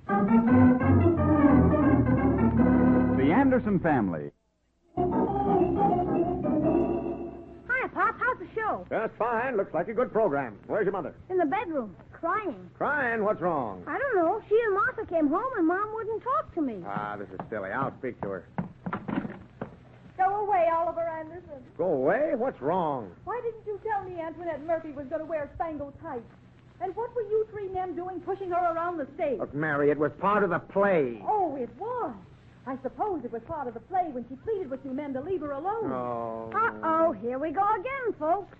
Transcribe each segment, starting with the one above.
The Anderson Family. Hiya, Pop. How's the show? Just fine. Looks like a good program. Where's your mother? In the bedroom, crying. Crying? What's wrong? I don't know. She and Martha came home and Mom wouldn't talk to me. Ah, this is silly. I'll speak to her. Go away, Oliver Anderson. Go away? What's wrong? Why didn't you tell me Antoinette Murphy was going to wear spangled tights? And what were you three men doing pushing her around the stage? Look, Mary, it was part of the play. Oh, it was. I suppose it was part of the play when she pleaded with you men to leave her alone. Oh. Uh-oh. Here we go again, folks.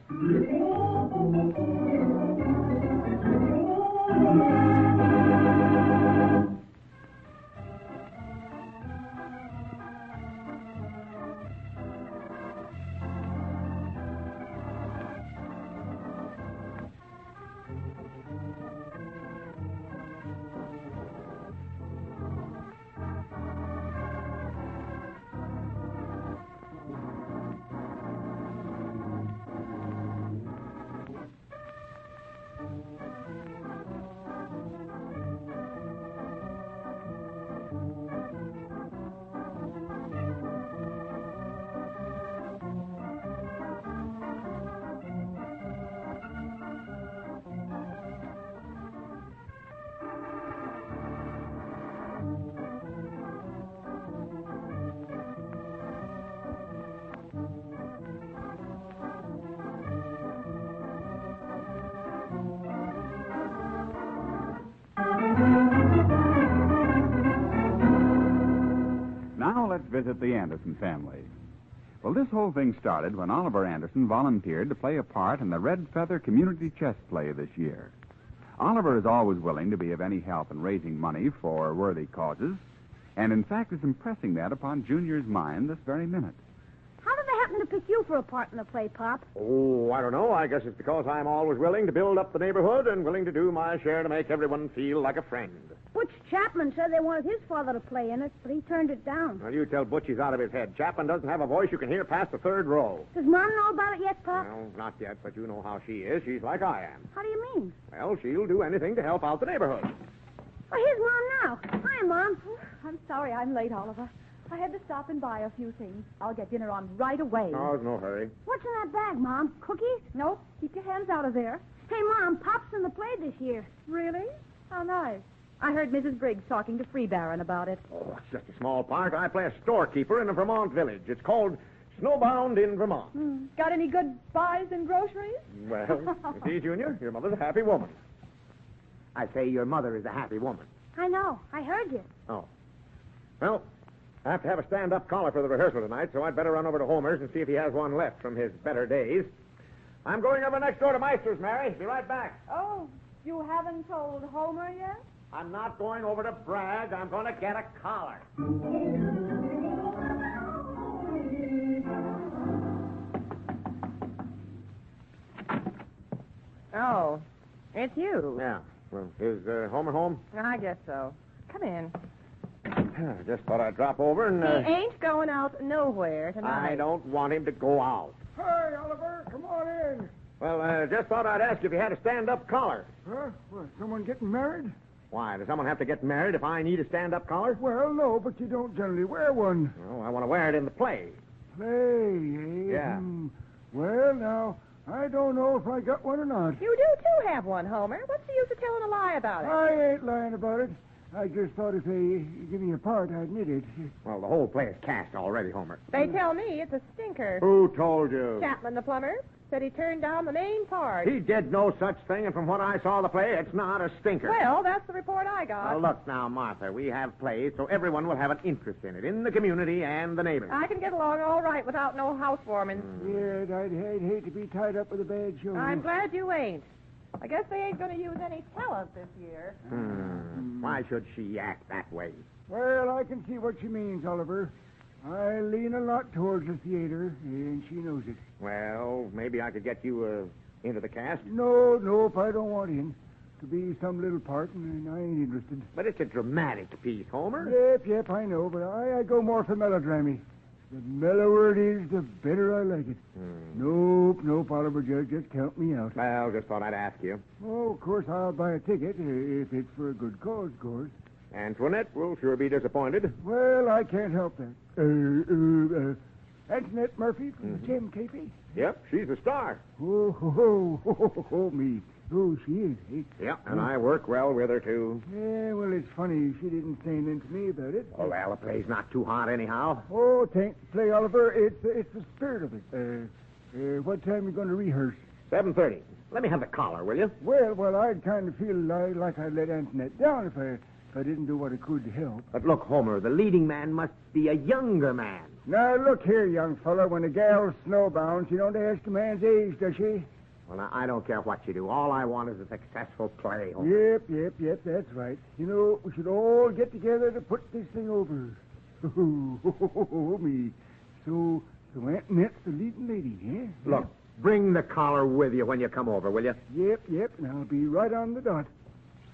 Now let's visit the Anderson family. Well, this whole thing started when Oliver Anderson volunteered to play a part in the Red Feather Community Chess Play this year. Oliver is always willing to be of any help in raising money for worthy causes, and in fact is impressing that upon Junior's mind this very minute. How did they happen to pick you for a part in the play, Pop? Oh, I don't know. I guess it's because I'm always willing to build up the neighborhood and willing to do my share to make everyone feel like a friend. Butch Chapman said they wanted his father to play in it, but he turned it down. Well, you tell Butch he's out of his head. Chapman doesn't have a voice you can hear past the third row. Does Mom know about it yet, Pop? Well, not yet, but you know how she is. She's like I am. How do you mean? Well, she'll do anything to help out the neighborhood. Well, here's Mom now. Hi, Mom. I'm sorry I'm late, Oliver. I had to stop and buy a few things. I'll get dinner on right away. No, there's no hurry. What's in that bag, Mom? Cookies? Nope. Keep your hands out of there. Hey, Mom, Pop's in the play this year. Really? How nice. I heard Mrs. Briggs talking to Freebaron about it. Oh, it's just a small part. I play a storekeeper in a Vermont village. It's called Snowbound in Vermont. Got any good buys and groceries? Well, you see, Junior, your mother's a happy woman. I say your mother is a happy woman. I know. I heard you. Oh. Well, I have to have a stand-up collar for the rehearsal tonight, so I'd better run over to Homer's and see if he has one left from his better days. I'm going over next door to Meister's, Mary. Be right back. Oh, you haven't told Homer yet? I'm not going over to brag. I'm going to get a collar. Oh, it's you. Yeah. Well, is Homer home? I guess so. Come in. Just thought I'd drop over and... He ain't going out nowhere tonight. I don't want him to go out. Hi, Oliver. Come on in. Well, just thought I'd ask you if you had a stand-up collar. Huh? What, someone getting married? Why, does someone have to get married if I need a stand-up collar? Well, no, but you don't generally wear one. Well, I want to wear it in the play. Play, eh? Yeah. Well, now, I don't know if I got one or not. You do, too, have one, Homer. What's the use of telling a lie about it? I ain't lying about it. I just thought if they give me a part, I'd need it. Well, the whole play is cast already, Homer. They tell me it's a stinker. Who told you? Chapman, the plumber, said he turned down the main part. He did no such thing, and from what I saw of the play, it's not a stinker. Well, that's the report I got. Now, look now, Martha, we have plays, so everyone will have an interest in it, in the community and the neighbors. I can get along all right without no housewarming. Yeah, I'd hate to be tied up with a bad show. I'm glad you ain't. I guess they ain't going to use any talent this year. Why should she act that way? Well, I can see what she means, Oliver. I lean a lot towards the theater, and she knows it. Well, maybe I could get you into the cast. Nope, I don't want in. To be some little part, and I ain't interested. But it's a dramatic piece, Homer. Yep, I know, but I go more for melodrammy. The mellower it is, the better I like it. Nope, Oliver, just count me out. Well, just thought I'd ask you. Oh, of course, I'll buy a ticket if it's for a good cause, of course. Antoinette will sure be disappointed. Well, I can't help that. Antoinette Murphy from Jim KP. Yep, she's a star. Oh, me. Oh, she is, eh? Yep, and I work well with her, too. Yeah, well, it's funny. She didn't say anything to me about it. Oh, well, the play's not too hot anyhow. Oh, tain't play, Oliver. It's the spirit of it. What time you going to rehearse? 7:30. Let me have the collar, will you? Well, I'd kind of feel like I'd let Antoinette down if I didn't do what I could to help. But look, Homer, the leading man must be a younger man. Now, look here, young fella. When a gal's snowbound, she don't ask a man's age, does she? Well, now, I don't care what you do. All I want is a successful play, Homer. Yep, that's right. You know, we should all get together to put this thing over. Oh, me. So Antoinette's the leading lady, eh? Look, bring the collar with you when you come over, will you? Yep, and I'll be right on the dot.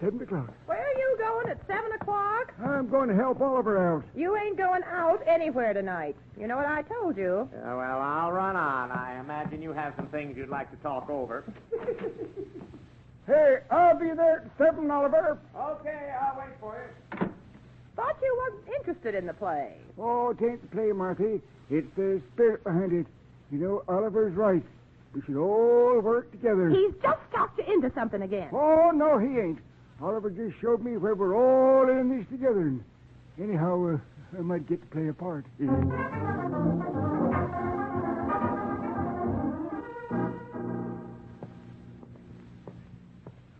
7 o'clock. Where are you going at 7 o'clock? I'm going to help Oliver out. You ain't going out anywhere tonight. You know what I told you. Well, I'll run on. I imagine you have some things you'd like to talk over. Hey, I'll be there at 7, Oliver. Okay, I'll wait for you. Thought you wasn't interested in the play. Oh, it ain't the play, Marthy. It's the spirit behind it. You know, Oliver's right. We should all work together. He's just talked you into something again. Oh, no, he ain't. Oliver just showed me where we're all in this together. And anyhow, I might get to play a part.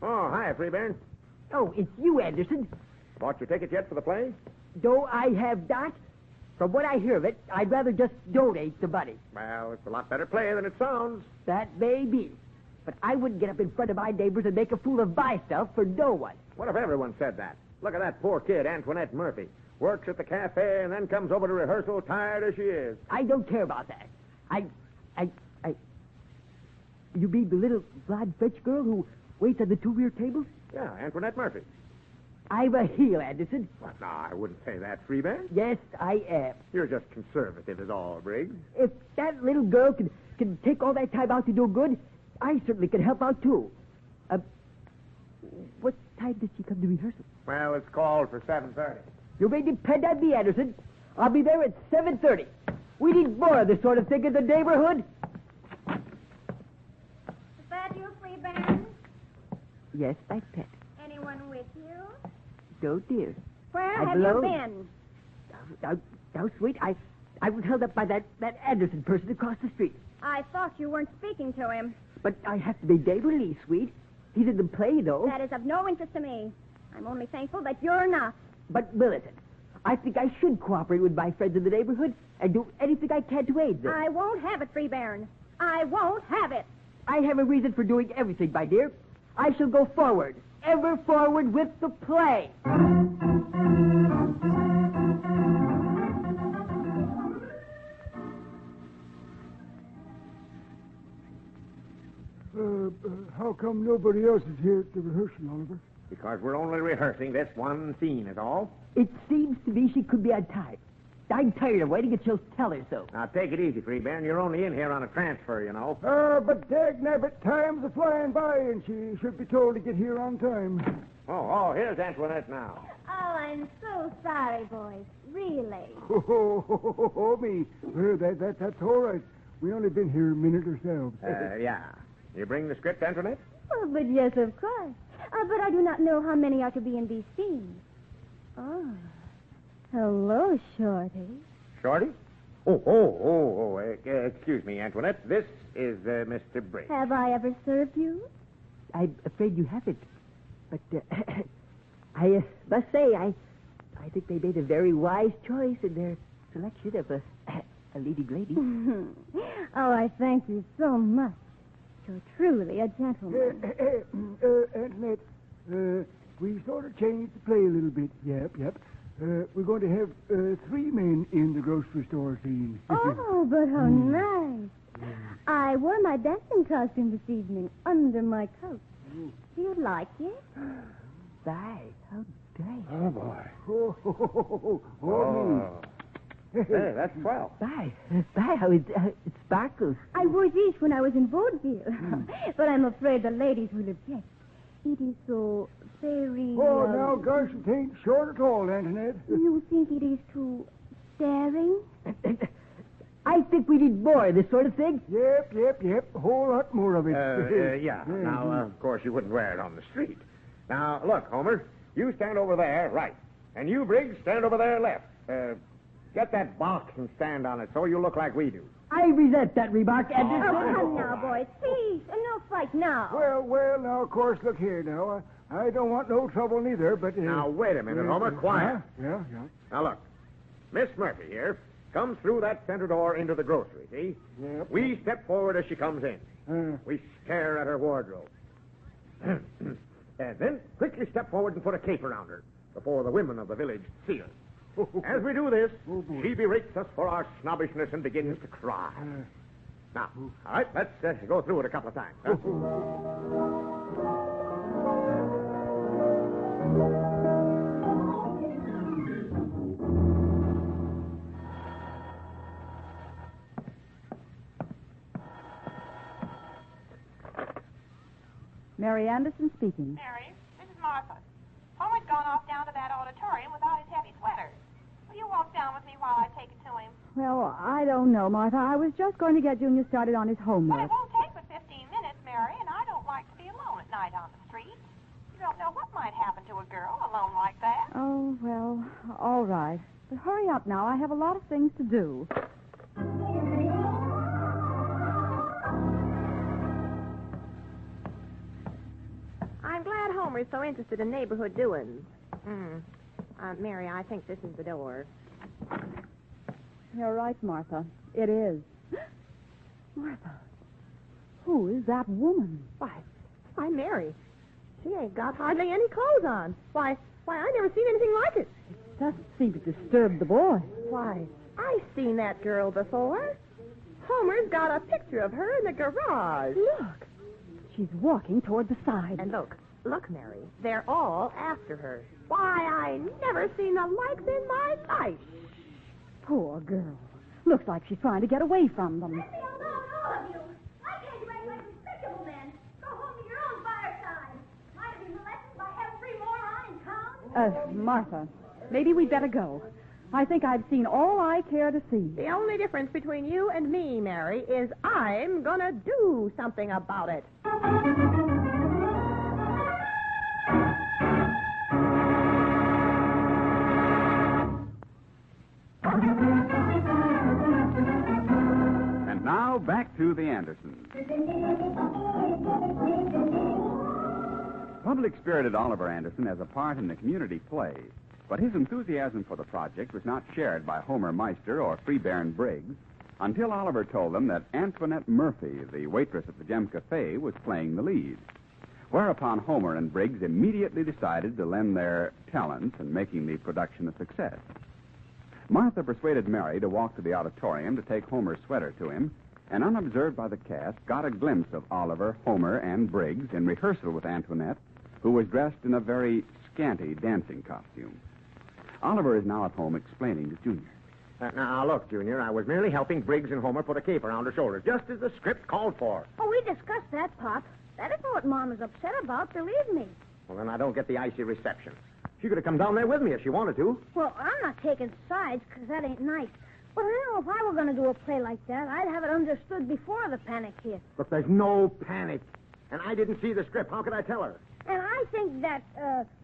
Oh, hi, Freeburn. Oh, it's you, Anderson. Bought your ticket yet for the play? Though I have not, from what I hear of it, I'd rather just donate the money. Well, it's a lot better play than it sounds. That may be. But I wouldn't get up in front of my neighbors and make a fool of myself for no one. What if everyone said that? Look at that poor kid, Antoinette Murphy. Works at the cafe and then comes over to rehearsal tired as she is. I don't care about that. You mean the little blonde French girl who waits on the two rear tables? Yeah, Antoinette Murphy. I'm a heel, Anderson. What? No, I wouldn't say that, Freeburn. Yes, I am. You're just conservative is all, Briggs. If that little girl can take all that time out to do good, I certainly can help out, too. What time did she come to rehearsal? Well, it's called for 7:30. You may depend on me, Anderson. I'll be there at 7:30. We need more of this sort of thing in the neighborhood. Is that you, Freeburn? Yes, my pet. Anyone with you? No, dear. Where I'm have alone. you been? Now, sweet, I was held up by that Anderson person across the street. I thought you weren't speaking to him. But I have to be neighborly, sweet. He's in the play, though. That is of no interest to me. I'm only thankful that you're not. But, Millicent, I think I should cooperate with my friends in the neighborhood and do anything I can to aid them. I won't have it, Freeburn. I won't have it. I have a reason for doing everything, my dear. I shall go forward, ever forward with the play. How come nobody else is here at the rehearsal, Oliver? Because we're only rehearsing this one scene is all. It seems to me she could be on time. I'm tired of waiting, and she'll tell her so. Now, take it easy, Freeburn. You're only in here on a transfer, you know. But dagnabbit, time's a-flying by, and she should be told to get here on time. Oh, here's Antoinette now. Oh, I'm so sorry, boys. Really. Oh, me. Well, that's all right. We only been here a minute ourselves. Yeah. You bring the script, Antoinette? Oh, but yes, of course. But I do not know how many are to be in these scenes. Oh. Hello, Shorty. Shorty? Excuse me, Antoinette. This is Mr. Briggs. Have I ever served you? I'm afraid you haven't. But I must say, I think they made a very wise choice in their selection of a leading lady. Oh, I thank you so much. You're truly a gentleman. Antoinette, we sort of changed the play a little bit. Yep. We're going to have 3 men in the grocery store scene. Oh, but how nice. I wore my dancing costume this evening under my coat. Do you like it? Bye. How dare. Oh, boy. Me. Hey, that's swell. Bye. How it sparkles. I wore these when I was in vaudeville. But I'm afraid the ladies will object. It is so very... Oh, now, gosh, it ain't short at all, Antoinette. You think it is too staring? I think we need more of this sort of thing. Yep. A whole lot more of it. Yeah. Now, of course, you wouldn't wear it on the street. Now, look, Homer, you stand over there, right. And you, Briggs, stand over there, left. Get that box and stand on it so you look like we do. I resent that remark, Anderson. Oh, come now, boys. Please, and no fight now. Well, now, of course, look here now. I don't want no trouble neither, but... Now, wait a minute, Homer. Quiet. Yeah. Now, look. Miss Murphy here comes through that center door into the grocery, see? Yep. We step forward as she comes in. We stare at her wardrobe. And then quickly step forward and put a cape around her before the women of the village see her. As we do this, she berates us for our snobbishness and begins to cry. Now, all right, let's go through it a couple of times. Huh? Mary Anderson speaking. Mary, this is Martha. Homer's gone off down to that auditorium without his heavy sweater. Will you walk down with me while I take it to him? Well, I don't know, Martha. I was just going to get Junior started on his But homework. it won't take but 15 minutes, Mary, and I don't like to be alone at night on the street. You don't know what might happen to a girl alone like that. Oh, well, all right. But hurry up now. I have a lot of things to do. I'm glad Homer's so interested in neighborhood doings. Mary, I think this is the door. You're right, Martha. It is. Martha, who is that woman? Why, Mary, she ain't got hardly any clothes on. Why, I never seen anything like it. Doesn't seem to disturb the boy. Why, I've seen that girl before. Homer's got a picture of her in the garage. Look, she's walking toward the side. And look, Mary, they're all after her. Why, I never seen the likes in my life. Poor girl. Looks like she's trying to get away from them. Let me alone, all of you. Why can't you act like respectable men? Go home to your own fireside. Might have been molested by every moron in town. Martha, maybe we'd better go. I think I've seen all I care to see. The only difference between you and me, Mary, is I'm gonna do something about it. And now, back to the Andersons. Public-spirited Oliver Anderson has a part in the community play, but his enthusiasm for the project was not shared by Homer Meister or Freebairn Briggs until Oliver told them that Antoinette Murphy, the waitress at the Gem Cafe, was playing the lead. Whereupon Homer and Briggs immediately decided to lend their talents in making the production a success. Martha persuaded Mary to walk to the auditorium to take Homer's sweater to him, and unobserved by the cast, got a glimpse of Oliver, Homer, and Briggs in rehearsal with Antoinette, who was dressed in a very scanty dancing costume. Oliver is now at home explaining to Junior. Now, look, Junior, I was merely helping Briggs and Homer put a cape around her shoulders, just as the script called for. Oh, we discussed that, Pop. That isn't what Mom is upset about, believe me. Well, then I don't get the icy reception. She could have come down there with me if she wanted to. Well, I'm not taking sides, because that ain't nice. But I know if I were going to do a play like that, I'd have it understood before the panic hit. Look, there's no panic. And I didn't see the script. How could I tell her? And I think that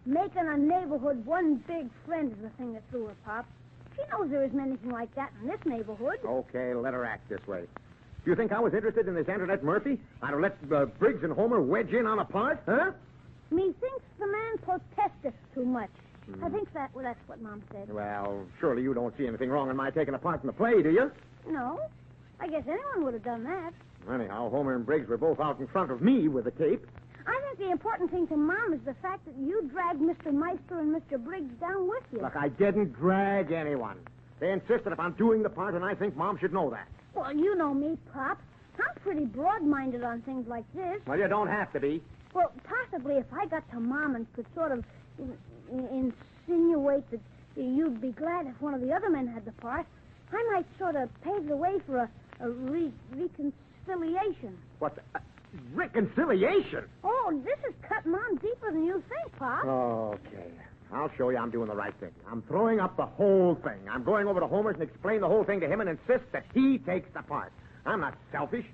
making a neighborhood one big friend is the thing that threw her, Pop. She knows there isn't anything like that in this neighborhood. Okay, let her act this way. Do you think I was interested in this Antoinette Murphy? I'd have let Briggs and Homer wedge in on a part, huh? Methinks the man protesteth too much. I think that's what Mom said. Well, surely you don't see anything wrong in my taking a part in the play, do you? No. I guess anyone would have done that. Anyhow, Homer and Briggs were both out in front of me with the cape. I think the important thing to Mom is the fact that you dragged Mr. Meister and Mr. Briggs down with you. Look, I didn't drag anyone. They insisted upon doing the part, and I think Mom should know that. Well, you know me, Pop. I'm pretty broad-minded on things like this. Well, you don't have to be. Well, possibly if I got to Mom and could sort of insinuate that you'd be glad if one of the other men had the part, I might sort of pave the way for a reconciliation. What? reconciliation. Oh, this is cutting on deeper than you think, Pop. Okay. I'll show you I'm doing the right thing. I'm throwing up the whole thing. I'm going over to Homer's and explain the whole thing to him and insist that he takes the part. I'm not selfish.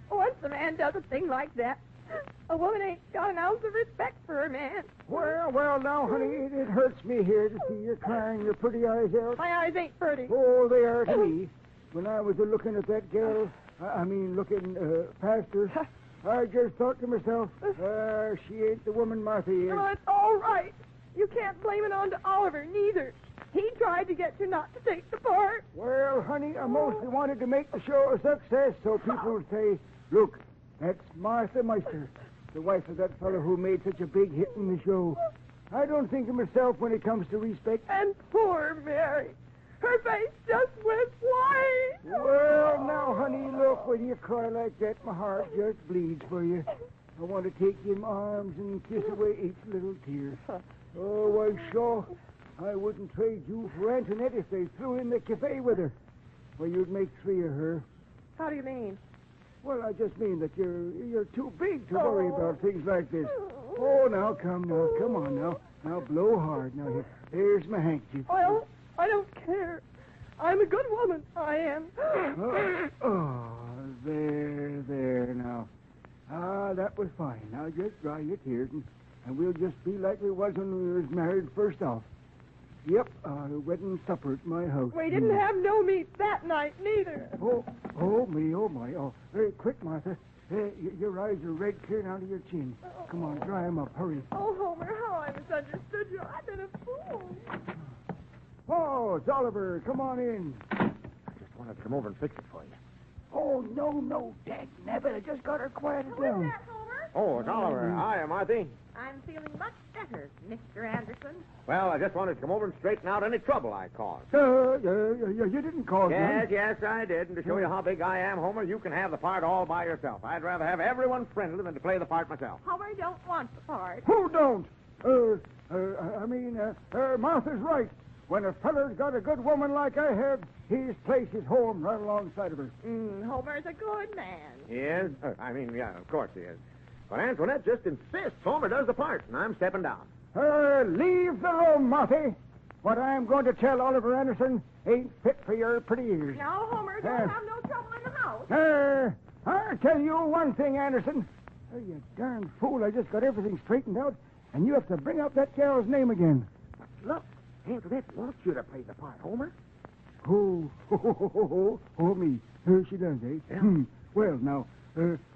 Once a man does a thing like that, a woman ain't got an ounce of respect for her man. Well, now, honey, it hurts me here to see you crying your pretty eyes out. My eyes ain't pretty. Oh, they are to me. When I was looking at that girl, looking past her, I just thought to myself, she ain't the woman Martha is. Well, it's all right. You can't blame it on to Oliver, neither. He tried to get you not to take the part. Well, honey, I mostly wanted to make the show a success so people would say, look, that's Martha Meister, the wife of that fellow who made such a big hit in the show. I don't think of myself when it comes to respect. And poor Mary. Her face just went white. Well, now, honey, look, when you cry like that, my heart just bleeds for you. I want to take you in my arms and kiss away each little tear. Oh, why, sure, I wouldn't trade you for Antoinette if they threw in the cafe with her. Well, you'd make 3 of her. How do you mean? Well, I just mean that you're too big to worry about things like this. Oh, now, come on now. Now, blow hard. Now, here's my handkerchief. Well, I don't care. I'm a good woman. I am. There now. That was fine. Now, just dry your tears, and we'll just be like we was when we was married first off. Yep, wedding supper at my house. We didn't have no meat that night, neither. Oh, me, oh, my. Oh, very quick, Martha. Your eyes are red clear down to your chin. Come on, dry 'em up. Hurry. Oh, Homer, how I misunderstood you. I've been a fool. Oh, it's Oliver. Come on in. I just wanted to come over and fix it for you. Oh, no, Dad Nabbit. I just got her quieted Who is down. that, Homer? Oh, it's Oliver. Hiya, Marthy. I'm feeling much better, Mr. Anderson. Well, I just wanted to come over and straighten out any trouble I caused. You didn't cause none. Yes, I did. And to show you how big I am, Homer, you can have the part all by yourself. I'd rather have everyone friendly than to play the part myself. Homer don't want the part. Who don't? Martha's right. When a feller's got a good woman like I have, his place is home right alongside of her. Homer's a good man. He is? Of course he is. But Antoinette just insists Homer does the part, and I'm stepping down. Leave the room, Marthy. What I'm going to tell Oliver Anderson ain't fit for your pretty ears. Now, Homer, don't have no trouble in the house. I'll tell you one thing, Anderson. You darn fool, I just got everything straightened out, and you have to bring up that gal's name again. Look, Antoinette wants you to play the part, Homer. Oh, me. She does, eh? Yeah. Well, now,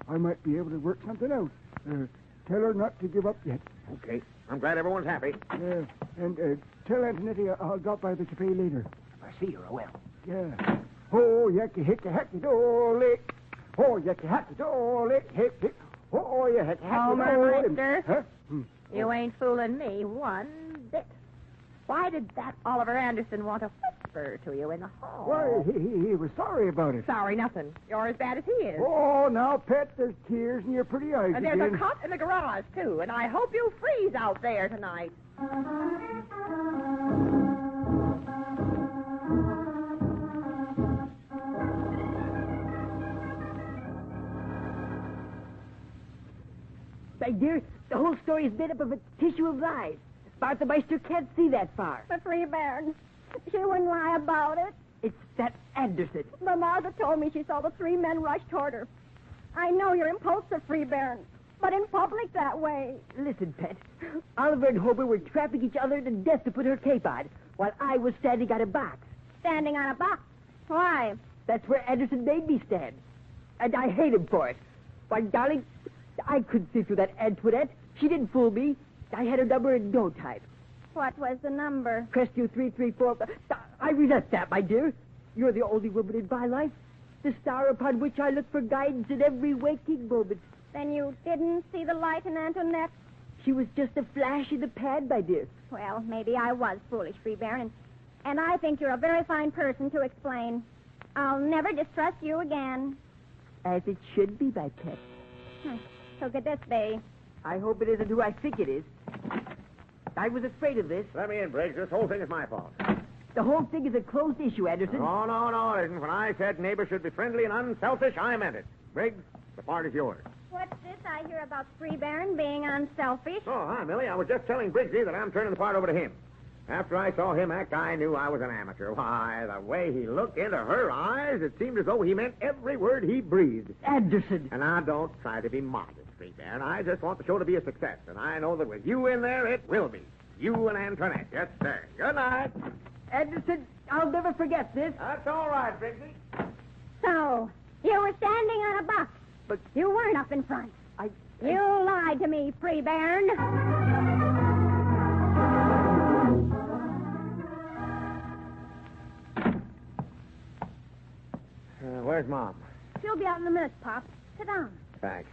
I might be able to work something out. Tell her not to give up yet. Okay. I'm glad everyone's happy. And tell Antoinette I'll drop by the cafe later. If I see her, I will. Yeah. Oh, yucky, hicky, hacky, dole. Oh, yucky, hacky, dole. Hick, hick. Oh, you hacky, hacky, Homer, dole. mister. Huh? You ain't fooling me one bit. Why did that Oliver Anderson want to whisper to you in the hall? Why, he was sorry about it. Sorry, nothing. You're as bad as he is. Oh, now, Pet, there's tears in your pretty eyes And there's again. a cut in the garage, too, and I hope you freeze out there tonight. My dear, the whole story is made up of a tissue of lies. Martha Meister can't see that far. The Free Baron. She wouldn't lie about it. It's that Anderson. But Martha told me she saw the 3 men rush toward her. I know you're impulsive, Free Baron, but in public that way. Listen, Pet. Oliver and Homer were trapping each other to death to put her cape on, while I was standing on a box. Standing on a box. Why? That's where Anderson made me stand. And I hate him for it. Why, darling, I couldn't see through that Antoinette. She didn't fool me. I had her number in no time. What was the number? Crestview 334. I resent that, my dear. You're the only woman in my life. The star upon which I look for guidance in every waking moment. Then you didn't see the light in Antoinette? She was just a flash in the pan, my dear. Well, maybe I was foolish, Free Baron. And I think you're a very fine person to explain. I'll never distrust you again. As it should be, my pet. Look at this, Bay. I hope it isn't who I think it is. I was afraid of this. Let me in, Briggs. This whole thing is my fault. The whole thing is a closed issue, Anderson. No, it isn't. When I said neighbors should be friendly and unselfish, I meant it. Briggs, the part is yours. What's this I hear about Free Baron being unselfish? Oh, hi, Millie. I was just telling Briggsy that I'm turning the part over to him. After I saw him act, I knew I was an amateur. Why, the way he looked into her eyes, it seemed as though he meant every word he breathed. Anderson. And I don't try to be modest, Free Baron. I just want the show to be a success. And I know that with you in there, it will be. You and Antoinette. Yes, sir. Good night. Anderson, I'll never forget this. That's all right, Briggsy. So, you were standing on a box. But You weren't up in front. I... You lied to me, Free Baron. Where's Mom? She'll be out in a minute, Pop. Sit down. Thanks.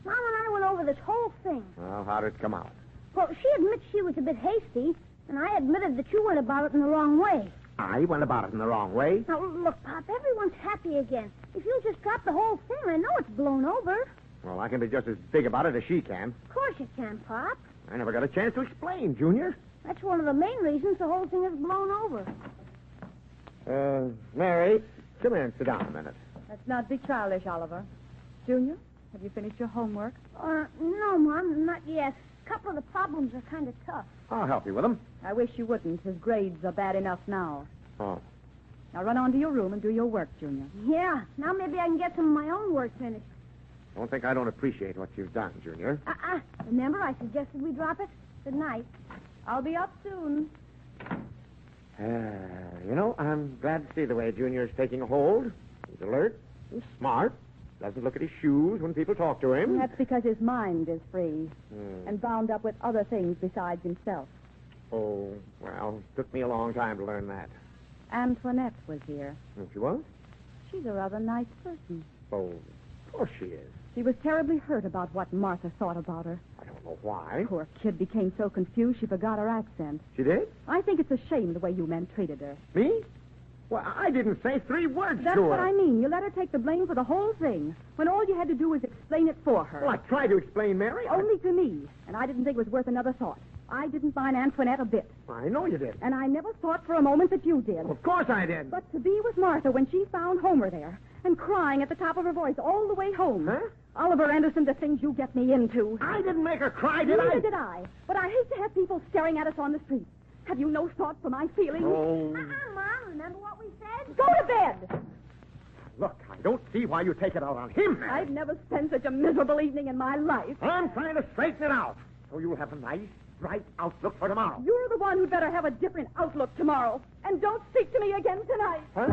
Mom and I went over this whole thing. Well, how did it come out? Well, she admits she was a bit hasty, and I admitted that you went about it in the wrong way. I went about it in the wrong way. Now, look, Pop, everyone's happy again. If you just drop the whole thing, I know it's blown over. Well, I can be just as big about it as she can. Of course you can, Pop. I never got a chance to explain, Junior. That's one of the main reasons the whole thing is blown over. Mary, come here and sit down a minute. Let's not be childish, Oliver. Junior, have you finished your homework? No, Mom, not yet. A couple of the problems are kind of tough. I'll help you with them. I wish you wouldn't. His grades are bad enough now. Oh. Now run on to your room and do your work, Junior. Yeah, now maybe I can get some of my own work finished. Don't think I don't appreciate what you've done, Junior. Remember I suggested we drop it? Good night. I'll be up soon. I'm glad to see the way Junior's taking a hold. He's alert and smart. Doesn't look at his shoes when people talk to him. That's because his mind is free and bound up with other things besides himself. Oh, well, it took me a long time to learn that. Antoinette was here. Oh, she was? She's a rather nice person. Oh, of course she is. She was terribly hurt about what Martha thought about her. I don't know why. Poor kid became so confused she forgot her accent. She did? I think it's a shame the way you men treated her. Me? Well, I didn't say 3 words That's to her. what I mean. You let her take the blame for the whole thing, when all you had to do was explain it for her. Well, I tried to explain, Mary. Only to me, and I didn't think it was worth another thought. I didn't mind Antoinette a bit, I know you did. and I never thought for a moment that you did. Of course I did. But to be with Martha when she found Homer there, and crying at the top of her voice all the way home. Huh? Oliver Anderson, the things you get me into. I didn't make her cry, did I? Neither did I. But I hate to have people staring at us on the street. Have you no thought for my feelings? Oh. Mom, remember what we said? Go to bed! Look, I don't see why you take it out on him, Mary. I've never spent such a miserable evening in my life. I'm trying to straighten it out so you'll have a nice, bright outlook for tomorrow. You're the one who'd better have a different outlook tomorrow. And don't speak to me again tonight. Huh?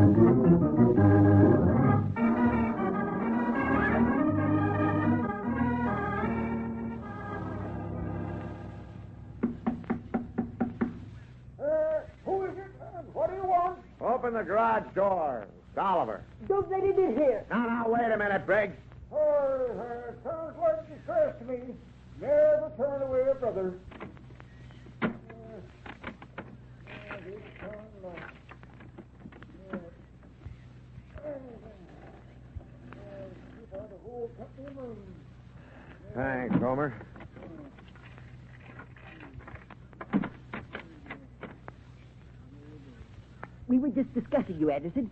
Who is it, and what do you want? Open the garage door. It's Oliver. Don't let him in here. Now, wait a minute, Briggs. Sounds like distress to me. Never turn away a brother. Thanks, Homer. We were just discussing you, Anderson.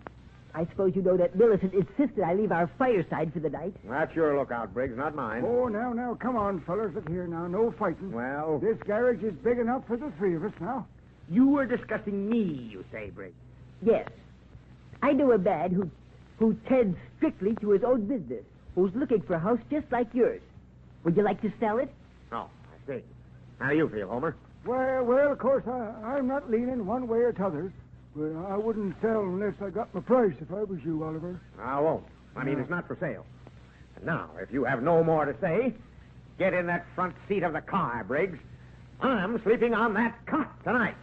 I suppose you know that Millicent insisted I leave our fireside for the night. That's your lookout, Briggs, not mine. Oh, now, come on, fellas. Look here now. No fighting. Well, This garage is big enough for the 3 of us now. you were discussing me, you say, Briggs. Yes. I know a man who tends strictly to his own business, who's looking for a house just like yours. Would you like to sell it? Oh, I see. How do you feel, Homer? Well, of course, I'm not leaning one way or t'other. But I wouldn't sell unless I got my price if I was you, Oliver. I won't. I mean, it's not for sale. And now, if you have no more to say, get in that front seat of the car, Briggs. I'm sleeping on that cot tonight.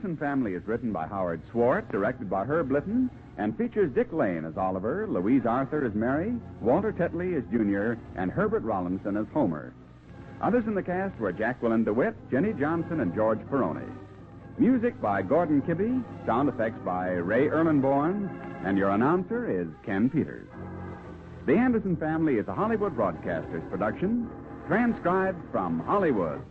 Anderson Family is written by Howard Swart, directed by Herb Litton, and features Dick Lane as Oliver, Louise Arthur as Mary, Walter Tetley as Junior, and Herbert Rollinson as Homer. Others in the cast were Jacqueline DeWitt, Jenny Johnson, and George Peroni. Music by Gordon Kibbe, sound effects by Ray Erlenborn, and your announcer is Ken Peters. The Anderson Family is a Hollywood Broadcasters production, transcribed from Hollywood.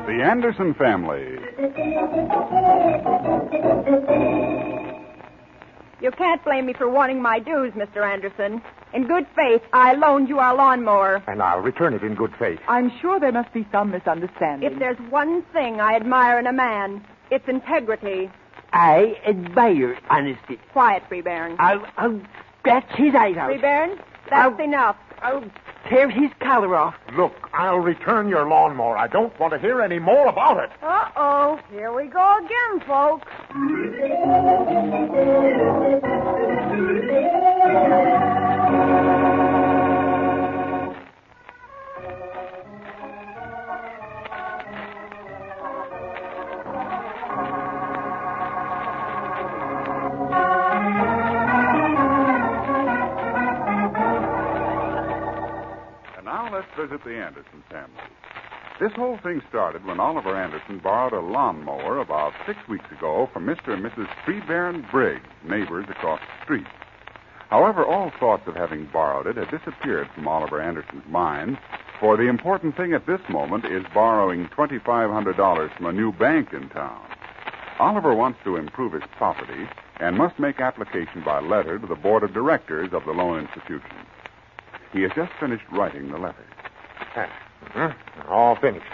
The Anderson Family. You can't blame me for wanting my dues, Mr. Anderson. In good faith, I loaned you our lawnmower. And I'll return it in good faith. I'm sure there must be some misunderstanding. If there's one thing I admire in a man, it's integrity. I admire honesty. Quiet, Freebairn. I'll scratch his eyes out. Freebairn, that's enough. I'll tear his collar off. Look, I'll return your lawnmower. I don't want to hear any more about it. Uh-oh. Here we go again, folks. Let's visit the Anderson family. This whole thing started when Oliver Anderson borrowed a lawnmower about 6 weeks ago from Mr. and Mrs. Freebairn Briggs, neighbors across the street. However, all thoughts of having borrowed it had disappeared from Oliver Anderson's mind, for the important thing at this moment is borrowing $2,500 from a new bank in town. Oliver wants to improve his property and must make application by letter to the board of directors of the loan institution. He has just finished writing the letter. All finished.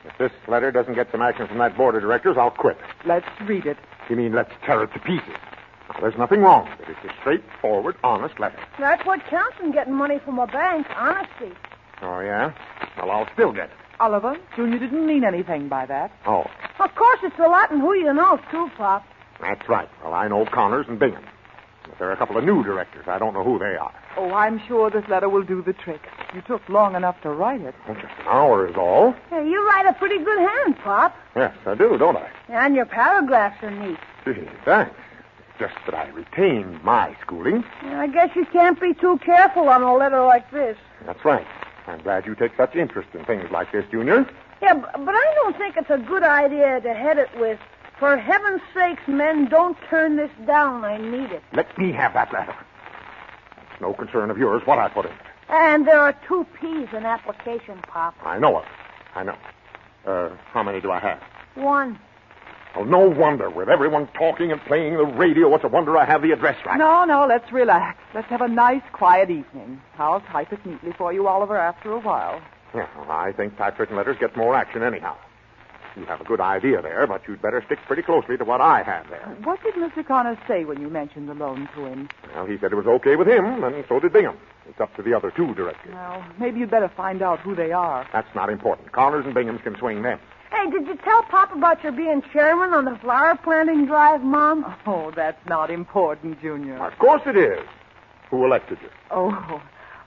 If this letter doesn't get some action from that board of directors, I'll quit. Let's read it. You mean let's tear it to pieces? Now, there's nothing wrong with it. It's a straightforward, honest letter. That's what counts in getting money from a bank, honesty. Oh, yeah? Well, I'll still get it. Oliver, Junior didn't mean anything by that. Oh, Of course, it's a lot in who you know, too, Pop. that's right. Well, I know Connors and Bingham. But there are a couple of new directors. I don't know who they are. Oh, I'm sure this letter will do the trick. You took long enough to write it. Well, just an hour is all. Hey, you write a pretty good hand, Pop. Yes, I do, don't I? And your paragraphs are neat. Gee, thanks. It's just that I retained my schooling. I guess you can't be too careful on a letter like this. That's right. I'm glad you take such interest in things like this, Junior. Yeah, but I don't think it's a good idea to head it with, "For heaven's sakes, men, don't turn this down. I need it." Let me have that letter. It's no concern of yours what I put in it. And there are 2 P's in application, Pop. I know it. I know. How many do I have? 1. Well, no wonder. With everyone talking and playing the radio, it's a wonder I have the address right. No, let's relax. Let's have a nice, quiet evening. I'll type it neatly for you, Oliver, after a while. Yeah, well, I think typewritten letters get more action anyhow. You have a good idea there, but you'd better stick pretty closely to what I have there. What did Mr. Connors say when you mentioned the loan to him? Well, he said it was okay with him, and so did Bingham. It's up to the other two directors. Well, maybe you'd better find out who they are. That's not important. Connors and Bingham can swing them. Hey, did you tell Pop about your being chairman on the flower planting drive, Mom? Oh, that's not important, Junior. Of course it is. Who elected you? Oh,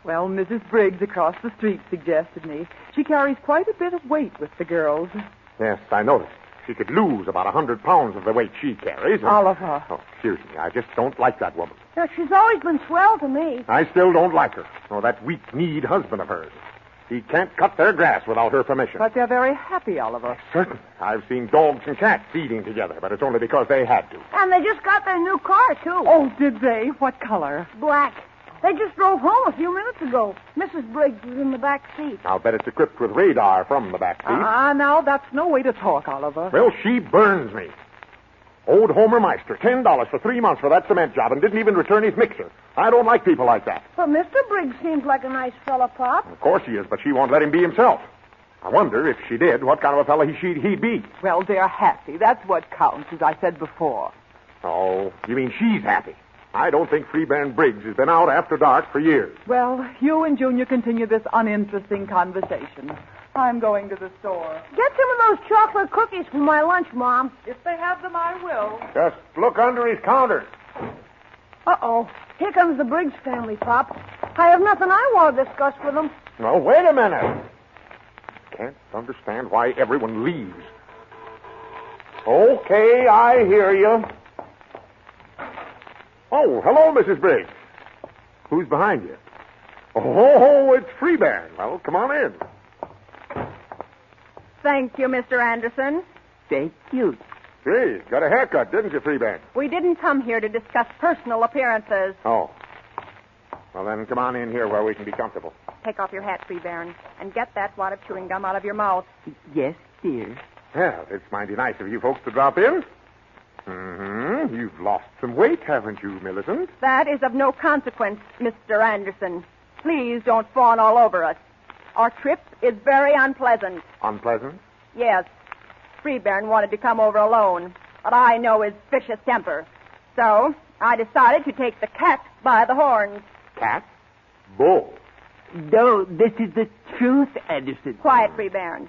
well, Mrs. Briggs across the street suggested me. She carries quite a bit of weight with the girls. Yes, I noticed. She could lose about 100 pounds of the weight she carries. And... Oliver. Oh, excuse me. I just don't like that woman. Yeah, she's always been swell to me. I still don't like her. Or that weak-kneed husband of hers. He can't cut their grass without her permission. But they're very happy, Oliver. Certainly. I've seen dogs and cats eating together, but it's only because they had to. And they just got their new car, too. Oh, did they? What color? Black. They just drove home a few minutes ago. Mrs. Briggs was in the back seat. I'll bet it's equipped with radar from the back seat. Now that's no way to talk, Oliver. Well, she burns me. Old Homer Meister, $10 for 3 months for that cement job and didn't even return his mixer. I don't like people like that. But Mr. Briggs seems like a nice fella, Pop. Of course he is, but she won't let him be himself. I wonder, if she did, what kind of a fellow he'd be. Well, they're happy. That's what counts, as I said before. Oh, you mean she's happy? I don't think Freeburn Briggs has been out after dark for years. Well, you and Junior continue this uninteresting conversation. I'm going to the store. Get some of those chocolate cookies for my lunch, Mom. If they have them, I will. Just look under his counter. Uh-oh. Here comes the Briggs family, Pop. I have nothing I want to discuss with them. No, wait a minute. Can't understand why everyone leaves. Okay, I hear you. Oh, hello, Mrs. Briggs. Who's behind you? Oh, it's Freeburn. Well, come on in. Thank you, Mr. Anderson. Thank you. Gee, got a haircut, didn't you, Freeburn? We didn't come here to discuss personal appearances. Oh. Well, then come on in here where we can be comfortable. Take off your hat, Freeburn, and get that wad of chewing gum out of your mouth. Yes, dear. Well, it's mighty nice of you folks to drop in. Mm-hmm. You've lost some weight, haven't you, Millicent? That is of no consequence, Mr. Anderson. Please don't fawn all over us. Our trip is very unpleasant. Unpleasant? Yes. Freeburn wanted to come over alone, but I know his vicious temper. So I decided to take the cat by the horns. Cat? Bull. No, this is the truth, Anderson. Quiet, Freeburn.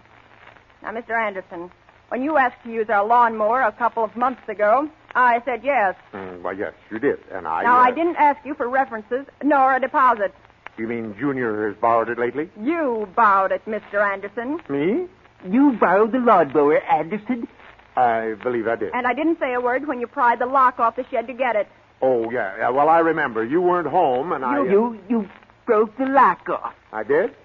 Now, Mr. Anderson, when you asked to use our lawnmower a couple of months ago, I said yes. Well, yes, you did, and I... Now, I didn't ask you for references nor a deposit. You mean Junior has borrowed it lately? You borrowed it, Mr. Anderson. Me? You borrowed the lawnmower, Anderson. I believe I did. And I didn't say a word when you pried the lock off the shed to get it. Oh, yeah. Well, I remember. You weren't home, and You broke the lock off. I did?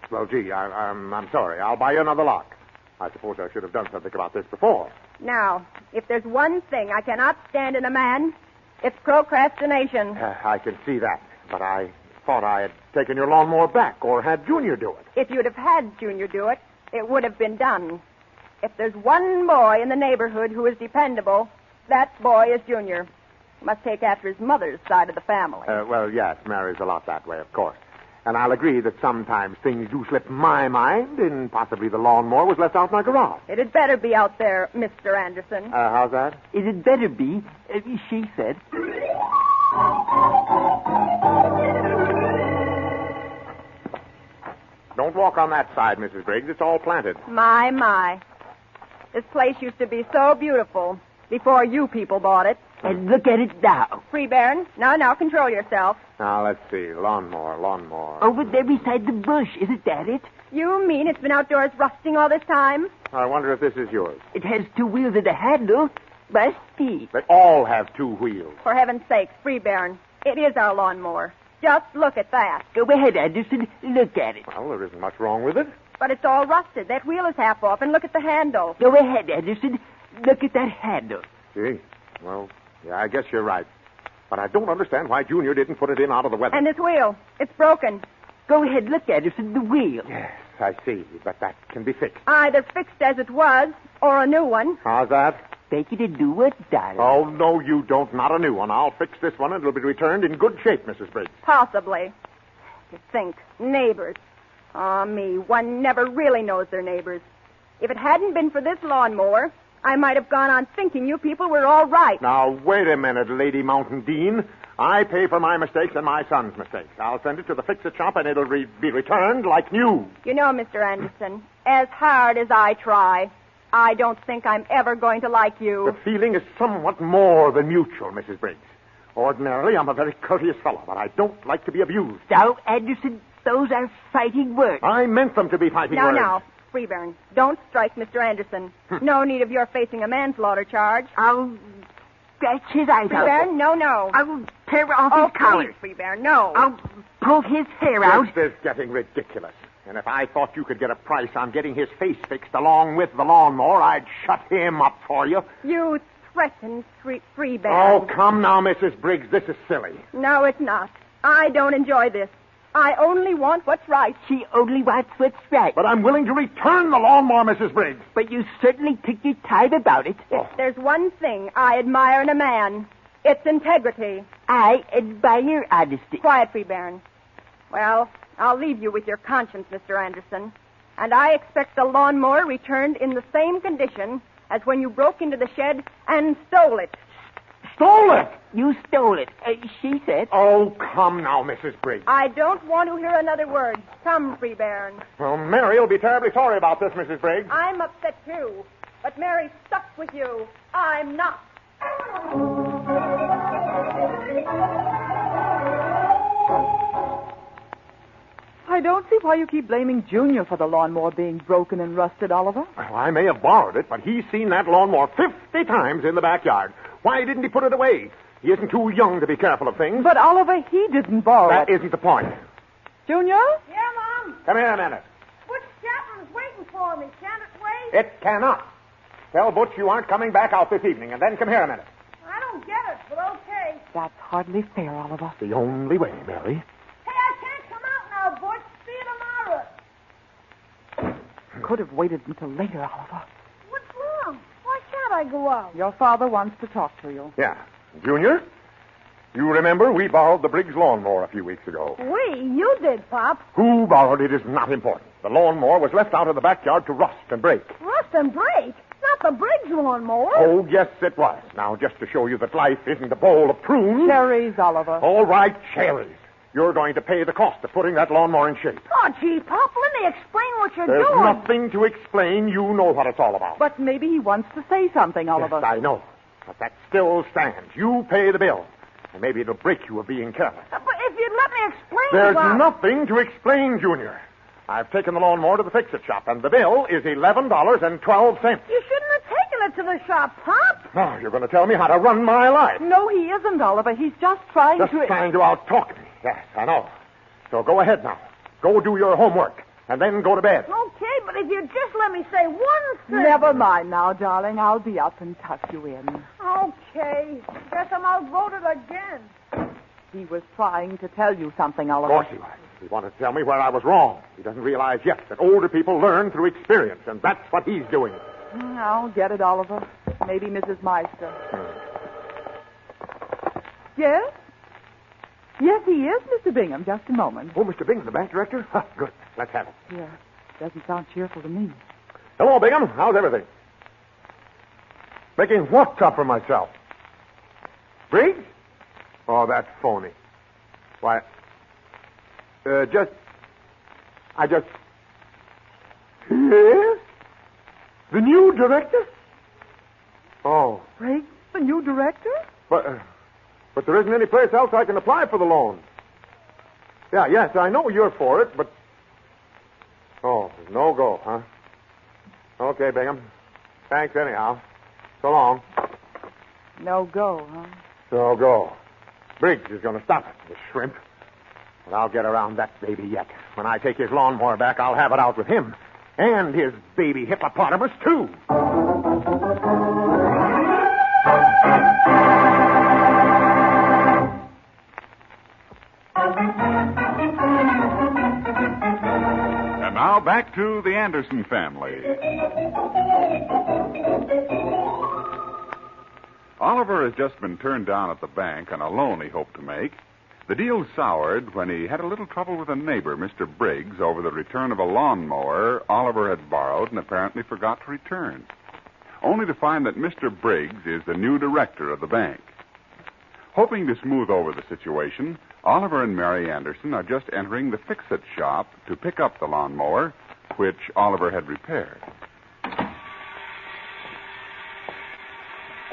Well, gee, I'm sorry. I'll buy you another lock. I suppose I should have done something about this before. Now, if there's one thing I cannot stand in a man, it's procrastination. I can see that, but I thought I had taken your lawnmower back or had Junior do it. If you'd have had Junior do it, it would have been done. If there's one boy in the neighborhood who is dependable, that boy is Junior. He must take after his mother's side of the family. Well, yes, Mary's a lot that way, of course. And I'll agree that sometimes things do slip my mind, and possibly the lawnmower was left out in our garage. It had better be out there, Mr. Anderson. How's that? It had better be, she said. Don't walk on that side, Mrs. Briggs. It's all planted. My. This place used to be so beautiful before you people bought it. And look at it now. Freeburn, now, control yourself. Now, let's see. Lawnmower. Over there beside the bush. Isn't that it? You mean it's been outdoors rusting all this time? I wonder if this is yours. It has 2 wheels and a handle. Must be. They all have 2 wheels. For heaven's sake, Freeburn, it is our lawnmower. Just look at that. Go ahead, Anderson. Look at it. Well, there isn't much wrong with it. But it's all rusted. That wheel is half off, and look at the handle. Go ahead, Anderson. Look at that handle. Gee, well, yeah, I guess you're right. But I don't understand why Junior didn't put it in out of the weather. And this wheel, it's broken. Go ahead, look, Anderson, the wheel. Yes, I see, but that can be fixed. Either fixed as it was, or a new one. How's that? Take it and do what, darling? Oh, no, you don't. Not a new one. I'll fix this one, and it'll be returned in good shape, Mrs. Briggs. Possibly. To think, neighbors. Me, one never really knows their neighbors. If it hadn't been for this lawnmower, I might have gone on thinking you people were all right. Now, wait a minute, Lady Mountain Dean. I pay for my mistakes and my son's mistakes. I'll send it to the fix-it shop, and it'll be returned like new. You know, Mr. Anderson, as hard as I try, I don't think I'm ever going to like you. The feeling is somewhat more than mutual, Mrs. Briggs. Ordinarily, I'm a very courteous fellow, but I don't like to be abused. Now, Anderson, those are fighting words. I meant them to be fighting words. Now, Freeburn, don't strike Mr. Anderson. No need of your facing a manslaughter charge. I'll scratch his eyes out. Freeburn, no. I'll tear off his collar. Please, Freeburn, no. I'll pull his hair out. This is getting ridiculous. And if I thought you could get a price on getting his face fixed along with the lawnmower, I'd shut him up for you. You threatened Freeburn. Oh, come now, Mrs. Briggs. This is silly. No, it's not. I don't enjoy this. I only want what's right. She only wants what's right. But I'm willing to return the lawnmower, Mrs. Briggs. But you certainly took your time about it. If there's one thing I admire in a man, it's integrity. I admire honesty. Quiet, Freeburn. Well, I'll leave you with your conscience, Mr. Anderson. And I expect the lawnmower returned in the same condition as when you broke into the shed and stole it. Stole it? You stole it, she said. Oh, come now, Mrs. Briggs. I don't want to hear another word. Come, Freeburn. Well, Mary will be terribly sorry about this, Mrs. Briggs. I'm upset, too. But Mary's stuck with you. I'm not. I don't see why you keep blaming Junior for the lawnmower being broken and rusted, Oliver. Well, I may have borrowed it, but he's seen that lawnmower 50 times in the backyard. Why didn't he put it away? He isn't too young to be careful of things. But, Oliver, he didn't borrow That it. isn't the point. Junior? Yeah, Mom. Come here a minute. Butch Chapman's waiting for me. Can't it wait? It cannot. Tell Butch you aren't coming back out this evening, and then come here a minute. I don't get it, but okay. That's hardly fair, Oliver. The only way, Mary. Hey, I can't come out now, Butch. See you tomorrow. Could have waited until later, Oliver. What's wrong? Why can't I go out? Your father wants to talk to you. Yeah. Junior, you remember we borrowed the Briggs lawnmower a few weeks ago. You did, Pop. Who borrowed it is not important. The lawnmower was left out of the backyard to rust and break. Rust and break? Not the Briggs lawnmower. Oh, yes, it was. Now, just to show you that life isn't a bowl of prunes. Cherries, Oliver. All right, cherries. You're going to pay the cost of putting that lawnmower in shape. Oh, gee, Pop, let me explain what you're There's doing. nothing to explain. You know what it's all about. But maybe he wants to say something, Oliver. Yes, I know. But that still stands. You pay the bill. And maybe it'll break you of being careless. But if you'd let me explain There's about... nothing to explain, Junior. I've taken the lawnmower to the fix-it shop, and the bill is $11.12. You shouldn't have taken it to the shop, Pop. Now, you're going to tell me how to run my life. No, he isn't, Oliver. He's just trying Just to... trying to out-talk me. Yes, I know. So go ahead now. Go do your homework, and then go to bed. Okay, but if you just let me say one thing... Never mind now, darling. I'll be up and tuck you in. Okay. Guess I'm outvoted again. He was trying to tell you something, Of Oliver. course he was. He wanted to tell me where I was wrong. He doesn't realize yet that older people learn through experience, and that's what he's doing. I'll get it, Oliver. Maybe Mrs. Meister. Yes? Yes, he is, Mr. Bingham. Just a moment. Oh, Mr. Bingham, the bank director? Huh, good. Let's have it. Yeah. Doesn't sound cheerful to me. Hello, Bingham. How's everything? Making what up for myself? Briggs? Oh, that's phony. Why, I just... Yes? The new director? Oh. Briggs, the new director? But there isn't any place else I can apply for the loan. Yeah, yes, I know you're for it, but... Oh, no go, huh? Okay, Bingham. Thanks anyhow. So long. No go, huh? So go. Briggs is going to stop it, the shrimp. But I'll get around that baby yet. When I take his lawnmower back, I'll have it out with him. And his baby hippopotamus, too. And now back to the Anderson family. Oliver has just been turned down at the bank on a loan he hoped to make. The deal soured when he had a little trouble with a neighbor, Mr. Briggs, over the return of a lawnmower Oliver had borrowed and apparently forgot to return, only to find that Mr. Briggs is the new director of the bank. Hoping to smooth over the situation, Oliver and Mary Anderson are just entering the fix-it shop to pick up the lawnmower, which Oliver had repaired.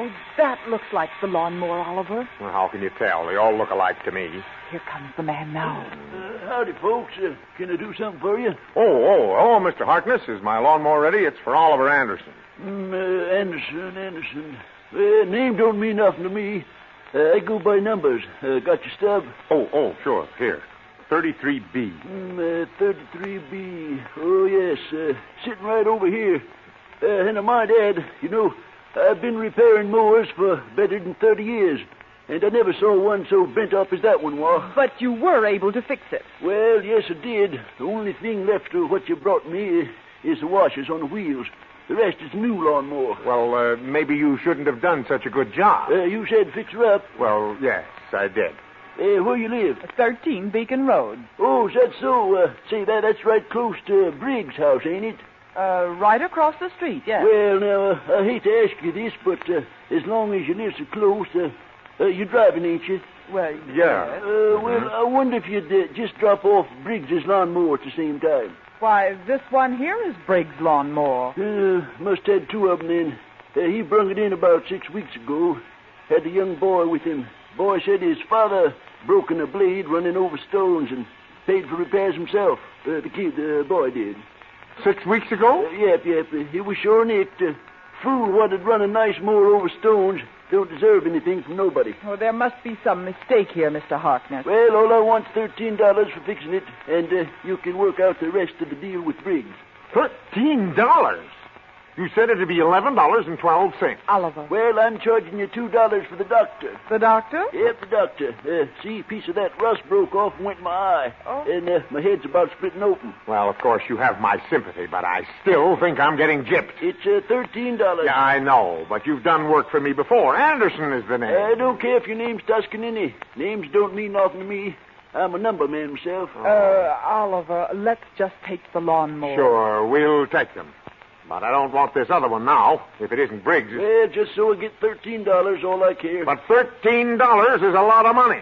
Oh, that looks like the lawnmower, Oliver. Well, how can you tell? They all look alike to me. Here comes the man now. Howdy, folks. Can I do something for you? Oh, Mr. Harkness. Is my lawnmower ready? It's for Oliver Anderson. Anderson. Name don't mean nothing to me. I go by numbers. Got your stub? Oh, sure. Here. 33B. 33B. Oh, yes. Sitting right over here. And I might add, I've been repairing mowers for better than 30 years, and I never saw one so bent up as that one was. But you were able to fix it. Well, yes, I did. The only thing left of what you brought me is the washers on the wheels. The rest is new lawnmower. Well, maybe you shouldn't have done such a good job. You said fix her up. Well, yes, I did. Where you live? 13 Beacon Road. Oh, is that so? Say, that's right close to Briggs' house, ain't it? Right across the street, yes. Well, now, I hate to ask you this, but as long as you live so close, you're driving, ain't you? Well, yeah. Well, I wonder if you'd just drop off Briggs' lawnmower at the same time. Why, this one here is Briggs' lawnmower. Must had two of them then. He brung it in about 6 weeks ago. Had a young boy with him. Boy said his father broken a blade running over stones and paid for repairs himself. The boy did. 6 weeks ago? Yep. He was sure neat. Fool what'd run a nice mower over stones don't deserve anything from nobody. Oh, there must be some mistake here, Mr. Harkness. Well, all I want's $13 for fixing it, and you can work out the rest of the deal with Briggs. $13? You said it'd be $11.12. Oliver. Well, I'm charging you $2 for the doctor. The doctor? Yep, the doctor. See, a piece of that rust broke off and went in my eye. Oh. And my head's about splitting open. Well, of course, you have my sympathy, but I still think I'm getting gypped. It's $13. Yeah, I know, but you've done work for me before. Anderson is the name. I don't care if your name's Toscanini. Names don't mean nothing to me. I'm a number man myself. Oliver, let's just take the lawnmower. Sure, we'll take them. But I don't want this other one now, if it isn't Briggs. Well, just so I get $13, all I care. But $13 is a lot of money.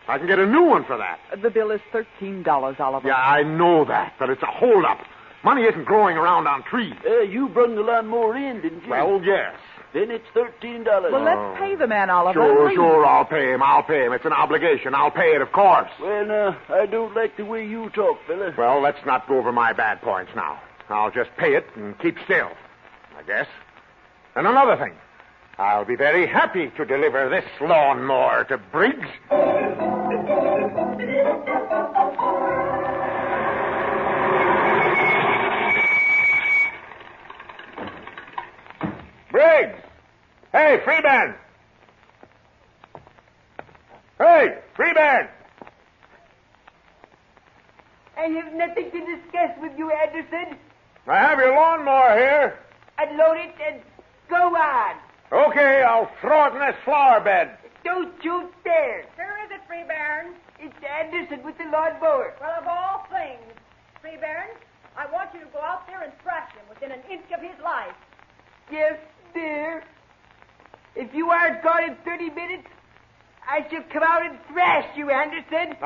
I can get a new one for that. The bill is $13, Oliver. Yeah, I know that, but it's a holdup. Money isn't growing around on trees. You brung the lawnmower in, didn't you? Well, yes. Then it's $13. Well, let's pay the man, Oliver. Sure, I'll pay him. It's an obligation. I'll pay it, of course. Well, now, I don't like the way you talk, fella. Well, let's not go over my bad points now. I'll just pay it and keep still, I guess. And another thing. I'll be very happy to deliver this lawnmower to Briggs. Briggs! Hey, Freeman! Hey, Freeman! I have nothing to discuss with you, Anderson. I have your lawnmower here. Unload it and go on. Okay, I'll throw it in this flower bed. Don't you dare. Where is it, Freebairn? It's Anderson with the lawnmower. Well, of all things, Freebairn, I want you to go out there and thrash him within an inch of his life. Yes, dear. If you aren't gone in 30 minutes, I shall come out and thrash you, Anderson.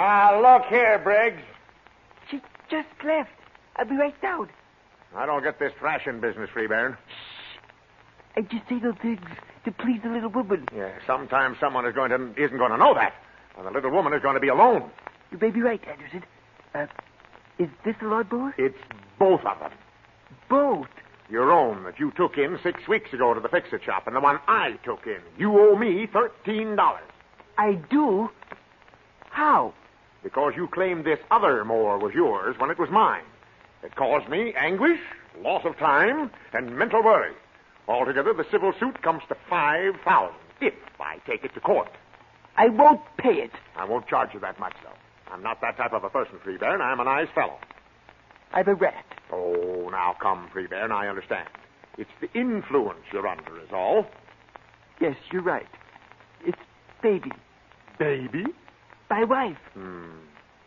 Look here, Briggs. She just left. I'll be right down. I don't get this thrashing business, Freebairn. Shh. I just say those things to please the little woman. Yeah, sometimes someone isn't going to know that. And the little woman is going to be alone. You may be right, Anderson. Is this a lawnmower? It's both of them. Both? Your own that you took in 6 weeks ago to the fix-it shop, and the one I took in. You owe me $13. I do? How? Because you claimed this other mower was yours when it was mine. It caused me anguish, loss of time, and mental worry. Altogether, the civil suit comes to $5,000 if I take it to court. I won't pay it. I won't charge you that much, though. I'm not that type of a person, Freebairn. I'm a nice fellow. I'm a rat. Oh, now come, Freebairn. I understand. It's the influence you're under is all. Yes, you're right. It's baby. Baby? my wife.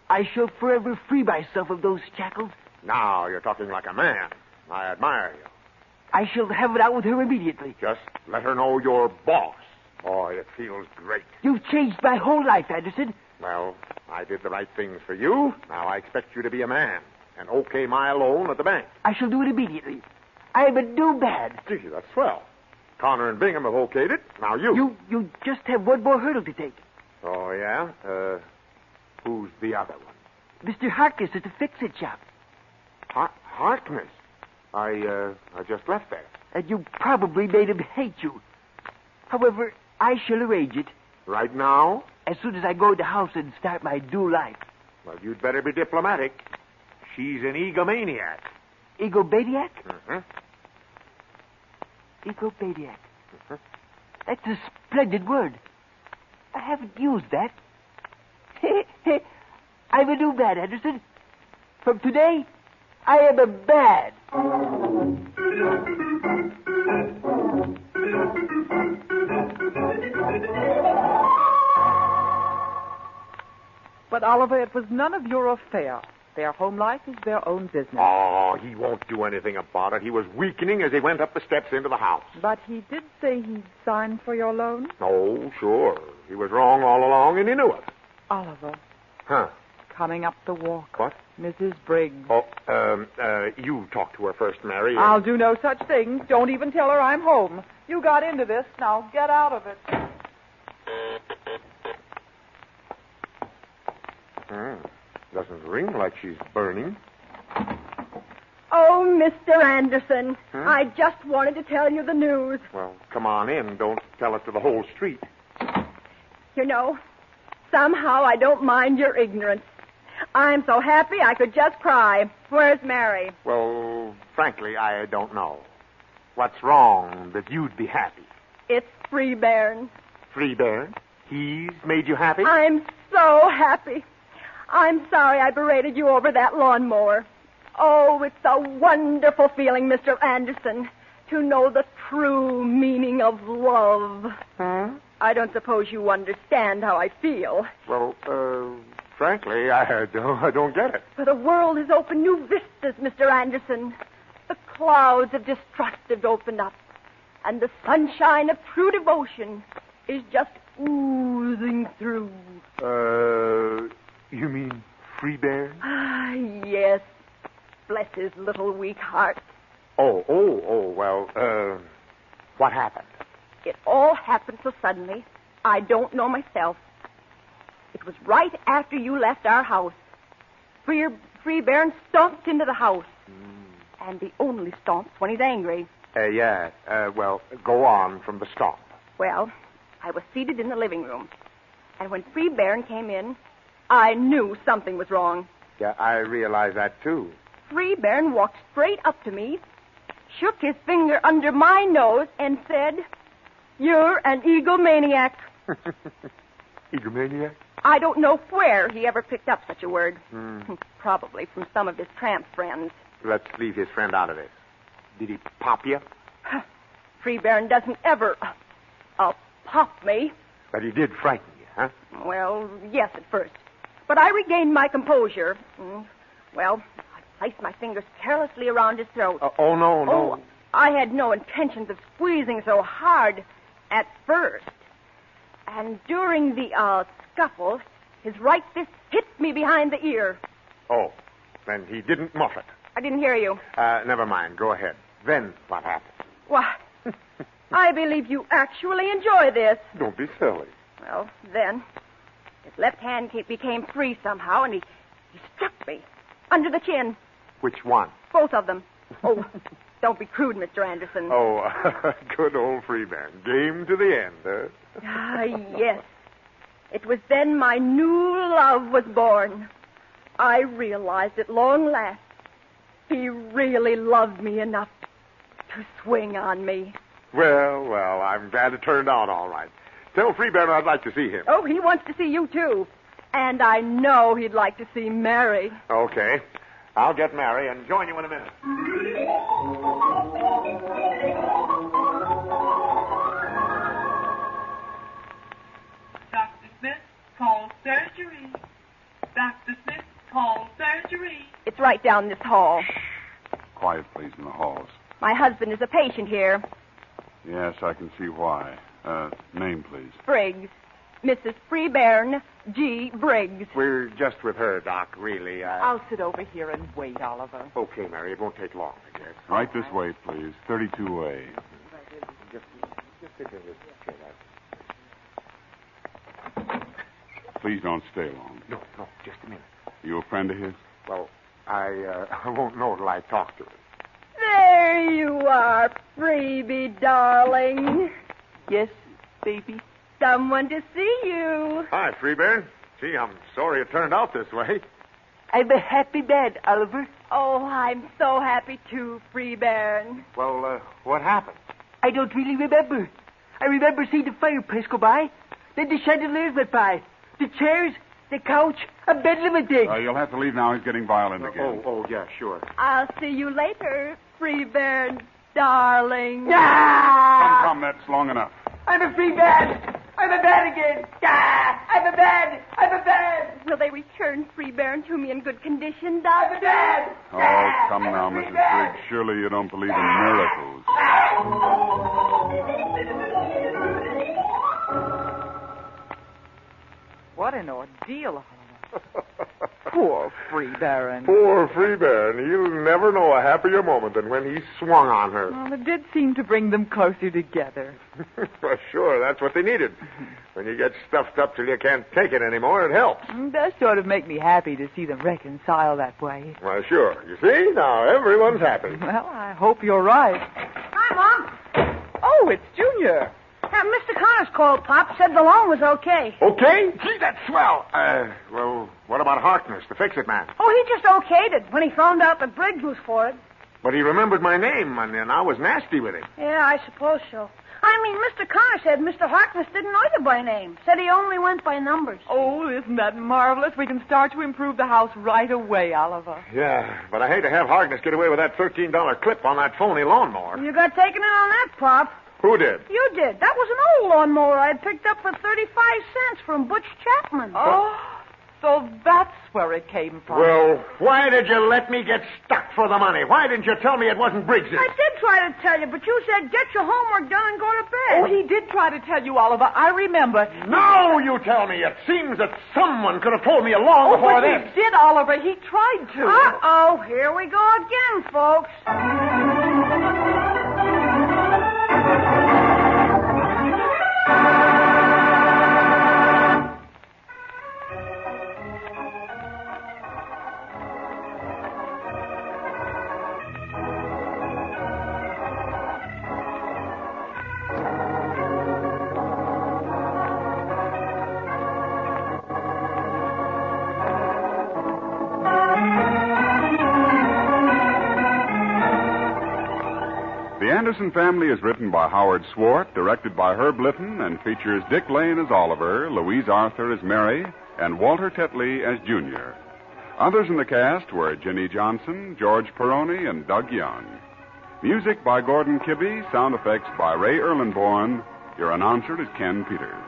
I shall forever free myself of those shackles. Now you're talking like a man. I admire you. I shall have it out with her immediately. Just let her know you're boss. Boy, it feels great. You've changed my whole life, Anderson. Well, I did the right things for you. Now I expect you to be a man and okay my loan at the bank. I shall do it immediately. I am a new man. Gee, that's swell. Connor and Bingham have okayed it. Now you. You just have one more hurdle to take. Oh, yeah? Who's the other one? Mr. Harkness at the fix-it shop. Harkness? I just left there. And you probably made him hate you. However, I shall arrange it. Right now? As soon as I go in the house and start my new life. Well, you'd better be diplomatic. She's an egomaniac. Egomaniac? Mm-hmm. Egomaniac. Mm-hmm. That's a splendid word. I haven't used that. I'm a new man, Anderson. From today, I am a man. But, Oliver, it was none of your affair. Their home life is their own business. Oh, he won't do anything about it. He was weakening as he went up the steps into the house. But he did say he'd sign for your loan? Oh, sure. He was wrong all along, and he knew it. Oliver. Huh? Coming up the walk. What? Mrs. Briggs. Oh, you talk to her first, Mary. I'll do no such thing. Don't even tell her I'm home. You got into this. Now get out of it. Doesn't ring like she's burning. Oh, Mr. Anderson, I just wanted to tell you the news. Well, come on in. Don't tell it to the whole street. You know, somehow I don't mind your ignorance. I'm so happy I could just cry. Where's Mary? Well, frankly, I don't know. What's wrong that you'd be happy? It's Freebairn. Freebairn? He's made you happy? I'm so happy. I'm sorry I berated you over that lawnmower. Oh, it's a wonderful feeling, Mr. Anderson, to know the true meaning of love. Huh? I don't suppose you understand how I feel. Well, frankly, I don't get it. But the world has opened new vistas, Mr. Anderson. The clouds of distrust have opened up, and the sunshine of true devotion is just oozing through. You mean Freebairn? Ah, yes. Bless his little weak heart. Oh, well, what happened? It all happened so suddenly, I don't know myself. It was right after you left our house. Freebairn stomped into the house. And he only stomps when he's angry. Well, go on from the stomp. Well, I was seated in the living room. And when Freebairn came in, I knew something was wrong. Yeah, I realize that, too. Freebairn walked straight up to me, shook his finger under my nose, and said, "You're an egomaniac." Egomaniac? I don't know where he ever picked up such a word. Probably from some of his tramp friends. Let's leave his friend out of this. Did he pop you? Freebairn doesn't ever pop me. But he did frighten you, huh? Well, yes, at first. But I regained my composure. Well, I placed my fingers carelessly around his throat. No. Oh, I had no intentions of squeezing so hard at first. And during the scuffle, his right fist hit me behind the ear. Oh, then he didn't muff it. I didn't hear you. Never mind. Go ahead. Then what happened? Why, I believe you actually enjoy this. Don't be silly. Well, then, his left hand became free somehow, and he struck me under the chin. Which one? Both of them. Oh, don't be crude, Mr. Anderson. Oh, good old Freeman. Game to the end, huh? Ah, yes. It was then my new love was born. I realized at long last he really loved me enough to swing on me. Well, I'm glad it turned out all right. Tell Freeman I'd like to see him. Oh, he wants to see you, too. And I know he'd like to see Mary. Okay. I'll get Mary and join you in a minute. Dr. Smith, call surgery. right down this hall. Quiet, please, in the halls. My husband is a patient here. Yes, I can see why. Name, please. Briggs. Mrs. Freebairn G. Briggs. We're just with her, Doc, really. I'll sit over here and wait, Oliver. Okay, Mary. It won't take long, I guess. Right this way, please. 32A. Just sit in this chair. Please don't stay long. No, just a minute. You a friend of his? Well, I won't know till I talk to him. There you are, Freebie, darling. Yes, baby. Someone to see you. Hi, Freebairn. Gee, I'm sorry it turned out this way. I'm a happy man, Oliver. Oh, I'm so happy too, Freebairn. Well, what happened? I don't really remember. I remember seeing the fireplace go by. Then the chandeliers went by. The chairs, the couch, a bedlam of things. You'll have to leave now. He's getting violent again. Oh, yeah, sure. I'll see you later, Freebairn, darling. Come, that's long enough. I'm a free man. I'm a man again. I'm a man. I'm a man. Will they return Freebairn to me in good condition, Doctor? I'm a man. Oh, come now, Mrs. Briggs. Surely you don't believe in miracles. What an ordeal, Oliver. Poor Freebairn. Poor Freebairn. He'll never know a happier moment than when he swung on her. Well, it did seem to bring them closer together. Well, sure, that's what they needed. When you get stuffed up till you can't take it anymore, it helps. It does sort of make me happy to see them reconcile that way. Well, sure. You see? Now everyone's happy. Well, I hope you're right. Hi, Mom. Oh, it's Junior. Mr. Connors called, Pop. Said the loan was okay. Okay? Gee, that's swell. Well, what about Harkness, the fix-it man? Oh, he just okayed it when he found out that Briggs was for it. But he remembered my name, and I was nasty with him. Yeah, I suppose so. I mean, Mr. Connors said Mr. Harkness didn't know you by name. Said he only went by numbers. Oh, isn't that marvelous? We can start to improve the house right away, Oliver. Yeah, but I hate to have Harkness get away with that $13 clip on that phony lawnmower. You got taken in on that, Pop. Who did? You did. That was an old lawnmower I picked up for 35 cents from Butch Chapman. Oh, so that's where it came from. Well, why did you let me get stuck for the money? Why didn't you tell me it wasn't Briggs's? I did try to tell you, but you said get your homework done and go to bed. Oh, he did try to tell you, Oliver. I remember. No, you tell me. It seems that someone could have told me long before but this. he did, Oliver. He tried to. Uh-oh. Here we go again, folks. The Anderson Family is written by Howard Swart, directed by Herb Litton, and features Dick Lane as Oliver, Louise Arthur as Mary, and Walter Tetley as Junior. Others in the cast were Jenny Johnson, George Peroni, and Doug Young. Music by Gordon Kibbe, sound effects by Ray Erlenborn. Your announcer is Ken Peters.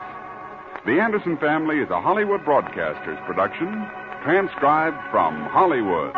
The Anderson Family is a Hollywood Broadcasters production, transcribed from Hollywood.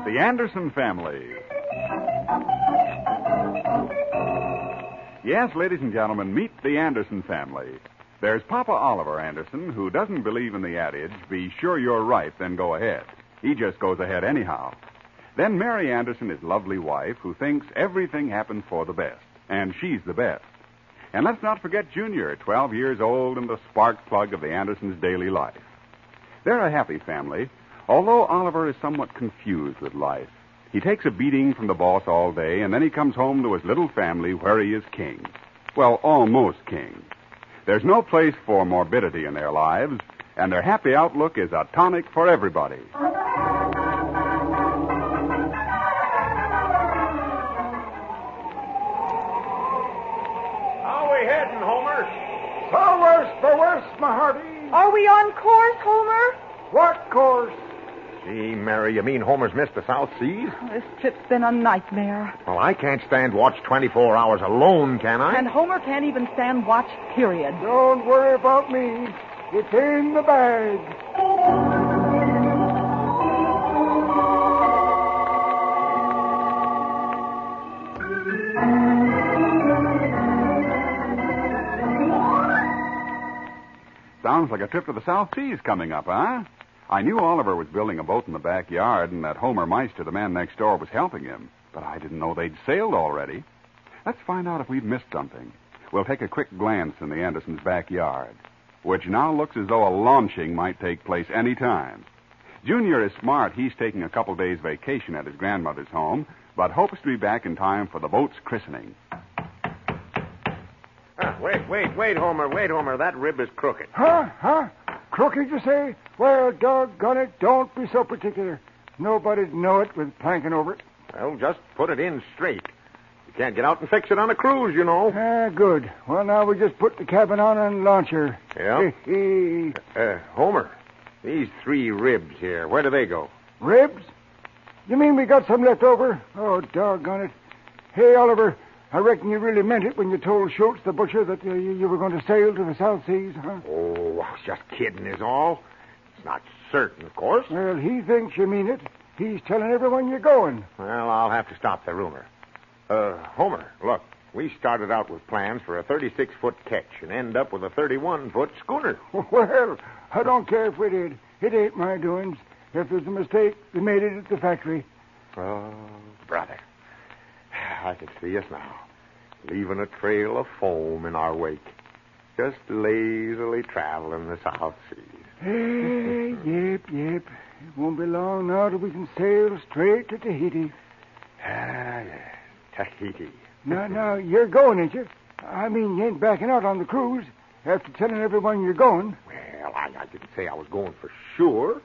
The Anderson Family. Yes, ladies and gentlemen, meet the Anderson family. There's Papa Oliver Anderson, who doesn't believe in the adage, be sure you're right, then go ahead. He just goes ahead anyhow. Then Mary Anderson, his lovely wife, who thinks everything happens for the best. And she's the best. And let's not forget Junior, 12 years old and the spark plug of the Andersons' daily life. They're a happy family, although Oliver is somewhat confused with life. He takes a beating from the boss all day, and then he comes home to his little family where he is king. Well, almost king. There's no place for morbidity in their lives, and their happy outlook is a tonic for everybody. How we heading, Homer? For worse, my hearty. Are we on course, Homer? What course? Gee, Mary, you mean Homer's missed the South Seas? This trip's been a nightmare. Well, I can't stand watch 24 hours alone, can I? And Homer can't even stand watch, period. Don't worry about me. It's in the bag. Sounds like a trip to the South Seas coming up, huh? I knew Oliver was building a boat in the backyard and that Homer Meister, the man next door, was helping him. But I didn't know they'd sailed already. Let's find out if we've missed something. We'll take a quick glance in the Andersons' backyard, which now looks as though a launching might take place any time. Junior is smart. He's taking a couple days' vacation at his grandmother's home, but hopes to be back in time for the boat's christening. Wait, Homer. That rib is crooked. Huh? Crooked, you say? Well, doggone it, don't be so particular. Nobody'd know it with planking over it. Well, just put it in straight. You can't get out and fix it on a cruise, you know. Good. Well, now we just put the cabin on and launch her. Yeah. Homer, these 3 ribs here, where do they go? Ribs? You mean we got some left over? Oh, doggone it. Hey, Oliver, I reckon you really meant it when you told Schultz, the butcher, that you were going to sail to the South Seas, huh? Oh, I was just kidding is all. It's not certain, of course. Well, he thinks you mean it. He's telling everyone you're going. Well, I'll have to stop the rumor. Homer, look, we started out with plans for a 36-foot catch and end up with a 31-foot schooner. Well, I don't care if we did. It ain't my doings. If there's a mistake, they made it at the factory. Oh, brother. I can see us now, leaving a trail of foam in our wake, just lazily traveling the South Seas. Yep. It won't be long now till we can sail straight to Tahiti. Tahiti. Now, you're going, ain't you? I mean, you ain't backing out on the cruise after telling everyone you're going. Well, I didn't say I was going for sure.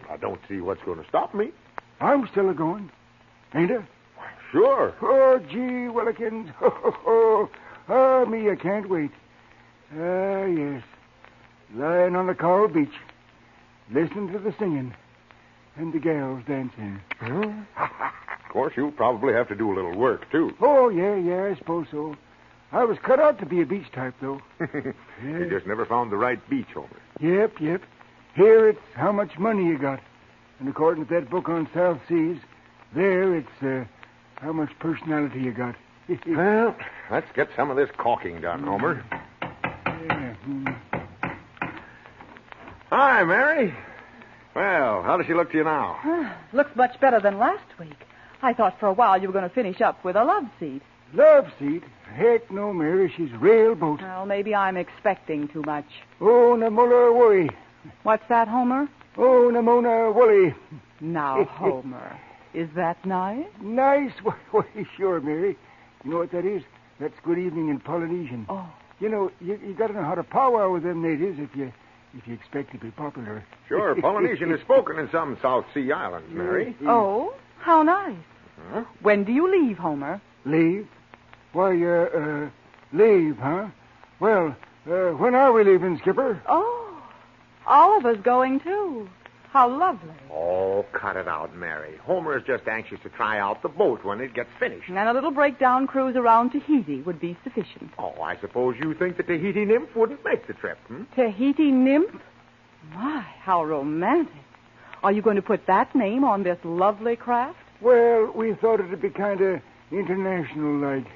I don't see what's going to stop me. I'm still a-going, ain't I? Sure. Oh, gee, Willikins. Me, I can't wait. Yes. Lying on the coral beach, listening to the singing and the gals dancing. Of course, you'll probably have to do a little work, too. Oh, yeah, I suppose so. I was cut out to be a beach type, though. You just never found the right beach, Homer. Yep. Here it's how much money you got. And according to that book on South Seas, there it's how much personality you got. Well, let's get some of this caulking done, Homer. Yeah. Hi, Mary. Well, how does she look to you now? Looks much better than last week. I thought for a while you were going to finish up with a love seat. Love seat? Heck no, Mary. She's real boat. Well, maybe I'm expecting too much. Oh, Namona Woolly. What's that, Homer? Oh, Namona Woolly. Now, Homer, is that nice? Nice? Why, sure, Mary. You know what that is? That's good evening in Polynesian. Oh. You know, you got to know how to powwow with them natives if you expect to be popular. Sure, Polynesian is spoken in some South Sea islands, Mary. Oh, how nice. Huh? When do you leave, Homer? Leave? Why, leave, huh? Well, when are we leaving, Skipper? Oh, Oliver's going, too. How lovely. Oh, cut it out, Mary. Homer is just anxious to try out the boat when it gets finished. And a little breakdown cruise around Tahiti would be sufficient. Oh, I suppose you think the Tahiti nymph wouldn't make the trip, Tahiti nymph? My, how romantic. Are you going to put that name on this lovely craft? Well, we thought it'd be kind of international-like.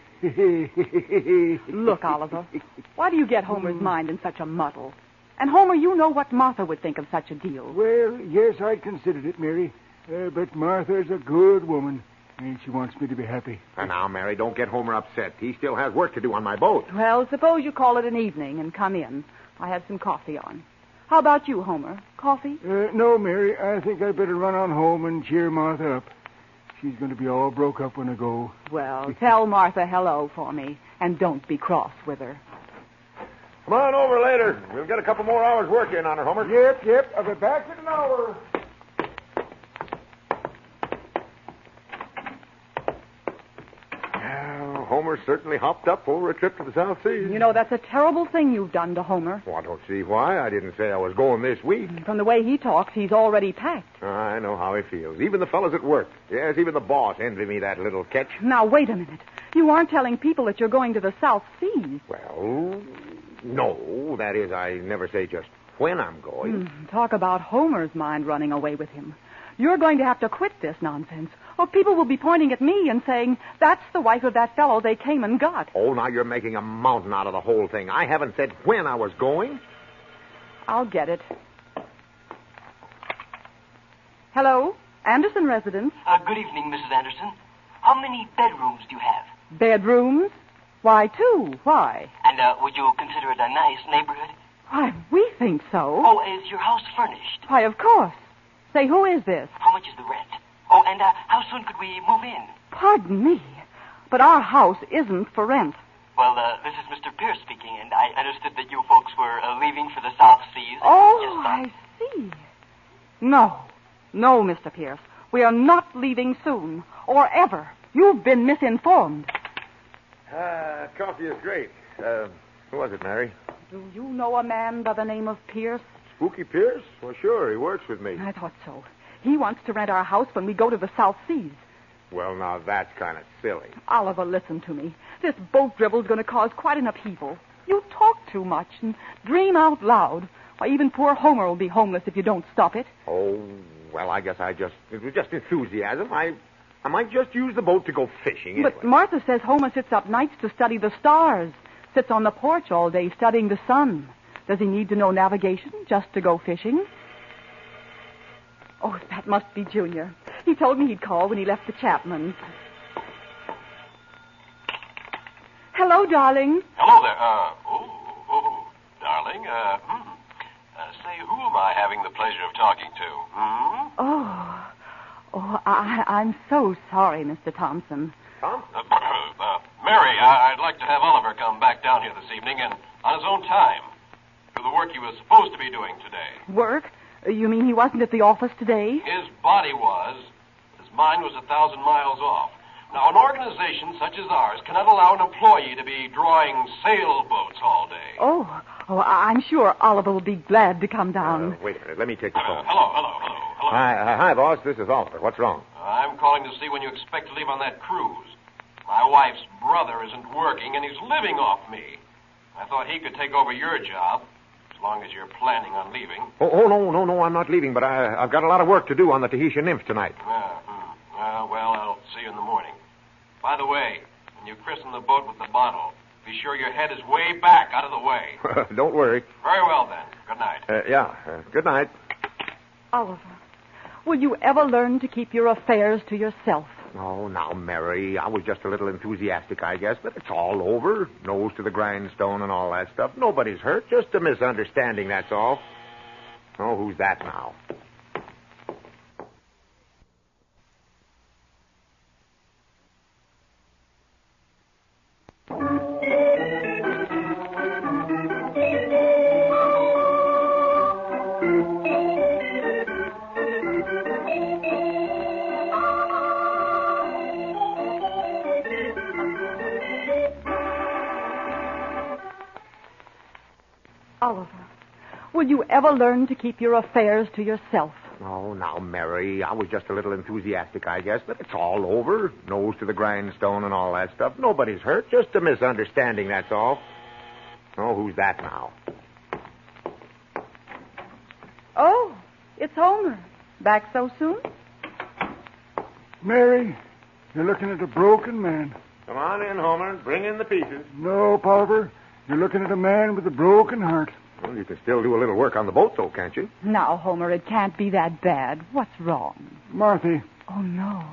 Look, Oliver, why do you get Homer's mind in such a muddle? And, Homer, you know what Martha would think of such a deal. Well, yes, I'd considered it, Mary. But Martha's a good woman. And she wants me to be happy. And now, Mary, don't get Homer upset. He still has work to do on my boat. Well, suppose you call it an evening and come in. I have some coffee on. How about you, Homer? Coffee? No, Mary. I think I'd better run on home and cheer Martha up. She's going to be all broke up when I go. Well, tell Martha hello for me, and don't be cross with her. Come on over later. We'll get a couple more hours work in on her, Homer. Yep. I'll be back in an hour. Homer certainly hopped up for a trip to the South Seas. You know, that's a terrible thing you've done to Homer. Well, I don't see why. I didn't say I was going this week. From the way he talks, he's already packed. I know how he feels. Even the fellas at work. Yes, even the boss envy me that little catch. Now, wait a minute. You aren't telling people that you're going to the South Seas. Well, no. That is, I never say just when I'm going. Talk about Homer's mind running away with him. You're going to have to quit this nonsense, or people will be pointing at me and saying, that's the wife of that fellow they came and got. Oh, now you're making a mountain out of the whole thing. I haven't said when I was going. I'll get it. Hello? Anderson residence. Good evening, Mrs. Anderson. How many bedrooms do you have? Bedrooms? Why, 2. Why? And would you consider it a nice neighborhood? Why, we think so. Oh, is your house furnished? Why, of course. Say, who is this? How much is the rent? Oh, and how soon could we move in? Pardon me, but our house isn't for rent. Well, this is Mr. Pierce speaking, and I understood that you folks were leaving for the South Seas. Oh, I see. No, Mr. Pierce. We are not leaving soon, or ever. You've been misinformed. Coffee is great. Who was it, Mary? Do you know a man by the name of Pierce? Spooky Pierce? Well, sure, he works with me. I thought so. He wants to rent our house when we go to the South Seas. Well, now, that's kind of silly. Oliver, listen to me. This boat dribble's going to cause quite an upheaval. You talk too much and dream out loud. Why, even poor Homer will be homeless if you don't stop it. Oh, well, I guess it was just enthusiasm. I might just use the boat to go fishing anyway. But Martha says Homer sits up nights to study the stars. Sits on the porch all day studying the sun. Does he need to know navigation just to go fishing? Oh, that must be Junior. He told me he'd call when he left the Chapmans. Hello, darling. Hello there. Darling. Say, who am I having the pleasure of talking to? I'm so sorry, Mr. Thompson. Tom? Mary, I'd like to have Oliver come back down here this evening and on his own time. Do the work he was supposed to be doing today. Work? You mean he wasn't at the office today? His body was. His mind was 1,000 miles off. Now, an organization such as ours cannot allow an employee to be drawing sailboats all day. Oh, I'm sure Oliver will be glad to come down. Wait a minute. Let me take the phone. Hello. Hi, boss. This is Oliver. What's wrong? I'm calling to see when you expect to leave on that cruise. My wife's brother isn't working, and he's living off me. I thought he could take over your job, as long as you're planning on leaving. Oh, no, I'm not leaving, but I've got a lot of work to do on the Tahitian nymph tonight. Well, I'll see you in the morning. By the way, when you christen the boat with the bottle, be sure your head is way back out of the way. Don't worry. Very well, then. Good night. Good night. Oliver, will you ever learn to keep your affairs to yourself? Oh, now, Mary, I was just a little enthusiastic, I guess, but it's all over. Nose to the grindstone and all that stuff. Nobody's hurt. Just a misunderstanding, that's all. Oh, who's that now? Oliver, will you ever learn to keep your affairs to yourself? Oh, now, Mary, I was just a little enthusiastic, I guess, but it's all over. Nose to the grindstone and all that stuff. Nobody's hurt. Just a misunderstanding, that's all. Oh, who's that now? Oh, it's Homer. Back so soon? Mary, you're looking at a broken man. Come on in, Homer. Bring in the pieces. No, Oliver. You're looking at a man with a broken heart. Well, you can still do a little work on the boat, though, can't you? Now, Homer, it can't be that bad. What's wrong? Marthy. Oh, no.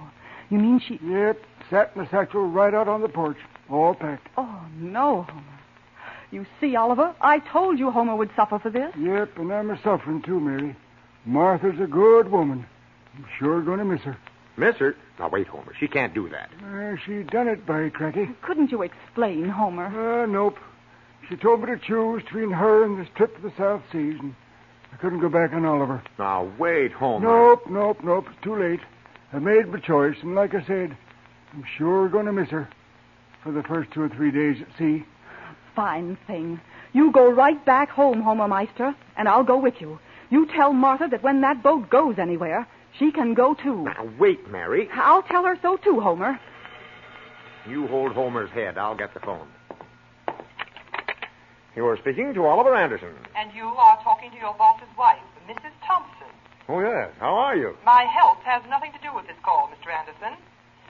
You mean she... Yep, sat in the satchel right out on the porch, all packed. Oh, no, Homer. You see, Oliver, I told you Homer would suffer for this. Yep, and I'm a-suffering too, Mary. Martha's a good woman. I'm sure going to miss her. Miss her? Now, wait, Homer. She can't do that. She done it, by cracky. Couldn't you explain, Homer? Nope. She told me to choose between her and this trip to the South Seas, and I couldn't go back on Oliver. Now, wait, Homer. Nope. It's too late. I made my choice, and like I said, I'm sure going to miss her for the first 2 or 3 days at sea. Fine thing. You go right back home, Homer Meister, and I'll go with you. You tell Martha that when that boat goes anywhere, she can go too. Now, wait, Mary. I'll tell her so too, Homer. You hold Homer's head. I'll get the phone. You're speaking to Oliver Anderson. And you are talking to your boss's wife, Mrs. Thompson. Oh, yes. How are you? My health has nothing to do with this call, Mr. Anderson.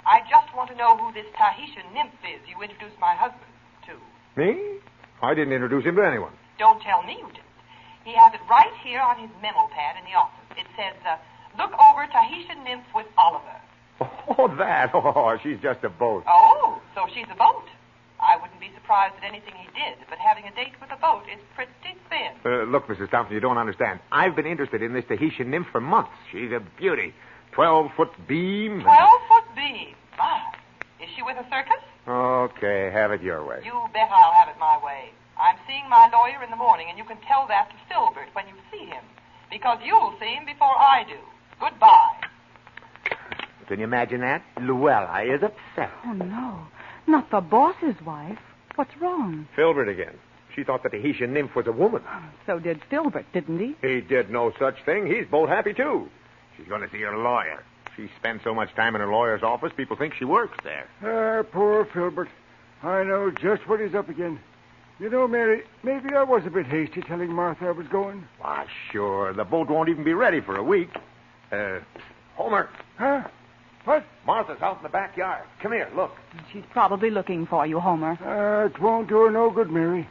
I just want to know who this Tahitian nymph is you introduced my husband to. Me? I didn't introduce him to anyone. Don't tell me you didn't. He has it right here on his memo pad in the office. It says, look over Tahitian nymph with Oliver. Oh, that. Oh, she's just a boat. Oh, so she's a boat. I wouldn't be surprised at anything he did, but having a date with a boat is pretty thin. Look, Mrs. Thompson, you don't understand. I've been interested in this Tahitian nymph for months. She's a beauty. 12-foot beam. 12-foot beam? My. Is she with a circus? Okay, have it your way. You bet I'll have it my way. I'm seeing my lawyer in the morning, and you can tell that to Filbert when you see him, because you'll see him before I do. Goodbye. Can you imagine that? Luella is upset. Oh, no. Not the boss's wife. What's wrong? Filbert again. She thought the Tahitian nymph was a woman. So did Filbert, didn't he? He did no such thing. He's both happy, too. She's going to see her lawyer. She spends so much time in her lawyer's office, people think she works there. Poor Filbert. I know just what he's up again. You know, Mary, maybe I was a bit hasty telling Martha I was going. Why, sure. The boat won't even be ready for a week. Homer. Huh? What? Martha's out in the backyard. Come here, look. She's probably looking for you, Homer. It won't do her no good, Mary.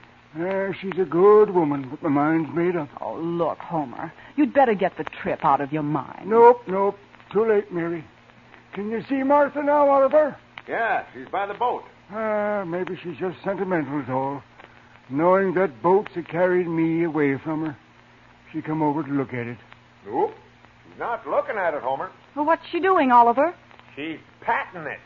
She's a good woman, but my mind's made up. Oh, look, Homer. You'd better get the trip out of your mind. Nope. Too late, Mary. Can you see Martha now, Oliver? Yeah, she's by the boat. Maybe she's just sentimental is all. Knowing that boat's a carried me away from her, she come over to look at it. Nope. She's not looking at it, Homer. Well, what's she doing, Oliver? She's patting it.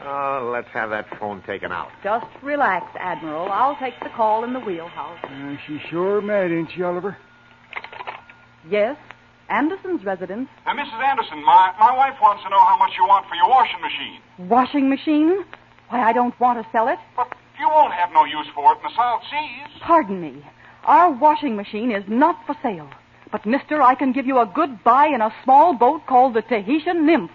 Let's have that phone taken out. Just relax, Admiral. I'll take the call in the wheelhouse. She's sure mad, ain't she, Oliver? Yes. Anderson's residence. Mrs. Anderson, my wife wants to know how much you want for your washing machine. Washing machine? Why, I don't want to sell it. But you won't have no use for it in the South Seas. Pardon me. Our washing machine is not for sale. But, mister, I can give you a good buy in a small boat called the Tahitian Nymph.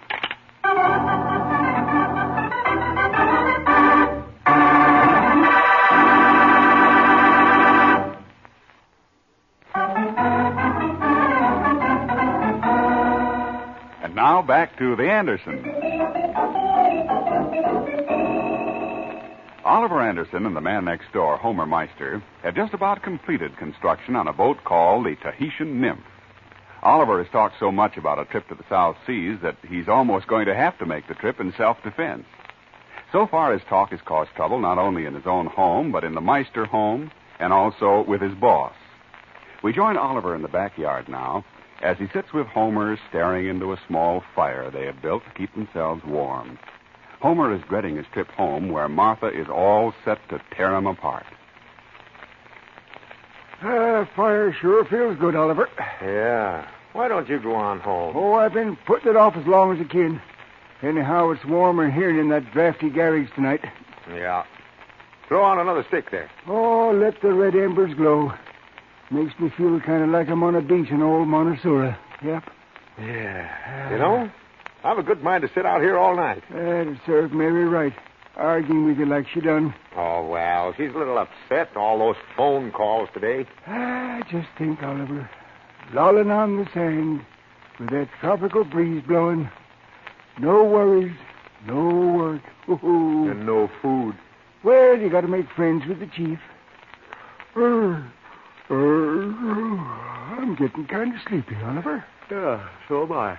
And now back to the Andersons. Oliver Anderson and the man next door, Homer Meister, have just about completed construction on a boat called the Tahitian Nymph. Oliver has talked so much about a trip to the South Seas that he's almost going to have to make the trip in self-defense. So far, his talk has caused trouble not only in his own home, but in the Meister home and also with his boss. We join Oliver in the backyard now as he sits with Homer staring into a small fire they have built to keep themselves warm. Homer is dreading his trip home, where Martha is all set to tear him apart. Fire sure feels good, Oliver. Yeah. Why don't you go on home? Oh, I've been putting it off as long as I can. Anyhow, it's warmer here in that drafty garage tonight. Yeah. Throw on another stick there. Oh, let the red embers glow. Makes me feel kind of like I'm on a beach in old Montessori. Yep. Yeah. You know, I've a good mind to sit out here all night. That'd serve Mary right. Arguing with you like she done. Oh, well, she's a little upset. All those phone calls today. Just think, Oliver. Lolling on the sand with that tropical breeze blowing. No worries, no work. Ooh. And no food. Well, you got to make friends with the chief. I'm getting kind of sleepy, Oliver. Yeah, so am I.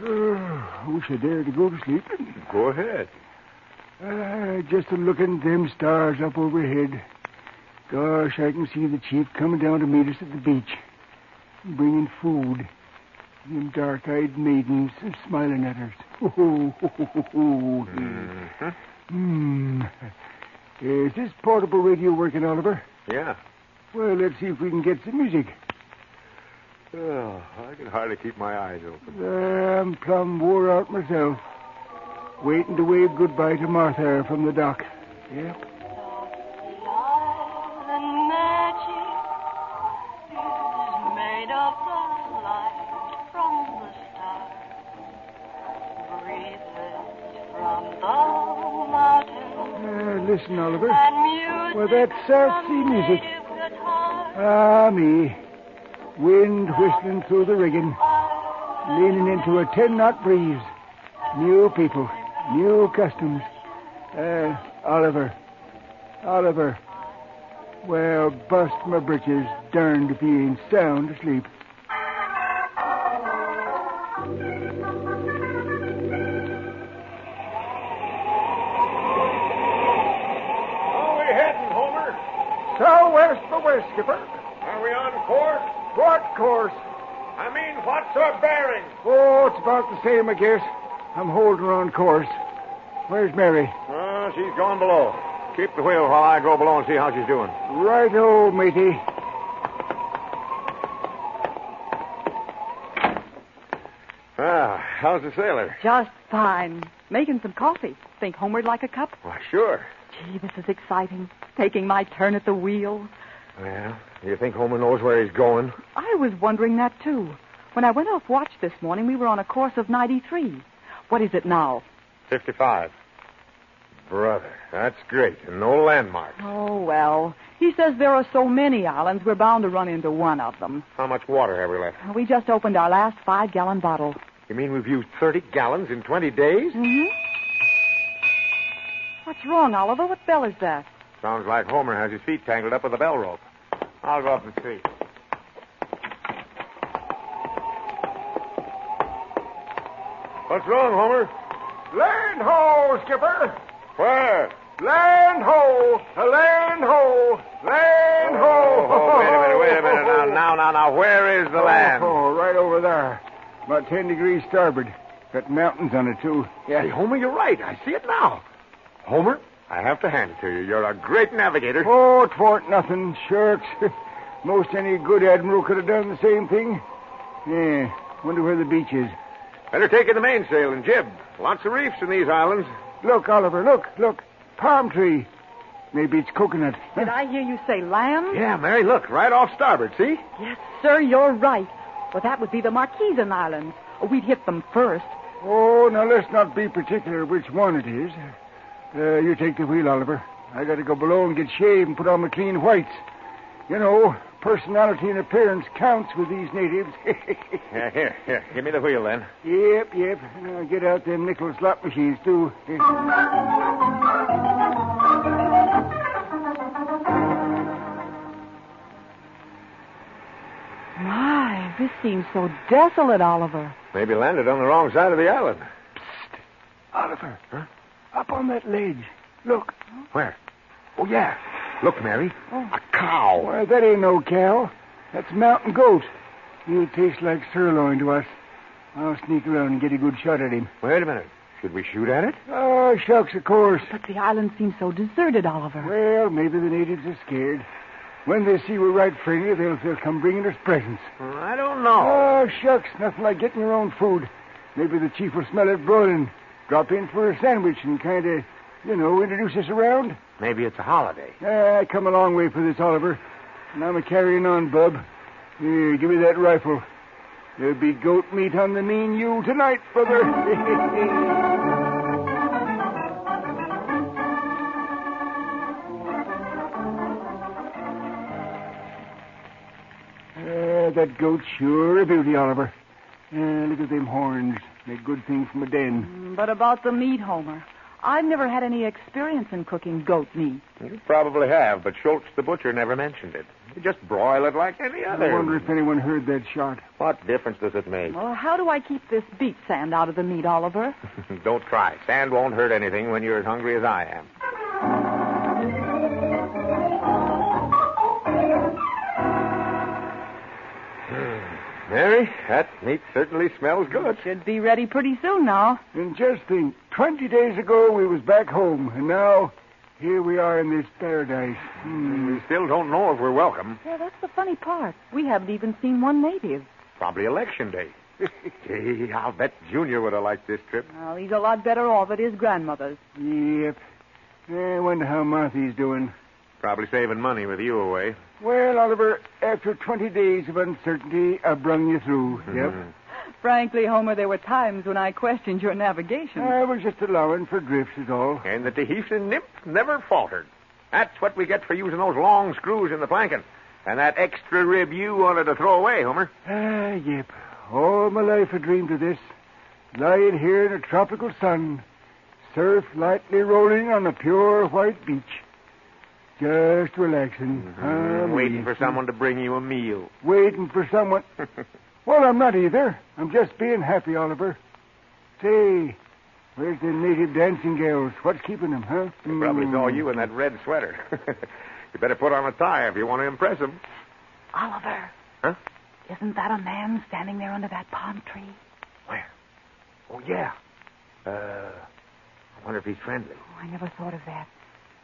I wish I dared to go to sleep. Go ahead. Just a looking at them stars up overhead. Gosh, I can see the chief coming down to meet us at the beach. Bringing food. Them dark-eyed maidens smiling at us. Is this portable radio working, Oliver? Yeah. Well, let's see if we can get some music. Oh, I can hardly keep my eyes open. I'm plumb wore out myself. Waiting to wave goodbye to Martha from the dock. Yeah. Listen, Oliver. Well, that's South Sea music. Ah, me. Wind whistling through the rigging. Leaning into a 10-knot breeze. New people. New customs. Oliver. Well, bust my britches. Darned if he ain't sound asleep. Southwest the west, Skipper. Are we on course? What course? I mean, what's our bearing? Oh, it's about the same, I guess. I'm holding her on course. Where's Mary? She's gone below. Keep the wheel while I go below and see how she's doing. Right-o, matey. How's the sailor? Just fine. Making some coffee. Think Homer'd like a cup? Why, sure. Gee, this is exciting. Taking my turn at the wheel. Well, you think Homer knows where he's going? I was wondering that, too. When I went off watch this morning, we were on a course of 93. What is it now? 55. Brother, that's great. And no landmarks. Oh, well. He says there are so many islands, we're bound to run into one of them. How much water have we left? We just opened our last 5-gallon bottle. You mean we've used 30 gallons in 20 days? Mm-hmm. What's wrong, Oliver? What bell is that? Sounds like Homer has his feet tangled up with a bell rope. I'll go up and see. What's wrong, Homer? Land ho, Skipper! Where? Land ho! Land ho! Land ho! Wait a minute. Now, where is the land? Oh, right over there. About 10 degrees starboard. Got mountains on it, too. Yeah. Hey, Homer, you're right. I see it now. Homer, I have to hand it to you. You're a great navigator. Oh, 'twarn't nothing, sharks. Most any good admiral could have done the same thing. Yeah, wonder where the beach is. Better take in the mainsail and jib. Lots of reefs in these islands. Look, Oliver, look. Palm tree. Maybe it's coconut. Did I hear you say land? Yeah, Mary, look, right off starboard, see? Yes, sir, you're right. Well, that would be the Marquesan Islands. We'd hit them first. Oh, now let's not be particular which one it is. You take the wheel, Oliver. I got to go below and get shaved and put on my clean whites. You know, personality and appearance counts with these natives. Yeah, here. Give me the wheel, then. Yep. Now get out them nickel slot machines, too. My, this seems so desolate, Oliver. Maybe landed on the wrong side of the island. Psst. Oliver. Huh? Up on that ledge. Look. Where? Oh, yeah. Look, Mary. Oh. A cow. Well, that ain't no cow. That's mountain goat. He'll taste like sirloin to us. I'll sneak around and get a good shot at him. Wait a minute. Should we shoot at it? Oh, shucks, of course. But the island seems so deserted, Oliver. Well, maybe the natives are scared. When they see we're right friendly, they'll come bringing us presents. I don't know. Oh, shucks, nothing like getting your own food. Maybe the chief will smell it broiling. Drop in for a sandwich and kind of, introduce us around. Maybe it's a holiday. I come a long way for this, Oliver. And I'm carrying on, bub. Here, give me that rifle. There'll be goat meat on the mean Yule tonight, brother. That goat's sure a beauty, Oliver. Look at them horns. They're good thing from a den. But about the meat, Homer, I've never had any experience in cooking goat meat. You probably have, but Schultz the butcher never mentioned it. Just broil it like any I other. wonder if anyone heard that shot. What difference does it make? Well, how do I keep this beet sand out of the meat, Oliver? Don't try. Sand won't hurt anything when you're as hungry as I am. Mary, that meat certainly smells good. Should be ready pretty soon now. And just think, 20 days ago we was back home, and now here we are in this paradise. We still don't know if we're welcome. Yeah, that's the funny part. We haven't even seen one native. Probably election day. Gee, I'll bet Junior would have liked this trip. Well, he's a lot better off at his grandmother's. Yep. I wonder how Marthy's doing. Probably saving money with you away. Well, Oliver, after 20 days of uncertainty, I brung you through. Yep. Frankly, Homer, there were times when I questioned your navigation. I was just allowing for drifts is all. And the Tahitian nymph never faltered. That's what we get for using those long screws in the planking. And that extra rib you wanted to throw away, Homer. Yep. All my life I dreamed of this. Lying here in a tropical sun. Surf lightly rolling on a pure white beach. Just relaxing. Waiting for someone to bring you a meal. Waiting for someone. Well, I'm not either. I'm just being happy, Oliver. Say, where's the native dancing girls? What's keeping them, huh? They probably saw you in that red sweater. You better put on a tie if you want to impress them. Oliver. Huh? Isn't that a man standing there under that palm tree? Where? Oh, yeah. I wonder if he's friendly. Oh, I never thought of that.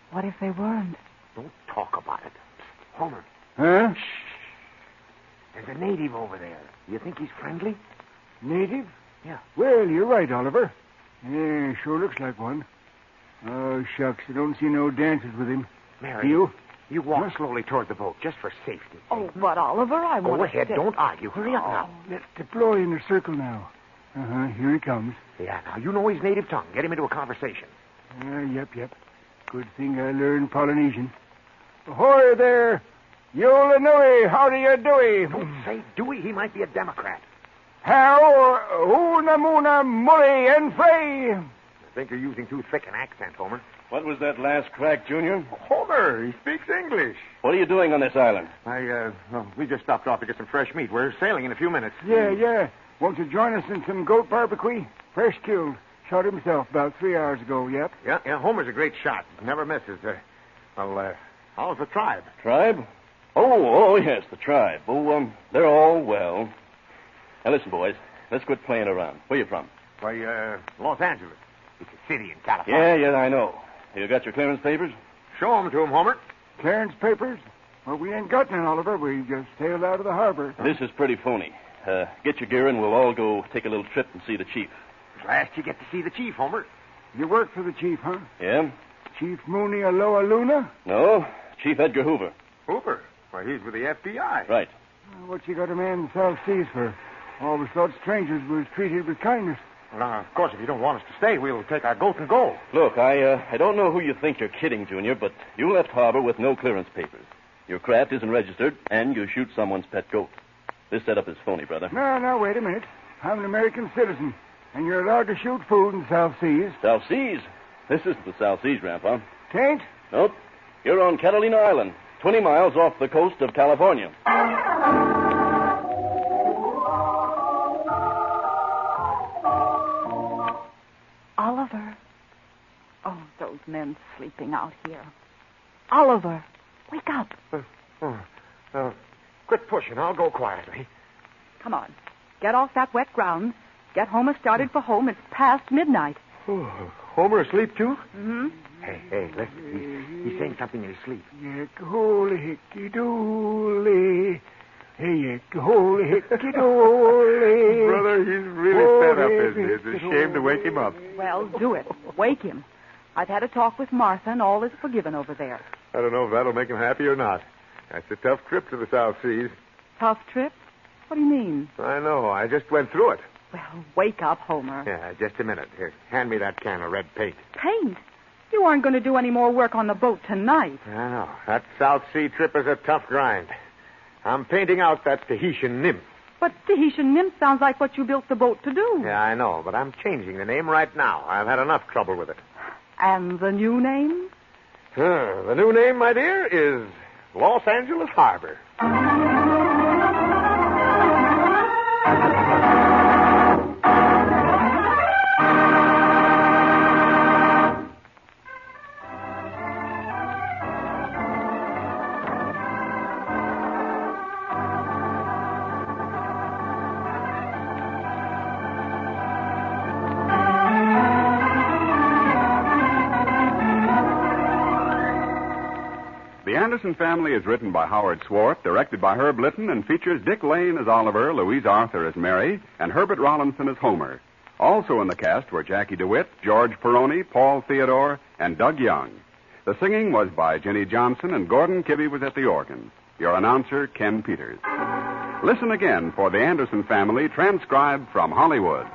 What if they weren't? Don't talk about it. Homer. Huh? Shh. There's a native over there. You think he's friendly? Native? Yeah. Well, you're right, Oliver. Yeah, sure looks like one. Oh, shucks. I don't see no dances with him. Mary, you walk slowly toward the boat, just for safety. Oh, but Oliver, I want Go ahead. Don't argue. Hurry up now. Let's deploy in a circle now. Here he comes. Yeah, now, you know his native tongue. Get him into a conversation. Yep. Good thing I learned Polynesian. Ahoy there! Yola Nui, how do you do? Don't say Dewey. He might be a Democrat. How? Una Muna Murray and Frey. I think you're using too thick an accent, Homer. What was that last crack, Junior? Homer, he speaks English. What are you doing on this island? We just stopped off to get some fresh meat. We're sailing in a few minutes. Yeah. Won't you join us in some goat barbecue? Fresh killed. Shot himself about 3 hours ago, yep. Yeah, Homer's a great shot. Never misses. How's the tribe? Tribe? Oh, yes, the tribe. Oh, they're all well. Now, listen, boys. Let's quit playing around. Where you from? Why, Los Angeles. It's a city in California. Yeah, I know. You got your clearance papers? Show them to him, Homer. Clearance papers? Well, we ain't got none, Oliver. We just sailed out of the harbor. This is pretty phony. Get your gear and we'll all go take a little trip and see the chief. Last you get to see the chief, Homer. You work for the chief, huh? Yeah? Chief Mooney Aloha Luna? No, Chief Edgar Hoover. Hoover? Why, he's with the FBI. Right. What you got a man in the South Seas for? Always thought strangers was treated with kindness. Well, now, of course, if you don't want us to stay, we'll take our goat and go. Look, I don't know who you think you're kidding, Junior, but you left harbor with no clearance papers. Your craft isn't registered, and you shoot someone's pet goat. This setup is phony, brother. No, wait a minute. I'm an American citizen, and you're allowed to shoot food in the South Seas. South Seas? This isn't the South Seas, Grandpa. Tain't? Nope. You're on Catalina Island, 20 miles off the coast of California. Oliver. Oh, those men sleeping out here. Oliver, wake up. Quit pushing. I'll go quietly. Come on. Get off that wet ground. Get Homer started for home. It's past midnight. Oh, Homer asleep, too? Mm-hmm. Hey, listen. He's saying something in his sleep. Holy hickey dooley. Hey, holy hickey dooley. Brother, he's really fed up, isn't he? It's a shame to wake him up. Well, do it. Wake him. I've had a talk with Martha, and all is forgiven over there. I don't know if that'll make him happy or not. That's a tough trip to the South Seas. Tough trip? What do you mean? I know. I just went through it. Well, wake up, Homer. Yeah, just a minute. Here, hand me that can of red paint. Paint? You aren't going to do any more work on the boat tonight. I know. That South Sea trip is a tough grind. I'm painting out that Tahitian nymph. But Tahitian nymph sounds like what you built the boat to do. Yeah, I know, but I'm changing the name right now. I've had enough trouble with it. And the new name? The new name, my dear, is Los Angeles Harbor. The Anderson Family is written by Howard Swart, directed by Herb Litton, and features Dick Lane as Oliver, Louise Arthur as Mary, and Herbert Rollinson as Homer. Also in the cast were Jackie DeWitt, George Peroni, Paul Theodore, and Doug Young. The singing was by Jenny Johnson, and Gordon Kibbe was at the organ. Your announcer, Ken Peters. Listen again for The Anderson Family, transcribed from Hollywood.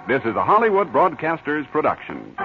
This is a Hollywood Broadcasters production.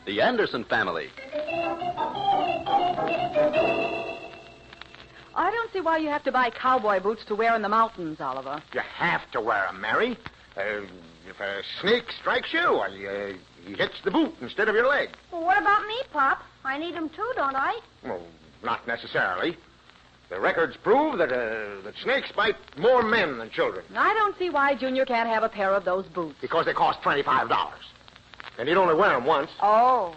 The Anderson Family. I don't see why you have to buy cowboy boots to wear in the mountains, Oliver. You have to wear 'em, Mary. If a snake strikes you, well, he hits the boot instead of your leg. Well, what about me, Pop? I need 'em too, don't I? Well, not necessarily. The records prove that snakes bite more men than children. I don't see why Junior can't have a pair of those boots. Because they cost $25. And you'd only wear 'em once. Oh,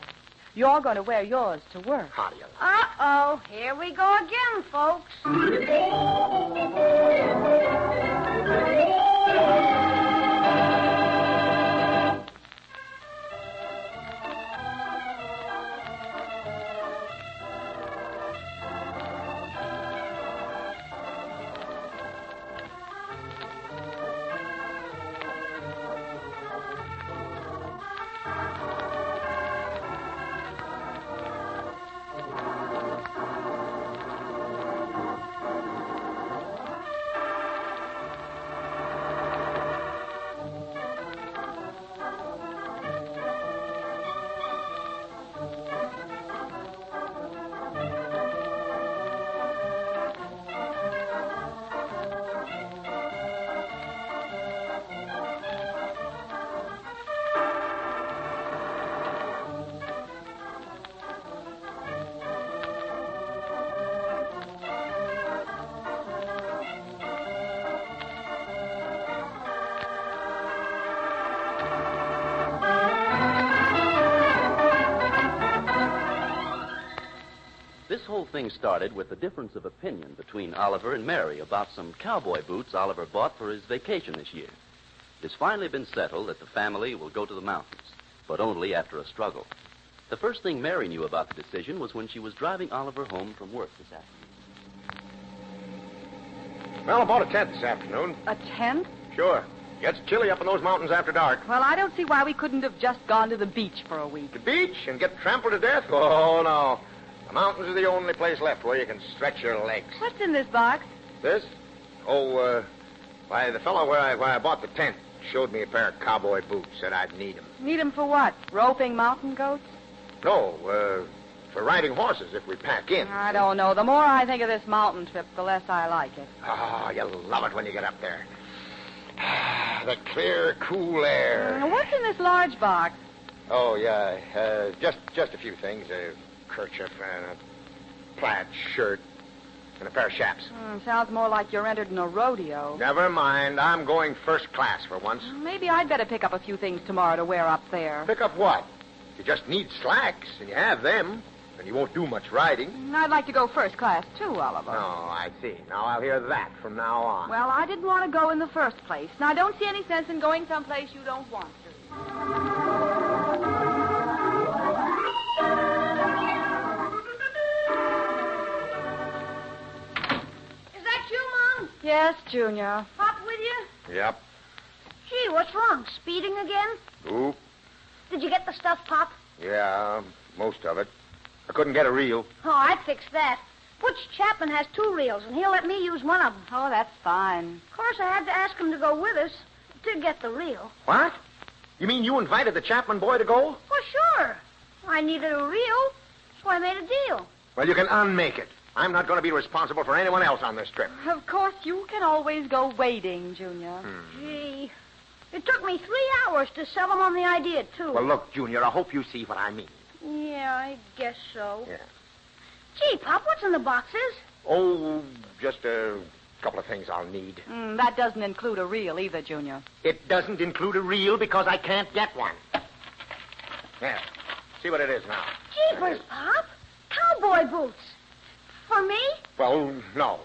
you're going to wear yours to work. How do you like? Uh-oh. Here we go again, folks. This whole thing started with the difference of opinion between Oliver and Mary about some cowboy boots Oliver bought for his vacation this year. It's finally been settled that the family will go to the mountains, but only after a struggle. The first thing Mary knew about the decision was when she was driving Oliver home from work this afternoon. Well, I bought a tent this afternoon. A tent? Sure. Gets chilly up in those mountains after dark. Well, I don't see why we couldn't have just gone to the beach for a week. The beach and get trampled to death? Oh, no. The mountains are the only place left where you can stretch your legs. What's in this box? This? Oh, why, the fellow where I bought the tent showed me a pair of cowboy boots. Said I'd need them. Need them for what? Roping mountain goats? No, for riding horses if we pack in. I don't know. The more I think of this mountain trip, the less I like it. Oh, you'll love it when you get up there. The clear, cool air. What's in this large box? Oh, yeah, just a few things. A kerchief and a plaid shirt. and a pair of chaps. Sounds more like you're entered in a rodeo. Never mind. I'm going first class for once. Maybe I'd better pick up a few things tomorrow to wear up there. Pick up what? You just need slacks, and you have them. And you won't do much riding. I'd like to go first class, too, Oliver. Oh, I see. Now I'll hear that from now on. Well, I didn't want to go in the first place. And I don't see any sense in going someplace you don't want to. Is that you, Mom? Yes, Junior. Pop with you? Yep. Gee, what's wrong? Speeding again? Oop. Did you get the stuff, Pop? Yeah, most of it. I couldn't get a reel. Oh, I fixed that. Butch Chapman has 2 reels, and he'll let me use one of them. Oh, that's fine. Of course, I had to ask him to go with us to get the reel. What? You mean you invited the Chapman boy to go? Well, sure. I needed a reel, so I made a deal. Well, you can unmake it. I'm not going to be responsible for anyone else on this trip. Of course, you can always go wading, Junior. Gee, it took me 3 hours to sell him on the idea, too. Well, look, Junior, I hope you see what I mean. Yeah, I guess so. Yeah. Gee, Pop, what's in the boxes? Oh, just a couple of things I'll need. That doesn't include a reel either, Junior. It doesn't include a reel because I can't get one. Yeah. See what it is now. Jeepers, Pop. Cowboy boots. For me? Well, no.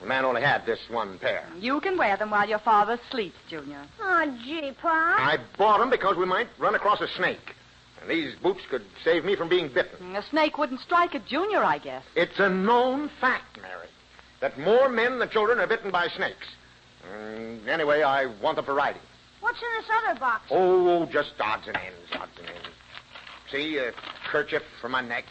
The man only had this one pair. You can wear them while your father sleeps, Junior. Oh, gee, Pop. I bought them because we might run across a snake. And these boots could save me from being bitten. A snake wouldn't strike at Junior, I guess. It's a known fact, Mary, that more men than children are bitten by snakes. Anyway, I want them for riding. What's in this other box? Oh, just odds and ends. See, a kerchief for my neck.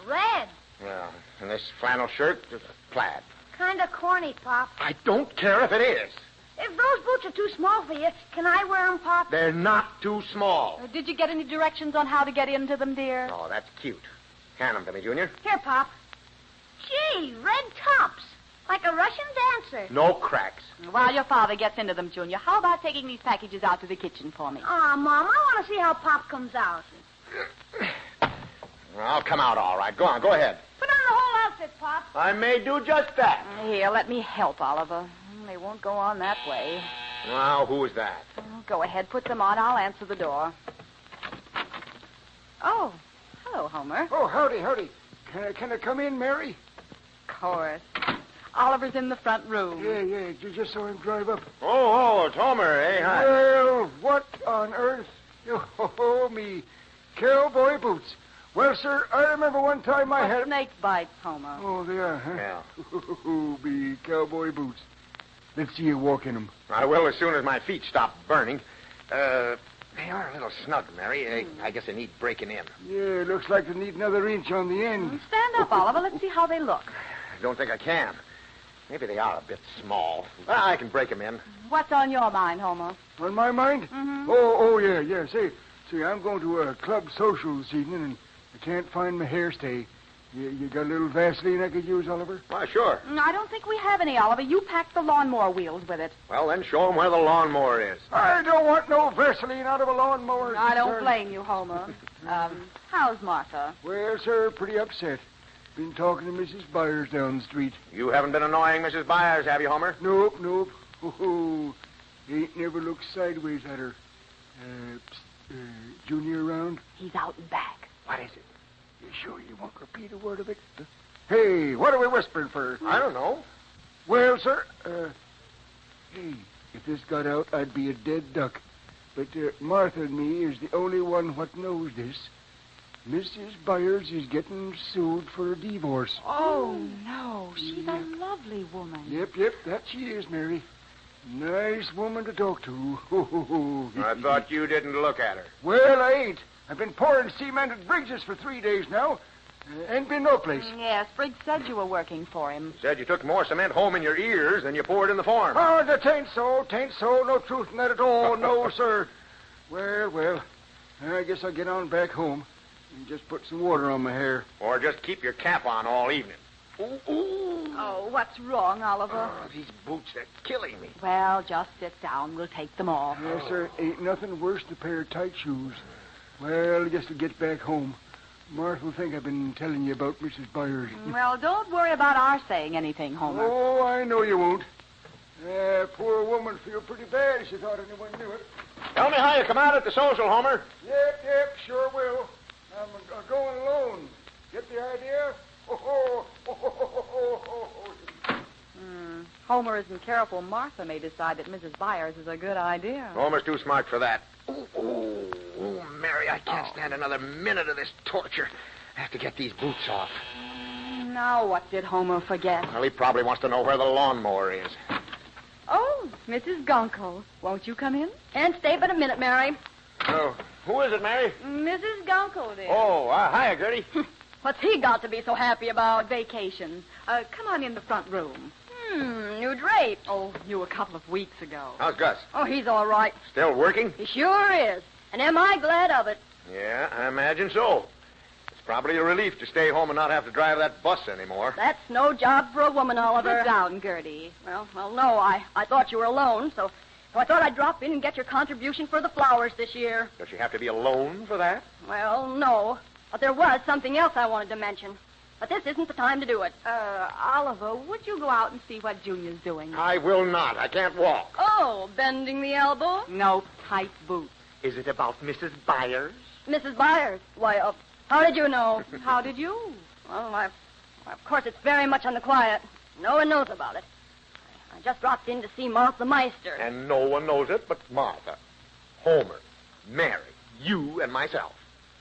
Red. Yeah, and this flannel shirt, plaid. Kind of corny, Pop. I don't care if it is. If those boots are too small for you, can I wear them, Pop? They're not too small. Did you get any directions on how to get into them, dear? Oh, that's cute. Hand them to me, Junior. Here, Pop. Gee, red tops. Like a Russian dancer. No cracks. While your father gets into them, Junior, how about taking these packages out to the kitchen for me? Aw, Mom, I want to see how Pop comes out. I'll come out all right. Go on, go ahead. Put on the whole outfit, Pop. I may do just that. Here, let me help, Oliver. They won't go on that way. Now, who is that? Go ahead, put them on. I'll answer the door. Oh, hello, Homer. Oh, howdy. Can I come in, Mary? Of course. Oliver's in the front room. Yeah. You just saw him drive up. Oh, it's Homer. Hey, hi. Well, what on earth? Oh, me cowboy boots. Well, sir, I remember one time I had... snake bites, Homer. Oh, they are, huh? Yeah. Oh, me cowboy boots. Let's see you walk in them. I will as soon as my feet stop burning. They are a little snug, Mary. I guess they need breaking in. Yeah, looks like they need another inch on the end. Stand up, Oliver. Let's see how they look. I don't think I can. Maybe they are a bit small. Well, I can break them in. What's on your mind, Homer? On my mind? Mm-hmm. Oh, yeah. See, I'm going to a club social this evening, and I can't find my hairstay. You got a little Vaseline I could use, Oliver? Why, sure. I don't think we have any, Oliver. You packed the lawnmower wheels with it. Well, then show them where the lawnmower is. I don't want no Vaseline out of a lawnmower. I don't blame you, Homer. How's Martha? Well, sir, pretty upset. Been talking to Mrs. Byers down the street. You haven't been annoying Mrs. Byers, have you, Homer? Nope. Oh, ain't never looked sideways at her. Junior around? He's out and back. What is it? You sure you won't repeat a word of it? Hey, what are we whispering for? I don't know. Well, sir, hey, if this got out, I'd be a dead duck. But Martha and me is the only one what knows this. Mrs. Byers is getting sued for a divorce. Oh, no. She's a lovely woman. Yep, that she is, Mary. Nice woman to talk to. I thought you didn't look at her. Well, I ain't. I've been pouring cement at Briggs's for 3 days now. Ain't been no place. Yes, Briggs said you were working for him. Said you took more cement home in your ears than you poured in the farm. Oh, that ain't so. No truth in that at all. No, sir. Well. I guess I'll get on back home and just put some water on my hair. Or just keep your cap on all evening. Ooh. Oh, what's wrong, Oliver? Oh, these boots, they're killing me. Well, just sit down. We'll take them off. Yes, sir. Ain't nothing worse than a pair of tight shoes. Well, I guess I'll get back home. Martha will think I've been telling you about Mrs. Byers. Well, don't worry about our saying anything, Homer. Oh, I know you won't. Poor woman feel pretty bad. She thought anyone knew it. Tell me how you come out at the social, Homer. Yep, sure will. I'm going alone. Get the idea? Homer isn't careful. Martha may decide that Mrs. Byers is a good idea. Homer's too smart for that. Oh, Mary, I can't stand another minute of this torture. I have to get these boots off. Now, what did Homer forget? Well, he probably wants to know where the lawnmower is. Oh, Mrs. Gunkel. Won't you come in? Can't stay but a minute, Mary. Oh, who is it, Mary? Mrs. Gunkel, dear. Oh, hiya, Gertie. What's he got to be so happy about? Vacation. Come on in the front room. New drape. Oh, new a couple of weeks ago. How's Gus? Oh, he's all right. Still working? He sure is. And am I glad of it? Yeah, I imagine so. It's probably a relief to stay home and not have to drive that bus anymore. That's no job for a woman, Oliver. Sit down, Gertie. Well, no, I thought you were alone, so I thought I'd drop in and get your contribution for the flowers this year. Does she have to be alone for that? Well, no. But there was something else I wanted to mention. But this isn't the time to do it. Oliver, would you go out and see what Junior's doing? I will not. I can't walk. Oh, bending the elbow? No, tight boots. Is it about Mrs. Byers? Mrs. Byers? Why, how did you know? How did you? Well, of course, it's very much on the quiet. No one knows about it. I just dropped in to see Martha Meister. And no one knows it but Martha, Homer, Mary, you, and myself.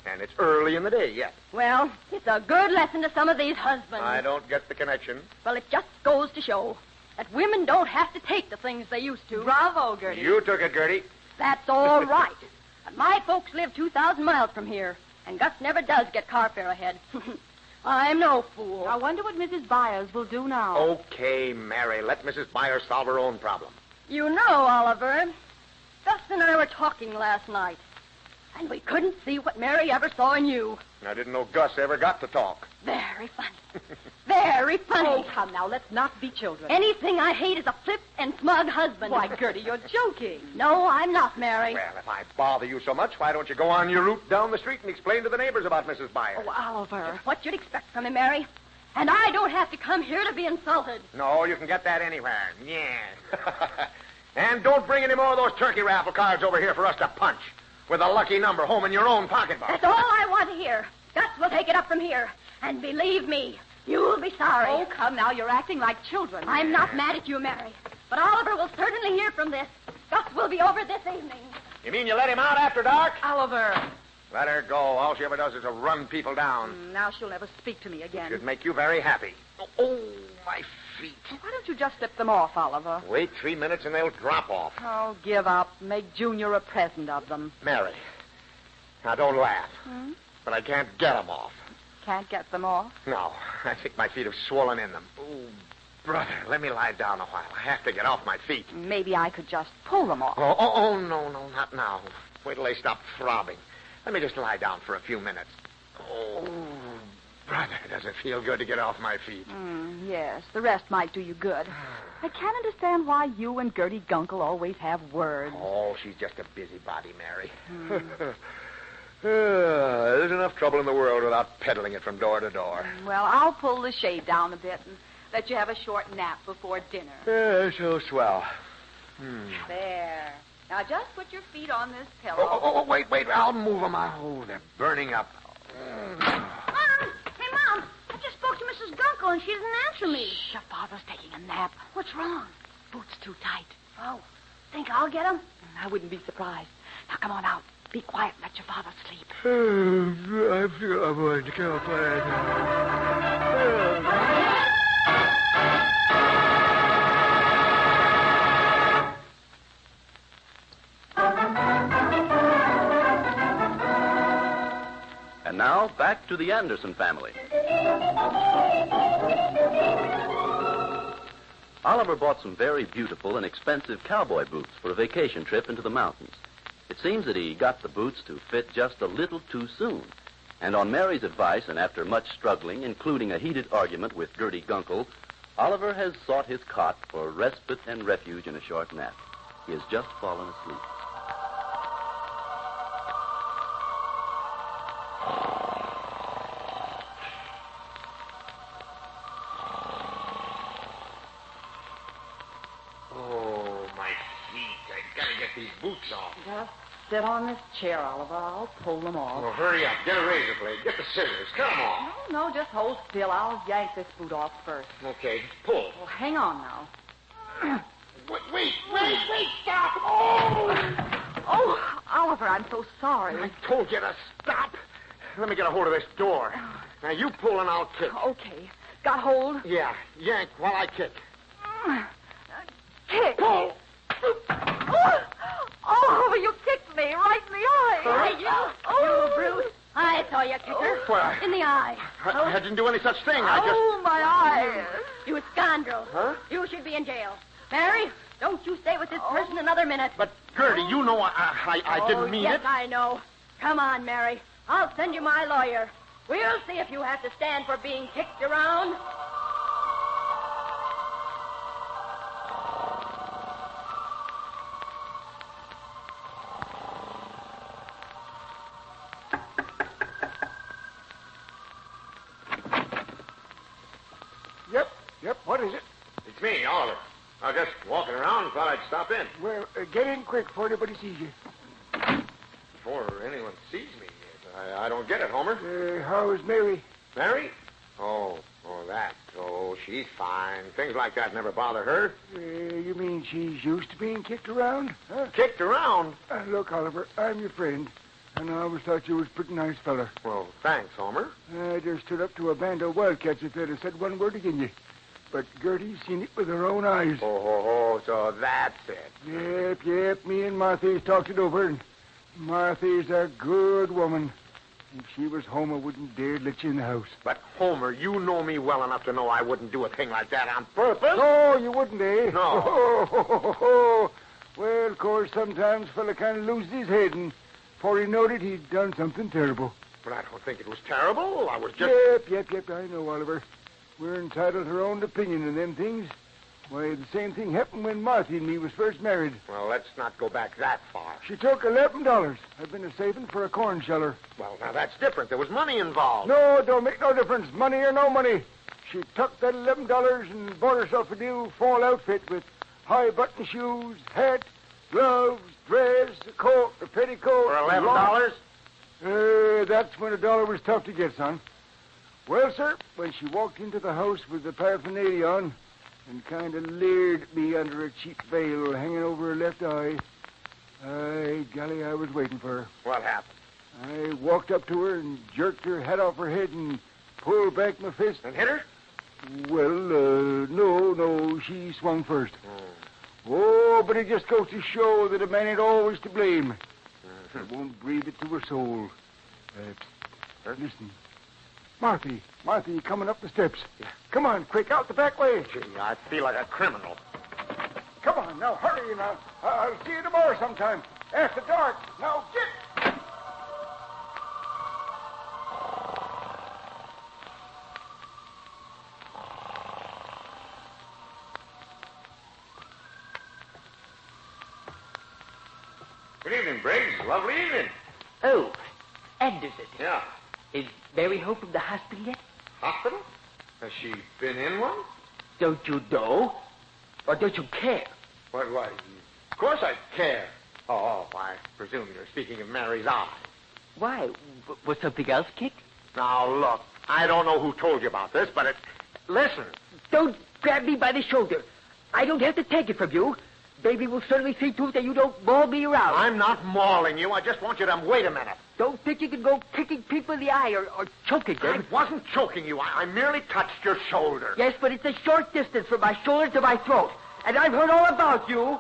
And it's early in the day yet. Well, it's a good lesson to some of these husbands. I don't get the connection. Well, it just goes to show that women don't have to take the things they used to. Bravo, Gertie. You took it, Gertie. That's all right. But my folks live 2,000 miles from here, and Gus never does get car fare ahead. I'm no fool. I wonder what Mrs. Byers will do now. Okay, Mary, let Mrs. Byers solve her own problem. You know, Oliver, Gus and I were talking last night, and we couldn't see what Mary ever saw in you. I didn't know Gus ever got to talk. Very funny. Very funny. Oh, come now, let's not be children. Anything I hate is a flip and smug husband. Why, Gertie, you're joking. No, I'm not, Mary. Well, if I bother you so much, why don't you go on your route down the street and explain to the neighbors about Mrs. Byers? Oh, Oliver. It's what you'd expect from me, Mary. And I don't have to come here to be insulted. No, you can get that anywhere. Yeah. And don't bring any more of those turkey raffle cards over here for us to punch. With a lucky number home in your own pocketbook. That's all I want to hear. Gus will take it up from here. And believe me, you'll be sorry. Oh, come now, you're acting like children. I'm not mad at you, Mary. But Oliver will certainly hear from this. Gus will be over this evening. You mean you let him out after dark? Oliver. Let her go. All she ever does is to run people down. Now she'll never speak to me again. Should make you very happy. Oh, my feet. Why don't you just slip them off, Oliver? Wait 3 minutes and they'll drop off. Oh, give up. Make Junior a present of them. Mary, now don't laugh. But I can't get them off. Can't get them off? No, I think my feet have swollen in them. Oh, brother, let me lie down a while. I have to get off my feet. Maybe I could just pull them off. Oh, no, not now. Wait till they stop throbbing. Let me just lie down for a few minutes. Oh, brother, does it feel good to get off my feet? Yes, the rest might do you good. I can't understand why you and Gertie Gunkel always have words. Oh, she's just a busybody, Mary. There's enough trouble in the world without peddling it from door to door. Well, I'll pull the shade down a bit and let you have a short nap before dinner. So swell. There. Now, just put your feet on this pillow. Oh, wait. I'll move them. Oh, they're burning up. Mom! Hey, Mom! I just spoke to Mrs. Gunkel, and she doesn't answer me. Shh, your father's taking a nap. What's wrong? Boots too tight. Oh, think I'll get him? I wouldn't be surprised. Now, come on out. Be quiet and let your father sleep. I feel I'm going to kill And now, back to the Anderson family. Oliver bought some very beautiful and expensive cowboy boots for a vacation trip into the mountains. It seems that he got the boots to fit just a little too soon. And on Mary's advice, and after much struggling, including a heated argument with Gertie Gunkel, Oliver has sought his cot for respite and refuge in a short nap. He has just fallen asleep. these boots off. Just sit on this chair, Oliver. I'll pull them off. Well, hurry up. Get a razor blade. Get the scissors. Come on. No, just hold still. I'll yank this boot off first. Okay, pull. Well, hang on now. Wait, stop! Oh! Oh, Oliver, I'm so sorry. I told you to stop. Let me get a hold of this door. Now, you pull and I'll kick. Okay. Got hold? Yeah, yank while I kick. Kick. Pull! Oh, you kicked me right in the eye. You brute. I saw you kick her. Well, in the eye. I didn't do any such thing. My eye. You scoundrel. Huh? You should be in jail. Mary, don't you stay with this person another minute. But, Gertie, you know I didn't mean yes, it. I know. Come on, Mary. I'll send you my lawyer. We'll see if you have to stand for being kicked around. Yep, what is it? It's me, Oliver. I was just walking around and thought I'd stop in. Well, get in quick before anybody sees you. Before anyone sees me. I don't get it, Homer. How's Mary? Mary? Oh, that. Oh, she's fine. Things like that never bother her. You mean she's used to being kicked around? Huh? Kicked around? Look, Oliver, I'm your friend, and I always thought you was a pretty nice fella. Well, thanks, Homer. I just stood up to a band of wildcats if they'd have said one word against you. But Gertie's seen it with her own eyes. Oh, so that's it. Yep. Me and Marthy's talked it over, and Marthy's a good woman. If she was home, I wouldn't dare let you in the house. But, Homer, you know me well enough to know I wouldn't do a thing like that on purpose. No, you wouldn't, eh? No. Well, of course, sometimes a fella kind of loses his head, and before he knowed it, he'd done something terrible. But I don't think it was terrible. I was just... Yep, I know, Oliver. We're entitled to our own opinion on them things. Why, the same thing happened when Marthy and me was first married. Well, let's not go back that far. She took $11. I've been a-saving for a corn sheller. Well, now that's different. There was money involved. No, it don't make no difference, money or no money. She took that $11 and bought herself a new fall outfit with high button shoes, hat, gloves, dress, a coat, a petticoat. For $11? That's when $1 was tough to get, son. Well, sir, when she walked into the house with the paraphernalia on and kind of leered at me under a cheap veil hanging over her left eye, golly, I was waiting for her. What happened? I walked up to her and jerked her hat off her head and pulled back my fist. And hit her? Well, no, she swung first. Oh, but it just goes to show that a man ain't always to blame. I won't breathe it to her soul. Listen. Marthy, you coming up the steps. Yeah. Come on, quick, out the back way. Gee, I feel like a criminal. Come on, now, hurry now. I'll see you tomorrow sometime. After dark. Now, get... Good evening, Briggs. Lovely evening. Oh, Anderson. Yeah. Is Mary home from the hospital yet? Hospital? Has she been in one? Don't you know? Or don't you care? Why, of course I care. Oh, I presume you're speaking of Mary's eye. Why? Was something else kicked? Now, look, I don't know who told you about this, but listen. Don't grab me by the shoulder. I don't have to take it from you. Baby will certainly see to it that you don't maul me around. I'm not mauling you. I just want you to wait a minute. Don't think you can go kicking people in the eye or choking them. I wasn't choking you. I merely touched your shoulder. Yes, but it's a short distance from my shoulder to my throat. And I've heard all about you.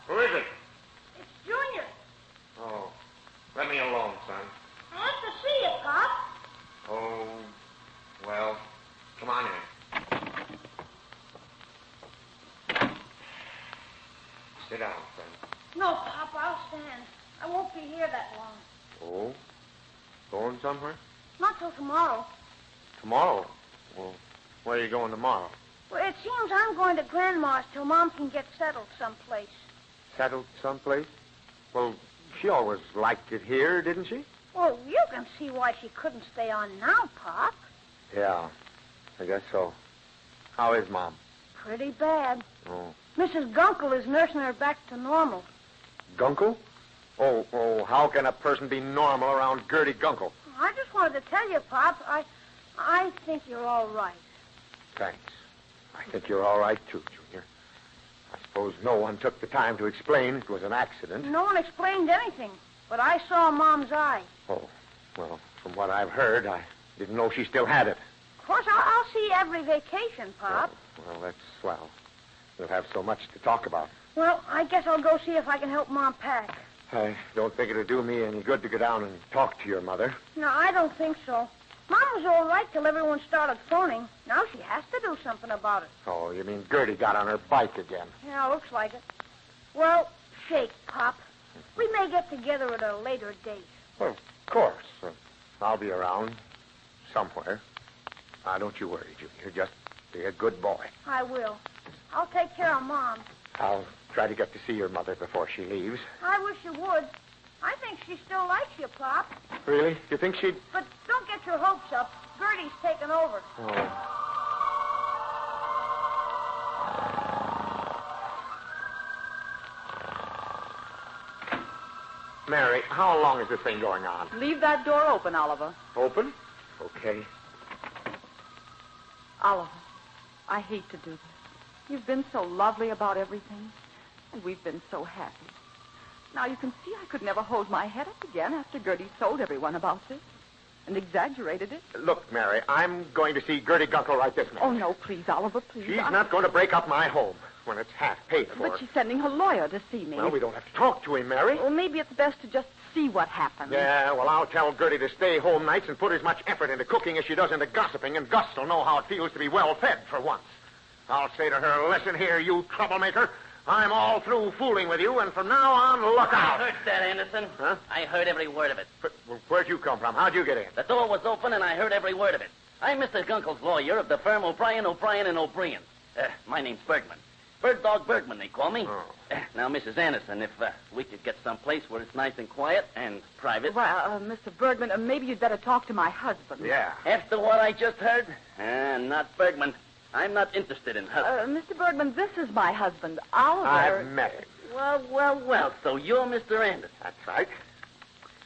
Who is it? It's Junior. Oh, let me alone, son. I want to see you, Pop. Oh, well, come on in. Sit down, son. No, Pop, I'll stand. I won't be here that long. Oh? Going somewhere? Not till tomorrow. Tomorrow? Well, where are you going tomorrow? Well, it seems I'm going to Grandma's till Mom can get settled someplace. Settled someplace? Well, she always liked it here, didn't she? Well, you can see why she couldn't stay on now, Pop. Yeah, I guess so. How is Mom? Pretty bad. Oh. Mrs. Gunkel is nursing her back to normal. Gunkel? Oh, how can a person be normal around Gertie Gunkel? I just wanted to tell you, Pop, I think you're all right. Thanks. I think you're all right, too, Junior. I suppose no one took the time to explain it was an accident. No one explained anything, but I saw Mom's eye. Oh, well, from what I've heard, I didn't know she still had it. Of course, I'll see you every vacation, Pop. Well, that's swell. We'll have so much to talk about. Well, I guess I'll go see if I can help Mom pack. I don't think it'll do me any good to go down and talk to your mother. No, I don't think so. Mom was all right till everyone started phoning. Now she has to do something about it. Oh, you mean Gertie got on her bike again? Yeah, looks like it. Well, shake, Pop. We may get together at a later date. Well, of course. I'll be around somewhere. Now, don't you worry, Junior. Just be a good boy. I will. I'll take care of Mom. I'll try to get to see your mother before she leaves. I wish you would. I think she still likes you, Pop. Really? You think she'd... But don't get your hopes up. Gertie's taken over. Oh. Mary, how long is this thing going on? Leave that door open, Oliver. Open? Okay. Oliver, I hate to do this. You've been so lovely about everything, and we've been so happy. Now you can see I could never hold my head up again after Gertie told everyone about this and exaggerated it. Look, Mary, I'm going to see Gertie Gunkel right this minute. Oh, no, please, Oliver, please. She's not going to break up my home when it's half paid for. But she's sending her lawyer to see me. Well, we don't have to talk to him, Mary. Well, maybe it's best to just see what happens. Yeah, well, I'll tell Gertie to stay home nights and put as much effort into cooking as she does into gossiping, and Gus will know how it feels to be well-fed for once. I'll say to her, listen here, you troublemaker. I'm all through fooling with you, and from now on, look out. I heard that, Anderson. Huh? I heard every word of it. Where'd you come from? How'd you get in? The door was open, and I heard every word of it. I'm Mr. Gunkel's lawyer of the firm O'Brien, and O'Brien. My name's Bergman. Bird Dog Bergman, they call me. Oh. Now, Mrs. Anderson, if we could get some place where it's nice and quiet and private. Well, Mr. Bergman, maybe you'd better talk to my husband. Yeah. After what I just heard? Not Bergman. I'm not interested in husbands. Mr. Bergman, this is my husband, Oliver. I've met him. Well, so you're Mr. Anderson. That's right.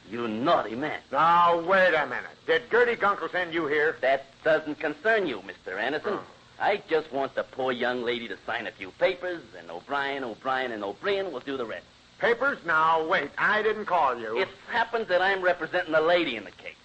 You naughty man. Now, wait a minute. Did Gertie Gunkel send you here? That doesn't concern you, Mr. Anderson. I just want the poor young lady to sign a few papers, and O'Brien, and O'Brien will do the rest. Papers? Now, wait. I didn't call you. It happens that I'm representing the lady in the case.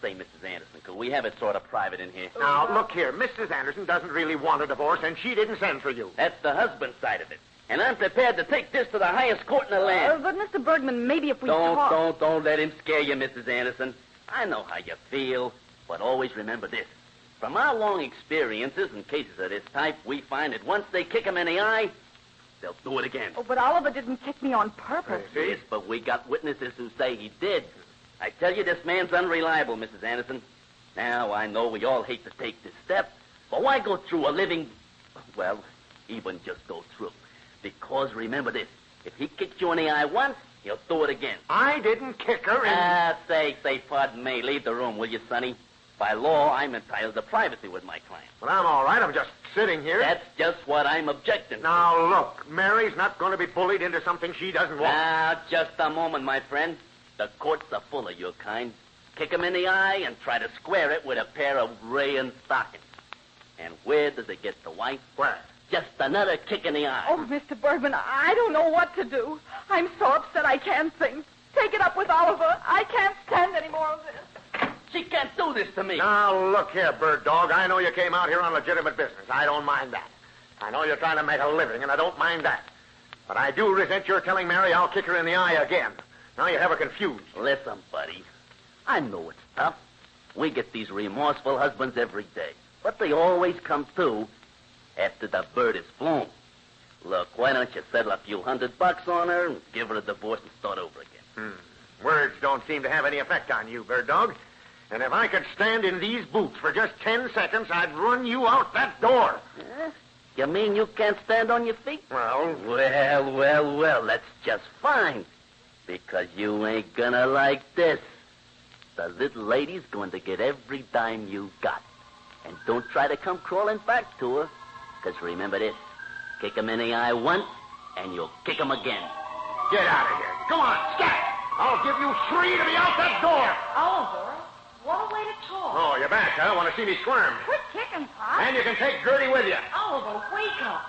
Say, Mrs. Anderson, could we have it sort of private in here? Now, look here. Mrs. Anderson doesn't really want a divorce, and she didn't send for you. That's the husband's side of it. And I'm prepared to take this to the highest court in the land. But, Mr. Bergman, maybe if we Don't let him scare you, Mrs. Anderson. I know how you feel, but always remember this. From our long experiences in cases of this type, we find that once they kick him in the eye, they'll do it again. Oh, but Oliver didn't kick me on purpose. Yes, but we got witnesses who say he did. I tell you, this man's unreliable, Mrs. Anderson. Now, I know we all hate to take this step, but why go through a living... Well, even just go through. Because remember this, if he kicked you in the eye once, he'll do it again. I didn't kick her in... Say, pardon me. Leave the room, will you, Sonny? By law, I'm entitled to privacy with my client. Well, I'm all right. I'm just sitting here. That's just what I'm objecting to. Now, look, Mary's not going to be bullied into something she doesn't want. Now, just a moment, my friend. The courts are full of your kind. Kick him in the eye and try to square it with a pair of rayon stockings. And where does it get the wife? Where? Just another kick in the eye. Oh, Mr. Bergman, I don't know what to do. I'm so upset I can't think. Take it up with Oliver. I can't stand any more of this. She can't do this to me. Now, look here, Bird Dog. I know you came out here on legitimate business. I don't mind that. I know you're trying to make a living, and I don't mind that. But I do resent your telling Mary I'll kick her in the eye again. Now you have her confused. Listen, buddy. I know it's tough. We get these remorseful husbands every day. But they always come through after the bird is flown. Look, why don't you settle a few $100 on her and give her a divorce and start over again? Words don't seem to have any effect on you, Bird Dog. And if I could stand in these boots for just 10 seconds, I'd run you out that door. You mean you can't stand on your feet? Well, that's just fine. Because you ain't gonna like this. The little lady's going to get every dime you got. And don't try to come crawling back to her. Because remember this, kick 'em in the eye once, and you'll kick 'em again. Get out of here. Come on, scat! I'll give you 3 to be out that door. Oliver, what a way to talk. Oh, you're back, huh? Want to see me squirm? Quit kicking, Pop. And you can take Gertie with you. Oliver, wake up.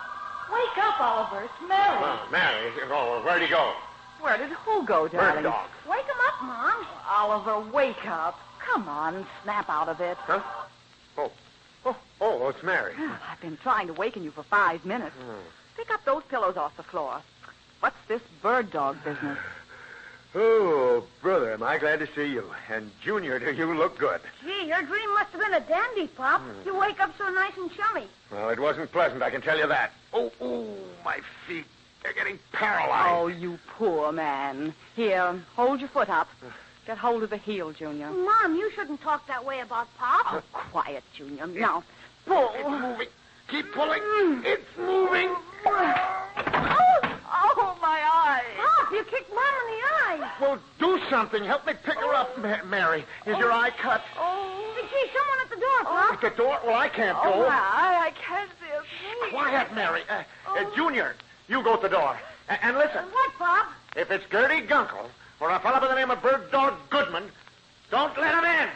Wake up, Oliver. It's Mary. Oh, Mary. Oh, where'd he go? Where did who go, darling? Bird dog. Wake him up, Mom. Oliver, wake up. Come on, snap out of it. Huh? Oh, it's Mary. I've been trying to waken you for 5 minutes. Pick up those pillows off the floor. What's this bird dog business? Oh, brother, am I glad to see you. And, Junior, do you look good. Gee, your dream must have been a dandy, Pop. You wake up so nice and chummy. Well, it wasn't pleasant, I can tell you that. Oh, my feet. They're getting paralyzed. Oh, you poor man. Here, hold your foot up. Get hold of the heel, Junior. Mom, you shouldn't talk that way about Pop. Oh, quiet, Junior. Now, pull. It's moving. Keep pulling. It's moving. Oh, my eye. Pop, you kicked Mom in the eye. Well, do something. Help me pick her up, Mary. Is your eye cut? Gee, someone at the door, Pop. At the door? Well, I can't go. Oh, my eye. I can't see a thing. Quiet, Mary. Junior, you go at the door. And listen. What, Pop? If it's Gertie Gunkel or a fellow by the name of Bird Dog Goodman, don't let him in.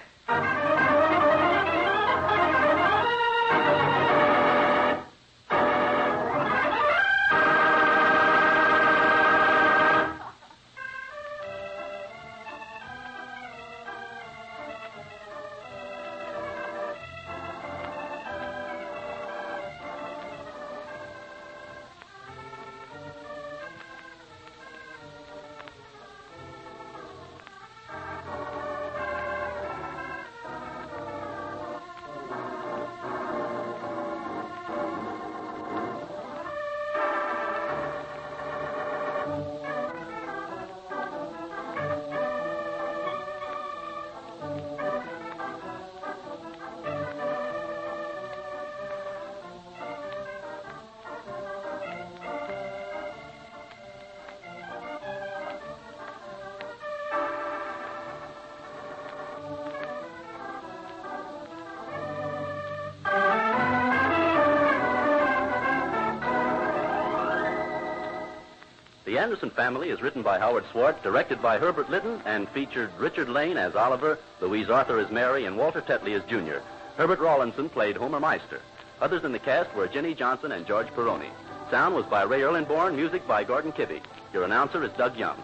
The Anderson Family is written by Howard Swart, directed by Herbert Lytton, and featured Richard Lane as Oliver, Louise Arthur as Mary, and Walter Tetley as Junior. Herbert Rawlinson played Homer Meister. Others in the cast were Jenny Johnson and George Peroni. Sound was by Ray Erlenborn, music by Gordon Kibbe. Your announcer is Doug Young.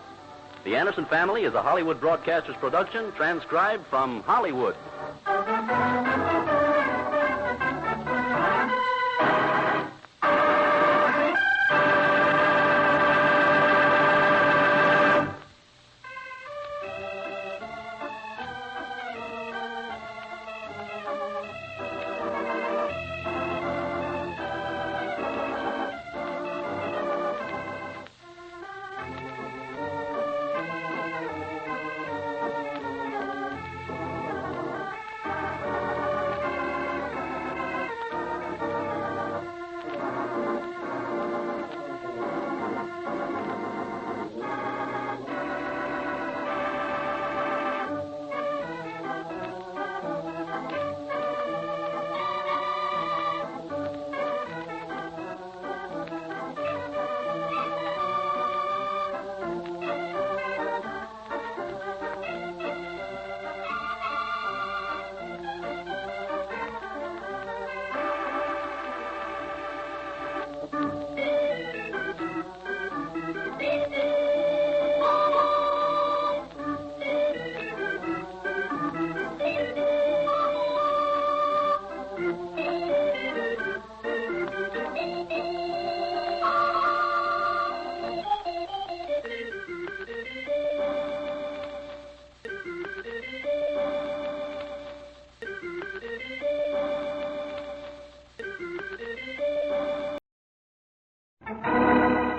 The Anderson Family is a Hollywood Broadcasters production, transcribed from Hollywood.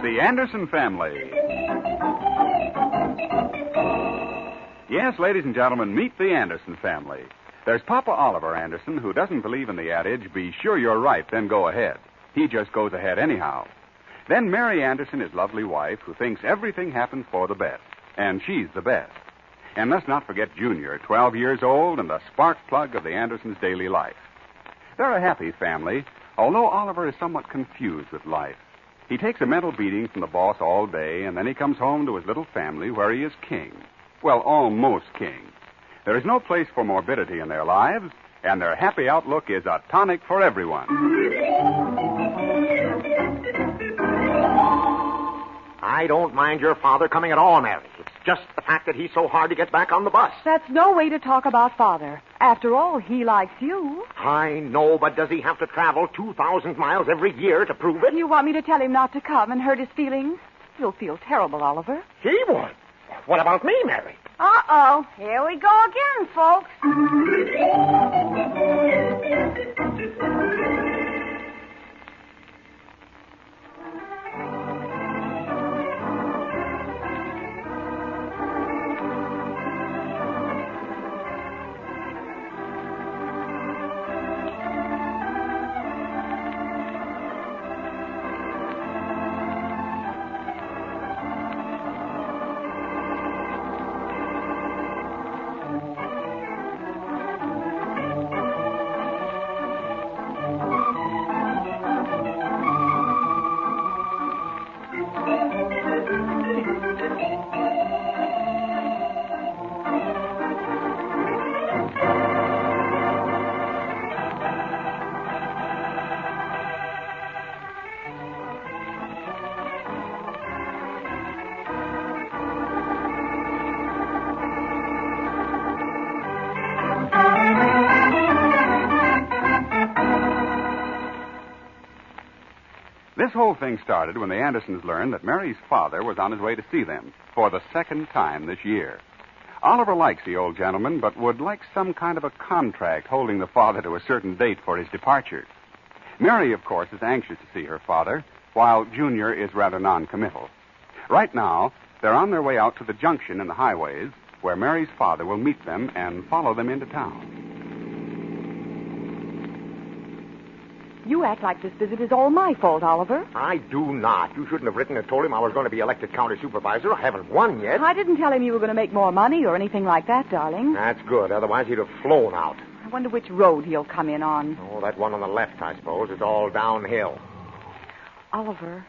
The Anderson Family. Yes, ladies and gentlemen, meet the Anderson family. There's Papa Oliver Anderson, who doesn't believe in the adage, be sure you're right, then go ahead. He just goes ahead anyhow. Then Mary Anderson, his lovely wife, who thinks everything happens for the best. And she's the best. And let's not forget Junior, 12 years old and the spark plug of the Andersons' daily life. They're a happy family, although Oliver is somewhat confused with life. He takes a mental beating from the boss all day, and then he comes home to his little family where he is king. Well, almost king. There is no place for morbidity in their lives, and their happy outlook is a tonic for everyone. I don't mind your father coming at all, Mary. It's just the fact that he's so hard to get back on the bus. That's no way to talk about Father. After all, he likes you. I know, but does he have to travel 2,000 miles every year to prove it? You want me to tell him not to come and hurt his feelings? He'll feel terrible, Oliver. He won't. What about me, Mary? Uh-oh. Here we go again, folks. This whole thing started when the Andersons learned that Mary's father was on his way to see them for the second time this year. Oliver likes the old gentleman, but would like some kind of a contract holding the father to a certain date for his departure. Mary, of course, is anxious to see her father, while Junior is rather non-committal. Right now, they're on their way out to the junction in the highways, where Mary's father will meet them and follow them into town. You act like this visit is all my fault, Oliver. I do not. You shouldn't have written and told him I was going to be elected county supervisor. I haven't won yet. I didn't tell him you were going to make more money or anything like that, darling. That's good. Otherwise, he'd have flown out. I wonder which road he'll come in on. Oh, that one on the left, I suppose. It's all downhill. Oliver,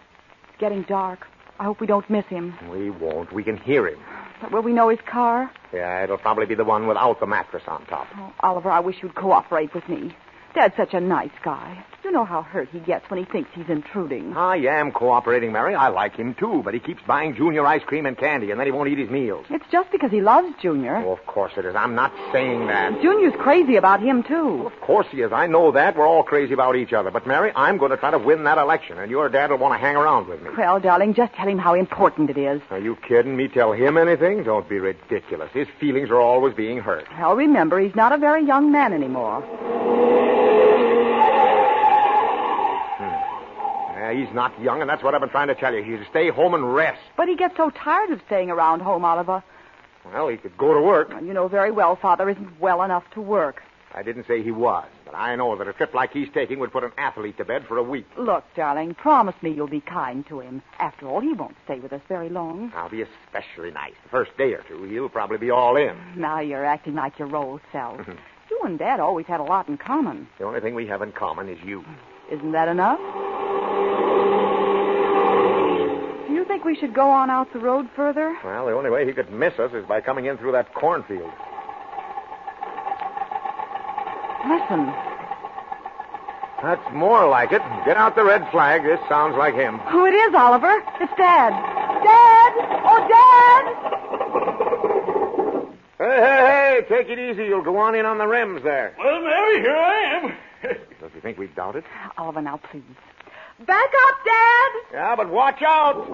it's getting dark. I hope we don't miss him. We won't. We can hear him. But will we know his car? Yeah, it'll probably be the one without the mattress on top. Oh, Oliver, I wish you'd cooperate with me. Dad's such a nice guy. You know how hurt he gets when he thinks he's intruding. I am cooperating, Mary. I like him, too, but he keeps buying Junior ice cream and candy, and then he won't eat his meals. It's just because he loves Junior. Oh, of course it is. I'm not saying that. Junior's crazy about him, too. Well, of course he is. I know that. We're all crazy about each other. But, Mary, I'm going to try to win that election, and your dad will want to hang around with me. Well, darling, just tell him how important it is. Are you kidding me? Tell him anything? Don't be ridiculous. His feelings are always being hurt. Well, remember, he's not a very young man anymore. He's not young, and that's what I've been trying to tell you. He's to stay home and rest. But he gets so tired of staying around home, Oliver. Well, he could go to work. Well, you know very well Father isn't well enough to work. I didn't say he was, but I know that a trip like he's taking would put an athlete to bed for a week. Look, darling, promise me you'll be kind to him. After all, he won't stay with us very long. I'll be especially nice. The first day or two, he'll probably be all in. Now you're acting like your old self. You and Dad always had a lot in common. The only thing we have in common is you. Isn't that enough? Do you think we should go on out the road further? Well, the only way he could miss us is by coming in through that cornfield. Listen. That's more like it. Get out the red flag. This sounds like him. Oh, it is, Oliver. It's Dad. Dad! Oh, Dad! Hey, take it easy. You'll go on in on the rims there. Well, Mary, here I am. Does he think we've doubted? Oliver, now, please. Back up, Dad! Yeah, but watch out!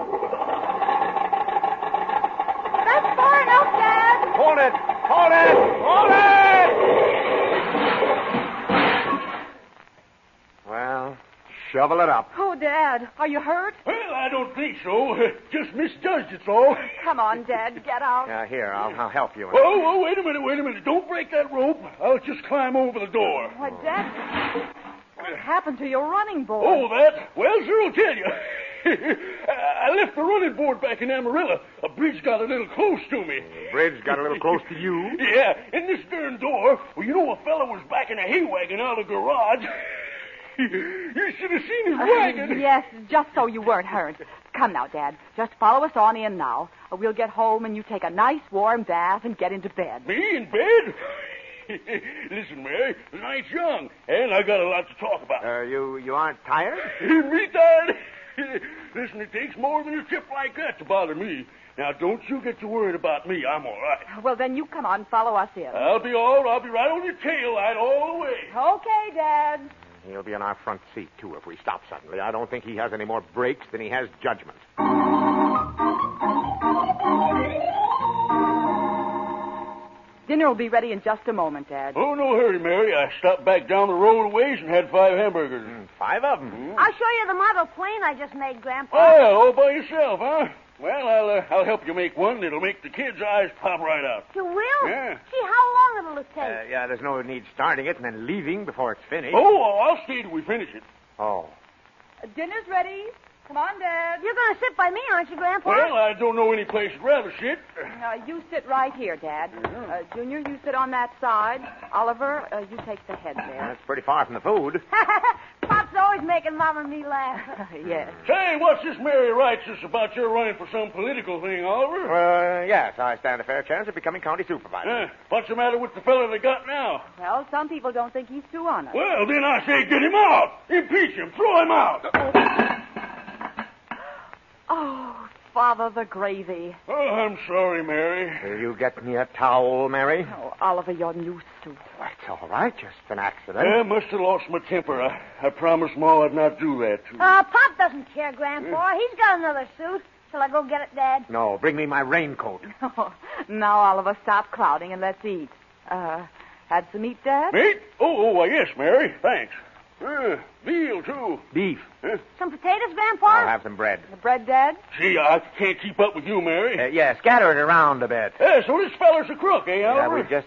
That's far enough, Dad! Hold it! Hold it! Hold it! Well, shovel it up. Oh, Dad, are you hurt? Well, I don't think so. Just misjudged, it's all. Come on, Dad, get out. Yeah, here, I'll help you. Oh, wait a minute. Don't break that rope. I'll just climb over the door. Why, Dad, what happened to your running board? Oh, that? Well, sir, I'll tell you. I left the running board back in Amarillo. A bridge got a little close to me. The bridge got a little close to you? Yeah, in this darn door. Well, you know, a fellow was backing a hay wagon out of the garage. You should have seen his wagon. Yes, just so you weren't hurt. Come now, Dad. Just follow us on in now. We'll get home and you take a nice warm bath and get into bed. Me in bed? Listen, Mary, the night's young, and I got a lot to talk about. You aren't tired? Me tired? Listen, it takes more than a trip like that to bother me. Now, don't you get to worried about me. I'm all right. Well, then you come on, follow us in. I'll be right on your tail light all the way. Okay, Dad. He'll be in our front seat, too, if we stop suddenly. I don't think he has any more brakes than he has judgment. Dinner will be ready in just a moment, Dad. Oh, no hurry, Mary. I stopped back down the road a ways and had 5 hamburgers. 5 of them? I'll show you the model plane I just made, Grandpa. Oh, yeah, all by yourself, huh? Well, I'll help you make one. It'll make the kids' eyes pop right out. You will? Yeah. See how long it'll take. Yeah, there's no need starting it and then leaving before it's finished. Oh, I'll stay till we finish it. Oh. Dinner's ready. Come on, Dad. You're going to sit by me, aren't you, Grandpa? Well, I don't know any place I'd rather sit. You sit right here, Dad. Junior, you sit on that side. Oliver, you take the head there. That's pretty far from the food. Pop's always making Mom and me laugh. Yes. Say, what's this Mary writes us about your running for some political thing, Oliver? Yes, I stand a fair chance of becoming county supervisor. What's the matter with the fellow they got now? Well, some people don't think he's too honest. Well, then I say get him out. Impeach him. Throw him out. Oh, Father, the gravy. Oh, I'm sorry, Mary. Will you get me a towel, Mary? Oh, Oliver, your new suit. That's all right. Just an accident. I must have lost my temper. I promised Ma I'd not do that. Pop doesn't care, Grandpa. He's got another suit. Shall I go get it, Dad? No, bring me my raincoat. Oh, now, Oliver, stop clouding and let's eat. Had some meat, Dad? Meat? Oh, yes, Mary. Thanks. Veal, too. Beef. Some potatoes, Grandpa? I'll have some bread. The bread, Dad? Gee, I can't keep up with you, Mary. Yeah, scatter it around a bit. So this feller's a crook, Oliver? Yeah, we just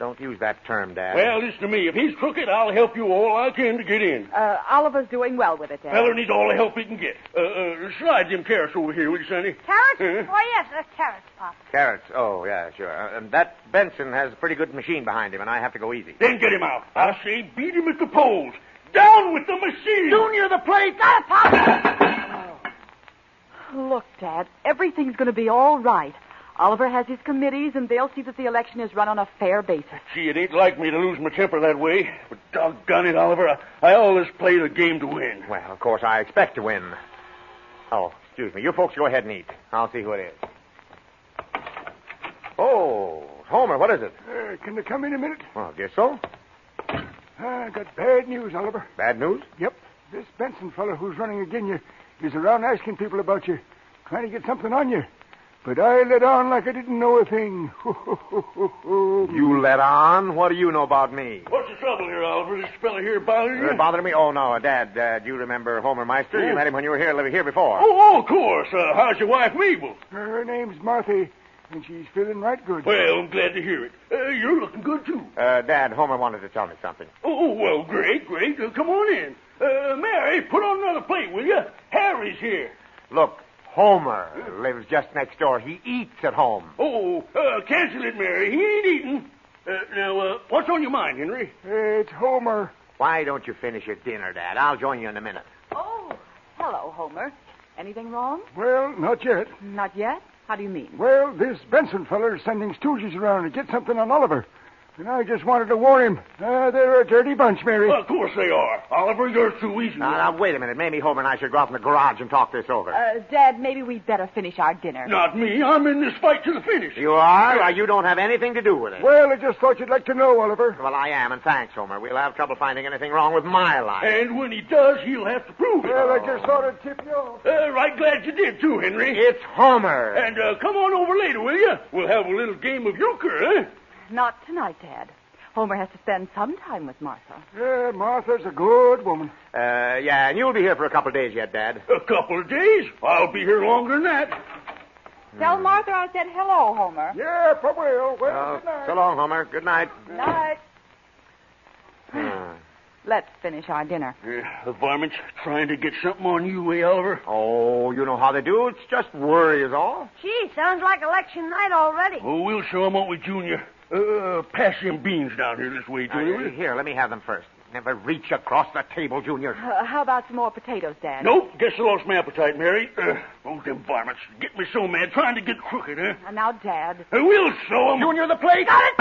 don't use that term, Dad. Well, listen to me. If he's crooked, I'll help you all I can to get in. Oliver's doing well with it, Dad. Feller needs all the help he can get. Slide them carrots over here, will you, Sonny? Carrots? Oh, yes, carrots, Pop. Carrots? Oh, yeah, sure. And that Benson has a pretty good machine behind him, and I have to go easy. Then get him out. I say beat him at the polls. Down with the machine! Junior, the plate! Got it, Pop! Look, Dad, everything's going to be all right. Oliver has his committees, and they'll see that the election is run on a fair basis. Gee, it ain't like me to lose my temper that way. But doggone it, Oliver, I always play the game to win. Well, of course, I expect to win. Oh, excuse me. You folks go ahead and eat. I'll see who it is. Oh, Homer, what is it? Can I come in a minute? Well, I guess so. I got bad news, Oliver. Bad news? Yep. This Benson fellow who's running again you is around asking people about you, trying to get something on you. But I let on like I didn't know a thing. You let on? What do you know about me? What's the trouble here, Oliver? This fella here bothering you? Bothering me? Oh, no, Dad. Do you remember Homer Meister? You met him when you were here before. Oh, of course. How's your wife, Mabel? Her name's Marthy, and she's feeling right good. Well, I'm glad to hear it. You're looking good, too. Dad, Homer wanted to tell me something. Oh, well, great. Come on in. Mary, put on another plate, will you? Harry's here. Look, Homer lives just next door. He eats at home. Oh, cancel it, Mary. He ain't eating. Now, what's on your mind, Henry? It's Homer. Why don't you finish your dinner, Dad? I'll join you in a minute. Oh, hello, Homer. Anything wrong? Well, not yet. Not yet? How do you mean? Well, this Benson feller is sending stooges around to get something on Oliver. And I just wanted to warn him. They're a dirty bunch, Mary. Well, of course they are. Oliver, you're too easy. Now, wait a minute. Maybe Homer and I should go out in the garage and talk this over. Dad, maybe we'd better finish our dinner. Not me. I'm in this fight to the finish. You are? Well, you don't have anything to do with it. Well, I just thought you'd like to know, Oliver. Well, I am, and thanks, Homer. We'll have trouble finding anything wrong with my life. And when he does, he'll have to prove it. Well, I just thought I'd tip you off. Right glad you did, too, Henry. It's Homer. And come on over later, will you? We'll have a little game of euchre, eh? Not tonight, Dad. Homer has to spend some time with Martha. Yeah, Martha's a good woman. Yeah, and you'll be here for a couple of days yet, Dad. A couple of days? I'll be here longer than that. Tell Martha I said hello, Homer. Yeah, I will. Well, good night. So long, Homer. Good night. Night. Let's finish our dinner. The varmint's trying to get something on you, Oliver? Oh, you know how they do. It's just worry is all. Gee, sounds like election night already. Oh, we'll show 'em, won't we, Junior? Pass them beans down here this way, Junior. Here, let me have them first. Never reach across the table, Junior. How about some more potatoes, Dad? Nope, guess I lost my appetite, Mary. Oh, them varmints get me so mad trying to get crooked, huh? And now, Dad. We'll show 'em. Junior, the plate. Got it!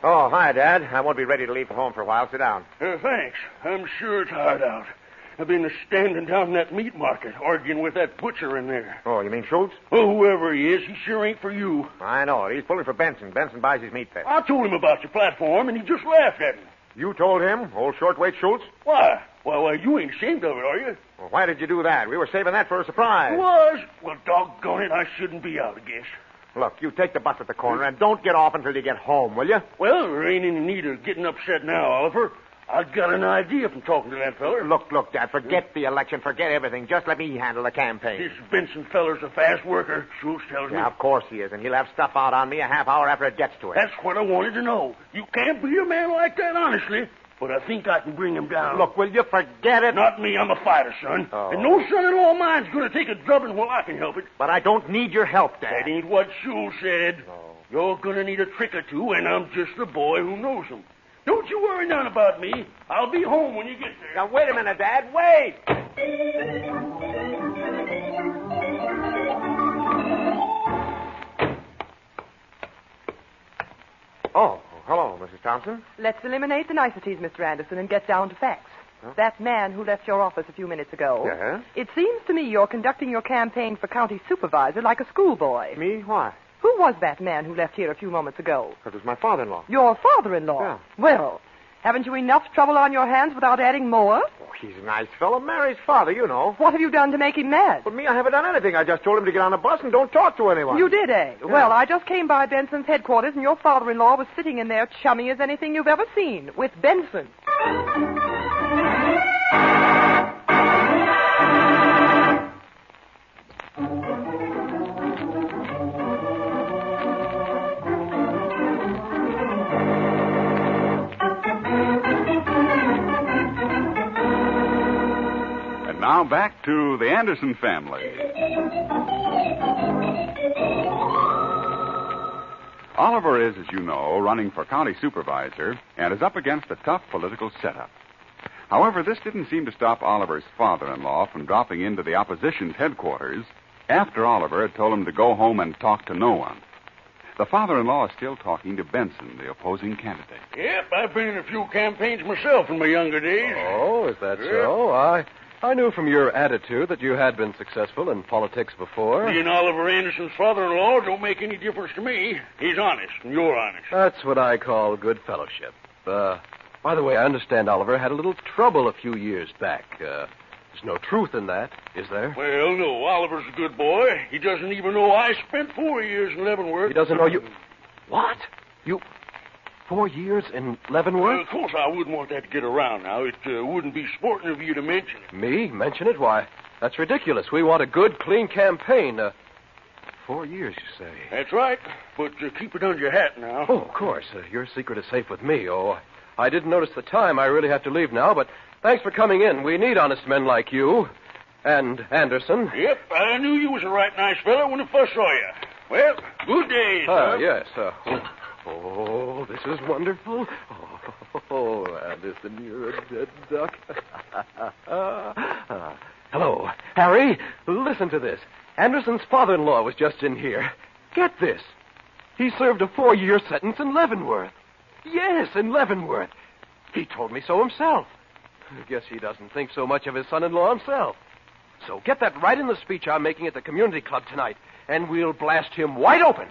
Oh, hi, Dad. I won't be ready to leave for home for a while. Sit down. Thanks. I'm sure tired out. I've been standing down in that meat market, arguing with that butcher in there. Oh, you mean Schultz? Oh, whoever he is, he sure ain't for you. I know it. He's pulling for Benson. Benson buys his meat there. I told him about your platform, and he just laughed at me. You told him, old shortweight Schultz? Why? Well, you ain't ashamed of it, are you? Well, why did you do that? We were saving that for a surprise. Was? Well, doggone it, I shouldn't be out, I guess. Look, you take the bus at the corner and don't get off until you get home, will you? Well, there ain't any need of getting upset now, Oliver. I've got an idea from talking to that feller. Look, Dad, forget the election, forget everything. Just let me handle the campaign. This Benson feller's a fast worker, Schultz tells me. Yeah, of course he is, and he'll have stuff out on me a half hour after it gets to it. That's what I wanted to know. You can't beat a man like that, honestly, but I think I can bring him down. Look, will you forget it? Not me, I'm a fighter, son. Oh. And no son-in-law of mine's going to take a drubbing while I can help it. But I don't need your help, Dad. That ain't what Schultz said. Oh. You're going to need a trick or two, and I'm just the boy who knows them. Don't you worry none about me. I'll be home when you get there. Now, wait a minute, Dad. Wait! Oh, hello, Mrs. Thompson. Let's eliminate the niceties, Mr. Anderson, and get down to facts. Huh? That man who left your office a few minutes ago. Yes? It seems to me you're conducting your campaign for county supervisor like a schoolboy. Me? Why? Who was that man who left here a few moments ago? That was my father-in-law. Your father-in-law? Yeah. Well, haven't you enough trouble on your hands without adding more? Oh, he's a nice fellow. Mary's father, you know. What have you done to make him mad? But me, I haven't done anything. I just told him to get on the bus and don't talk to anyone. You did, eh? Yeah. Well, I just came by Benson's headquarters, and your father-in-law was sitting in there chummy as anything you've ever seen, with Benson. Now back to the Anderson family. Oliver is, as you know, running for county supervisor and is up against a tough political setup. However, this didn't seem to stop Oliver's father-in-law from dropping into the opposition's headquarters after Oliver had told him to go home and talk to no one. The father-in-law is still talking to Benson, the opposing candidate. Yep, I've been in a few campaigns myself in my younger days. Oh, is that so? I knew from your attitude that you had been successful in politics before. Being Oliver Anderson's father-in-law don't make any difference to me. He's honest, and you're honest. That's what I call good fellowship. By the way, I understand Oliver had a little trouble a few years back. There's no truth in that, is there? Well, no, Oliver's a good boy. He doesn't even know I spent 4 years in Leavenworth. He doesn't know you... What? 4 years in Leavenworth? Of course, I wouldn't want that to get around now. It wouldn't be sporting of you to mention it. Me? Mention it? Why, that's ridiculous. We want a good, clean campaign. 4 years, you say? That's right. But keep it under your hat now. Oh, of course. Your secret is safe with me. Oh, I didn't notice the time. I really have to leave now, but thanks for coming in. We need honest men like you. And Anderson. Yep, I knew you was a right nice fellow when I first saw you. Well, good day, sir. Yes. Oh, this is wonderful. Oh, Anderson, you're a dead duck. Hello, Harry. Listen to this. Anderson's father-in-law was just in here. Get this. He served a 4-year sentence in Leavenworth. Yes, in Leavenworth. He told me so himself. I guess he doesn't think so much of his son-in-law himself. So get that right in the speech I'm making at the community club tonight, and we'll blast him wide open.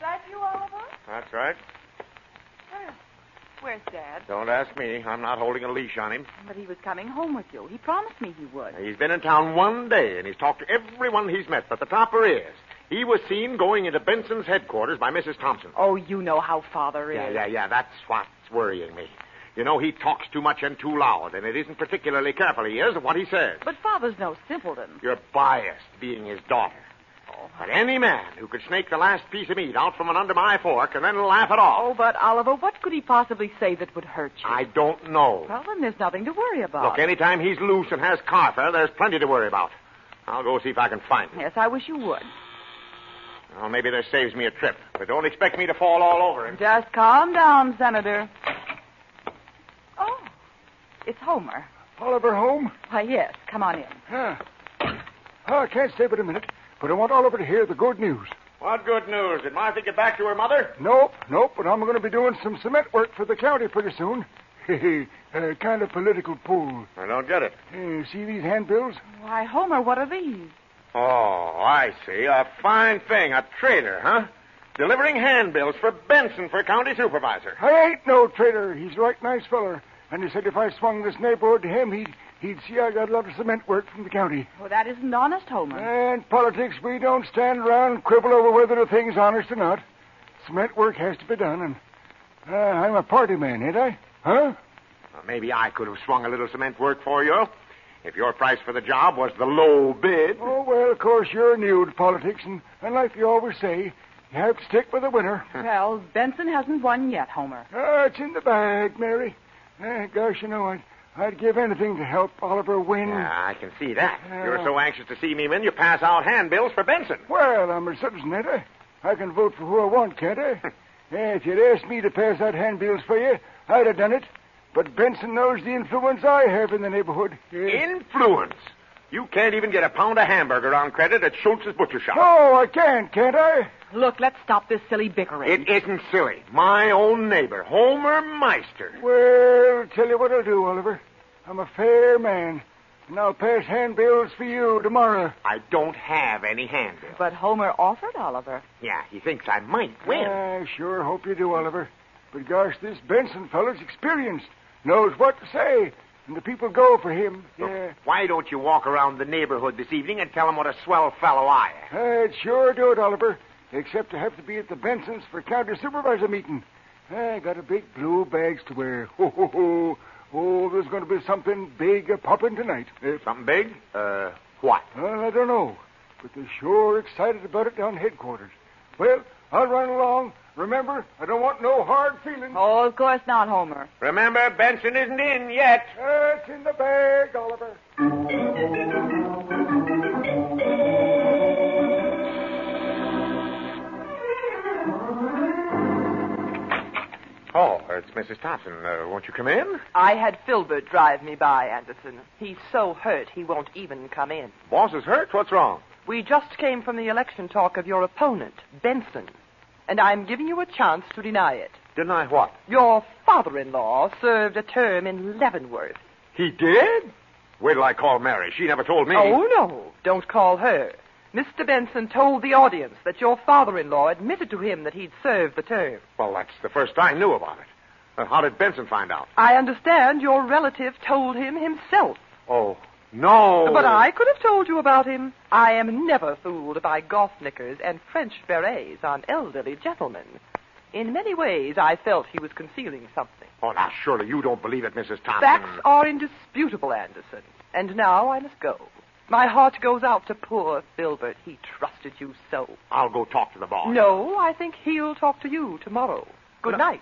That you, Oliver? That's right. Where's Dad? Don't ask me. I'm not holding a leash on him. But he was coming home with you. He promised me he would. He's been in town 1 day, and he's talked to everyone he's met, but the topper is. He was seen going into Benson's headquarters by Mrs. Thompson. Oh, you know how Father is. Yeah. That's what's worrying me. You know, he talks too much and too loud, and it isn't particularly careful he is of what he says. But Father's no simpleton. You're biased, being his daughter. But any man who could snake the last piece of meat out from under my fork and then laugh it off. Oh, but Oliver, what could he possibly say that would hurt you? I don't know. Well, then there's nothing to worry about. Look, anytime he's loose and has car fare, there's plenty to worry about. I'll go see if I can find him. Yes, I wish you would. Well, maybe this saves me a trip, but don't expect me to fall all over him. Just calm down, Senator. Oh, it's Homer. Oliver home? Why, yes. Come on in. Yeah. I can't stay but a minute, but I want Oliver to hear the good news. What good news? Did Martha get back to her mother? Nope, but I'm going to be doing some cement work for the county pretty soon. Kind of political pull. I don't get it. See these handbills? Why, Homer, what are these? Oh, I see. A fine thing. A trader, huh? Delivering handbills for Benson for county supervisor. I ain't no trader. He's a right nice feller. And he said if I swung this neighborhood to him, he'd see I got a lot of cement work from the county. Well, that isn't honest, Homer. And politics, we don't stand around and quibble over whether the thing's honest or not. Cement work has to be done, and I'm a party man, ain't I? Huh? Well, maybe I could have swung a little cement work for you if your price for the job was the low bid. Oh, well, of course, you're new to politics, and like you always say, you have to stick with the winner. Well, Benson hasn't won yet, Homer. It's in the bag, Mary. Gosh, you know, I'd give anything to help Oliver win. Yeah, I can see that. You're so anxious to see me win, you pass out handbills for Benson. Well, I'm a citizen, ain't I? I can vote for who I want, can't I? If you'd asked me to pass out handbills for you, I'd have done it. But Benson knows the influence I have in the neighborhood. Influence? You can't even get a pound of hamburger on credit at Schultz's butcher shop. Oh, I can't I? Look, let's stop this silly bickering. It isn't silly. My own neighbor, Homer Meister. Well, tell you what I'll do, Oliver. I'm a fair man, and I'll pass handbills for you tomorrow. I don't have any handbills. But Homer offered Oliver. Yeah, he thinks I might win. I sure hope you do, Oliver. But gosh, this Benson fellow's experienced. Knows what to say, and the people go for him. Look, why don't you walk around the neighborhood this evening and tell them what a swell fellow I am? I'd sure do it, Oliver, except I have to be at the Bensons for county supervisor meeting. I got a big blue bags to wear. Ho, ho, ho. Oh, there's going to be something big a-popping tonight. Something big? What? Well, I don't know, but they're sure excited about it down headquarters. Well, I'll run along. Remember, I don't want no hard feelings. Oh, of course not, Homer. Remember, Benson isn't in yet. It's in the bag, Oliver. Oh, it's Mrs. Thompson. Won't you come in? I had Filbert drive me by, Anderson. He's so hurt he won't even come in. Boss is hurt? What's wrong? We just came from the election talk of your opponent, Benson. And I'm giving you a chance to deny it. Deny what? Your father-in-law served a term in Leavenworth. He did? Wait till I call Mary. She never told me. Oh, no. Don't call her. Mr. Benson told the audience that your father-in-law admitted to him that he'd served the term. Well, that's the first I knew about it. How did Benson find out? I understand your relative told him himself. Oh, no. But I could have told you about him. I am never fooled by golf knickers and French berets on elderly gentlemen. In many ways, I felt he was concealing something. Oh, now, surely you don't believe it, Mrs. Thompson. Facts are indisputable, Anderson. And now I must go. My heart goes out to poor Filbert. He trusted you so. I'll go talk to the boss. No, I think he'll talk to you tomorrow. Good night.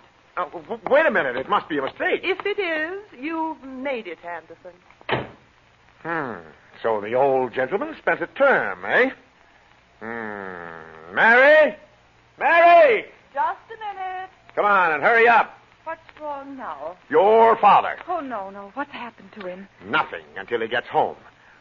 Wait a minute. It must be a mistake. If it is, you've made it, Anderson. So the old gentleman spent a term, eh? Mary? Mary! Just a minute. Come on and hurry up. What's wrong now? Your father. Oh, no. What's happened to him? Nothing until he gets home.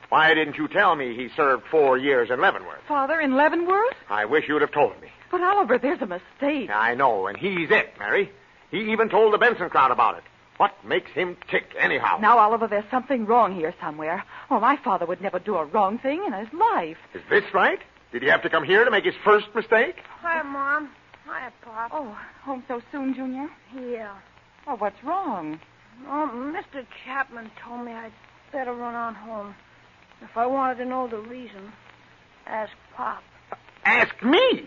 Why didn't you tell me he served 4 years in Leavenworth? Father in Leavenworth? I wish you'd have told me. But, Oliver, there's a mistake. I know, and he's it, Mary. He even told the Benson crowd about it. What makes him tick, anyhow? Now, Oliver, there's something wrong here somewhere. Oh, my father would never do a wrong thing in his life. Is this right? Did he have to come here to make his first mistake? Hi, Mom. Hi, Pop. Oh, home so soon, Junior? Yeah. Oh, what's wrong? Oh, Mr. Chapman told me I'd better run on home. If I wanted to know the reason, ask Pop. Ask me?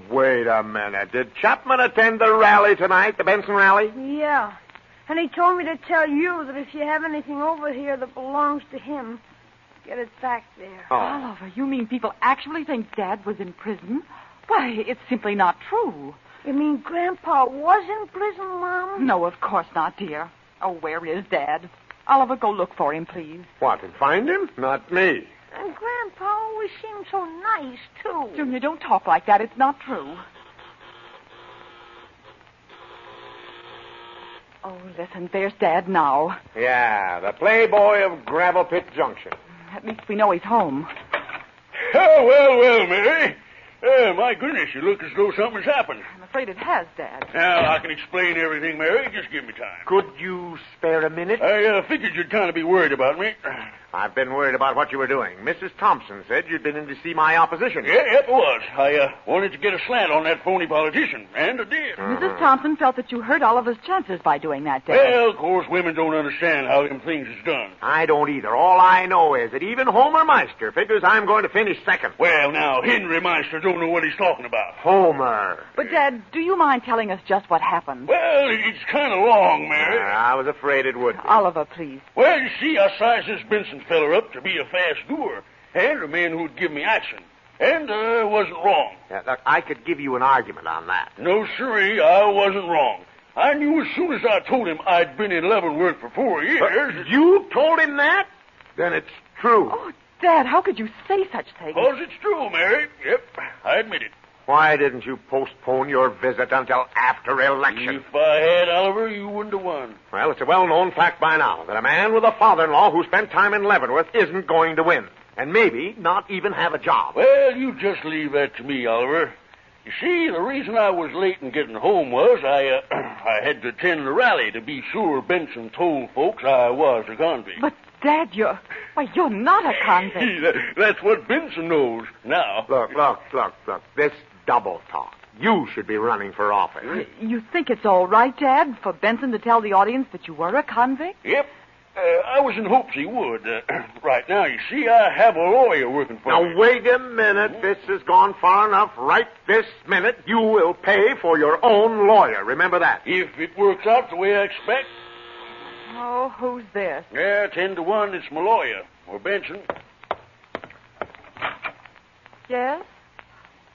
Wait a minute. Did Chapman attend the rally tonight, the Benson rally? Yeah. And he told me to tell you that if you have anything over here that belongs to him, get it back there. Oh. Oliver, you mean people actually think Dad was in prison? Why, it's simply not true. You mean Grandpa was in prison, Mom? No, of course not, dear. Oh, where is Dad? Oliver, go look for him, please. What, and find him? Not me. And Grandpa always seemed so nice, too. Junior, don't talk like that. It's not true. Oh, listen, there's Dad now. Yeah, the playboy of Gravel Pit Junction. At least we know he's home. Oh, well, Mary. My goodness, you look as though something's happened. I'm afraid it has, Dad. Now, I can explain everything, Mary. Just give me time. Could you spare a minute? I figured you'd kind of be worried about me. I've been worried about what you were doing. Mrs. Thompson said you'd been in to see my opposition. Yep, it was. I wanted to get a slant on that phony politician, and I did. Mrs. Thompson felt that you hurt Oliver's chances by doing that, Dad. Well, of course, women don't understand how them things is done. I don't either. All I know is that even Homer Meister figures I'm going to finish second. Well, now, Henry Meister don't know what he's talking about. Homer. But, Dad, do you mind telling us just what happened? Well, it's kind of long, Mary. I was afraid it would be. Oliver, please. Well, you see, I sized this Benson feller up to be a fast doer and a man who'd give me action. And I wasn't wrong. Yeah, look, I could give you an argument on that. No, sirree, I wasn't wrong. I knew as soon as I told him I'd been in Leavenworth for 4 years. You told him that? Then it's true. Oh, Dad, how could you say such things? Because it's true, Mary. Yep, I admit it. Why didn't you postpone your visit until after election? If I had, Oliver, you wouldn't have won. Well, it's a well-known fact by now that a man with a father-in-law who spent time in Leavenworth isn't going to win. And maybe not even have a job. Well, you just leave that to me, Oliver. You see, the reason I was late in getting home was I had to attend the rally to be sure Benson told folks I was a convict. But, Dad, you're not a convict. That's what Benson knows now. Look. This double talk. You should be running for office. You think it's all right, Dad, for Benson to tell the audience that you were a convict? Yep. I was in hopes he would. Right now, you see, I have a lawyer working for me. Now, wait a minute. This has gone far enough. Right this minute, you will pay for your own lawyer. Remember that. If it works out the way I expect. Oh, who's this? Yeah, 10-1, it's my lawyer, or Benson. Yes?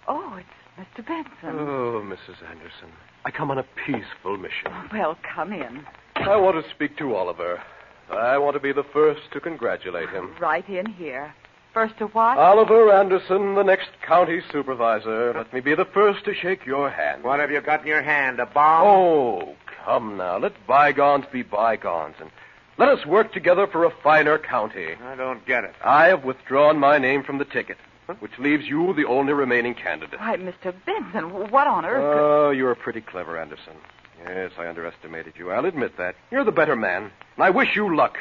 Oh, it's Mr. Benson. Oh, Mrs. Anderson, I come on a peaceful mission. Well, come in. I want to speak to Oliver. I want to be the first to congratulate him. Right in here. First to what? Oliver Anderson, the next county supervisor. Let me be the first to shake your hand. What have you got in your hand, a bomb? Oh, come now. Let bygones be bygones, and let us work together for a finer county. I don't get it. I have withdrawn my name from the ticket, which leaves you the only remaining candidate. Why, Mr. Benson, what on earth? Oh, you're pretty clever, Anderson. Yes, I underestimated you. I'll admit that. You're the better man, and I wish you luck.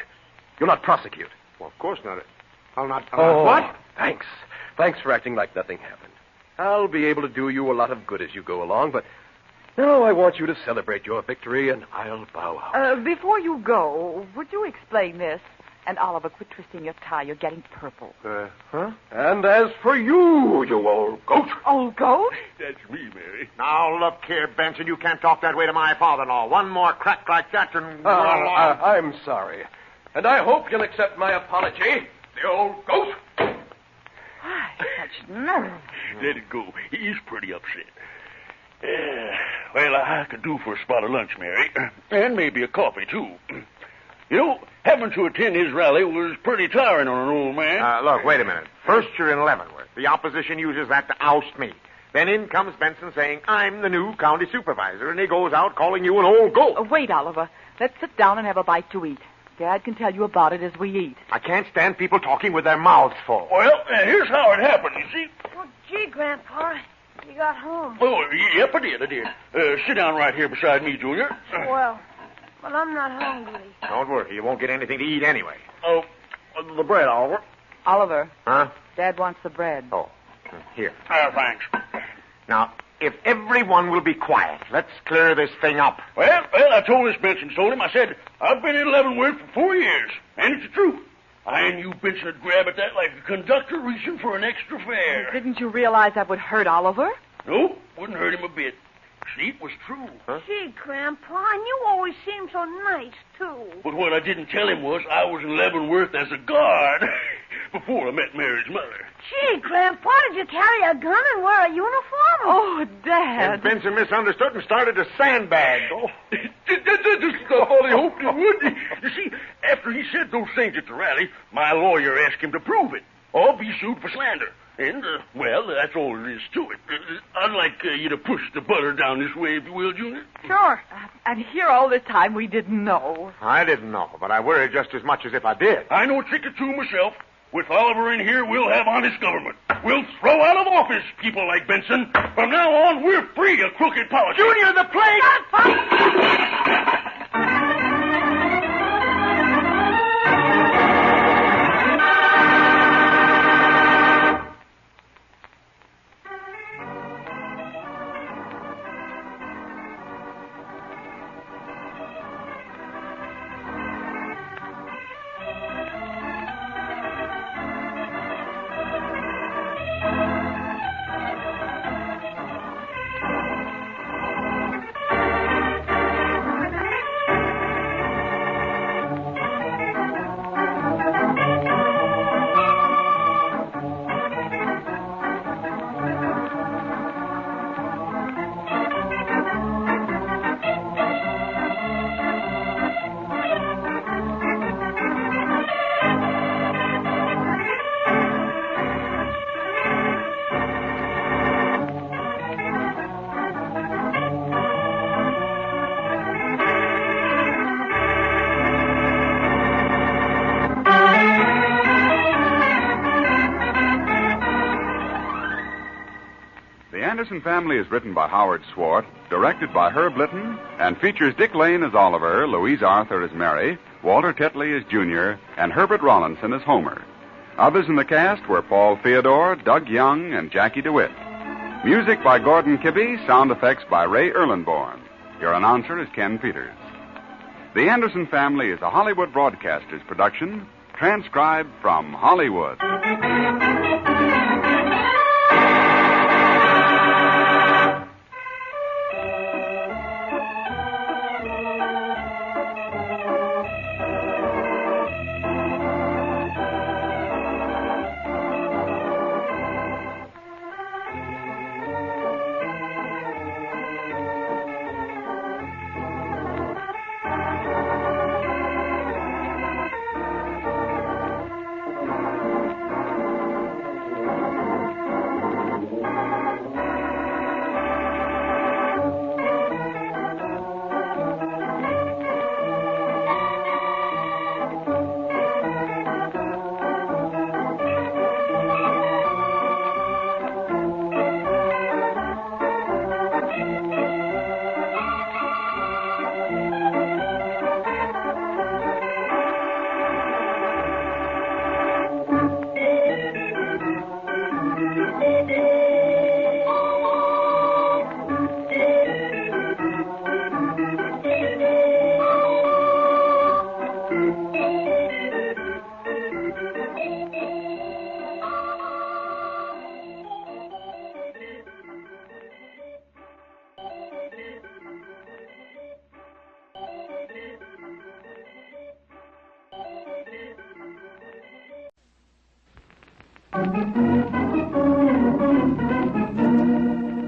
You'll not prosecute. Well, of course not. I'll not... What? Thanks. Thanks for acting like nothing happened. I'll be able to do you a lot of good as you go along, but now I want you to celebrate your victory, and I'll bow out. Before you go, would you explain this? And, Oliver, quit twisting your tie. You're getting purple. Huh? And as for you, you old goat. Old goat? That's me, Mary. Now, look here, Benson. You can't talk that way to my father-in-law. One more crack like that and... I'm sorry. And I hope you'll accept my apology, the old goat. Why, such nerve. Let it go. He's pretty upset. Well, I could do for a spot of lunch, Mary. And maybe a coffee, too. You know, having to attend his rally was pretty tiring on an old man. Look, wait a minute. First, you're in Leavenworth. The opposition uses that to oust me. Then in comes Benson saying, I'm the new county supervisor, and he goes out calling you an old goat. Wait, Oliver. Let's sit down and have a bite to eat. Dad can tell you about it as we eat. I can't stand people talking with their mouths full. Well, here's how it happened, you see. Well, gee, Grandpa, you got home. Oh, yep, I did. Sit down right here beside me, Junior. Well, I'm not hungry. Don't worry. You won't get anything to eat anyway. Oh, the bread, Oliver. Oliver. Huh? Dad wants the bread. Oh, here. Thanks. Now, if everyone will be quiet, let's clear this thing up. Well, I told this Benson, told him. I said, I've been in Leavenworth for 4 years, and it's the truth. I knew Benson would grab at that like a conductor reaching for an extra fare. Didn't you realize that would hurt Oliver? Nope, wouldn't hurt him a bit. See, it was true. Huh? Gee, Grandpa, and you always seem so nice, too. But what I didn't tell him was I was in Leavenworth as a guard before I met Mary's mother. Gee, Grandpa, did you carry a gun and wear a uniform? Oh, Dad. And Benson misunderstood and started to sandbag. Oh. I thought he hoped he would. You see, after he said those things at the rally, my lawyer asked him to prove it or be sued for slander. And, well, that's all there is to it. I'd like you to push the butter down this way, if you will, Junior. Sure. And here all this time we didn't know. I didn't know, but I worried just as much as if I did. I know a trick or two myself. With Oliver in here, we'll have honest government. We'll throw out of office people like Benson. From now on, we're free of crooked politics. Junior, the plague! The Anderson Family is written by Howard Swart, directed by Herb Litton, and features Dick Lane as Oliver, Louise Arthur as Mary, Walter Tetley as Junior, and Herbert Rollinson as Homer. Others in the cast were Paul Theodore, Doug Young, and Jackie DeWitt. Music by Gordon Kibbe, sound effects by Ray Erlenborn. Your announcer is Ken Peters. The Anderson Family is a Hollywood Broadcasters production, transcribed from Hollywood.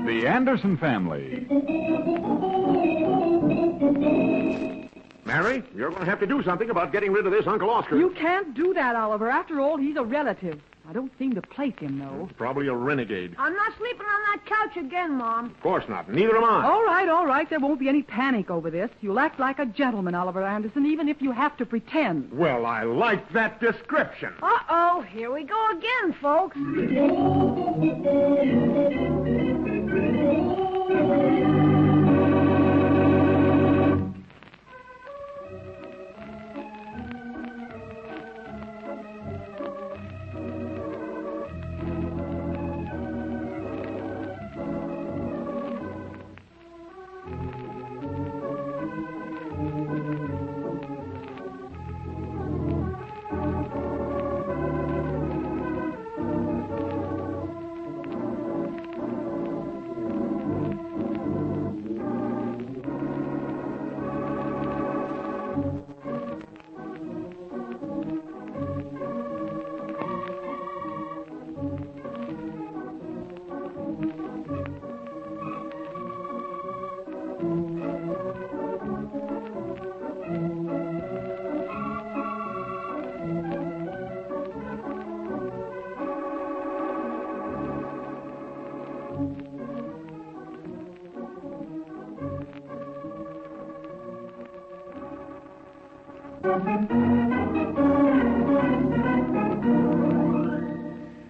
The Anderson Family. Mary, you're going to have to do something about getting rid of this Uncle Oscar. You can't do that, Oliver. After all, he's a relative. I don't seem to place him, though. Probably a renegade. I'm not sleeping on that couch again, Mom. Of course not. Neither am I. All right. There won't be any panic over this. You'll act like a gentleman, Oliver Anderson, even if you have to pretend. Well, I like that description. Uh-oh, here we go again, folks.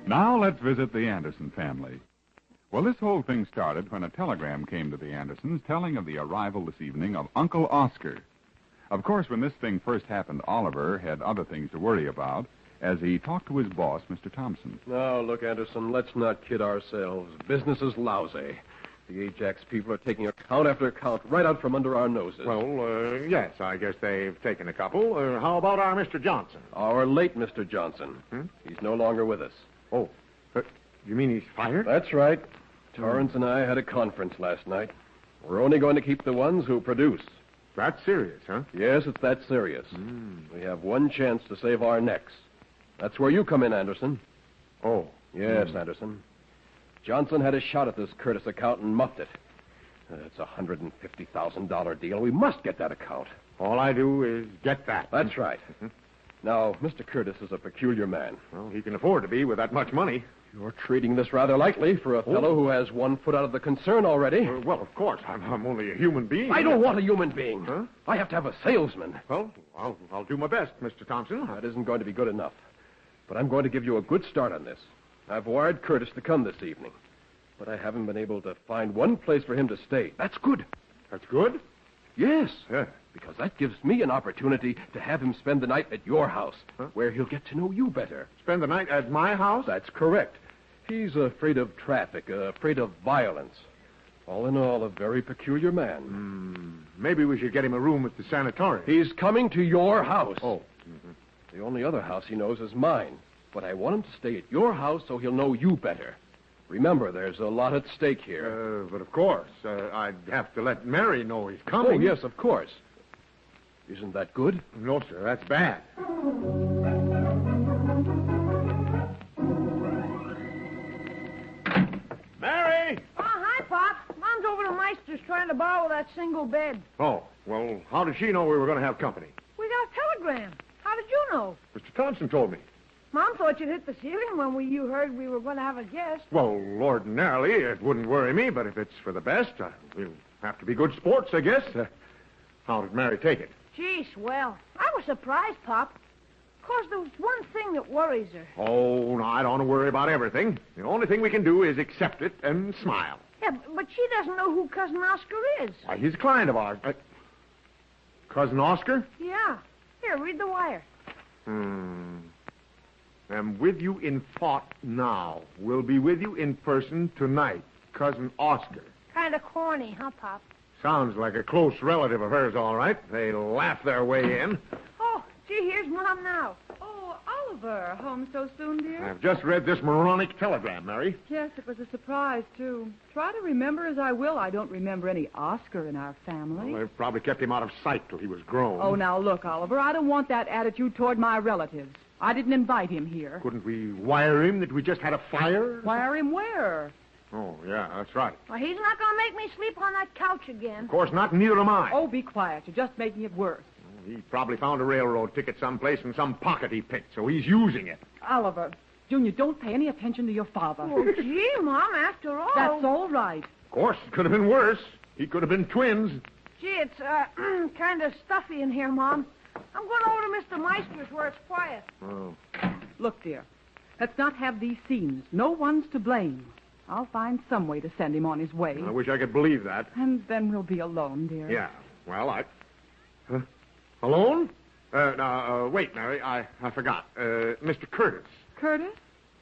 Now let's visit the Anderson family. Well, this whole thing started when a telegram came to the Andersons telling of the arrival this evening of Uncle Oscar. Of course, when this thing first happened, Oliver had other things to worry about as he talked to his boss, Mr. Thompson. Now, look, Anderson, let's not kid ourselves. Business is lousy. The Ajax people are taking account after account right out from under our noses. Well, yes, I guess they've taken a couple. How about our Mr. Johnson? Our late Mr. Johnson. He's no longer with us. Oh, you mean he's fired? That's right. Torrance and I had a conference last night. We're only going to keep the ones who produce. That's serious, huh? Yes, it's that serious. We have one chance to save our necks. That's where you come in, Anderson. Oh. Yes, Anderson. Johnson had a shot at this Curtis account and muffed it. It's a $150,000 deal. We must get that account. All I do is get that. That's right. Now, Mr. Curtis is a peculiar man. Well, he can afford to be with that much money. You're treating this rather lightly for a fellow who has one foot out of the concern already. Well, of course. I'm only a human being. I don't want a human being. Huh? I have to have a salesman. Well, I'll do my best, Mr. Thompson. That isn't going to be good enough. But I'm going to give you a good start on this. I've wired Curtis to come this evening. But I haven't been able to find one place for him to stay. That's good. That's good? Yes. Because that gives me an opportunity to have him spend the night at your house, where he'll get to know you better. Spend the night at my house? That's correct. He's afraid of traffic, afraid of violence. All in all, a very peculiar man. Maybe we should get him a room at the sanatorium. He's coming to your house. Oh. The only other house he knows is mine. But I want him to stay at your house so he'll know you better. Remember, there's a lot at stake here. But of course, I'd have to let Mary know he's coming. Oh, yes, of course. Isn't that good? No, sir, that's bad. Mary! Oh, hi, Pop. Mom's over to Meister's trying to borrow that single bed. Oh, well, how did she know we were going to have company? We got a telegram. How did you know? Mr. Thompson told me. Mom thought you'd hit the ceiling when you heard we were going to have a guest. Well, ordinarily, it wouldn't worry me, but if it's for the best, we'll have to be good sports, I guess. How did Mary take it? Gee, swell. I was surprised, Pop. Of course, there's one thing that worries her. Oh, no, I don't want to worry about everything. The only thing we can do is accept it and smile. Yeah, but she doesn't know who Cousin Oscar is. Why, he's a client of ours. Cousin Oscar? Yeah. Here, read the wire. I'm with you in thought now. We'll be with you in person tonight. Cousin Oscar. Kind of corny, huh, Pop? Sounds like a close relative of hers, all right. They laugh their way in. Oh, gee, here's Mom now. Oh, Oliver, home so soon, dear? I've just read this moronic telegram, Mary. Yes, it was a surprise, too. Try to remember as I will, I don't remember any Oscar in our family. Well, they've probably kept him out of sight till he was grown. Oh, now look, Oliver, I don't want that attitude toward my relatives. I didn't invite him here. Couldn't we wire him that we just had a fire? Wire him where? Oh, yeah, that's right. Well, he's not going to make me sleep on that couch again. Of course not, neither am I. Oh, be quiet. You're just making it worse. He probably found a railroad ticket someplace in some pocket he picked, so he's using it. Oliver, Junior, don't pay any attention to your father. Oh, gee, Mom, after all. That's all right. Of course, it could have been worse. He could have been twins. Gee, it's kind of stuffy in here, Mom. I'm going over to Mr. Meister's where it's quiet. Oh. Look, dear, let's not have these scenes. No one's to blame. I'll find some way to send him on his way. I wish I could believe that. And then we'll be alone, dear. Yeah. Well, Alone? Wait, Mary, I forgot. Mr. Curtis. Curtis?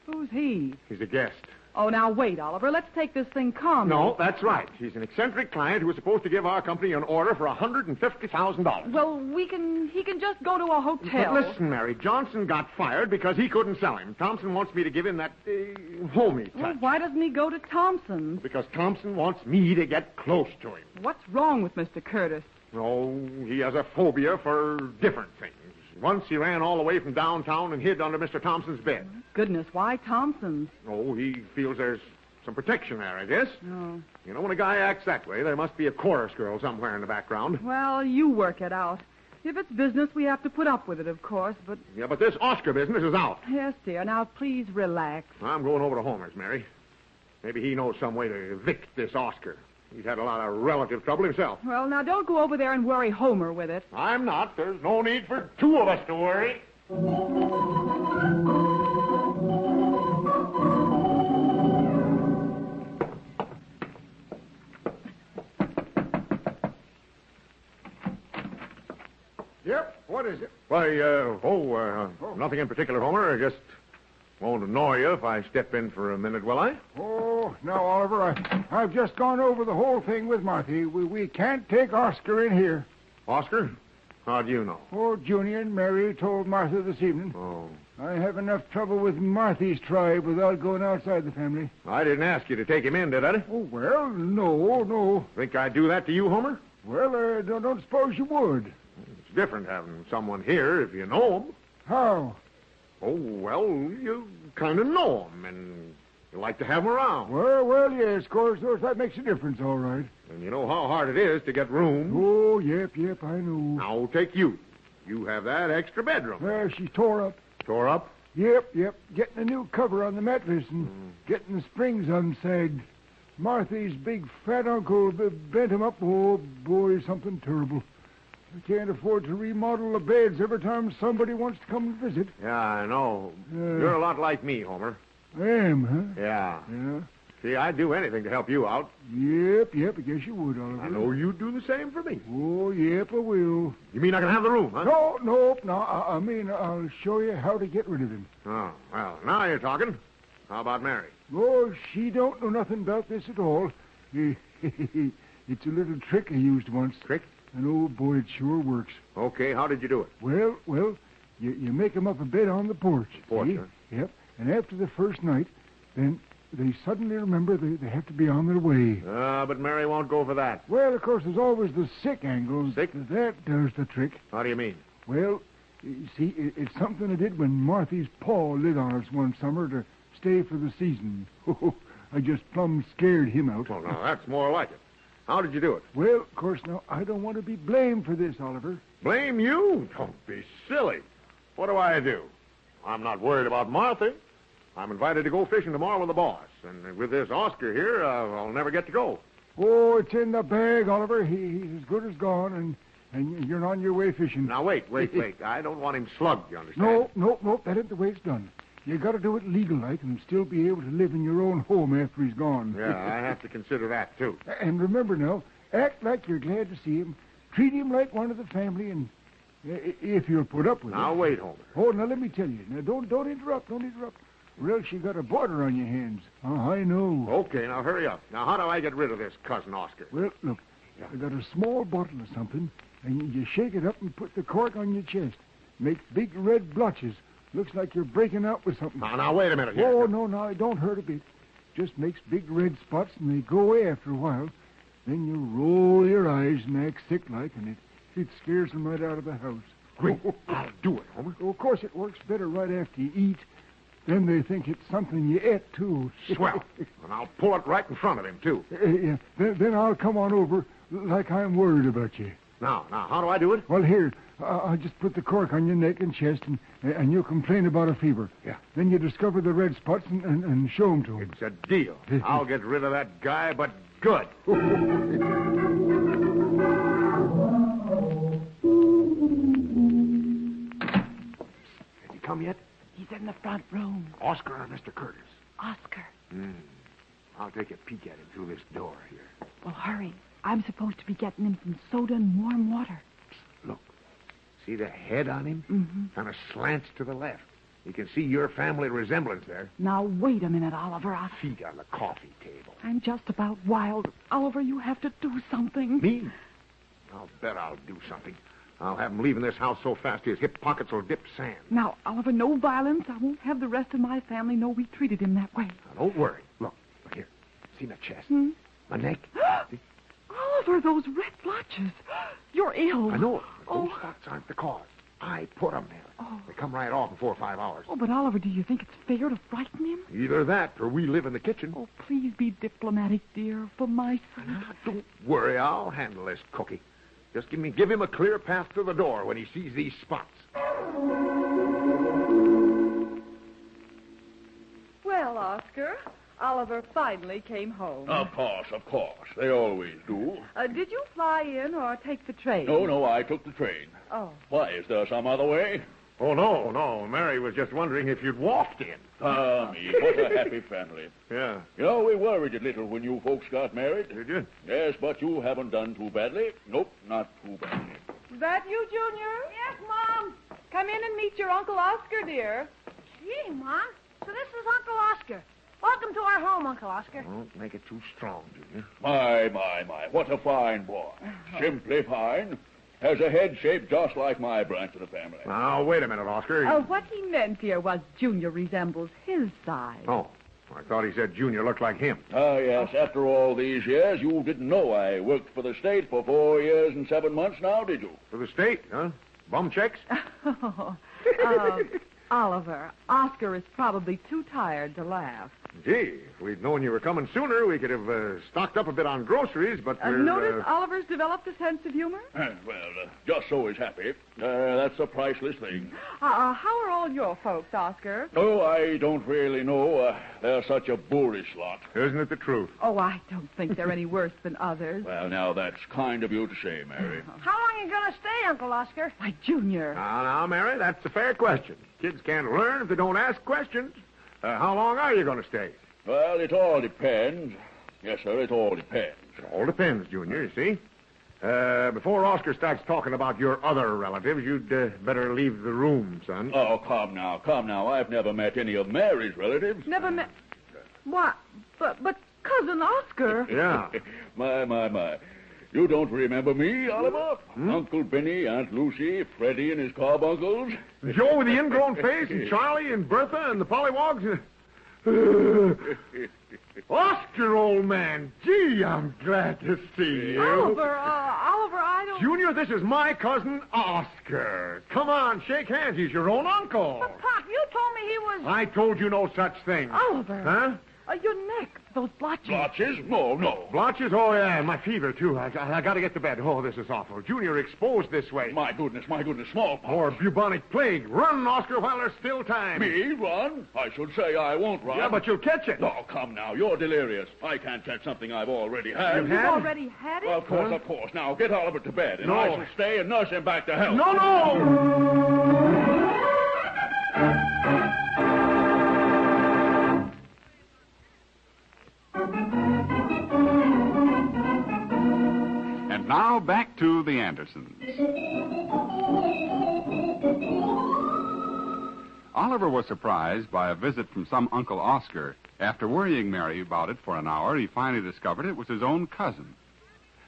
Who's he? He's a guest. Oh, now wait, Oliver. Let's take this thing calmly. No, that's right. He's an eccentric client who was supposed to give our company an order for $150,000. Well, he can just go to a hotel. But listen, Mary, Johnson got fired because he couldn't sell him. Thompson wants me to give him that homey touch. Well, why doesn't he go to Thompson's? Because Thompson wants me to get close to him. What's wrong with Mr. Curtis? Oh, he has a phobia for different things. Once he ran all the way from downtown and hid under Mr. Thompson's bed. Goodness, why Thompson's? Oh, he feels there's some protection there, I guess. Oh. You know, when a guy acts that way, there must be a chorus girl somewhere in the background. Well, you work it out. If it's business, we have to put up with it, of course, but... Yeah, but this Oscar business is out. Yes, dear. Now, please relax. I'm going over to Homer's, Mary. Maybe he knows some way to evict this Oscar. He's had a lot of relative trouble himself. Well, now, don't go over there and worry Homer with it. I'm not. There's no need for two of us to worry. Yep, what is it? Why, nothing in particular, Homer. I just won't annoy you if I step in for a minute, will I? Oh, now, Oliver, I've just gone over the whole thing with Marthy. We can't take Oscar in here. Oscar? How do you know? Oh, Junior and Mary told Martha this evening. Oh. I have enough trouble with Marthy's tribe without going outside the family. I didn't ask you to take him in, did I? Oh, well, no. Think I'd do that to you, Homer? Well, don't suppose you would. It's different having someone here if you know him. How? Oh, well, you kind of know him, and you like to have him around. Well, yes, of course, that makes a difference, all right. And you know how hard it is to get room. Oh, yep, I know. Now, take you. You have that extra bedroom. She's tore up. Tore up? Yep. Getting a new cover on the mattress and getting the springs unsagged. Marthy's big fat uncle bent him up. Oh, boy, something terrible. I can't afford to remodel the beds every time somebody wants to come and visit. Yeah, I know. You're a lot like me, Homer. I am, huh? Yeah. Yeah. See, I'd do anything to help you out. Yep, I guess you would, Oliver. I know you'd do the same for me. Oh, yep, I will. You mean I can have the room, huh? No. I mean, I'll show you how to get rid of him. Oh, well, now you're talking. How about Mary? Oh, she don't know nothing about this at all. It's a little trick I used once. Trick? And oh, boy, it sure works. Okay, how did you do it? Well, you make 'em up a bed on the porch. Porch, see? huh? Yep. And after the first night, then they suddenly remember they have to be on their way. But Mary won't go for that. Well, of course, there's always the sick angle. Sick? That does the trick. How do you mean? Well, you see, it's something I did when Marthy's paw lit on us one summer to stay for the season. I just plumb scared him out. Well, now, that's more like it. How did you do it? Well, of course, now, I don't want to be blamed for this, Oliver. Blame you? Don't be silly. What do I do? I'm not worried about Martha. I'm invited to go fishing tomorrow with the boss. And with this Oscar here, I'll never get to go. Oh, it's in the bag, Oliver. He's as good as gone, and you're on your way fishing. Now, wait. I don't want him slugged, you understand? No. That ain't the way it's done. You got to do it legal-like and still be able to live in your own home after he's gone. Yeah, I have to consider that, too. And remember now, act like you're glad to see him. Treat him like one of the family, and if you'll put up with it. Now, wait, Homer. Oh, now, let me tell you. Now, don't interrupt. Or else you got a border on your hands. Oh, I know. Okay, now, hurry up. Now, how do I get rid of this cousin Oscar? Well, look, I got a small bottle of something, and you shake it up and put the cork on your chest. Makes big red blotches. Looks like you're breaking out with something. Now, wait a minute here. Oh, no, it don't hurt a bit. Just makes big red spots, and they go away after a while. Then you roll your eyes and act sick-like, and it scares them right out of the house. Great. I'll do it, Homer. Oh, of course, it works better right after you eat. Then they think it's something you ate, too. Swell. And I'll pull it right in front of him, too. Yeah. Then I'll come on over like I'm worried about you. Now, how do I do it? Well, here, I'll just put the cork on your neck and chest, and you'll complain about a fever. Yeah. Then you discover the red spots and show them to him. It's a deal. I'll get rid of that guy, but good. Has he come yet? He's in the front room. Oscar or Mr. Curtis? Oscar. I'll take a peek at him through this door here. Well, hurry. I'm supposed to be getting him some soda and warm water. Look. See the head on him? Mm-hmm. Kind of slants to the left. You can see your family resemblance there. Now, wait a minute, Oliver. Feet on the coffee table. I'm just about wild. Oliver, you have to do something. Me? I'll bet I'll do something. I'll have him leaving this house so fast his hip pockets will dip sand. Now, Oliver, no violence. I won't have the rest of my family know we treated him that way. Now, don't worry. Look here. See my chest? My neck? See? Oliver, those red blotches. You're ill. I know it. Those spots aren't the cause. I put them there. Oh. They come right off in 4 or 5 hours. Oh, but Oliver, do you think it's fair to frighten him? Either that or we live in the kitchen. Oh, please be diplomatic, dear, for my sake. Don't worry, I'll handle this cookie. Just give him a clear path to the door when he sees these spots. Well, Oscar, Oliver finally came home. Of course. They always do. Did you fly in or take the train? No, I took the train. Oh. Why, is there some other way? Oh, no. Mary was just wondering if you'd walked in. Me, what a happy family. Yeah. You know, we worried a little when you folks got married. Did you? Yes, but you haven't done too badly. Nope, not too badly. Is that you, Junior? Yes, Mom. Come in and meet your Uncle Oscar, dear. Gee, Mom. So this is Uncle Oscar. Welcome to our home, Uncle Oscar. Don't make it too strong, Junior. My, what a fine boy. Simply fine. Has a head shaped just like my branch of the family. Now, wait a minute, Oscar. What he meant here was Junior resembles his size. Oh, I thought he said Junior looked like him. Yes. After all these years, you didn't know I worked for the state for 4 years and 7 months now, did you? For the state, huh? Bum checks? Oliver, Oscar is probably too tired to laugh. Gee, if we'd known you were coming sooner, we could have stocked up a bit on groceries, but we're... Notice Oliver's developed a sense of humor? Just so he's happy. That's a priceless thing. How are all your folks, Oscar? Oh, I don't really know. They're such a boorish lot. Isn't it the truth? Oh, I don't think they're any worse than others. Well, now, that's kind of you to say, Mary. How long are you going to stay, Uncle Oscar? Why, Junior. Now, Mary, that's a fair question. Kids can't learn if they don't ask questions. How long are you going to stay? Well, it all depends. Yes, sir, it all depends. It all depends, Junior, you see. Before Oscar starts talking about your other relatives, you'd better leave the room, son. Oh, come now. I've never met any of Mary's relatives. Never met... What? But Cousin Oscar... Yeah. My. You don't remember me, Oliver? Uncle Benny, Aunt Lucy, Freddie and his carbuncles? Joe with the ingrown face, and Charlie and Bertha and the pollywogs? Oscar, old man. Gee, I'm glad to see you. Oliver, I don't... Junior, this is my cousin, Oscar. Come on, shake hands. He's your own uncle. But, Pop, you told me he was... I told you no such thing. Oliver. Huh? Your neck, those blotches. Blotches? No. Blotches? Oh, yeah, and my fever, too. I got to get to bed. Oh, this is awful. Junior exposed this way. My goodness, smallpox. Or bubonic plague. Run, Oscar, while there's still time. Me? Run? I should say I won't run. Yeah, but you'll catch it. Oh, come now. You're delirious. I can't catch something I've already had. You've already had it? Well, of course. Now, get Oliver to bed, and No. I shall stay and nurse him back to health. No! And now back to the Andersons. Oliver was surprised by a visit from some Uncle Oscar. After worrying Mary about it for an hour, he finally discovered it was his own cousin.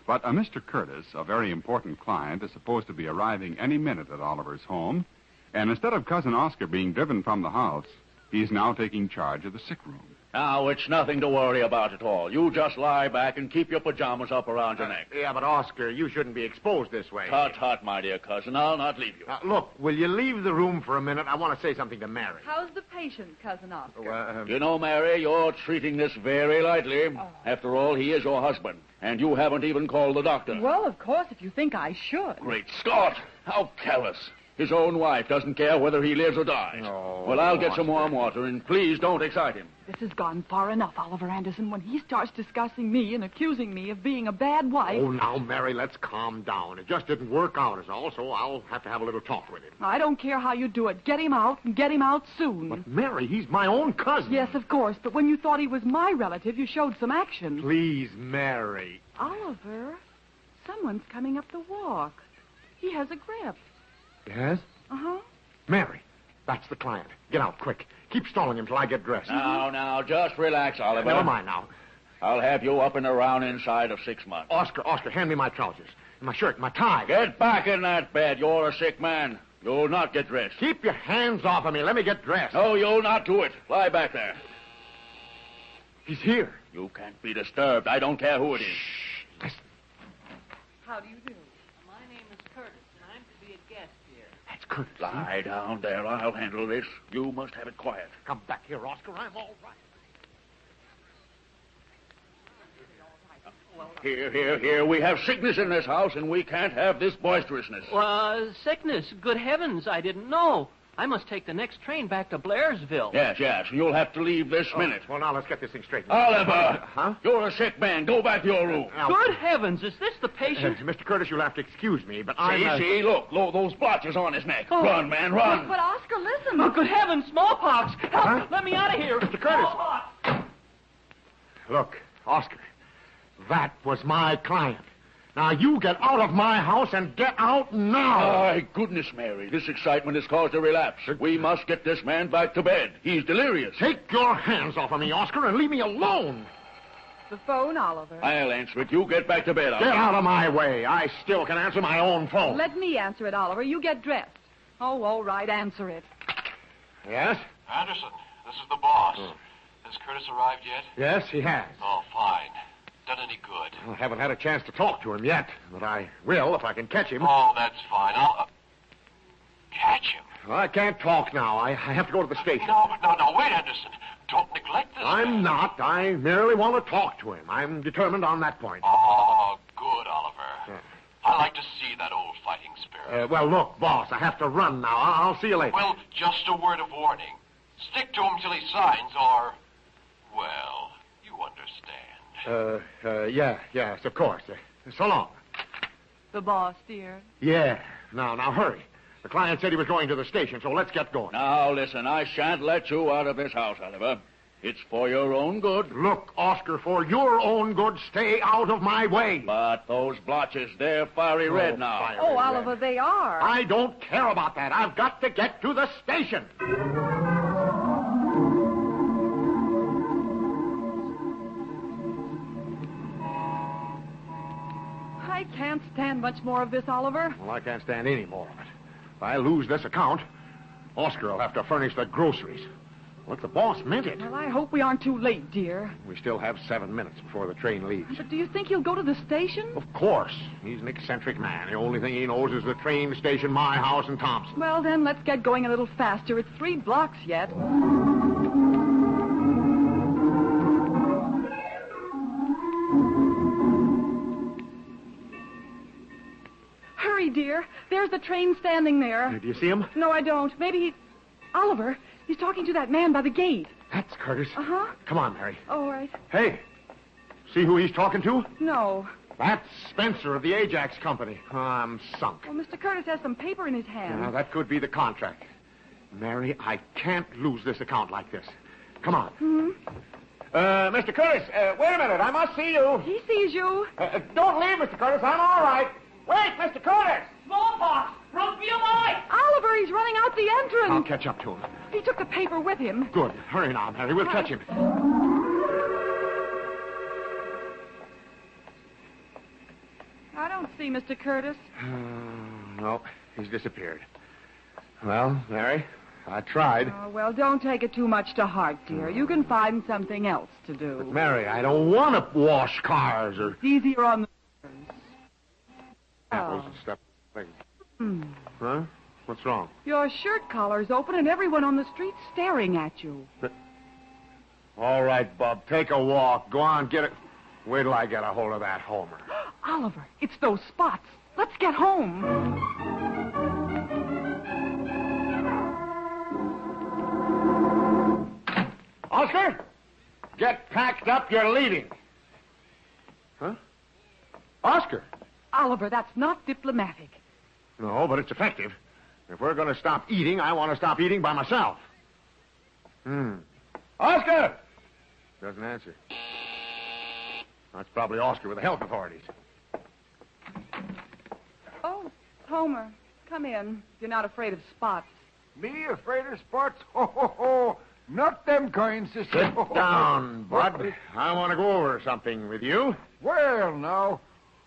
But a Mr. Curtis, a very important client, is supposed to be arriving any minute at Oliver's home. And instead of Cousin Oscar being driven from the house, he's now taking charge of the sick room. Now, it's nothing to worry about at all. You just lie back and keep your pajamas up around your neck. Yeah, but Oscar, you shouldn't be exposed this way. Tut, my dear cousin. I'll not leave you. Look, will you leave the room for a minute? I want to say something to Mary. How's the patient, Cousin Oscar? You know, Mary, you're treating this very lightly. Oh. After all, he is your husband. And you haven't even called the doctor. Well, of course, if you think I should. Great Scott! How callous. His own wife doesn't care whether he lives or dies. Oh, well, I'll get some warm water, and please don't excite him. This has gone far enough, Oliver Anderson. When he starts discussing me and accusing me of being a bad wife... Oh, now, Mary, let's calm down. It just didn't work out, is all, so I'll have to have a little talk with him. I don't care how you do it. Get him out, and get him out soon. But, Mary, he's my own cousin. Yes, of course, but when you thought he was my relative, you showed some action. Please, Mary. Oliver, someone's coming up the walk. He has a grip. Yes? Uh-huh. Mary, that's the client. Get out, quick. Keep stalling him till I get dressed. Now, just relax, Oliver. Never mind now. I'll have you up and around inside of 6 months. Oscar, hand me my trousers, my shirt, my tie. Get back in that bed. You're a sick man. You'll not get dressed. Keep your hands off of me. Let me get dressed. No, you'll not do it. Lie back there. He's here. You can't be disturbed. I don't care who it is. Listen. How do you do? My name is Curtis, and I'm to be a guest here. That's Curtis. Lie down there. I'll handle this. You must have it quiet. Come back here, Oscar. I'm all right. Here. We have sickness in this house, and we can't have this boisterousness. Sickness. Good heavens, I didn't know. I must take the next train back to Blairsville. Yes. You'll have to leave this minute. Well, now, let's get this thing straight. Oliver! You're a sick man. Go back to your room. Good heavens, is this the patient? Mr. Curtis, you'll have to excuse me, but See, look, those blotches on his neck. Run, man, run. But Oscar, listen. Oh, good heavens, smallpox. Help, let me out of here. Mr. Curtis. Smallpox. Look, Oscar, that was my client. Now, you get out of my house and get out now. My goodness, Mary, this excitement has caused a relapse. We must get this man back to bed. He's delirious. Take your hands off of me, Oscar, and leave me alone. The phone, Oliver. I'll answer it. You get back to bed, Get out of my way. I still can answer my own phone. Let me answer it, Oliver. You get dressed. Oh, all right, answer it. Yes? Anderson, this is the boss. Has Curtis arrived yet? Yes, he has. Oh, fine. Done any good? I haven't had a chance to talk to him yet, but I will if I can catch him. Oh, that's fine. I'll catch him. I can't talk now. I have to go to the station. No, wait, Anderson. Don't neglect this. I'm not. I merely want to talk to him. I'm determined on that point. Oh, good, Oliver. I like to see that old fighting spirit. Well, look, boss, I have to run now. I'll see you later. Well, just a word of warning. Stick to him till he signs, or, well, you understand. Yes, of course. So long. The boss, dear. Yeah. Now, hurry. The client said he was going to the station, so let's get going. Now, listen, I shan't let you out of this house, Oliver. It's for your own good. Look, Oscar, for your own good, stay out of my way. But those blotches, they're fiery red now. Oliver, they are. I don't care about that. I've got to get to the station. I can't stand much more of this, Oliver. Well, I can't stand any more of it. If I lose this account, Oscar will have to furnish the groceries. Well, if the boss meant it. Well, I hope we aren't too late, dear. We still have 7 minutes before the train leaves. But do you think he'll go to the station? Of course. He's an eccentric man. The only thing he knows is the train station, my house, and Thompson. Well, then, let's get going a little faster. It's 3 blocks yet. Hurry, dear. There's the train standing there. Do you see him? No, I don't. Maybe he... Oliver, he's talking to that man by the gate. That's Curtis. Uh-huh. Come on, Mary. All right. Hey, see who he's talking to? No. That's Spencer of the Ajax Company. I'm sunk. Well, Mr. Curtis has some paper in his hand. Now, that could be the contract. Mary, I can't lose this account like this. Come on. Mr. Curtis, wait a minute. I must see you. He sees you. Don't leave, Mr. Curtis. I'm all right. Wait, Mr. Curtis! Smallpox! Broke me alive! Oliver, he's running out the entrance. I'll catch up to him. He took the paper with him. Good. Hurry now, Mary. We'll catch him. I don't see Mr. Curtis. No, he's disappeared. Well, Mary, I tried. Oh, well, don't take it too much to heart, dear. You can find something else to do. But, Mary, I don't want to wash cars or... It's easier on the... Apples and stuff. Huh? What's wrong? Your shirt collar's open and everyone on the street's staring at you. All right, Bub, take a walk. Go on, get it. Wait till I get a hold of that Homer. Oliver, it's those spots. Let's get home. Oscar, get packed up. You're leaving. Huh? Oscar. Oliver, that's not diplomatic. No, but it's effective. If we're going to stop eating, I want to stop eating by myself. Oscar! Doesn't answer. That's probably Oscar with the health authorities. Oh, Homer, come in. You're not afraid of spots. Me afraid of spots? Ho. Not them kind, sister. Sit down, Bud. I want to go over something with you. Well, now,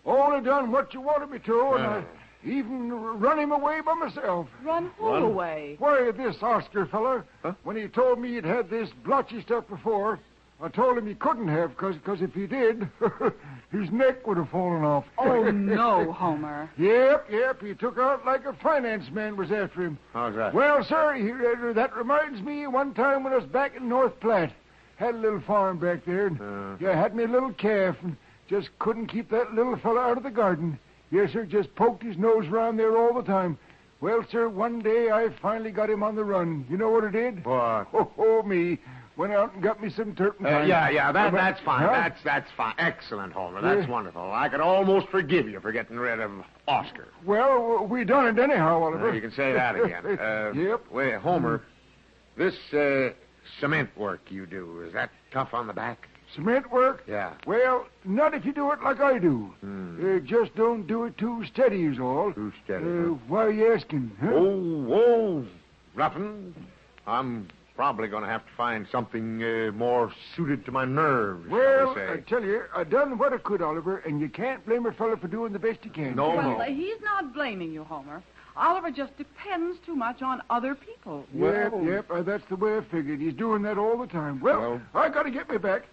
only done what you wanted me to, and I even run him away by myself. Run who away? Why, this Oscar feller, when he told me he'd had this blotchy stuff before, I told him he couldn't have, because if he did, his neck would have fallen off. Oh, no, Homer. Yep. He took out like a finance man was after him. How's that? Well, sir, that reminds me one time when I was back in North Platte. Had a little farm back there. And, had me a little calf and just couldn't keep that little fella out of the garden. Yes, sir, just poked his nose around there all the time. Well, sir, one day I finally got him on the run. You know what I did? What? Oh, me. Went out and got me some turpentine. That's fine. Huh? That's fine. Excellent, Homer. That's wonderful. I could almost forgive you for getting rid of Oscar. Well, we done it anyhow, Oliver. You can say that again. Yep. Wait, Homer, this cement work you do, is that tough on the back? Cement work? Yeah. Well, not if you do it like I do. Just don't do it too steady is all. Too steady, Why are you asking? Huh? Oh, nothing. I'm probably going to have to find something more suited to my nerves. Well, I tell you, I done what I could, Oliver, and you can't blame a fella for doing the best he can. Well, he's not blaming you, Homer. Oliver just depends too much on other people. Yep, that's the way I figured. He's doing that all the time. Well, I got to get me back.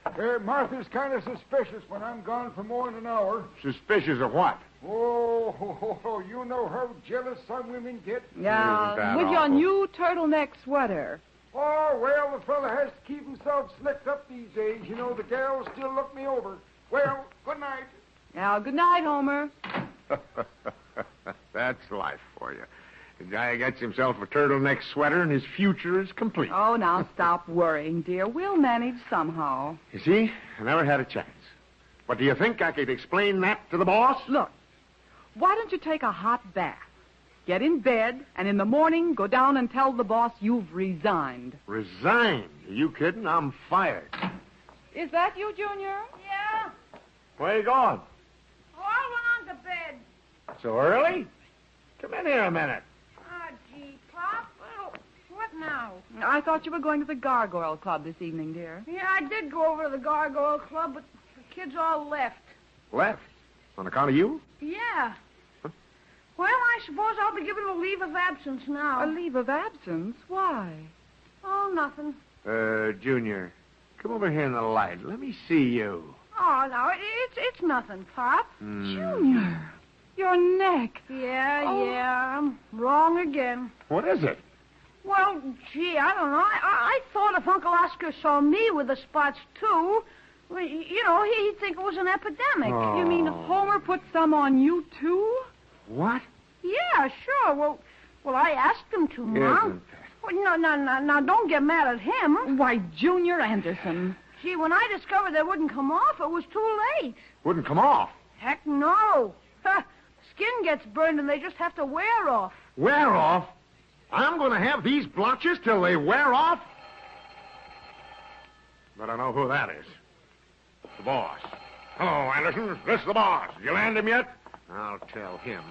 Martha's kind of suspicious when I'm gone for more than an hour. Suspicious of what? Oh, you know how jealous some women get. Yeah, with your new turtleneck sweater. Oh, well, the fella has to keep himself slicked up these days. You know, the gals still look me over. Well, good night. Now, good night, Homer. That's life for you. The guy gets himself a turtleneck sweater and his future is complete. Oh, now stop worrying, dear. We'll manage somehow. You see, I never had a chance. But do you think I could explain that to the boss? Look, why don't you take a hot bath? Get in bed, and in the morning, go down and tell the boss you've resigned. Resigned? Are you kidding? I'm fired. Is that you, Junior? Yeah. Where you going? Oh, I went on to bed. So early? Come in here a minute. Oh, gee, Pop. Well, what now? I thought you were going to the Gargoyle Club this evening, dear. Yeah, I did go over to the Gargoyle Club, but the kids all left. Left? On account of you? Yeah. Well, I suppose I'll be given a leave of absence now. A leave of absence? Why? Oh, nothing. Junior, come over here in the light. Let me see you. Oh, no, it's nothing, Pop. Junior, your neck. Yeah, I'm wrong again. What is it? Well, gee, I don't know. I thought if Uncle Oscar saw me with the spots, too, well, you know, he'd think it was an epidemic. Oh. You mean Homer put some on you, too? What? Yeah, sure. Well, I asked him to, Mom. Well, no, don't get mad at him. Why, Junior Anderson. Gee, when I discovered they wouldn't come off, it was too late. Wouldn't come off? Heck no. Skin gets burned and they just have to wear off. Wear off? I'm going to have these blotches till they wear off? But I know who that is. The boss. Hello, Anderson. This is the boss. Did you land him yet? I'll tell him.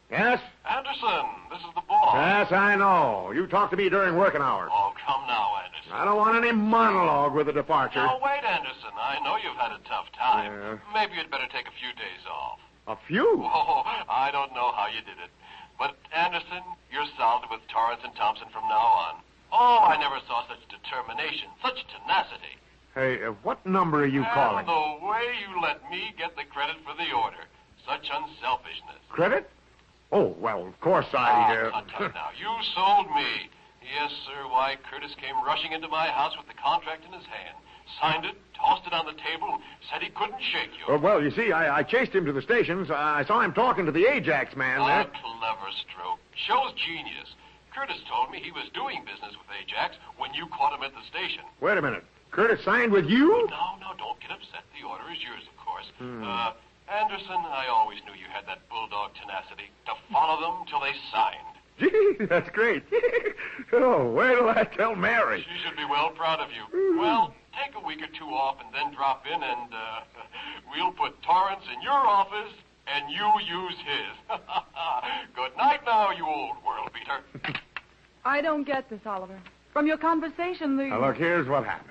Yes? Anderson, this is the boss. Yes, I know. You talk to me during working hours. Oh, come now, Anderson. I don't want any monologue with a departure. Now, wait, Anderson. I know you've had a tough time. Maybe you'd better take a few days off. A few? Oh, I don't know how you did it. But, Anderson, you're solid with Torrance and Thompson from now on. Oh, I never saw such determination, such tenacity. Hey, what number are you calling? And the way you let me get the credit for the order. Such unselfishness. Credit? Oh, well, of course Tut now. You sold me. Yes, sir. Why, Curtis came rushing into my house with the contract in his hand. Signed it, tossed it on the table, said he couldn't shake you. Well, you see, I chased him to the stations. I saw him talking to the Ajax man there. A clever stroke. Shows genius. Curtis told me he was doing business with Ajax when you caught him at the station. Wait a minute. Curtis signed with you? No, don't get upset. The order is yours, of course. Anderson, I always knew you had that bulldog tenacity to follow them till they signed. Gee, that's great. Oh, wait till I tell Mary. She should be well proud of you. Well, take a week or two off and then drop in and we'll put Torrance in your office and you use his. Good night now, you old world beater. I don't get this, Oliver. From your conversation, Now, look, here's what happened.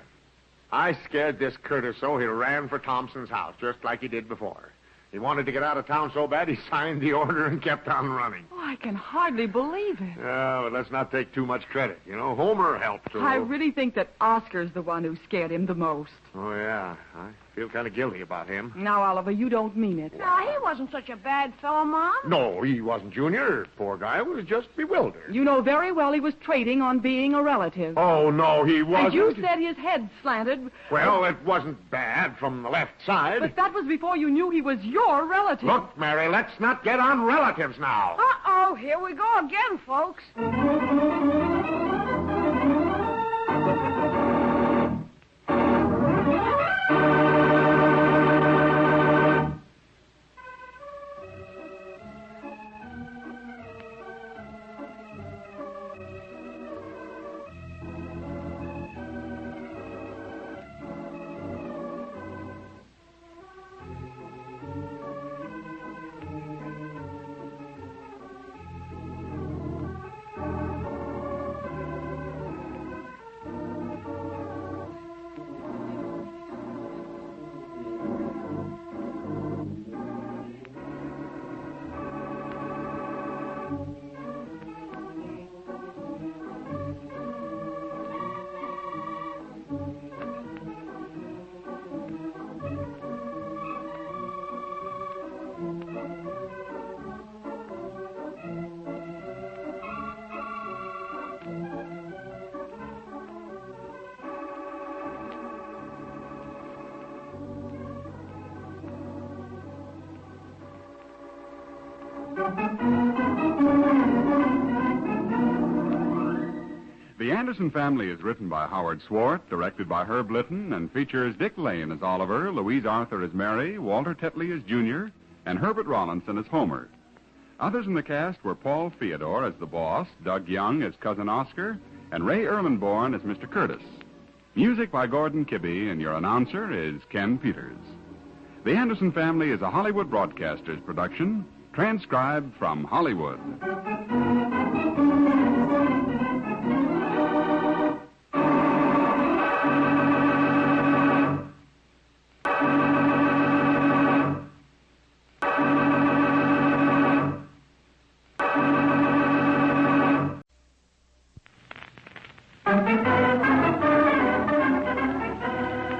I scared this Curtis so he ran for Thompson's house, just like he did before. He wanted to get out of town so bad he signed the order and kept on running. Oh, I can hardly believe it. Yeah, but let's not take too much credit. You know, Homer helped too. I really think that Oscar's the one who scared him the most. Oh, yeah. I feel kind of guilty about him. Now, Oliver, you don't mean it. No, he wasn't such a bad fellow, Mom. No, he wasn't, Junior. Poor guy was just bewildered. You know very well he was trading on being a relative. Oh, no, he wasn't. And you said his head slanted. Well, it wasn't bad from the left side. But that was before you knew he was your relative. Look, Mary, let's not get on relatives now. Uh-oh, here we go again, folks. The Anderson Family is written by Howard Swart, directed by Herb Litton, and features Dick Lane as Oliver, Louise Arthur as Mary, Walter Tetley as Junior, and Herbert Rollinson as Homer. Others in the cast were Paul Theodore as the boss, Doug Young as Cousin Oscar, and Ray Erlenborn as Mr. Curtis. Music by Gordon Kibbe, and your announcer is Ken Peters. The Anderson Family is a Hollywood Broadcasters production, transcribed from Hollywood.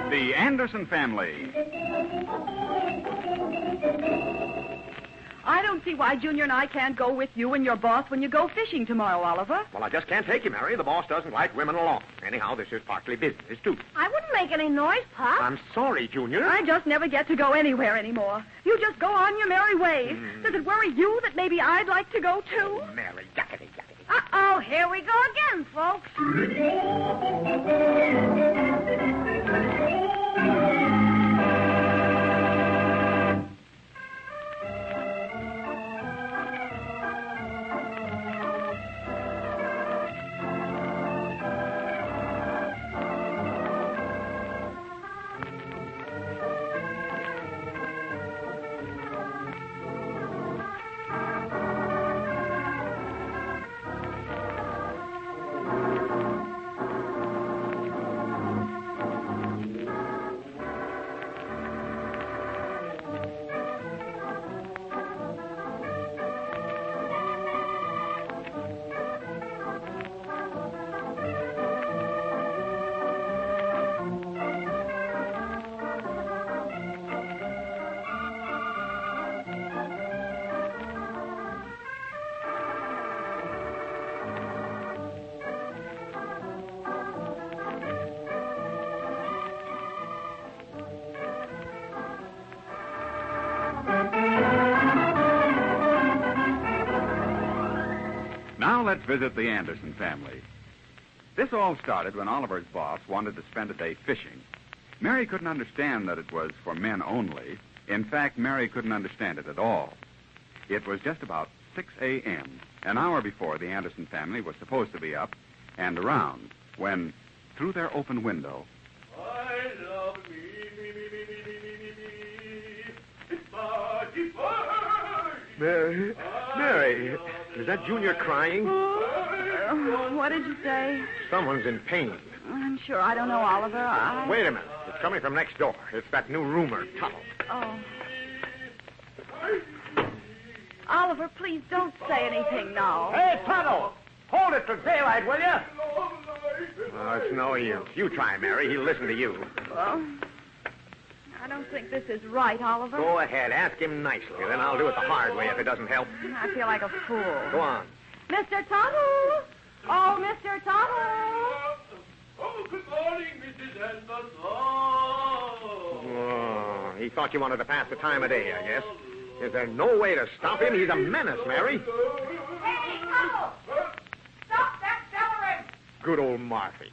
The Anderson Family. I don't see why Junior and I can't go with you and your boss when you go fishing tomorrow, Oliver. Well, I just can't take you, Mary. The boss doesn't like women alone. Anyhow, this is partly business, too. I wouldn't make any noise, Pop. I'm sorry, Junior. I just never get to go anywhere anymore. You just go on your merry ways. Does it worry you that maybe I'd like to go, too? Mary, yuckity, yuckity. Uh-oh, here we go again, folks. Now let's visit the Anderson family. This all started when Oliver's boss wanted to spend a day fishing. Mary couldn't understand that it was for men only. In fact, Mary couldn't understand it at all. It was just about 6 a.m., an hour before the Anderson family was supposed to be up and around, when, through their open window, I love me. Mary, is that Junior crying? What did you say? Someone's in pain. I'm sure I don't know, Oliver. Wait a minute. It's coming from next door. It's that new roomer, Tuttle. Oh. Oliver, please don't say anything now. Hey, Tuttle! Hold it till daylight, will you? Oh, it's no use. You try, Mary. He'll listen to you. Well, I don't think this is right, Oliver. Go ahead. Ask him nicely. Then I'll do it the hard way if it doesn't help. I feel like a fool. Go on. Mr. Tuttle! Oh, Mr. Tuttle! Oh, good morning, Mrs. Anderson. Oh, he thought you wanted to pass the time of day, I guess. Is there no way to stop him? He's a menace, Mary. Hey, Tuttle! Stop that bellering! Good old Marthy.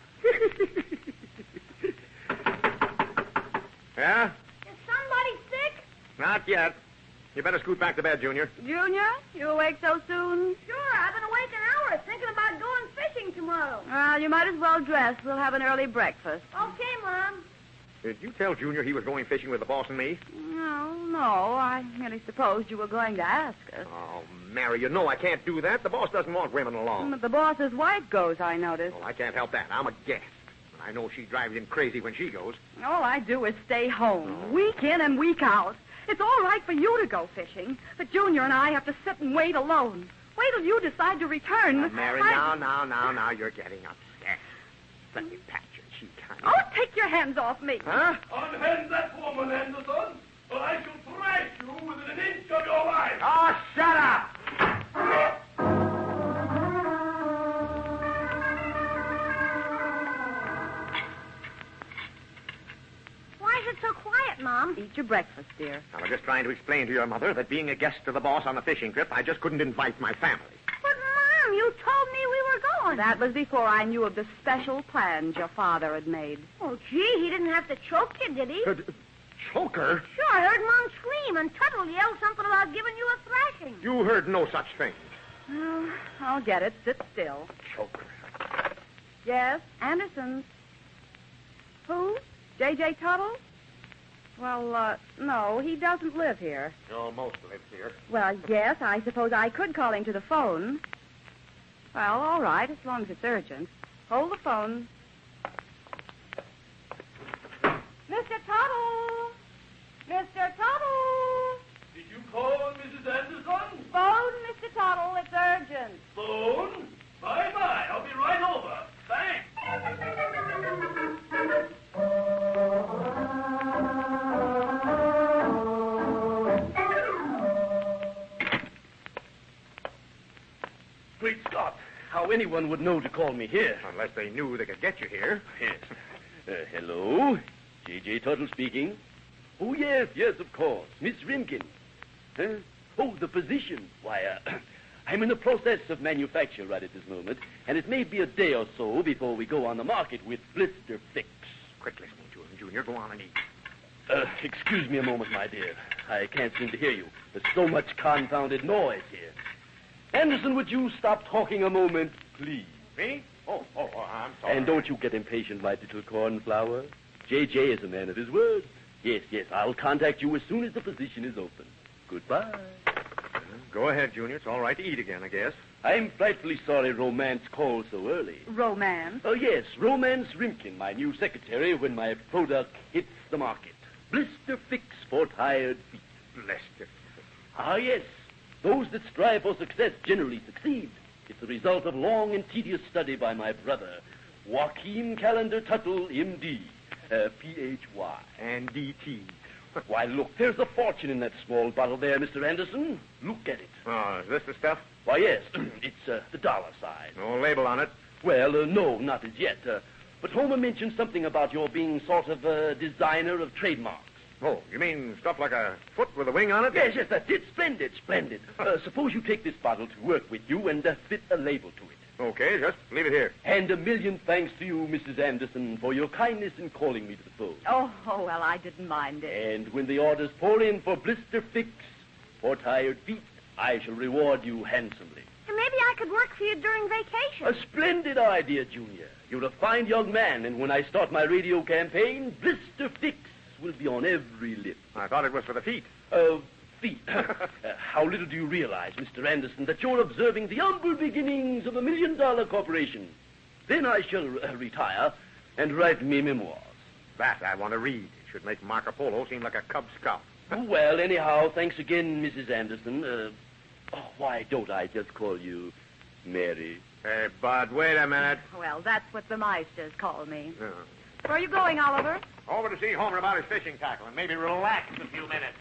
Yeah? Is somebody sick? Not yet. You better scoot back to bed, Junior. Junior, you awake so soon? Sure, I've been awake an hour thinking about going fishing tomorrow. Well, you might as well dress. We'll have an early breakfast. Okay, Mom. Did you tell Junior he was going fishing with the boss and me? No, I merely supposed you were going to ask us. Oh, Mary, you know I can't do that. The boss doesn't want women along. But the boss's wife goes, I noticed. Oh, I can't help that. I'm a guest. I know she drives him crazy when she goes. All I do is stay home, week in and week out. It's all right for you to go fishing, but Junior and I have to sit and wait alone. Wait till you decide to return. Mary, now, you're getting upset. Let me pat your cheek, honey. Oh, take your hands off me. Huh? Unhand that woman, Anderson, or I shall thrash you within an inch of your life. Oh, shut up! Why is it so quiet, Mom? Eat your breakfast, dear. I was just trying to explain to your mother that being a guest to the boss on the fishing trip, I just couldn't invite my family. But, Mom, you told me we were going. That was before I knew of the special plans your father had made. Oh, gee, he didn't have to choke you, did he? Choke her? Sure, I heard Mom scream, and Tuttle yelled something about giving you a thrashing. You heard no such thing. Well, I'll get it. Sit still. Choke her. Yes, Anderson's. Who? J.J. Tuttle? Well, no, he doesn't live here. He almost lives here. Well, yes, I suppose I could call him to the phone. Well, all right, as long as it's urgent. Hold the phone. Mr. Tuttle! Mr. Tuttle! Did you call Mrs. Anderson? Phone, Mr. Tuttle. It's urgent. Phone? Bye-bye. I'll be right over. Thanks. Great Scott! How anyone would know to call me here. Unless they knew they could get you here. Yes. Hello? J.J. Tuttle speaking. Oh, yes, of course. Miss Rimkin. Huh? Oh, the position. Why, I'm in the process of manufacture right at this moment, and it may be a day or so before we go on the market with blister fix. Quit listening to him, Junior. Go on and eat. Excuse me a moment, my dear. I can't seem to hear you. There's so much confounded noise here. Anderson, would you stop talking a moment, please? Me? Oh, I'm sorry. And don't you get impatient, my little cornflower. J.J. is a man of his word. Yes, I'll contact you as soon as the position is open. Goodbye. Go ahead, Junior. It's all right to eat again, I guess. I'm frightfully sorry Romance called so early. Romance? Oh, yes, Romance Rimkin, my new secretary, when my product hits the market. Blister fix for tired feet. Blister. Ah, yes. Those that strive for success generally succeed. It's the result of long and tedious study by my brother, Joachim Calendar Tuttle, M.D., Ph.Y. And D.T. Why, look, there's a fortune in that small bottle there, Mr. Anderson. Look at it. Oh, is this the stuff? Why, yes. It's the dollar sign. No label on it? Well, no, not as yet. But Homer mentioned something about your being sort of a designer of trademarks. Oh, you mean stuff like a foot with a wing on it? Yes, that's it. Splendid. Suppose you take this bottle to work with you and fit a label to it. Okay, just leave it here. And a million thanks to you, Mrs. Anderson, for your kindness in calling me to the phone. Oh, well, I didn't mind it. And when the orders pour in for blister fix for tired feet, I shall reward you handsomely. And maybe I could work for you during vacation. A splendid idea, Junior. You're a fine young man, and when I start my radio campaign, blister fix will be on every lip. I thought it was for the feet. Feet. How little do you realize, Mr. Anderson, that you're observing the humble beginnings of $1 million corporation. Then I shall retire and write me memoirs. That I want to read. It should make Marco Polo seem like a Cub Scout. Well, anyhow, thanks again, Mrs. Anderson. Why don't I just call you Mary? Hey, Bud, wait a minute. Well, that's what the Meisters call me. Where are you going, Oliver? Over to see Homer about his fishing tackle and maybe relax a few minutes.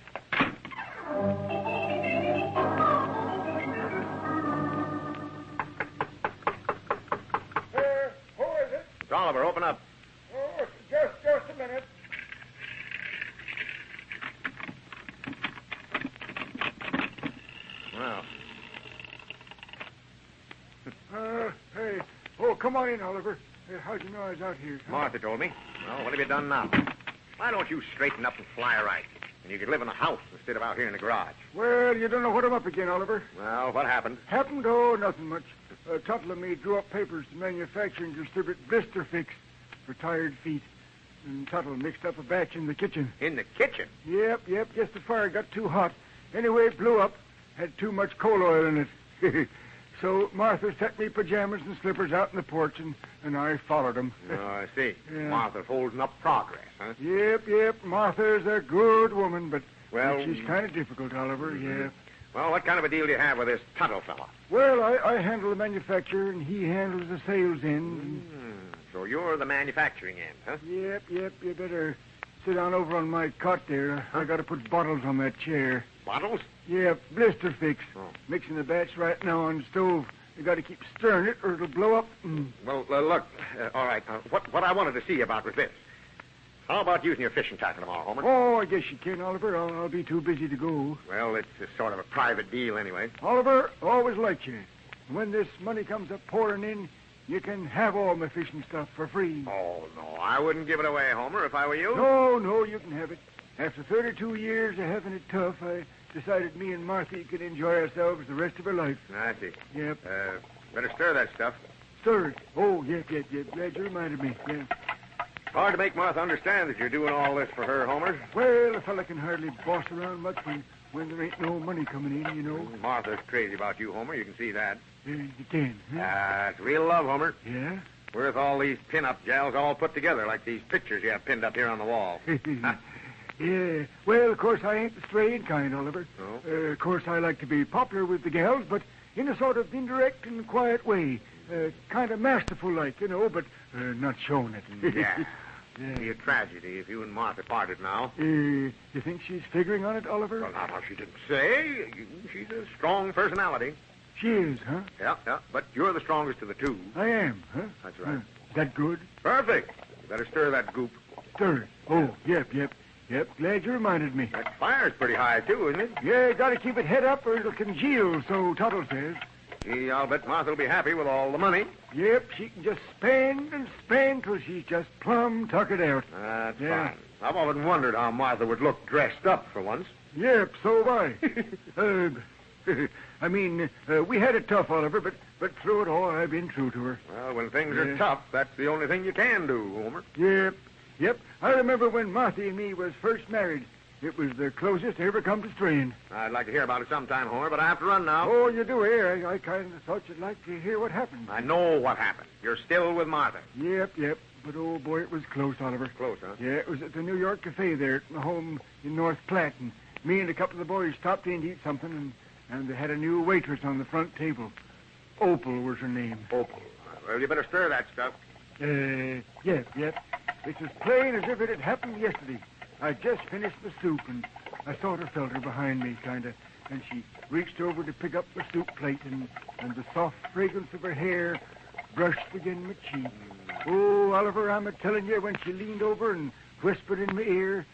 Who is it? It's Oliver. Open up. Oh, just a minute. Well. Hey. Oh, come on in, Oliver. How'd you know I was out here? Martha told me. Well, what have you done now? Why don't you straighten up and fly right? And you could live in a house instead of out here in the garage. Well, you don't know what I'm up again, Oliver. Well, what happened? Happened? Oh, nothing much. Tuttle and me drew up papers to manufacture and distribute blister fix for tired feet. And Tuttle mixed up a batch in the kitchen. In the kitchen? Yep. Just the fire got too hot. Anyway, it blew up. Had too much coal oil in it. So Martha set me pajamas and slippers out in the porch, and I followed them. Oh, I see. Yeah. Martha's holding up progress, huh? Yep. Martha's a good woman, but well, she's kind of difficult, Oliver, yeah. Well, what kind of a deal do you have with this Tuttle fella? Well, I handle the manufacture, and he handles the sales end. So you're the manufacturing end, huh? Yep. You better sit down over on my cot there. I got to put bottles on that chair. Bottles? Yeah, blister fix. Mixing the batch right now on the stove. You got to keep stirring it, or it'll blow up. Well, look, all right. What I wanted to see about was this. How about using your fishing tackle tomorrow, Homer? Oh, I guess you can, Oliver. I'll be too busy to go. Well, it's sort of a private deal anyway. Oliver, always liked you. When this money comes up pouring in, you can have all my fishing stuff for free. Oh, no, I wouldn't give it away, Homer, if I were you. No, you can have it. After 32 years of having it tough, I decided me and Martha could enjoy ourselves the rest of our life. I see. Yep. Better stir that stuff. Stir it? Oh, yep. Glad you reminded me. Yeah. Hard to make Martha understand that you're doing all this for her, Homer. Well, a fella can hardly boss around much when there ain't no money coming in, you know. Martha's crazy about you, Homer. You can see that. You can, huh? It's real love, Homer. Yeah? Worth all these pin-up gals all put together, like these pictures you have pinned up here on the wall. Yeah. Well, of course, I ain't the strayed kind, Oliver. Oh? Of course, I like to be popular with the gals, but in a sort of indirect and quiet way. Kind of masterful like, you know, but not showing it. Yeah. It'd be a tragedy if you and Martha parted now. You think she's figuring on it, Oliver? Well, now, she didn't say. She's a strong personality. She is, huh? Yeah. But you're the strongest of the two. I am, huh? That's right. That good? Perfect. You better stir that goop. Stir it? Oh, yep. Glad you reminded me. That fire's pretty high, too, isn't it? Yeah, gotta keep it head up or it'll congeal, so Tuttle says. Gee, I'll bet Martha'll be happy with all the money. Yep, she can just spend and spend till she's just plumb tuckered out. That's fine. I've often wondered how Martha would look dressed up for once. Yep, so have I. I mean, we had it tough, Oliver, but through it all, I've been true to her. Well, when things are tough, that's the only thing you can do, Homer. Yep. I remember when Martha and me was first married. It was the closest I ever come to straying. I'd like to hear about it sometime, Homer, but I have to run now. Oh, you do, eh? I kind of thought you'd like to hear what happened. I know what happened. You're still with Martha. Yep. But, oh, boy, it was close, Oliver. Close, huh? Yeah, it was at the New York Cafe there at my home in North Platte, and me and a couple of the boys stopped in to eat something, and they had a new waitress on the front table. Opal was her name. Opal. Well, you better stir that stuff. Yep. It's as plain as if it had happened yesterday. I just finished the soup, and I sort of felt her behind me, kind of, and she reached over to pick up the soup plate, and the soft fragrance of her hair brushed against my cheek. Oh, Oliver, I'm a-telling you, when she leaned over and whispered in my ear,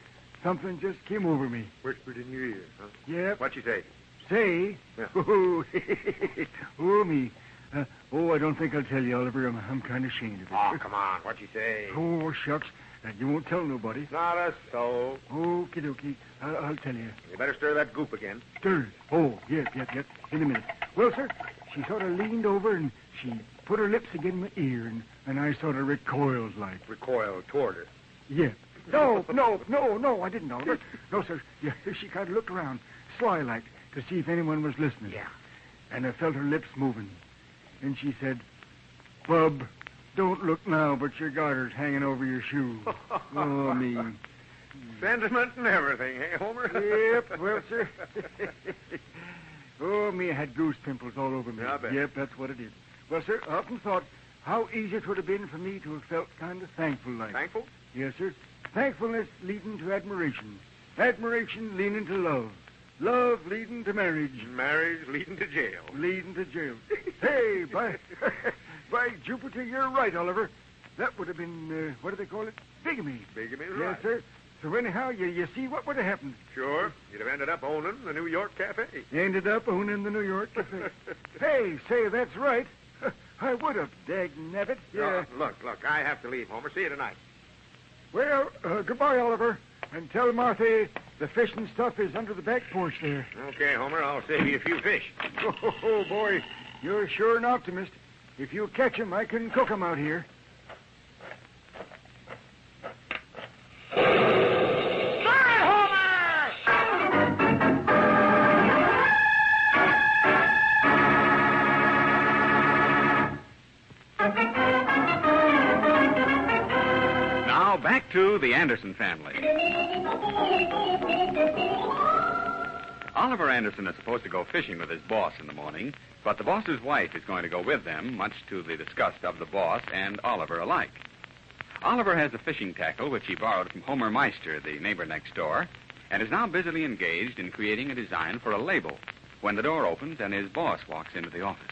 something just came over me. Whispered in your ear, huh? Yep. What'd she say? Say? Yeah. Oh, me. I don't think I'll tell you, Oliver. I'm kind of ashamed of it. Oh, come on. What'd she say? Oh, shucks. You won't tell nobody. Not a soul. Okie dokie. I'll tell you. You better stir that goop again. Stir it? Oh, yep. In a minute. Well, sir, she sort of leaned over and she put her lips against my ear, and I sort of recoiled like. Recoiled toward her? Yeah. No, I didn't, Oliver. No, sir. Yeah, she kind of looked around, sly-like, to see if anyone was listening. Yeah. And I felt her lips moving. And she said, "Bub, don't look now, but your garter's hanging over your shoe." Oh, me. Sentiment and everything, eh, Homer? Yep, well, sir. Oh, me, I had goose pimples all over me. I bet. Yep, that's what it is. Well, sir, I often thought how easy it would have been for me to have felt kind of thankful like. Thankful? Yes, sir. Thankfulness leading to admiration. Admiration leading to love. Love leading to marriage. Marriage leading to jail. Leading to jail. Hey, by Jupiter, you're right, Oliver. That would have been, what do they call it? Bigamy. Bigamy's Yes, right. sir. So anyhow, you see what would have happened. Sure. You'd have ended up owning the New York Cafe. You ended up owning the New York Cafe. Hey, say, that's right. I would have, dagnabbit. Yeah. Look, I have to leave, Homer. See you tonight. Well, goodbye, Oliver. And tell Martha the fish and stuff is under the back porch there. Okay, Homer, I'll save you a few fish. Oh, boy, you're sure an optimist. If you catch 'em, I can cook 'em out here. Now back to the Anderson family. Oliver Anderson is supposed to go fishing with his boss in the morning, but the boss's wife is going to go with them, much to the disgust of the boss and Oliver alike. Oliver has a fishing tackle which he borrowed from Homer Meister, the neighbor next door, and is now busily engaged in creating a design for a label when the door opens and his boss walks into the office.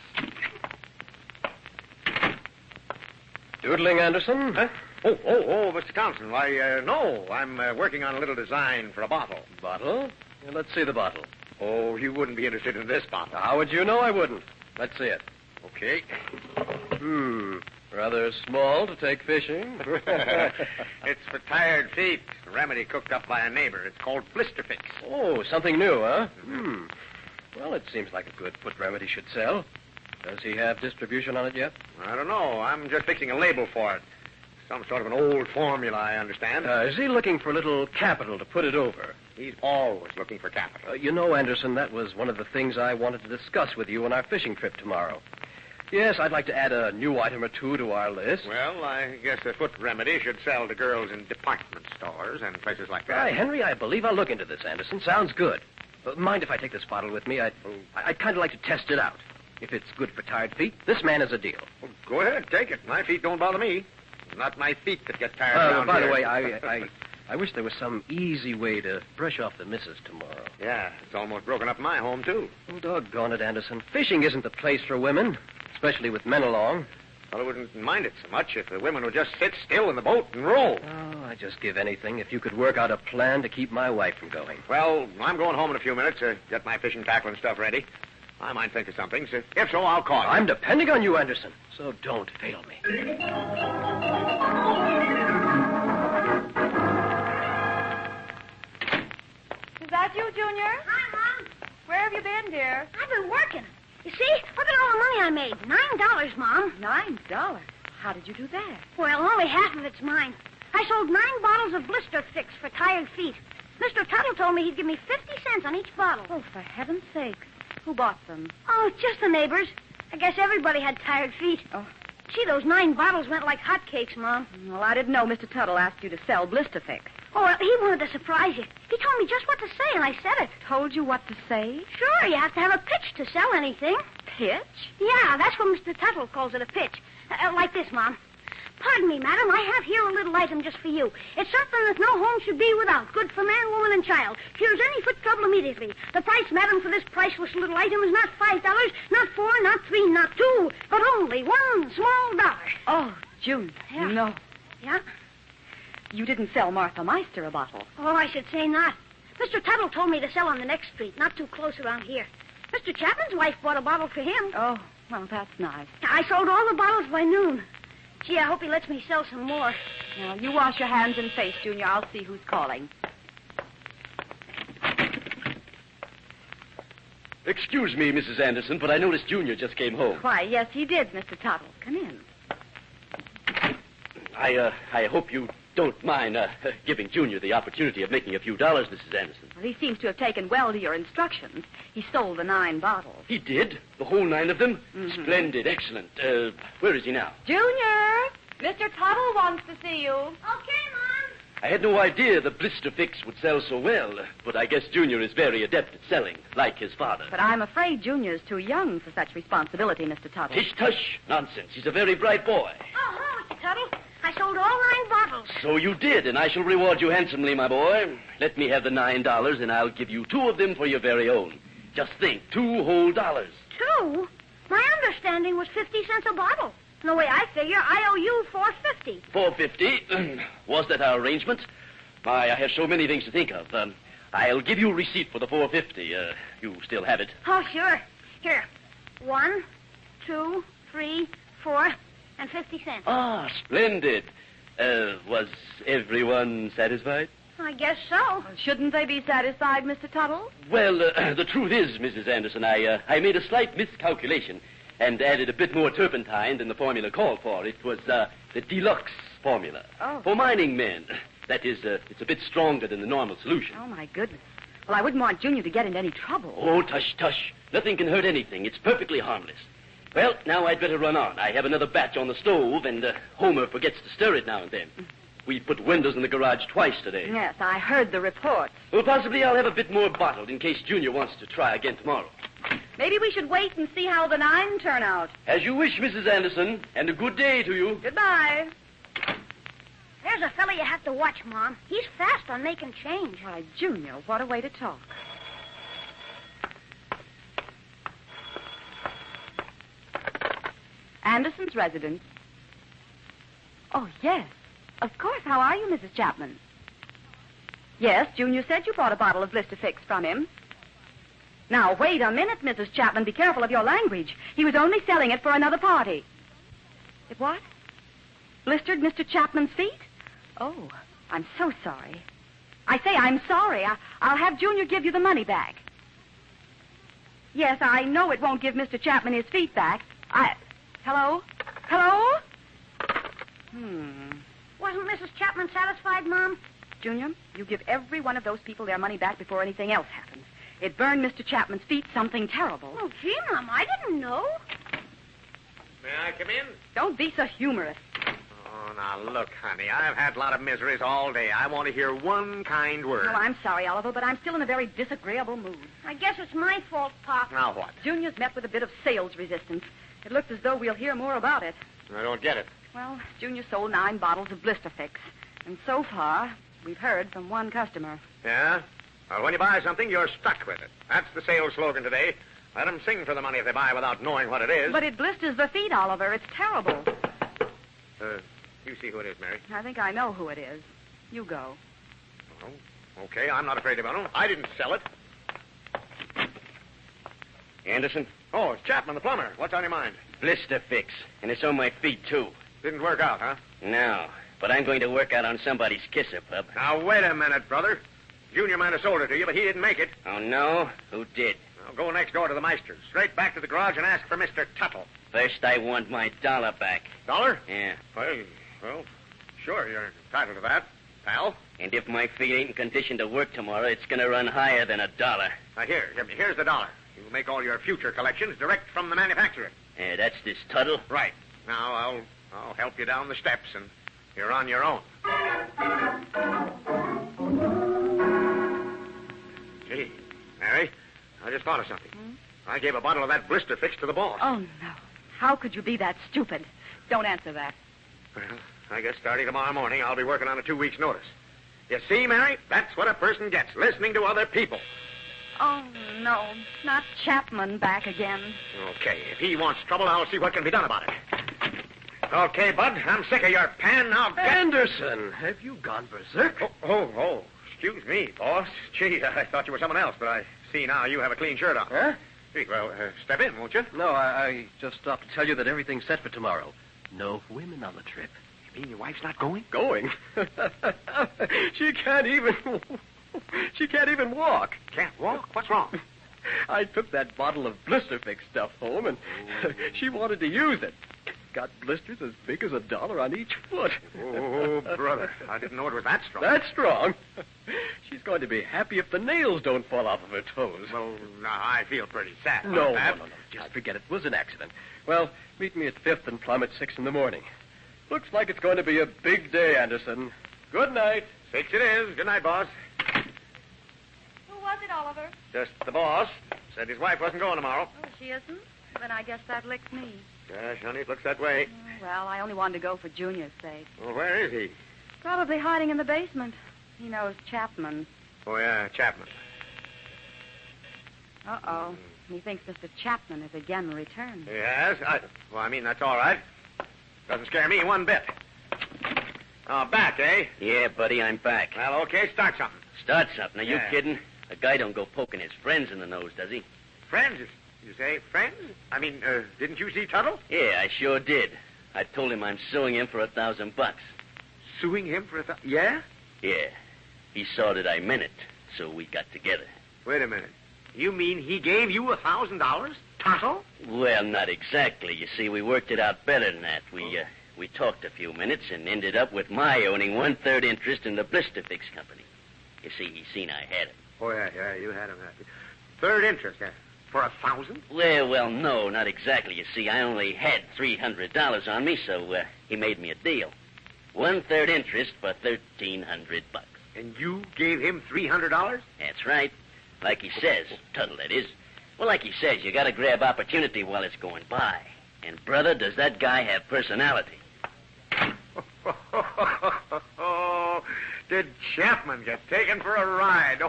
Doodling, Anderson? Huh? Oh, Mr. Thompson. Why, no. I'm working on a little design for a bottle. Bottle? Yeah, let's see the bottle. Oh, you wouldn't be interested in this bottle. How would you know I wouldn't? Let's see it. Okay. Rather small to take fishing. It's for tired feet. A remedy cooked up by a neighbor. It's called Blister Fix. Oh, something new, huh? Well, it seems like a good foot remedy should sell. Does he have distribution on it yet? I don't know. I'm just fixing a label for it. Some sort of an old formula, I understand. Is he looking for a little capital to put it over? He's always looking for capital. You know, Anderson, that was one of the things I wanted to discuss with you on our fishing trip tomorrow. Yes, I'd like to add a new item or two to our list. Well, I guess a foot remedy should sell to girls in department stores and places like that. Why, Henry, I believe I'll look into this, Anderson. Sounds good. Mind if I take this bottle with me? I'd kind of like to test it out. If it's good for tired feet, this man is a deal. Well, go ahead, take it. My feet don't bother me. Not my feet that get tired around by here. the way, I wish there was some easy way to brush off the missus tomorrow. Yeah, it's almost broken up my home, too. Oh, doggone it, Anderson. Fishing isn't the place for women, especially with men along. Well, I wouldn't mind it so much if the women would just sit still in the boat and row. Oh, I'd just give anything if you could work out a plan to keep my wife from going. Well, I'm going home in a few minutes to get my fishing tackle and stuff ready. I might think of something. So if so, I'll call you. I'm depending on you, Anderson, so don't fail me. Is that you, Junior? Hi, Mom. Where have you been, dear? I've been working. You see, look at all the money I made. $9, Mom. $9? How did you do that? Well, only half of it's mine. I sold 9 bottles of Blister Fix for tired feet. Mr. Tuttle told me he'd give me 50 cents on each bottle. Oh, for heaven's sakes. Who bought them? Oh, just the neighbors. I guess everybody had tired feet. Oh. Gee, those 9 bottles went like hotcakes, Mom. Well, I didn't know Mr. Tuttle asked you to sell Blister Fix. Oh, well, he wanted to surprise you. He told me just what to say, and I said it. Told you what to say? Sure, you have to have a pitch to sell anything. Pitch? Yeah, that's what Mr. Tuttle calls it, a pitch. Like this, Mom. Pardon me, madam, I have here a little item just for you. It's something that no home should be without. Good for man, woman, and child. Cures any foot trouble immediately. The price, madam, for this priceless little item is not $5, not $4, not $3, not $2, but only $1 small dollar. Oh, June, Yeah. no. Yeah? You didn't sell Martha Meister a bottle. Oh, I should say not. Mr. Tuttle told me to sell on the next street, not too close around here. Mr. Chapman's wife bought a bottle for him. Oh, well, that's nice. I sold all the bottles by noon. Gee, I hope he lets me sell some more. Now, you wash your hands and face, Junior. I'll see who's calling. Excuse me, Mrs. Anderson, but I noticed Junior just came home. Why, yes, he did, Mr. Tuttle. Come in. I hope you don't mind giving Junior the opportunity of making a few dollars, Mrs. Anderson. Well, he seems to have taken well to your instructions. He sold the 9 bottles. He did? The whole 9 of them? Mm-hmm. Splendid, excellent. Where is he now? Junior! Mr. Tuttle wants to see you. Okay, Mom. I had no idea the blister fix would sell so well, but I guess Junior is very adept at selling, like his father. But I'm afraid Junior's too young for such responsibility, Mr. Tuttle. Tish-tush. Nonsense. He's a very bright boy. Oh, hello, Mr. Tuttle. I sold all 9 bottles. So you did, and I shall reward you handsomely, my boy. Let me have the $9, and I'll give you 2 of them for your very own. Just think, 2 whole dollars. 2? My understanding was 50 cents a bottle. And the way I figure, I owe you $4.50. $4.50? Was that our arrangement? My, I have so many things to think of. I'll give you a receipt for the $4.50. You still have it. Oh, sure. Here. 1, 2, 3, 4, and 50 cents. Ah, splendid. Was everyone satisfied? I guess so. Well, shouldn't they be satisfied, Mr. Tuttle? Well, the truth is, Mrs. Anderson, I made a slight miscalculation and added a bit more turpentine than the formula called for. It was the deluxe formula for mining men. That is, it's a bit stronger than the normal solution. Oh, my goodness. Well, I wouldn't want Junior to get into any trouble. Oh, tush. Nothing can hurt anything. It's perfectly harmless. Well, now I'd better run on. I have another batch on the stove, and Homer forgets to stir it now and then. We put windows in the garage twice today. Yes, I heard the report. Well, possibly I'll have a bit more bottled in case Junior wants to try again tomorrow. Maybe we should wait and see how the 9 turn out. As you wish, Mrs. Anderson, and a good day to you. Goodbye. There's a fella you have to watch, Mom. He's fast on making change. Why, Junior, what a way to talk. Anderson's residence. Oh, yes. Of course. How are you, Mrs. Chapman? Yes, Junior said you bought a bottle of Blister Fix from him. Now, wait a minute, Mrs. Chapman. Be careful of your language. He was only selling it for another party. It what? Blistered Mr. Chapman's feet? Oh, I'm so sorry. I say I'm sorry. I'll have Junior give you the money back. Yes, I know it won't give Mr. Chapman his feet back. Hello? Wasn't Mrs. Chapman satisfied, Mom? Junior, you give every one of those people their money back before anything else happens. It burned Mr. Chapman's feet something terrible. Oh, gee, Mom, I didn't know. May I come in? Don't be so humorous. Oh, now, look, honey, I've had a lot of miseries all day. I want to hear one kind word. Well, I'm sorry, Oliver, but I'm still in a very disagreeable mood. I guess it's my fault, Pop. Now what? Junior's met with a bit of sales resistance. It looks as though we'll hear more about it. I don't get it. Well, Junior sold 9 bottles of Blister Fix. And so far, we've heard from one customer. Yeah? Well, when you buy something, you're stuck with it. That's the sales slogan today. Let them sing for the money if they buy without knowing what it is. But it blisters the feet, Oliver. It's terrible. You see who it is, Mary. I think I know who it is. You go. Oh, okay, I'm not afraid of him. I didn't sell it. Anderson? Oh, it's Chapman, the plumber. What's on your mind? Blister Fix. And it's on my feet, too. Didn't work out, huh? No. But I'm going to work out on somebody's kisser, Pub. Now, wait a minute, brother. Junior might have sold it to you, but he didn't make it. Oh, no? Who did? Well, go next door to the Meisters. Straight back to the garage and ask for Mr. Tuttle. First, I want my dollar back. $1? Yeah. Well, sure, you're entitled to that, pal. And if my feet ain't in condition to work tomorrow, it's going to run higher than $1. Now, here's the $1. You'll make all your future collections direct from the manufacturer. Yeah, that's this Tuttle? Right. Now, I'll help you down the steps, and you're on your own. Gee, Mary, I just thought of something. I gave a bottle of that Blister Fix to the boss. Oh, no. How could you be that stupid? Don't answer that. Well, I guess starting tomorrow morning, I'll be working on a 2 weeks' notice. You see, Mary, that's what a person gets, listening to other people. Oh, no. Not Chapman back again. Okay, if he wants trouble, I'll see what can be done about it. Okay, Bud, I'm sick of your pan. Now get... Anderson, have you gone berserk? Oh, excuse me, boss. Gee, I thought you were someone else, but I see now you have a clean shirt on. Huh? Gee, well, step in, won't you? No, I just stopped to tell you that everything's set for tomorrow. No women on the trip. You mean your wife's not going? Going? She can't even walk. Can't walk? What's wrong? I took that bottle of Blister Fix stuff home, and she wanted to use it. Got blisters as big as $1 on each foot. Oh, brother. I didn't know it was that strong. That's strong. She's going to be happy if the nails don't fall off of her toes. Well, now, I feel pretty sad. No. Just forget it. It was an accident. Well, meet me at 5th and Plum at 6 in the morning. Looks like it's going to be a big day, Anderson. Good night. Fix it is. Good night, boss. Who was it, Oliver? Just the boss. Said his wife wasn't going tomorrow. Oh, she isn't? Then I guess that licks me. Gosh, honey, it looks that way. Well, I only wanted to go for Junior's sake. Well, where is he? Probably hiding in the basement. He knows Chapman. Oh, yeah, Chapman. Uh-oh. He thinks Mr. Chapman has again returned. Yes? That's all right. Doesn't scare me one bit. Oh, back, eh? Yeah, buddy, I'm back. Well, okay, start something. Start something. Are you Yeah. kidding? A guy don't go poking his friends in the nose, does he? Friends? You say friends? Didn't you see Tuttle? Yeah, I sure did. I told him I'm suing him for $1,000. Suing him for Yeah? Yeah. He saw that I meant it, so we got together. Wait a minute. You mean he gave you $1,000? Tuttle? Well, not exactly. You see, we worked it out better than that. We talked a few minutes and ended up with my owning 1/3 interest in the Blister Fix Company. You see, he seen I had it. Oh, yeah, you had him. Third interest, for $1,000? Well, no, not exactly. You see, I only had $300 on me, so he made me a deal. 1/3 interest for $1,300. And you gave him $300? That's right. Like he says, Tuttle, that is. Well, like he says, you gotta grab opportunity while it's going by. And, brother, does that guy have personality? Did Chapman get taken for a ride?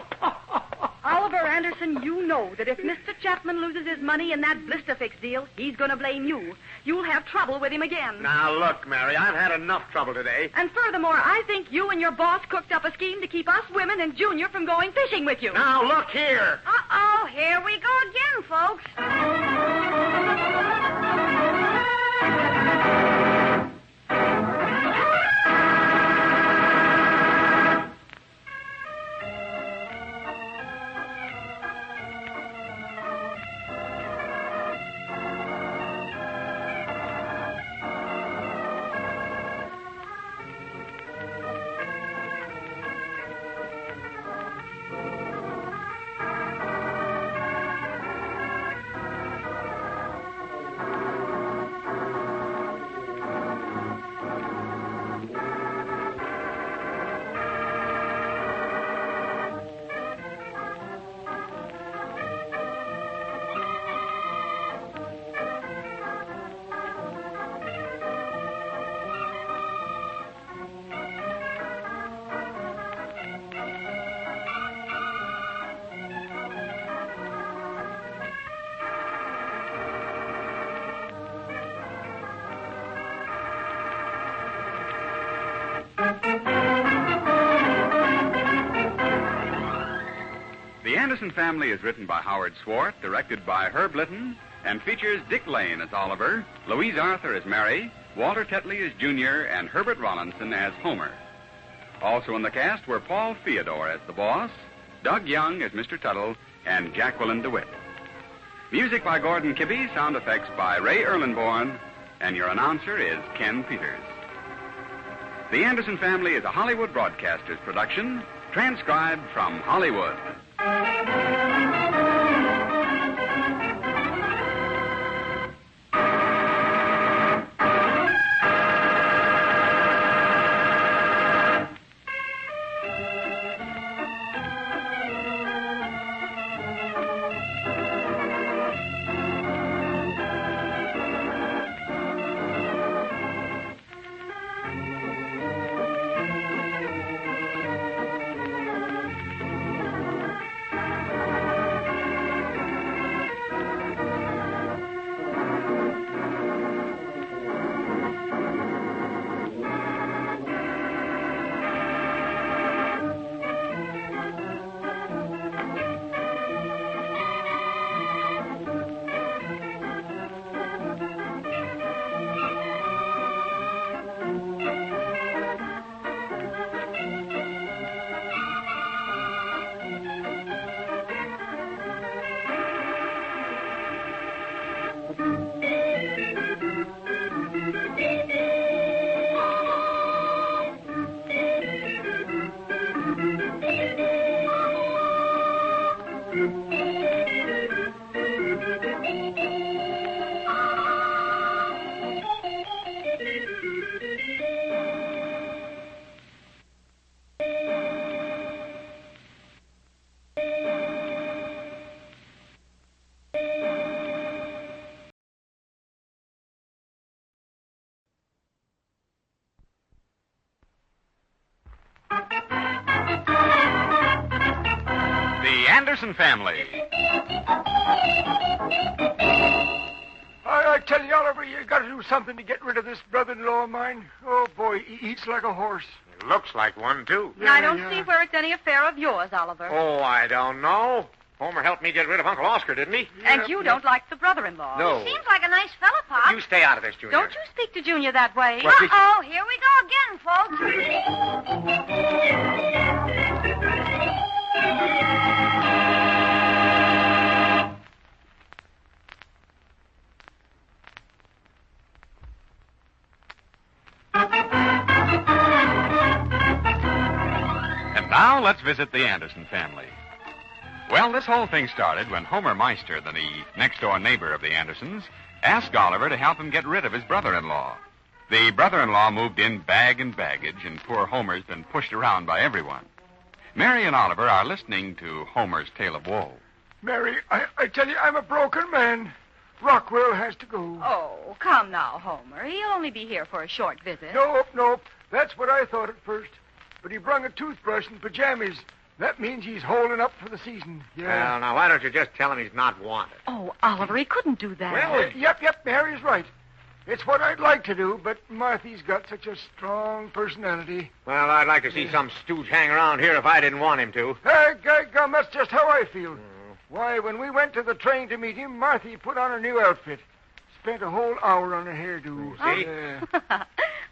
Oliver Anderson, you know that if Mr. Chapman loses his money in that blister fix deal, he's going to blame you. You'll have trouble with him again. Now, look, Mary, I've had enough trouble today. And furthermore, I think you and your boss cooked up a scheme to keep us women and Junior from going fishing with you. Now, look here. Uh-oh, here we go again, folks. The Anderson Family is written by Howard Swart, directed by Herb Litton, and features Dick Lane as Oliver, Louise Arthur as Mary, Walter Tetley as Junior, and Herbert Rollinson as Homer. Also in the cast were Paul Theodore as the boss, Doug Young as Mr. Tuttle, and Jacqueline DeWitt. Music by Gordon Kibbe, sound effects by Ray Erlenborn, and your announcer is Ken Peters. The Anderson Family is a Hollywood Broadcasters production, transcribed from Hollywood. Anderson Family. I tell you, Oliver, you got to do something to get rid of this brother-in-law of mine. Oh, boy, he eats like a horse. It looks like one, too. I don't see where it's any affair of yours, Oliver. Oh, I don't know. Homer helped me get rid of Uncle Oscar, didn't he? And you don't like the brother-in-law. No. Seems like a nice fella, Pop. You stay out of this, Junior. Don't you speak to Junior that way. Uh-oh, here we go again, And now let's visit the Anderson family. Well, this whole thing started when Homer Meister, the next-door neighbor of the Andersons, asked Oliver to help him get rid of his brother-in-law. The brother-in-law moved in bag and baggage, and poor Homer's been pushed around by everyone. Mary and Oliver are listening to Homer's tale of woe. Mary, I tell you, I'm a broken man. Rockwell has to go. Oh, come now, Homer. He'll only be here for a short visit. Nope. That's what I thought at first. But he brung a toothbrush and pajamas. That means he's holding up for the season. Yeah. Well, now, why don't you just tell him he's not wanted? Oh, Oliver, he couldn't do that. Well, yep, Mary's right. It's what I'd like to do, but Marthy's got such a strong personality. Well, I'd like to see some stooge hang around here if I didn't want him to. Hey, gum, that's just how I feel. Why, when we went to the train to meet him, Marthy put on her new outfit. Spent a whole hour on her hairdo. See?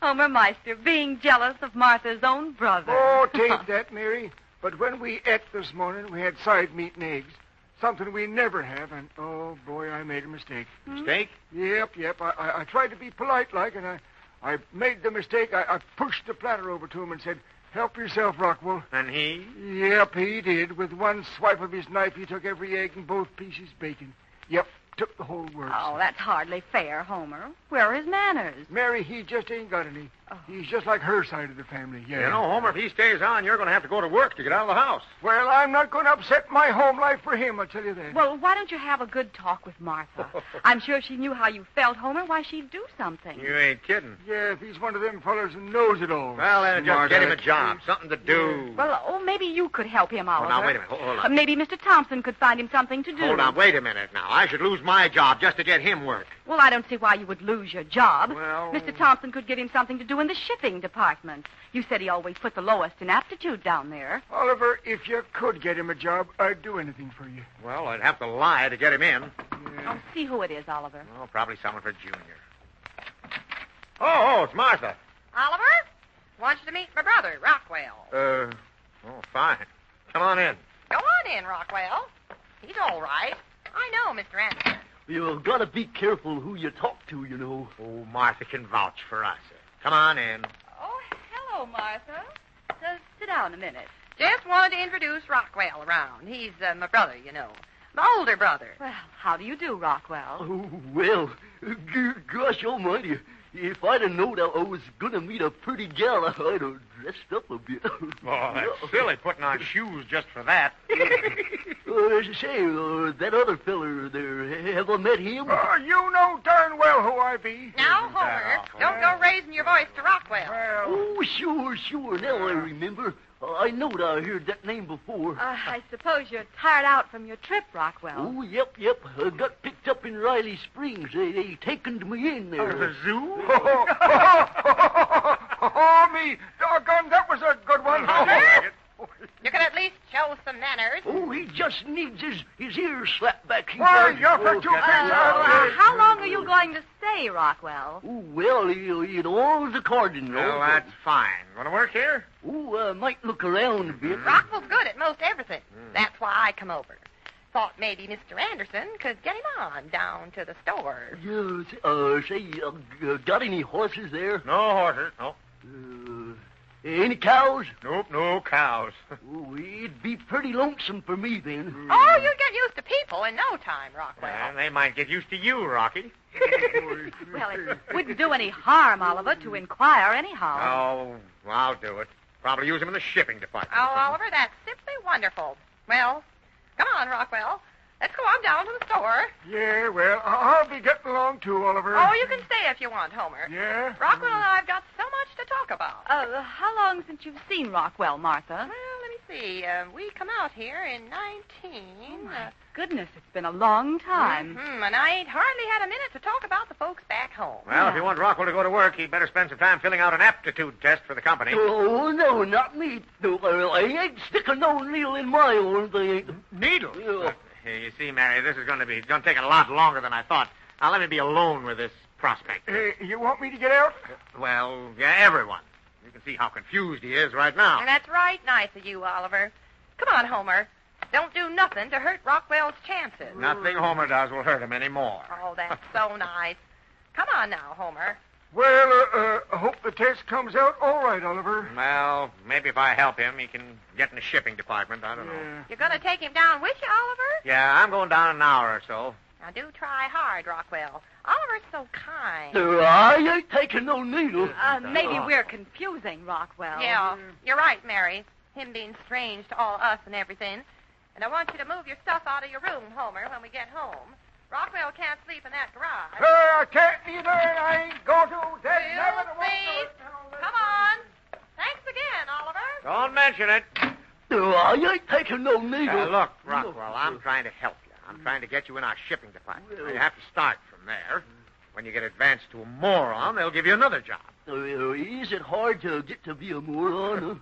Homer Meister being jealous of Martha's own brother. Oh, tain't that, Mary. But when we ate this morning, we had side meat and eggs. Something we never have, and, oh, boy, I made a mistake. Mistake? Yep. I tried to be polite-like, and I made the mistake. I pushed the platter over to him and said, "Help yourself, Rockwell." And he? Yep, he did. With one swipe of his knife, he took every egg and both pieces bacon. Yep, took the whole works. Oh, that's hardly fair, Homer. Where are his manners? Mary, he just ain't got any. Oh. He's just like her side of the family, yeah. You know, Homer, if he stays on, you're going to have to go to work to get out of the house. Well, I'm not going to upset my home life for him, I'll tell you that. Well, why don't you have a good talk with Martha? I'm sure if she knew how you felt, Homer, why, she'd do something. You ain't kidding. Yeah, if he's one of them fellers who knows it all. Well, then just get him a job, something to do. Well, maybe you could help him, Oliver. Oh, now, wait a minute. Hold on. Maybe Mr. Thompson could find him something to do. Hold on, wait a minute now. I should lose my job just to get him work. Well, I don't see why you would lose your job. Well... Mr. Thompson could give him something to do in the shipping department. You said he always put the lowest in aptitude down there. Oliver, if you could get him a job, I'd do anything for you. Well, I'd have to lie to get him in. Yeah. Oh, see who it is, Oliver. Oh, probably someone for Junior. Oh, it's Martha. Oliver? Want you to meet my brother, Rockwell. Fine. Come on in. Go on in, Rockwell. He's all right. I know, Mr. Anderson. You gotta be careful who you talk to, you know. Oh, Martha can vouch for us. Come on in. Oh, hello, Martha. Sit down a minute. Just wanted to introduce Rockwell around. He's my brother, you know. My older brother. Well, how do you do, Rockwell? Oh, well, gosh almighty. If I'd have known I was going to meet a pretty gal, I'd have dressed up a bit. Oh, that's silly putting on shoes just for that. That other feller there, have I met him? You know darn well who I be. Now, Homer, don't go raising your voice to Rockwell. Oh, sure. Now I remember. I knowed I heard that name before. I suppose you're tired out from your trip, Rockwell. Oh, yep. I got picked up in Riley Springs. They taken me in there. The zoo? Oh, me. Doggone, that was a good one. You can at least show some manners. Oh, he just needs his ears slapped back. Why, you're for two how long are you going to stay, Rockwell? Oh, well, it all's according, Well, that's fine. Want to work here? Oh, might look around a bit. Rockwell's good at most everything. That's why I come over. Thought maybe Mr. Anderson could get him on down to the store. Yeah, got any horses there? No horses, no. Any cows? Nope, no cows. Oh, it'd be pretty lonesome for me then. Oh, you'd get used to people in no time, Rockwell. They might get used to you, Rocky. Well, it wouldn't do any harm, Oliver, to inquire anyhow. Oh, I'll do it. Probably use him in the shipping department. Oh, Oliver, that's simply wonderful. Well, come on, Rockwell. Let's go on down to the store. Yeah, well, I'll be getting along too, Oliver. Oh, you can stay if you want, Homer. Yeah? Rockwell and I have got so much to talk about. How long since you've seen Rockwell, Martha? Well, let me see. We come out here in 19... Goodness, it's been a long time. And I ain't hardly had a minute to talk about the folks back home. Well, if you want Rockwell to go to work, he'd better spend some time filling out an aptitude test for the company. Oh, no, not me. No, I ain't sticking no needle in my arm. I ain't. Needle? You see, Mary, this is going to take a lot longer than I thought. Now, let me be alone with this prospect. You want me to get out? Well, yeah, everyone. You can see how confused he is right now. And that's right nice of you, Oliver. Come on, Homer. Don't do nothing to hurt Rockwell's chances. Nothing Homer does will hurt him anymore. Oh, that's so nice. Come on now, Homer. Well, I hope the test comes out all right, Oliver. Well, maybe if I help him, he can get in the shipping department. I don't know. You're going to take him down with you, Oliver? Yeah, I'm going down in an hour or so. Now, do try hard, Rockwell. Oliver's so kind. I ain't taking no needle. Maybe we're confusing Rockwell. Yeah, you're right, Mary. Him being strange to all us and everything. And I want you to move your stuff out of your room, Homer, when we get home. Rockwell can't sleep in that garage. I can't either, and I ain't going to. Come on. Thanks again, Oliver. Don't mention it. I ain't taking no needle. Look, Rockwell, I'm trying to help you. I'm trying to get you in our shipping department. Now, you have to start from there. When you get advanced to a moron, they'll give you another job. Is it hard to get to be a moron?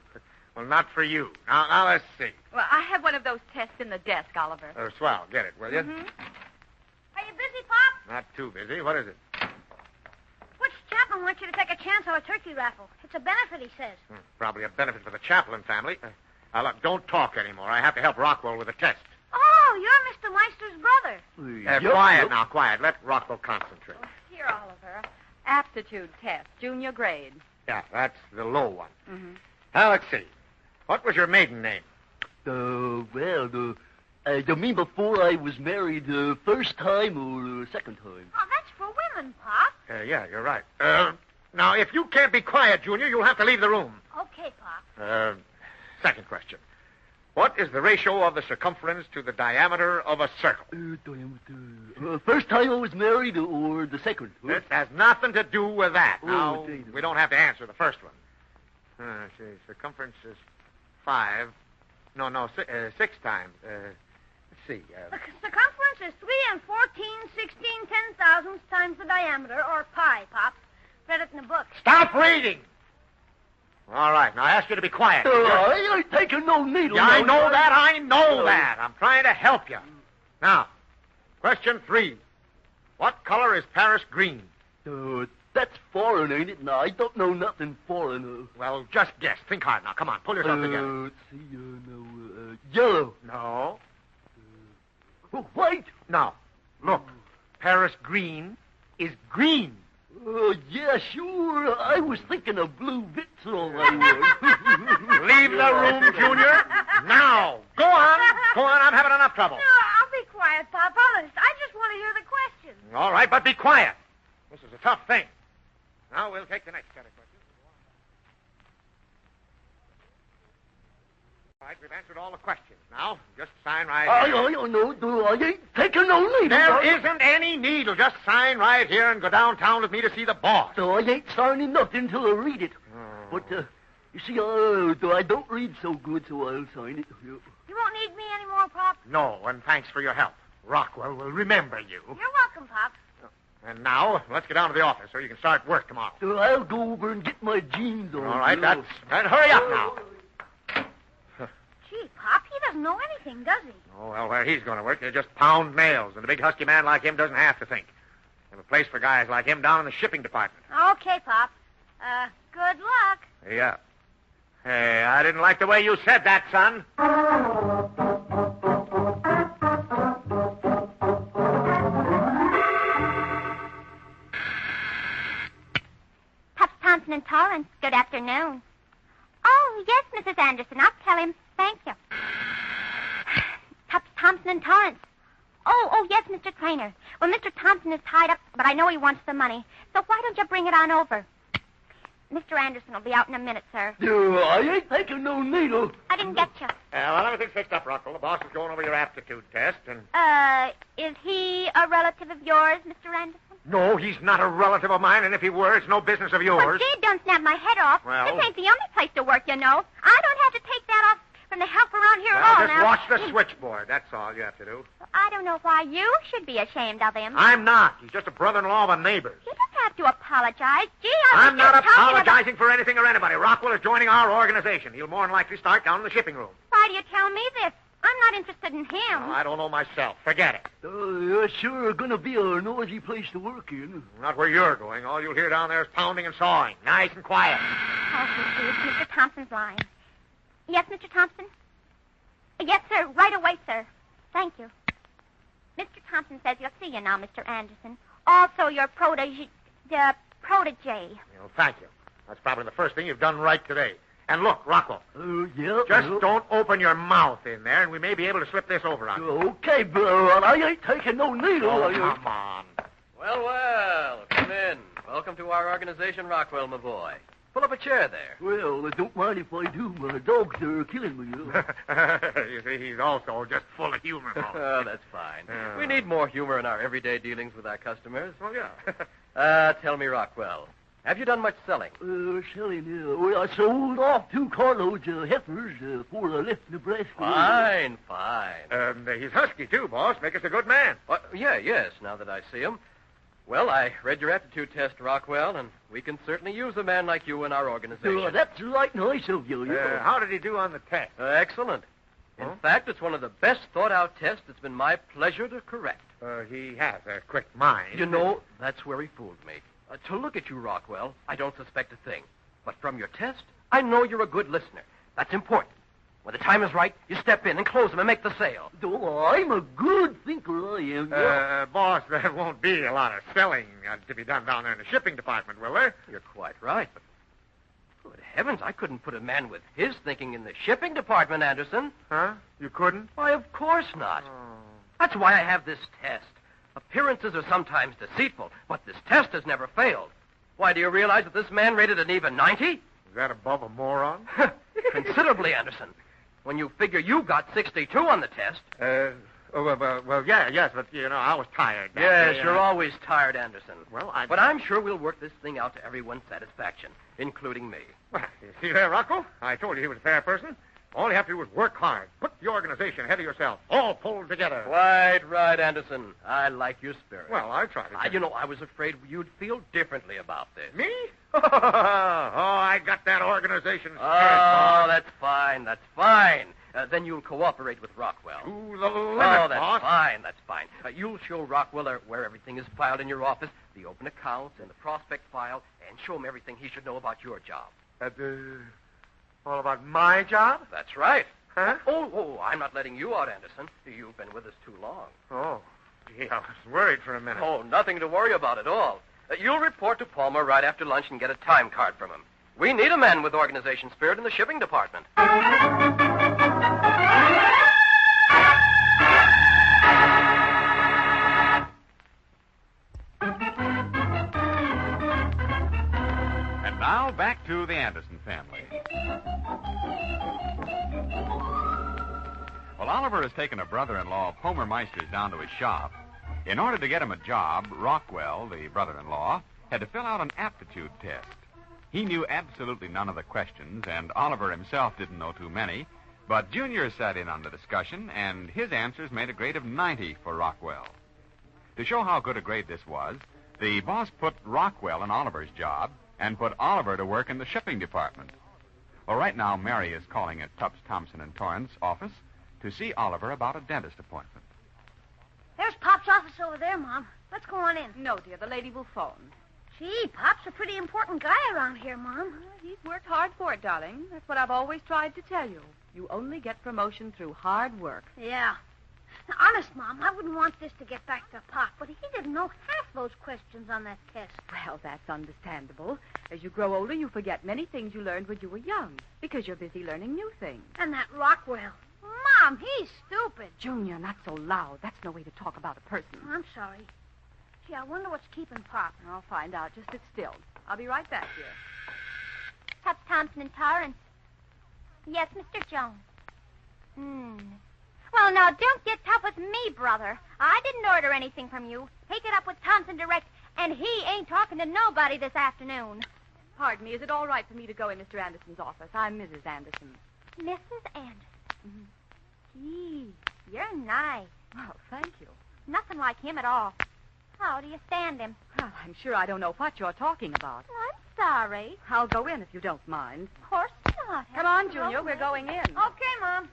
Well, not for you. Now let's see. Well, I have one of those tests in the desk, Oliver. Swell. Get it, will you? Are you busy, Pop? Not too busy. What is it? Butch Chaplain wants you to take a chance on a turkey raffle. It's a benefit, he says. Probably a benefit for the Chaplain family. Look, don't talk anymore. I have to help Rockwell with a test. Oh, you're Mr. Meister's brother. Quiet now, quiet. Let Rockwell concentrate. Here, Oliver. Aptitude test, junior grade. Yeah, that's the low one. Mm-hmm. Now, let's see. What was your maiden name? You mean before I was married the first time or second time? Oh, that's for women, Pop. Yeah, you're right. Now, if you can't be quiet, Junior, you'll have to leave the room. Okay, Pop. Second question. What is the ratio of the circumference to the diameter of a circle? First time I was married or the second? This has nothing to do with that. Now, we don't have to answer the first one. See, circumference is 5. No, 6 times. Let's see. The circumference is 3 and 14, 16 10,000ths times the diameter, or pi, Pop. Read it in the book. Stop reading! All right, now I ask you to be quiet. I ain't taking no needle. Yeah, I know that. I'm trying to help you. Now, question 3. What color is Paris green? That's foreign, ain't it? No, I don't know nothing foreign. Well, just guess. Think hard now. Come on, pull yourself together. Let's see, yellow. No. White. No. Look, Paris green is green. Yeah, sure. I was thinking of blue vitriol. Leave the room, Junior. Now. Go on. I'm having enough trouble. No, I'll be quiet, Pop. Honest. I just want to hear the question. All right, but be quiet. This is a tough thing. Now we'll take the next set of questions. All right, we've answered all the questions. Now, just sign right here. I ain't taking no needle. There isn't any needle. Just sign right here and go downtown with me to see the boss. I ain't signing nothing till I read it. But, you see, I don't read so good, so I'll sign it. You won't need me anymore, Pop? No, and thanks for your help. Rockwell will remember you. You're welcome, Pop. And now, let's get down to the office so you can start work tomorrow. I'll go over and get my jeans on. All right, then hurry up now. Gee, Pop, he doesn't know anything, does he? Oh, well, where he's going to work, they just pound nails, and a big husky man like him doesn't have to think. There's a place for guys like him down in the shipping department. Okay, Pop. Good luck. Yeah. Hey, I didn't like the way you said that, son. Thompson and Torrance, good afternoon. Oh, yes, Mrs. Anderson, I'll tell him. Thank you. Thompson and Torrance. Oh, yes, Mr. Trainer. Well, Mr. Thompson is tied up, but I know he wants the money. So why don't you bring it on over? Mr. Anderson will be out in a minute, sir. I ain't taking no needle. I didn't get you. Well, everything's fixed up, Rockwell. The boss is going over your aptitude test, and... Is he a relative of yours, Mr. Anderson? No, he's not a relative of mine, and if he were, it's no business of yours. Well, gee, don't snap my head off. Well... This ain't the only place to work, you know. I don't have to take that off from the help around here at Well, all just now. watch the switchboard. That's all you have to do. I don't know why you should be ashamed of him. I'm not. He's just a brother-in-law of a neighbor's. You don't have to apologize. Gee, I'm not just talking apologizing for anything or anybody. Rockwell is joining our organization. He'll more than likely start down in the shipping room. Why do you tell me this? I'm not interested in him. Well, I don't know myself. Forget it. You're sure gonna be a noisy place to work in. Not where you're going. All you'll hear down there is pounding and sawing. Nice and quiet. Oh, it's Mr. Thompson's line. Yes, Mr. Thompson? Yes, sir. Right away, sir. Thank you. Mr. Thompson says he'll see you now, Mr. Anderson. Also, your protege. Well, thank you. That's probably the first thing you've done right today. And look, Rocco. Yeah? Just don't open your mouth in there, and we may be able to slip this over on you. Okay, bro. I ain't taking no needle. Oh, come on. Well, well, come in. Welcome to our organization, Rockwell, my boy. Pull up a chair there. Well, don't mind if I do. My dogs are killing me. You see, he's also just full of humor. Oh, that's fine. We need more humor in our everyday dealings with our customers. Oh, yeah. Tell me, Rockwell, have you done much selling? Selling, well, I sold off 2 carloads of heifers before I left Nebraska. Fine. He's husky, too, boss. Make us a good man. Yes, now that I see him. Well, I read your aptitude test, Rockwell, and we can certainly use a man like you in our organization. That's right nice of you. How did he do on the test? Excellent. In fact, it's one of the best thought-out tests it's been my pleasure to correct. He has a quick mind. You know, that's where he fooled me. To look at you, Rockwell, I don't suspect a thing. But from your test, I know you're a good listener. That's important. When the time is right, you step in and close them and make the sale. Oh, I'm a good thinker, I am. Boss, there won't be a lot of selling to be done down there in the shipping department, will there? You're quite right, but good heavens, I couldn't put a man with his thinking in the shipping department, Anderson. Huh? You couldn't? Why, of course not. That's why I have this test. Appearances are sometimes deceitful, but this test has never failed. Why, do you realize that this man rated an even 90? Is that above a moron? Considerably, Anderson. When you figure you got 62 on the test. Yes, but, I was tired. Yes, you're always tired, Anderson. Well, But I'm sure we'll work this thing out to everyone's satisfaction, including me. Well, you see there, Rocco? I told you he was a fair person. All you have to do is work hard. Put the organization ahead of yourself. All pulled together. Quite right, Anderson. I like your spirit. Well, I tried to. I was afraid you'd feel differently about this. Me? I got that organization. That's fine. Then you'll cooperate with Rockwell. To the limit, that's fine. You'll show Rockwell where everything is filed in your office, the open accounts and the prospect file, and show him everything he should know about your job. All about my job? That's right. Huh? Oh, I'm not letting you out, Anderson. You've been with us too long. Oh, gee, I was worried for a minute. Oh, nothing to worry about at all. You'll report to Palmer right after lunch and get a time card from him. We need a man with organization spirit in the shipping department. And now back to the Anderson family. Well, Oliver has taken a brother-in-law of Homer Meister's down to his shop. In order to get him a job, Rockwell, the brother-in-law, had to fill out an aptitude test. He knew absolutely none of the questions, and Oliver himself didn't know too many, but Junior sat in on the discussion, and his answers made a grade of 90 for Rockwell. To show how good a grade this was, the boss put Rockwell in Oliver's job and put Oliver to work in the shipping department. Well, right now, Mary is calling at Tubbs, Thompson, and Torrance office to see Oliver about a dentist appointment. There's Pop's office over there, Mom. Let's go on in. No, dear, the lady will phone. Gee, Pop's a pretty important guy around here, Mom. He's worked hard for it, darling. That's what I've always tried to tell you. You only get promotion through hard work. Yeah. Now, honest, Mom, I wouldn't want this to get back to Pop, but he didn't know half those questions on that test. Well, that's understandable. As you grow older, you forget many things you learned when you were young, because you're busy learning new things. And that Rockwell. Mom, he's stupid. Junior, not so loud. That's no way to talk about a person. I'm sorry. Gee, I wonder what's keeping Pop. I'll find out. Just sit still. I'll be right back, dear. Tubbs, Thompson, and Torrance. Yes, Mr. Jones. Well, now, don't get tough with me, brother. I didn't order anything from you. Take it up with Thompson direct, and he ain't talking to nobody this afternoon. Pardon me. Is it all right for me to go in Mr. Anderson's office? I'm Mrs. Anderson. Mrs. Anderson? Gee, you're nice. Oh, thank you. Nothing like him at all. How do you stand him? Well, I'm sure I don't know what you're talking about. Oh, I'm sorry. I'll go in if you don't mind. Of course not. Come on, Junior. We're going in. Okay, Mom.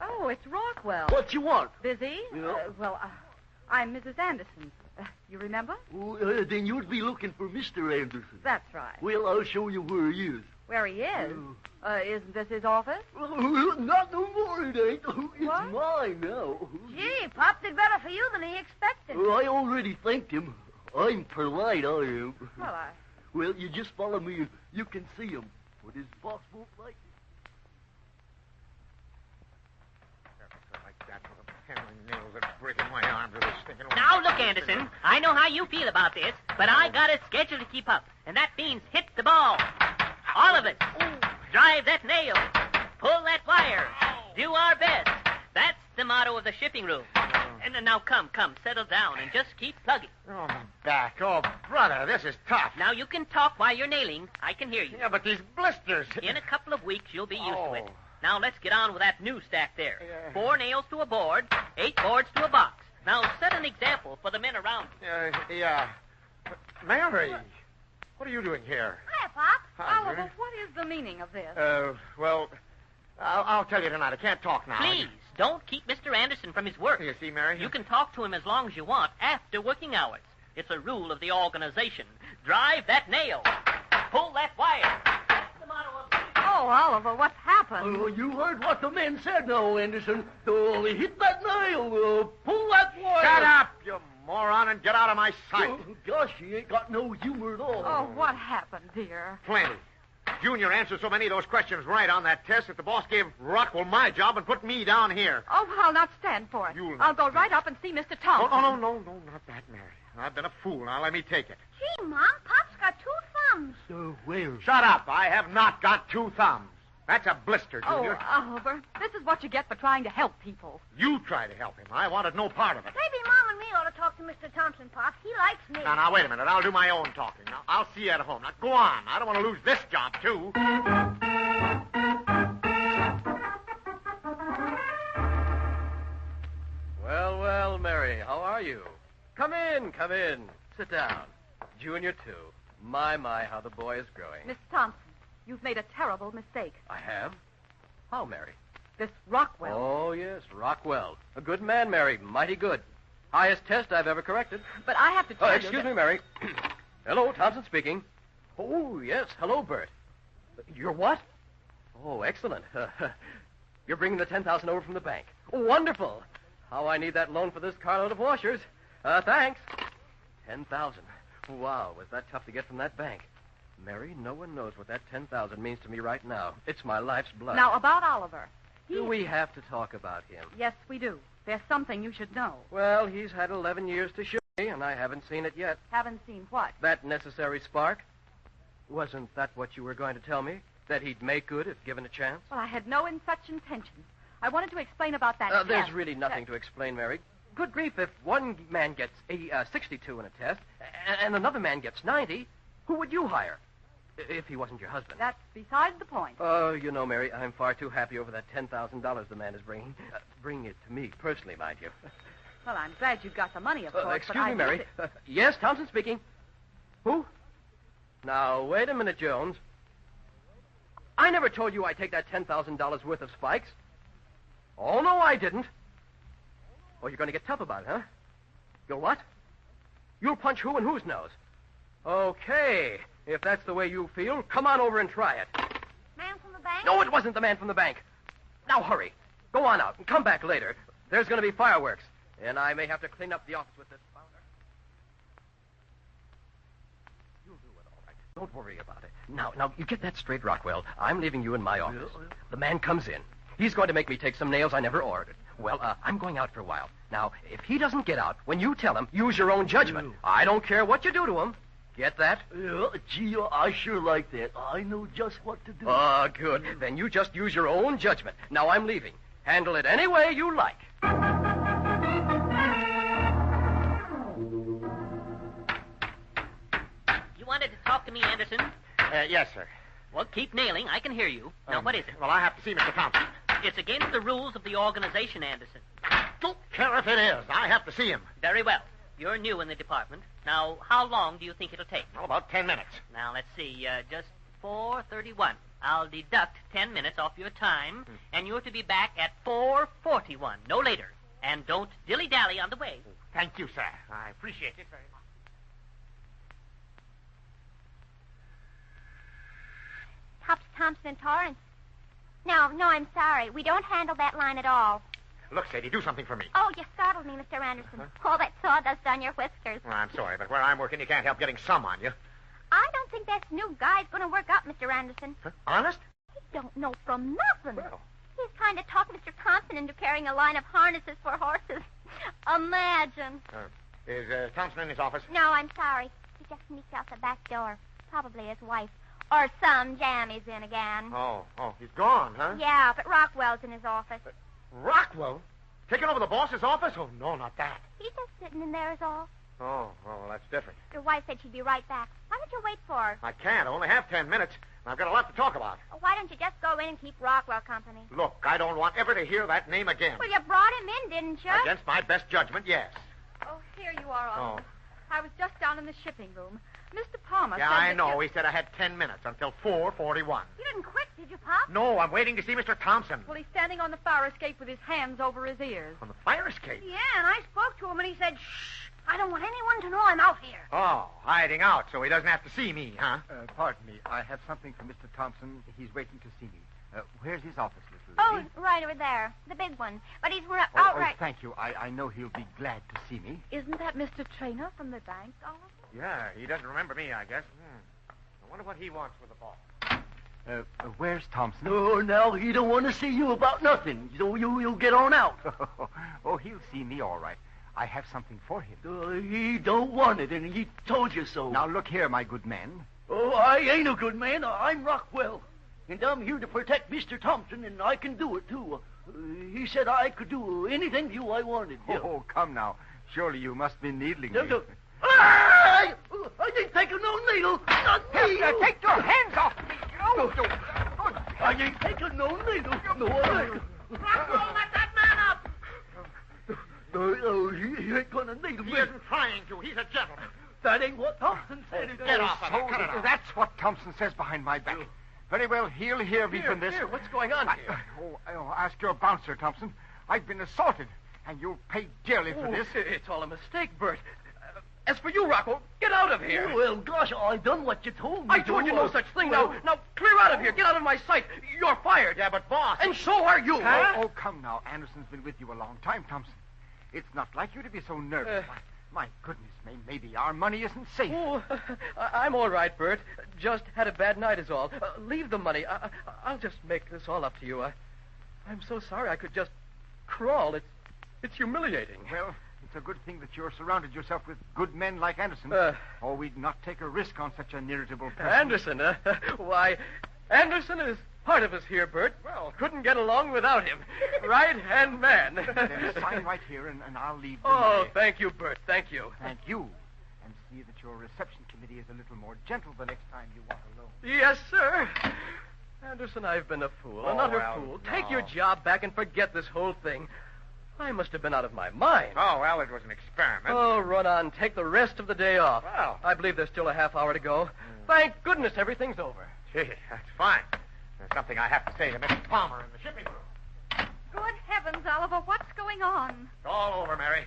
Oh, it's Rockwell. What you want? Busy? Yeah. I'm Mrs. Anderson. You remember? Oh, then you'd be looking for Mr. Anderson. That's right. Well, I'll show you where he is. Where he is? Isn't this his office? Not no more, it ain't. It's What? mine now. Gee, Pop did better for you than he expected. I already thanked him. I'm polite, I am. Well, you just follow me and you can see him. But his boss won't like it. Like that with a pen and nails that are breaking my arms with this sticking. Now, look, Anderson, I know how you feel about this, but I got a schedule to keep up, and that means hit the ball. All of us. Drive that nail. Pull that wire. Do our best. That's the motto of the shipping room. And now come, settle down and just keep plugging. Oh, my back. Oh, brother, this is tough. Now you can talk while you're nailing. I can hear you. Yeah, but these blisters. In a couple of weeks, you'll be used to it. Now let's get on with that new stack there. 4 nails to a board, 8 boards to a box. Now set an example for the men around you. Mary, what are you doing here? Hiya, Pop. Hi, Oliver, what is the meaning of this? Well, I'll tell you tonight. I can't talk now. Please, don't keep Mr. Anderson from his work. You see, Mary? You can talk to him as long as you want after working hours. It's a rule of the organization. Drive that nail. Pull that wire. Oh, Oliver, what's happened? Oh, you heard what the men said now, Anderson. Hit that nail. Pull that wire. Shut up, you moron, and get out of my sight. Oh, gosh, he ain't got no humor at all. Oh, what happened, dear? Plenty. Junior answered so many of those questions right on that test that the boss gave Rockwell my job and put me down here. Oh, I'll not stand for it. I'll go right up and see Mr. Thompson. Oh, no, not that, Mary. I've been a fool. Now let me take it. Gee, Mom, Pop's got 2 thumbs. So where? Shut up. I have not got 2 thumbs. That's a blister, Junior. Oh, Oliver, this is what you get for trying to help people. You try to help him. I wanted no part of it. Maybe Mom and me ought to talk to Mr. Thompson, Pop. He likes me. Now, wait a minute. I'll do my own talking. Now, I'll see you at home. Now, go on. I don't want to lose this job, too. Well, Mary, how are you? Come in. Sit down. Junior, too. My, how the boy is growing. Miss Thompson, you've made a terrible mistake. I have? How, Mary? This Rockwell. Oh, yes, Rockwell. A good man, Mary. Mighty good. Highest test I've ever corrected. But I have to tell you excuse me, Mary. Hello, Thompson speaking. Oh, yes. Hello, Bert. You're what? Oh, excellent. You're bringing the $10,000 over from the bank. Wonderful. How I need that loan for this carload of washers. Thanks. $10,000. Wow, was that tough to get from that bank. Mary, no one knows what that $10,000 means to me right now. It's my life's blood. Now, about Oliver. Do we have to talk about him? Yes, we do. There's something you should know. Well, he's had 11 years to show me, and I haven't seen it yet. Haven't seen what? That necessary spark. Wasn't that what you were going to tell me? That he'd make good if given a chance? Well, I had no such intention. I wanted to explain about that test. There's really nothing to explain, Mary. Good grief, if one man gets a 62 in a test and another man gets 90, who would you hire? If he wasn't your husband. That's beside the point. Oh, you know, Mary, I'm far too happy over that $10,000 the man is bringing. Bring it to me, personally, mind you. Well, I'm glad you've got the money, of course. Excuse me, Mary. Yes, Thompson speaking. Who? Now, wait a minute, Jones. I never told you I'd take that $10,000 worth of spikes. Oh, no, I didn't. Oh, you're going to get tough about it, huh? You'll what? You'll punch who and whose nose? Okay. If that's the way you feel, come on over and try it. Man from the bank? No, it wasn't the man from the bank. Now, hurry. Go on out and come back later. There's going to be fireworks, and I may have to clean up the office with this powder. You'll do it all right. Don't worry about it. Now, you get that straight, Rockwell. I'm leaving you in my office. The man comes in. He's going to make me take some nails I never ordered. Well, I'm going out for a while. Now, if he doesn't get out, when you tell him, use your own judgment. I don't care what you do to him. Get that? Gee, I sure like that. I know just what to do. Oh, good. Then you just use your own judgment. Now I'm leaving. Handle it any way you like. You wanted to talk to me, Anderson? Yes, sir. Well, keep nailing. I can hear you. Now, what is it? Well, I have to see Mr. Thompson. It's against the rules of the organization, Anderson. Don't care if it is. I have to see him. Very well. You're new in the department. Now, how long do you think it'll take? Well, about 10 minutes. Now, let's see. Just 4:31. I'll deduct 10 minutes off your time, and you're to be back at 4:41, no later. And don't dilly-dally on the way. Thank you, sir. I appreciate it very much. Tops, Thompson, and Torrance. No, I'm sorry. We don't handle that line at all. Look, Sadie, do something for me. Oh, you startled me, Mr. Anderson. All that sawdust on your whiskers. Well, I'm sorry, but where I'm working, you can't help getting some on you. I don't think that new guy's going to work out, Mr. Anderson. Huh? Honest? He don't know from nothing. Well. He's trying to talk Mr. Thompson into carrying a line of harnesses for horses. Imagine. Is Thompson in his office? No, I'm sorry. He just sneaked out the back door. Probably his wife. Or some jam he's in again. Oh, he's gone, huh? Yeah, but Rockwell's in his office. Rockwell? Taking over the boss's office? Oh, no, not that. He's just sitting in there is all. Oh, well, that's different. Your wife said she'd be right back. Why don't you wait for her? I can't. I only have 10 minutes, and I've got a lot to talk about. Why don't you just go in and keep Rockwell company? Look, I don't want ever to hear that name again. Well, you brought him in, didn't you? Against my best judgment, yes. Oh, here you are, Oliver. Oh. I was just down in the shipping room. Mr. Palmer Yeah, said I that know. you- He said I had 10 minutes until 4:41. You didn't quit, did you, Pop? No, I'm waiting to see Mr. Thompson. Well, he's standing on the fire escape with his hands over his ears. On the fire escape? Yeah, and I spoke to him, and he said, shh, I don't want anyone to know I'm out here. Oh, hiding out so he doesn't have to see me, huh? Pardon me. I have something for Mr. Thompson. He's waiting to see me. Where's his office, little Oh, lady? right over there. The big one. But he's out Oh, right... thank you. I know he'll be glad to see me. Isn't that Mr. Traynor from the bank, Oliver? Yeah, he doesn't remember me, I guess. I wonder what he wants with the boss. Where's Thompson? Oh, now, he don't want to see you about nothing. So you get on out. Oh, he'll see me all right. I have something for him. He don't want it, and he told you so. Now, look here, my good man. Oh, I ain't a good man. I'm Rockwell. And I'm here to protect Mr. Thompson, and I can do it, too. He said I could do anything I wanted. Yeah. Oh, come now. Surely you must be needling me. I ain't taking no needle. Not me. Take your hands off me. I ain't taking no needle. No, I ain't. Rockwell, let that man up! He ain't gonna needle me. He isn't trying to. He's a gentleman. That ain't what Thompson said. Get off of it. Cut it out. That's what Thompson says behind my back. Very well, he'll hear me from this. Here, what's going on here? Ask your bouncer, Thompson. I've been assaulted, and you'll pay dearly for this. It's all a mistake, Bert. As for you, Rocco, get out of here. Well, gosh, I done what you told me I told you no such thing. Now, clear out of here. Get out of my sight. You're fired. Yeah, but boss... And so are you. Huh? Oh, come now. Anderson's been with you a long time, Thompson. It's not like you to be so nervous. My goodness, maybe our money isn't safe. Oh, I'm all right, Bert. Just had a bad night is all. Leave the money. I'll just make this all up to you. I'm so sorry I could just crawl. It's humiliating. Well, it's a good thing that you're surrounded yourself with good men like Anderson. Or we'd not take a risk on such an irritable person. Anderson, why, Anderson is part of us here, Bert. Well, couldn't get along without him. Right-hand man. Then sign right here, and I'll leave the Oh, money. thank you, Bert. Thank you. Thank you. And see that your reception committee is a little more gentle the next time you walk alone. Yes, sir. Anderson, I've been a fool, an utter fool. no. Take your job back and forget this whole thing. I must have been out of my mind. Oh, well, it was an experiment. Oh, run on. Take the rest of the day off. Well. I believe there's still a half hour to go. Thank goodness everything's over. Gee, that's fine. There's something I have to say to Mrs. Palmer in the shipping room. Good heavens, Oliver, what's going on? It's all over, Mary.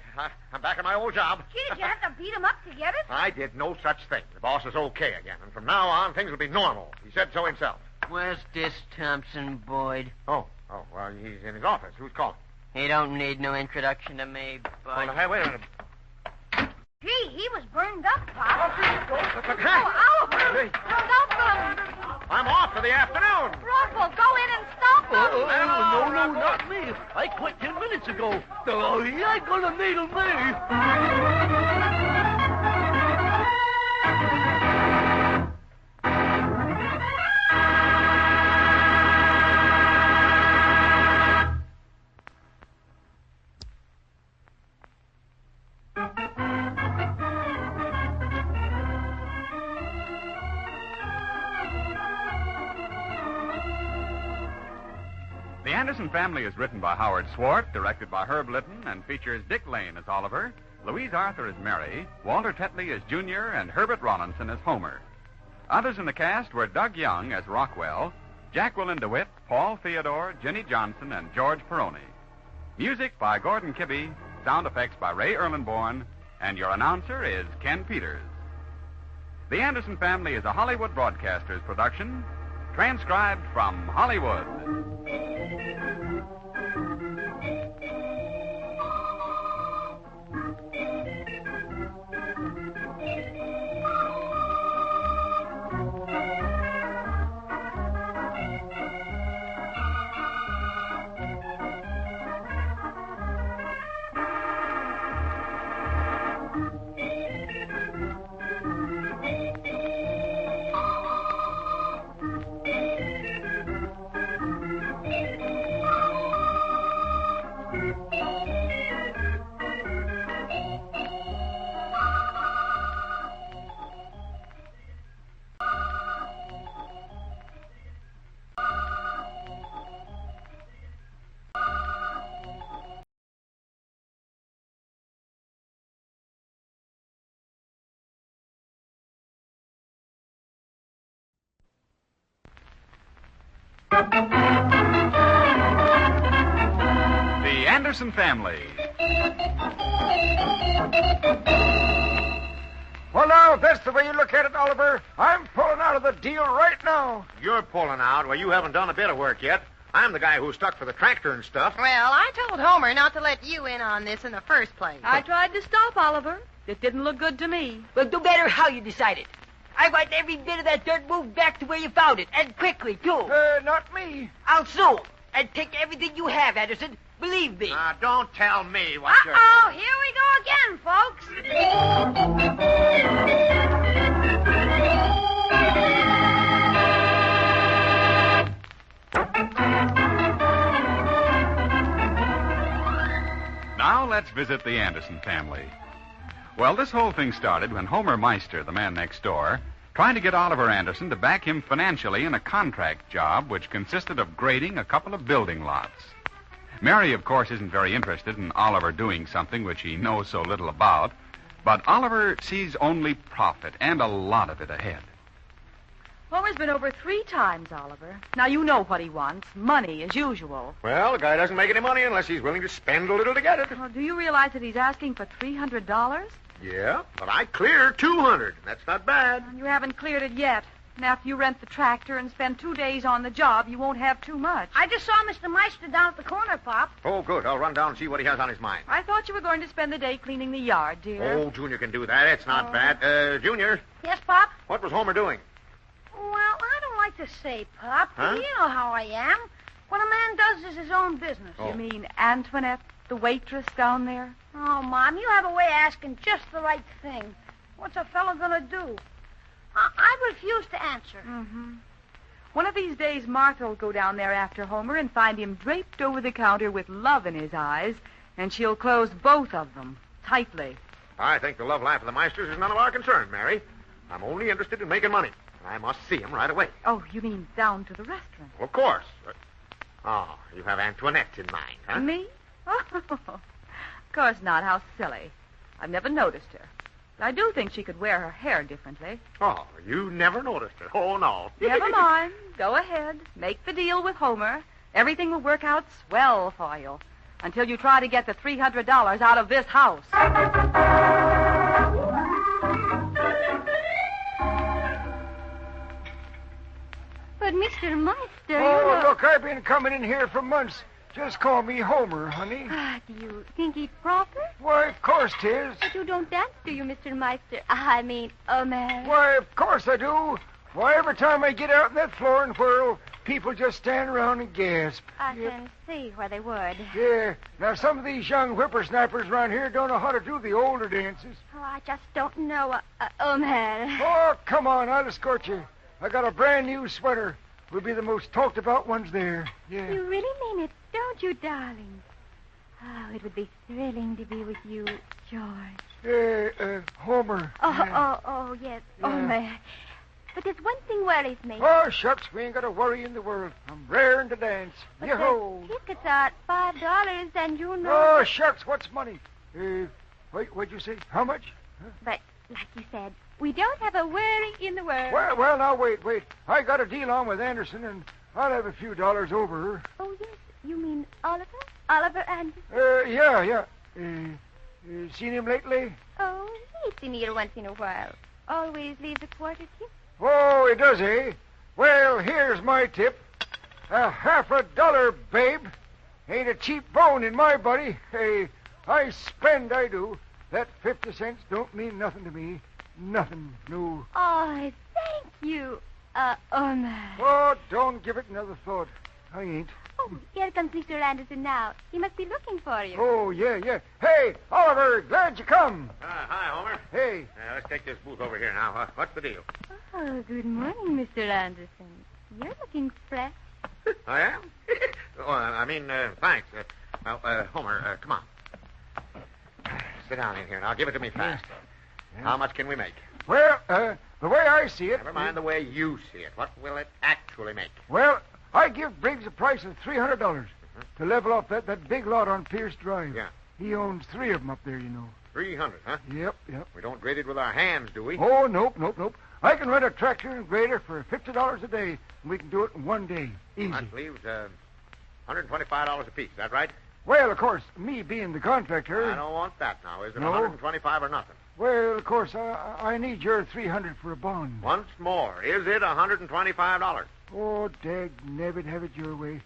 I'm back in my old job. Gee, did you have to beat him up to get it? I did no such thing. The boss is okay again, and from now on, things will be normal. He said so himself. Where's this Thompson Boyd? Oh, well, he's in his office. Who's calling? He don't need no introduction to me, but... Well, hey, wait a minute. Gee, he was burned up, Pop. Oh, Oliver! Look out for him! I'm off for the afternoon. Rockwell, go in and stop him! No, not me. I quit 10 minutes ago. Oh, he ain't gonna needle me. Anderson Family is written by Howard Swart, directed by Herb Litton, and features Dick Lane as Oliver, Louise Arthur as Mary, Walter Tetley as Junior, and Herbert Rawlinson as Homer. Others in the cast were Doug Young as Rockwell, Jacqueline DeWitt, Paul Theodore, Jenny Johnson, and George Peroni. Music by Gordon Kibbe, sound effects by Ray Erlenborn, and your announcer is Ken Peters. The Anderson Family is a Hollywood Broadcasters production, transcribed from Hollywood. The Anderson Family. Well, now, if that's the way you look at it, Oliver, I'm pulling out of the deal right now. You're pulling out? Well, you haven't done a bit of work yet. I'm the guy who stuck for the tractor and stuff. Well, I told Homer not to let you in on this in the first place. I tried to stop Oliver. It didn't look good to me. Well, no matter how you decided. I want every bit of that dirt moved back to where you found it, and quickly, too. Not me. I'll sue, and take everything you have, Anderson. Believe me. Don't tell me what you're... Uh-oh, here we go again, folks. Now let's visit the Anderson family. Well, this whole thing started when Homer Meister, the man next door, tried to get Oliver Anderson to back him financially in a contract job which consisted of grading a couple of building lots. Mary, of course, isn't very interested in Oliver doing something which he knows so little about, but Oliver sees only profit, and a lot of it ahead. Homer's been over 3 times, Oliver. Now, you know what he wants. Money, as usual. Well, the guy doesn't make any money unless he's willing to spend a little to get it. Well, do you realize that he's asking for $300? Yeah, but I cleared $200. That's not bad. You haven't cleared it yet. And after you rent the tractor and spend 2 days on the job, you won't have too much. I just saw Mr. Meister down at the corner, Pop. Oh, good. I'll run down and see what he has on his mind. I thought you were going to spend the day cleaning the yard, dear. Oh, Junior can do that. It's not bad. Junior. Yes, Pop? What was Homer doing? Well, I don't like to say, Pop. Huh? You know how I am. What a man does is his own business. You mean Antoinette, the waitress down there? Oh, Mom, you have a way of asking just the right thing. What's a fellow going to do? I refuse to answer. Mm-hmm. One of these days, Martha will go down there after Homer and find him draped over the counter with love in his eyes, and she'll close both of them tightly. I think the love life of the Meisters is none of our concern, Mary. I'm only interested in making money, and I must see him right away. Oh, you mean down to the restaurant? Well, of course. You have Antoinette in mind, huh? Me? Oh, of course not. How silly. I've never noticed her. But I do think she could wear her hair differently. Oh, you never noticed her. Oh, no. Never mind. Go ahead. Make the deal with Homer. Everything will work out swell for you. Until you try to get the $300 out of this house. But, Mr. Meister, Oh, look, I've been coming in here for months. Just call me Homer, honey. Do you think it's proper? Why, of course 'tis. But you don't dance, do you, Mr. Meister? I mean, man. Why, of course I do. Why, every time I get out on that floor and whirl, people just stand around and gasp. I can see where they would. Yeah. Now, some of these young whippersnappers around here don't know how to do the older dances. Oh, I just don't know, man. Oh, come on, I'll escort you. I got a brand new sweater. We'll be the most talked about ones there. Yeah. You really mean it, don't you, darling? Oh, it would be thrilling to be with you, George. Homer. Oh, yes. Oh, man. But there's one thing worries me. Oh, shucks, we ain't got a worry in the world. I'm raring to dance. But Yo-ho. the tickets are $5, and you know... Oh, shucks, what's money? Wait, what'd you say? How much? Huh? But, like you said, we don't have a worry in the world. Well, now, wait. I got a deal on with Anderson, and I'll have a few dollars over her. Oh, yes. You mean Oliver? Oliver Anderson? Yeah. Seen him lately? Oh, he's seen here once in a while. Always leaves a quarter tip. Oh, he does, eh? Well, here's my tip. $50, babe. Ain't a cheap bone in my buddy. Hey, I spend, I do. That 50 cents don't mean nothing to me. Nothing, no. Oh, thank you, Homer. Oh, don't give it another thought. I ain't. Oh, here comes Mr. Anderson now. He must be looking for you. Oh, yeah. Hey, Oliver, glad you come. Hi, Homer. Hey. Let's take this booth over here now. What's the deal? Oh, good morning, Mr. Anderson. You're looking fresh. I am? Thanks. Homer, come on. Sit down in here and I'll give it to me fast. Yeah. How much can we make? Well, the way I see it... Never mind the way you see it. What will it actually make? Well, I give Briggs a price of $300 to level off that big lot on Pierce Drive. Yeah. He owns 3 of them up there, you know. 300, huh? Yep. We don't grade it with our hands, do we? Oh, nope. I can rent a tractor and grader for $50 a day, and we can do it in 1 day. Easy. That leaves $125 apiece. Is that right? Well, of course, me being the contractor... I don't want that now. Is it No. 125 or nothing? Well, of course, I need your $300 for a bond. Once more, is it $125? Oh, dag nabbit, have it your way.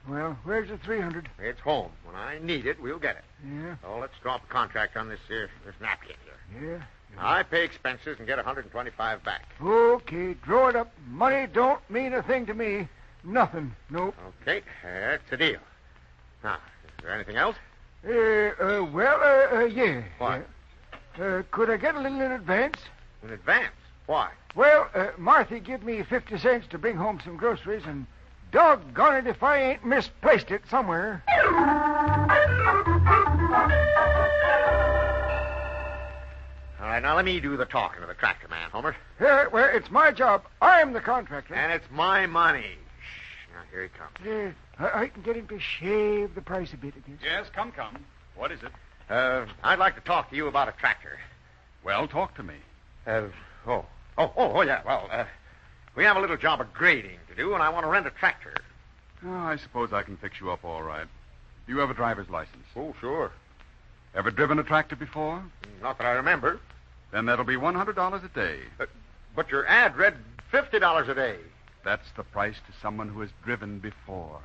Well, where's the $300? It's home. When I need it, we'll get it. Yeah? So let's draw up a contract on this napkin here. Yeah? I pay expenses and get $125 back. Okay, draw it up. Money don't mean a thing to me. Nothing. Nope. Okay, that's a deal. Now, is there anything else? Yeah. What? Could I get a little in advance? In advance? Why? Well, Marthy give me 50 cents to bring home some groceries, and doggone it if I ain't misplaced it somewhere. All right, now let me do the talking to the tractor man, Homer. Well, it's my job. I'm the contractor. And it's my money. Shh. Now, here he comes. I can get him to shave the price a bit, I guess. Yes, come. What is it? I'd like to talk to you about a tractor. Well, talk to me. Yeah. Well, we have a little job of grading to do, and I want to rent a tractor. Oh, I suppose I can fix you up all right. You have a driver's license? Oh, sure. Ever driven a tractor before? Not that I remember. Then that'll be $100 a day. But your ad read $50 a day. That's the price to someone who has driven before.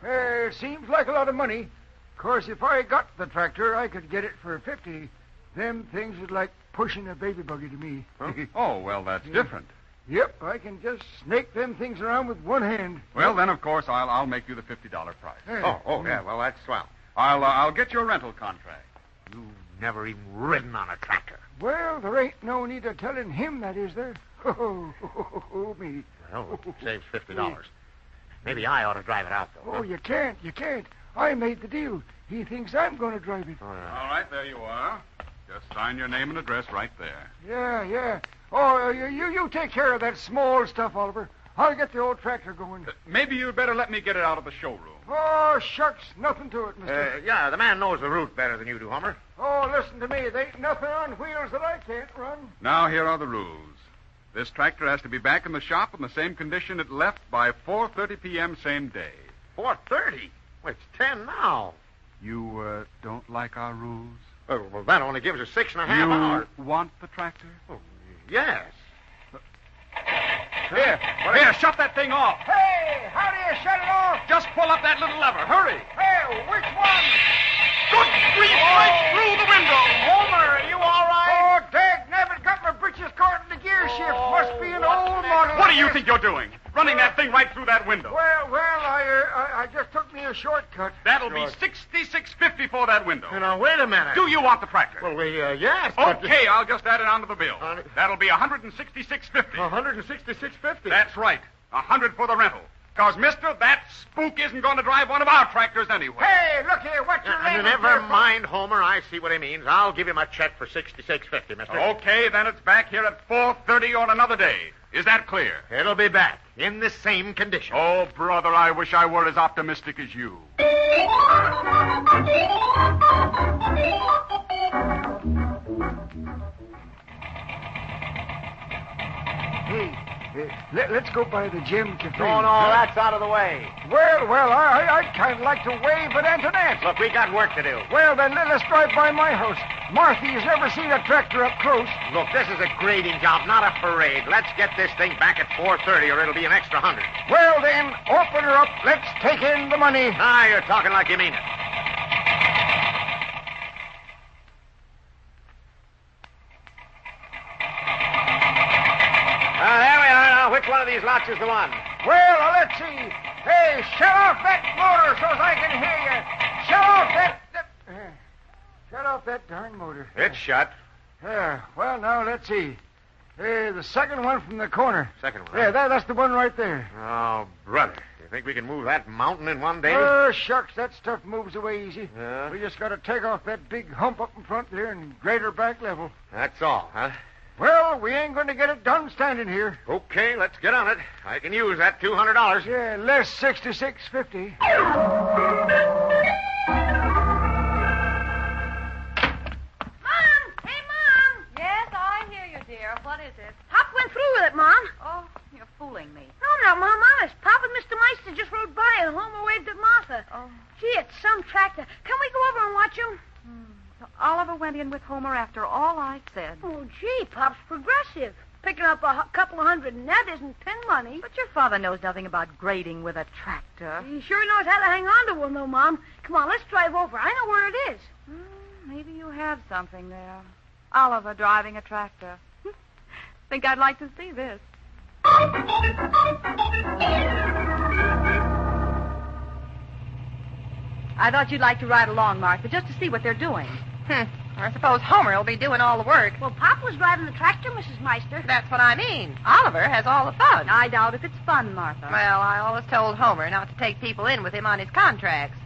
Seems like a lot of money. Of course, if I got the tractor, I could get it for $50. Them things is like pushing a baby buggy to me. Huh? Oh, well, that's different. Yep, I can just snake them things around with one hand. Well, then, of course, I'll make you the $50 price. Yeah, well, that's swell. I'll get you a rental contract. You've never even ridden on a tractor. Well, there ain't no need of telling him that, is there? Oh, me. Well, it saves $50. Maybe I ought to drive it out, though. Oh, you can't. I made the deal. He thinks I'm going to drive it. All right, there you are. Just sign your name and address right there. Yeah. Oh, you take care of that small stuff, Oliver. I'll get the old tractor going. Maybe you'd better let me get it out of the showroom. Oh, shucks. Nothing to it, mister. Yeah, the man knows the route better than you do, Homer. Oh, listen to me. There ain't nothing on wheels that I can't run. Now, here are the rules. This tractor has to be back in the shop in the same condition it left by 4:30 p.m. same day. 4:30? Well, it's 10 now. You, don't like our rules? Well, that only gives us 6.5 hours. You want the tractor? Oh, yes. Here, shut that thing off. Hey, how do you shut it off? Just pull up that little lever. Hurry. Hey, which one? Good grief, right through the window. Homer, are you all right? Oh, dag nabbit, got my britches caught in the gear shift. Must be an old model. What do you think you're doing? Running that thing right through that window. Well, I just took me a shortcut. That'll be $66.50 for that window. Now, wait a minute. Do you want the tractor? Well, yes. Okay, I'll just add it onto the bill. That'll be $166.50. $166.50? That's right. $100 for the rental. Because, mister, that spook isn't going to drive one of our tractors anyway. Hey, look here, what's your name? Never mind, Homer. I see what he means. I'll give him a check for $66.50, mister. Okay, then it's back here at 4:30 on another day. Is that clear? It'll be back in the same condition. Oh, brother, I wish I were as optimistic as you. Hey, let's go by the Gem Cafe. No, that's out of the way. Well, I'd kind of like to wave at Antoinette. Look, we got work to do. Well, then let's drive by my house. Marthy's never seen a tractor up close. Look, this is a grading job, not a parade. Let's get this thing back at 4:30 or it'll be an extra 100. Well, then, open her up. Let's take in the money. Ah, you're talking like you mean it. There we are now. Which one of these lots is the one? Well, let's see. Hey, shut off that motor so I can hear you. Shut off that... Shut off that darn motor. It's shut. Yeah, well, now, let's see. The second one from the corner. Second one. Yeah, that's the one right there. Oh, brother. You think we can move that mountain in one day? Oh, shucks, that stuff moves away easy. Yeah? We just got to take off that big hump up in front there and grade her back level. That's all, huh? Well, we ain't going to get it done standing here. Okay, let's get on it. I can use that $200. Yeah, less $66.50. Yes, I hear you, dear. What is it? Pop went through with it, Mom. Oh, you're fooling me. No, Mom, honest. Pop and Mr. Meister just rode by and Homer waved at Martha. Oh. Gee, it's some tractor. Can we go over and watch him? So Oliver went in with Homer after all I said. Oh, gee, Pop's progressive. Picking up a couple of hundred net isn't pin money. But your father knows nothing about grading with a tractor. He sure knows how to hang on to one, though, Mom. Come on, let's drive over. I know where it is. Maybe you have something there. Oliver driving a tractor. Think I'd like to see this. I thought you'd like to ride along, Martha, just to see what they're doing. I suppose Homer will be doing all the work. Well, Pop was driving the tractor, Mrs. Meister. That's what I mean. Oliver has all the fun. I doubt if it's fun, Martha. Well, I always told Homer not to take people in with him on his contracts.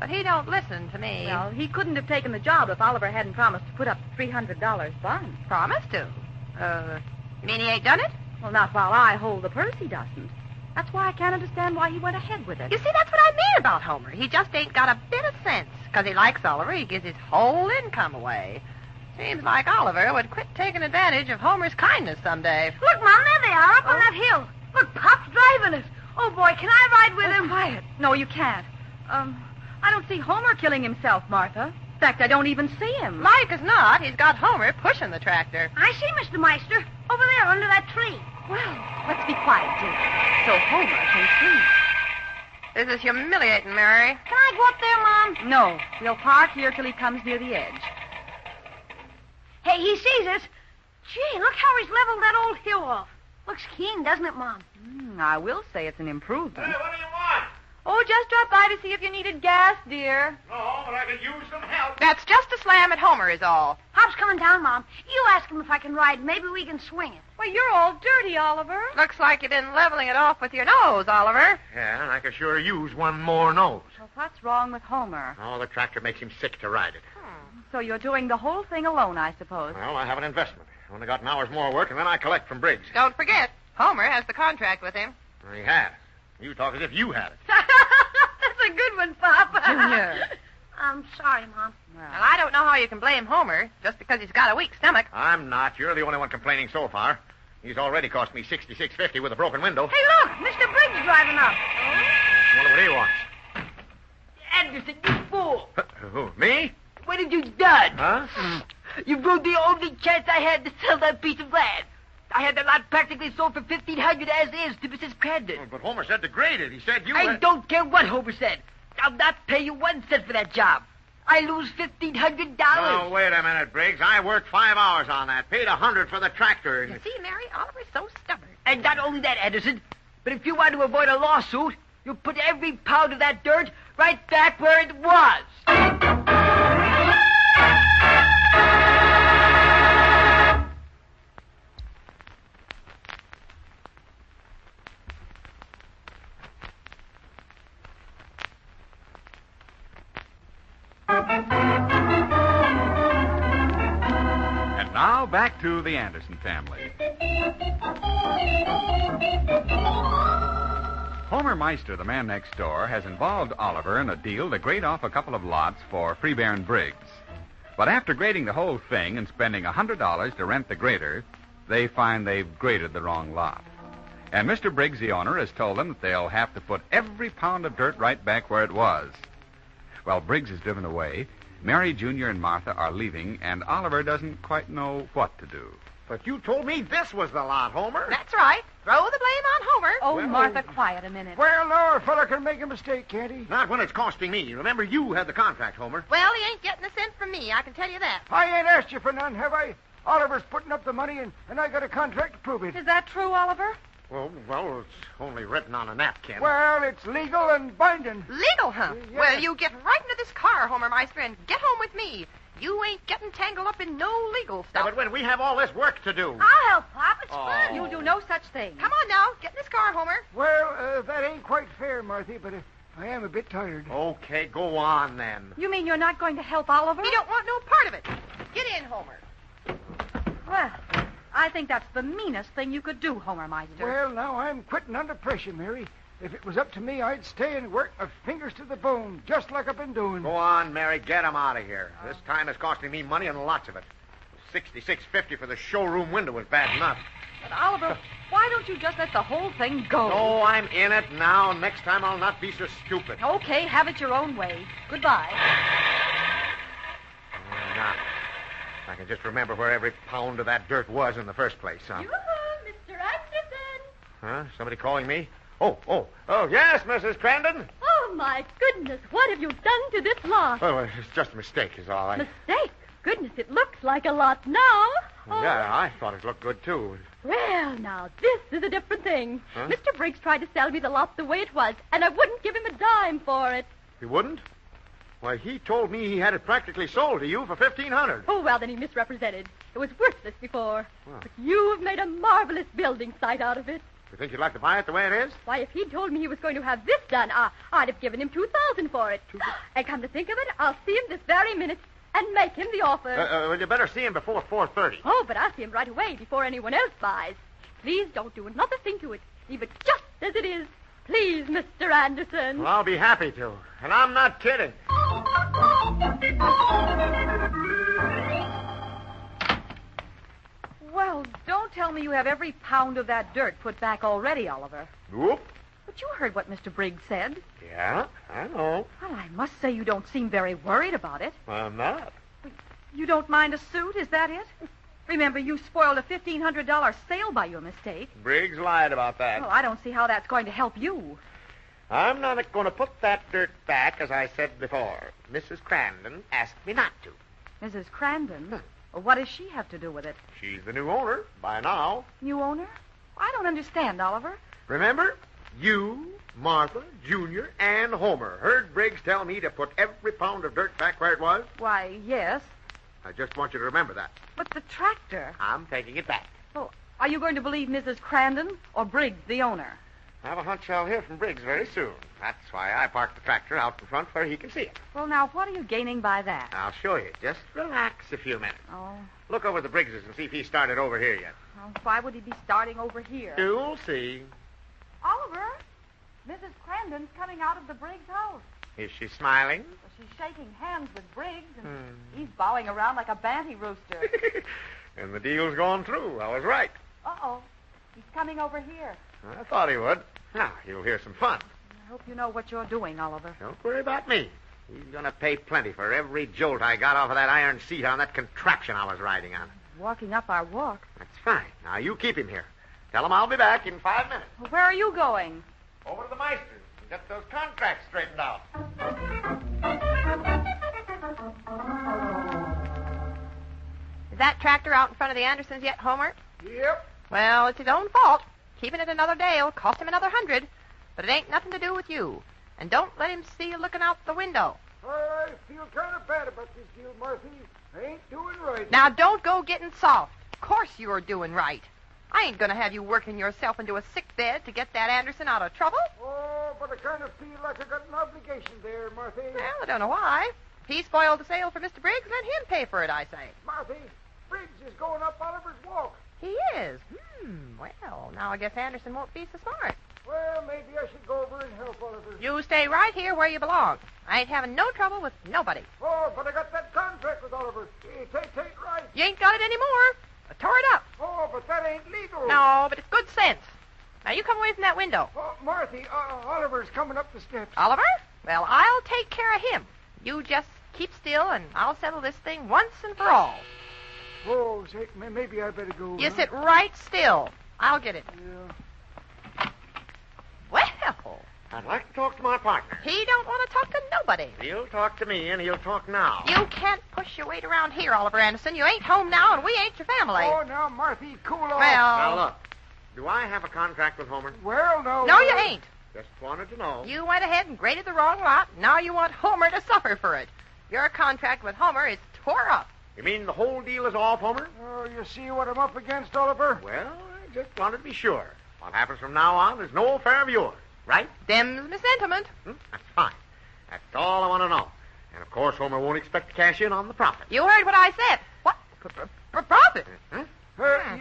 But he don't listen to me. Well, he couldn't have taken the job if Oliver hadn't promised to put up $300 bond. Promised to? You mean he ain't done it? Well, not while I hold the purse, he doesn't. That's why I can't understand why he went ahead with it. You see, that's what I mean about Homer. He just ain't got a bit of sense. Because he likes Oliver, he gives his whole income away. Seems like Oliver would quit taking advantage of Homer's kindness someday. Look, Mom, there they are, up on that hill. Look, Pop's driving us. Oh, boy, can I ride with him? Quiet. No, you can't. I don't see Homer killing himself, Martha. In fact, I don't even see him. Like as not, he's got Homer pushing the tractor. I see Mr. Meister. Over there, under that tree. Well, let's be quiet, dear, so Homer can see. This is humiliating, Mary. Can I go up there, Mom? No. We'll park here till he comes near the edge. Hey, he sees us. Gee, look how he's leveled that old hill off. Looks keen, doesn't it, Mom? I will say it's an improvement. Hey, what do you want? Oh, just drop by to see if you needed gas, dear. No, but I could use some help. That's just a slam at Homer is all. Pop's coming down, Mom. You ask him if I can ride. Maybe we can swing it. Well, you're all dirty, Oliver. Looks like you've been leveling it off with your nose, Oliver. Yeah, and I could sure use one more nose. Well, what's wrong with Homer? Oh, the tractor makes him sick to ride it. So you're doing the whole thing alone, I suppose. Well, I have an investment. I only got an hour's more work, and then I collect from Briggs. Don't forget, Homer has the contract with him. He has. You talk as if you had it. That's a good one, Pop. Junior. I'm sorry, Mom. Well, I don't know how you can blame Homer just because he's got a weak stomach. I'm not. You're the only one complaining so far. He's already cost me $66.50 with a broken window. Hey, look, Mr. Briggs driving up. I wonder what he wants. Anderson, you fool. Who, me? What have you done? Huh? You ruined the only chance I had to sell that piece of land. I had the lot practically sold for $1,500 as is to Mrs. Crandon. Oh, but Homer said to grade it. He said you... I don't care what Homer said. I'll not pay you 1 cent for that job. I lose $1,500. Oh, wait a minute, Briggs. I worked 5 hours on that. Paid $100 for the tractor. You see, Mary, Oliver's so stubborn. And not only that, Anderson, but if you want to avoid a lawsuit, you'll put every pound of that dirt right back where it was. And now back to the Anderson family. Homer Meister, the man next door, has involved Oliver in a deal to grade off a couple of lots for Freebairn Briggs. But after grading the whole thing and spending $100 to rent the grader, they find they've graded the wrong lot. And Mr. Briggs, the owner, has told them that they'll have to put every pound of dirt right back where it was. Well, Briggs is driven away. Mary, Junior, and Martha are leaving, and Oliver doesn't quite know what to do. But you told me this was the lot, Homer. That's right. Throw the blame on Homer. Oh, Well, Martha, quiet a minute. Well, now, a fella can make a mistake, can't he? Not when it's costing me. Remember, you had the contract, Homer. Well, he ain't getting a cent from me, I can tell you that. I ain't asked you for none, have I? Oliver's putting up the money, and I got a contract to prove it. Is that true, Oliver? Well, it's only written on a napkin. Well, it's legal and binding. Legal, huh? Yeah. Well, you get right into this car, Homer Meister, and get home with me. You ain't getting tangled up in no legal Yeah, stuff. but when we have all this work to do. I'll help, Pop. It's Oh. fun. You'll do no such thing. Come on now, get in this car, Homer. Well, that ain't quite fair, Marthy, but I am a bit tired. Okay, go on then. You mean you're not going to help Oliver? He don't want no part of it. Get in, Homer. Well, I think that's the meanest thing you could do, Homer Meister. Well, now, I'm quitting under pressure, Mary. If it was up to me, I'd stay and work my fingers to the bone, just like I've been doing. Go on, Mary. Get him out of here. This time is costing me money and lots of it. $66.50 for the showroom window was bad enough. But, Oliver, why don't you just let the whole thing go? No, I'm in it now. Next time I'll not be so stupid. Okay, have it your own way. Goodbye. Now, I can just remember where every pound of that dirt was in the first place, huh? Mr. Anderson. Huh? Somebody calling me? Oh, yes, Mrs. Crandon. Oh, my goodness. What have you done to this lot? Oh, it's just a mistake is all. Mistake? Goodness, it looks like a lot now. Yeah, I thought it looked good, too. Well, now, this is a different thing. Huh? Mr. Briggs tried to sell me the lot the way it was, and I wouldn't give him a dime for it. He wouldn't? Why, he told me he had it practically sold to you for $1,500. Oh, well, then he misrepresented. It was worthless before. Well. But you've made a marvelous building site out of it. You think you'd like to buy it the way it is? Why, if he'd told me he was going to have this done, I'd have given him $2,000 for it. And come to think of it, I'll see him this very minute and make him the offer. Well, you better see him before 4:30. Oh, but I'll see him right away before anyone else buys. Please don't do another thing to it. Leave it just as it is. Please, Mr. Anderson. Well, I'll be happy to. And I'm not kidding. Well, don't tell me you have every pound of that dirt put back already, Oliver. Whoop. But you heard what Mr. Briggs said. Yeah, I know. Well, I must say you don't seem very worried about it. I'm not. You don't mind a suit, is that it? Remember, you spoiled a $1,500 sale by your mistake. Briggs lied about that. Well, I don't see how that's going to help you. I'm not going to put that dirt back, as I said before. Mrs. Crandon asked me not to. Mrs. Crandon? Well, what does she have to do with it? She's the new owner by now. New owner? I don't understand, Oliver. Remember? You, Martha, Junior, and Homer heard Briggs tell me to put every pound of dirt back where it was. Why, yes. I just want you to remember that. But the tractor. I'm taking it back. Oh, are you going to believe Mrs. Crandon or Briggs, the owner? I have a hunch I'll hear from Briggs very soon. That's why I parked the tractor out in front where he can see it. Well, now, what are you gaining by that? I'll show you. Just relax a few minutes. Oh, Look over the Briggses and see if he started over here yet. well, why would he be starting over here? You'll see. Oliver, Mrs. Crandon's coming out of the Briggs house. Is she smiling? Well, she's shaking hands with Briggs, and he's bowing around like a banty rooster. And the deal's gone through. I was right. Uh-oh. He's coming over here. I thought he would. Now, you'll hear some fun. I hope you know what you're doing, Oliver. Don't worry about me. He's going to pay plenty for every jolt I got off of that iron seat on that contraption I was riding on. Walking up our walk. That's fine. Now, you keep him here. Tell him I'll be back in 5 minutes. Well, where are you going? Over to the Meisters and get those contracts straightened out. Is that tractor out in front of the Andersons yet, Homer? Yep. Well, it's his own fault. Keeping it another day will cost him another $100. But it ain't nothing to do with you. And don't let him see you looking out the window. I feel kind of bad about this deal, Marthy. I ain't doing right. Now, don't go getting soft. Of course you're doing right. I ain't going to have you working yourself into a sick bed to get that Anderson out of trouble. Oh, but I kind of feel like I got an obligation there, Marthy. Well, I don't know why. If he spoiled the sale for Mr. Briggs, let him pay for it, I say. Marthy, Briggs is going up Oliver's walk. He is. Well, now I guess Anderson won't be so smart. Well, maybe I should go over and help Oliver. You stay right here where you belong. I ain't having no trouble with nobody. Oh, but I got that contract with Oliver. It ain't right. You ain't got it anymore. I tore it up. Oh, but that ain't legal. No, but it's good sense. Now, you come away from that window. Oh, Marthy, Oliver's coming up the steps. Oliver? Well, I'll take care of him. You just keep still, and I'll settle this thing once and for all. Oh, say, maybe I better go. You sit right still. I'll get it. Yeah. Well, I'd like to talk to my partner. he don't want to talk to nobody. He'll talk to me, and he'll talk now. You can't push your weight around here, Oliver Anderson. You ain't home now, and we ain't your family. Oh, now, Marthy, cool off. Now, look. Do I have a contract with Homer? Well, no. No, you ain't. Just wanted to know. You went ahead and graded the wrong lot. Now you want Homer to suffer for it. Your contract with Homer is tore up. You mean the whole deal is off, Homer? Oh, you see what I'm up against, Oliver? Well, I just wanted to be sure. What happens from now on is no affair of yours, right? Them's my sentiment. That's fine. That's all I want to know. And, of course, Homer won't expect to cash in on the profit. You heard what I said. What? Profit?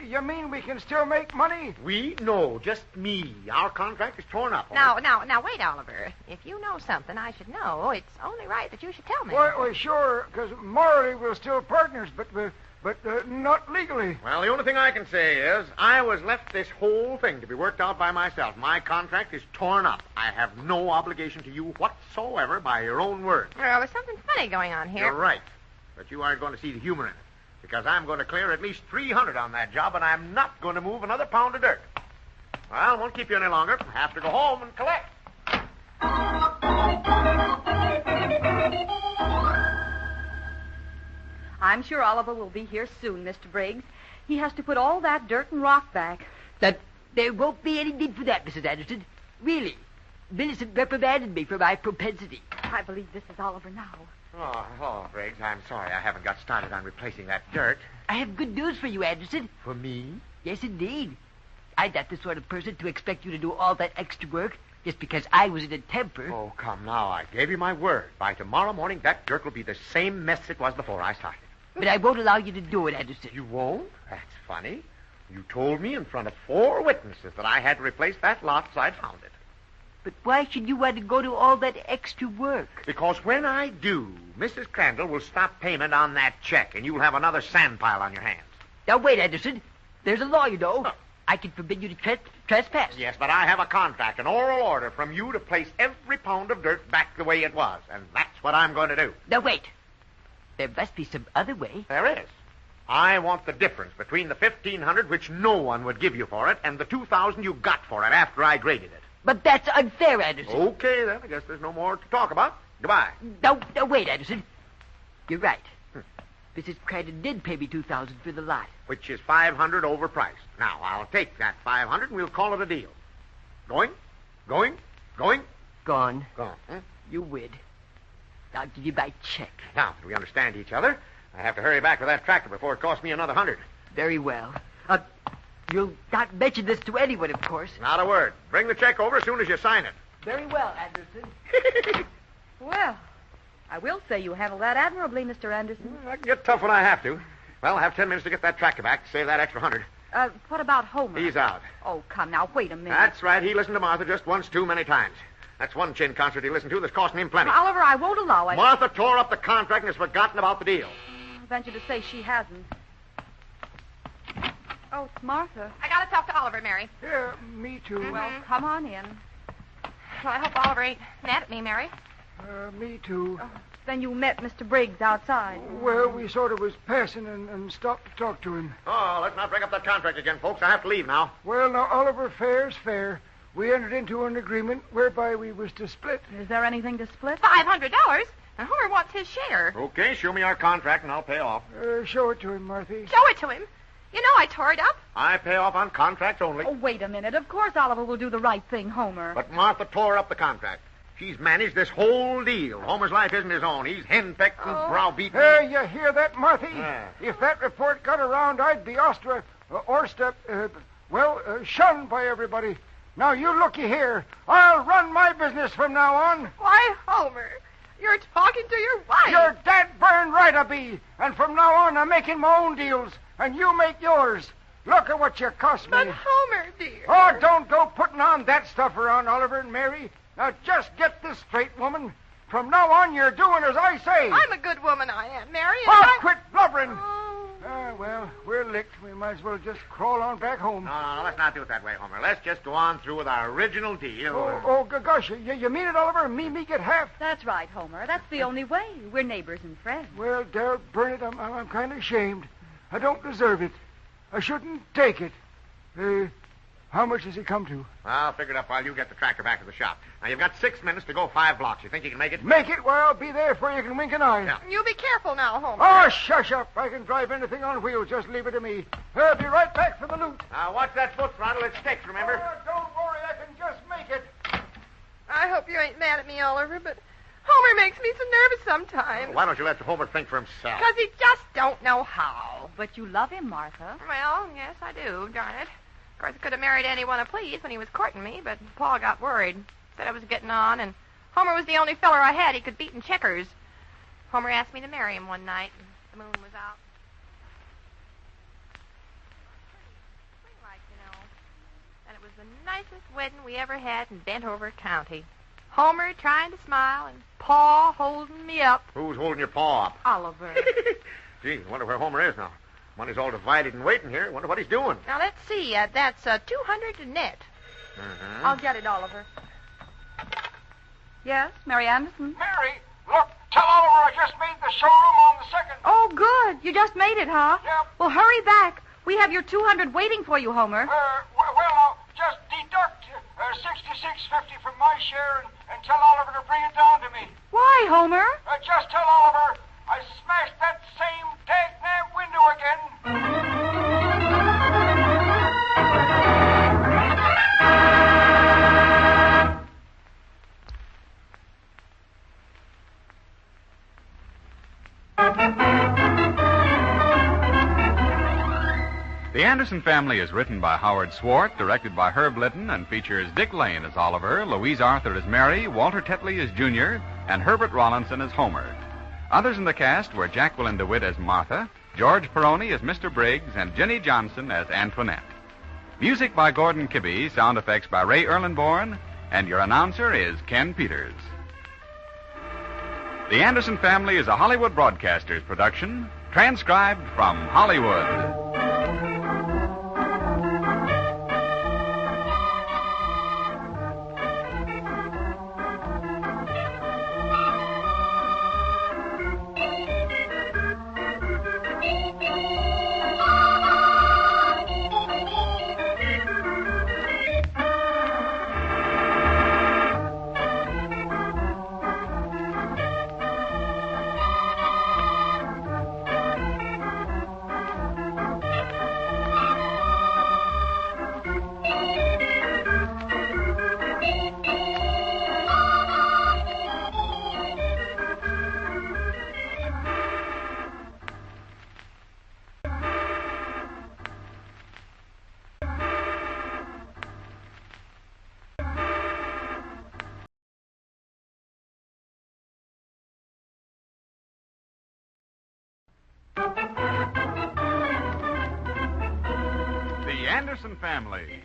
You mean we can still make money? We? No, just me. Our contract is torn up. Now, wait, Oliver. If you know something I should know, it's only right that you should tell me. Well, sure, because morally we're still partners, but not legally. Well, the only thing I can say is I was left this whole thing to be worked out by myself. My contract is torn up. I have no obligation to you whatsoever by your own word. Well, there's something funny going on here. You're right. But you aren't going to see the humor in it. Because I'm going to clear at least 300 on that job, and I'm not going to move another pound of dirt. Well, I won't keep you any longer. I have to go home and collect. I'm sure Oliver will be here soon, Mr. Briggs. He has to put all that dirt and rock back. There won't be any need for that, Mrs. Anderson. Really. Millicent reprimanded me for my propensity. I believe this is Oliver now. Oh, Briggs, I'm sorry I haven't got started on replacing that dirt. I have good news for you, Anderson. For me? Yes, indeed. I'm not the sort of person to expect you to do all that extra work just because I was in a temper. Oh, come now. I gave you my word. By tomorrow morning, that dirt will be the same mess it was before I started. But I won't allow you to do it, Anderson. You won't? That's funny. You told me in front of 4 witnesses that I had to replace that lot as I'd found it. But why should you want to go to all that extra work? Because when I do, Mrs. Crandall will stop payment on that check, and you'll have another sand pile on your hands. Now, wait, Anderson. There's a law, you know. I can forbid you to trespass. Yes, but I have a contract, an oral order from you to place every pound of dirt back the way it was, and that's what I'm going to do. Now, wait. There must be some other way. There is. I want the difference between the $1,500, which no one would give you for it, and the $2,000 you got for it after I graded it. But that's unfair, Anderson. Okay, then. I guess there's no more to talk about. Goodbye. No, wait, Anderson. You're right. Mrs. Crandall did pay me $2,000 for the lot. Which is $500 overpriced. Now, I'll take that $500 and we'll call it a deal. Going? Gone. Gone. You win. I'll give you my check. Now, that we understand each other, I have to hurry back with that tractor before it costs me another $100. Very well. You'll not mention this to anyone, of course. Not a word. Bring the check over as soon as you sign it. Very well, Anderson. Well, I will say you handled that admirably, Mr. Anderson. I can get tough when I have to. Well, I have 10 minutes to get that tractor back to save that extra $100. What about Homer? He's out. Oh, come now, wait a minute. That's right. He listened to Martha just once too many times. That's one chin concert he listened to that's costing him plenty. Oliver, I won't allow it. Martha tore up the contract and has forgotten about the deal. I venture to say she hasn't. Oh, it's Martha. I gotta talk to Oliver, Mary. Yeah, me too. Well, come on in. Well, I hope Oliver ain't mad at me, Mary. Me too. Then you met Mr. Briggs outside. Well, we sort of was passing and stopped to talk to him. Oh, let's not bring up that contract again, folks. I have to leave now. Well, now, Oliver, fair's fair. We entered into an agreement whereby we was to split. Is there anything to split? $500? And Homer wants his share. Okay, show me our contract and I'll pay off. Show it to him, Marthy. Show it to him. You know I tore it up. I pay off on contracts only. Oh, wait a minute. Of course Oliver will do the right thing, Homer. But Martha tore up the contract. She's managed this whole deal. Homer's life isn't his own. He's henpecked and browbeaten. Hey, you hear that, Marthy? If that report got around, I'd be shunned by everybody. Now, you looky here. I'll run my business from now on. Why, Homer, you're talking to your wife. You're dead burned right I be. And from now on, I'm making my own deals, and you make yours. Look at what you cost me. But Homer, dear. Oh, don't go putting on that stuff around Oliver and Mary. Now, just get this straight, woman. From now on, you're doing as I say. I'm a good woman, I am, Mary. Oh, quit blubbering. Well, we're licked. We might as well just crawl on back home. No, let's not do it that way, Homer. Let's just go on through with our original deal. Gosh, you mean it, Oliver? Me get half? That's right, Homer. That's the only way. We're neighbors and friends. Well, Dale, burn it. I'm kind of ashamed. I don't deserve it. I shouldn't take it. How much does it come to? I'll figure it up while you get the tractor back to the shop. Now, you've got 6 minutes to go 5 blocks. You think you can make it? Make it? Well, I'll be there before you can wink an eye. Yeah. You be careful now, Homer. Oh, shush up. I can drive anything on wheels. Just leave it to me. I'll be right back for the loot. Now, watch that foot throttle. It sticks, remember? Don't worry. I can just make it. I hope you ain't mad at me, Oliver, but Homer makes me so nervous sometimes. Why don't you let Homer think for himself? Because he just don't know how. But you love him, Martha. Well, yes, I do, darn it. Of course, I could have married anyone I pleased when he was courting me, but Paul got worried. Said I was getting on, and Homer was the only feller I had he could beat in checkers. Homer asked me to marry him one night, and the moon was out. Spring-like, you know. And it was the nicest wedding we ever had in Bent Over County. Homer trying to smile, and Pa holding me up. Who's holding your paw up? Oliver. Gee, I wonder where Homer is now. Money's all divided and waiting here. Wonder what he's doing. Now, let's see. That's $200 net. Mm-hmm. I'll get it, Oliver. Yes, Mary Anderson? Mary, look, tell Oliver I just made the showroom on the 2nd. Oh, good. You just made it, huh? Yep. Well, hurry back. We have your 200 waiting for you, Homer. Well, just deduct $66.50 from my share and tell Oliver to bring it down to me. Why, Homer? Just tell Oliver I smashed that same dagnam window again. The Anderson Family is written by Howard Swart, directed by Herb Litton, and features Dick Lane as Oliver, Louise Arthur as Mary, Walter Tetley as Junior, and Herbert Rollinson as Homer. Others in the cast were Jacqueline DeWitt as Martha, George Peroni as Mr. Briggs, and Jenny Johnson as Antoinette. Music by Gordon Kibbe, sound effects by Ray Erlenborn, and your announcer is Ken Peters. The Anderson Family is a Hollywood Broadcasters production, transcribed from Hollywood. The Anderson Family.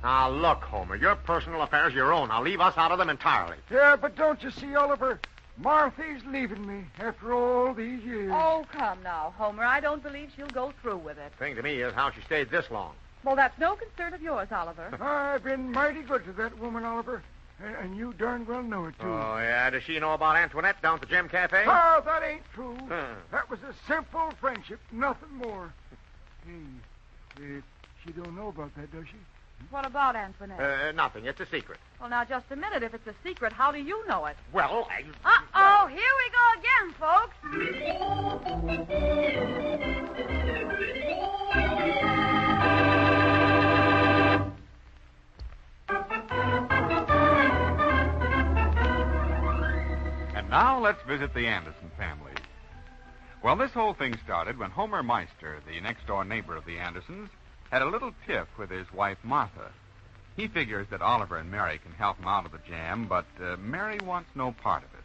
Now, look, Homer, your personal affairs are your own. Now, leave us out of them entirely. Yeah, but don't you see, Oliver? Marthy's leaving me after all these years. Oh, come now, Homer. I don't believe she'll go through with it. Thing to me is how she stayed this long. Well, that's no concern of yours, Oliver. I've been mighty good to that woman, Oliver. And you darn well know it, too. Oh, yeah? Does she know about Antoinette down at the Gem Cafe? Oh, that ain't true. Huh. That was a simple friendship, nothing more. Hey, she don't know about that, does she? What about Antoinette? Nothing. It's a secret. Well, now, just a minute. If it's a secret, how do you know it? Well, Uh-oh, here we go again, folks. And now let's visit the Anderson family. Well, this whole thing started when Homer Meister, the next-door neighbor of the Andersons, had a little tiff with his wife, Martha. He figures that Oliver and Mary can help him out of the jam, but Mary wants no part of it.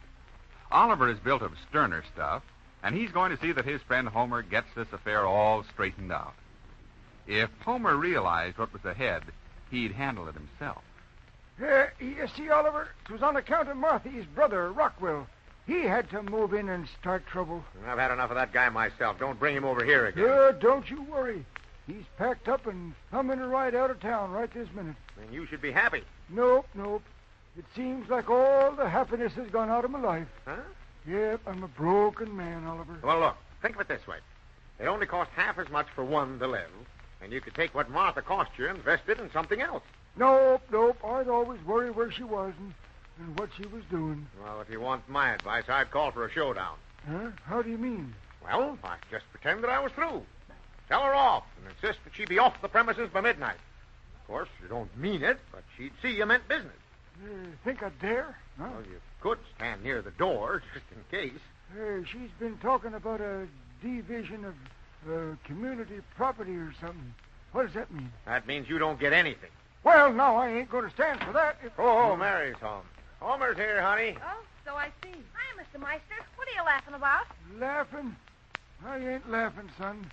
Oliver is built of sterner stuff, And he's going to see that his friend Homer gets this affair all straightened out. If Homer realized what was ahead, he'd handle it himself. You see, Oliver, it was on account of Marthy's brother, Rockwell. He had to move in and start trouble. I've had enough of that guy myself. Don't bring him over here again. Don't you worry. He's packed up and thumbing right out of town right this minute. Then you should be happy. Nope. It seems like all the happiness has gone out of my life. Huh? Yep, I'm a broken man, Oliver. Well, look, think of it this way. It only cost half as much for one to live, and you could take what Martha cost you and invest it in something else. Nope. I'd always worry where she was and what she was doing. Well, if you want my advice, I'd call for a showdown. Huh? How do you mean? Well, I'd just pretend that I was through. Tell her off and insist that she be off the premises by midnight. Of course, you don't mean it, but she'd see you meant business. Think I'd dare? Huh? Well, you could stand near the door, just in case. She's been talking about a division of community property or something. What does that mean? That means you don't get anything. Well, now, I ain't going to stand for that. Oh, Mary's home. Homer's here, honey. Oh, so I see. Hi, Mr. Meister. What are you laughing about? Laughing? I ain't laughing, son.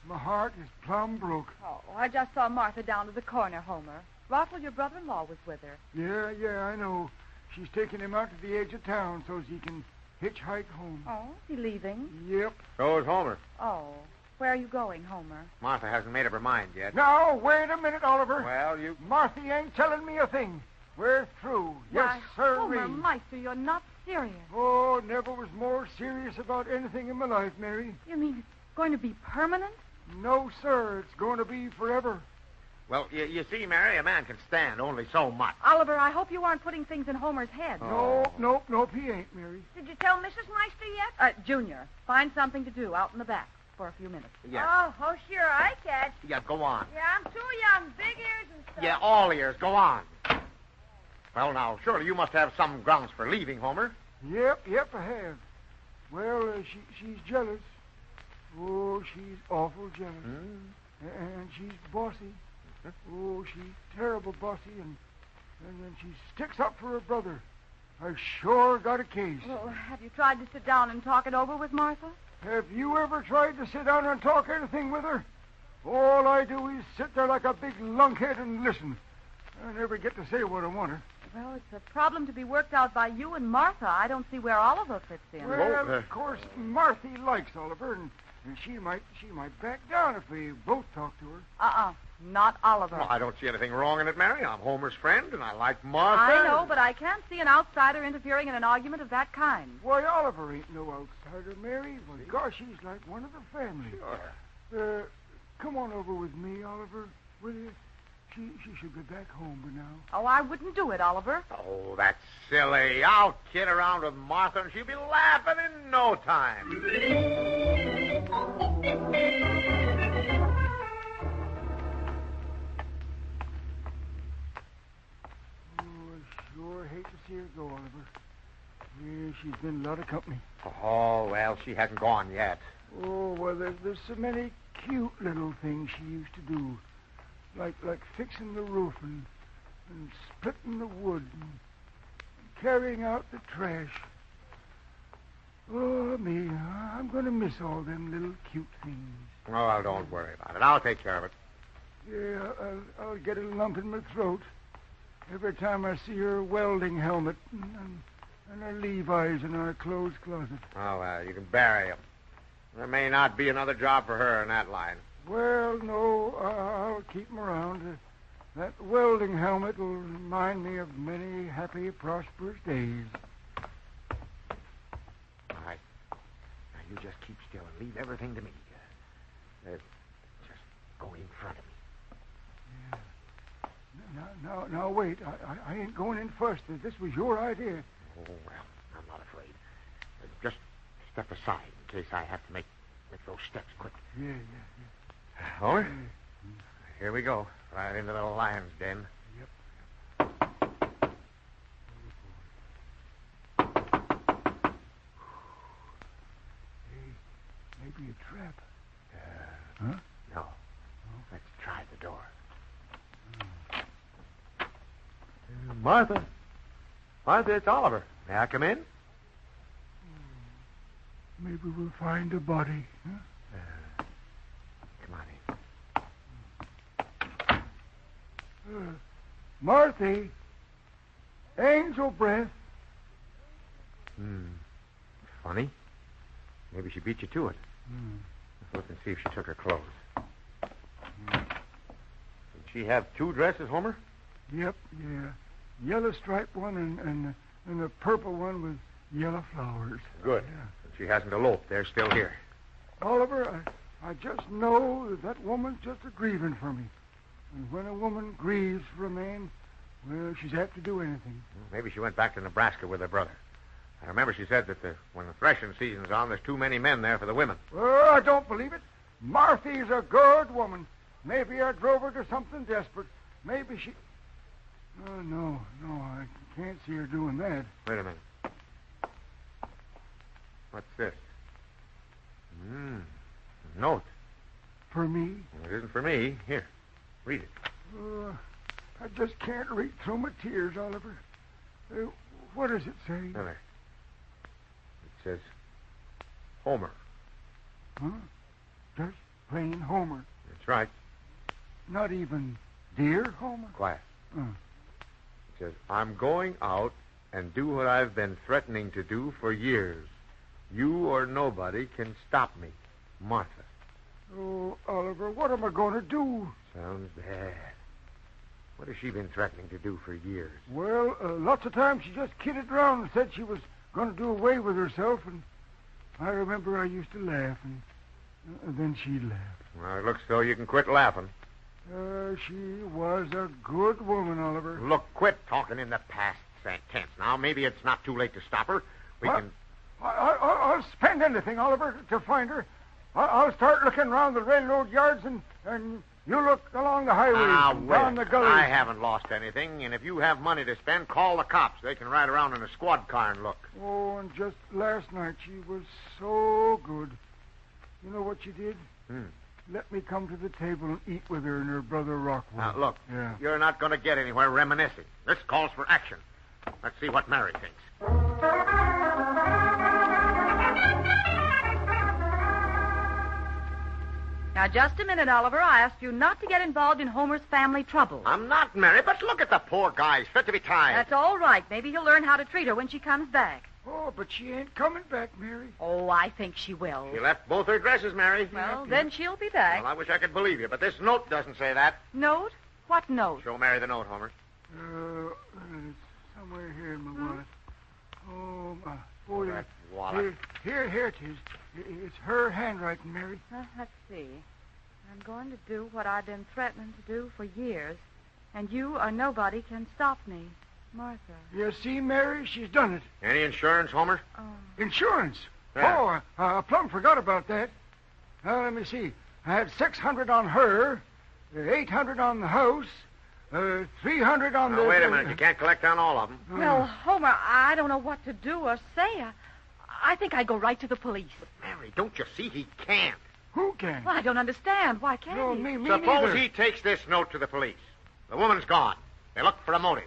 My heart is plumb broke. Oh, I just saw Martha down to the corner, Homer. Rockwell, your brother-in-law, was with her. Yeah, I know. She's taking him out to the edge of town so he can hitchhike home. Oh, is he leaving? Yep. So is Homer. Oh, where are you going, Homer? Martha hasn't made up her mind yet. Now, wait a minute, Oliver. Well, you... Martha ain't telling me a thing. We're through. Yes, sir. Homer Meister, you're not serious. Oh, never was more serious about anything in my life, Mary. You mean it's going to be permanent? No, sir. It's going to be forever. Well, you see, Mary, a man can stand only so much. Oliver, I hope you aren't putting things in Homer's head. Oh. Nope, he ain't, Mary. Did you tell Mrs. Meister yet? Junior, find something to do out in the back for a few minutes. Yeah. Oh, sure, I can. Yeah, go on. Yeah, I'm too young. Big ears and stuff. Yeah, all ears. Go on. Well, now, surely you must have some grounds for leaving, Homer. Yep, I have. Well, she's jealous. Oh, she's awful jealous. And she's bossy. Oh, she's terrible bossy, and then she sticks up for her brother. I sure got a case. Well, have you tried to sit down and talk it over with Martha? Have you ever tried to sit down and talk anything with her? All I do is sit there like a big lunkhead and listen. I never get to say what I want her. Well, it's a problem to be worked out by you and Martha. I don't see where Oliver fits in. Well, of course, Marthy likes Oliver, and she might back down if we both talk to her. Not Oliver. Well, I don't see anything wrong in it, Mary. I'm Homer's friend, and I like Martha. I know, but I can't see an outsider interfering in an argument of that kind. Why, Oliver ain't no outsider, Mary. Well, gosh, he's like one of the family. Sure. Come on over with me, Oliver, will you? She should be back home by now. Oh, I wouldn't do it, Oliver. Oh, that's silly. I'll kid around with Martha, and she'll be laughing in no time. Sure hate to see her go, Oliver. Yeah, she's been a lot of company. Oh, well, she hasn't gone yet. Oh, well, there's so many cute little things she used to do. Like fixing the roof and splitting the wood and carrying out the trash. Oh, me, I'm going to miss all them little cute things. Oh, well, don't worry about it. I'll take care of it. Yeah, I'll get a lump in my throat every time I see her welding helmet and her Levi's in our clothes closet. Oh, well, you can bury them. There may not be another job for her in that line. Well, no, I'll keep them around. That welding helmet will remind me of many happy, prosperous days. All right. Now, you just keep still and leave everything to me. Just go in front of me. Now, wait. I ain't going in first. This was your idea. Oh, well, I'm not afraid. Just step aside in case I have to make those steps quick. Yeah. Homer, here we go. Right into the lion's den. Yep. Hey, maybe a trap. Huh? No. Let's try the door. Martha, it's Oliver. May I come in? Maybe we'll find a body. Huh? Come on in. Marthy. Angel breath. Funny. Maybe she beat you to it. Let's look and see if she took her clothes. Did she have 2 dresses, Homer? Yep, yeah. Yellow striped one and a purple one with yellow flowers. Good. Yeah. She hasn't eloped. They're still here. Oliver, I just know that woman's just a grieving for me. And when a woman grieves for a man, well, she's apt to do anything. Maybe she went back to Nebraska with her brother. I remember she said that when the threshing season's on, there's too many men there for the women. Oh, I don't believe it. Marthy's a good woman. Maybe I drove her to something desperate. Maybe she... Oh, no, I can't see her doing that. Wait a minute. What's this? A note. For me? Well, it isn't for me. Here, read it. I just can't read through my tears, Oliver. What does it say? There. It says, Homer. Huh? Just plain Homer. That's right. Not even dear Homer? Quiet. It says, I'm going out and do what I've been threatening to do for years. You or nobody can stop me. Martha. Oh, Oliver, what am I going to do? Sounds bad. What has she been threatening to do for years? Well, lots of times she just kidded around and said she was going to do away with herself, and I remember I used to laugh, and then she laughed. Well, it looks though you can quit laughing. She was a good woman, Oliver. Look, quit talking in the past tense. Now, maybe it's not too late to stop her. I'll spend anything, Oliver, to find her. I'll start looking around the railroad yards, and you look along the highways, down the gullies. I haven't lost anything, and if you have money to spend, call the cops. They can ride around in a squad car and look. Oh, and just last night she was so good. You know what she did? Let me come to the table and eat with her and her brother Rockwell. Now, look, Yeah. You're not going to get anywhere reminiscing. This calls for action. Let's see what Mary thinks. Now, just a minute, Oliver. I asked you not to get involved in Homer's family trouble. I'm not, Mary, but look at the poor guy. He's fit to be tied. That's all right. Maybe he'll learn how to treat her when she comes back. Oh, but she ain't coming back, Mary. Oh, I think she will. She left both her dresses, Mary. Well, then she'll be back. Well, I wish I could believe you, but this note doesn't say that. Note? What note? Show Mary the note, Homer. It's somewhere here in my wallet. Oh, my. Oh, that wallet. Here it is. It's her handwriting, Mary. Let's see. I'm going to do what I've been threatening to do for years, and you or nobody can stop me. Martha. You see, Mary, she's done it. Any insurance, Homer? Insurance? Yeah. Oh, I plumb forgot about that. Let me see. I had $600 on her, $800 on the house, $300 on the... Wait a minute. You can't collect on all of them. Well, Homer, I don't know what to do or say. I think I'd go right to the police. Mary, don't you see he can't? Who can? Well, I don't understand. Why can't No, he? me Suppose neither. he takes this note to the police. The woman's gone. They look for a motive.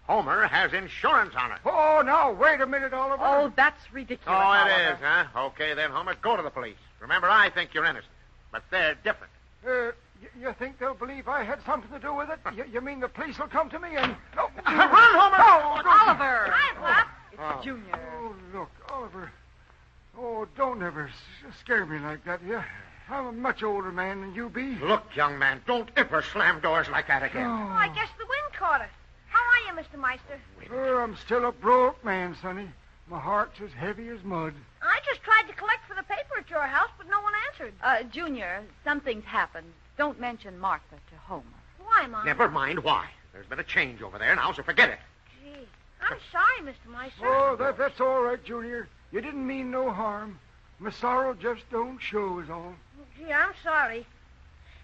Homer has insurance on her. Oh, now, wait a minute, Oliver. Oh, that's ridiculous, Oh, Oliver. it is, huh? Okay, then, Homer, go to the police. Remember, I think you're innocent. But they're different. You think they'll believe I had something to do with it? You mean the police will come to me and... Run, Homer! Oh, Oliver! It's Junior. Oh, look, Oliver. Oh, don't ever scare me like that, yeah? I'm a much older man than you be. Look, young man, don't ever slam doors like that again. Oh, I guess the wind caught us. How are you, Mr. Meister? Oh, I'm still a broke man, Sonny. My heart's as heavy as mud. I just tried to collect for the paper at your house, but no one answered. Junior, something's happened. Don't mention Martha to Homer. Why, Mom? Never mind why. There's been a change over there now, so forget it. Gee, I'm sorry, Mr. Meister. Oh, that's all right, Junior. You didn't mean no harm. My sorrow just don't show is all. Gee, I'm sorry.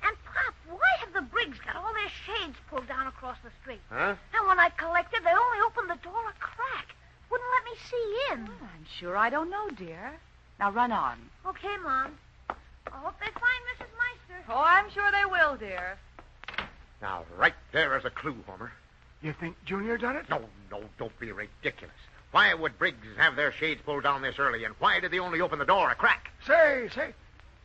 And, Pop, why have the Briggs got all their shades pulled down across the street? Huh? And when I collected, they only opened the door a crack. Wouldn't let me see in. Oh, I'm sure I don't know, dear. Now run on. Okay, Mom. I hope they find Mrs. Meister. Oh, I'm sure they will, dear. Now, right there is a clue, Homer. You think Junior done it? No, don't be ridiculous. Why would Briggs have their shades pulled down this early, and why did they only open the door a crack? Say,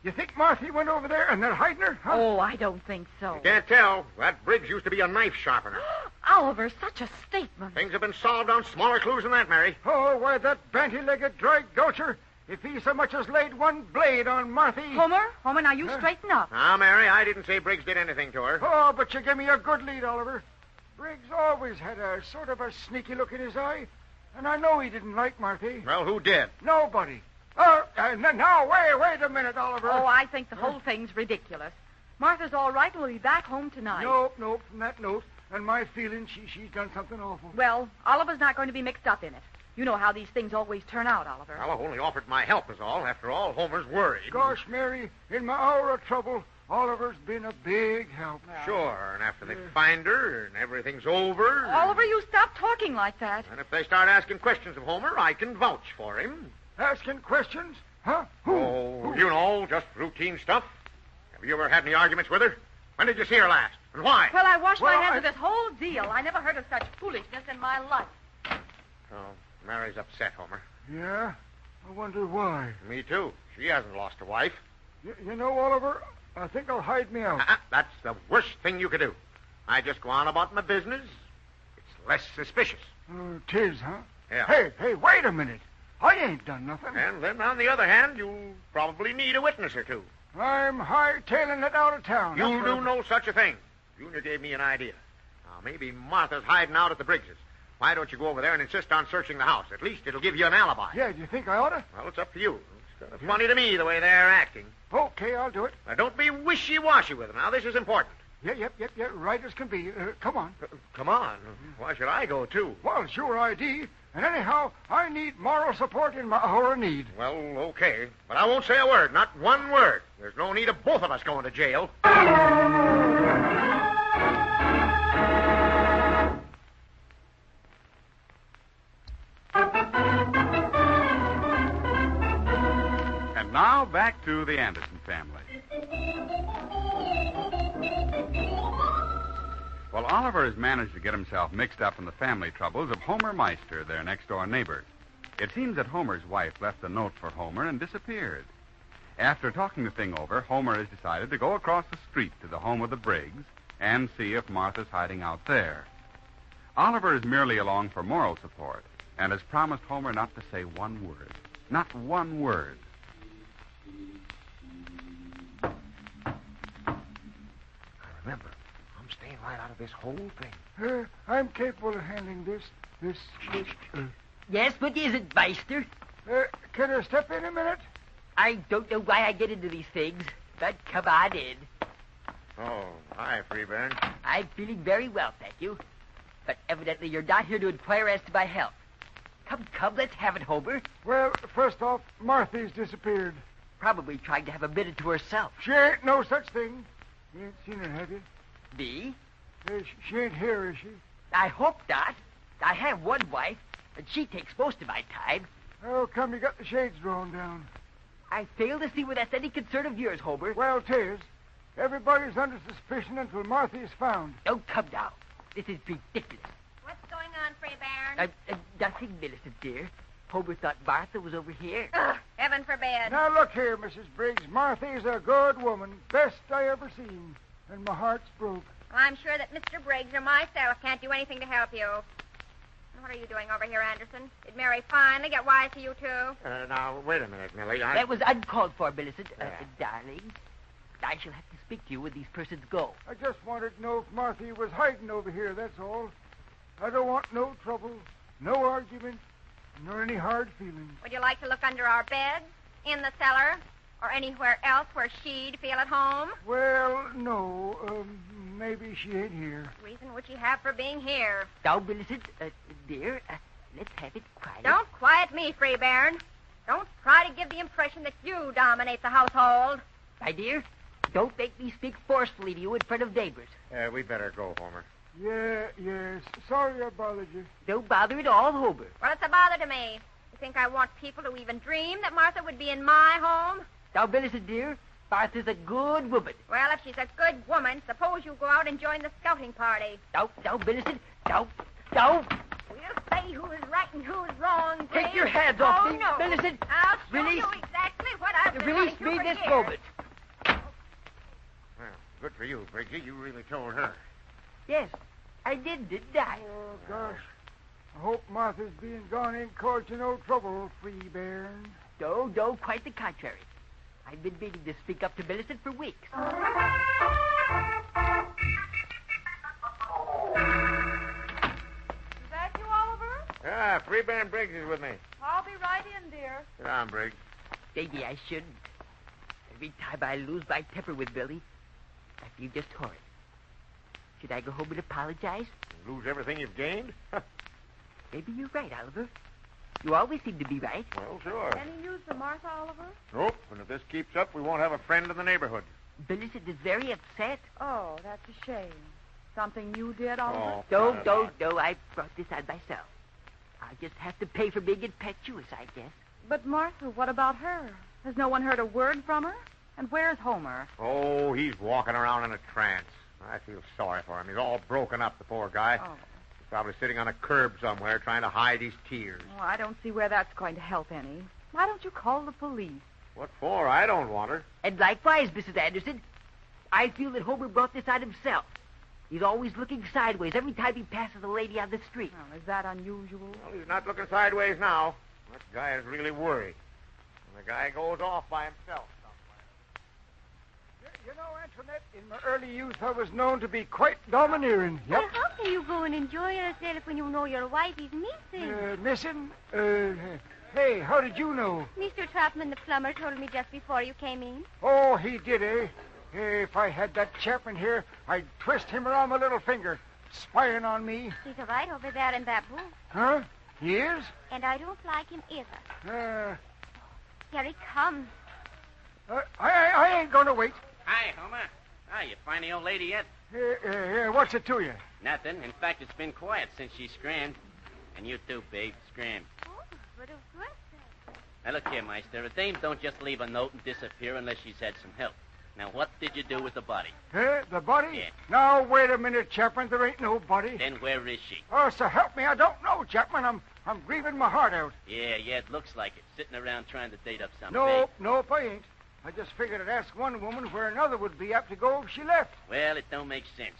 you think Marthy went over there and they're hiding her? Huh? Oh, I don't think so. You can't tell. That Briggs used to be a knife sharpener. Oliver, such a statement. Things have been solved on smaller clues than that, Mary. Oh, why, that banty-legged dry goucher, if he so much as laid one blade on Marthy... Homer, now you straighten up. Now, Mary, I didn't say Briggs did anything to her. Oh, but you give me a good lead, Oliver. Briggs always had a sort of a sneaky look in his eye, and I know he didn't like Marthy. Well, who did? Nobody. Now, wait a minute, Oliver. Oh, I think the whole thing's ridiculous. Martha's all right and will be back home tonight. Nope, from that note. And my feeling, she's done something awful. Well, Oliver's not going to be mixed up in it. You know how these things always turn out, Oliver. Well, I've only offered my help is all. After all, Homer's worried. Gosh, Mary, in my hour of trouble, Oliver's been a big help. Sure, and after they find her and everything's over... Oliver, you stop talking like that. And if they start asking questions of Homer, I can vouch for him. Asking questions? Huh? Oh, you know, just routine stuff. Have you ever had any arguments with her? When did you see her last? And why? Well, I washed my hands of this whole deal. I never heard of such foolishness in my life. Oh, Mary's upset, Homer. Yeah? I wonder why. Me too. She hasn't lost a wife. You know, Oliver, I think I'll hide me out. That's the worst thing you could do. I just go on about my business. It's less suspicious. Tis, huh? Yeah. Hey, wait a minute. I ain't done nothing. And then, on the other hand, you'll probably need a witness or two. I'm hightailing it out of town. You'll do no such a thing. Junior gave me an idea. Now, maybe Martha's hiding out at the Briggses'. Why don't you go over there and insist on searching the house? At least it'll give you an alibi. Yeah, do you think I ought to? Well, it's up to you. It's kind of funny to me the way they're acting. Okay, I'll do it. Now, don't be wishy-washy with them. Now, this is important. Yep. Right as can be. Come on. Come on. Why should I go, too? Well, it's your ID. And anyhow, I need moral support in my hour of need. Well, okay. But I won't say a word. Not one word. There's no need of both of us going to jail. And now, back to the Anderson family. Well, Oliver has managed to get himself mixed up in the family troubles of Homer Meister, their next-door neighbor. It seems that Homer's wife left a note for Homer and disappeared. After talking the thing over, Homer has decided to go across the street to the home of the Briggs and see if Martha's hiding out there. Oliver is merely along for moral support and has promised Homer not to say one word. Not one word. Remember, I'm staying right out of this whole thing. I'm capable of handling this. Yes, what is it, Meister? Can I step in a minute? I don't know why I get into these things, but come on in. Oh, hi, Freeburn. I'm feeling very well, thank you. But evidently you're not here to inquire as to my health. Come, let's have it, Homer. Well, first off, Marthy's disappeared. Probably trying to have a minute to herself. She ain't no such thing. You ain't seen her, have you? Me? She ain't here, is she? I hope not. I have one wife, and she takes most of my time. How come you got the shades drawn down? I fail to see where that's any concern of yours, Homer. Well, 'tis. Everybody's under suspicion until Marthy is found. Don't come now. This is ridiculous. What's going on, Freeburn? Nothing, Millicent, dear. Homer thought Martha was over here. Ugh, heaven forbid. Now, look here, Mrs. Briggs. Marthy's a good woman. Best I ever seen. And my heart's broke. Well, I'm sure that Mr. Briggs or myself can't do anything to help you. What are you doing over here, Anderson? Did Mary finally get wise to you, too? Now, wait a minute, Millie. That was uncalled for, Millicent. Darling, I shall have to speak to you when these persons go. I just wanted to know if Marthy was hiding over here, that's all. I don't want no trouble, no argument, nor any hard feelings. Would you like to look under our beds, in the cellar, or anywhere else where she'd feel at home? Well, no. Maybe she ain't here. What reason would she have for being here? Now, Millicent, dear, let's have it quiet. Don't quiet me, Freeburn. Don't try to give the impression that you dominate the household. My dear, don't make me speak forcefully to you in front of neighbors. We better go, Homer. Yes. Sorry I bothered you. Don't bother at all, Homer. Well, it's a bother to me. You think I want people to even dream that Martha would be in my home? Now, Millicent, dear, Martha's a good woman. Well, if she's a good woman, suppose you go out and join the scouting party. No, Millicent, no. We'll say me who's right and who's wrong, James. Take your hands off me, no. Millicent. I'll show Release. you exactly what I've been Release wanting me to this for years. moment. Well, good for you, Briggsy. You really told her. Yes, I didn't I? Oh, gosh. I hope Martha's being gone ain't caused you no trouble, Freebairn. No, quite the contrary. I've been meaning to speak up to Millicent for weeks. Is that you, Oliver? Ah, Freebairn Briggs is with me. I'll be right in, dear. Sit down, Briggs. Maybe I shouldn't. Every time I lose my temper with Billy, I feel just horrid. Should I go home and apologize? Lose everything you've gained? Maybe you're right, Oliver. You always seem to be right. Well, sure. Any news from Martha, Oliver? Nope. And if this keeps up, we won't have a friend in the neighborhood. Millicent is very upset. Oh, that's a shame. Something you did, Oliver? No, I brought this on myself. I'll just have to pay for being impetuous, I guess. But, Martha, what about her? Has no one heard a word from her? And where's Homer? Oh, he's walking around in a trance. I feel sorry for him. He's all broken up, the poor guy. Oh. He's probably sitting on a curb somewhere trying to hide his tears. Well, I don't see where that's going to help any. Why don't you call the police? What for? I don't want her. And likewise, Mrs. Anderson, I feel that Homer brought this on himself. He's always looking sideways every time he passes a lady on the street. Well, is that unusual? Well, he's not looking sideways now. That guy is really worried. And the guy goes off by himself. You know, Antoinette, in my early youth, I was known to be quite domineering. Yep. Well, how can you go and enjoy yourself when you know your wife is missing? Missing? Hey, how did you know? Mr. Trotman, the plumber, told me just before you came in. Oh, he did, eh? If I had that chap in here, I'd twist him around my little finger, spying on me. He's right over there in that booth. Huh? He is? And I don't like him either. Uh, Here he comes. I ain't gonna wait. Hi, Homer. Hi, you find the old lady yet? What's it to you? Nothing. In fact, it's been quiet since she screamed. And you too, babe. Screamed. Oh, what a birthday. Now, look here, Meister. A dame don't just leave a note and disappear unless she's had some help. Now, what did you do with the body? The body? Yeah. Now, wait a minute, Chapman. There ain't no body. Then where is she? Oh, so help me, I don't know, Chapman. I'm grieving my heart out. Yeah, it looks like it. Sitting around trying to date up some Nope, I ain't. I just figured I'd ask one woman where another would be apt to go if she left. Well, it don't make sense.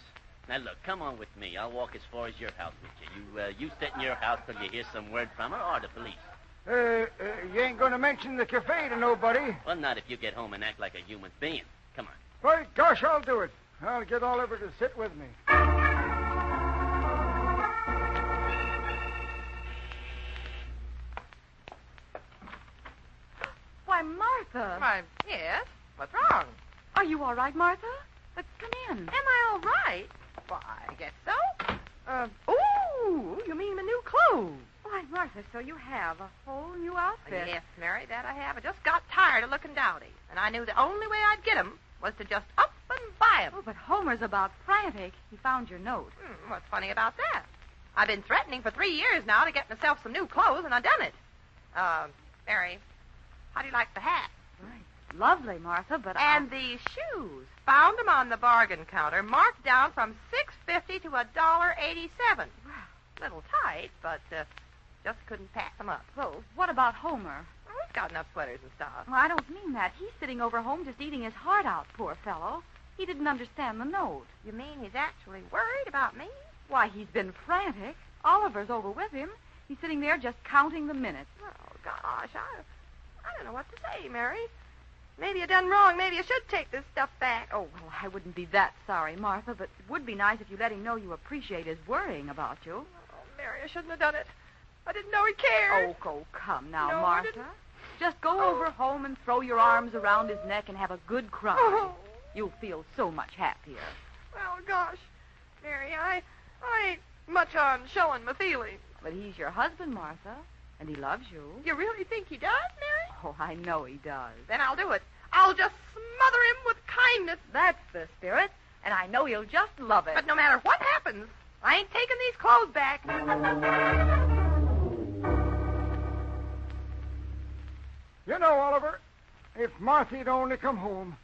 Now, look, come on with me. I'll walk as far as your house with you. You sit in your house till you hear some word from her or the police. You ain't gonna mention the cafe to nobody? Well, not if you get home and act like a human being. Come on. By gosh, I'll do it. I'll get Oliver to sit with me. Why, Martha. Why, yes. What's wrong? Are you all right, Martha? Come in. Am I all right? Why, I guess so. Ooh, you mean my new clothes? Why, Martha, so you have a whole new outfit. Yes, Mary, that I have. I just got tired of looking dowdy, and I knew the only way I'd get 'em was to just up and buy 'em. Oh, but Homer's about frantic. He found your note. What's funny about that? I've been threatening for 3 years now to get myself some new clothes, and I done it. Mary, how do you like the hat? Right. Lovely, Martha, but And these shoes. Found 'em on the bargain counter, marked down from $6.50 to $1.87. Wow. Little tight, but just couldn't pass 'em up. Well, what about Homer? Well, he's got enough sweaters and stuff. Well, I don't mean that. He's sitting over home just eating his heart out, poor fellow. He didn't understand the note. You mean he's actually worried about me? Why, he's been frantic. Oliver's over with him. He's sitting there just counting the minutes. Oh, gosh, I don't know what to say, Mary. Maybe I done wrong. Maybe I should take this stuff back. Oh, well, I wouldn't be that sorry, Martha, but it would be nice if you let him know you appreciate his worrying about you. Oh, Mary, I shouldn't have done it. I didn't know he cared. Oh, come now, No, I Martha. didn't. Just go over home and throw your arms around his neck and have a good cry. Oh. You'll feel so much happier. Well, gosh, Mary, I ain't much on showing my feelings. But he's your husband, Martha, and he loves you. You really think he does, Mary? Oh, I know he does. Then I'll do it. I'll just smother him with kindness. That's the spirit, and I know he'll just love it. But no matter what happens, I ain't taking these clothes back. You know, Oliver, if Marthy'd only come home,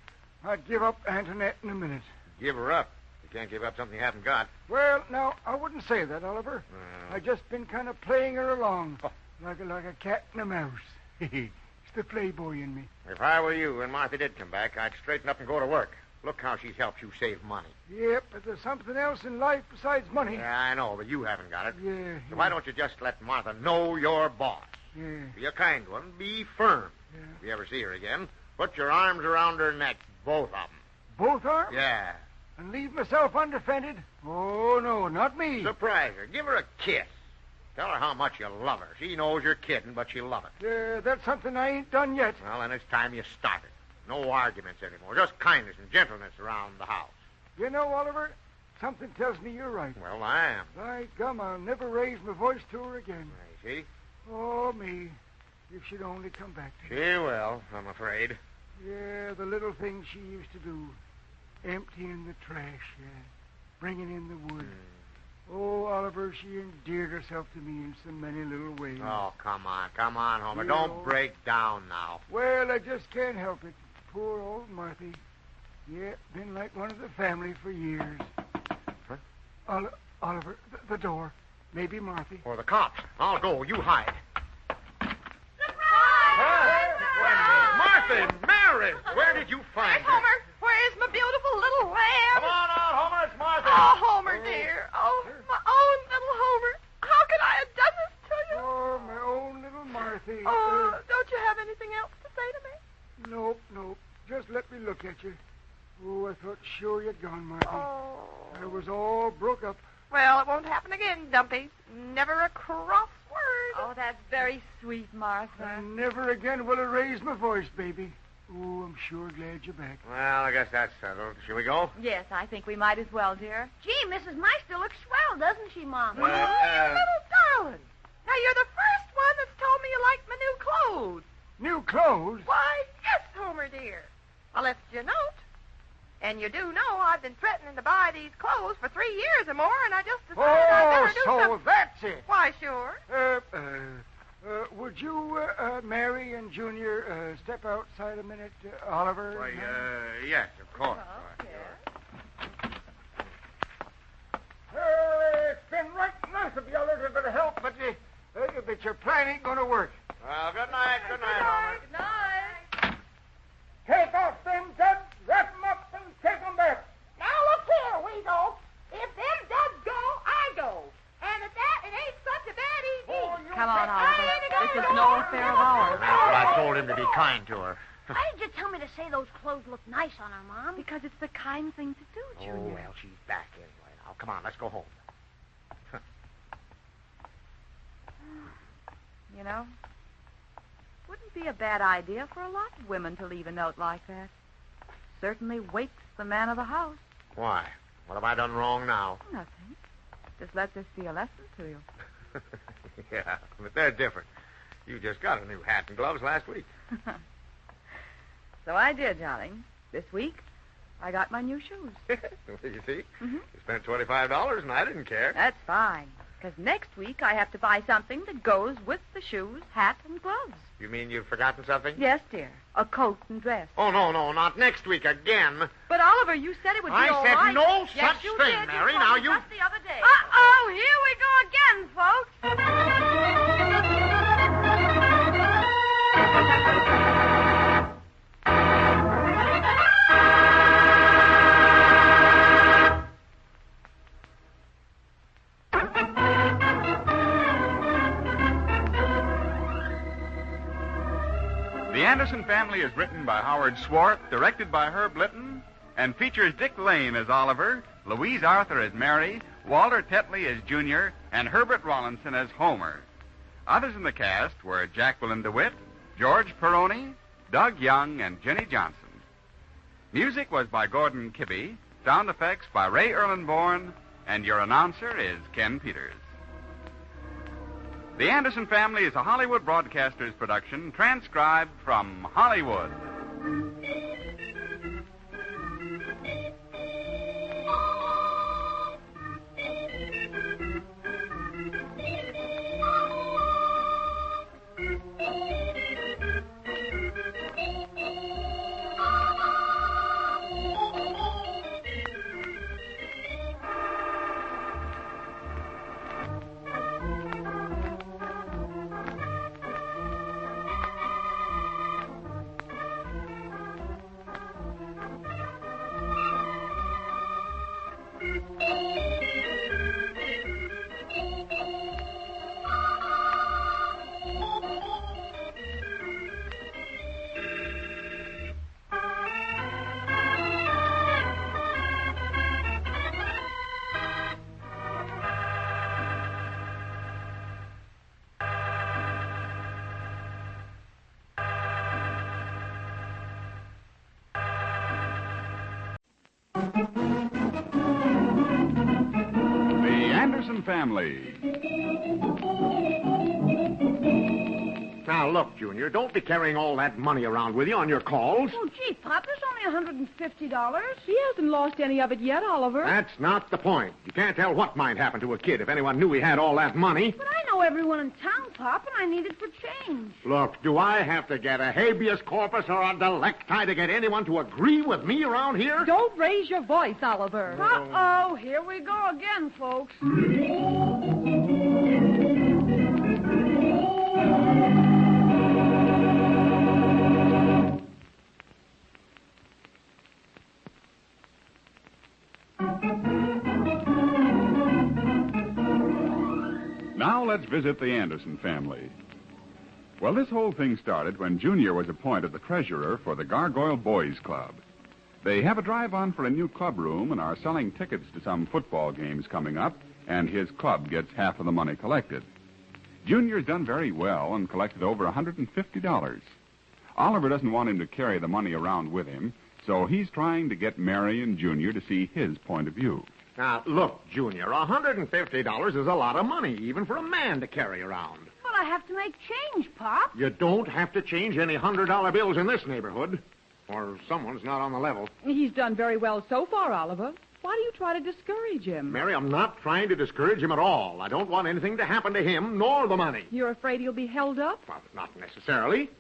I'd give up Antoinette in a minute. Give her up. You can't give up something you haven't got. Well, now, I wouldn't say that, Oliver. I just been kind of playing her along. Like a cat and a mouse. It's the playboy in me. If I were you and Martha did come back, I'd straighten up and go to work. Look how she's helped you save money. Yep, but there's something else in life besides money. Yeah, I know, but you haven't got it. Yeah. So why don't you just let Martha know you're boss? Yeah. Be a kind one. Be firm. Yeah. If you ever see her again, put your arms around her neck, both of them. Both arms? Yeah. And leave myself undefended? Oh, no, not me. Surprise her. Give her a kiss. Tell her how much you love her. She knows you're kidding, but she'll love it. That's something I ain't done yet. Well, then it's time you started. No arguments anymore. Just kindness and gentleness around the house. You know, Oliver, something tells me you're right. Well, I am. By gum, I'll never raise my voice to her again. I see. Oh, me. If she'd only come back to me. She will, I'm afraid. Yeah, the little things she used to do. Emptying the trash, bringing in the wood. Oh, Oliver, she endeared herself to me in so many little ways. Oh, come on, Homer. You Don't know. break down now. Well, I just can't help it. Poor old Marthy. Yeah, been like one of the family for years. Huh? Oliver, the door. Maybe Marthy. Or the cops. I'll go. You hide. Marthy, Mary, where did you find her? Homer, where's my beautiful little lamb? Come on out, Homer. It's Martha. Oh, Homer, dear. Oh, my own little Homer. How could I have done this to you? Oh, my own little Marthy. Oh, don't you have anything else to say to me? Nope. Just let me look at you. Oh, I thought sure you'd gone, Marthy. Oh. I was all broke up. Well, it won't happen again, Dumpy. Never a cross word. Oh, that's very sweet, Martha. And never again will I raise my voice, baby. Oh, I'm sure glad you're back. Well, I guess that's settled. Shall we go? Yes, I think we might as well, dear. Gee, Mrs. Meister looks swell, doesn't she, Mom? You little darling. Now, you're the first one that's told me you liked my new clothes. New clothes? Why, yes, Homer, dear. I left you a note. And you do know I've been threatening to buy these clothes for 3 years or more, and I just decided I'd better do something. So that's it. Why, sure. Would you, Mary and Junior, step outside a minute, Oliver? Why, yes, of course. It's been right nice of you a little bit of help, but your plan ain't going to work. Well, good night, Homer. Good night. Take off them duds, wrap them up, and take them back. Now look here, Weasel. If them duds go, I go. And at that, it ain't such a bad easy. Come on, Oliver. This is no affair of ours. That's what I told him to be kind to her. Why did you tell me to say those clothes look nice on her, Mom? Because it's the kind thing to do, Oh, Junior. well, she's back anyway. Now, come on, let's go home. You know, wouldn't be a bad idea for a lot of women to leave a note like that. Certainly wakes the man of the house. Why? What have I done wrong now? Nothing. Just let this be a lesson to you. Yeah, but they're different. You just got a new hat and gloves last week. So I did, darling. This week, I got my new shoes. You see? Mm-hmm. You spent $25 and I didn't care. That's fine. Because next week, I have to buy something that goes with the shoes, hat, and gloves. You mean you've forgotten something? Yes, dear. A coat and dress. Oh, no, not next week again. But, Oliver, you said it would be all I said right. no Yes, such you thing, did. Mary. You Now told me you... just the other day. Uh-oh, here we go again, folks. The Anderson Family is written by Howard Swart, directed by Herb Litton, and features Dick Lane as Oliver, Louise Arthur as Mary, Walter Tetley as Junior, and Herbert Rollinson as Homer. Others in the cast were Jacqueline DeWitt, George Peroni, Doug Young, and Jenny Johnson. Music was by Gordon Kibbe, sound effects by Ray Erlenborn, and your announcer is Ken Peters. The Anderson Family is a Hollywood Broadcasters production transcribed from Hollywood. Anderson Family. Now, look, Junior, don't be carrying all that money around with you on your calls. Oh, gee, Pop, there's only $150. He hasn't lost any of it yet, Oliver. That's not the point. You can't tell what might happen to a kid if anyone knew he had all that money. But I know everyone in town, Pop, and I need it for change. Look, do I have to get a habeas corpus or a delecti to get anyone to agree with me around here? Don't raise your voice, Oliver. Uh-oh, here we go again, folks. Now let's visit the Anderson family. Well, this whole thing started when Junior was appointed the treasurer for the Gargoyle Boys Club. They have a drive-on for a new club room and are selling tickets to some football games coming up, and his club gets half of the money collected. Junior's done very well and collected over $150. Oliver doesn't want him to carry the money around with him, so he's trying to get Mary and Junior to see his point of view. Now, look, Junior, $150 is a lot of money, even for a man to carry around. Well, I have to make change, Pop. You don't have to change any $100 bills in this neighborhood, or someone's not on the level. He's done very well so far, Oliver. Why do you try to discourage him? Mary, I'm not trying to discourage him at all. I don't want anything to happen to him, nor the money. You're afraid he'll be held up? Well, not necessarily.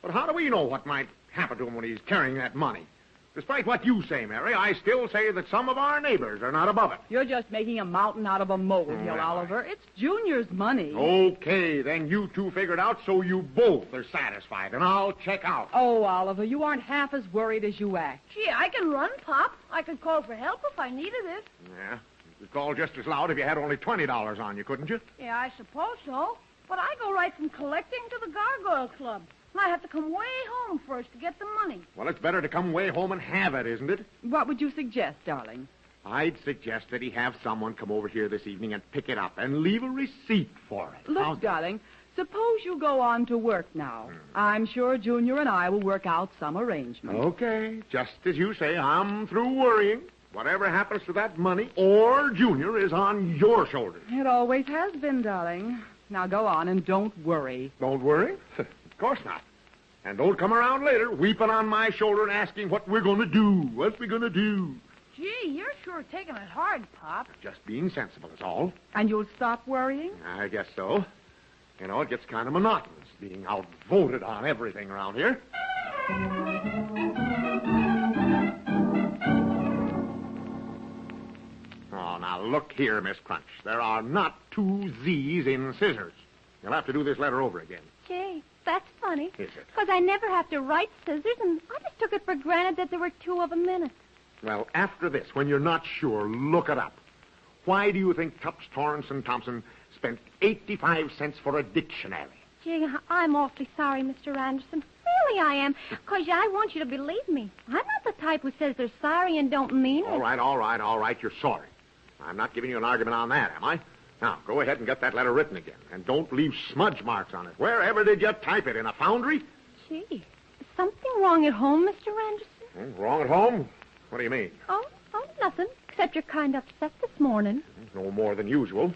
But how do we know what might happen to him when he's carrying that money? Despite what you say, Mary, I still say that some of our neighbors are not above it. You're just making a mountain out of a molehill, Oliver. It's Junior's money. Okay, then you two figure it out so you both are satisfied, and I'll check out. Oh, Oliver, you aren't half as worried as you act. Gee, I can run, Pop. I could call for help if I needed it. Yeah, you could call just as loud if you had only $20 on you, couldn't you? Yeah, I suppose so. But I go right from collecting to the Gargoyle Club. And I have to come way home first to get the money. Well, it's better to come way home and have it, isn't it? What would you suggest, darling? I'd suggest that he have someone come over here this evening and pick it up and leave a receipt for it. Look, darling, suppose you go on to work now. I'm sure Junior and I will work out some arrangement. Okay, just as you say, I'm through worrying. Whatever happens to that money or Junior is on your shoulders. It always has been, darling. Now go on and don't worry. Don't worry? Of course not. And don't come around later weeping on my shoulder and asking what we're going to do. What we going to do? Gee, you're sure taking it hard, Pop. Just being sensible is all. And you'll stop worrying? I guess so. You know, it gets kind of monotonous being outvoted on everything around here. Oh, now look here, Miss Crunch. There are not two Z's in scissors. You'll have to do this letter over again. Gee, that's funny. Is it? Because I never have to write scissors, and I just took it for granted that there were two of them in it. Well, after this, when you're not sure, look it up. Why do you think Tufts, Torrance, and Thompson spent 85 cents for a dictionary? Gee, I'm awfully sorry, Mr. Anderson. Really, I am. Because I want you to believe me. I'm not the type who says they're sorry and don't mean it. All right, you're sorry. I'm not giving you an argument on that, am I? Now, go ahead and get that letter written again. And don't leave smudge marks on it. Wherever did you type it? In a foundry? Gee, is something wrong at home, Mr. Anderson? Wrong at home? What do you mean? Oh, nothing. Except you're kind of upset this morning. No more than usual.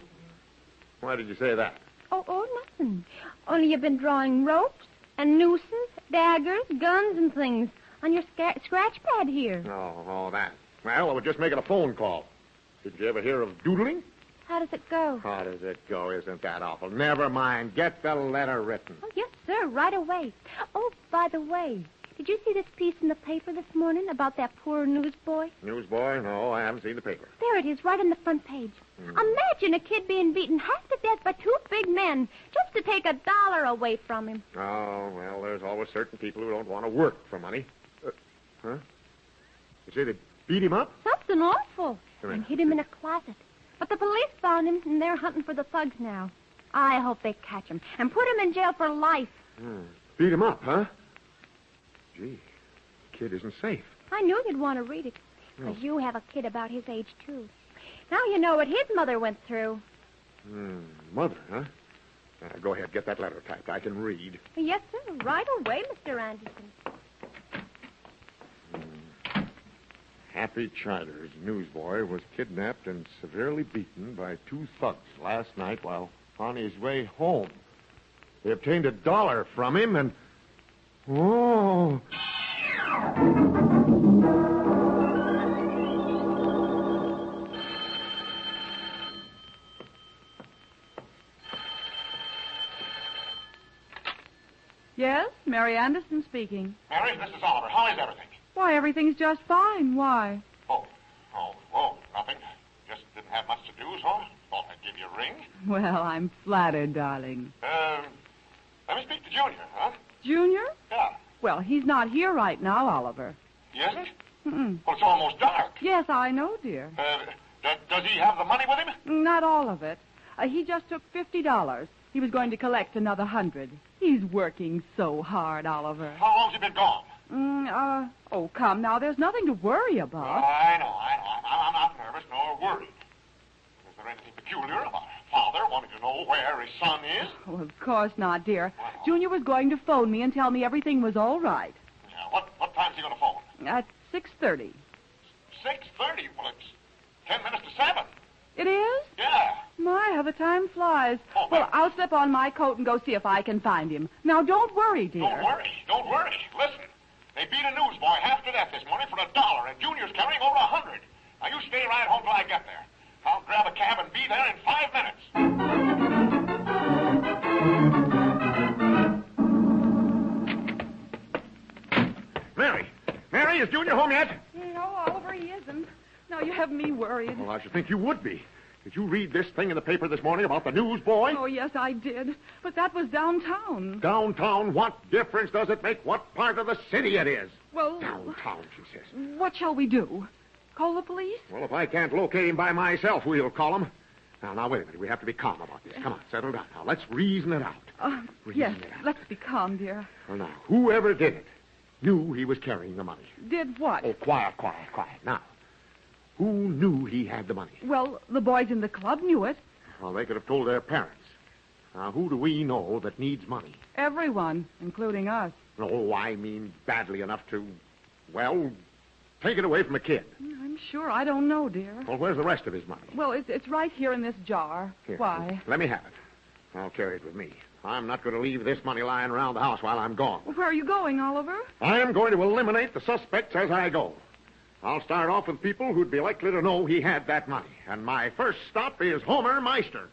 Why did you say that? Oh, nothing. Only you've been drawing ropes and nooses, daggers, guns, and things on your scratch pad here. Oh, that. Well, I was just making a phone call. Did you ever hear of doodling? How does it go? How does it go? Isn't that awful? Never mind. Get the letter written. Oh, yes, sir, right away. Oh, by the way, did you see this piece in the paper this morning about that poor newsboy? Newsboy? No, I haven't seen the paper. There it is, right on the front page. Imagine a kid being beaten half to death by two big men just to take $1 away from him. Oh, well, there's always certain people who don't want to work for money. Huh? You say they beat him up? Something awful. And hid him in a closet. But the police found him, and they're hunting for the thugs now. I hope they catch him and put him in jail for life. Beat him up, huh? Gee, the kid isn't safe. I knew you'd want to read it, because you have a kid about his age, too. Now you know what his mother went through. Mother, huh? Go ahead, get that letter typed. I can read. Yes, sir. Right away, Mr. Anderson. Happy Charters, newsboy, was kidnapped and severely beaten by 2 thugs last night while on his way home. They obtained $1 from him and... Oh! Yes, Mary Anderson speaking. Mary, this is Oliver. How is everything? Why, everything's just fine. Why? Nothing. Just didn't have much to do, so thought I'd give you a ring. Well, I'm flattered, darling. Let me speak to Junior, huh? Junior? Yeah. Well, he's not here right now, Oliver. He isn't? Mm-mm. Well, it's almost dark. Yes, I know, dear. Does he have the money with him? Not all of it. He just took $50. He was going to collect another 100. He's working so hard, Oliver. How long's he been gone? Oh, come now. There's nothing to worry about. I know. I'm not nervous nor worried. Is there anything peculiar about a father wanting to know where his son is? Oh, of course not, dear. Junior was going to phone me and tell me everything was all right. Yeah, what time's he going to phone? At 6:30. 6:30? Well, it's 10 minutes to 7. It is? Yeah. My, how the time flies. Well, I'll slip on my coat and go see if I can find him. Now, don't worry, dear. Don't worry. Listen, they beat a newsboy half to death this morning for $1, and Junior's carrying over 100. Now, you stay right home till I get there. I'll grab a cab and be there in 5 minutes. Mary, is Junior home yet? No, Oliver, he isn't. Now you have me worried. Well, I should think you would be. Did you read this thing in the paper this morning about the newsboy? Oh, yes, I did. But that was downtown. Downtown? What difference does it make what part of the city it is? Well... Downtown, she says. What shall we do? Call the police? Well, if I can't locate him by myself, we'll call him. Now, wait a minute. We have to be calm about this. Come on, settle down. Now, let's reason it out. Yes, let's be calm, dear. Well, now, whoever did it knew he was carrying the money. Did what? Oh, quiet. Now, who knew he had the money? Well, the boys in the club knew it. Well, they could have told their parents. Now, who do we know that needs money? Everyone, including us. Oh, I mean badly enough to, well, take it away from a kid. I'm sure. I don't know, dear. Well, where's the rest of his money? Well, it's right here in this jar. Here, Why? Let me have it. I'll carry it with me. I'm not going to leave this money lying around the house while I'm gone. Well, where are you going, Oliver? I'm going to eliminate the suspects as I go. I'll start off with people who'd be likely to know he had that money. And my first stop is Homer Meister.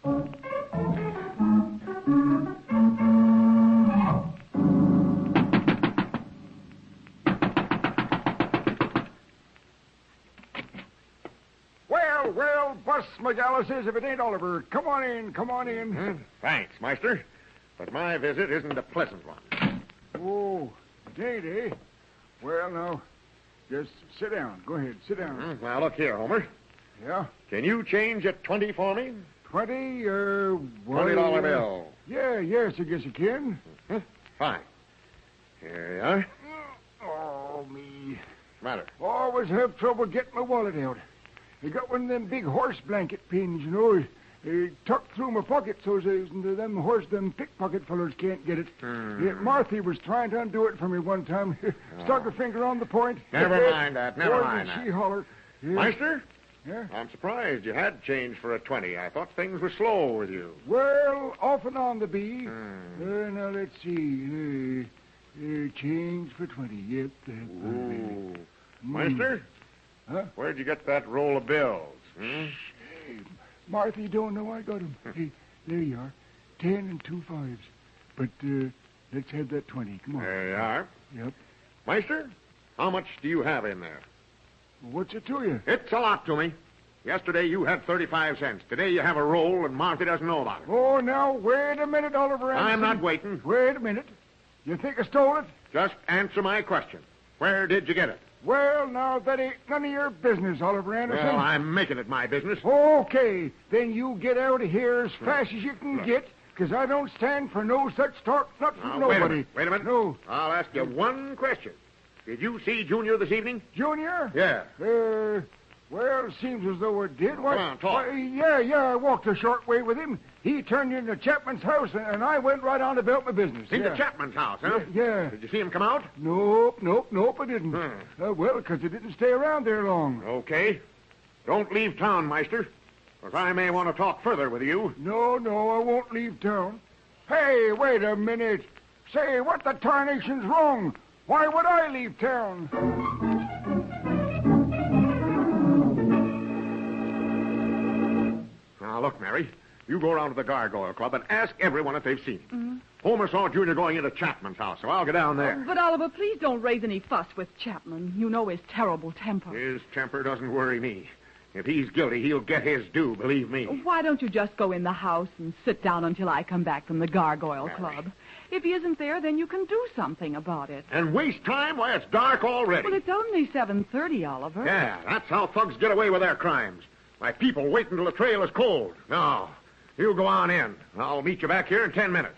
Well, bust my galluses if it ain't Oliver. Come on in. Thanks, Meister. But my visit isn't a pleasant one. Oh, it ain't, eh? Well, now, just sit down. Go ahead, sit down. Now, look here, Homer. Yeah? Can you change a 20 for me? 20, $20 bill. Yes, I guess you can. Fine. Here you are. Oh, me. What's the matter? Always have trouble getting my wallet out. I got one of them big horse blanket pins, you know. Tucked through my pocket so them pickpocket fellers can't get it. Marthy was trying to undo it for me one time. Stuck her finger on the point. Never mind that. She hollered. Meister? Yeah? I'm surprised you had change for a 20. I thought things were slow with you. Well, off and on the bee. Now, let's see. Change for 20. Yep, that's Meister? Huh? Where'd you get that roll of bills? Hey, Martha, you don't know I got them. Hey, there you are. 10 and 2 5s. But let's have that 20. Come on. There you are. Yep. Meister, how much do you have in there? What's it to you? It's a lot to me. Yesterday you had 35 cents. Today you have a roll and Martha doesn't know about it. Oh, now, wait a minute, Oliver Anderson. I'm not waiting. Wait a minute. You think I stole it? Just answer my question. Where did you get it? Well, now, that ain't none of your business, Oliver Anderson. Well, I'm making it my business. Okay, then you get out of here as fast as you can get, because I don't stand for no such talk, not from nobody. Wait a minute. No. I'll ask you one question. Did you see Junior this evening? Junior? Yeah. Well, seems as though it did. What? Come on, talk. Yeah, I walked a short way with him. He turned into Chapman's house, and I went right on about my business. Into Chapman's house, huh? Yeah. Did you see him come out? Nope, I didn't. Well, because he didn't stay around there long. Okay. Don't leave town, Meister, because I may want to talk further with you. No, I won't leave town. Hey, wait a minute. Say, what the tarnation's wrong? Why would I leave town? Now, look, Mary. You go around to the Gargoyle Club and ask everyone if they've seen him. Homer saw Junior going into Chapman's house, so I'll go down there. But, Oliver, please don't raise any fuss with Chapman. You know his terrible temper. His temper doesn't worry me. If he's guilty, he'll get his due, believe me. Why don't you just go in the house and sit down until I come back from the Gargoyle Club? If he isn't there, then you can do something about it. And waste time? Why, it's dark already. Well, it's only 7:30, Oliver. Yeah, that's how thugs get away with their crimes. By people wait until the trail is cold. No, you go on in. I'll meet you back here in 10 minutes.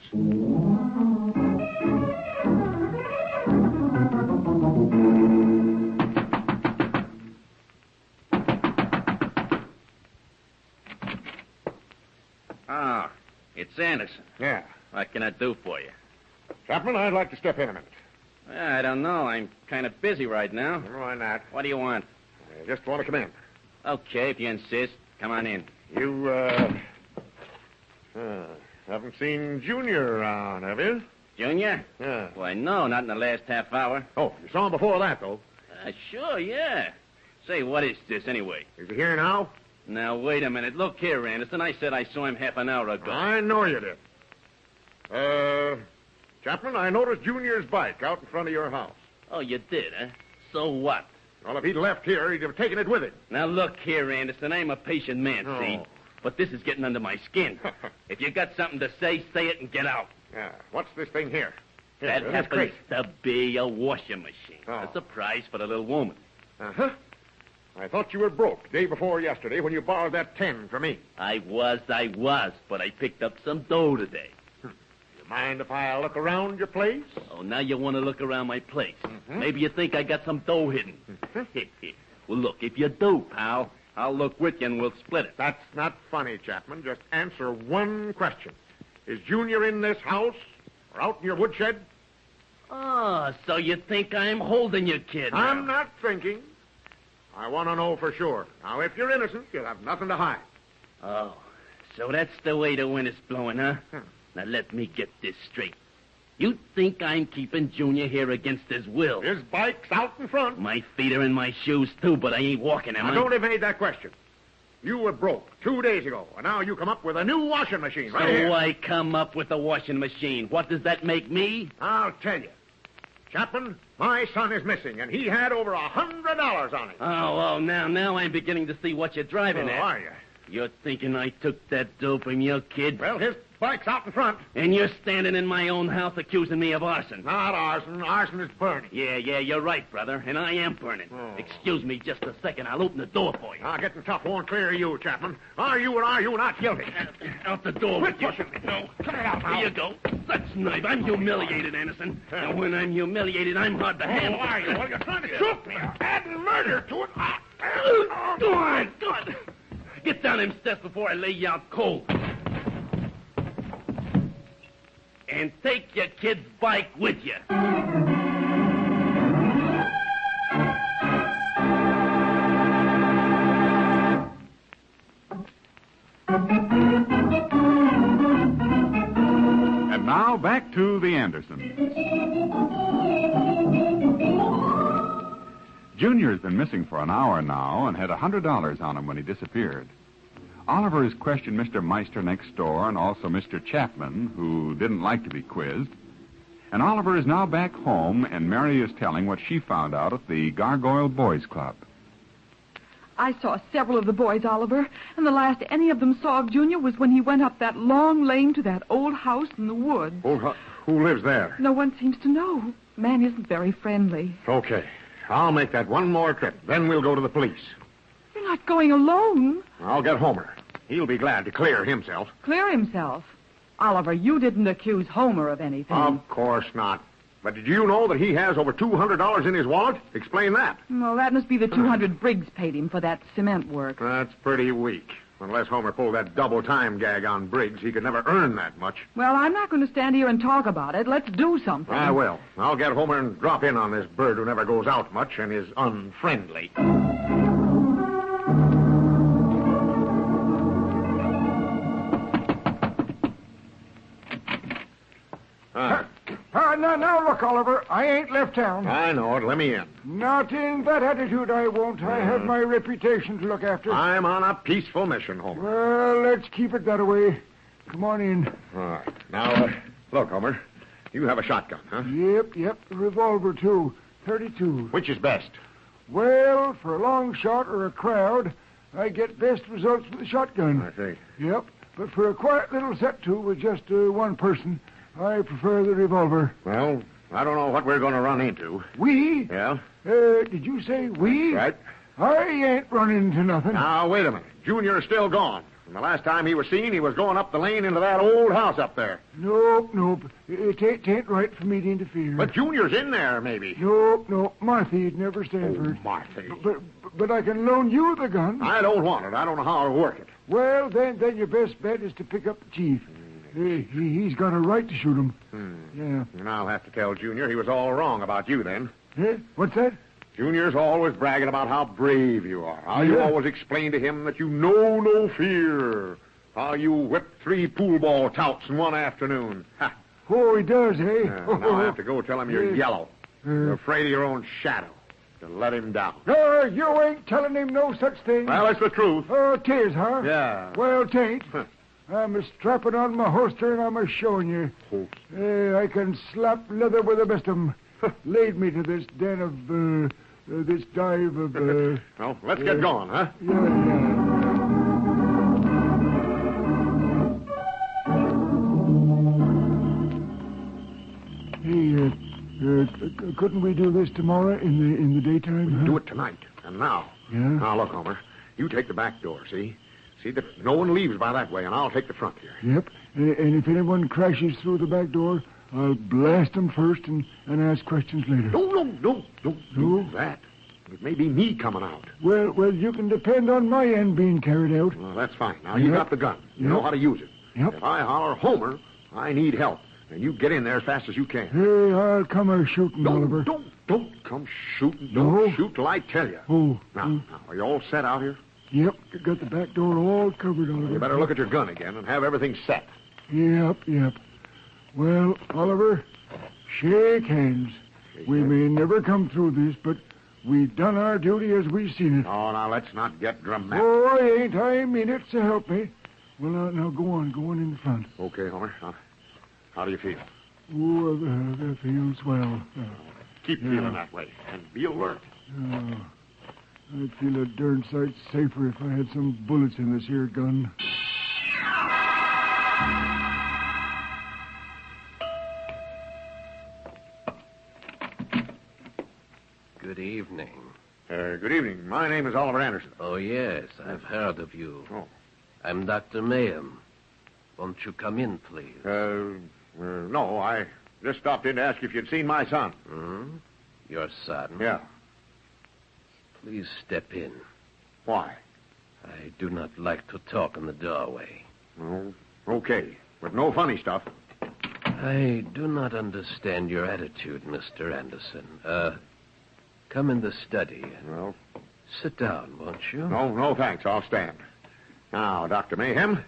Ah, it's Anderson. Yeah. What can I do for you? Chapman, I'd like to step in a minute. I don't know. I'm kind of busy right now. Why not? What do you want? I just want to come in. Okay, if you insist. Come on in. You, haven't seen Junior around, have you? Junior? Yeah. Why, no, not in the last half hour. Oh, you saw him before that, though. Sure, yeah. Say, what is this, anyway? Is he here now? Now, wait a minute. Look here, Anderson. I said I saw him half an hour ago. I know you did. Chapman, I noticed Junior's bike out in front of your house. Oh, you did, huh? So what? Well, if he'd left here, he'd have taken it with him. Now, look here, Anderson. I'm a patient man, see? But this is getting under my skin. If you got something to say it and get out. Yeah. What's this thing here? That happens to be a washing machine. A surprise for the little woman. Uh-huh. I thought you were broke day before yesterday when you borrowed that 10 from me. I was, but I picked up some dough today. You mind if I look around your place? Oh, now you want to look around my place. Maybe you think I got some dough hidden. Well, look, if you do, pal, I'll look with you and we'll split it. That's not funny, Chapman. Just answer one question. Is Junior in this house or out in your woodshed? Oh, so you think I'm holding you, kid? I'm not thinking. I want to know for sure. Now, if you're innocent, you'll have nothing to hide. Oh, so that's the way the wind is blowing, huh? Now, let me get this straight. You think I'm keeping Junior here against his will? His bike's out in front. My feet are in my shoes, too, but I ain't walking them. Now, don't evade that question. You were broke 2 days ago, and now you come up with a new washing machine right here. So I come up with a washing machine. What does that make me? I'll tell you. Chapman, my son is missing, and he had over $100 on him. Oh, now I'm beginning to see what you're driving at. Are you? You're thinking I took that dope from your kid? Well, his bike's out in front. And you're standing in my own house accusing me of arson. Not arson. Arson is burning. Yeah, you're right, brother. And I am burning. Excuse me just a second. I'll open the door for you. Getting tough won't clear you, Chapman. Are you or are you not guilty? Out the door with you. No. Cut it out now. Here you go. That's knife. I'm humiliated, Anderson. And when I'm humiliated, I'm hard to handle. Are you? Well, you're trying to shoot me. Adding murder to it. Go on. Get down them steps before I lay you out cold. And take your kid's bike with you. And now back to the Andersons. Junior's been missing for an hour now and had $100 on him when he disappeared. Oliver has questioned Mr. Meister next door and also Mr. Chapman, who didn't like to be quizzed. And Oliver is now back home, and Mary is telling what she found out at the Gargoyle Boys Club. I saw several of the boys, Oliver, and the last any of them saw of Junior was when he went up that long lane to that old house in the woods. Who lives there? No one seems to know. Man isn't very friendly. Okay. I'll make that one more trip. Then we'll go to the police. You're not going alone. I'll get Homer. He'll be glad to clear himself. Clear himself? Oliver, you didn't accuse Homer of anything. Of course not. But did you know that he has over $200 in his wallet? Explain that. Well, that must be the 200 Briggs paid him for that cement work. That's pretty weak. Unless Homer pulled that double time gag on Briggs, he could never earn that much. Well, I'm not going to stand here and talk about it. Let's do something. I will. I'll get Homer and drop in on this bird who never goes out much and is unfriendly. Now, look, Oliver, I ain't left town. I know it. Let me in. Not in that attitude, I won't. I have my reputation to look after. I'm on a peaceful mission, Homer. Well, let's keep it that way. Come on in. All right. Now, look, Homer, you have a shotgun, huh? Yep. A revolver, too. 32. Which is best? Well, for a long shot or a crowd, I get best results with the shotgun. I see. Yep. But for a quiet little set to with just one person, I prefer the revolver. Well, I don't know what we're going to run into. We? Yeah? Did you say we? Right. I ain't run into nothing. Now, wait a minute. Junior is still gone. And the last time he was seen, he was going up the lane into that old house up there. Nope. It ain't right for me to interfere. But Junior's in there, maybe. Nope. Marthy'd never stand for it. Marthy. But I can loan you the gun. I don't want it. I don't know how I'll work it. Well, then your best bet is to pick up the chief. He's got a right to shoot him. Yeah. And I'll have to tell Junior he was all wrong about you then. What's that? Junior's always bragging about how brave you are. How you always explain to him that you know no fear. How you whipped 3 pool ball touts in one afternoon. Ha. Oh, he does, eh? Now I have to go tell him you're yellow. You're afraid of your own shadow. To let him down. No, you ain't telling him no such thing. Well, it's the truth. Oh, 'tis, huh? Yeah. Well, 'tain't. I'm a-strapping on my holster and I'm a-showing you. I can slap leather with the best of 'em. Lead me to this den of, this dive of, Well, let's get going, huh? Yeah. Hey, couldn't we do this tomorrow in the daytime? We can do it tonight and now. Yeah? Now, look, Homer. You take the back door, see? See that no one leaves by that way, and I'll take the front here. Yep. And if anyone crashes through the back door, I'll blast them first and ask questions later. No. Don't do that. It may be me coming out. Well, you can depend on my end being carried out. Well, that's fine. Now, you got the gun. You know how to use it. Yep. If I holler, Homer, I need help. And you get in there as fast as you can. Hey, I'll come a-shooting, Oliver. Don't come shooting. No? Don't shoot till I tell you. Oh. Now, are you all set out here? Yep. Got the back door all covered, Oliver. You better look at your gun again and have everything set. Yep. Well, Oliver, shake hands. We may never come through this, but we've done our duty as we've seen it. Oh, now, let's not get dramatic. Oh, I ain't. I mean it, so help me. Well, now go on in the front. Okay, Homer. How do you feel? Oh, I feel swell. Keep feeling that way, and be alert. I'd feel a darn sight safer if I had some bullets in this here gun. Good evening. Good evening. My name is Oliver Anderson. Oh, yes, I've heard of you. Oh. I'm Dr. Mayhem. Won't you come in, please? No, I just stopped in to ask if you'd seen my son. Your son? Yeah. Please step in. Why? I do not like to talk in the doorway. Oh, okay. But no funny stuff. I do not understand your attitude, Mr. Anderson. Come in the study. Well, sit down, won't you? No, thanks. I'll stand. Now, Dr. Mayhem,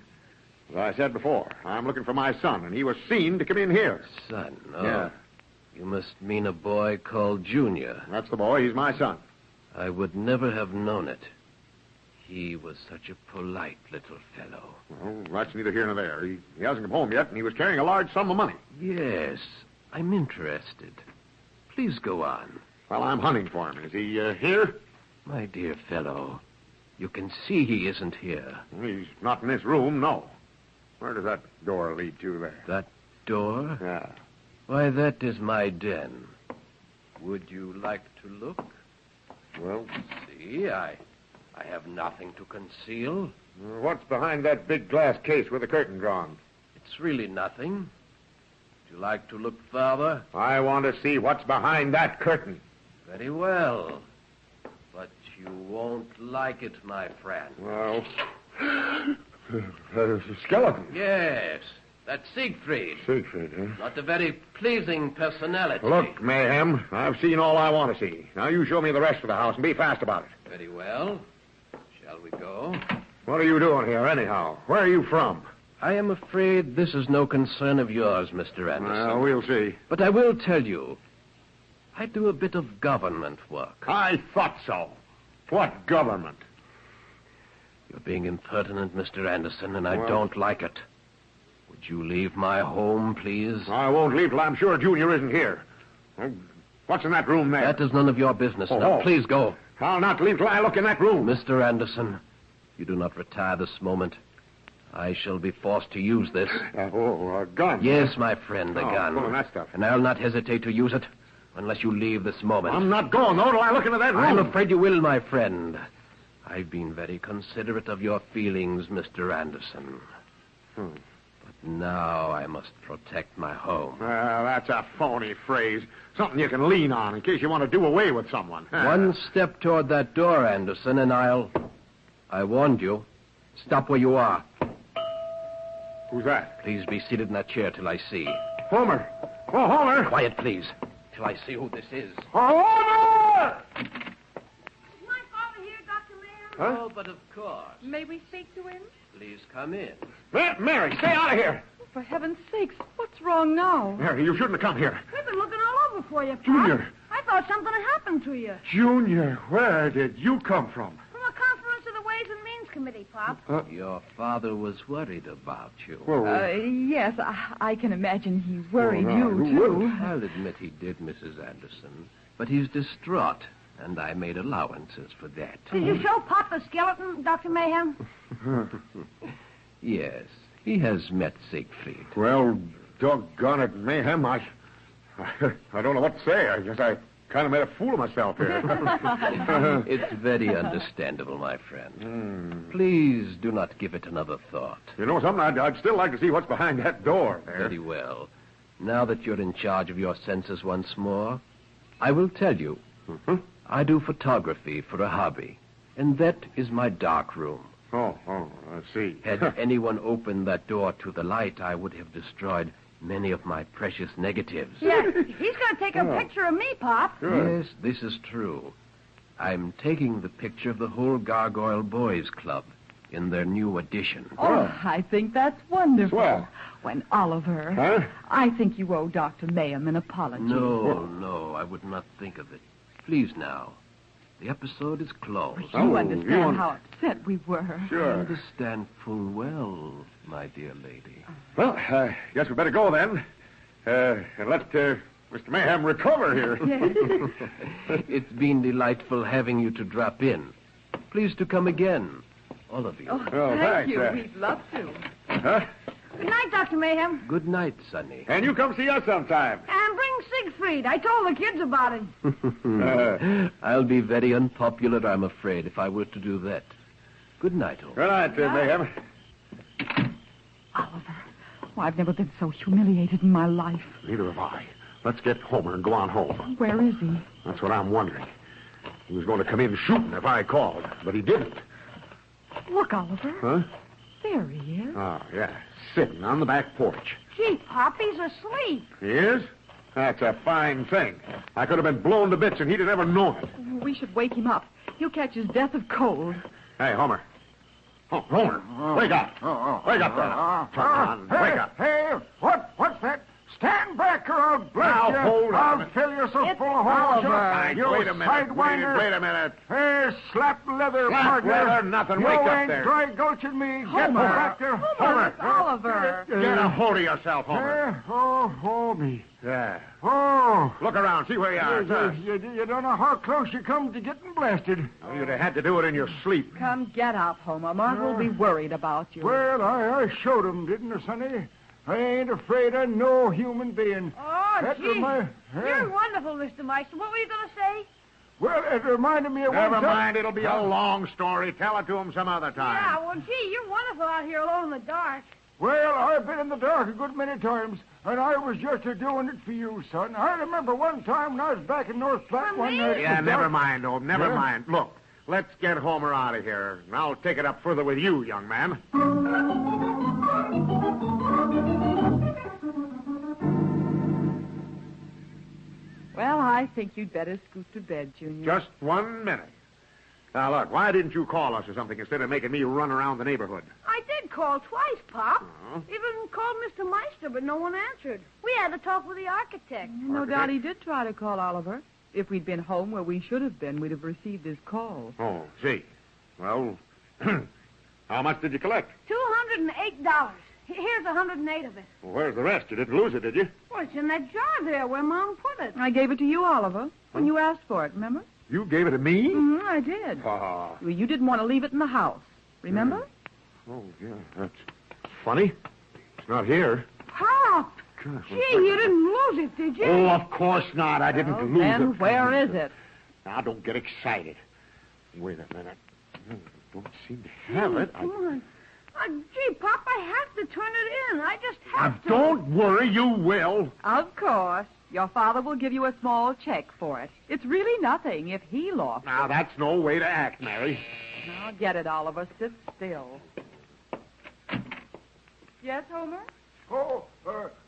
as I said before, I'm looking for my son, and he was seen to come in here. Son? Oh. Yeah. You must mean a boy called Junior. That's the boy. He's my son. I would never have known it. He was such a polite little fellow. Well, that's neither here nor there. He hasn't come home yet, and he was carrying a large sum of money. Yes, I'm interested. Please go on. Well, I'm hunting for him. Is he here? My dear fellow, you can see he isn't here. He's not in this room, no. Where does that door lead to there? That door? Yeah. Why, that is my den. Would you like to look? Well, see, I have nothing to conceal. What's behind that big glass case with the curtain drawn? It's really nothing. Would you like to look further? I want to see what's behind that curtain. Very well. But you won't like it, my friend. Well, there's a skeleton. Yes, that's Siegfried. Siegfried, huh? Not a very pleasing personality. Look, Mayhem, I've seen all I want to see. Now you show me the rest of the house and be fast about it. Very well. Shall we go? What are you doing here, anyhow? Where are you from? I am afraid this is no concern of yours, Mr. Anderson. Well, we'll see. But I will tell you, I do a bit of government work. I thought so. What government? You're being impertinent, Mr. Anderson, and I Well- don't like it. Would you leave my home, please? I won't leave till I'm sure Junior isn't here. What's in that room there? That is none of your business. Oh, Now, oh. please go. I'll not leave till I look in that room. Mr. Anderson, you do not retire this moment. I shall be forced to use this. A gun? Yes, my friend, a gun. Full of that stuff. And I'll not hesitate to use it unless you leave this moment. I'm not going, though, till I look into that room. I'm afraid you will, my friend. I've been very considerate of your feelings, Mr. Anderson. But now I must protect my home. Well, that's a phony phrase. Something you can lean on in case you want to do away with someone. One step toward that door, Anderson, and I warned you. Stop where you are. Who's that? Please be seated in that chair till I see. Homer. Oh, Homer. Quiet, please, till I see who this is. Homer! Is my father here, Dr. Mayer? Huh? Oh, but of course. May we speak to him? Please come in. Mary, stay out of here. For heaven's sakes, what's wrong now? Mary, you shouldn't have come here. We've been looking all over for you, Pop. Junior. I thought something had happened to you. Junior, where did you come from? From a conference of the Ways and Means Committee, Pop. Your father was worried about you. Yes, I can imagine he worried you, too. I'll admit he did, Mrs. Anderson. But he's distraught, and I made allowances for that. Did you show Pop the skeleton, Dr. Mayhem? Yes, he has met Siegfried. Well, doggone it, Mayhem, I don't know what to say. I guess I kind of made a fool of myself here. It's very understandable, my friend. Please do not give it another thought. You know something? I'd still like to see what's behind that door there. Very well. Now that you're in charge of your senses once more, I will tell you. I do photography for a hobby, and that is my dark room. Oh, I see. Had anyone opened that door to the light, I would have destroyed many of my precious negatives. Yes, he's going to take a picture of me, Pop. Yes, this is true. I'm taking the picture of the whole Gargoyle Boys Club in their new edition. Oh, I think that's wonderful. Swell. When Oliver, Huh? I think you owe Dr. Mayhem an apology. No, I would not think of it. Please now. The episode is closed. You understand how upset we were. I understand full well, my dear lady. Well, I guess we better go then. And let Mr. Mayhem recover here. It's been delightful having you to drop in. Please to come again, all of you. Oh, thank thanks, you. We'd love to. Huh? Good night, Dr. Mayhem. Good night, Sonny. And you come see us sometime. And bring Siegfried. I told the kids about him. I'll be very unpopular, I'm afraid, if I were to do that. Good night, all. Good night, Mayhem. Oliver, oh, I've never been so humiliated in my life. Neither have I. Let's get Homer and go on home. Where is he? That's what I'm wondering. He was going to come in shooting if I called, but he didn't. Look, Oliver. Huh? There he is. Oh, yeah. Sitting on the back porch. Gee, Pop, he's asleep. He is? That's a fine thing. I could have been blown to bits and he'd have never known it. We should wake him up. He'll catch his death of cold. Hey, Homer. Oh, Homer, wake up. Wake up there. Come on, wake up. Hey, what's that? Stand back or I'll blast Now, you. hold on. I'll fill you so It's full of holes. Oliver. You Wait a minute. sidewinder. Wait a minute. Hey, slap leather, Slap partner. leather, nothing. You Wake up ain't there. dry gulching me. Get Homer. back there. Homer, it's Oliver. Get a hold of yourself, Homer. Oh, me. Yeah. Oh. Look around. See where you are. You don't know how close you come to getting blasted. Well, you'd have had to do it in your sleep. Come get up, Homer. Mark will be worried about you. Well, I showed him, didn't I, Sonny? I ain't afraid of no human being. Oh, That gee. Huh? You're wonderful, Mr. Meister. What were you going to say? Well, it reminded me of Never one time- mind. It'll be a long story. Tell it to him some other time. Yeah, well, gee, you're wonderful out here alone in the dark. Well, I've been in the dark a good many times, And I was just a-doing it for you, son. I remember one time when I was back in North Platte one night. Yeah, never mind, Old. Never mind. Look, let's get Homer out of here. And I'll take it up further with you, young man. Well, I think you'd better scoot to bed, Junior. Just 1 minute. Now, look, why didn't you call us or something instead of making me run around the neighborhood? I did call twice, Pop. Even called Mr. Meister, but no one answered. We had to talk with the architect. No doubt he did try to call Oliver. If we'd been home where we should have been, we'd have received his call. Oh, see. Well, how much did you collect? $208. Here's 108 of it. Well, where's the rest? You didn't lose it, did you? Well, it's in that jar there where Mom put it. I gave it to you, Oliver, when you asked for it, remember? You gave it to me? Mm-hmm, I did. Ah. Well, you didn't want to leave it in the house, remember? Oh, yeah, that's funny. It's not here. Pop! Gosh, Gee, you didn't lose it, did you? Oh, of course not. I didn't lose Then it. where is it? Now, don't get excited. Wait a minute. Don't seem to have it. Come on. Gee, Pop, I have to turn it in. I just have to. Don't worry, you will. Of course. Your father will give you a small check for it. It's really nothing if he lost Now, that's no way to act, Mary. Now, get it, Oliver. Sit still. Yes, Homer? Oh,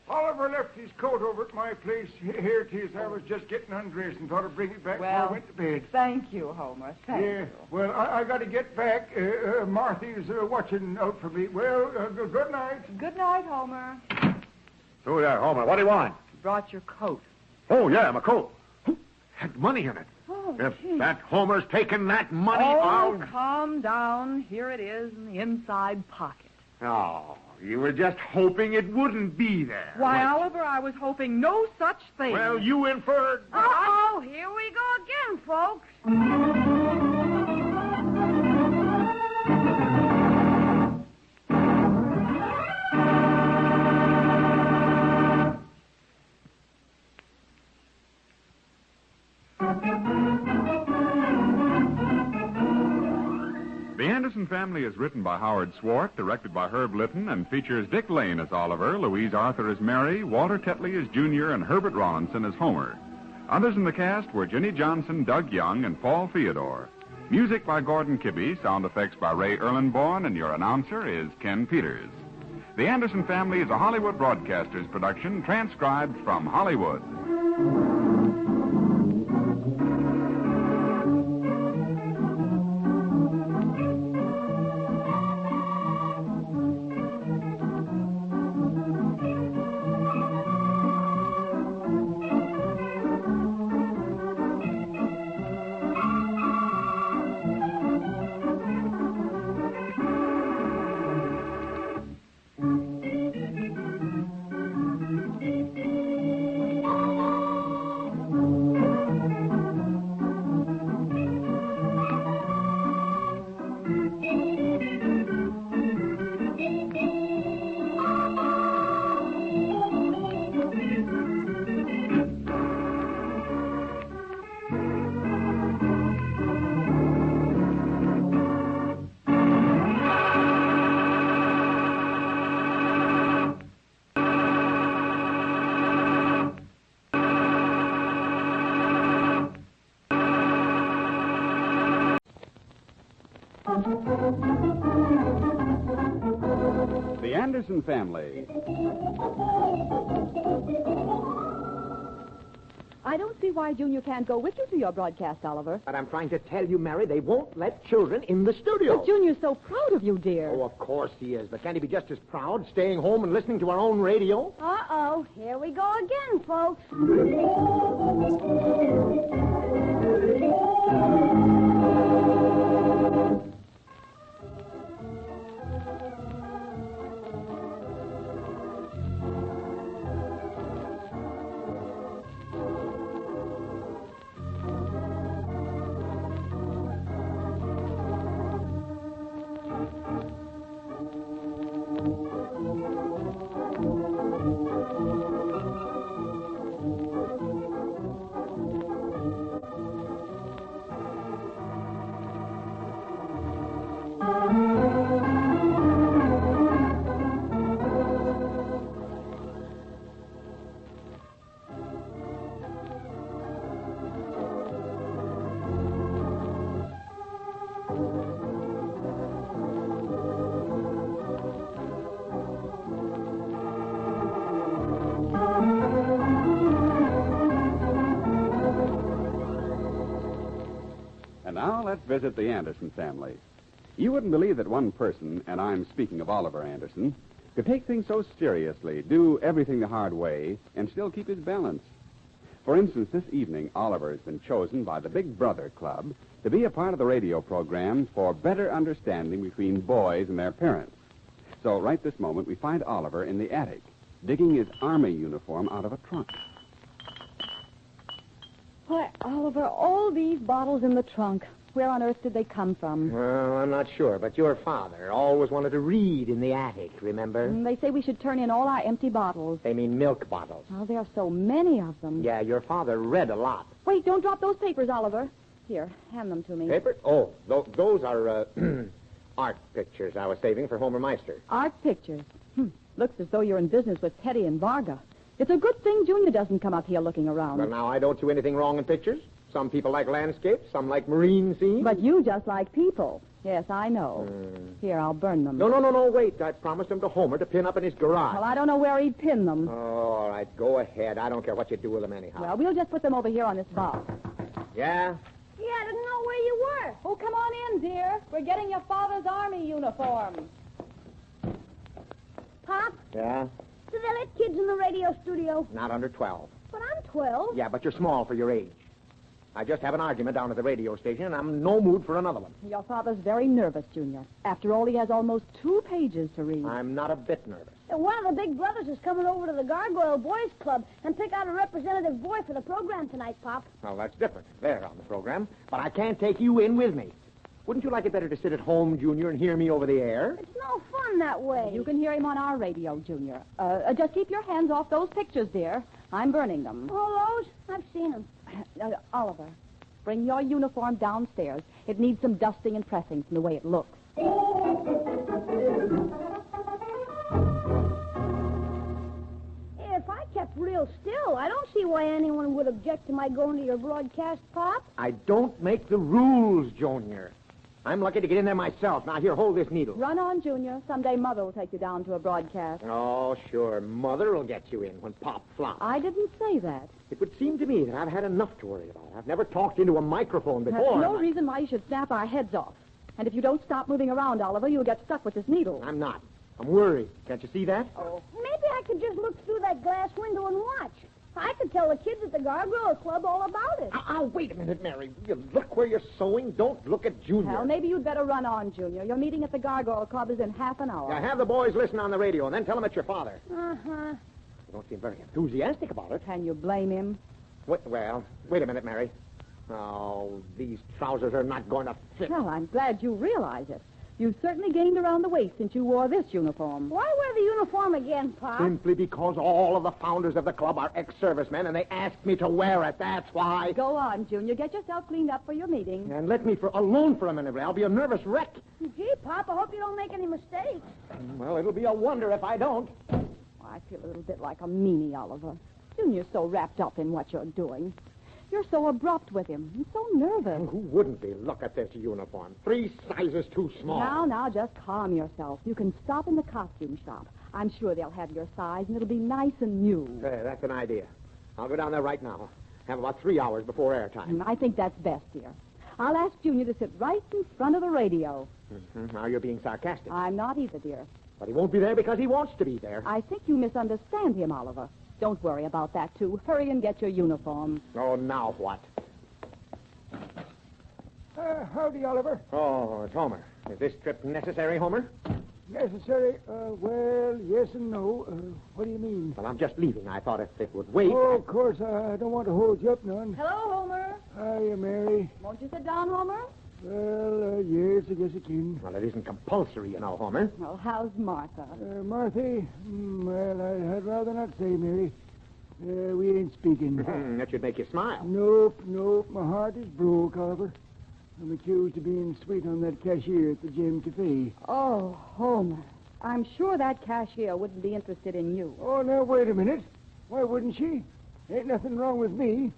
Oliver left his coat over at my place. Here it is. I was just getting undressed and thought I'd bring it back before I went to bed. Thank you, Homer. Thank you. Well, I got to get back. Marthy's watching out for me. Well, good night. Good night, Homer. Who there, Homer? What do you want? Brought your coat. Oh, yeah, my coat. Had money in it. Oh, If gee. that Homer's taken that money, Oh, I'll... calm down. Here it is in the inside pocket. Oh, you were just hoping it wouldn't be there. Why, Oliver, I was hoping no such thing. Well, you inferred... Uh-oh, here we go again, folks. The Anderson Family is written by Howard Swart, directed by Herb Litton, and features Dick Lane as Oliver, Louise Arthur as Mary, Walter Tetley as Junior, and Herbert Rawlinson as Homer. Others in the cast were Jenny Johnson, Doug Young, and Paul Theodore. Music by Gordon Kibbe, sound effects by Ray Erlenborn, and your announcer is Ken Peters. The Anderson Family is a Hollywood Broadcasters production transcribed from Hollywood. The Anderson Family. I don't see why Junior can't go with you to your broadcast, Oliver. But I'm trying to tell you, Mary, they won't let children in the studio. But Junior's so proud of you, dear. Oh, of course he is. But can't he be just as proud staying home and listening to our own radio? Uh-oh, here we go again, folks. And now let's visit the Anderson family. You wouldn't believe that one person, and I'm speaking of Oliver Anderson, could take things so seriously, do everything the hard way, and still keep his balance. For instance, this evening, Oliver has been chosen by the Big Brother Club to be a part of the radio program for better understanding between boys and their parents. So right this moment, we find Oliver in the attic, digging his army uniform out of a trunk. Why, Oliver, all these bottles in the trunk. Where on earth did they come from? Well, I'm not sure, but your father always wanted to read in the attic, remember? They say we should turn in all our empty bottles. They mean milk bottles. Oh, there are so many of them. Yeah, your father read a lot. Wait, don't drop those papers, Oliver. Here, hand them to me. Paper? Oh, those are art pictures I was saving for Homer Meister. Art pictures? Looks as though you're in business with Teddy and Varga. It's a good thing Junior doesn't come up here looking around. Well, now, I don't do anything wrong in pictures. Some people like landscapes, some like marine scenes. But you just like people. Yes, I know. Here, I'll burn them. No, wait. I promised them to Homer to pin up in his garage. Well, I don't know where he'd pin them. Oh, all right, go ahead. I don't care what you do with them anyhow. Well, we'll just put them over here on this box. Yeah? Yeah, I didn't know where you were. Oh, come on in, dear. We're getting your father's army uniform. Pop, Yeah? do they let kids in the radio studio? Not under 12. But I'm 12. Yeah, but you're small for your age. I just have an argument down at the radio station, and I'm in no mood for another one. Your father's very nervous, Junior. After all, he has almost 2 pages to read. I'm not a bit nervous. One of the big brothers is coming over to the Gargoyle Boys Club and pick out a representative boy for the program tonight, Pop. Well, that's different. They're on the program. But I can't take you in with me. Wouldn't you like it better to sit at home, Junior, and hear me over the air? It's no fun that way. You can hear him on our radio, Junior. Just keep your hands off those pictures, dear. I'm burning them. Oh, those? I've seen them. Oliver, bring your uniform downstairs. It needs some dusting and pressing from the way it looks. If I kept real still, I don't see why anyone would object to my going to your broadcast, Pop. I don't make the rules, Junior. I'm lucky to get in there myself. Now, here, hold this needle. Run on, Junior. Someday Mother will take you down to a broadcast. Oh, sure. Mother will get you in when Pop flops. I didn't say that. It would seem to me that I've had enough to worry about. I've never talked into a microphone before. That's no reason why you should snap our heads off. And if you don't stop moving around, Oliver, you'll get stuck with this needle. I'm not. I'm worried. Can't you see that? Oh. Maybe I could just look through that glass window and watch. I could tell the kids at the Gargoyle Club all about it. Oh, wait a minute, Mary. You look where you're sewing. Don't look at Junior. Well, maybe you'd better run on, Junior. Your meeting at the Gargoyle Club is in half an hour. Yeah, have the boys listen on the radio, and then tell them it's your father. Uh-huh. You don't seem very enthusiastic about it. Can you blame him? Wait a minute, Mary. Oh, these trousers are not going to fit. Well, I'm glad you realize it. You've certainly gained around the waist since you wore this uniform. Why wear the uniform again, Pop? Simply because all of the founders of the club are ex-servicemen, and they asked me to wear it. That's why. Go on, Junior. Get yourself cleaned up for your meeting. And let me alone for a minute. I'll be a nervous wreck. Gee, Pop, I hope you don't make any mistakes. Well, it'll be a wonder if I don't. I feel a little bit like a meanie, Oliver. Junior's so wrapped up in what you're doing. You're so abrupt with him. He's so nervous. Who wouldn't be? Look at this uniform. 3 sizes too small. Now, just calm yourself. You can stop in the costume shop. I'm sure they'll have your size, and it'll be nice and new. That's an idea. I'll go down there right now. Have about 3 hours before airtime. I think that's best, dear. I'll ask Junior to sit right in front of the radio. Mm-hmm. Now you're being sarcastic. I'm not either, dear. But he won't be there because he wants to be there. I think you misunderstand him, Oliver. Don't worry about that, too. Hurry and get your uniform. Oh, now what? Howdy, Oliver. Oh, it's Homer. Is this trip necessary, Homer? Necessary? Well, yes and no. What do you mean? Well, I'm just leaving. I thought if it would wait. Oh, of course. I don't want to hold you up none. Hello, Homer. Hiya, Mary. Won't you sit down, Homer? Well, yes, I guess I can. Well, it isn't compulsory, you know, Homer. Well, how's Martha? Marthy? Well, I'd rather not say, Mary. We ain't speaking. That should make you smile. Nope. My heart is broke, Oliver. I'm accused of being sweet on that cashier at the Gem Cafe. Oh, Homer. I'm sure that cashier wouldn't be interested in you. Oh, now, wait a minute. Why wouldn't she? Ain't nothing wrong with me.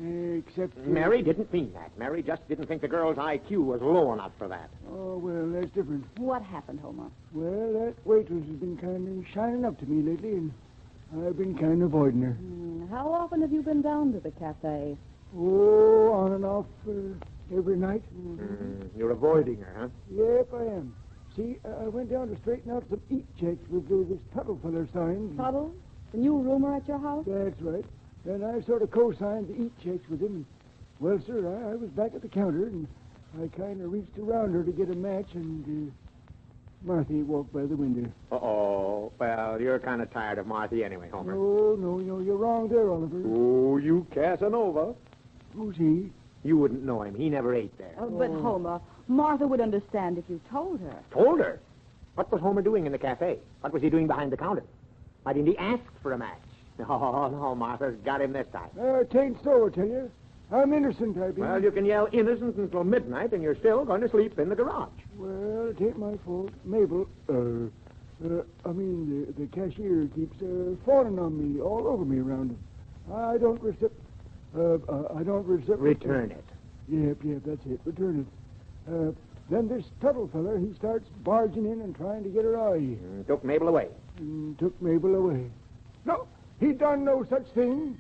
Except... Mary didn't mean that. Mary just didn't think the girl's IQ was low enough for that. Oh, well, that's different. What happened, Homer? Well, that waitress has been kind of shining up to me lately, and I've been kind of avoiding her. How often have you been down to the cafe? Oh, on and off. every night. You're avoiding her, huh? Yep, I am. See, I went down to straighten out some eat checks with this Tuttle feller signed. Tuttle? The new roomer at your house? That's right. And I sort of co-signed the eat checks with him. Well, sir, I was back at the counter, and I kind of reached around her to get a match, and Marthy walked by the window. Uh-oh. Well, you're kind of tired of Marthy anyway, Homer. No, you're wrong there, Oliver. Oh, you Casanova. Who's he? You wouldn't know him. He never ate there. But, Homer, Martha would understand if you told her. Told her? What was Homer doing in the cafe? What was he doing behind the counter? Why didn't he ask for a match? Oh, no, Martha's got him this time. Tain't so, I tell you. I'm innocent, I be. Well, you can yell innocent until midnight, and you're still going to sleep in the garage. Well, it ain't my fault. Mabel, the cashier keeps fawning on me, all over me around it. I don't Return it. Yep, that's it. Return it. Then this Tuttle feller, he starts barging in and trying to get her eye. Took Mabel away. Took Mabel away. No, he done no such thing.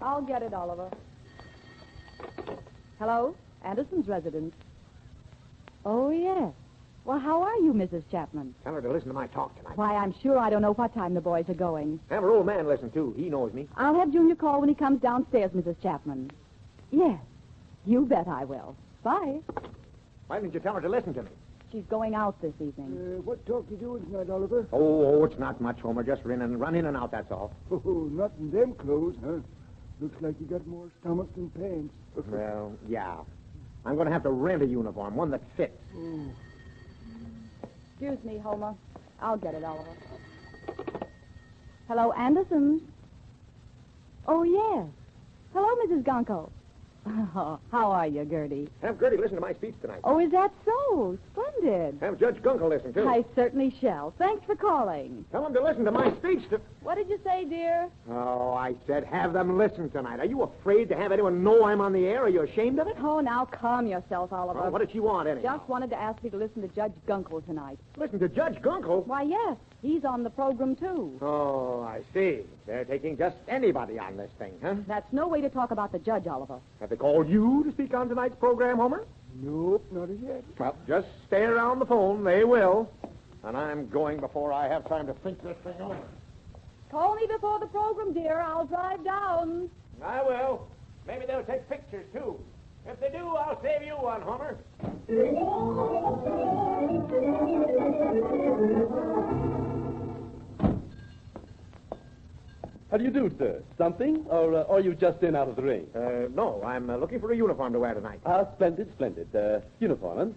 I'll get it, Oliver. Hello? Anderson's residence. Oh, yes. Well, how are you, Mrs. Chapman? Tell her to listen to my talk tonight. Why, I'm sure I don't know what time the boys are going. Have her old man listen, too. He knows me. I'll have Junior call when he comes downstairs, Mrs. Chapman. Yes, you bet I will. Bye. Why didn't you tell her to listen to me? She's going out this evening. What talk you doing tonight, Oliver? Oh, it's not much, Homer. Just run in and out, that's all. Oh, not in them clothes, huh? Looks like you got more stomach than pants. Well, yeah. I'm going to have to rent a uniform, one that fits. Oh. Excuse me, Homer. I'll get it, Oliver. Hello, Anderson's? Oh, yes. Hello, Mrs. Gunkel. Oh, how are you, Gertie? Have Gertie listen to my speech tonight. Oh, is that so? Splendid. Have Judge Gunkel listen, too. I certainly shall. Thanks for calling. Tell them to listen to my speech. What did you say, dear? Oh, I said have them listen tonight. Are you afraid to have anyone know I'm on the air? Are you ashamed of it? Oh, now calm yourself, Oliver. Oh, what did she want, anyhow? Just wanted to ask you to listen to Judge Gunkel tonight. Listen to Judge Gunkel? Why, yes. He's on the program, too. Oh, I see. They're taking just anybody on this thing, huh? That's no way to talk about the judge, Oliver. Have they called you to speak on tonight's program, Homer? Nope, not as yet. Well, just stay around the phone. They will. And I'm going before I have time to think this thing over. Call me before the program, dear. I'll drive down. I will. Maybe they'll take pictures, too. If they do, I'll save you one, Homer. How do you do, sir? Something? Or are you just in out of the rain? No, I'm looking for a uniform to wear tonight. Splendid. Uniform,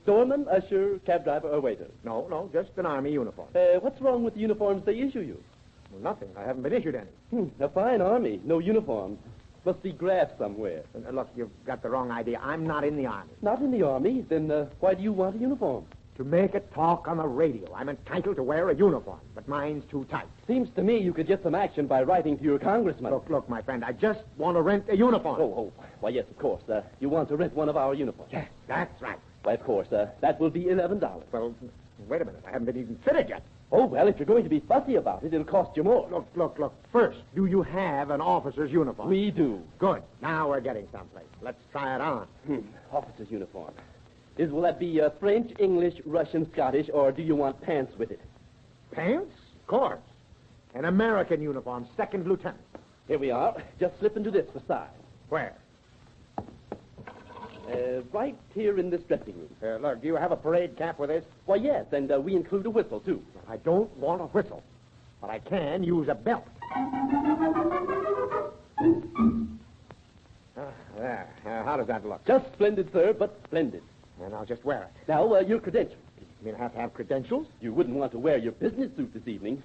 doorman, usher, cab driver, or waiter? No, just an Army uniform. What's wrong with the uniforms they issue you? Well, nothing. I haven't been issued any. A fine Army. No uniforms. Must be graft somewhere. Look, you've got the wrong idea. I'm not in the Army. Not in the Army? Then why do you want a uniform? To make a talk on the radio. I'm entitled to wear a uniform, but mine's too tight. Seems to me you could get some action by writing to your congressman. Look, my friend, I just want to rent a uniform. Oh. Why, yes, of course. You want to rent one of our uniforms. Yes, that's right. Why, of course. That will be $11. Well, wait a minute. I haven't been even fitted yet. Oh, well, if you're going to be fussy about it, it'll cost you more. Look. First, do you have an officer's uniform? We do. Good. Now we're getting someplace. Let's try it on. Officer's uniform. Will that be French, English, Russian, Scottish, or do you want pants with it? Pants? Of course. An American uniform, second lieutenant. Here we are. Just slip into this for size. Where? Right here in this dressing room. Look, do you have a parade cap with this? Why, yes, and we include a whistle, too. I don't want a whistle, but I can use a belt. There. How does that look? Just splendid, sir, but splendid. And I'll just wear it. Now, your credentials. You mean I have to have credentials? You wouldn't want to wear your business suit this evening.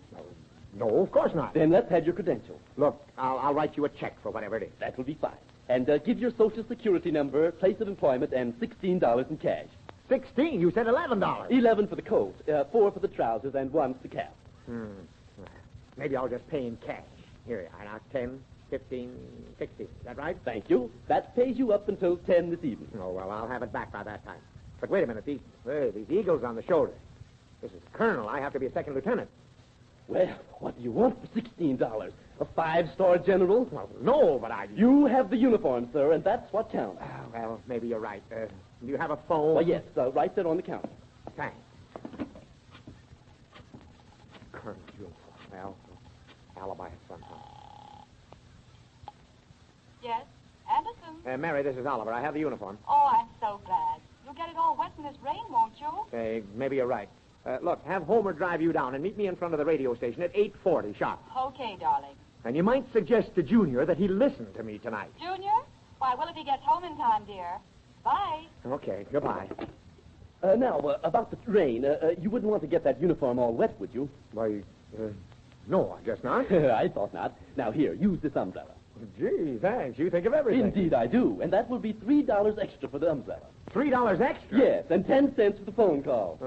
No, of course not. Then let's have your credentials. Look, I'll write you a check for whatever it is. That will be fine. And give your Social Security number, place of employment, and $16 in cash. 16? You said $11. 11 for the coat, 4 for the trousers, and 1 for the cap. Maybe I'll just pay in cash. Here you are. Now, 10, 15, 16. Is that right? Thank you. That pays you up until 10 this evening. Oh, well, I'll have it back by that time. But wait a minute. These eagles on the shoulder. This is colonel. I have to be a second lieutenant. Well, what do you want for $16? A 5-star general? Well, no, but You have the uniform, sir, and that's what counts. Well, maybe you're right. Do you have a phone? Oh, yes, right there on the counter. Thanks. Colonel's uniform. Well, alibi it somehow. Yes, Anderson. Mary, this is Oliver. I have the uniform. Oh, I'm so glad. You'll get it all wet in this rain, won't you? Maybe you're right. Look, have Homer drive you down and meet me in front of the radio station at 8:40 sharp. Okay, darling. And you might suggest to Junior that he listen to me tonight. Junior? Why, will if he gets home in time, dear. Bye. Okay, goodbye. Now, about the rain, you wouldn't want to get that uniform all wet, would you? Why, no, I guess not. I thought not. Now, here, use this umbrella. Gee, thanks. You think of everything. Indeed, I do. And that will be $3 extra for the umbrella. $3 extra? Yes, and 10 cents for the phone call.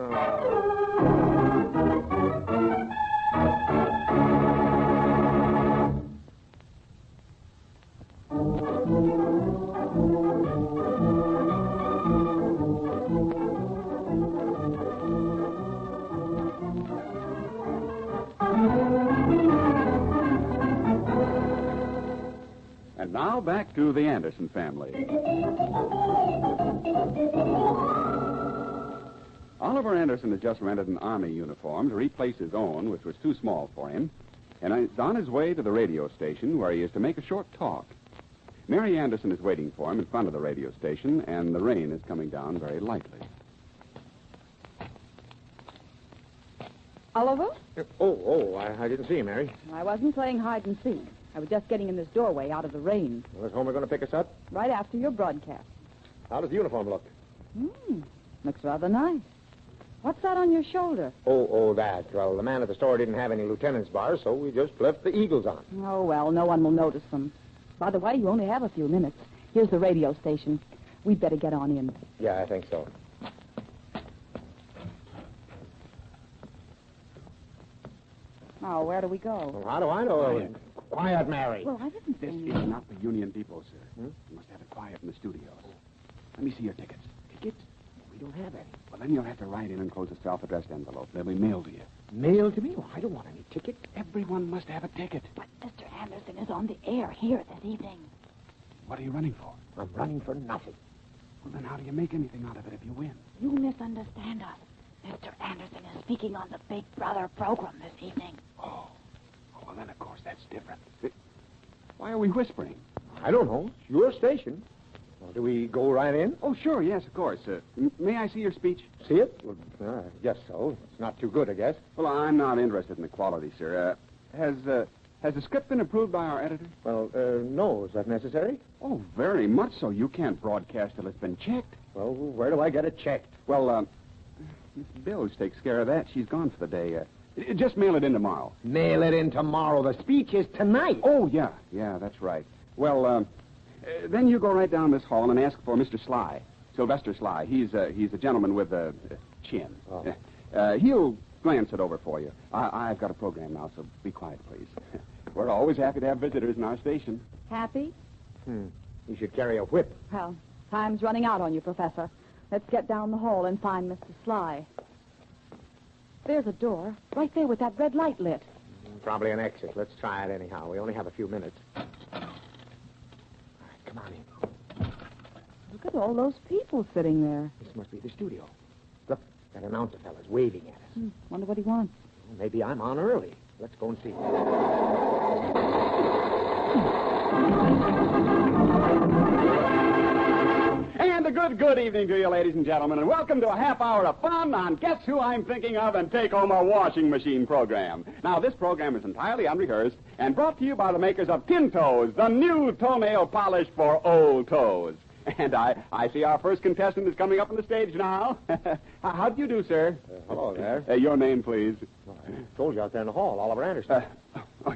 And now back to the Anderson family. Oliver Anderson has just rented an Army uniform to replace his own, which was too small for him, and is on his way to the radio station where he is to make a short talk. Mary Anderson is waiting for him in front of the radio station, and the rain is coming down very lightly. Oliver? I didn't see you, Mary. I wasn't playing hide and seek. I was just getting in this doorway out of the rain. Well, is Homer going to pick us up? Right after your broadcast. How does the uniform look? Looks rather nice. What's that on your shoulder? That. Well, the man at the store didn't have any lieutenant's bars, so we just left the eagles on. Oh, well, no one will notice them. By the way, you only have a few minutes. Here's the radio station. We'd better get on in. Yeah, I think so. Now, where do we go? Well, how do I know? Quiet, Mary. Well, I didn't say This anything. is not the Union Depot, sir. You must have it quiet in the studios. Let me see your tickets. Tickets? We don't have any. Well, then you'll have to write in and close a self-addressed envelope. They'll be mailed to you. Mailed to me? Well, I don't want any tickets. Everyone must have a ticket. But Mr. Anderson is on the air here this evening. What are you running for? I'm running for nothing. Well, then how do you make anything out of it if you win? You misunderstand us. Mr. Anderson is speaking on the Big Brother program this evening. Oh, well, then, of course, that's different. Why are we whispering? I don't know. It's your station. Well, do we go right in? Oh, sure, yes, of course. May I see your speech? See it? Well, I guess so. It's not too good, I guess. Well, I'm not interested in the quality, sir. Has the script been approved by our editor? Well, no. Is that necessary? Oh, very much so. You can't broadcast till it's been checked. Well, where do I get it checked? Well, Miss Bilge takes care of that. She's gone for the day. Just mail it in tomorrow. Mail it in tomorrow. The speech is tonight. Oh, yeah. Yeah, that's right. Well, then you go right down this hall and ask for Mr. Sly, Sylvester Sly. He's a gentleman with a chin. Oh. He'll glance it over for you. I've got a program now, so be quiet, please. We're always happy to have visitors in our station. Happy? You should carry a whip. Well, time's running out on you, Professor. Let's get down the hall and find Mr. Sly. There's a door, right there with that red light lit. Probably an exit. Let's try it anyhow. We only have a few minutes. All right, come on in. Look at all those people sitting there. This must be the studio. Look, that announcer fella's waving at us. Wonder what he wants. Well, maybe I'm on early. Let's go and see. And a good evening to you, ladies and gentlemen, and welcome to a half hour of fun on Guess Who I'm Thinking Of and Take Home a Washing Machine program. Now, this program is entirely unrehearsed and brought to you by the makers of Tin Toes, the new toenail polish for old toes. And I see our first contestant is coming up on the stage now. How do you do, sir? Hello there. Your name, please. I told you out there in the hall, Oliver Anderson.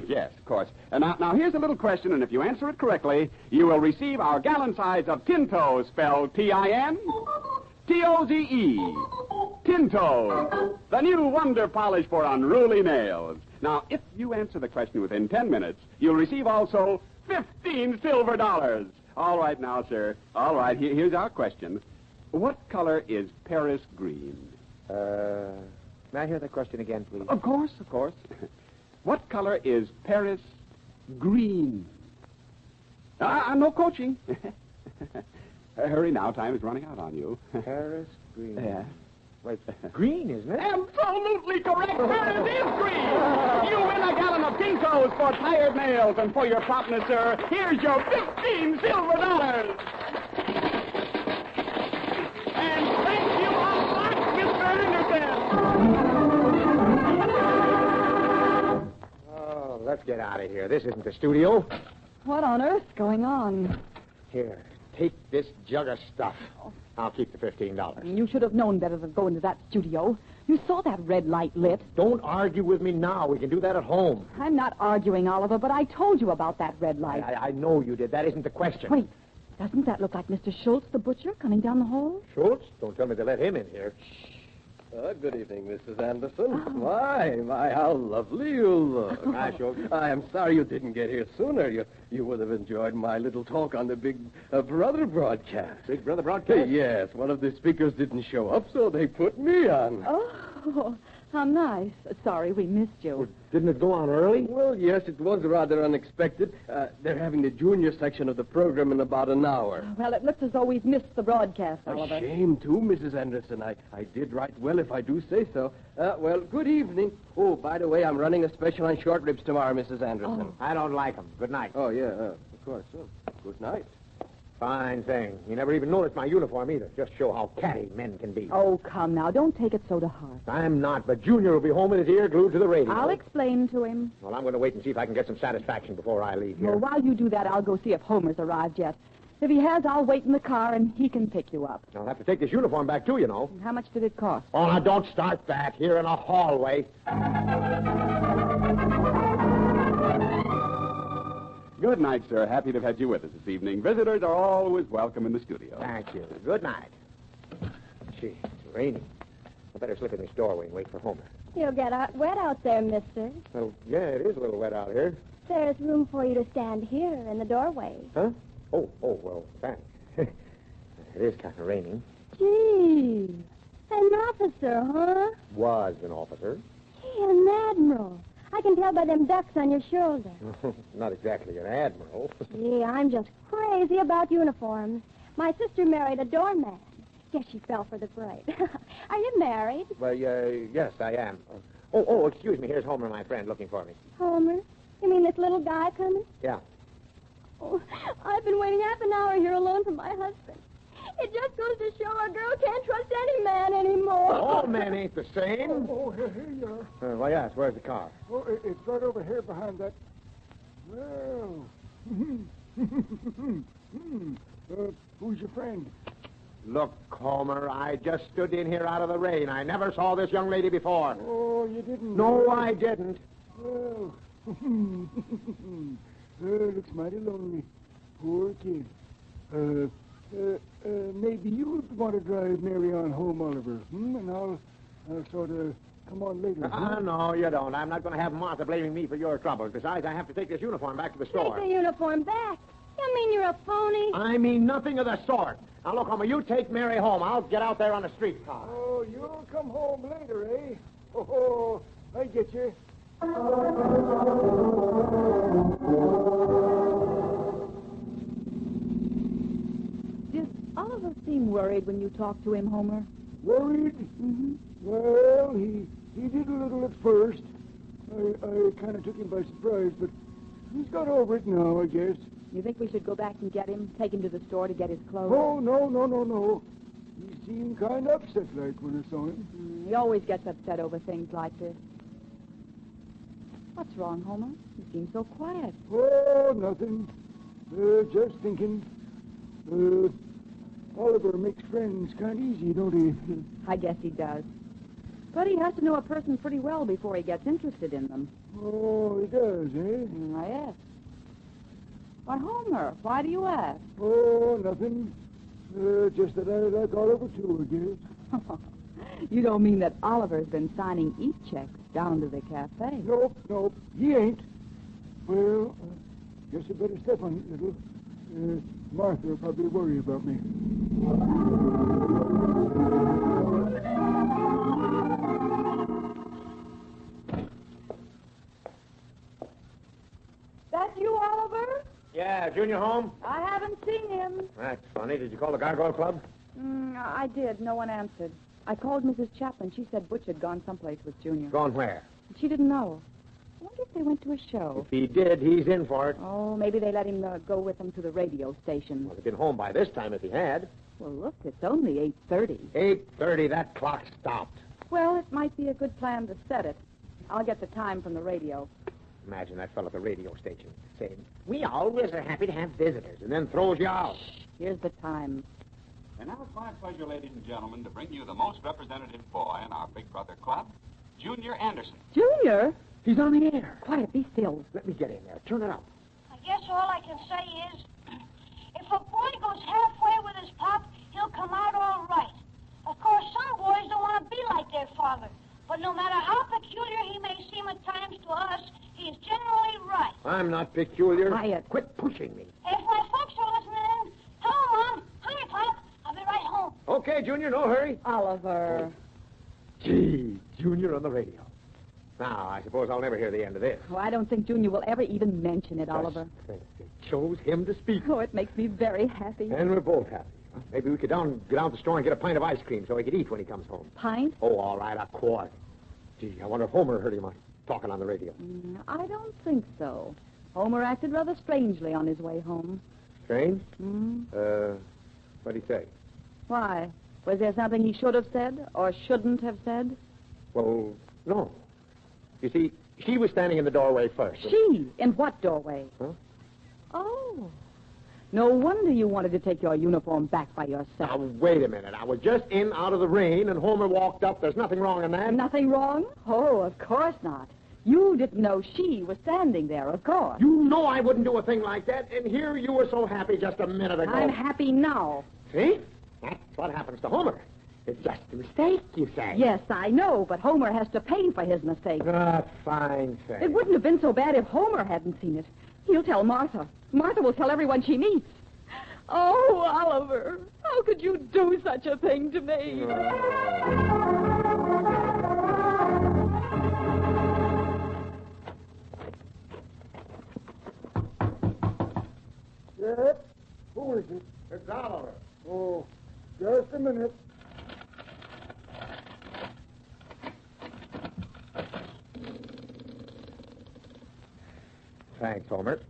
Yes, of course. Now, here's a little question, and if you answer it correctly, you will receive our gallon size of Tin Toes, spelled T-I-N, T-O-Z-E. Tin Toes, the new wonder polish for unruly nails. Now, if you answer the question within 10 minutes, you'll receive also 15 silver dollars. All right now, sir. All right, here's our question. What color is Paris green? May I hear the question again, please? Of course. What color is Paris green? No coaching. Hurry now. Time is running out on you. Paris green. Yeah. Wait, green, isn't it? Absolutely correct. Paris is green. You win a gallon of Kinko's for tired nails. And for your promptness, sir, here's your 15 silver dollars. And thank you a lot, Mr. Anderson. Oh, let's get out of here. This isn't the studio. What on earth's going on? Here, take this jug of stuff. I'll keep the $15. You should have known better than go into that studio. You saw that red light lit. Don't argue with me now. We can do that at home. I'm not arguing, Oliver, but I told you about that red light. I know you did. That isn't the question. Wait, doesn't that look like Mr. Schultz, the butcher, coming down the hall? Schultz? Don't tell me to let him in here. Good evening, Mrs. Anderson. My, how lovely you look. Hi, Schultz. I am sorry you didn't get here sooner. You would have enjoyed my little talk on the Big Brother broadcast. Big Brother broadcast? Yes, one of the speakers didn't show up, so they put me on. Oh, how nice. Sorry we missed you. Well, didn't it go on early? Well, yes, it was rather unexpected. They're having the junior section of the program in about an hour. Well, it looks as though we've missed the broadcast, A Oliver. shame, too, Mrs. Anderson. I did right well, if I do say so. Well, good evening. Oh, by the way, I'm running a special on short ribs tomorrow, Mrs. Anderson. I don't like them. Good night. Oh, yeah, of course. Good night. Fine thing. You never even noticed my uniform either. Just show how catty men can be. Oh, come now. Don't take it so to heart. I'm not, but Junior will be home with his ear glued to the radio. I'll explain to him. Well, I'm going to wait and see if I can get some satisfaction before I leave here. Well, while you do that, I'll go see if Homer's arrived yet. If he has, I'll wait in the car and he can pick you up. I'll have to take this uniform back, too, you know. How much did it cost? Oh, now, don't start that. Here in a hallway. Good night, sir. Happy to have had you with us this evening. Visitors are always welcome in the studio. Thank you. Good night. Gee, it's raining. I better slip in this doorway and wait for Homer. You'll get wet out there, mister. Well, yeah, it is a little wet out here. There's room for you to stand here in the doorway. Huh? Oh, well, thanks. It is kind of raining. Gee, an officer, huh? Was an officer. Gee, an admiral. I can tell by them ducks on your shoulder. Not exactly an admiral. Gee, I'm just crazy about uniforms. My sister married a doorman. Guess she fell for the braid. Are you married? Well, yes, I am. Oh, excuse me. Here's Homer, my friend, looking for me. Homer? You mean this little guy coming? Yeah. Oh, I've been waiting half an hour here alone for my husband. It just goes to show a girl can't trust any man anymore. All men ain't the same. Oh, here you are. Well, yes, where's the car? Oh, it's right over here behind that. Well. Who's your friend? Look, Homer, I just stood in here out of the rain. I never saw this young lady before. Oh, you didn't? No, I didn't. Well, looks mighty lonely. Poor kid. Maybe you'd want to drive Mary on home, Oliver. And I'll sort of come on later. No, you don't. I'm not going to have Martha blaming me for your troubles. Besides, I have to take this uniform back to the store. Take the uniform back? You mean you're a phony? I mean nothing of the sort. Now, look, Homer, you take Mary home. I'll get out there on the streetcar. Oh, you'll come home later, eh? Oh, I get you. Did Oliver seem worried when you talked to him, Homer? Worried? Mm-hmm. Well, he did a little at first. I kind of took him by surprise, but he's got over it now, I guess. You think we should go back and get him, take him to the store to get his clothes? Oh, no. He seemed kind of upset like when I saw him. He always gets upset over things like this. What's wrong, Homer? You seem so quiet. Oh, nothing. Just thinking. Oliver makes friends kind of easy, don't he? I guess he does. But he has to know a person pretty well before he gets interested in them. Oh, he does, eh? Yes. Why, Homer, why do you ask? Oh, nothing. Just that I like Oliver, too, I guess. You don't mean that Oliver's been signing e-checks down to the cafe? Nope. He ain't. Well, guess I better step on it, little. Martha will probably worry about me. That you, Oliver? Yeah, Junior home? I haven't seen you. again? That's funny. Did you call the Gargoyle Club? I did. No one answered. I called Mrs. Chapman. She said Butch had gone someplace with Junior. Gone where? She didn't know. I wonder if they went to a show. If he did, he's in for it. Oh, maybe they let him go with them to the radio station. Well, he'd been home by this time if he had. Well, look, it's only 8:30. 8:30, that clock stopped. Well, it might be a good plan to set it. I'll get the time from the radio. Imagine that fellow at the radio station saying, "We always are happy to have visitors," and then throws you out. Here's the time. And now it's my pleasure, ladies and gentlemen, to bring you the most representative boy in our Big Brother Club, Junior Anderson. Junior? He's on the air. Quiet, be still. Let me get in there. Turn it up. I guess all I can say is, if a boy goes halfway with his pop, he'll come out all right. Of course, some boys don't want to be like their father. But no matter how peculiar he may seem at times to us, he's generally right. I'm not peculiar. Quiet. Quit pushing me. If my folks are listening, hello, Mom. Hi, Pop. I'll be right home. Okay, Junior, no hurry. Oliver. Gee, Junior on the radio. Now, I suppose I'll never hear the end of this. Oh, I don't think Junior will ever even mention it, Oliver. They chose him to speak. Oh, it makes me very happy. And we're both happy. Maybe we could go down to the store and get a pint of ice cream so he could eat when he comes home. Pint? Oh, all right, a quart. Gee, I wonder if Homer heard him talking on the radio. I don't think so. Homer acted rather strangely on his way home. Strange? Hmm? What'd he say? Why? Was there something he should have said or shouldn't have said? Well, no. You see, she was standing in the doorway first. She? In what doorway? Huh? Oh. No wonder you wanted to take your uniform back by yourself. Now, wait a minute. I was just in out of the rain, and Homer walked up. There's nothing wrong in that. Nothing wrong? Oh, of course not. You didn't know she was standing there, of course. You know I wouldn't do a thing like that, and here you were so happy just a minute ago. I'm happy now. See? That's what happens to Homer. It's just a mistake, you say. Yes, I know, but Homer has to pay for his mistake. Ah, fine thing. It wouldn't have been so bad if Homer hadn't seen it. He'll tell Martha. Martha will tell everyone she meets. Oh, Oliver, how could you do such a thing to me? Yes? Who is it? It's Oliver. Oh, just a minute. Thanks, Homer.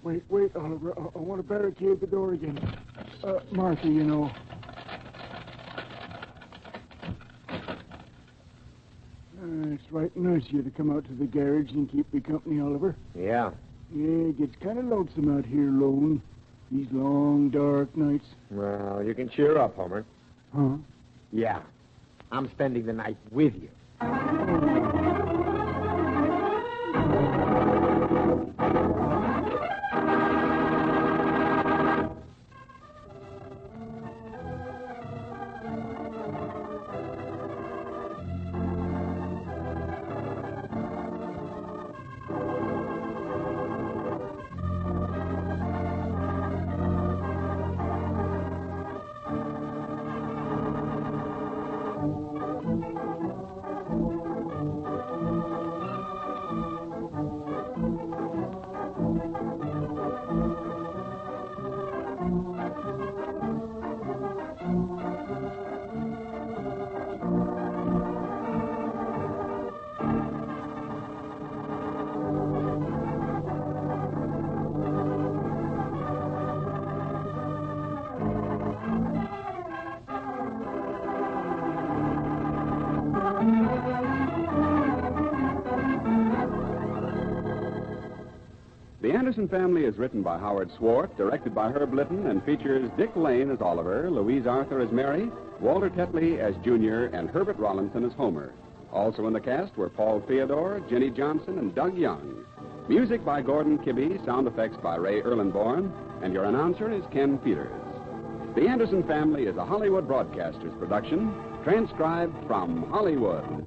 Wait, Oliver. I want to barricade the door again. Martha, you know. It's right nice of you to come out to the garage and keep me company, Oliver. Yeah. Yeah, it gets kind of lonesome out here alone. These long, dark nights. Well, you can cheer up, Homer. Huh? Yeah. I'm spending the night with you. The Anderson Family is written by Howard Swart, directed by Herb Litton, and features Dick Lane as Oliver, Louise Arthur as Mary, Walter Tetley as Junior, and Herbert Rollinson as Homer. Also in the cast were Paul Theodore, Jenny Johnson, and Doug Young. Music by Gordon Kibbe, sound effects by Ray Erlenborn, and your announcer is Ken Peters. The Anderson Family is a Hollywood Broadcasters production, transcribed from Hollywood.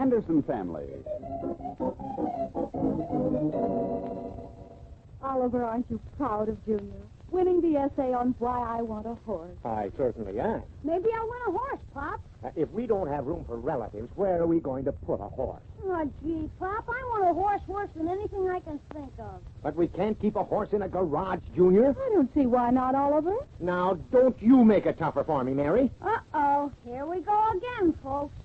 Anderson Family. Oliver, aren't you proud of Junior? Winning the essay on why I want a horse. I certainly am. Maybe I'll win a horse, Pop. If we don't have room for relatives, where are we going to put a horse? Oh, gee, Pop, I want a horse worse than anything I can think of. But we can't keep a horse in a garage, Junior. I don't see why not, Oliver. Now, don't you make it tougher for me, Mary. Uh-oh, here we go again, folks.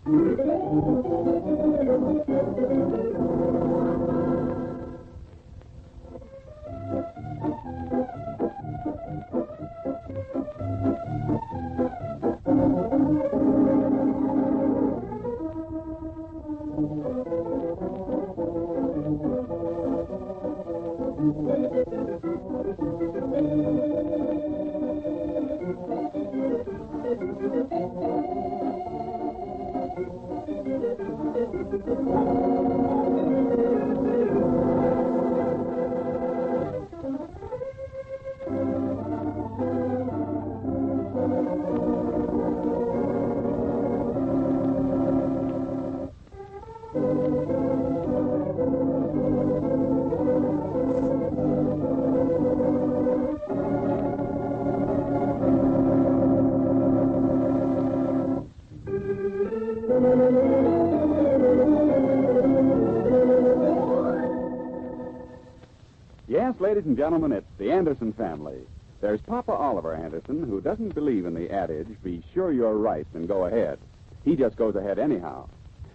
Yes, ladies and gentlemen, it's the Anderson family. There's Papa Oliver Anderson, who doesn't believe in the adage, be sure you're right and go ahead. He just goes ahead anyhow.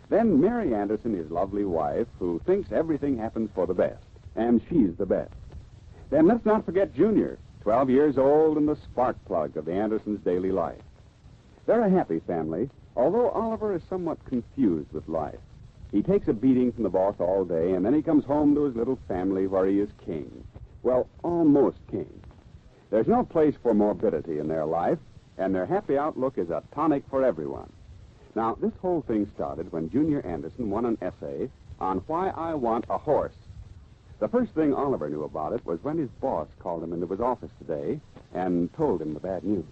Then Mary Anderson, his lovely wife, who thinks everything happens for the best, and she's the best. Then let's not forget Junior, 12 years old and the spark plug of the Andersons' daily life. They're a happy family, although Oliver is somewhat confused with life. He takes a beating from the boss all day, and then he comes home to his little family where he is king. Well, almost king. There's no place for morbidity in their life, and their happy outlook is a tonic for everyone. Now, this whole thing started when Junior Anderson won an essay on why I want a horse. The first thing Oliver knew about it was when his boss called him into his office today and told him the bad news.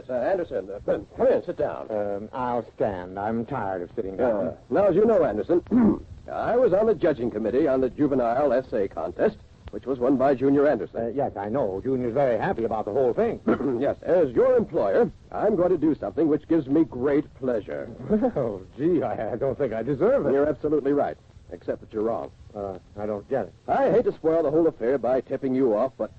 Anderson, come in, sit down. I'll stand. I'm tired of sitting down. Now, as you know, Anderson, I was on the judging committee on the juvenile essay contest, which was won by Junior Anderson. Yes, I know. Junior's very happy about the whole thing. Yes, as your employer, I'm going to do something which gives me great pleasure. Oh, gee, I don't think I deserve it. You're absolutely right, except that you're wrong. I don't get it. I hate to spoil the whole affair by tipping you off, but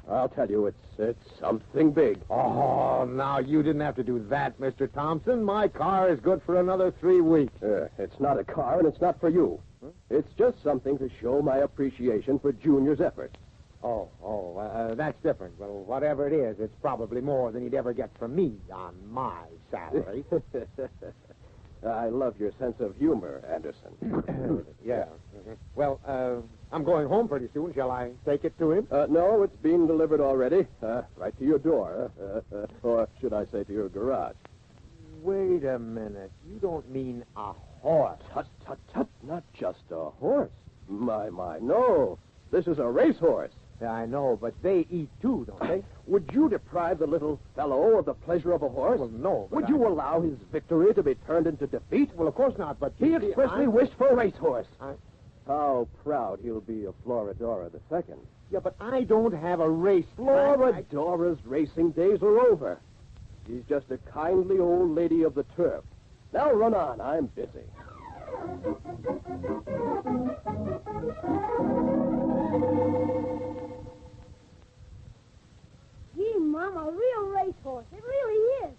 I'll tell you, it's something big. Oh, now, you didn't have to do that, Mr. Thompson. My car is good for another 3 weeks. It's not a car, and it's not for you. It's just something to show my appreciation for Junior's efforts. That's different. Well, whatever it is, it's probably more than he'd ever get from me on my salary. I love your sense of humor, Anderson. Yeah. Well, I'm going home pretty soon. Shall I take it to him? No, it's been delivered already. Right to your door. Or should I say to your garage. Wait a minute. You don't mean a horse. Tut. Not just a horse. My, no. This is a racehorse. Yeah, I know, but they eat too, don't they? Would you deprive the little fellow of the pleasure of a horse? Well, no. Would you allow his victory to be turned into defeat? Well, of course not, but... He expressly wished for a racehorse. How proud he'll be of Floridora II. Yeah, but I don't have a race. Floridora's racing days are over. She's just a kindly old lady of the turf. Now run on. I'm busy. Gee, Mom, a real racehorse. It really is.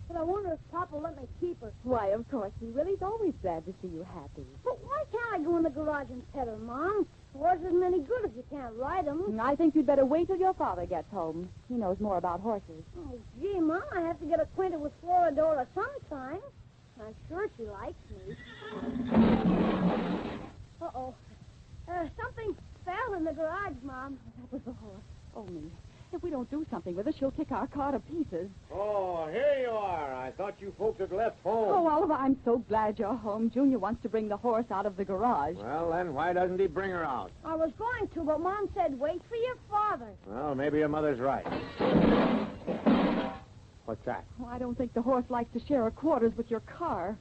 But I wonder if Papa will let me keep her. Why, of course he will. He's always glad to see you happy. But why can't I go in the garage and pet her, Mom? The horse isn't any good if you can't ride him. I think you'd better wait till your father gets home. He knows more about horses. Oh, gee, Mom, I have to get acquainted with Floridora sometime. I'm sure she likes me. Uh-oh. Something fell in the garage, Mom. That was the horse. Oh, me. If we don't do something with it, she'll kick our car to pieces. Oh, here you are. I thought you folks had left home. Oh, Oliver, I'm so glad you're home. Junior wants to bring the horse out of the garage. Well, then why doesn't he bring her out? I was going to, but Mom said wait for your father. Well, maybe your mother's right. What's that? Oh, I don't think the horse likes to share her quarters with your car.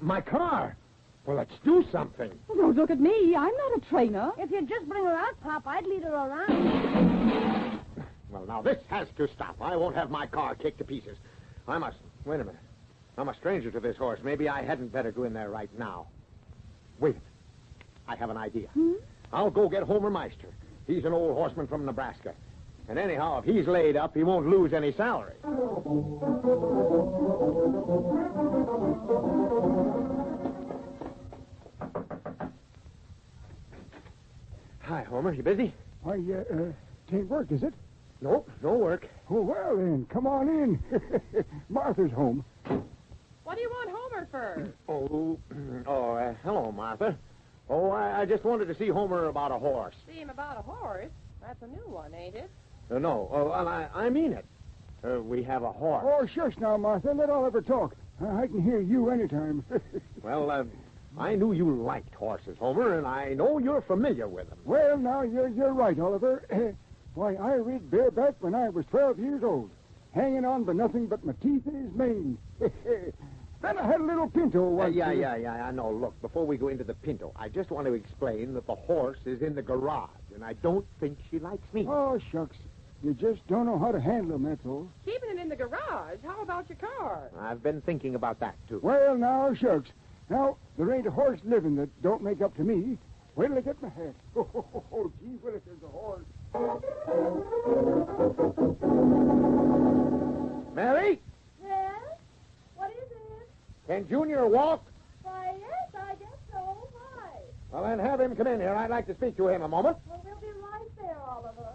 My car. Well, let's do something. Don't look at me. I'm not a trainer. If you'd just bring her out, Pop, I'd lead her around. Well, now, this has to stop. I won't have my car kicked to pieces. I must... Wait a minute. I'm a stranger to this horse. Maybe I hadn't better go in there right now. Wait. I have an idea. I'll go get Homer Meister. He's an old horseman from Nebraska. And anyhow, if he's laid up, he won't lose any salary. Hi, Homer. You busy? Why, can't work, is it? Nope, no work. Oh, well, then, come on in. Martha's home. What do you want Homer for? Hello, Martha. Oh, I just wanted to see Homer about a horse. See him about a horse? That's a new one, ain't it? No, I mean it. We have a horse. Oh, shush now, Martha. Let Oliver talk. I can hear you anytime. Well, I knew you liked horses, Homer, and I know you're familiar with them. Well, now, you're right, Oliver. Why, I rid bareback when I was 12 years old, hanging on by nothing but my teeth and his mane. Then I had a little pinto once. Yeah, I know. Look, before we go into the pinto, I just want to explain that the horse is in the garage, and I don't think she likes me. Oh, shucks. You just don't know how to handle them, that's all. Keeping it in the garage. How about your car? I've been thinking about that, too. Well, now, shucks. Now, there ain't a horse living that don't make up to me. Wait till I get my hat. Oh, gee, Willis, there's a horse. Mary, Yes? What is it? can Junior walk? Why, yes, I guess so. Why? Well, then have him come in here. I'd like to speak to him a moment. Well, we'll be right there, Oliver.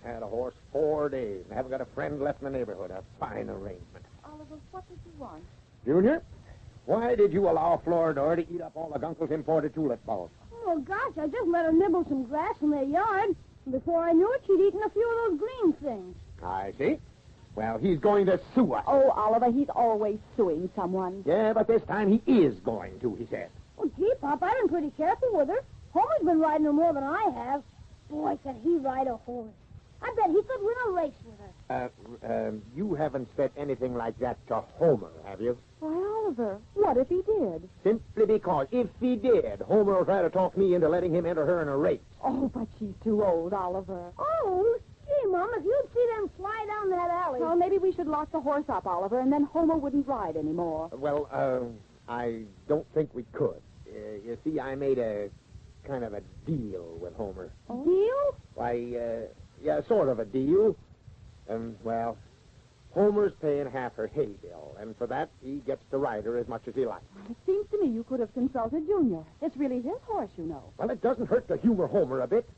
Had a horse 4 days and haven't got a friend left in the neighborhood. A fine arrangement. Oliver, what did you want? Junior, why did you allow Floridor to eat up all the Gunkel's imported tulip bulbs? Oh, gosh, I just let her nibble some grass in their yard. Before I knew it, she'd eaten a few of those green things. I see. Well, he's going to sue us. Oh, Oliver, he's always suing someone. Yeah, but this time he is going to, he said. Oh, gee, Pop, I've been pretty careful with her. Homer's been riding her more than I have. Boy, could he ride a horse. I bet he could win a race with her. You haven't said anything like that to Homer, have you? Why, Oliver, what if he did? Simply because if he did, Homer will try to talk me into letting him enter her in a race. Oh, but she's too old, Oliver. Oh, gee, Mom, if you'd see them fly down that alley. Well, maybe we should lock the horse up, Oliver, and then Homer wouldn't ride anymore. Well, I don't think we could. You see, I made a kind of a deal with Homer. Oh. Deal? Why, yeah, sort of a deal. Well, Homer's paying half her hay bill, and for that, he gets to ride her as much as he likes. It seems to me you could have consulted Junior. It's really his horse, you know. Well, it doesn't hurt to humor Homer a bit.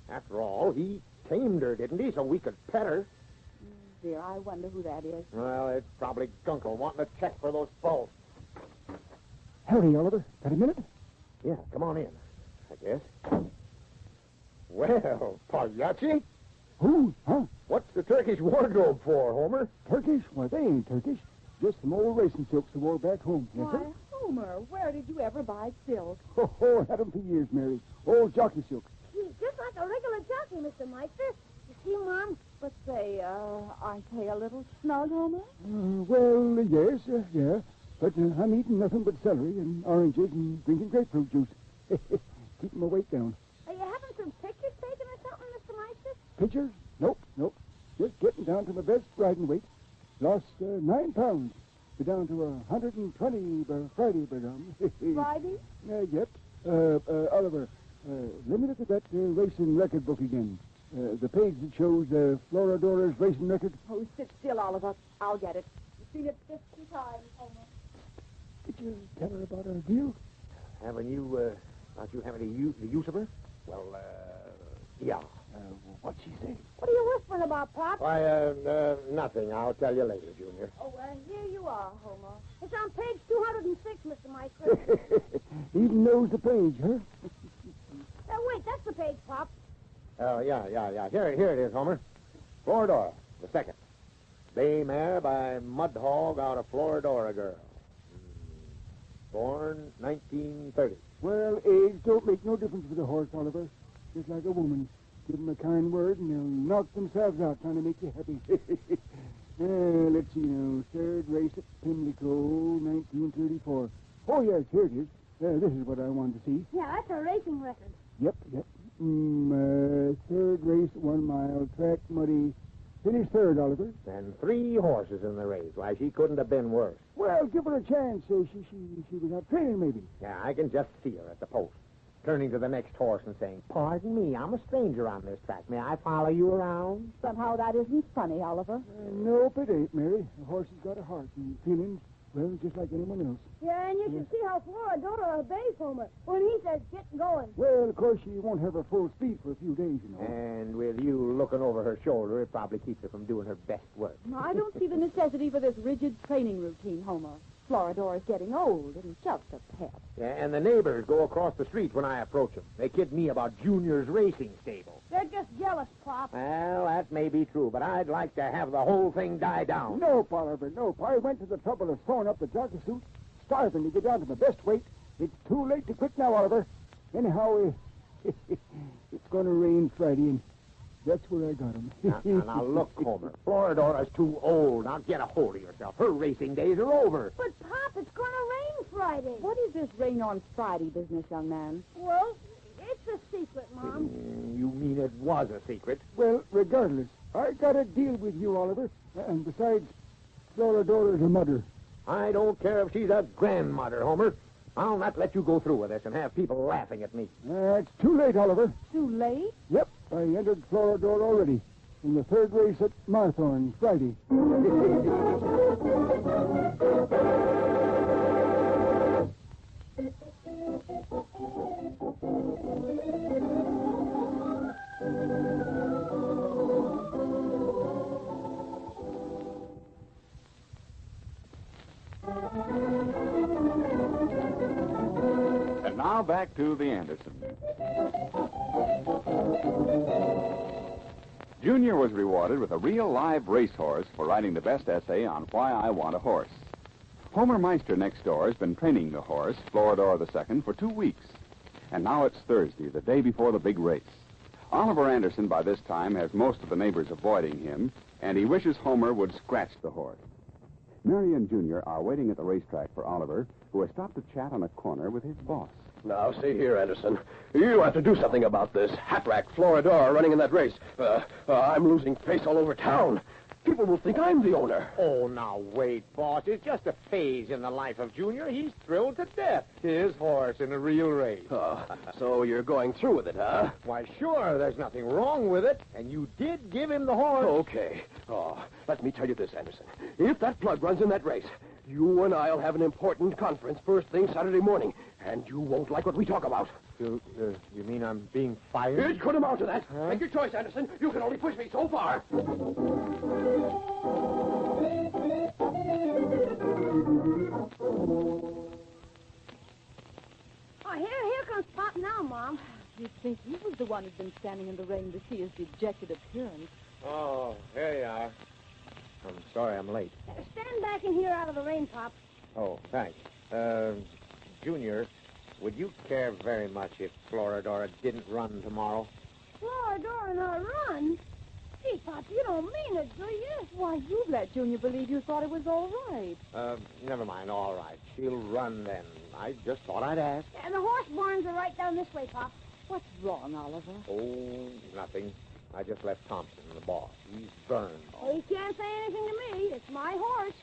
After all, he tamed her, didn't he, so we could pet her. Dear, I wonder who that is. Well, it's probably Gunkel wanting to check for those bulbs. Howdy, Oliver. Got a minute? Yeah, come on in, I guess. Well, Pagliacci? Who? Huh? What's the Turkish wardrobe for, Homer? Turkish? Why, they ain't Turkish. Just some old racing silks I wore back home. Yes, Why, sir? Homer, where did you ever buy silk? Oh, had 'em for years, Mary. Old jockey silks. He's just like a regular jockey, Mr. Meister. You see, Mom? But say, aren't they a little snug, Homer? Well, yes, yeah. But I'm eating nothing but celery and oranges and drinking grapefruit juice. Keeping my weight down. Are you having some pictures taken or something, Mr. Meister? Pictures? Nope. Just getting down to my best riding weight. Lost 9 pounds. Be down to 120 by Friday, Friday? Yep. Oliver, let me look at that racing record book again. The page that shows Floridora's racing record. Oh, sit still, Oliver. I'll get it. You've seen it 50 times, Homer. Did you tell her about our deal? Haven't you, about you having the use of her? Well, yeah. What'd she say? What are you whispering about, Pop? Why, nothing. I'll tell you later, Junior. Oh, here you are, Homer. It's on page 206, Mr. Meister. Even knows the page, huh? Wait, that's the page, Pop. Oh, yeah. Here it is, Homer. Floridora, the second. Bay mare by Mudhog out of Floridora girl. Born 1930. Well, age don't make no difference with a horse, Oliver. Just like a woman. Give them a kind word and they'll knock themselves out trying to make you happy. Let's see now. Third race at Pimlico, 1934. Oh, yes, here it is. This is what I wanted to see. Yeah, that's a racing record. Yep. Third race, 1 mile, track muddy. Finished third, Oliver. And 3 horses in the race. Why, she couldn't have been worse. Well, give her a chance. She was out training, maybe. Yeah, I can just see her at the post, turning to the next horse and saying, "Pardon me, I'm a stranger on this track. May I follow you around?" Somehow that isn't funny, Oliver. Nope, it ain't, Mary. A horse has got a heart and feelings, well, just like anyone else. Yeah, and you should see how Florodora obeys Homer when he says get going. Well, of course, she won't have her full speed for a few days, you know. And with you looking over her shoulder, it probably keeps her from doing her best work. I don't see the necessity for this rigid training routine, Homer. Floradora's getting old and just a pet. Yeah, and the neighbors go across the street when I approach them. They kid me about Junior's racing stable. They're just jealous, Pop. Well, that may be true, but I'd like to have the whole thing die down. Nope, Oliver, nope. I went to the trouble of sewing up the jockey suit, starving to get down to my best weight. It's too late to quit now, Oliver. Anyhow, it's going to rain Friday, and that's where I got him. Now, look, Homer. Floridora's too old. Now, get a hold of yourself. Her racing days are over. But, Pop, it's going to rain Friday. What is this rain on Friday business, young man? Well, it's a secret, Mom. You mean it was a secret? Well, regardless, I got a deal with you, Oliver. And besides, Floridora's a mother. I don't care if she's a grandmother, Homer. I'll not let you go through with this and have people laughing at me. It's too late, Oliver. Too late? Yep, I entered Florodora already. In the third race at Marthorn, Friday. And now back to the Andersons. Junior was rewarded with a real live racehorse for writing the best essay on Why I Want a Horse. Homer Meister next door has been training the horse, Florodora II, for 2 weeks. And now it's Thursday, the day before the big race. Oliver Anderson, by this time, has most of the neighbors avoiding him, and he wishes Homer would scratch the horse. Mary and Junior are waiting at the racetrack for Oliver, who has stopped to chat on a corner with his boss. Now, see here, Anderson. You have to do something about this hat-rack Florodora running in that race. I'm losing face all over town. People will think I'm the owner. Oh, now, wait, boss. It's just a phase in the life of Junior. He's thrilled to death. His horse in a real race. So you're going through with it, huh? Why, sure, there's nothing wrong with it. And you did give him the horse. Okay. Let me tell you this, Anderson. If that plug runs in that race, you and I'll have an important conference first thing Saturday morning, and you won't like what we talk about. You mean I'm being fired? It could amount to that. Huh? Make your choice, Anderson. You can only push me so far. Oh, here comes Pop now, Mom. You'd think he was the one who'd been standing in the rain to see his dejected appearance. Oh, here you are. I'm sorry I'm late. Stand back in here out of the rain, Pop. Oh, thanks. Junior, would you care very much if Florodora didn't run tomorrow? Florodora not run? Gee, Pop, you don't mean it, do you? Why, you let Junior believe you thought it was all right. Never mind, all right. She'll run then. I just thought I'd ask. And the horse barns are right down this way, Pop. What's wrong, Oliver? Oh, nothing. I just left Thompson, the boss. He's burned. Well, he can't say anything to me. It's my horse.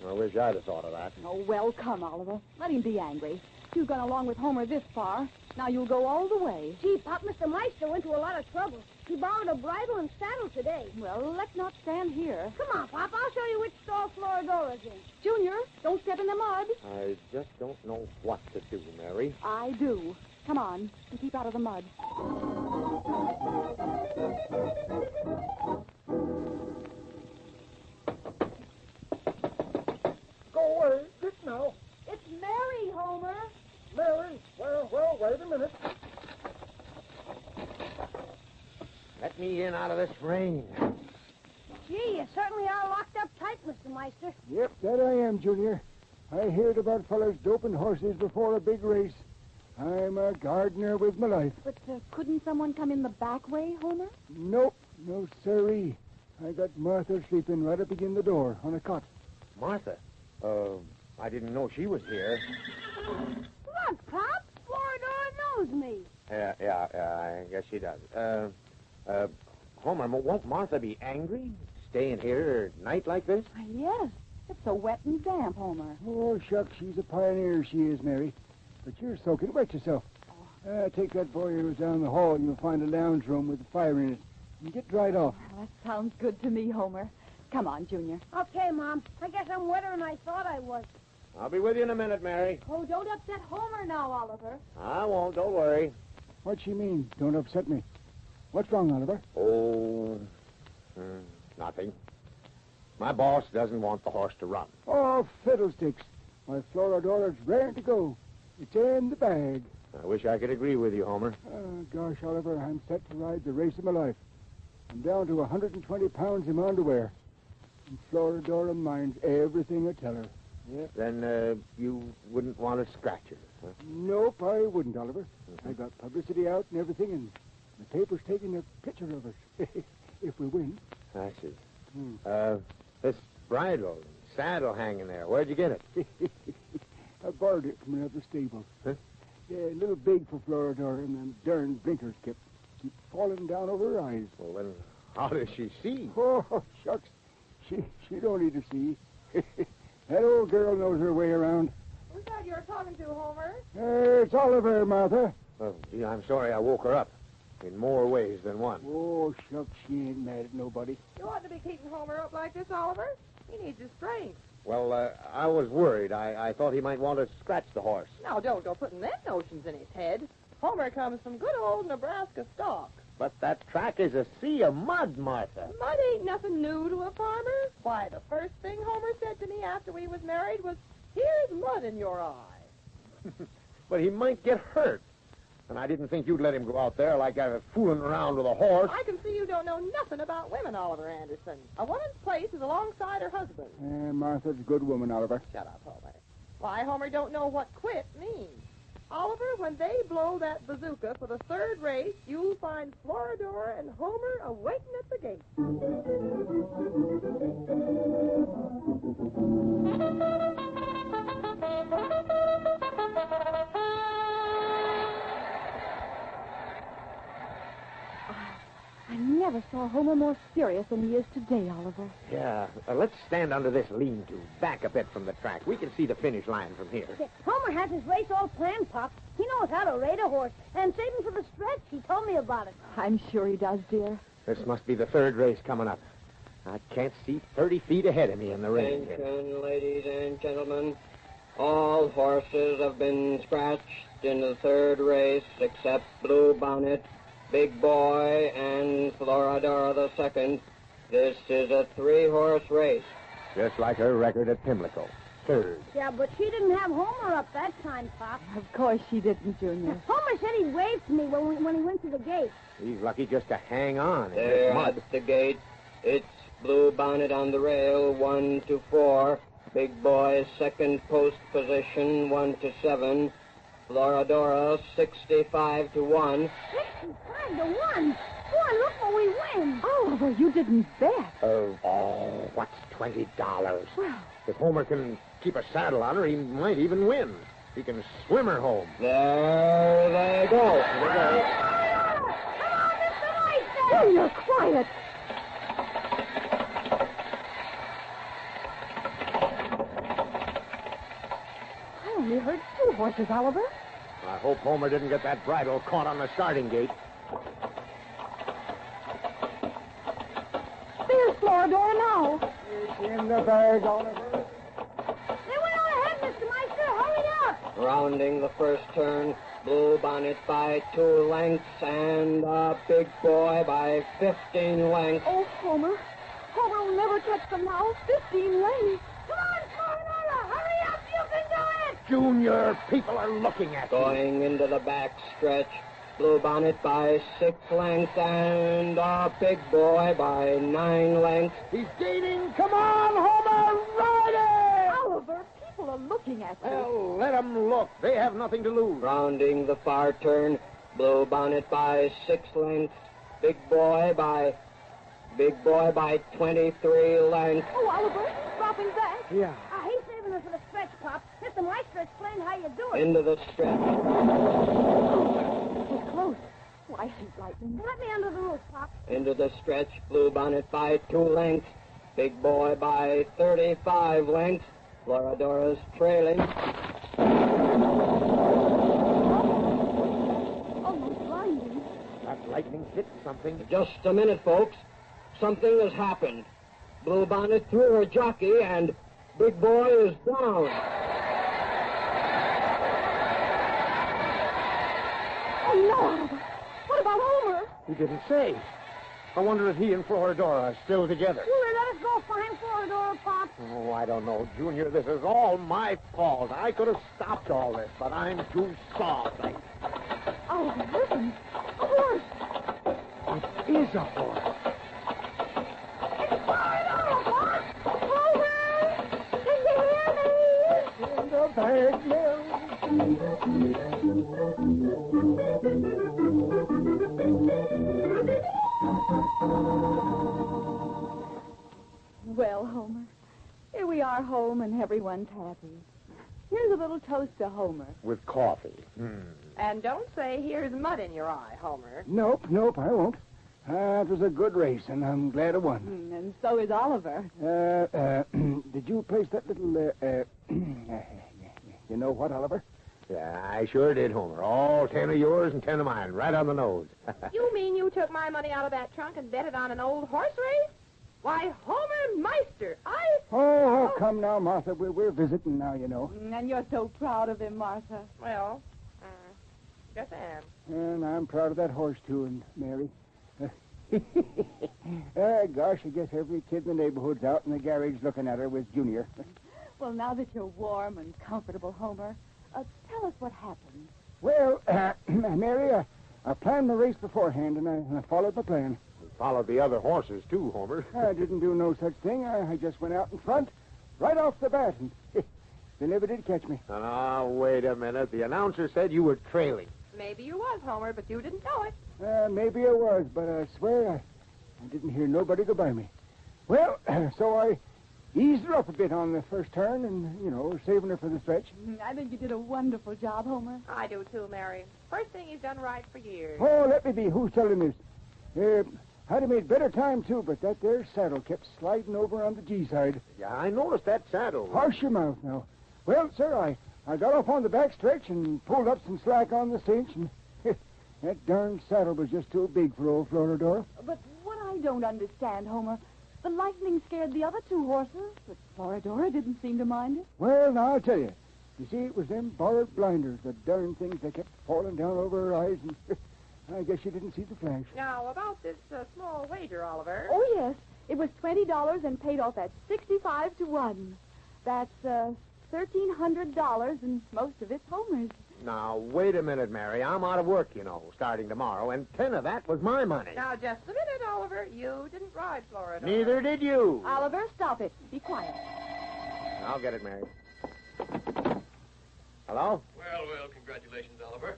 I wish I'd have thought of that. Oh, well, come, Oliver. Let him be angry. You've gone along with Homer this far. Now you'll go all the way. Gee, Pop, Mr. Meister went to a lot of trouble. He borrowed a bridle and saddle today. Well, let's not stand here. Come on, Pop. I'll show you which stall Floridora's in. Junior, don't step in the mud. I just don't know what to do, Mary. I do. Come on, and keep out of the mud. Go away. Sit now. It's Mary, Homer. Mary? Well, wait a minute. Let me in out of this rain. Gee, you certainly are locked up tight, Mr. Meister. Yep, that I am, Junior. I heard about fellas doping horses before a big race. I'm a gardener with my life. But couldn't someone come in the back way, Homer? Nope, no siree. I got Martha sleeping right up against the door on a cot. Martha? I didn't know she was here. Look, Pop, Floridor knows me. Yeah, I guess she does. Homer, won't Martha be angry staying here at night like this? Yes. It's so wet and damp, Homer. Oh, shucks, she's a pioneer, she is, Mary. But you're soaking wet yourself. Take that boy of yours down the hall and you'll find a lounge room with a fire in it. And get dried off. Well, that sounds good to me, Homer. Come on, Junior. Okay, Mom. I guess I'm wetter than I thought I was. I'll be with you in a minute, Mary. Oh, don't upset Homer now, Oliver. I won't, don't worry. What'd she mean? Don't upset me. What's wrong, Oliver? Oh, nothing. My boss doesn't want the horse to run. Oh, fiddlesticks. My Floridor is raring to go. It's in the bag. I wish I could agree with you, Homer. Oh, gosh, Oliver, I'm set to ride the race of my life. I'm down to 120 pounds in my underwear. And Floridor minds everything I tell her. Yeah. Then you wouldn't want to scratch her, huh? Nope, I wouldn't, Oliver. I got publicity out and everything, and the paper's taking a picture of us. If we win. I see. This bridle and saddle hanging there, where'd you get it? I borrowed it from another stable. Huh? Yeah, a little big for Floridor, and them darn blinkers keep falling down over her eyes. Well, then, how does she see? Oh, shucks. She don't need to see. That old girl knows her way around. Who's that you're talking to, Homer? It's Oliver, Martha. Oh, gee, I'm sorry I woke her up. In more ways than one. Oh, shucks, she ain't mad at nobody. You ought to be keeping Homer up like this, Oliver. He needs his strength. Well, I was worried. I thought he might want to scratch the horse. Now, don't go putting them notions in his head. Homer comes from good old Nebraska stock. But that track is a sea of mud, Martha. Mud ain't nothing new to a farmer. Why, the first thing Homer said to me after we was married was, "Here's mud in your eye." But he might get hurt. And I didn't think you'd let him go out there like fooling around with a horse. I can see you don't know nothing about women, Oliver Anderson. A woman's place is alongside her husband. Martha's a good woman, Oliver. Shut up, Homer. Why, Homer don't know what quit means. Oliver, when they blow that bazooka for the third race, you'll find Floridor and Homer awaiting at the gate. I never saw Homer more serious than he is today, Oliver. Yeah. Let's stand under this lean-to, back a bit from the track. We can see the finish line from here. Homer has his race all planned, Pop. He knows how to rate a horse. And saving for the stretch, he told me about it. I'm sure he does, dear. This must be the third race coming up. I can't see 30 feet ahead of me in the rain. Attention, ladies and gentlemen. All horses have been scratched in the third race except Blue Bonnet, Big Boy, and Floridor the Second. This is a three-horse race. Just like her record at Pimlico. Third. Yeah, but she didn't have Homer up that time, Pop. Of course she didn't, Junior. Homer said he waved to me when he went to the gate. He's lucky just to hang on in There this mud. at the gate, it's Blue Bonnet on the rail, 1 to 4. Big Boy, second post position, 1 to 7. Floridora, 65 to 1. 65 to 1? Boy, look what we win. Oliver, you didn't bet. What's $20? Well, If Homer can keep a saddle on her, he might even win. He can swim her home. There they go. Junior, quiet. I only heard 2 horses, Oliver. I hope Homer didn't get that bridle caught on the starting gate. There's Floridor now. It's in the bag, Oliver. They went on ahead, Mr. Meister. Hurry up. Rounding the first turn, Blue Bonnet by 2 lengths and Big Boy by 15 lengths. Oh, Homer. Homer will never catch them now. 15 lengths. Come on, Floridor. Hurry up. You can do it. Junior, people are looking at you. Going into the back stretch, Blue Bonnet by 6 lengths and Big Boy by 9 lengths. He's gaining. Come on, Homer, ride it! Oliver, people are looking at you. Well, let them look. They have nothing to lose. Rounding the far turn, Blue Bonnet by 6 lengths, Big Boy by Big boy by 23 lengths. Oh, Oliver, dropping back. Yeah. He's saving us for the stretch, Pop. Mr. Meister explained how you do it. Into the stretch. It's close. Oh, I hate lightning. Let me under the roof, Pop. Into the stretch. Bluebonnet by 2 lengths. Big boy by 35 lengths. Floradora's trailing. Almost blinding. That lightning hit something. Just a minute, folks. Something has happened. Bluebonnet threw her jockey, and Big Boy is down. Oh, no. What about Homer? He didn't say. I wonder if he and Floridora are still together. Junior, let us go find Floridora, Pop. Oh, I don't know, Junior. This is all my fault. I could have stopped all this, but I'm too soft. Oh, listen. A horse. It is a horse. In the bag now. Well, Homer, here we are home and everyone's happy. Here's a little toast to Homer. With coffee. And don't say, here's mud in your eye, Homer. Nope, I won't. It was a good race, and I'm glad I won. And so is Oliver. Did you place that little, you know what, Oliver? Yeah, I sure did, Homer. All 10 of yours and 10 of mine, right on the nose. You mean you took my money out of that trunk and bet it on an old horse race? Why, Homer Meister, Oh, come now, Martha. We're visiting now, you know. And you're so proud of him, Martha. Well, yes, I am. And I'm proud of that horse, too, and Mary. Gosh, I guess every kid in the neighborhood's out in the garage looking at her with Junior. Well, now that you're warm and comfortable, Homer, tell us what happened. Well, Mary, I planned the race beforehand, and I followed my plan. You followed the other horses, too, Homer. I didn't do no such thing. I just went out in front, right off the bat, and they never did catch me. Now, wait a minute. The announcer said you were trailing. Maybe you was, Homer, but you didn't know it. Maybe I was, but I swear I didn't hear nobody go by me. Well, so I eased her up a bit on the first turn and, saving her for the stretch. I think you did a wonderful job, Homer. I do, too, Mary. First thing he's done right for years. Oh, let me be. Who's telling this? I'd have made better time, too, but that there saddle kept sliding over on the G side. Yeah, I noticed that saddle. Hush your mouth now. Well, sir, I got off on the back stretch and pulled up some slack on the cinch, and that darn saddle was just too big for old Floridora. But what I don't understand, Homer, the lightning scared the other 2 horses, but Floridora didn't seem to mind it. Well, now, I'll tell you. You see, it was them borrowed blinders, the darn things that kept falling down over her eyes, and I guess she didn't see the flash. Now, about this small wager, Oliver. Oh, yes. It was $20 and paid off at 65 to 1. That's $1,300, and most of it's Homer's. Now, wait a minute, Mary. I'm out of work, starting tomorrow, and 10 of that was my money. Now, just a minute, Oliver. You didn't ride Florida. Neither did you. Oliver, stop it. Be quiet. I'll get it, Mary. Hello? Well, congratulations, Oliver.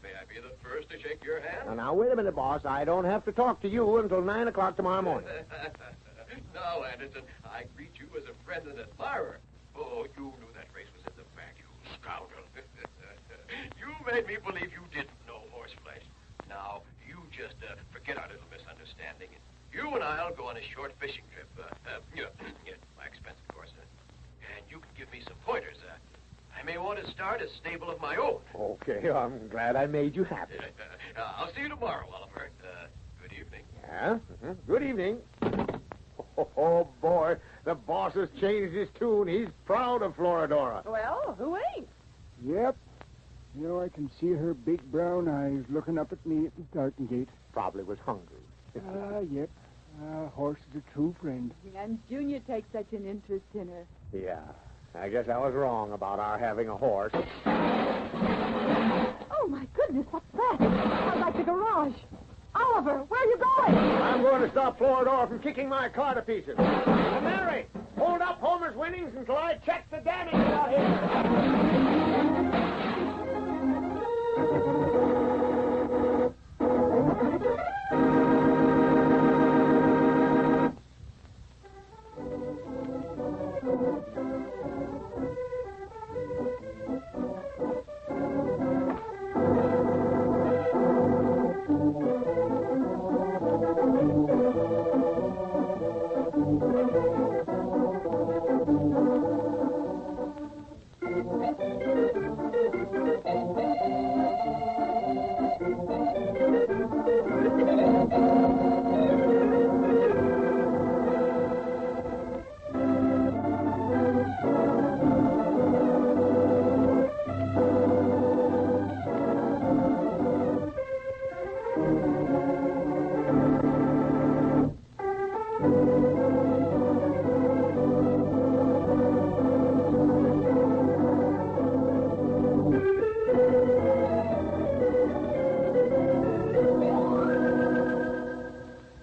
May I be the first to shake your hand? Now, wait a minute, boss. I don't have to talk to you until 9 o'clock tomorrow morning. No, Anderson, I greet you as a friend and admirer. Oh, you knew that race was in the bag, you scoundrel. You made me believe you didn't know horse flesh. Now, you just forget our little misunderstanding. You and I'll go on a short fishing trip. My expense, of course. And you can give me some pointers. I may want to start a stable of my own. Okay, I'm glad I made you happy. I'll see you tomorrow, Oliver. Good evening. Yeah? Mm-hmm. Good evening. Oh, boy. The boss has changed his tune. He's proud of Floridora. Well, who ain't? Yep. I can see her big brown eyes looking up at me at the starting gate. Probably was hungry. Yep. Horse is a true friend. And Junior takes such an interest in her. Yeah. I guess I was wrong about our having a horse. Oh, my goodness, what's that? Sounds like the garage. Oliver, where are you going? I'm going to stop Floridora from kicking my car to pieces. Now, Mary, hold up Homer's winnings until I check the damage out here.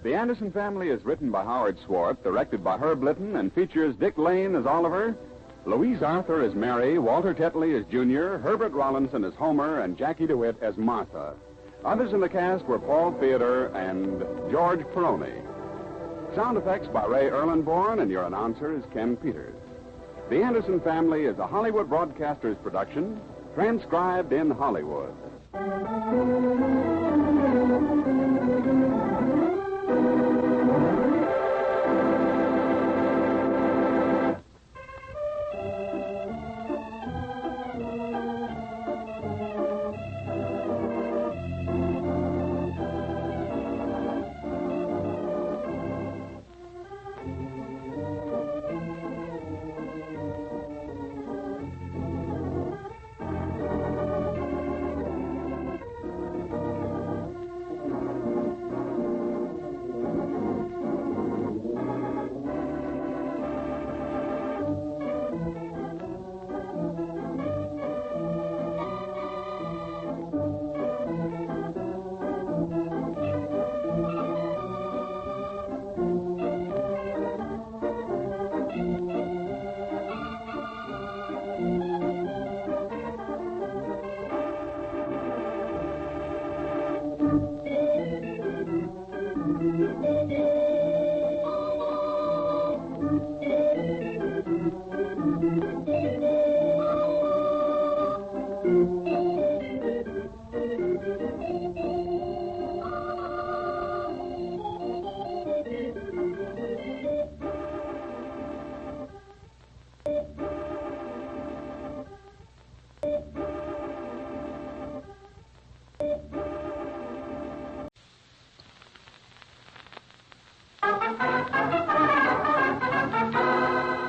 The Anderson Family is written by Howard Swart, directed by Herb Litton, and features Dick Lane as Oliver, Louise Arthur as Mary, Walter Tetley as Junior, Herbert Rollinson as Homer, and Jackie DeWitt as Martha. Others in the cast were Paul Theodore and George Peroni. Sound effects by Ray Erlenborn, and your announcer is Ken Peters. The Anderson Family is a Hollywood Broadcasters production, transcribed in Hollywood.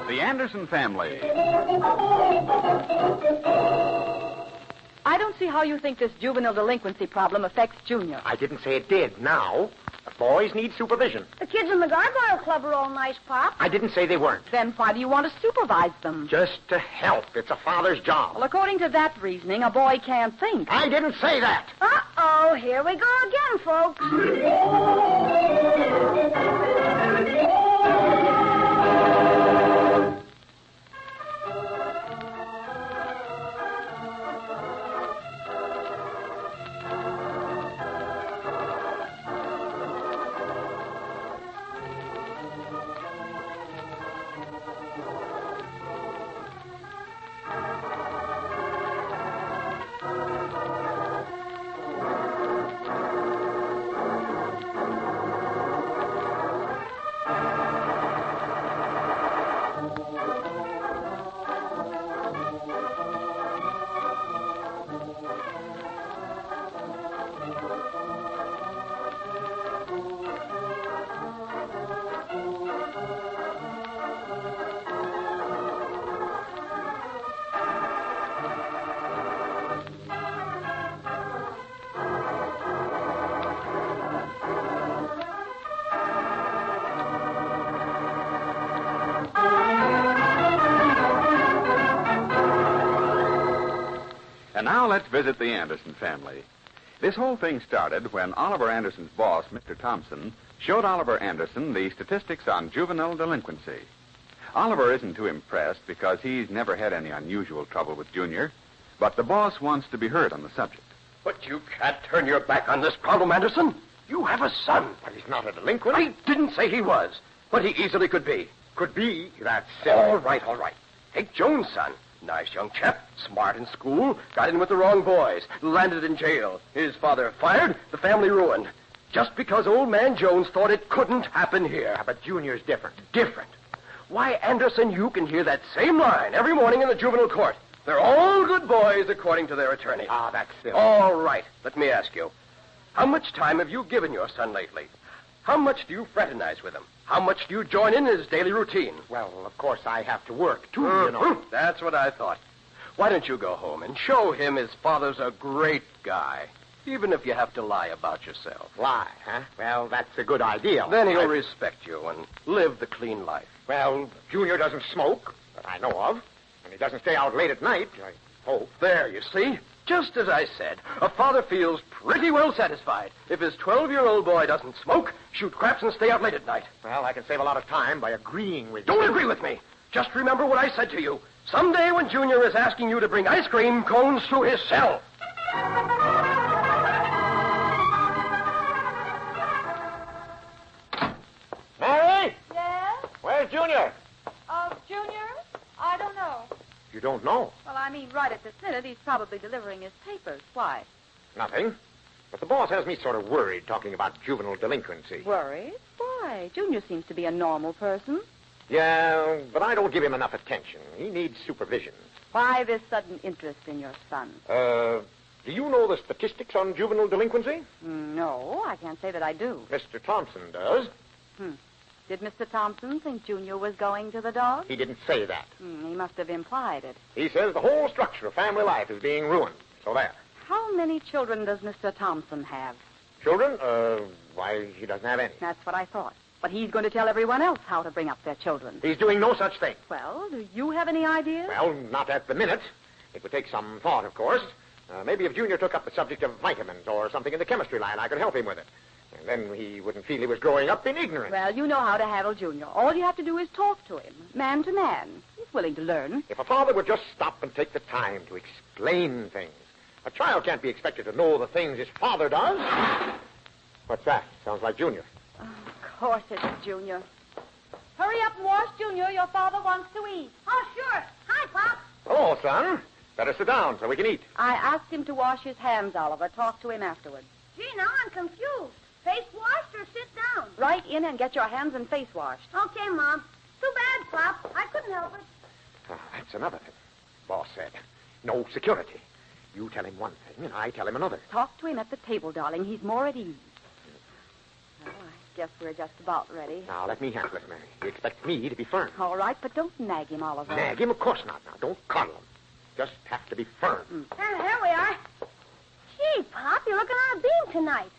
The Anderson Family. I don't see how you think this juvenile delinquency problem affects Junior. I didn't say it did. Now, the boys need supervision. The kids in the Gargoyle Club are all nice, Pop. I didn't say they weren't. Then why do you want to supervise them? Just to help. It's a father's job. Well, according to that reasoning, a boy can't think. I didn't say that. Uh-oh, here we go again, folks. And now let's visit the Anderson family. This whole thing started when Oliver Anderson's boss, Mr. Thompson, showed Oliver Anderson the statistics on juvenile delinquency. Oliver isn't too impressed because he's never had any unusual trouble with Junior, but the boss wants to be heard on the subject. But you can't turn your back on this problem, Anderson. You have a son. But he's not a delinquent. I didn't say he was, but he easily could be. Could be? That's silly. All right. Take Jones' son. Nice young chap, smart in school, got in with the wrong boys, landed in jail. His father fired, the family ruined. Just because old man Jones thought it couldn't happen here. Yeah, but Junior's different. Different? Why, Anderson, you can hear that same line every morning in the juvenile court. They're all good boys, according to their attorney. Ah, that's silly. All right. Let me ask you. How much time have you given your son lately? How much do you fraternize with him? How much do you join in his daily routine? Well, of course, I have to work, too, you know. That's what I thought. Why don't you go home and show him his father's a great guy, even if you have to lie about yourself. Lie, huh? Well, that's a good idea. Then he'll respect you and live the clean life. Well, Junior doesn't smoke, that I know of, and he doesn't stay out late at night, I hope. There, you see? Just as I said, a father feels pretty well satisfied if his 12-year-old boy doesn't smoke, shoot craps, and stay out late at night. Well, I can save a lot of time by agreeing with you. Don't agree with me. Just remember what I said to you. Someday when Junior is asking you to bring ice cream cones to his cell. Mary? Yes? Where's Junior? Junior? I don't know. You don't know. Well, I mean, right at this minute, he's probably delivering his papers. Why? Nothing. But the boss has me sort of worried talking about juvenile delinquency. Worried? Why? Junior seems to be a normal person. Yeah, but I don't give him enough attention. He needs supervision. Why this sudden interest in your son? Do you know the statistics on juvenile delinquency? No, I can't say that I do. Mr. Thompson does. Did Mr. Thompson think Junior was going to the dog? He didn't say that. He must have implied it. He says the whole structure of family life is being ruined. So there. How many children does Mr. Thompson have? Children? Why, he doesn't have any. That's what I thought. But he's going to tell everyone else how to bring up their children. He's doing no such thing. Well, do you have any ideas? Well, not at the minute. It would take some thought, of course. Maybe if Junior took up the subject of vitamins or something in the chemistry line, I could help him with it. And then he wouldn't feel he was growing up in ignorance. Well, you know how to handle Junior. All you have to do is talk to him, man to man. He's willing to learn. If a father would just stop and take the time to explain things. A child can't be expected to know the things his father does. What's that? Sounds like Junior. Of course it's Junior. Hurry up and wash Junior. Your father wants to eat. Oh, sure. Hi, Pop. Hello, son. Better sit down so we can eat. I asked him to wash his hands, Oliver. Talk to him afterwards. Gee, now I'm confused. Face washed or sit down? Right in and get your hands and face washed. Okay, Mom. Too bad, Pop. I couldn't help it. Oh, that's another thing. Boss said, no security. You tell him one thing, and I tell him another. Talk to him at the table, darling. He's more at ease. Well, I guess we're just about ready. Now, let me handle it, Mary. He expects me to be firm. All right, but don't nag him, Oliver. Nag him? Of course not. Now, don't coddle him. Just have to be firm. Here we are. Gee, Pop, you're looking on a beam tonight.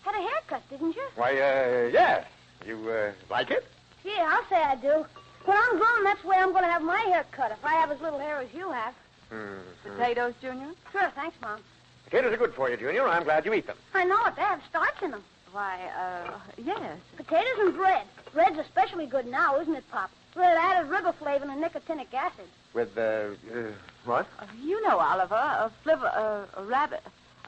Had a haircut, didn't you? Why, yes. You, like it? Gee, I'll say I do. When I'm grown, that's the way I'm going to have my hair cut, if I have as little hair as you have. Potatoes, Junior? Sure, thanks, Mom. Potatoes are good for you, Junior. I'm glad you eat them. I know it. They have starch in them. Why, yes. Potatoes and bread. Bread's especially good now, isn't it, Pop? With added riboflavin and nicotinic acid. With, what? You know, Oliver,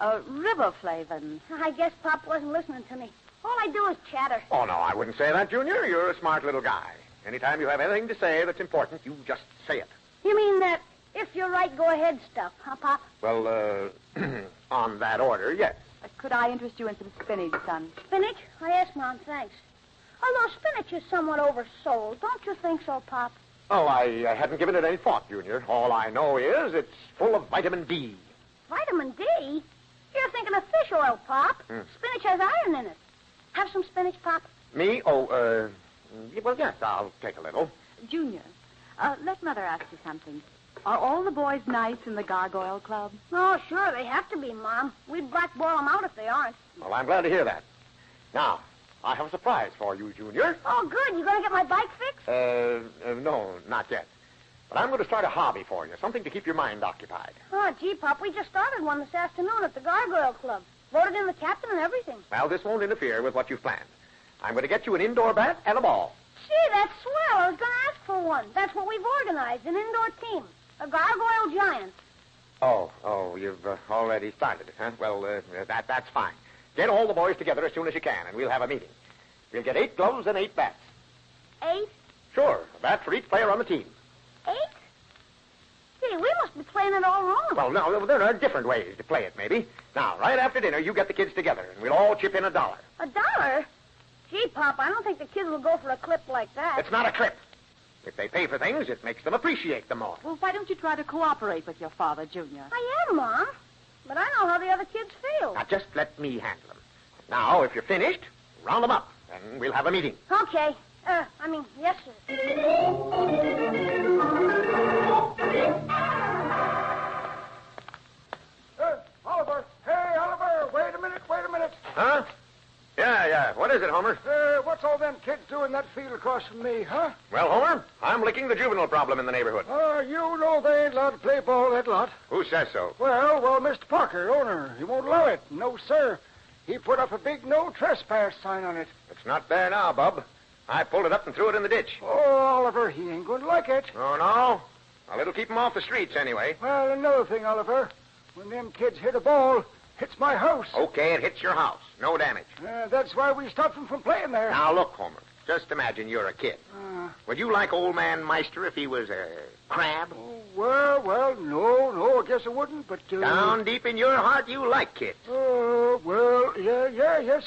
riboflavin. I guess Pop wasn't listening to me. All I do is chatter. Oh, no, I wouldn't say that, Junior. You're a smart little guy. Anytime you have anything to say that's important, you just say it. You mean that if you're right, go ahead stuff, huh, Pop? Well, on that order, yes. Could I interest you in some spinach, son? Spinach? Yes, Mom, thanks. Although spinach is somewhat oversold, don't you think so, Pop? Oh, I hadn't given it any thought, Junior. All I know is it's full of vitamin D. Vitamin D? You're thinking of fish oil, Pop. Spinach has iron in it. Have some spinach, Pop? Me? Oh, well, yes, I'll take a little. Junior, let Mother ask you something. Are all the boys nice in the Gargoyle Club? Oh, sure, they have to be, Mom. We'd blackball them out if they aren't. Well, I'm glad to hear that. Now, I have a surprise for you, Junior. Oh, good. You going to get my bike fixed? No, not yet. But I'm going to start a hobby for you, something to keep your mind occupied. Oh, gee, Pop, we just started one this afternoon at the Gargoyle Club. Voted in the captain and everything. Well, this won't interfere with what you've planned. I'm going to get you an indoor bat and a ball. Gee, that's swell. I was going to ask for one. That's what we've organized, an indoor team. A Gargoyle Giants. Oh, you've already started it, huh? Well, that's fine. Get all the boys together as soon as you can, and we'll have a meeting. We'll get 8 gloves and 8 bats. 8? Sure, a bat for each player on the team. 8? Gee, we must be playing it all wrong. Well, no, there are different ways to play it, maybe. Now, right after dinner, you get the kids together, and we'll all chip in $1. $1? Gee, Pop, I don't think the kids will go for a clip like that. It's not a clip. If they pay for things, it makes them appreciate them more. Well, why don't you try to cooperate with your father, Junior? I am, Mom. But I know how the other kids feel. Now, just let me handle them. Now, if you're finished, round them up, and we'll have a meeting. Okay. Yes, sir. Oliver! Hey, Oliver! Wait a minute! Huh? Yeah, Hiya. What is it, Homer? What's all them kids doing in that field across from me, huh? Well, Homer, I'm licking the juvenile problem in the neighborhood. You know they ain't allowed to play ball that lot. Who says so? Well, Mr. Parker, owner, he won't allow it. No, sir. He put up a big no trespass sign on it. It's not there now, Bub. I pulled it up and threw it in the ditch. Oh, Oliver, he ain't going to like it. Oh, no? Well, it'll keep him off the streets anyway. Well, another thing, Oliver. When them kids hit a ball, hits my house. Okay, it hits your house. No damage. That's why we stopped them from playing there. Now, look, Homer. Just imagine you're a kid. Would you like old man Meister if he was a crab? Well, no, I guess I wouldn't, but... Down deep in your heart, you like kids. Yes,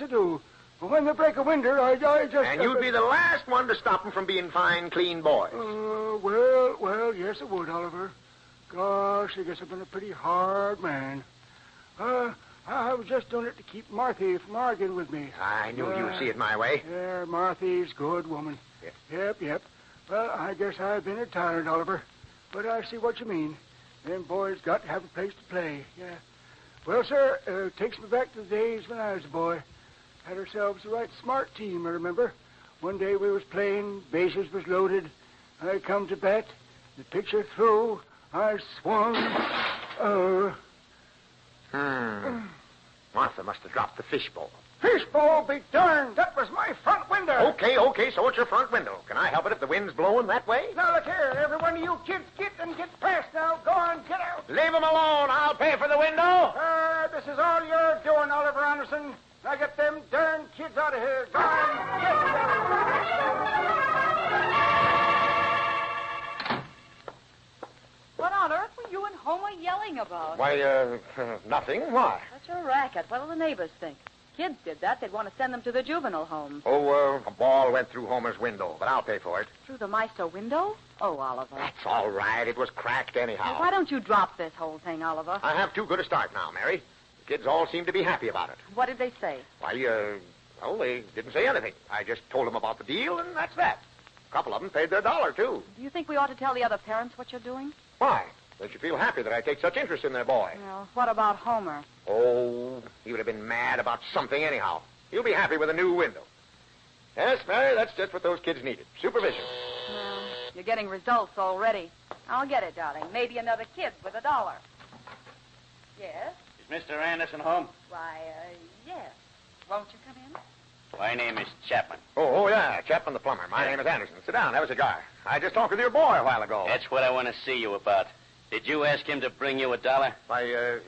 I do. But when they break a window, I just... And you'd be the last one to stop them from being fine, clean boys. Well, yes, I would, Oliver. Gosh, I guess I've been a pretty hard man. I was just doing it to keep Marthy from arguing with me. I knew you'd see it my way. Yeah, Marthy's good woman. Yep. Well, I guess I've been tired, Oliver. But I see what you mean. Them boys got to have a place to play. Yeah. Well, sir, it takes me back to the days when I was a boy. Had ourselves a right smart team, I remember. One day we was playing, bases was loaded. I come to bat, the pitcher threw, I swung. Martha must have dropped the fishbowl. Fishbowl be darned, that was my front window. Okay, so it's your front window. Can I help it if the wind's blowing that way? Now, look here, every one of you kids get past now. Go on, get out. Leave them alone. I'll pay for the window. This is all you're doing, Oliver Anderson. Now get them darn kids out of here. Go on, get them. What on earth were you and Homer yelling about? Why, nothing. Why? Such a racket. What'll the neighbors think? Kids did that. They'd want to send them to the juvenile home. A ball went through Homer's window, but I'll pay for it. Through the Meister window? Oh, Oliver. That's all right. It was cracked anyhow. Well, why don't you drop this whole thing, Oliver? I have too good a start now, Mary. The kids all seem to be happy about it. What did they say? Why, they didn't say anything. I just told them about the deal, and that's that. A couple of them paid their $1, too. Do you think we ought to tell the other parents what you're doing? Why? They should feel happy that I take such interest in their boy. Well, what about Homer? Oh, he would have been mad about something anyhow. He'll be happy with a new window. Yes, Mary, that's just what those kids needed. Supervision. Well, you're getting results already. I'll get it, darling. Maybe another kid with $1. Yes? Is Mr. Anderson home? Why, yes. Won't you come in? My name is Chapman. Oh, yeah, Chapman the plumber. My name is Anderson. Sit down, have a cigar. I just talked with your boy a while ago. That's what I want to see you about. Did you ask him to bring you $1? Why,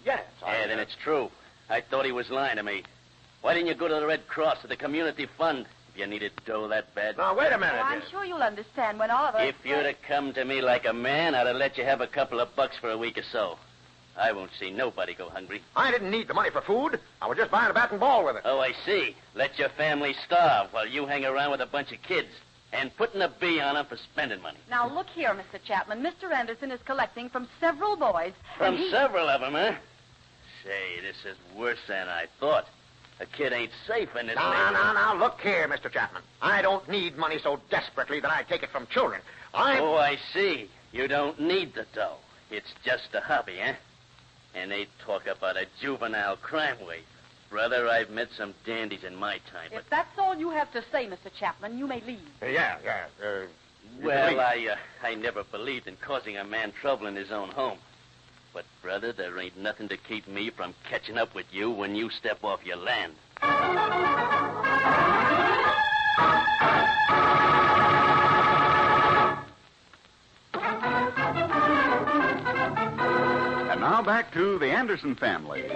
yes. Yeah, then it's true. I thought he was lying to me. Why didn't you go to the Red Cross or the community fund if you needed dough that bad? Now, wait a minute. Oh, I'm sure you'll understand when Oliver... If you'd have come to me like a man, I'd have let you have a couple of bucks for a week or so. I won't see nobody go hungry. I didn't need the money for food. I was just buying a bat and ball with it. Oh, I see. Let your family starve while you hang around with a bunch of kids and putting a bee on them for spending money. Now, look here, Mr. Chapman. Mr. Anderson is collecting from several boys. From several of them, huh? Say, this is worse than I thought. A kid ain't safe in this neighborhood. Now, look here, Mr. Chapman. I don't need money so desperately that I take it from children. Oh, I see. You don't need the dough. It's just a hobby, eh? And they talk about a juvenile crime wave. Brother, I've met some dandies in my time, but... If that's all you have to say, Mr. Chapman, you may leave. Well, I never believed in causing a man trouble in his own home. But, brother, there ain't nothing to keep me from catching up with you when you step off your land. And now back to the Anderson family.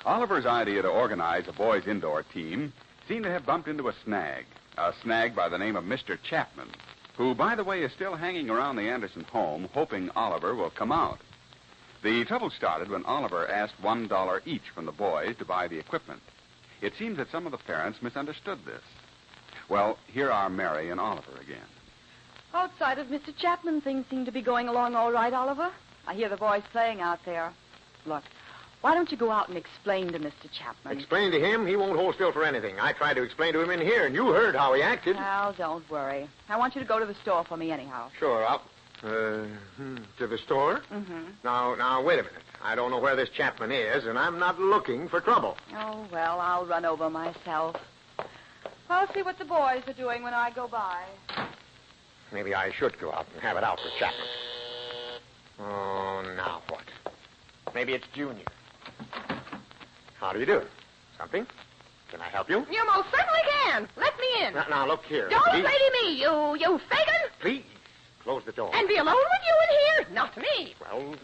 Oliver's idea to organize a boys' indoor team seemed to have bumped into a snag by the name of Mr. Chapman, who, by the way, is still hanging around the Anderson home, hoping Oliver will come out. The trouble started when Oliver asked $1 each from the boys to buy the equipment. It seems that some of the parents misunderstood this. Well, here are Mary and Oliver again. Outside of Mr. Chapman, things seem to be going along all right, Oliver. I hear the boys playing out there. Look, why don't you go out and explain to Mr. Chapman? Explain to him? He won't hold still for anything. I tried to explain to him in here, and you heard how he acted. Well, don't worry. I want you to go to the store for me anyhow. Sure, To the store? Mm-hmm. Now, wait a minute. I don't know where this Chapman is, and I'm not looking for trouble. Oh, well, I'll run over myself. I'll see what the boys are doing when I go by. Maybe I should go out and have it out with Chapman. Oh, now what? Maybe it's Junior. How do you do? Something? Can I help you? You most certainly can. Let me in. Now, look here. Don't Please. say to me, you fagin! Please, close the door. And be alone with you in here? Not to me. Well,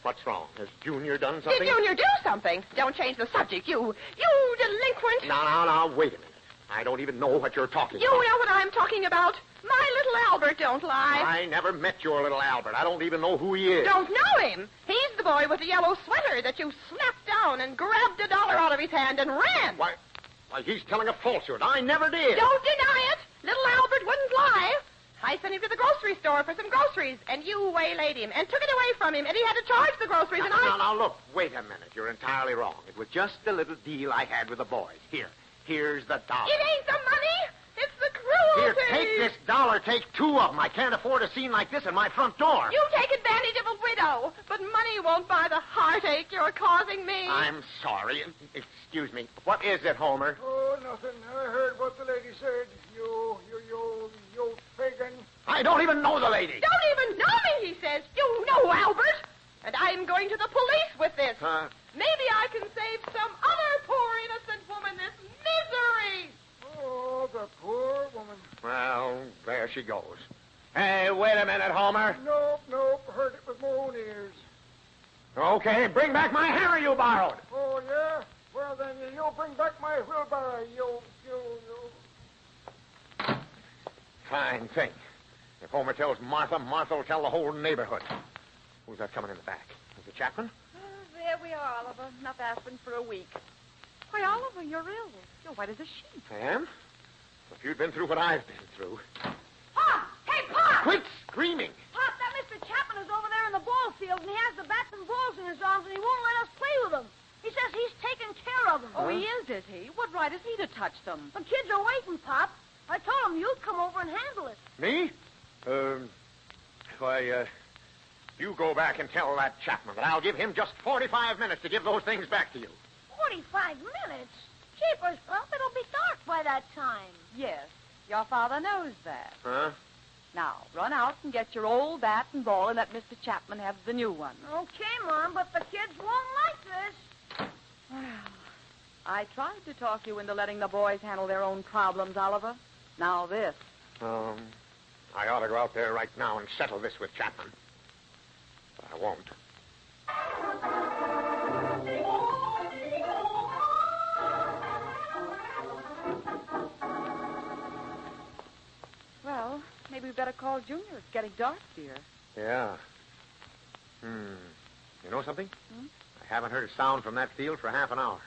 what's wrong? Has Junior done something? Did Junior do something? Don't change the subject, you delinquent. Now, wait a minute. I don't even know what you're talking You about. know what I'm talking about. My little Albert don't lie. I never met your little Albert. I don't even know who he is. Don't know him. He's the boy with the yellow sweater that you snapped down and grabbed $1 out of his hand and ran. Why, he's telling a falsehood. I never did. Don't deny it. Little Albert wouldn't lie. I sent him to the grocery store for some groceries, and you waylaid him and took it away from him, and he had to charge the groceries, and I... Now, look, wait a minute. You're entirely wrong. It was just a little deal I had with the boys. Here's the $1. It ain't the money. It's the cruelty. Here, take this $1. Take 2 of them. I can't afford a scene like this in my front door. You take advantage of a widow, but money won't buy the heartache you're causing me. I'm sorry. Excuse me. What is it, Homer? Oh, nothing. I heard what the lady said. You pagan. I don't even know the lady. Don't even know me, he says. You know Albert. And I'm going to the police with this. Maybe I can save some other poor innocent woman this misery. Oh, the poor woman. Well, there she goes. Hey, wait a minute, Homer. Nope. Heard it with my own ears. Okay, bring back my hammer you borrowed. Oh, yeah? Well, then, you bring back my wheelbarrow. You. Fine thing. If Homer tells Martha, Martha will tell the whole neighborhood. Who's that coming in the back? Is it Chapman? There we are, Oliver. Enough aspirin for a week. Why, Oliver, you're ill. You're white as a sheet. I am? If you'd been through what I've been through. Pop! Hey, Pop! Quit screaming! Pop, that Mr. Chapman is over there in the ball field, and he has the bats and balls in his arms, and he won't let us play with them. He says he's taking care of them. Oh, he is he? What right is he to touch them? The kids are waiting, Pop. I told him you'd come over and handle it. Me? You go back and tell that Chapman that I'll give him just 45 minutes to give those things back to you. 45 minutes? Jeepers, Pop, it'll be dark by that time. Yes, your father knows that. Huh? Now, run out and get your old bat and ball and let Mr. Chapman have the new one. Okay, Mom, but the kids won't like this. Well, I tried to talk you into letting the boys handle their own problems, Oliver. Now this. I ought to go out there right now and settle this with Chapman. But I won't. Well, maybe we better call Junior. It's getting dark, dear. Yeah. You know something? Hmm? I haven't heard a sound from that field for half an hour.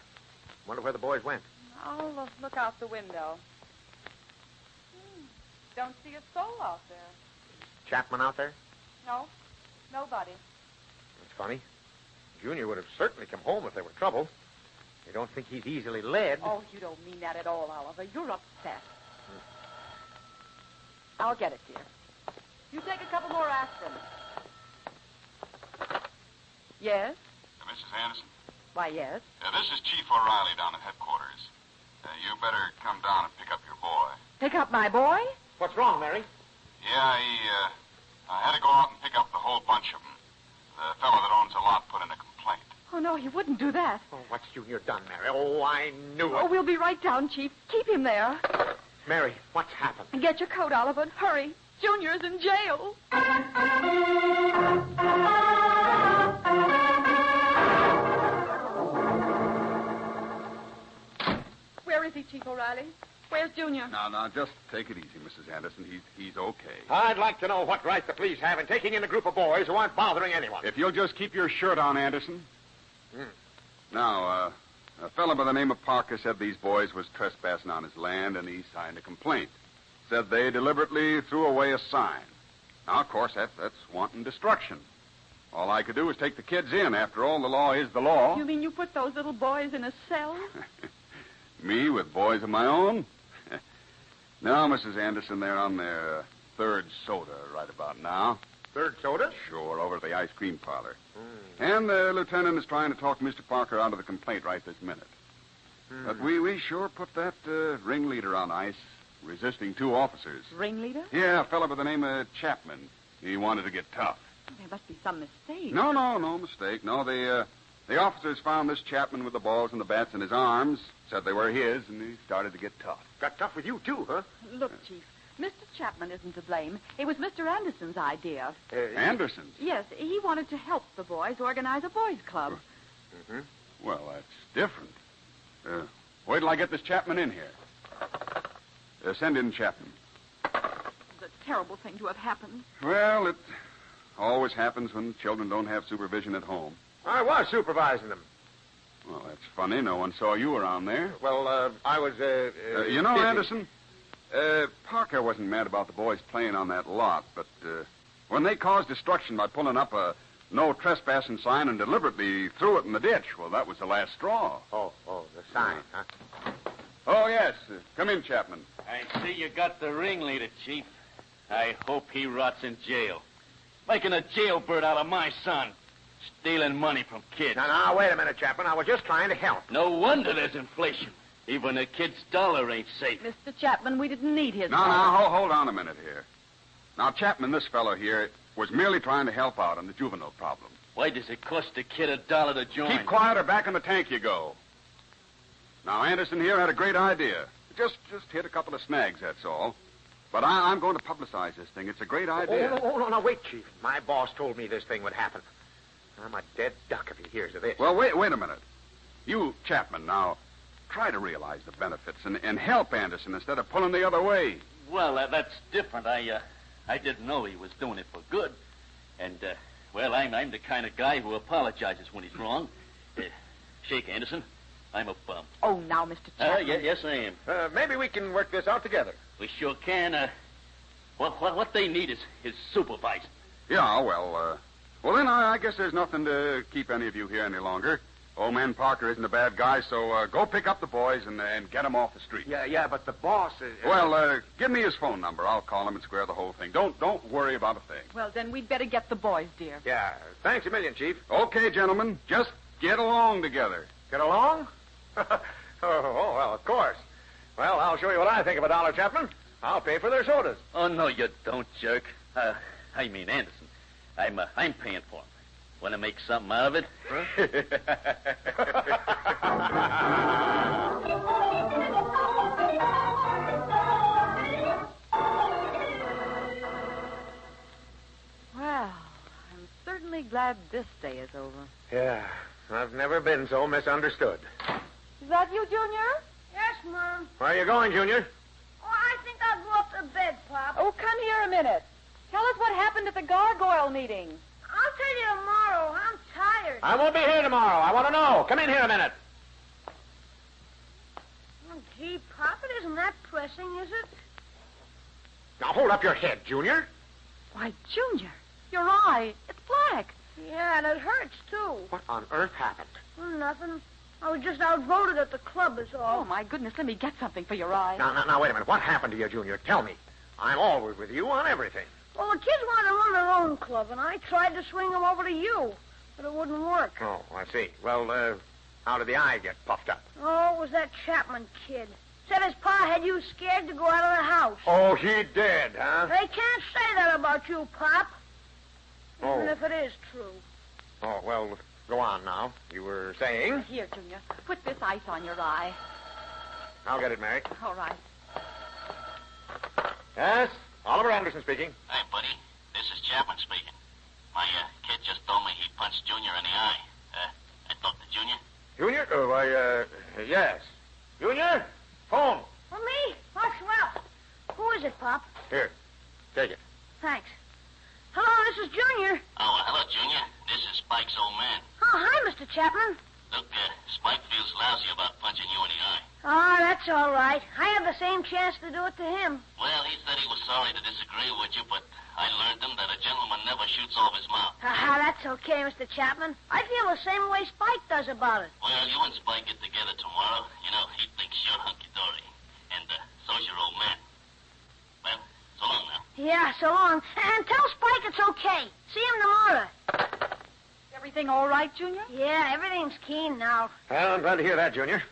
Wonder where the boys went. I'll look out the window. Don't see a soul out there. Chapman out there? No, nobody. That's funny. Junior would have certainly come home if there were trouble. You don't think he's easily led? Oh, you don't mean that at all, Oliver. You're upset. I'll get it, dear. You take a couple more aspirin. Yes? Mrs. Anderson? Why, yes. This is Chief O'Reilly down at headquarters. You better come down and pick up your boy. Pick up my boy? What's wrong, Mary? Yeah, I had to go out and pick up the whole bunch of them. The fellow that owns the lot put in a complaint. Oh, no, he wouldn't do that. Oh, what's Junior done, Mary? Oh, I knew it. Oh, we'll be right down, Chief. Keep him there. Mary, what's happened? And get your coat, Oliver. Hurry. Junior's in jail. Where is he, Chief O'Reilly? Where's Junior? Now, just take it easy, Mrs. Anderson. He's okay. I'd like to know what right the police have in taking in a group of boys who aren't bothering anyone. If you'll just keep your shirt on, Anderson. Now, a fellow by the name of Parker said these boys was trespassing on his land, and he signed a complaint. Said they deliberately threw away a sign. Now, of course, that's wanton destruction. All I could do was take the kids in. After all, the law is the law. You mean you put those little boys in a cell? Me with boys of my own? No, Mrs. Anderson, they're on their third soda right about now. Third soda? Sure, over at the ice cream parlor. And the lieutenant is trying to talk Mr. Parker out of the complaint right this minute. But we sure put that ringleader on ice, resisting 2 officers. Ringleader? Yeah, a fellow by the name of Chapman. He wanted to get tough. There must be some mistake. No mistake. No, the officers found this Chapman with the balls and the bats in his arms, said they were his, and he started to get tough. Got tough with you, too, huh? Look, Chief, Mr. Chapman isn't to blame. It was Mr. Anderson's idea. Anderson? Yes, he wanted to help the boys organize a boys' club. Mm-hmm. Well, that's different. Wait till I get this Chapman in here. Send in Chapman. It's a terrible thing to have happened. Well, it always happens when children don't have supervision at home. I was supervising them. Well, that's funny. No one saw you around there. Well, I was, you know, busy. Anderson, Parker wasn't mad about the boys playing on that lot, but when they caused destruction by pulling up a no trespassing sign and deliberately threw it in the ditch, well, that was the last straw. Oh, the sign, huh? Oh, yes. Come in, Chapman. I see you got the ringleader, Chief. I hope he rots in jail. Making a jailbird out of my son. Stealing money from kids. Now, wait a minute, Chapman. I was just trying to help. No wonder there's inflation. Even a kid's dollar ain't safe. Mr. Chapman, we didn't need his Now, hold on a minute here. Now, Chapman, this fellow here, was merely trying to help out on the juvenile problem. Why does it cost a kid $1 to join? Keep quiet or back in the tank you go. Now, Anderson here had a great idea. Just hit a couple of snags, that's all. But I'm going to publicize this thing. It's a great idea. Oh, no, wait, Chief. My boss told me this thing would happen. I'm a dead duck if he hears of this. Well, wait a minute. You, Chapman, now, try to realize the benefits and help Anderson instead of pulling the other way. Well, that's different. I didn't know he was doing it for good. And, I'm the kind of guy who apologizes when he's wrong. Shake, Anderson. I'm a bum. Oh, now, Mr. Chapman. Yes, I am. Maybe we can work this out together. We sure can. What they need is supervising. Yeah, well, then I guess there's nothing to keep any of you here any longer. Old man Parker isn't a bad guy, so go pick up the boys and get them off the street. Yeah, but the boss is... Well, give me his phone number. I'll call him and square the whole thing. Don't worry about a thing. Well, then we'd better get the boys, dear. Yeah, thanks a million, Chief. Okay, gentlemen, just get along together. Get along? Well, of course. Well, I'll show you what I think of $1, Chapman. I'll pay for their sodas. Oh, no, you don't, jerk. I mean Anderson. I'm paying for them. Want to make something out of it? Well, I'm certainly glad this day is over. Yeah, I've never been so misunderstood. Is that you, Junior? Yes, Mom. Where are you going, Junior? Oh, I think I'll go up to bed, Pop. Oh, come here a minute. Tell us what happened at the gargoyle meeting. I'll tell you tomorrow. I'm tired. I won't be here tomorrow. I want to know. Come in here a minute. Oh, gee, Pop, it isn't that pressing, is it? Now, hold up your head, Junior. Why, Junior, your eye, it's black. Yeah, and it hurts, too. What on earth happened? Well, nothing. I was just outvoted at the club, is all. Oh, my goodness, let me get something for your eye. Now, wait a minute. What happened to you, Junior? Tell me. I'm always with you on everything. Well, the kids wanted to run their own club, and I tried to swing them over to you, but it wouldn't work. Oh, I see. Well, how did the eye get puffed up? Oh, it was that Chapman kid. Said his pa had you scared to go out of the house. Oh, he did, huh? They can't say that about you, Pop. Even if it is true. Oh, well, go on now. You were saying? Here, Junior, put this ice on your eye. I'll get it, Mary. All right. Yes? Oliver Anderson speaking. Hey, buddy. This is Chapman speaking. My kid just told me he punched Junior in the eye. I talked to Junior. Junior? Oh, yes. Junior? Phone. For me? Oh, swell. Who is it, Pop? Here. Take it. Thanks. Hello, this is Junior. Oh, hello, Junior. This is Spike's old man. Oh, hi, Mr. Chapman. Look, Spike feels lousy about punching you in the eye. Oh, that's all right. I had the same chance to do it to him. Well, he said he was sorry to disagree with you, but I learned him that a gentleman never shoots off his mouth. That's okay, Mr. Chapman. I feel the same way Spike does about it. Well, you and Spike get together tomorrow. You know, he thinks you're hunky-dory. And so's your old man. Well, so long now. Yeah, so long. And tell Spike like it's okay. See him tomorrow. Everything all right, Junior? Yeah, everything's keen now. Well, I'm glad to hear that, Junior.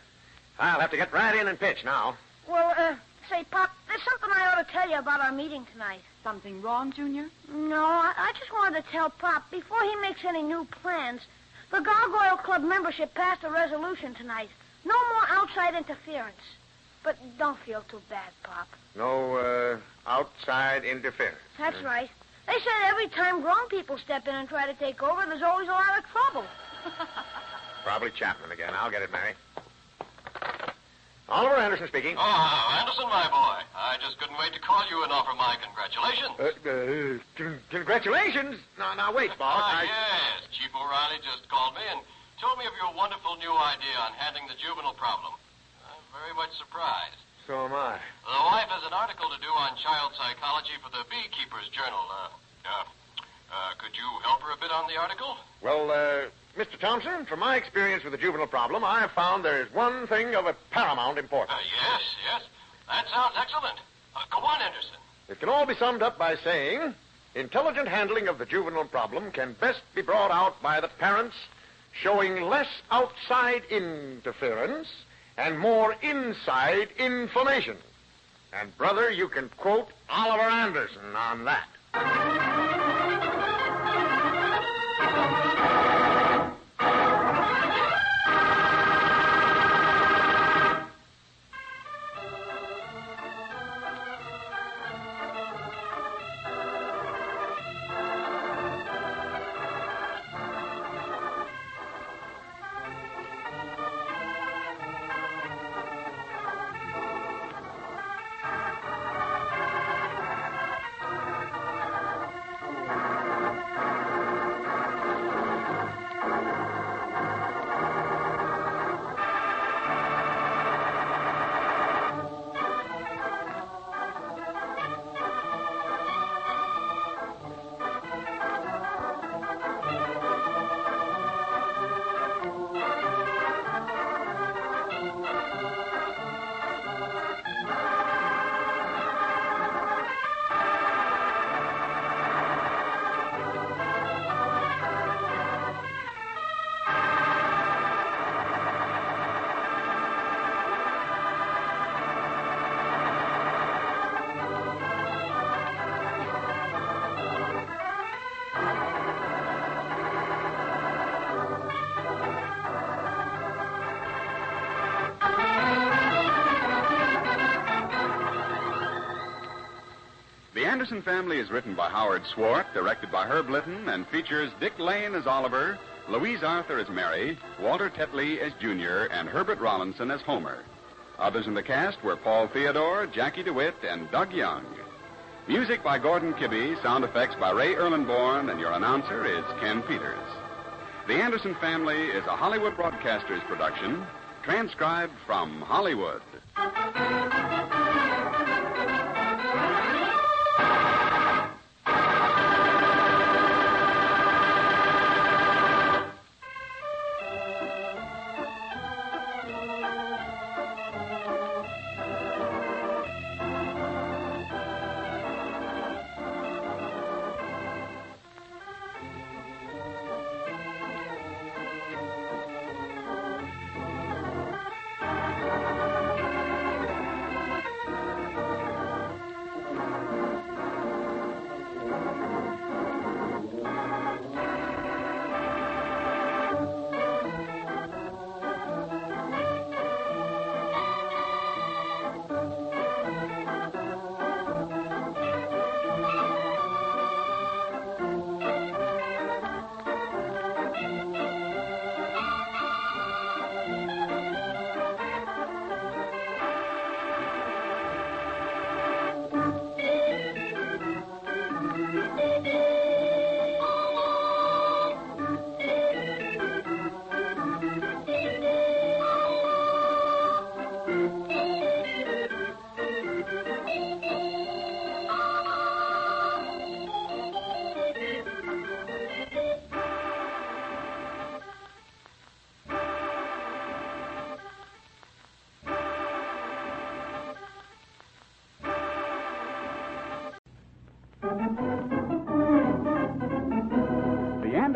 I'll have to get right in and pitch now. Well, say, Pop, there's something I ought to tell you about our meeting tonight. Something wrong, Junior? No, I just wanted to tell Pop, before he makes any new plans, the Gargoyle Club membership passed a resolution tonight. No more outside interference. But don't feel too bad, Pop. No, outside interference. That's right. They said every time grown people step in and try to take over, there's always a lot of trouble. Probably Chapman again. I'll get it, Mary. Oliver Anderson speaking. Oh, Anderson, my boy. I just couldn't wait to call you and offer my congratulations. Congratulations. Now, wait, boss. Yes. Chief O'Reilly just called me and told me of your wonderful new idea on handling the juvenile problem. I'm very much surprised. So am I. The wife has an article to do on child psychology for the Beekeeper's Journal. Could you help her a bit on the article? Well, Mr. Thompson, from my experience with the juvenile problem, I have found there is one thing of a paramount importance. Yes. That sounds excellent. Go on, Anderson. It can all be summed up by saying intelligent handling of the juvenile problem can best be brought out by the parents showing less outside interference and more inside information. And, brother, you can quote Oliver Anderson on that. The Anderson Family is written by Howard Swart, directed by Herb Litton, and features Dick Lane as Oliver, Louise Arthur as Mary, Walter Tetley as Junior, and Herbert Rollinson as Homer. Others in the cast were Paul Theodore, Jackie DeWitt, and Doug Young. Music by Gordon Kibbe, sound effects by Ray Erlenborn, and your announcer is Ken Peters. The Anderson Family is a Hollywood Broadcasters production, transcribed from Hollywood.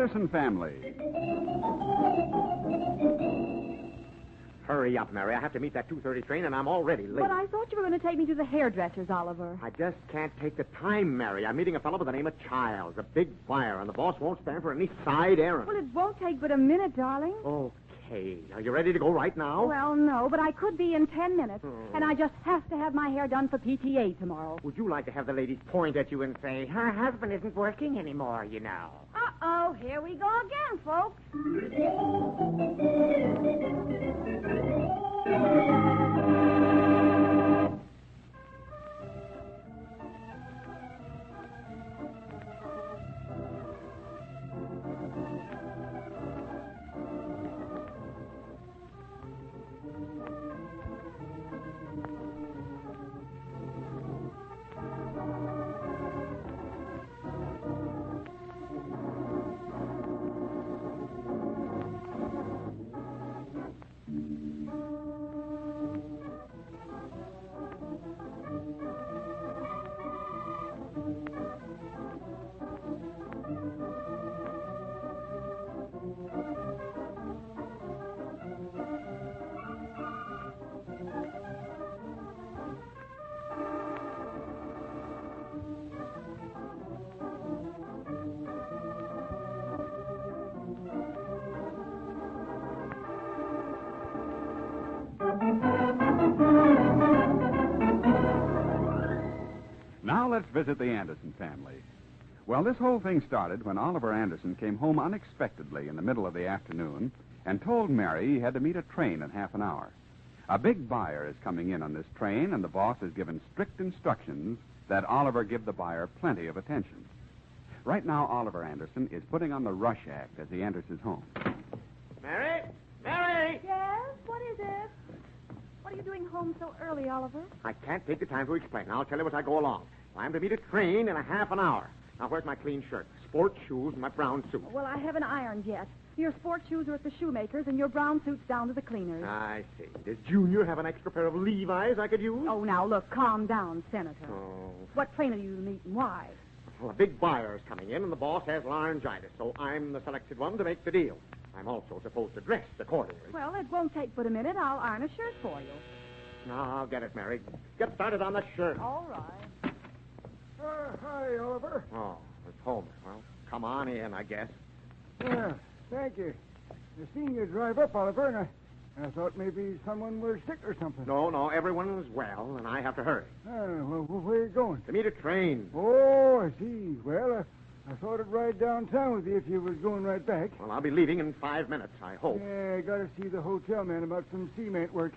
Anderson Family. Hurry up, Mary. I have to meet that 2:30 train, and I'm already late. But I thought you were going to take me to the hairdresser's, Oliver. I just can't take the time, Mary. I'm meeting a fellow by the name of Childs, a big buyer, and the boss won't stand for any side errands. Well, it won't take but a minute, darling. Okay. Are you ready to go right now? Well, no, but I could be in 10 minutes. And I just have to have my hair done for PTA tomorrow. Would you like to have the ladies point at you and say, her husband isn't working anymore, you know? Uh-oh, here we go again, folks. Now let's visit the Anderson family. Well, this whole thing started when Oliver Anderson came home unexpectedly in the middle of the afternoon and told Mary he had to meet a train in half an hour. A big buyer is coming in on this train, and the boss has given strict instructions that Oliver give the buyer plenty of attention. Right now, Oliver Anderson is putting on the rush act as he enters his home. Mary? Mary! Yes? What is it? What are you doing home so early, Oliver? I can't take the time to explain. I'll tell you as I go along. I'm to meet a train in a half an hour. Now, where's my clean shirt, sports shoes, and my brown suit? Well, I haven't ironed yet. Your sports shoes are at the shoemaker's, and your brown suit's down to the cleaner's. I see. Does Junior have an extra pair of Levi's I could use? Oh, now, look, calm down, Senator. Oh. What train are you to meet and why? Well, a big buyer's coming in, and the boss has laryngitis, so I'm the selected one to make the deal. I'm also supposed to dress accordingly. Well, it won't take but a minute. I'll iron a shirt for you. No, I'll get it, Mary. Get started on the shirt. All right. Hi, Oliver. Oh, it's Homer. Well, come on in, I guess. Yeah, thank you. I seen you drive up, Oliver, and I thought maybe someone were sick or something. No, everyone's well, and I have to hurry. Well, where are you going? To meet a train. Oh, I see. Well, I thought I'd ride downtown with you if you was going right back. Well, I'll be leaving in 5 minutes, I hope. Yeah, I gotta see the hotel man about some cement work.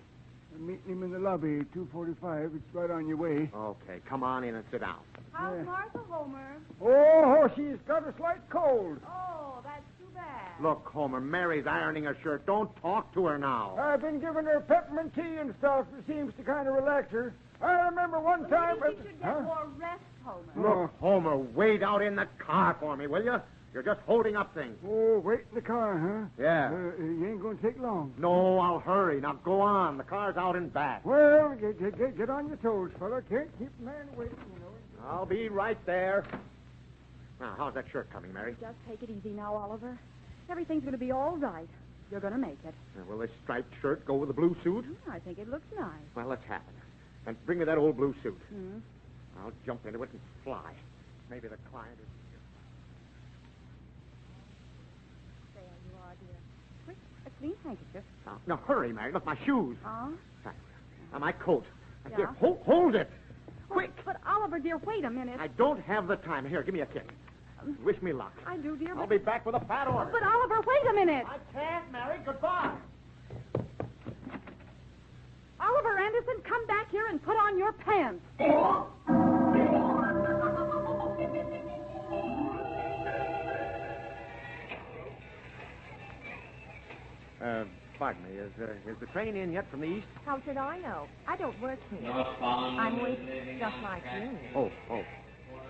I'm meeting him in the lobby, 2:45. It's right on your way. Okay, come on in and sit down. How's Martha, Homer? Oh, she's got a slight cold. Oh, that's too bad. Look, Homer, Mary's ironing her shirt. Don't talk to her now. I've been giving her peppermint tea and stuff. It seems to kind of relax her. I remember one time... Maybe she should get more rest, Homer. Look, Homer, wait out in the car for me, will you? You're just holding up things. Oh, wait in the car, huh? Yeah. You ain't going to take long. No, I'll hurry. Now, go on. The car's out and back. Well, get on your toes, fella. Can't keep a man waiting, you know. I'll be right there. Now, how's that shirt coming, Mary? Just take it easy now, Oliver. Everything's going to be all right. You're going to make it. Will this striped shirt go with the blue suit? I think it looks nice. Well, let's have it. And bring me that old blue suit. Hmm? I'll jump into it and fly. Maybe the client is... There you are, dear. Quick, a clean handkerchief. Now, hurry, Mary. Look, my shoes. Oh? Thanks. Now, my coat. Yeah? Here, hold it. Quick. But, Oliver, dear, wait a minute. I don't have the time. Here, give me a kiss. Wish me luck. I do, dear, I'll be back with a fat order. But, Oliver, wait a minute. I can't, Mary. Goodbye. Oliver Anderson, come back here and put on your pants. Pardon me. Is the train in yet from the east? How should I know? I don't work here. I'm with just like you. Oh.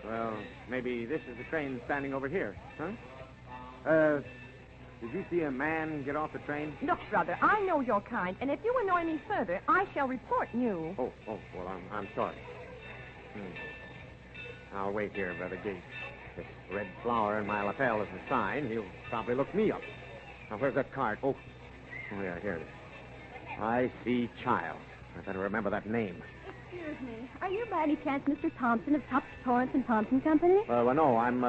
Well, maybe this is the train standing over here, huh? Did you see a man get off the train? Look, brother, I know your kind, and if you annoy me further, I shall report you. Oh, well, I'm sorry. I'll wait here by the gate. this red flower in my lapel is a sign, he'll probably look me up. Now, where's that card? Oh, yeah, here it is. I see child. I better remember that name. Excuse me. Are you by any chance Mr. Thompson of Tufts, Torrance, and Thompson Company? Well, no, I'm,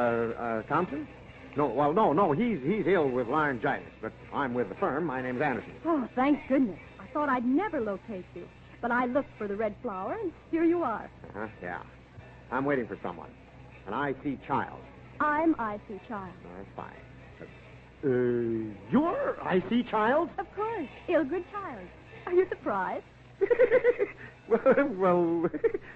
Thompson? No, he's ill with laryngitis, but I'm with the firm. My name's Anderson. Oh, thank goodness. I thought I'd never locate you. But I looked for the red flower, and here you are. Uh-huh, yeah. I'm waiting for someone. An I.C. Child. I'm I.C. Child. Oh, that's fine. You're I.C. Child? Of course. Ilgrid Child. Are you surprised? well,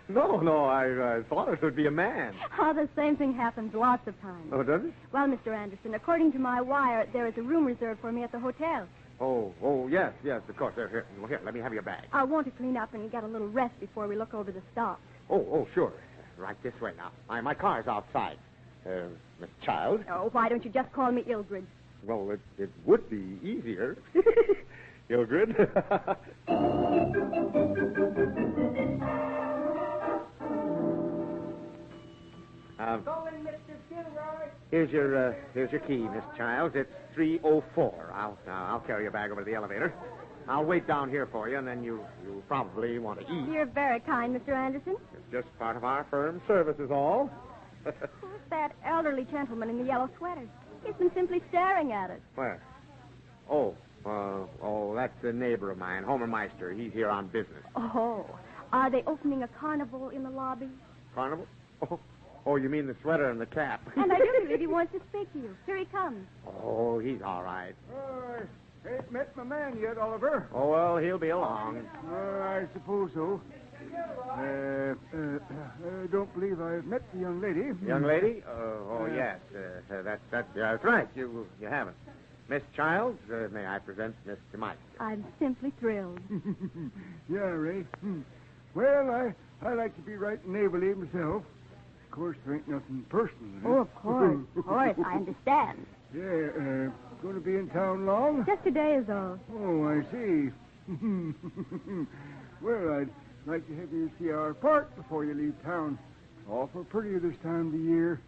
no, I thought it would be a man. Oh, the same thing happens lots of times. Oh, does it? Well, Mr. Anderson, according to my wire, there is a room reserved for me at the hotel. Oh, yes, of course. Here, let me have your bag. I want to clean up and get a little rest before we look over the stock. Oh, sure. Right this way now. My car's outside. Miss Child? Oh, why don't you just call me Ilgrid? Well, it would be easier. Ilgrid? Going, Mr. Gilroy. Here's your key, Miss Childs. It's 304. I'll carry your bag over to the elevator. I'll wait down here for you, and then you'll probably want to eat. You're very kind, Mr. Anderson. It's just part of our firm's service is all. Who's that elderly gentleman in the yellow sweater? He's been simply staring at us. Where? That's a neighbor of mine, Homer Meister. He's here on business. Oh, are they opening a carnival in the lobby? Carnival? Oh, you mean the sweater and the cap? And I do believe he wants to speak to you. Here he comes. Oh, he's all right. Ain't met my man yet, Oliver. Oh, well, he'll be along. I suppose so. I don't believe I've met the young lady. Young lady? Yes. That's right. You haven't. Miss Childs, may I present Mr. Meister? I'm simply thrilled. Yeah, Ray. Well, I like to be right neighborly myself. Of course, there ain't nothing personal. Oh, of course. Of course, I understand. Yeah, going to be in town long? Just a day is all. Oh, I see. Well, I'd like to have you see our park before you leave town. Awful pretty this time of the year.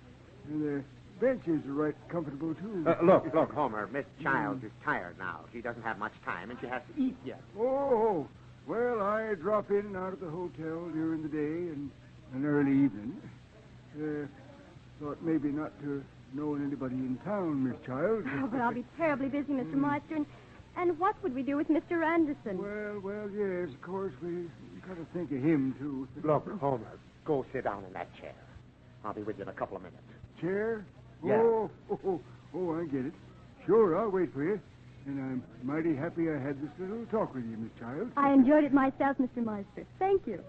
And the benches are right comfortable, too. Look, Homer. Miss Childs is tired now. She doesn't have much time, and she has to eat yet. Oh, well, I drop in and out of the hotel during the day and an early evening. Thought maybe not to know anybody in town, Miss Childs. Oh, but I'll be terribly busy, Mr. Meister. And what would we do with Mr. Anderson? Well, yes, of course, we got to think of him, too. Look, Homer, go sit down in that chair. I'll be with you in a couple of minutes. Chair? Yeah. Oh, I get it. Sure, I'll wait for you. And I'm mighty happy I had this little talk with you, Miss Childs. I enjoyed it myself, Mr. Meister. Thank you.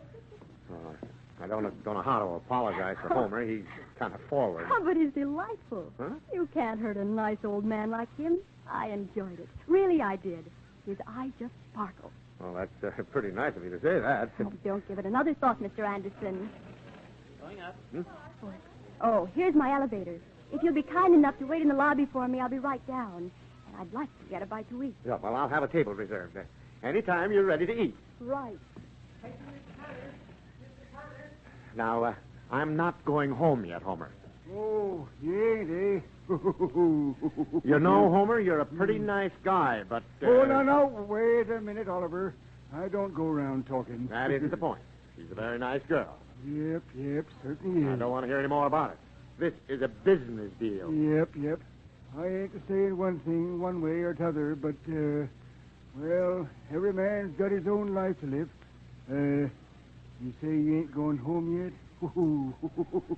I don't know how to apologize for Homer. He's kind of forward. Oh, but he's delightful. Huh? You can't hurt a nice old man like him. I enjoyed it. Really, I did. His eye just sparkled. Well, that's pretty nice of you to say that. Oh, don't give it another thought, Mr. Anderson. Going up. Oh, here's my elevator. If you'll be kind enough to wait in the lobby for me, I'll be right down. And I'd like to get a bite to eat. Yeah, well, I'll have a table reserved. Anytime you're ready to eat. Right. Now, I'm not going home yet, Homer. Oh, you ain't, eh? You know, Homer, you're a pretty nice guy, but... Oh, no. Wait a minute, Oliver. I don't go around talking. That isn't the point. She's a very nice girl. Yep, certainly is. I don't want to hear any more about it. This is a business deal. Yep. I ain't to say one thing one way or t'other, but, well, every man's got his own life to live. You say you ain't going home yet?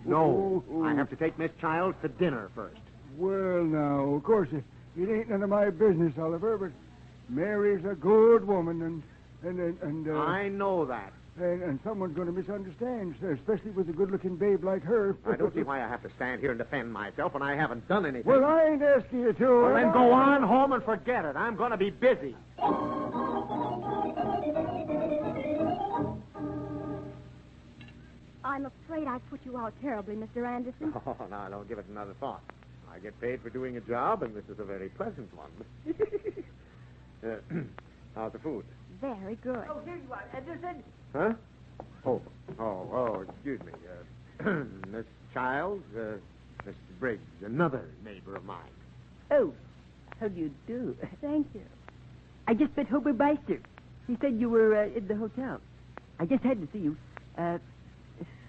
No, I have to take Miss Childs to dinner first. Well, now, of course, it ain't none of my business, Oliver, but Mary's a good woman, and I know that. And someone's going to misunderstand, especially with a good-looking babe like her. I don't see why I have to stand here and defend myself when I haven't done anything. Well, I ain't asking you to. Well, then go on home and forget it. I'm going to be busy. I'm afraid I put you out terribly, Mr. Anderson. Oh, now, don't give it another thought. I get paid for doing a job, and this is a very pleasant one. How's the food? Very good. Oh, here you are, Anderson. Huh? Oh, excuse me. Miss Childs, Mr. Briggs, another neighbor of mine. Oh, how do you do? Thank you. I just met Homer Meister. He said you were in the hotel. I just had to see you.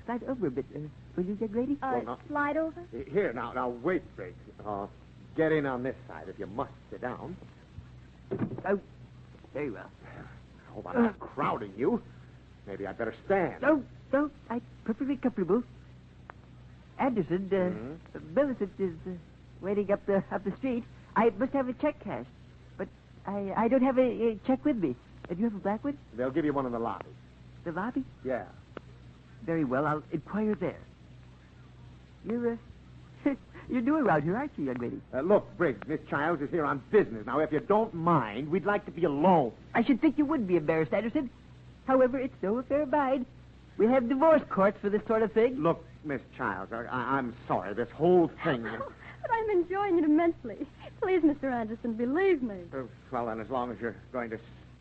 Slide over a bit. Will you get ready? Slide over? Here, now, wait, Briggs. Get in on this side if you must sit down. Oh, very well. I hope I'm not crowding you. Maybe I'd better stand. No, I'm perfectly comfortable. Anderson, Millicent is waiting up the street. I must have a check cashed, but I don't have a check with me. Do you have a black one? They'll give you one in the lobby. The lobby? Yeah. Very well, I'll inquire there. You're new around here, aren't you, young lady? Look, Briggs, Miss Childs is here on business. Now, if you don't mind, we'd like to be alone. I should think you wouldn't be embarrassed, Anderson. However, it's no affair of mine. We have divorce courts for this sort of thing. Look, Miss Childs, I'm sorry. This whole thing... But I'm enjoying it immensely. Please, Mr. Anderson, believe me. Well, then, as long as you're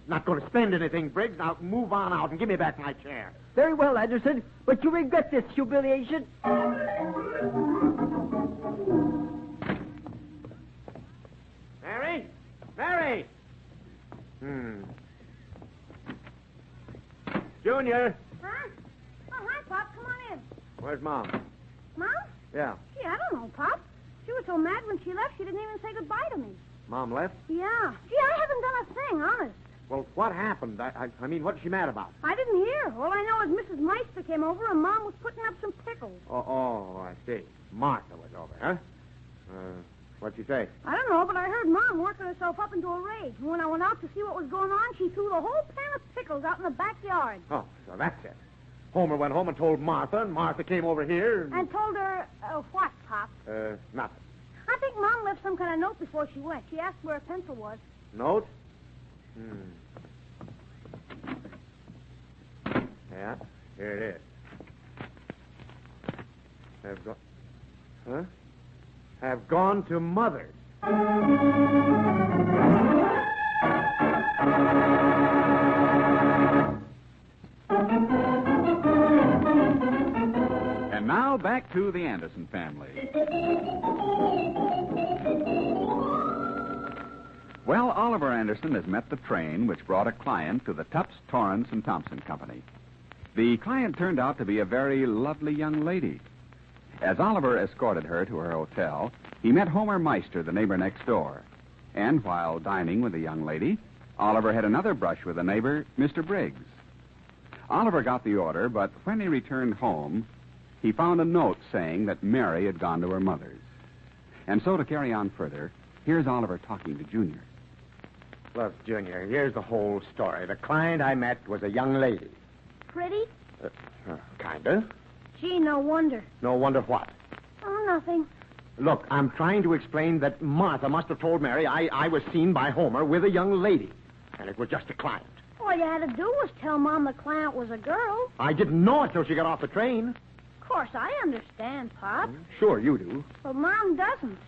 not going to spend anything, Briggs, now move on out and give me back my chair. Very well, Anderson, but you regret this humiliation. Mary? Mary! Junior! Huh? Oh, hi, Pop. Come on in. Where's Mom? Mom? Yeah. Gee, I don't know, Pop. She was so mad when she left, she didn't even say goodbye to me. Mom left? Yeah. Gee, I haven't done a thing, honest. Well, what happened? I mean, what's she mad about? I didn't hear. All I know is Mrs. Meister came over and Mom was putting up some pickles. Oh, I see. Martha was over, huh? What'd she say? I don't know, but I heard Mom working herself up into a rage. And when I went out to see what was going on, she threw the whole pan of pickles out in the backyard. Oh, so that's it. Homer went home and told Martha, and Martha came over here and told her, what, Pop? Nothing. I think Mom left some kind of note before she went. She asked where a pencil was. Note? Yeah, here it is. Have gone to Mother's. And now back to the Anderson family. Well, Oliver Anderson has met the train which brought a client to the Tufts, Torrance, and Thompson Company. The client turned out to be a very lovely young lady. As Oliver escorted her to her hotel, he met Homer Meister, the neighbor next door. And while dining with the young lady, Oliver had another brush with a neighbor, Mr. Briggs. Oliver got the order, but when he returned home, he found a note saying that Mary had gone to her mother's. And so to carry on further, here's Oliver talking to Junior. Look, Junior, here's the whole story. The client I met was a young lady. Pretty? Kinda. Gee, no wonder. No wonder what? Oh, nothing. Look, I'm trying to explain that Martha must have told Mary I was seen by Homer with a young lady. And it was just a client. All you had to do was tell Mom the client was a girl. I didn't know it till she got off the train. Of course, I understand, Pop. Sure, you do. But Mom doesn't.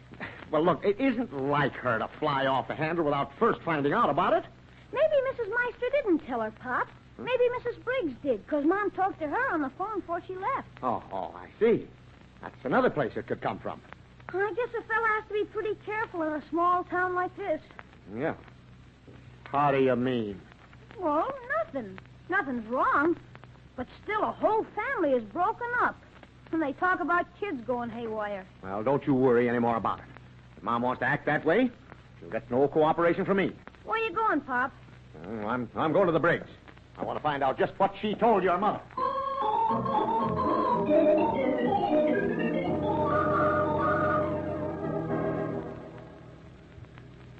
Well, look, it isn't like her to fly off the handle without first finding out about it. Maybe Mrs. Meister didn't tell her, Pop. Maybe Mrs. Briggs did, because Mom talked to her on the phone before she left. Oh, I see. That's another place it could come from. I guess a fella has to be pretty careful in a small town like this. Yeah. How do you mean? Well, nothing. Nothing's wrong. But still, a whole family is broken up. And they talk about kids going haywire. Well, don't you worry any more about it. If Mom wants to act that way, she'll get no cooperation from me. Where you going, Pop? I'm going to the Briggs. I want to find out just what she told your mother.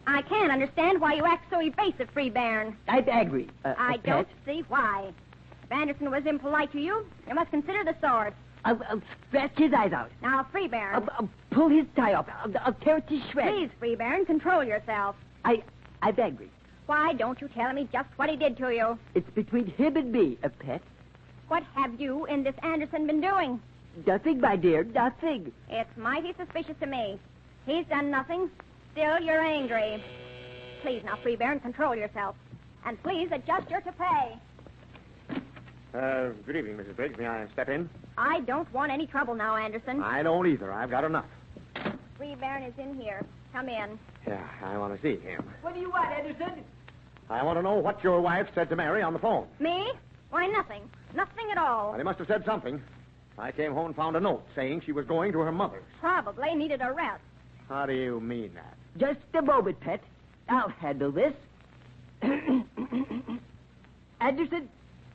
I can't understand why you act so evasive, Free Baron. I'm angry. I don't see why. If Anderson was impolite to you, you must consider the sword. I'll scratch his eyes out. Now, Free Baron. I'll pull his tie off. I'll tear it to shreds. Please, Free Baron, control yourself. I'm angry. Why don't you tell me just what he did to you? It's between him and me, Pet. What have you and this Anderson been doing? Nothing, my dear, nothing. It's mighty suspicious to me. He's done nothing. Still, you're angry. Please now, Free Baron, control yourself. And please adjust your toupee. Good evening, Mrs. Briggs. May I step in? I don't want any trouble now, Anderson. I don't either. I've got enough. Free Baron is in here. Come in. Yeah, I want to see him. What do you want, Anderson? I want to know what your wife said to Mary on the phone. Me? Why, nothing. Nothing at all. Well, he must have said something. I came home and found a note saying she was going to her mother's. Probably needed a rest. How do you mean that? Just a moment, Pet. I'll handle this. Anderson,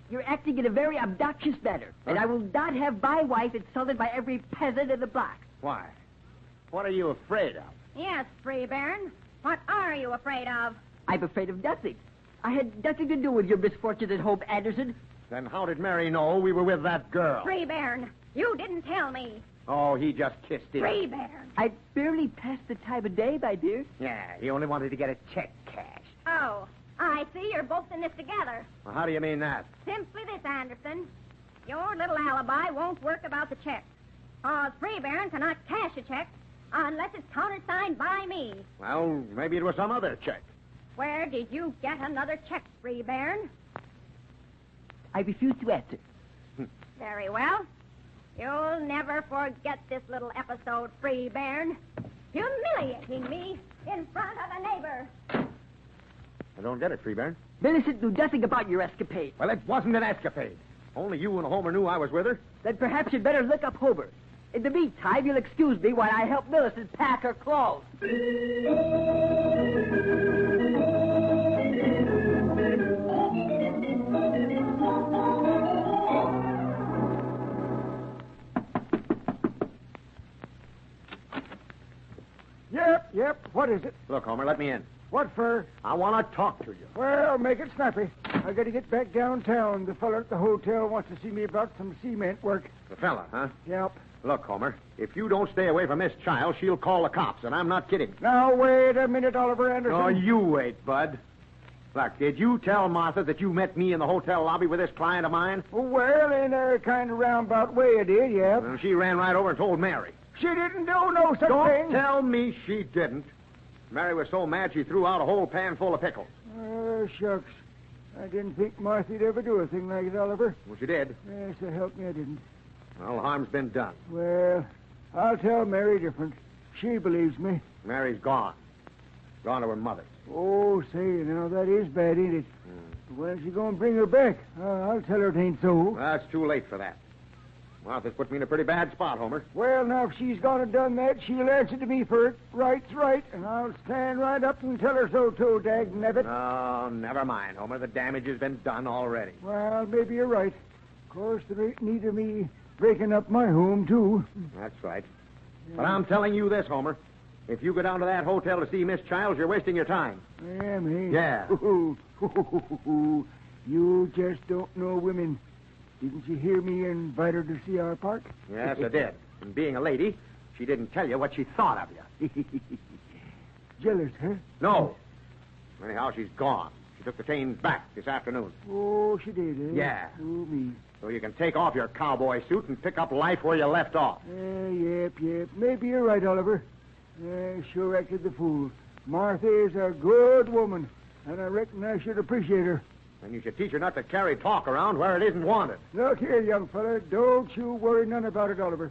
you're acting in a very obnoxious manner, and I will not have my wife insulted by every peasant in the block. Why? What are you afraid of? Yes, Free Baron. What are you afraid of? I'm afraid of nothing. I had nothing to do with your misfortune at home, Anderson. Then how did Mary know we were with that girl? Free Baron, you didn't tell me. Oh, he just kissed him. Free Baron. I barely passed the time of day, my dear. Yeah, he only wanted to get a check cashed. Oh, I see you're both in this together. Well, how do you mean that? Simply this, Anderson. Your little alibi won't work about the check. Cause Free Baron cannot cash a check unless it's countersigned by me. Well, maybe it was some other check. Where did you get another check, Free Baron? I refuse to answer. Very well. You'll never forget this little episode, Free Baron. Humiliating me in front of a neighbor. I don't get it, Freebairn. Millicent knew nothing about your escapade. Well, it wasn't an escapade. Only you and Homer knew I was with her. Then perhaps you'd better look up Homer. In the meantime, you'll excuse me while I help Millicent pack her clothes. Yep. What is it? Look, Homer, let me in. What for? I want to talk to you. Well, make it snappy. I got to get back downtown. The fella at the hotel wants to see me about some cement work. The fella, huh? Yep. Look, Homer, if you don't stay away from this child, she'll call the cops, and I'm not kidding. Now, wait a minute, Oliver Anderson. No, you wait, Bud. Look, did you tell Martha that you met me in the hotel lobby with this client of mine? Well, in a kind of roundabout way I did, yeah. Well, she ran right over and told Mary. She didn't do no such Don't thing. tell me she didn't. Mary was so mad she threw out a whole pan full of pickles. Shucks. I didn't think Marthy'd ever do a thing like it, Oliver. Well, she did. Yes, so help me, I didn't. Well, harm's been done. Well, I'll tell Mary different. She believes me. Mary's gone. Gone to her mother's. Oh, say, now, that is bad, ain't it? When's she going to bring her back? I'll tell her it ain't so. Well, it's too late for that. Martha's put me in a pretty bad spot, Homer. Well, now, if she's gone and done that, she'll answer to me for it. Right's right, and I'll stand right up and tell her so, too, dagnabbit. Oh, never mind, Homer. The damage has been done already. Well, maybe you're right. Of course, there ain't need of me breaking up my home, too. That's right. But I'm telling you this, Homer. If you go down to that hotel to see Miss Childs, you're wasting your time. Yeah, me? Yeah. You just don't know women. Didn't you hear me invite her to see our park? Yes, I did. And being a lady, she didn't tell you what she thought of you. Jealous, huh? No. Anyhow, she's gone. She took the chains back this afternoon. Oh, she did, eh? Yeah. Oh, me. So you can take off your cowboy suit and pick up life where you left off. Yep. Maybe you're right, Oliver. Sure acted the fool. Martha is a good woman, and I reckon I should appreciate her. And you should teach her not to carry talk around where it isn't wanted. Look here, young fella, don't you worry none about it, Oliver.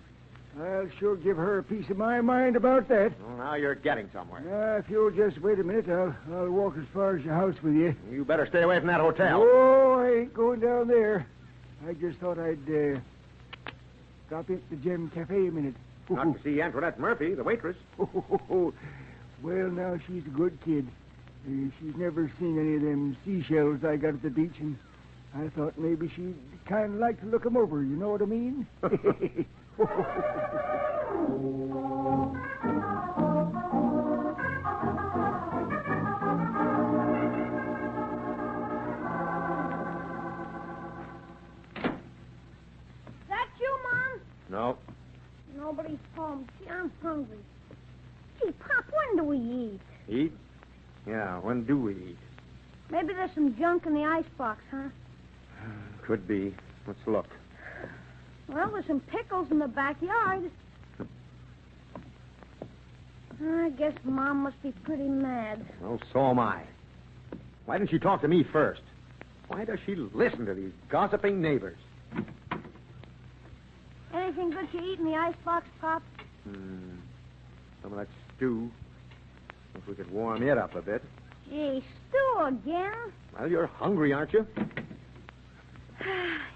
I'll sure give her a piece of my mind about that. Well, now you're getting somewhere. If you'll just wait a minute, I'll walk as far as your house with you. You better stay away from that hotel. Oh, I ain't going down there. I just thought I'd stop at the Gem Cafe a minute. Not to see Antoinette Murphy, the waitress. Well, now, she's a good kid. She's never seen any of them seashells I got at the beach, and I thought maybe she'd kind of like to look 'em over. You know what I mean? That you, Mom? No. Nobody's home. Gee, I'm hungry. Gee, Pop, when do we eat? Eat? Yeah, when do we eat? Maybe there's some junk in the icebox, huh? Could be. Let's look. Well, there's some pickles in the backyard. I guess Mom must be pretty mad. Well, so am I. Why didn't she talk to me first? Why does she listen to these gossiping neighbors? Anything good to eat in the icebox, Pop? Some of that stew. If we could warm it up a bit. Gee, stew again? Well, you're hungry, aren't you?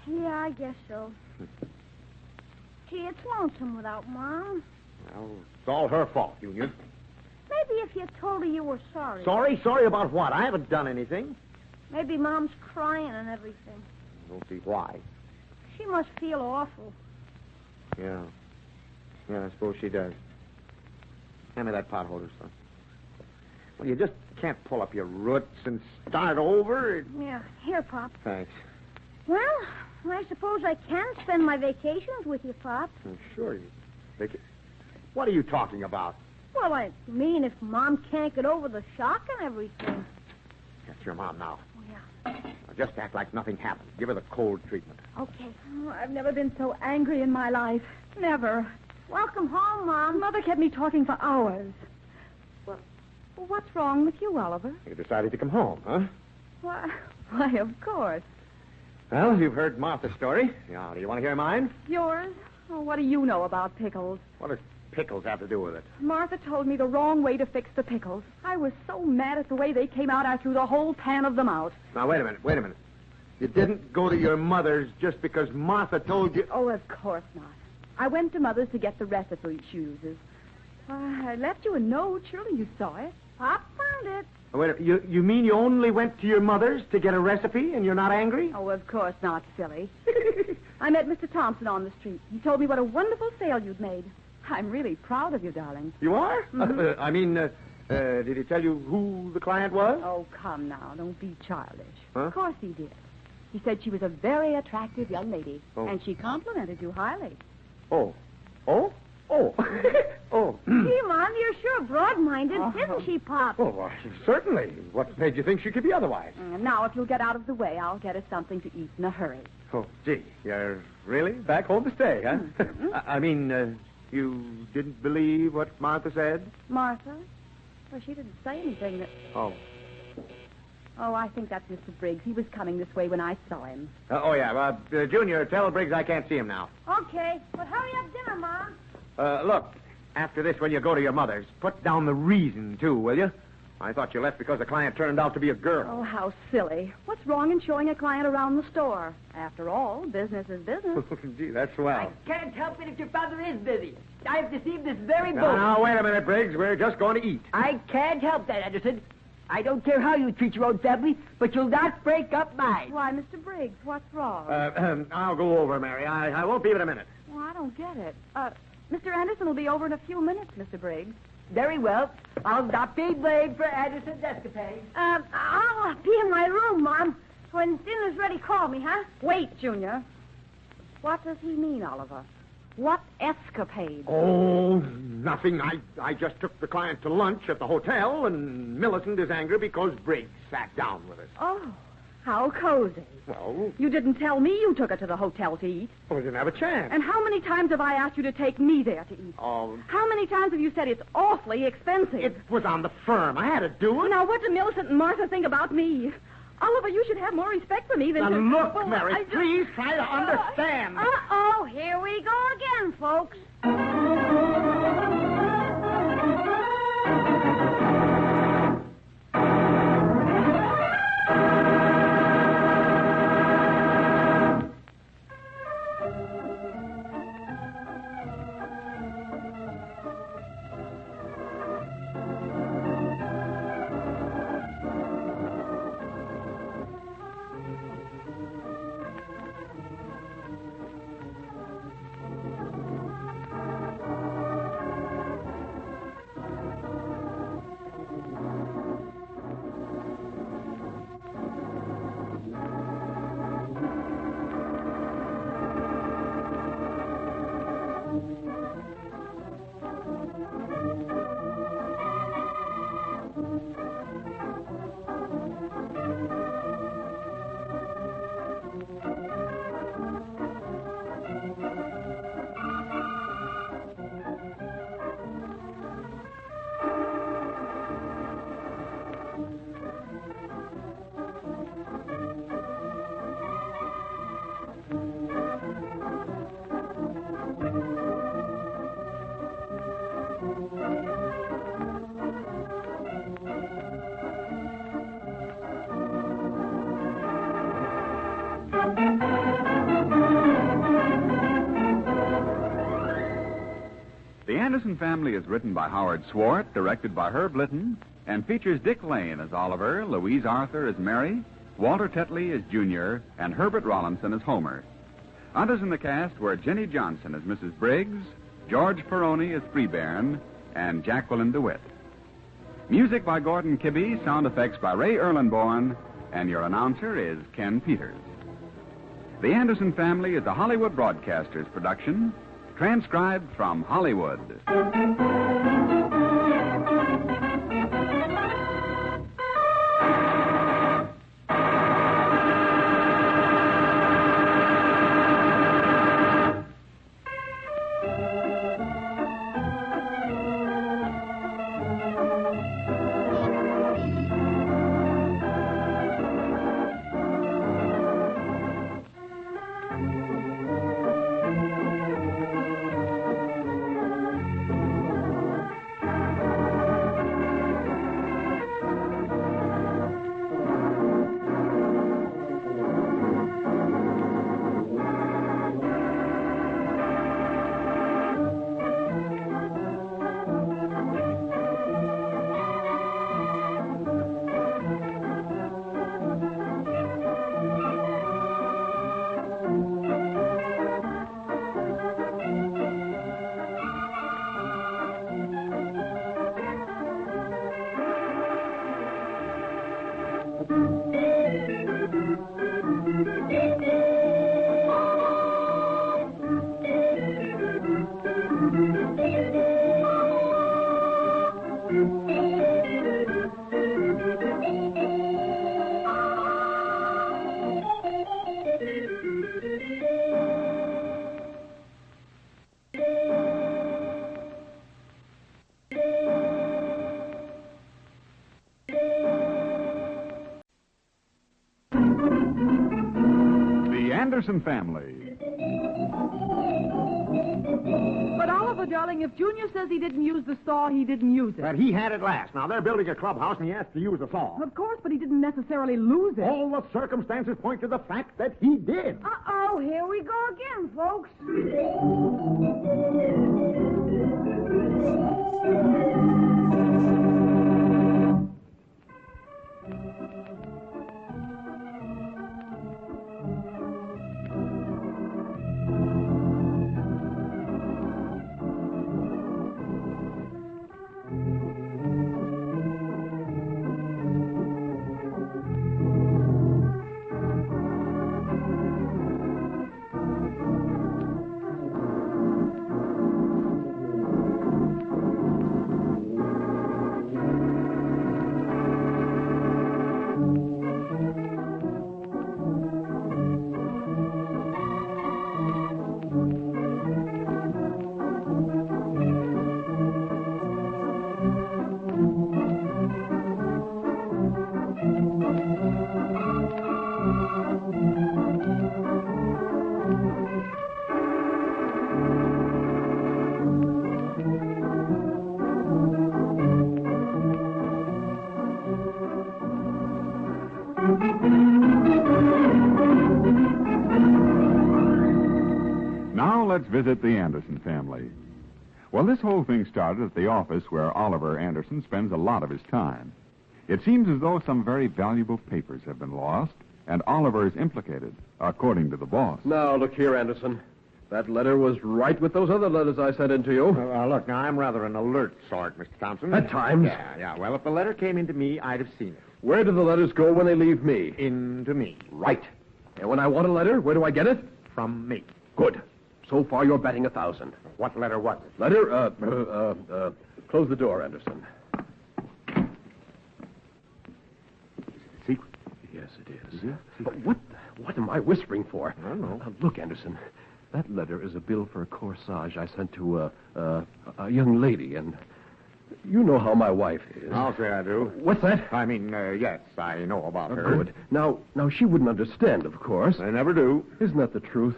Yeah, I guess so. Gee, it's lonesome without Mom. Well, it's all her fault, Junior. Maybe if you told her you were sorry. Sorry? Sorry about what? I haven't done anything. Maybe Mom's crying and everything. I don't see why. She must feel awful. Yeah. Yeah, I suppose she does. Hand me that pot holder, son. Well, you just can't pull up your roots and start over. Yeah, here, Pop. Thanks. Well, I suppose I can spend my vacations with you, Pop. Sure. What are you talking about? Well, I mean, if Mom can't get over the shock and everything. That's your mom now. Yeah. Now, just act like nothing happened. Give her the cold treatment. Okay. Oh, I've never been so angry in my life. Never. Welcome home, Mom. Mother kept me talking for hours. Well, what's wrong with you, Oliver? You decided to come home, huh? Why, of course. Well, you've heard Martha's story. Now, do you want to hear mine? Yours? Oh, what do you know about pickles? What does pickles have to do with it? Martha told me the wrong way to fix the pickles. I was so mad at the way they came out, I threw the whole pan of them out. Now, wait a minute. You didn't go to your mother's just because Martha told you... Oh, of course not. I went to Mother's to get the recipe she uses. I left you a note. Surely you saw it. Pop found it. Oh, wait a minute. You mean you only went to your mother's to get a recipe and you're not angry? Oh, of course not, silly. I met Mr. Thompson on the street. He told me what a wonderful sale you'd made. I'm really proud of you, darling. You are? Mhm. Did he tell you who the client was? Oh, come now. Don't be childish. Huh? Of course he did. He said she was a very attractive young lady, Oh. and she complimented you highly. Oh. Gee, Mom, you're sure broad-minded, isn't she, Pop? Oh, well, certainly. What made you think she could be otherwise? Now, if you'll get out of the way, I'll get us something to eat in a hurry. Oh, gee. You're really back home to stay, huh? Mm-hmm. You didn't believe what Martha said? Martha? Well, she didn't say anything that... Oh. Oh, I think that's Mr. Briggs. He was coming this way when I saw him. Junior, tell Briggs I can't see him now. Okay, but hurry up dinner, Mom. Look, after this, when you go to your mother's, put down the reason, too, will you? I thought you left because the client turned out to be a girl. Oh, how silly. What's wrong in showing a client around the store? After all, business is business. Gee, that's swell. Can't help it if your father is busy. I've deceived this very boat. Now, wait a minute, Briggs. We're just going to eat. I can't help that, Anderson. I don't care how you treat your own family, but you'll not break up mine. Why, Mr. Briggs, what's wrong? I'll go over, Mary. I won't be but a minute. Well, I don't get it. Mr. Anderson will be over in a few minutes, Mr. Briggs. Very well. I'll not be blamed for Anderson's escapade. I'll be in my room, Mom. When dinner's ready, call me, huh? Wait, Junior. What does he mean, Oliver? What escapade? Oh, nothing. I just took the client to lunch at the hotel, and Millicent is angry because Briggs sat down with us. Oh, how cozy. Well, You didn't tell me you took her to the hotel to eat. we didn't have a chance. And how many times have I asked you to take me there to eat? Oh, How many times have you said it's awfully expensive? it was on the firm. I had to do it. Now, what do Millicent and Martha think about me? Oliver, you should have more respect for me than... Now, look, Oh, Mary, I just- please try to understand. Uh-oh, here we go again, folks. Anderson Family is written by Howard Swart, directed by Herb Litton, and features Dick Lane as Oliver, Louise Arthur as Mary, Walter Tetley as Junior, and Herbert Rollinson as Homer. Others in the cast were Jenny Johnson as Mrs. Briggs, George Peroni as Freebairn, and Jacqueline DeWitt. Music by Gordon Kibbe, sound effects by Ray Erlenborn, and your announcer is Ken Peters. The Anderson Family is a Hollywood Broadcasters production, transcribed from Hollywood. Anderson Family. But Oliver, darling, if Junior says he didn't use the saw, he didn't use it. But he had it last. Now, they're building a clubhouse, and he has to use a saw. Of course, but he didn't necessarily lose it. All the circumstances point to the fact that he did. Uh-oh, here we go again, folks. Now let's visit the Anderson family. Well, this whole thing started at the office where Oliver Anderson spends a lot of his time. It seems as though some very valuable papers have been lost, and Oliver is implicated, according to the boss. Now, look here, Anderson. That letter was right with those other letters I sent in to you. Look, now, I'm rather an alert sort, Mr. Thompson. At times. Yeah. Well, if the letter came into me, I'd have seen it. Where do the letters go when they leave me? Into me. Right. And when I want a letter, where do I get it? From me. Good. So far, you're batting 1,000. What letter was it? Letter, close the door, Anderson. Secret? Yes, it is. But what am I whispering for? I don't know. Look, Anderson, that letter is a bill for a corsage I sent to a young lady, and you know how my wife is. I'll say I do. What's that? I mean, yes, I know about her. Good. Now, she wouldn't understand, of course. I never do. Isn't that the truth?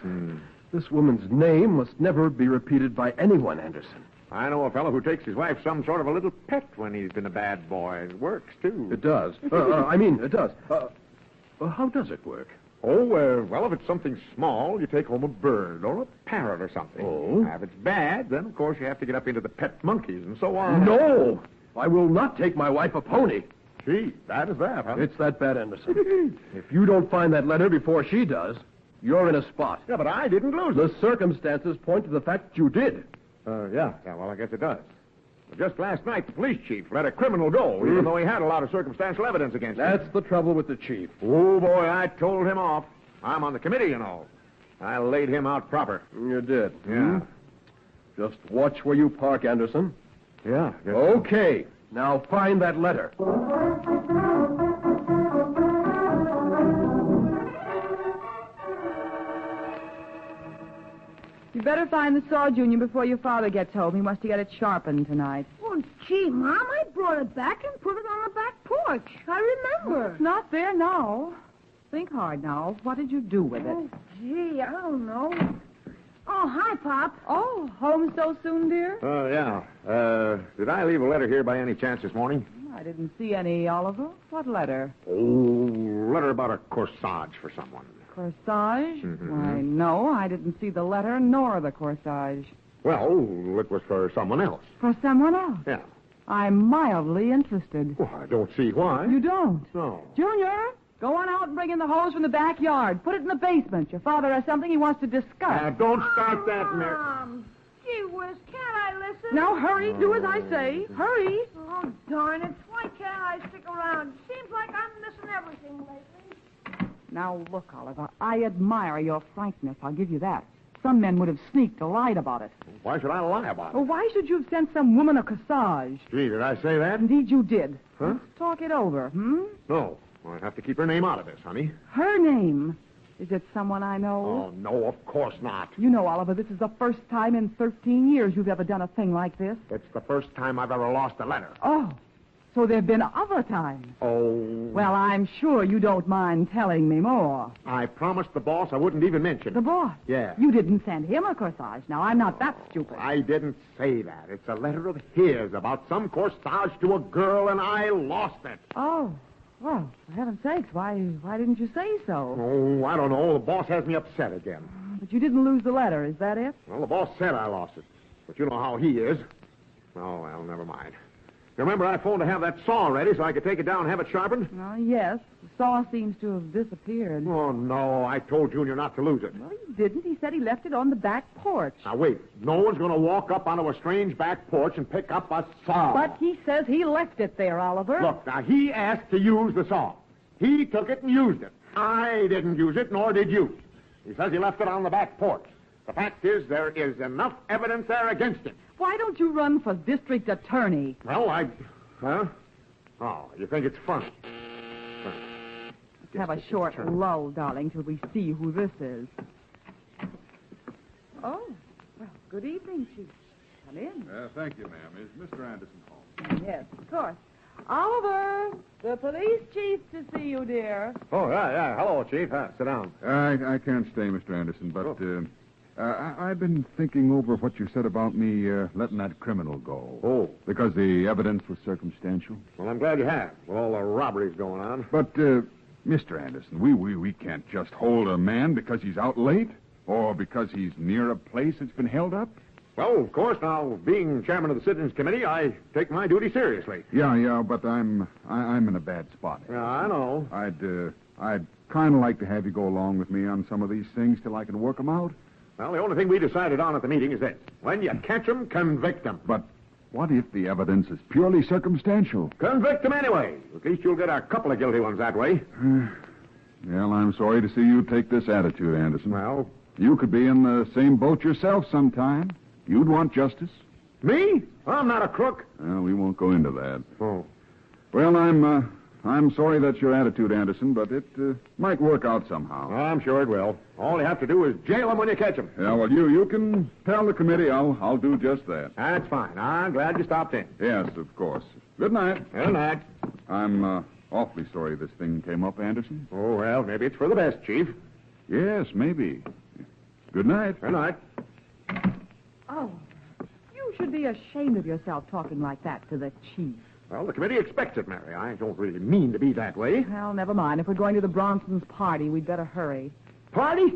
This woman's name must never be repeated by anyone, Anderson. I know a fellow who takes his wife some sort of a little pet when he's been a bad boy. It works, too. It does. It does. How does it work? Oh, well, if it's something small, you take home a bird or a parrot or something. Oh? Now, if it's bad, then, of course, you have to get up into the pet monkeys and so on. No! I will not take my wife a pony. Gee, bad as that, huh? It's that bad, Anderson. If you don't find that letter before she does, you're in a spot. Yeah, but I didn't lose it. The circumstances point to the fact you did. Yeah, well, I guess it does. But just last night, the police chief let a criminal go, even though he had a lot of circumstantial evidence against him. That's the trouble with the chief. Oh, boy, I told him off. I'm on the committee, you know. I laid him out proper. You did? Yeah. Just watch where you park, Anderson. Yeah. Okay. Now find that letter. You better find the saw, Junior, before your father gets home. He wants to get it sharpened tonight. Well, gee, Mom, I brought it back and put it on the back porch. I remember. It's not there now. Think hard now. What did you do with it? Oh, gee, I don't know. Oh, hi, Pop. Oh, home so soon, dear? Oh, yeah. Did I leave a letter here by any chance this morning? I didn't see any, Oliver. What letter? Oh, letter about a corsage for someone. Corsage? Mm-hmm. Why, no, I didn't see the letter nor the corsage. Well, it was for someone else. For someone else? Yeah. I'm mildly interested. Well, I don't see why. You don't? No. Junior, go on out and bring in the hose from the backyard. Put it in the basement. Your father has something he wants to discuss. Now, don't start that, Mary. Gee whiz, can't I listen? Now, hurry. Do as I say. Hurry. Oh, darn it. Why can't I stick around? Seems like I'm missing everything lately. Now, look, Oliver, I admire your frankness. I'll give you that. Some men would have sneaked or lied about it. Why should I lie about it? Well, why should you have sent some woman a corsage? Gee, did I say that? Indeed you did. Huh? Let's talk it over, No. I have to keep her name out of this, honey. Her name? Is it someone I know? Oh, no, of course not. You know, Oliver, this is the first time in 13 years you've ever done a thing like this. It's the first time I've ever lost a letter. Oh, so there have been other times. Oh. Well, I'm sure you don't mind telling me more. I promised the boss I wouldn't even mention. The boss? Yeah. You didn't send him a corsage. Now, I'm not that stupid. I didn't say that. It's a letter of his about some corsage to a girl, and I lost it. Oh. Well, for heaven's sakes, why didn't you say so? Oh, I don't know. The boss has me upset again. But you didn't lose the letter, is that it? Well, the boss said I lost it. But you know how he is. Oh, well, never mind. You remember I phoned to have that saw ready so I could take it down and have it sharpened? Oh, yes. The saw seems to have disappeared. Oh, no. I told Junior not to lose it. Well, he didn't. He said he left it on the back porch. Now, wait. No one's going to walk up onto a strange back porch and pick up a saw. But he says he left it there, Oliver. Look, now, he asked to use the saw. He took it and used it. I didn't use it, nor did you. He says he left it on the back porch. The fact is, there is enough evidence there against him. Why don't you run for district attorney? Well, Huh? Oh, you think it's funny? Let's have a short lull, darling, till we see who this is. Oh, well, good evening, Chief. Come in. Thank you, ma'am. Is Mr. Anderson home? Yes, of course. Oliver, the police chief to see you, dear. Oh, yeah. Hello, Chief. Sit down. I can't stay, Mr. Anderson, but I've been thinking over what you said about me letting that criminal go. Oh. Because the evidence was circumstantial. Well, I'm glad you have, with all the robberies going on. But, Mr. Anderson, we can't just hold a man because he's out late or because he's near a place that's been held up. Well, of course, now, being chairman of the Citizens Committee, I take my duty seriously. Yeah, but I'm in a bad spot. Yeah, I know. I'd kind of like to have you go along with me on some of these things till I can work them out. Well, the only thing we decided on at the meeting is this. When you catch them, convict them. But what if the evidence is purely circumstantial? Convict them anyway. At least you'll get a couple of guilty ones that way. Well, I'm sorry to see you take this attitude, Anderson. Well? You could be in the same boat yourself sometime. You'd want justice. Me? I'm not a crook. Well, we won't go into that. Oh. Well, I'm sorry that's your attitude, Anderson, but it might work out somehow. I'm sure it will. All you have to do is jail them when you catch them. Yeah, well, you can tell the committee I'll do just that. That's fine. I'm glad you stopped in. Yes, of course. Good night. Good night. I'm awfully sorry this thing came up, Anderson. Oh, well, maybe it's for the best, Chief. Yes, maybe. Good night. Good night. Oh, you should be ashamed of yourself talking like that to the chief. Well, the committee expects it, Mary. I don't really mean to be that way. Well, never mind. If we're going to the Bronsons' party, we'd better hurry. Party?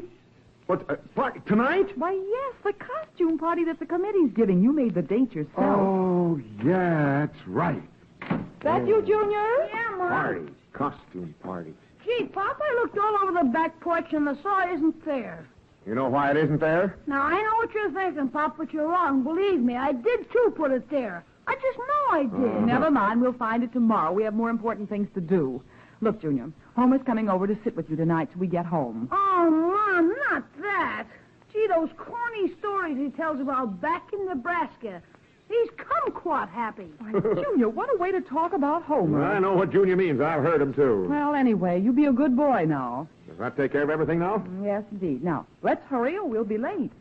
What, party? Tonight? Why, yes, the costume party that the committee's giving. You made the date yourself. Oh, yeah, that's right. That you, Junior? Yeah, Mom. Party. Costume party. Gee, Pop, I looked all over the back porch and the saw isn't there. You know why it isn't there? Now, I know what you're thinking, Pop, but you're wrong. Believe me, I did, too, put it there. I just know I did. Never mind. We'll find it tomorrow. We have more important things to do. Look, Junior, Homer's coming over to sit with you tonight till we get home. Oh, Mom, not that. Gee, those corny stories he tells about back in Nebraska. He's kumquat happy. Why, Junior, what a way to talk about Homer. I know what Junior means. I've heard him, too. Well, anyway, you be a good boy now. Does that take care of everything now? Yes, indeed. Now, let's hurry or we'll be late.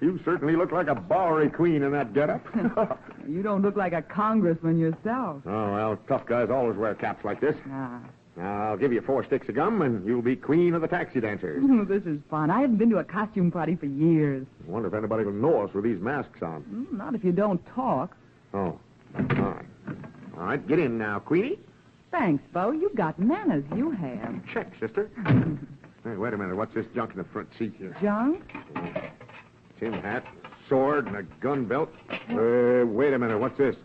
You certainly look like a Bowery queen in that getup. You don't look like a congressman yourself. Oh, well, tough guys always wear caps like this. Ah. Now, I'll give you 4 sticks of gum, and you'll be queen of the taxi dancers. This is fun. I haven't been to a costume party for years. I wonder if anybody will know us with these masks on. Not if you don't talk. Oh, all right. All right, get in now, Queenie. Thanks, Bo. You've got manners. You have. Check, sister. Hey, wait a minute. What's this junk in the front seat here? Junk? Tin hat, sword, and a gun belt. Wait a minute. What's this?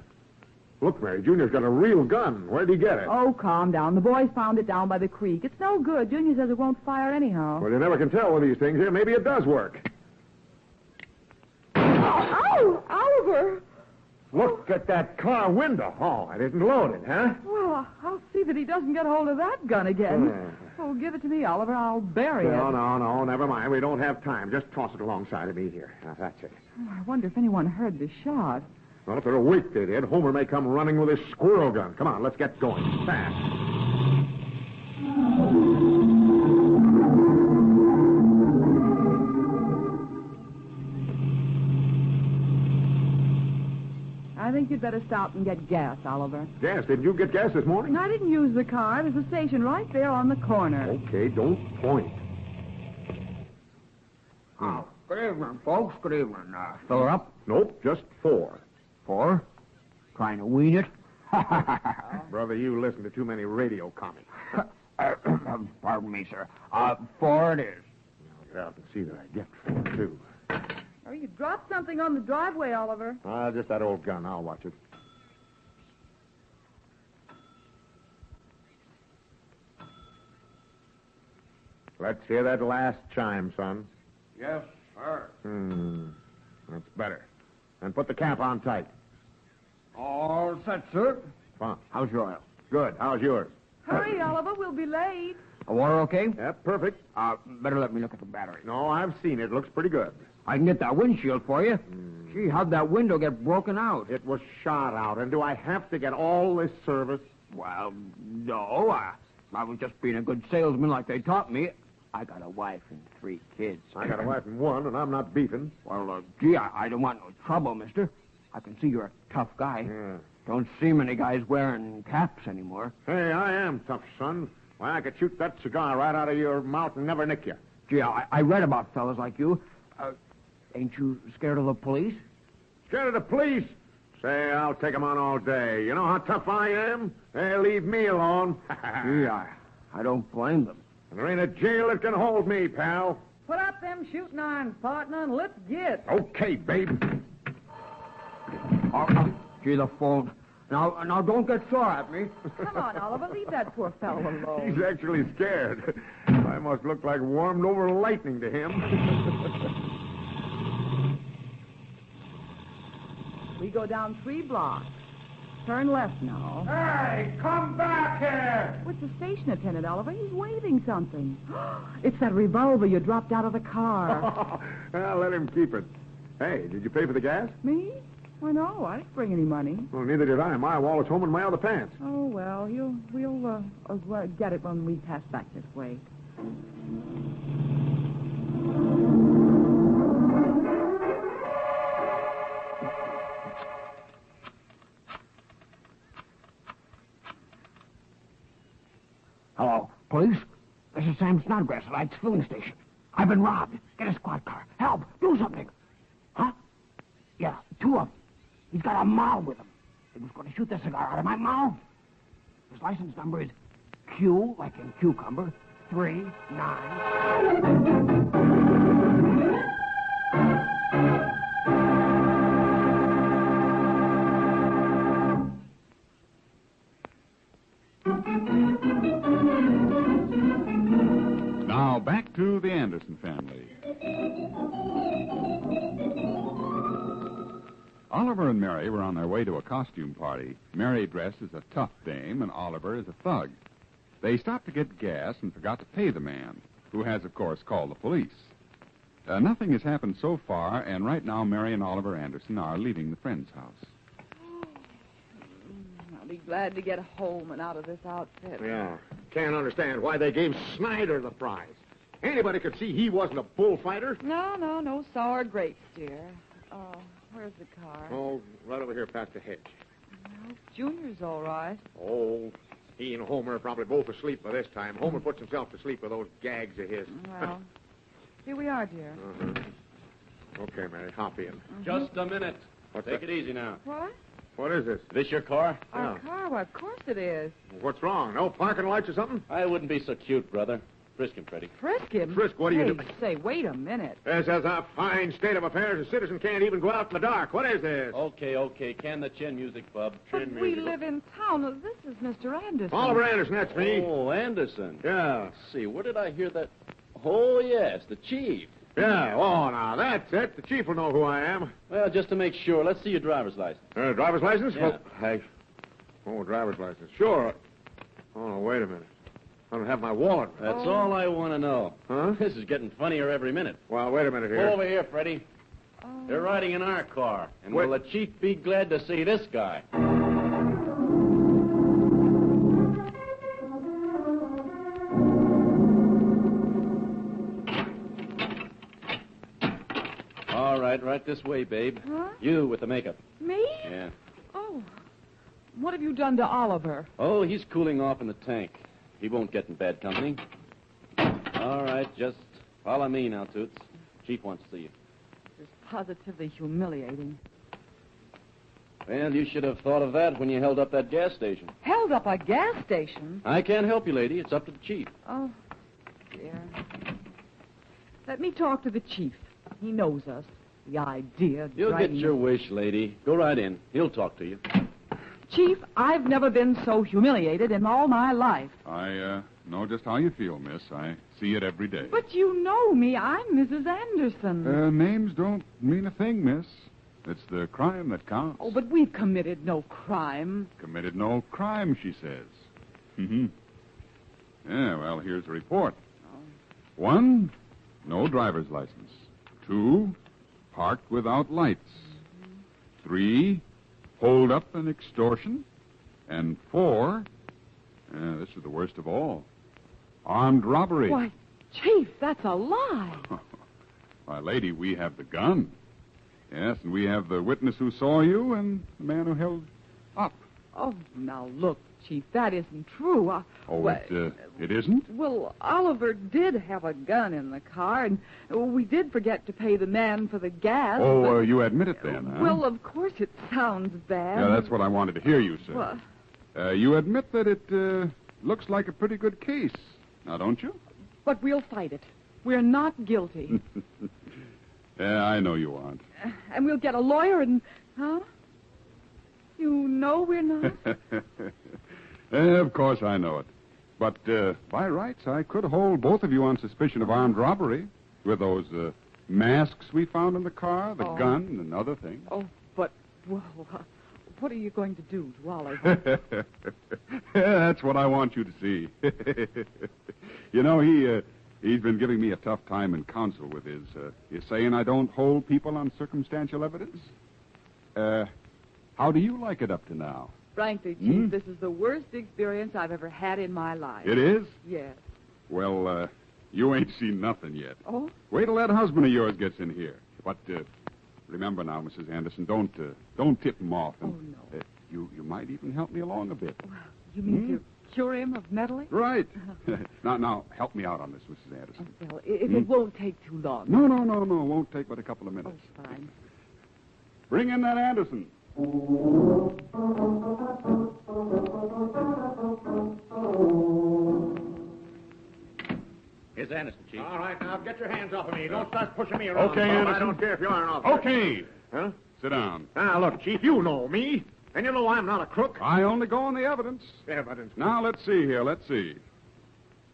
Look, Mary, Junior's got a real gun. Where'd he get it? Oh, calm down. The boys found it down by the creek. It's no good. Junior says it won't fire anyhow. Well, you never can tell with these things here. Maybe it does work. Oh, Oliver! Look at that car window. Oh, it isn't loaded, huh? Well, I'll see that he doesn't get hold of that gun again. Oh, give it to me, Oliver. I'll bury it. No, never mind. We don't have time. Just toss it alongside of me here. Now, that's it. Oh, I wonder if anyone heard the shot. Well, if they're awake, they did. Homer may come running with his squirrel gun. Come on, let's get going. Fast. I think you'd better stop and get gas, Oliver. Gas? Did you get gas this morning? I didn't use the car. There's a station right there on the corner. Okay, don't point. Oh, good evening, folks. Good evening. Fill her up? Nope, just 4. 4? Trying to wean it? Brother, you listen to too many radio comics. Pardon me, sir. 4 it is. I'll get out and see that I get 4, too. Oh, you dropped something on the driveway, Oliver. Just that old gun. I'll watch it. Let's hear that last chime, son. Yes, sir. That's better. And put the cap on tight. All set, sir. Fine. How's your oil? Good. How's yours? Hurry, Oliver. We'll be late. Water okay? Yep, perfect. Better let me look at the battery. No, I've seen it. Looks pretty good. I can get that windshield for you. Gee, how'd that window get broken out? It was shot out. And do I have to get all this service? Well, no. I was just being a good salesman like they taught me. I got a wife and 3 kids. I got a wife and 1, and I'm not beefing. Well, gee, I don't want no trouble, mister. I can see you're a tough guy. Yeah. Don't see many guys wearing caps anymore. Hey, I am tough, son. Why, I could shoot that cigar right out of your mouth and never nick you. Gee, I read about fellas like you. Ain't you scared of the police? Scared of the police? Say, I'll take 'em on all day. You know how tough I am? Hey, leave me alone. Gee, I don't blame them. And there ain't a jail that can hold me, pal. Put up them shooting irons, partner, and let's get. Okay, babe. Gee, the phone. Now, don't get sore at me. Come on, Oliver, leave that poor fellow alone. He's actually scared. I must look like warmed over lightning to him. We go down 3 blocks. Turn left now. Hey, come back here! What's the station attendant, Oliver? He's waving something. It's that revolver you dropped out of the car. Well, let him keep it. Hey, did you pay for the gas? Me? Why, no, I didn't bring any money. Well, neither did I. My wallet's home in my other pants. Oh, well, we'll get it when we pass back this way. Hello, police? This is Sam Snodgrass at Light's filling station. I've been robbed. Get a squad car. Help. Do something. Huh? Yeah, 2 of them. He's got a mob with him. He was going to shoot the cigar out of my mouth. His license number is Q, like in cucumber, 39. Now back to the Anderson family. Oliver and Mary were on their way to a costume party. Mary dressed as a tough dame and Oliver as a thug. They stopped to get gas and forgot to pay the man, who has, of course, called the police. Nothing has happened so far, and right now Mary and Oliver Anderson are leaving the friend's house. I'll be glad to get home and out of this outfit. Yeah. Can't understand why they gave Snyder the prize. Anybody could see he wasn't a bullfighter. No sour grapes, dear. Oh, where's the car? Oh, right over here past the hedge. Well, Junior's all right. Oh, he and Homer are probably both asleep by this time. Homer puts himself to sleep with those gags of his. Well, here we are, dear. Okay, Mary, hop in. Just a minute. What's Take that? it easy now. What? What is this? This your car? Our car? Well, of course it is. What's wrong? No parking lights or something? I wouldn't be so cute, brother. Frisk him, Freddie. Frisk him? Frisk, what are you doing? Say, wait a minute. This is a fine state of affairs. A citizen can't even go out in the dark. What is this? Okay. Can the Chin Music Club. But we live in town. This is Mr. Anderson. Oliver Anderson, that's me. Oh, Anderson. Yeah. Let's see, where did I hear that? Oh, yes, the chief. Yeah, oh, now, that's it. The chief will know who I am. Well, just to make sure, let's see your driver's license. Driver's license? Yeah. Driver's license. Sure. Oh, no, wait a minute. I don't have my wallet. That's all I want to know. Huh? This is getting funnier every minute. Well, wait a minute here. Go over here, Freddie. They're riding in our car. And will the chief be glad to see this guy? All right this way, babe. Huh? You with the makeup. Me? Yeah. Oh. What have you done to Oliver? Oh, he's cooling off in the tank. He won't get in bad company. All right, just follow me now, Toots. Chief wants to see you. This is positively humiliating. Well, you should have thought of that when you held up that gas station. Held up a gas station? I can't help you, lady. It's up to the chief. Oh, dear. Let me talk to the chief. He knows us. The idea of You'll get driving your wish, lady. Go right in. He'll talk to you. Chief, I've never been so humiliated in all my life. I know just how you feel, miss. I see it every day. But you know me. I'm Mrs. Anderson. Names don't mean a thing, miss. It's the crime that counts. Oh, but we've committed no crime. Committed no crime, she says. Mm-hmm. Yeah, well, here's the report. 1, no driver's license. 2, parked without lights. 3, hold up and extortion. And 4, this is the worst of all, armed robbery. Why, Chief, that's a lie. Why, lady, we have the gun. Yes, and we have the witness who saw you and the man who held up. Oh, now look, Chief, that isn't true. It isn't? Well, Oliver did have a gun in the car, and we did forget to pay the man for the gas. Oh, you admit it then, huh? Well, of course it sounds bad. Yeah, that's what I wanted to hear you say. Well, you admit that it looks like a pretty good case, now don't you? But we'll fight it. We're not guilty. Yeah, I know you aren't. And we'll get a lawyer and... Huh? You know we're not? Of course I know it. But by rights, I could hold both of you on suspicion of armed robbery with those masks we found in the car, the gun, and other things. Oh, but, well, what are you going to do to Oliver? That's what I want you to see. You know, he's been giving me a tough time in counsel with his saying I don't hold people on circumstantial evidence. How do you like it up to now? Frankly, Chief, this is the worst experience I've ever had in my life. It is? Yes. Well, you ain't seen nothing yet. Oh? Wait till that husband of yours gets in here. But remember now, Mrs. Anderson, don't tip him off. And, no. You might even help me along a bit. Well, you mean to cure him of meddling? Right. Now, help me out on this, Mrs. Anderson. Well, if it won't take too long. No. Won't take but a couple of minutes. Oh, fine. Bring in that Anderson. Here's Anderson, Chief. All right, now get your hands off of me. Don't start pushing me around. Okay, Bob. Anderson. I don't care if you are an officer. Okay. Huh? Sit down. Now, look, Chief, you know me. And you know I'm not a crook. I only go on the evidence. Evidence. Now, let's see here.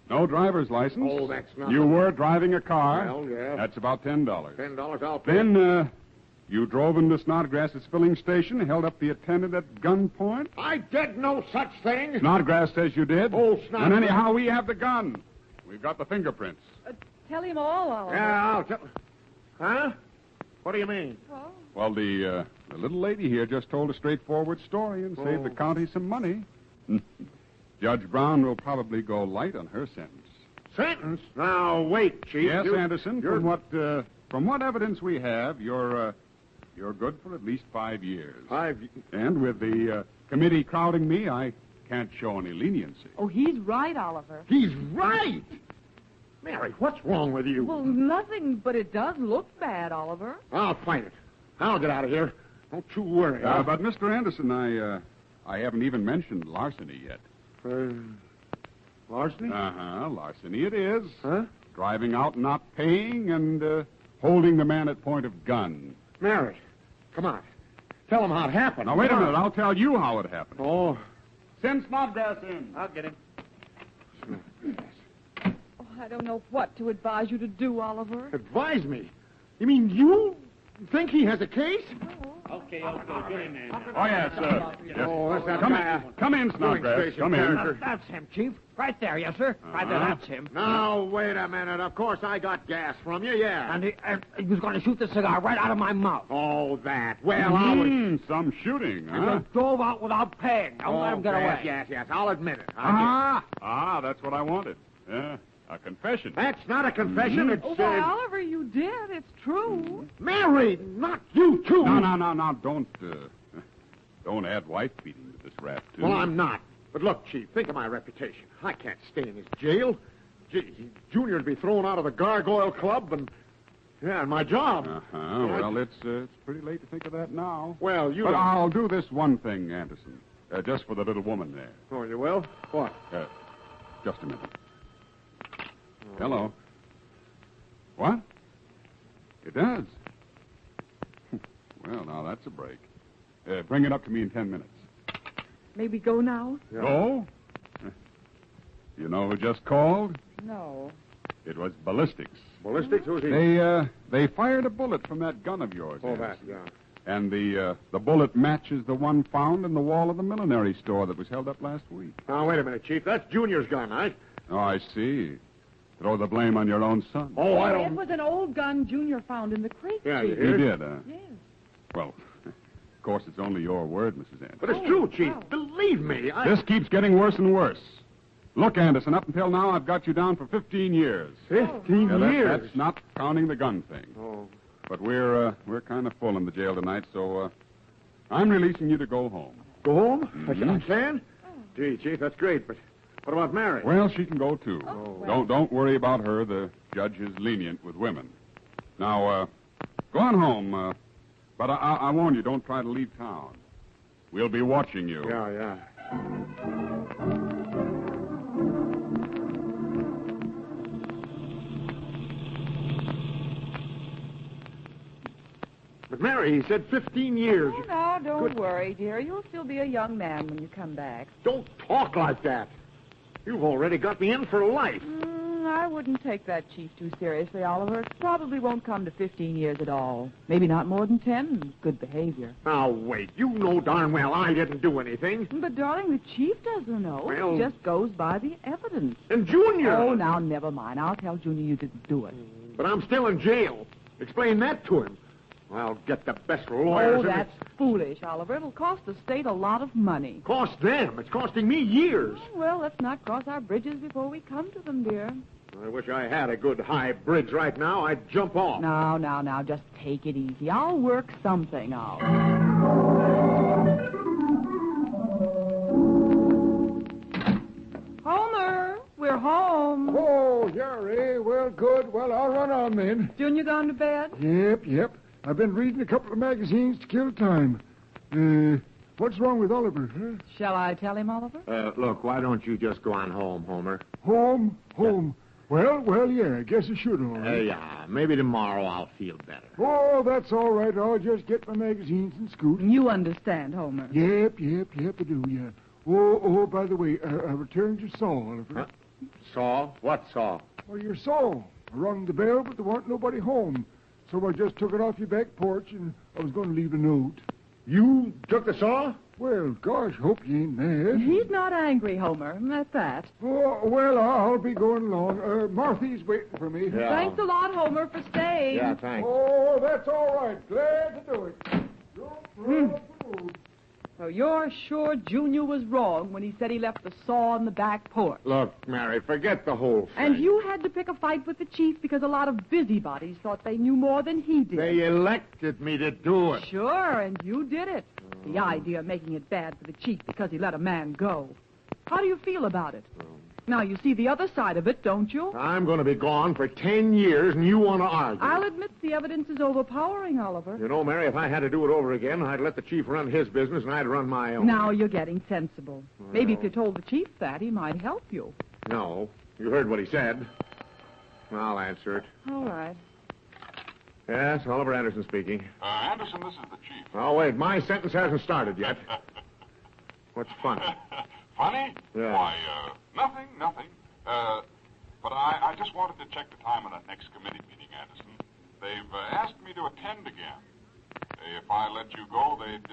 No driver's license. Oh, that's not... You were driving a car. Well, yeah. That's about $10. $10 I'll pay. Then, you drove into Snodgrass's filling station, held up the attendant at gunpoint. I did no such thing. Snodgrass says you did. Oh, Snodgrass. And anyhow, we have the gun. We've got the fingerprints. Tell him all, Oliver. Yeah, I'll tell... Huh? What do you mean? Well, the little lady here just told a straightforward story and saved the county some money. Judge Brown will probably go light on her sentence. Sentence? Now, wait, Chief. Yes, Anderson. From what evidence we have, you're good for at least 5 years. 5 years? And with the committee crowding me, I can't show any leniency. Oh, he's right, Oliver. He's right! Mary, what's wrong with you? Well, nothing, but it does look bad, Oliver. I'll fight it. I'll get out of here. Don't you worry. But, Mr. Anderson, I haven't even mentioned larceny yet. Larceny? Uh-huh, larceny it is. Huh? Driving out and not paying and holding the man at point of gun. Mary, come on. Tell him how it happened. Now, wait a minute. I'll tell you how it happened. Oh. Send Snodgrass in. I'll get him. Oh, I don't know what to advise you to do, Oliver. Advise me? You mean you think he has a case? Okay, get in there. Oh, yes, sir. Yes. Oh, that's that Come guy. Come in, Snodgrass. Come in. That's him, Chief. Right there, yes, sir. Right there, that's him. Now, wait a minute. Of course I got gas from you, yeah. And he was going to shoot the cigar right out of my mouth. Oh, that. Well, I was... Some shooting, And huh? they drove out without paying. Don't let him get away. Yes. I'll admit it. That's what I wanted. Yeah, a confession. That's not a confession. It's... Oh, why, Oliver, you did. It's true. Mary, not you, too. No. Don't add wife beating to this rap, too. Well, I'm not. But look, Chief, think of my reputation. I can't stay in his jail. Gee, Junior'd be thrown out of the Gargoyle Club and my job. Well, it's pretty late to think of that now. Well, But I'll do this one thing, Anderson. Just for the little woman there. Oh, you will? What? Just a minute. Hello. What? It does? Well, now that's a break. Bring it up to me in 10 minutes. May we go now? Yeah. Go? You know who just called? No. It was ballistics. Ballistics? Who's he? They fired a bullet from that gun of yours. Oh, Anderson. that, yeah. And the bullet matches the one found in the wall of the millinery store that was held up last week. Now, wait a minute, Chief. That's Junior's gun, right? Oh, I see. Throw the blame on your own son. Oh, I It don't... was an old gun Junior found in the creek. Yeah, Chief. you He hear? did, huh? Yes. Well, of course, it's only your word, Mrs. Anderson. But it's true, Chief. Believe me, This keeps getting worse and worse. Look, Anderson, up until now, I've got you down for 15 years. 15 Yeah, years? that's not counting the gun thing. Oh. But we're kind of full in the jail tonight, so I'm releasing you to go home. Go home? Mhm. I can? Gee, Chief, that's great, but what about Mary? Well, she can go, too. well. Don't worry about her. The judge is lenient with women. Now, go on home. But I warn you, don't try to leave town. We'll be watching you. Yeah. But Mary, he said 15 years. Oh, now, don't worry, dear. You'll still be a young man when you come back. Don't talk like that. You've already got me in for life. I wouldn't take that chief too seriously, Oliver. It probably won't come to 15 years at all. Maybe not more than 10. Good behavior. Now, wait. You know darn well I didn't do anything. But, darling, the chief doesn't know. Well- He just goes by the evidence. And Junior. Oh, now, never mind. I'll tell Junior you didn't do it. But I'm still in jail. Explain that to him. I'll get the best lawyers. Oh, in the- that's foolish, Oliver. It'll cost the state a lot of money. Cost them. It's costing me years. Well, let's not cross our bridges before we come to them, dear. I wish I had a good high bridge right now. I'd jump off. Now, just take it easy. I'll work something out. good. Well, I'll run on then. Junior gone to bed? Yep. I've been reading a couple of magazines to kill time. What's wrong with Oliver, huh? Shall I tell him, Oliver? Look, why don't you just go on home, Homer? Home. Well, yeah, I guess I should, all right. Yeah, maybe tomorrow I'll feel better. Oh, that's all right. I'll just get my magazines and scoot. You understand, Homer. Yep, I do, yeah. Oh, by the way, I returned your saw, Oliver. Saw? What saw? Well, your saw. I rung the bell, but there weren't nobody home. So I just took it off your back porch, and I was going to leave a note. You took the saw? Well, gosh, hope you ain't mad. He's not angry, Homer. At that. Oh, well, I'll be going along. Marthy's waiting for me. Yeah. Thanks a lot, Homer, for staying. Yeah, thanks. Oh, that's all right. Glad to do it. Well, you're sure Junior was wrong when he said he left the saw on the back porch. Look, Mary, forget the whole thing. And you had to pick a fight with the chief because a lot of busybodies thought they knew more than he did. They elected me to do it. Sure, and you did it. The idea of making it bad for the chief because he let a man go. How do you feel about it? Now, you see the other side of it, don't you? I'm going to be gone for 10 years, and you want to argue. I'll admit the evidence is overpowering, Oliver. You know, Mary, if I had to do it over again, I'd let the chief run his business, and I'd run my own. Now you're getting sensible. Maybe if you told the chief that, he might help you. No. You heard what he said. I'll answer it. All right. Yes, Oliver Anderson speaking. Anderson, this is the chief. Oh, wait, my sentence hasn't started yet. What's funny? Funny? Yeah. Why, nothing. But I just wanted to check the time of that next committee meeting, Anderson. They've asked me to attend again. If I let you go, they'd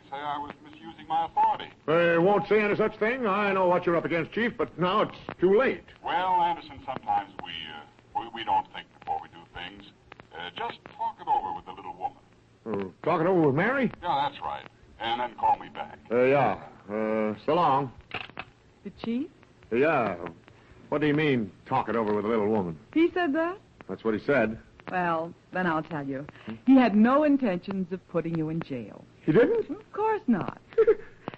say I was misusing my authority. They won't say any such thing. I know what you're up against, Chief, but now it's too late. Well, Anderson, sometimes we don't think before we do things. Just talk it over with the little woman. Talk it over with Mary? Yeah, that's right. And then call me back. Yeah. So long. The chief? Yeah. What do you mean, talk it over with a little woman? He said that? That's what he said. Well, then I'll tell you. He had no intentions of putting you in jail. He didn't? Of course not.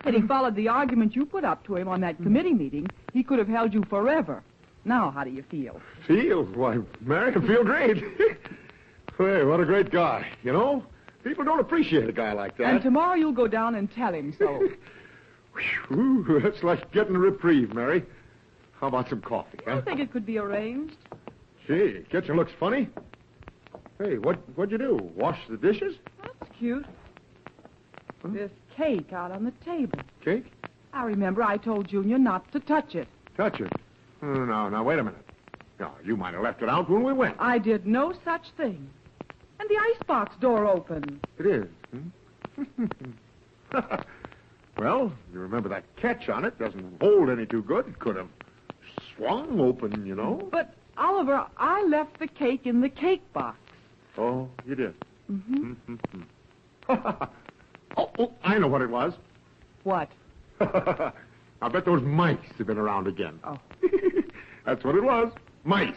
Had he followed the argument you put up to him on that committee meeting, he could have held you forever. Now, how do you feel? Feel? Why, Mary, I feel great. Hey, what a great guy. You know, people don't appreciate a guy like that. And tomorrow you'll go down and tell him so. Ooh, that's like getting a reprieve, Mary. How about some coffee, huh? I think it could be arranged. Gee, kitchen looks funny. Hey, what'd you do? Wash the dishes? That's cute. This cake out on the table. Cake? I remember I told Junior not to touch it. Touch it? No, wait a minute. No, you might have left it out when we went. I did no such thing. And the icebox door open. It is. Well, you remember that catch on it doesn't hold any too good. It could have swung open, you know. But, Oliver, I left the cake in the cake box. Oh, you did? Mm-hmm. Oh, I know what it was. What? I bet those mice have been around again. Oh. That's what it was. Mice.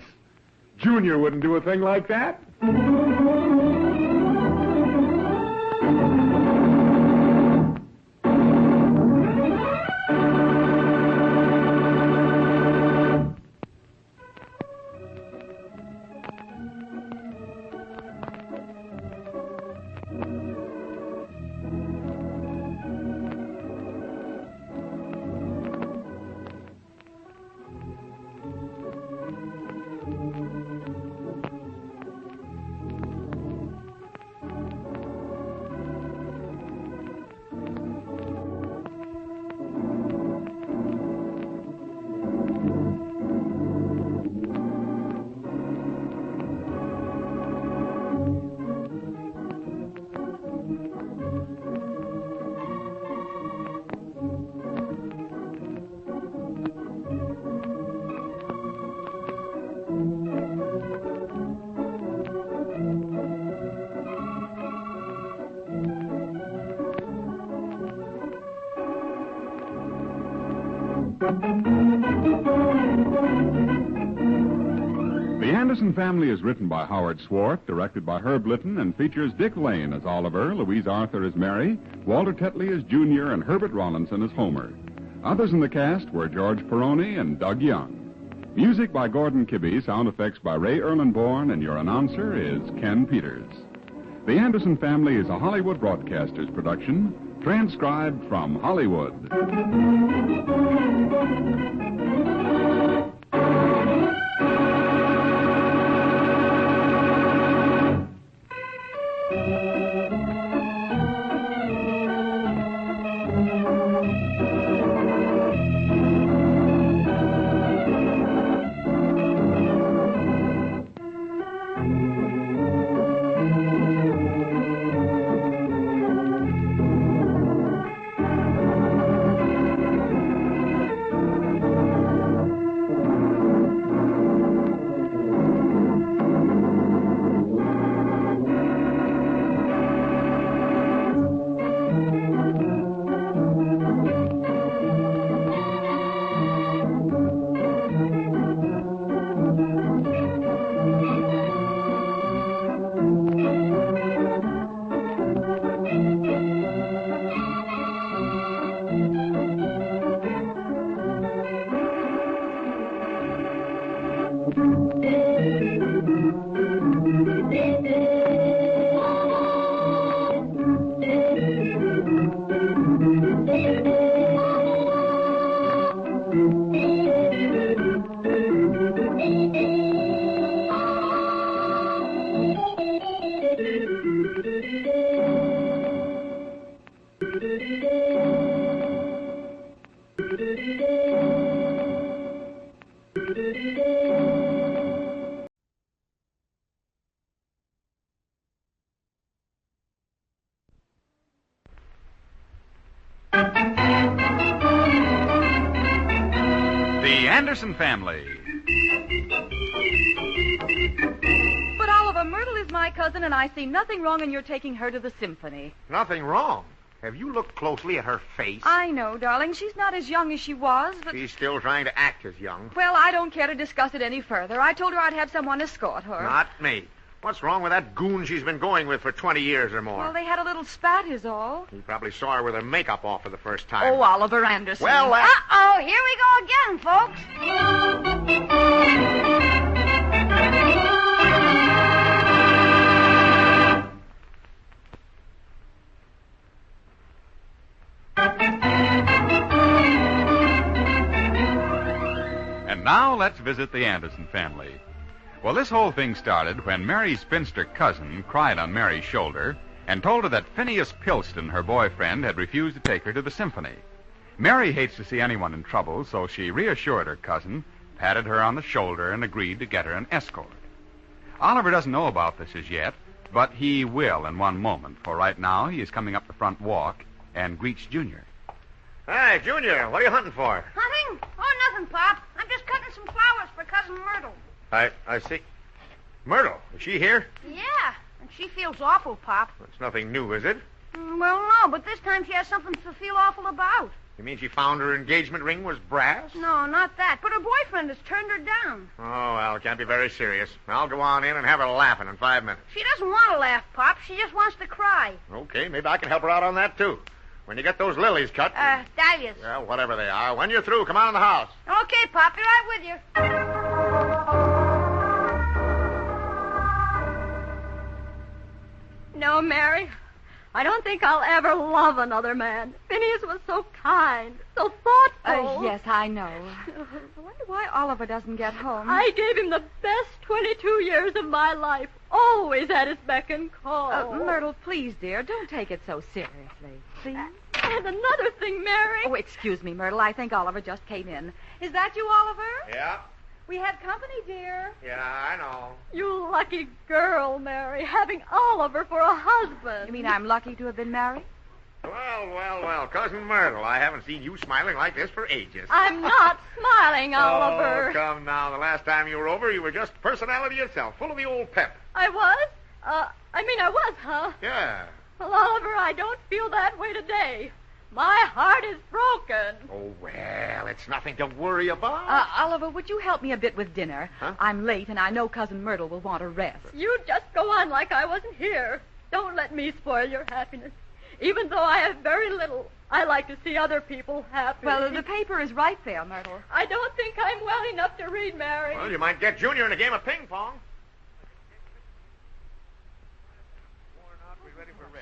Junior wouldn't do a thing like that. The Anderson Family is written by Howard Swart, directed by Herb Litton, and features Dick Lane as Oliver, Louise Arthur as Mary, Walter Tetley as Junior, and Herbert Rawlinson as Homer. Others in the cast were George Peroni and Doug Young. Music by Gordon Kibbe, sound effects by Ray Erlenborn, and your announcer is Ken Peters. The Anderson Family is a Hollywood Broadcasters production, transcribed from Hollywood. The Anderson Family. But Oliver, Myrtle is my cousin, and I see nothing wrong in your taking her to the symphony. Nothing wrong. Have you looked closely at her face? I know, darling. She's not as young as she was, but... She's still trying to act as young. Well, I don't care to discuss it any further. I told her I'd have someone escort her. Not me. What's wrong with that goon she's been going with for 20 years or more? Well, they had a little spat is all. You probably saw her with her makeup off for the first time. Oh, Oliver Anderson. Well, Uh-oh, here we go again, folks. And now let's visit the Anderson family. Well, this whole thing started when Mary's spinster cousin cried on Mary's shoulder and told her that Phineas Pilston, her boyfriend, had refused to take her to the symphony. Mary hates to see anyone in trouble, so she reassured her cousin, patted her on the shoulder, and agreed to get her an escort. Oliver doesn't know about this as yet, but he will in one moment, for right now he is coming up the front walk and greets Junior. Hi, Junior. What are you hunting for? Nothing? Oh, nothing, Pop. I'm just cutting some flowers for Cousin Myrtle. I see. Myrtle, is she here? Yeah, and she feels awful, Pop. It's nothing new, is it? Well, no, but this time she has something to feel awful about. You mean she found her engagement ring was brass? No, not that. But her boyfriend has turned her down. Oh, well, it can't be very serious. I'll go on in and have her laughing in 5 minutes. She doesn't want to laugh, Pop. She just wants to cry. Okay, maybe I can help her out on that, too. When you get those lilies cut... Dahlias. Yeah, whatever they are. When you're through, come on in the house. Okay, Pop. Be right with you. No, Mary. I don't think I'll ever love another man. Phineas was so kind, so thoughtful. Yes, I know. I wonder why Oliver doesn't get home. I gave him the best 22 years of my life. Always at his beck and call. Myrtle, please, dear, don't take it so seriously. Please? And another thing, Mary. Oh, excuse me, Myrtle. I think Oliver just came in. Is that you, Oliver? Yeah. We have company, dear. Yeah, I know. You lucky girl, Mary, having Oliver for a husband. You mean I'm lucky to have been married? Well, Cousin Myrtle, I haven't seen you smiling like this for ages. I'm not smiling, Oliver. Oh, come now. The last time you were over, you were just personality itself, full of the old pep. I was? I was, huh? Yeah. Well, Oliver, I don't feel that way today. My heart is broken. Oh, well, it's nothing to worry about. Oliver, would you help me a bit with dinner? Huh? I'm late, and I know Cousin Myrtle will want a rest. You just go on like I wasn't here. Don't let me spoil your happiness. Even though I have very little, I like to see other people happy. Well, the paper is right there, Myrtle. I don't think I'm well enough to read, Mary. Well, you might get Junior in a game of ping pong.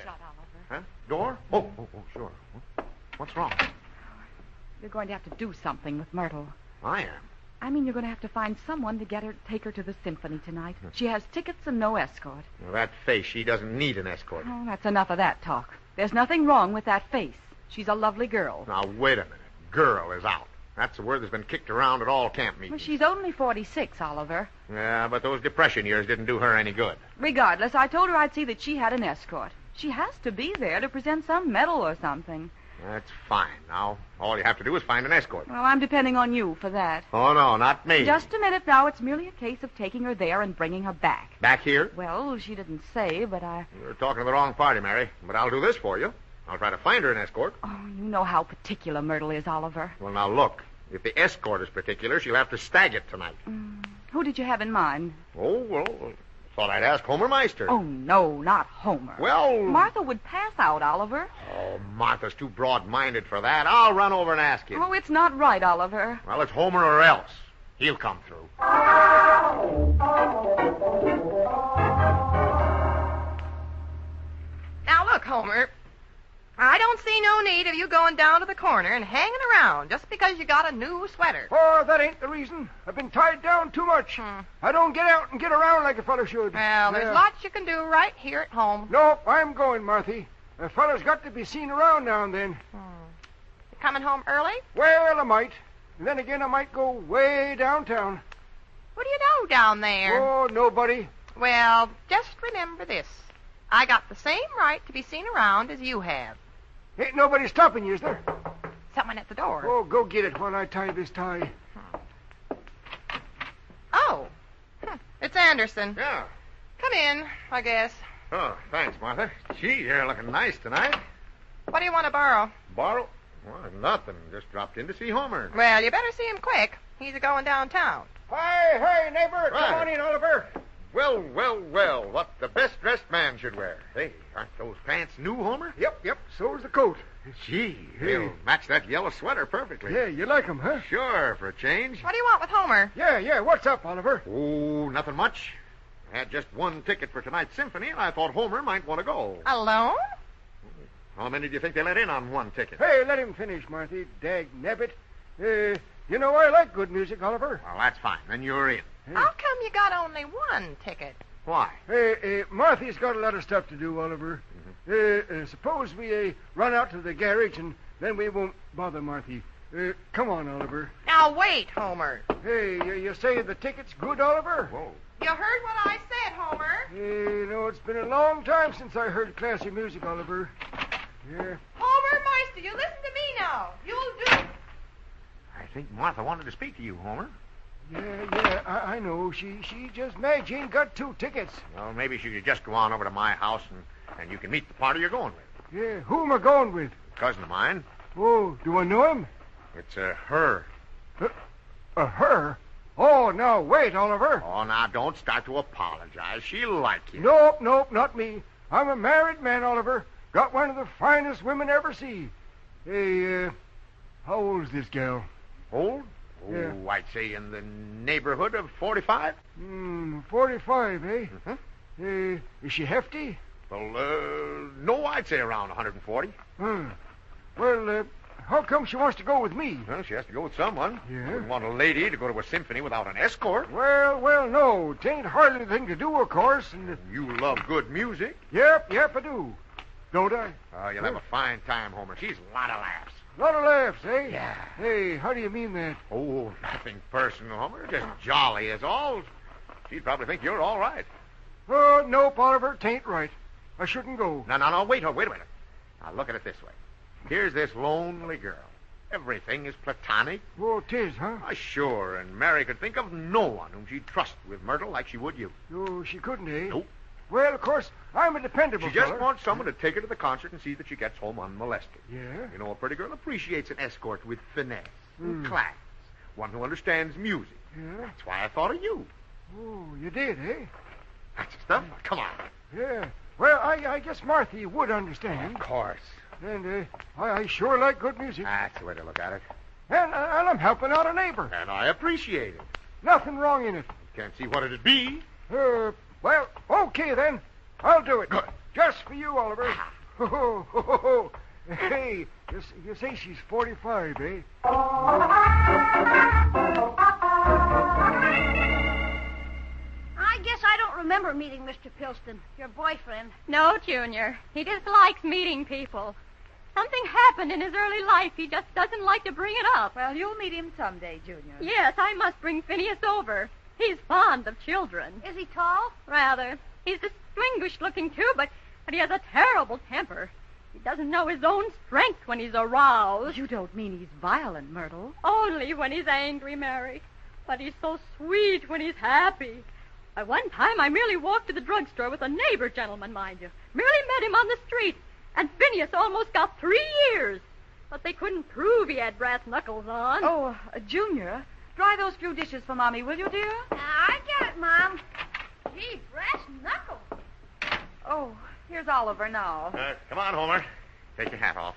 Shut, Oliver. Huh? Door? Oh, sure. What's wrong? You're going to have to do something with Myrtle. I am. I mean, you're going to have to find someone to take her to the symphony tonight. She has tickets and no escort. Well, that face, she doesn't need an escort. Oh, that's enough of that talk. There's nothing wrong with that face. She's a lovely girl. Now, wait a minute. Girl is out. That's the word that's been kicked around at all camp meetings. Well, she's only 46, Oliver. Yeah, but those depression years didn't do her any good. Regardless, I told her I'd see that she had an escort. She has to be there to present some medal or something. That's fine. Now, all you have to do is find an escort. Well, I'm depending on you for that. Oh, no, not me. Just a minute now. It's merely a case of taking her there and bringing her back. Back here? Well, she didn't say, but You're talking to the wrong party, Mary. But I'll do this for you. I'll try to find her an escort. Oh, you know how particular Myrtle is, Oliver. Well, now, look. If the escort is particular, she'll have to stag it tonight. Who did you have in mind? Oh, well, thought I'd ask Homer Meister. Oh, no, not Homer. Well... Martha would pass out, Oliver. Oh, Martha's too broad-minded for that. I'll run over and ask him. Oh, it's not right, Oliver. Well, it's Homer or else. He'll come through. Now, look, Homer. I don't see no need of you going down to the corner and hanging around just because you got a new sweater. Oh, that ain't the reason. I've been tied down too much. I don't get out and get around like a fellow should. Well, there's lots you can do right here at home. Nope, I'm going, Marthy. A fellow's got to be seen around now and then. You coming home early? Well, I might. And then again, I might go way downtown. What do you know down there? Oh, nobody. Well, just remember this. I got the same right to be seen around as you have. Ain't nobody stopping you, is there? Someone at the door. Oh, go get it while I tie this tie. Oh. It's Anderson. Yeah. Come in, I guess. Oh, thanks, Martha. Gee, you're looking nice tonight. What do you want to borrow? Borrow? Well, nothing. Just dropped in to see Homer. Well, you better see him quick. He's a-going downtown. Hey, neighbor. Right. Come on in, Oliver. Well, what the best-dressed man should wear. Hey, aren't those pants new, Homer? Yep. So's the coat. Gee, they'll match that yellow sweater perfectly. Yeah, you like 'em, huh? Sure, for a change. What do you want with Homer? Yeah. What's up, Oliver? Oh, nothing much. I had just one ticket for tonight's symphony, and I thought Homer might want to go. Alone? How many do you think they let in on one ticket? Hey, let him finish, Marthy. Dag nabbit. You know, I like good music, Oliver. Well, that's fine. Then you're in. How come you got only one ticket? Why? Marthy's got a lot of stuff to do, Oliver. Suppose we run out to the garage, and then we won't bother Marthy. Come on, Oliver. Now, wait, Homer. Hey, you say the ticket's good, Oliver? Whoa. You heard what I said, Homer. You know, it's been a long time since I heard classy music, Oliver. Yeah. Homer Meister, you listen to me now. You'll do. I think Martha wanted to speak to you, Homer. Yeah, I know. She just mad she ain't got 2 tickets. Well, maybe she could just go on over to my house, and you can meet the party you're going with. Yeah, who am I going with? A cousin of mine. Oh, do I know him? It's her. Her? Oh, now, wait, Oliver. Oh, now, don't start to apologize. She'll like you. Nope, not me. I'm a married man, Oliver. Got one of the finest women ever see. Hey, how old's this gal? Old? Yeah. Oh, I'd say in the neighborhood of 45. 45, eh? Mm-hmm. Is she hefty? Well, no, I'd say around 140. Well, how come she wants to go with me? Well, she has to go with someone. Yeah? Wouldn't want a lady to go to a symphony without an escort. Well, no. 'Tain't hardly the thing to do, of course. And You love good music. Yep, I do. Don't I? You'll have a fine time, Homer. She's a lot of laughs. A lot of laughs, eh? Yeah. Hey, how do you mean that? Oh, nothing personal, Homer. Just jolly is all. She'd probably think you're all right. Oh, nope, Oliver. 'Tain't right. I shouldn't go. No. Wait a minute. Now, look at it this way. Here's this lonely girl. Everything is platonic. Oh, 'tis, huh? Sure, and Mary could think of no one whom she'd trust with Myrtle like she would you. Oh, she couldn't, eh? Nope. Well, of course, I'm a dependable She just feller. wants someone to take her to the concert and see that she gets home unmolested. Yeah? You know, a pretty girl appreciates an escort with finesse and class. One who understands music. Yeah? That's why I thought of you. Oh, you did, eh? That's the stuff. Come on. Yeah. Well, I guess Marthy would understand. Of course. And I sure like good music. That's the way to look at it. And I'm helping out a neighbor. And I appreciate it. Nothing wrong in it. Can't see what it'd be. Well, okay then. I'll do it. Good. Just for you, Oliver. Ho, ho, ho, ho, ho. Hey, you say she's 45, eh? I guess I don't remember meeting Mr. Pilston, your boyfriend. No, Junior. He just likes meeting people. Something happened in his early life. He just doesn't like to bring it up. Well, you'll meet him someday, Junior. Yes, I must bring Phineas over. He's fond of children. Is he tall? Rather. He's distinguished looking, too, but he has a terrible temper. He doesn't know his own strength when he's aroused. You don't mean he's violent, Myrtle. Only when he's angry, Mary. But he's so sweet when he's happy. At one time, I merely walked to the drugstore with a neighbor gentleman, mind you. Merely met him on the street. And Phineas almost got 3 years. But they couldn't prove he had brass knuckles on. Oh, Junior, dry those few dishes for Mommy, will you, dear? I get it, Mom. Gee, brass knuckles. Oh, here's Oliver now. Come on, Homer. Take your hat off.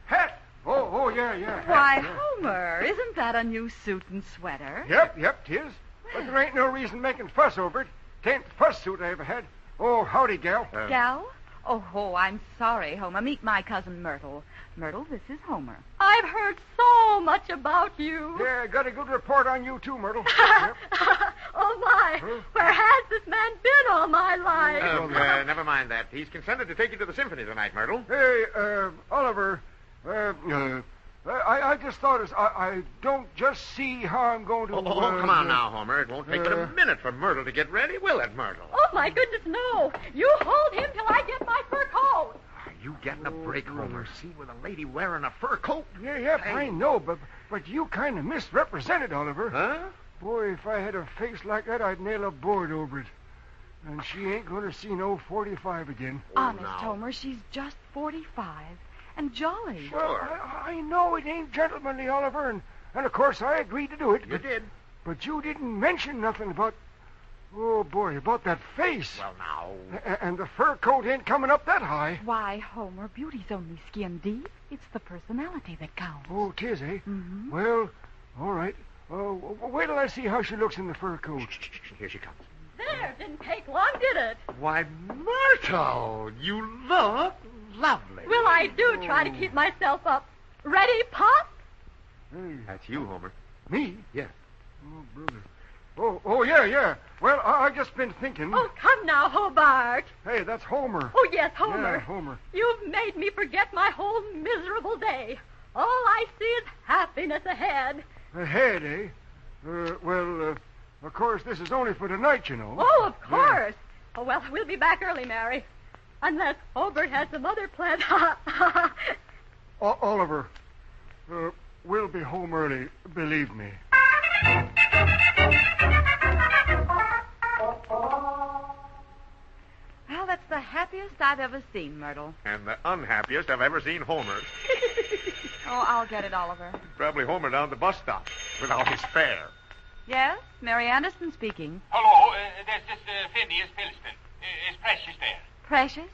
Hat? Oh, yeah. Hat, Why, yeah. Homer, isn't that a new suit and sweater? Yep, 'tis. But there ain't no reason making fuss over it. 'Tain't the first suit I ever had. Oh, howdy, gal. Gal? Oh, I'm sorry, Homer. Meet my cousin Myrtle. Myrtle, this is Homer. I've heard so much about you. Yeah, got a good report on you, too, Myrtle. Yep. Oh, my. Where has this man been all my life? Never mind that. He's consented to take you to the symphony tonight, Myrtle. Hey, Oliver, I just thought I don't just see how I'm going to... come on now, Homer. It won't take but a minute for Myrtle to get ready, will it, Myrtle? Oh, my goodness, no. You hold him till I get my fur coat. Are you getting a break, Homer? See, with a lady wearing a fur coat? Yeah, I know, but you kind of misrepresented, Oliver. Huh? Boy, if I had a face like that, I'd nail a board over it. And she ain't going to see no 45 again. Honest, Homer, she's just 45. And jolly. Sure. Well, I know it ain't gentlemanly, Oliver, and of course I agreed to do it. You did. But you didn't mention nothing about... Oh, boy, about that face. Well, now... And the fur coat ain't coming up that high. Why, Homer, beauty's only skin deep. It's the personality that counts. Oh, 'tis, eh? Mm-hmm. Well, all right. Wait till I see how she looks in the fur coat. Here she comes. There, didn't take long, did it? Why, Myrtle, you look lovely. Well, I do try to keep myself up. Ready, Pop? Hey. That's you, Homer. Me? Yeah. Oh, brother. Oh, yeah. Well, I just been thinking. Oh, come now, Hobart. Hey, that's Homer. Oh, yes, Homer. Yeah, Homer. You've made me forget my whole miserable day. All I see is happiness ahead. Ahead, eh? Of course, this is only for tonight, you know. Oh, of course. Yeah. Oh, well, we'll be back early, Mary. Unless Hobart has some other plans. Oliver, we'll be home early, believe me. Well, that's the happiest I've ever seen, Myrtle. And the unhappiest I've ever seen Homer. Oh, I'll get it, Oliver. Probably Homer down at the bus stop without his fare. Yes, Mary Anderson speaking. Hello, this is Phineas Pilston. Is Precious there? Precious?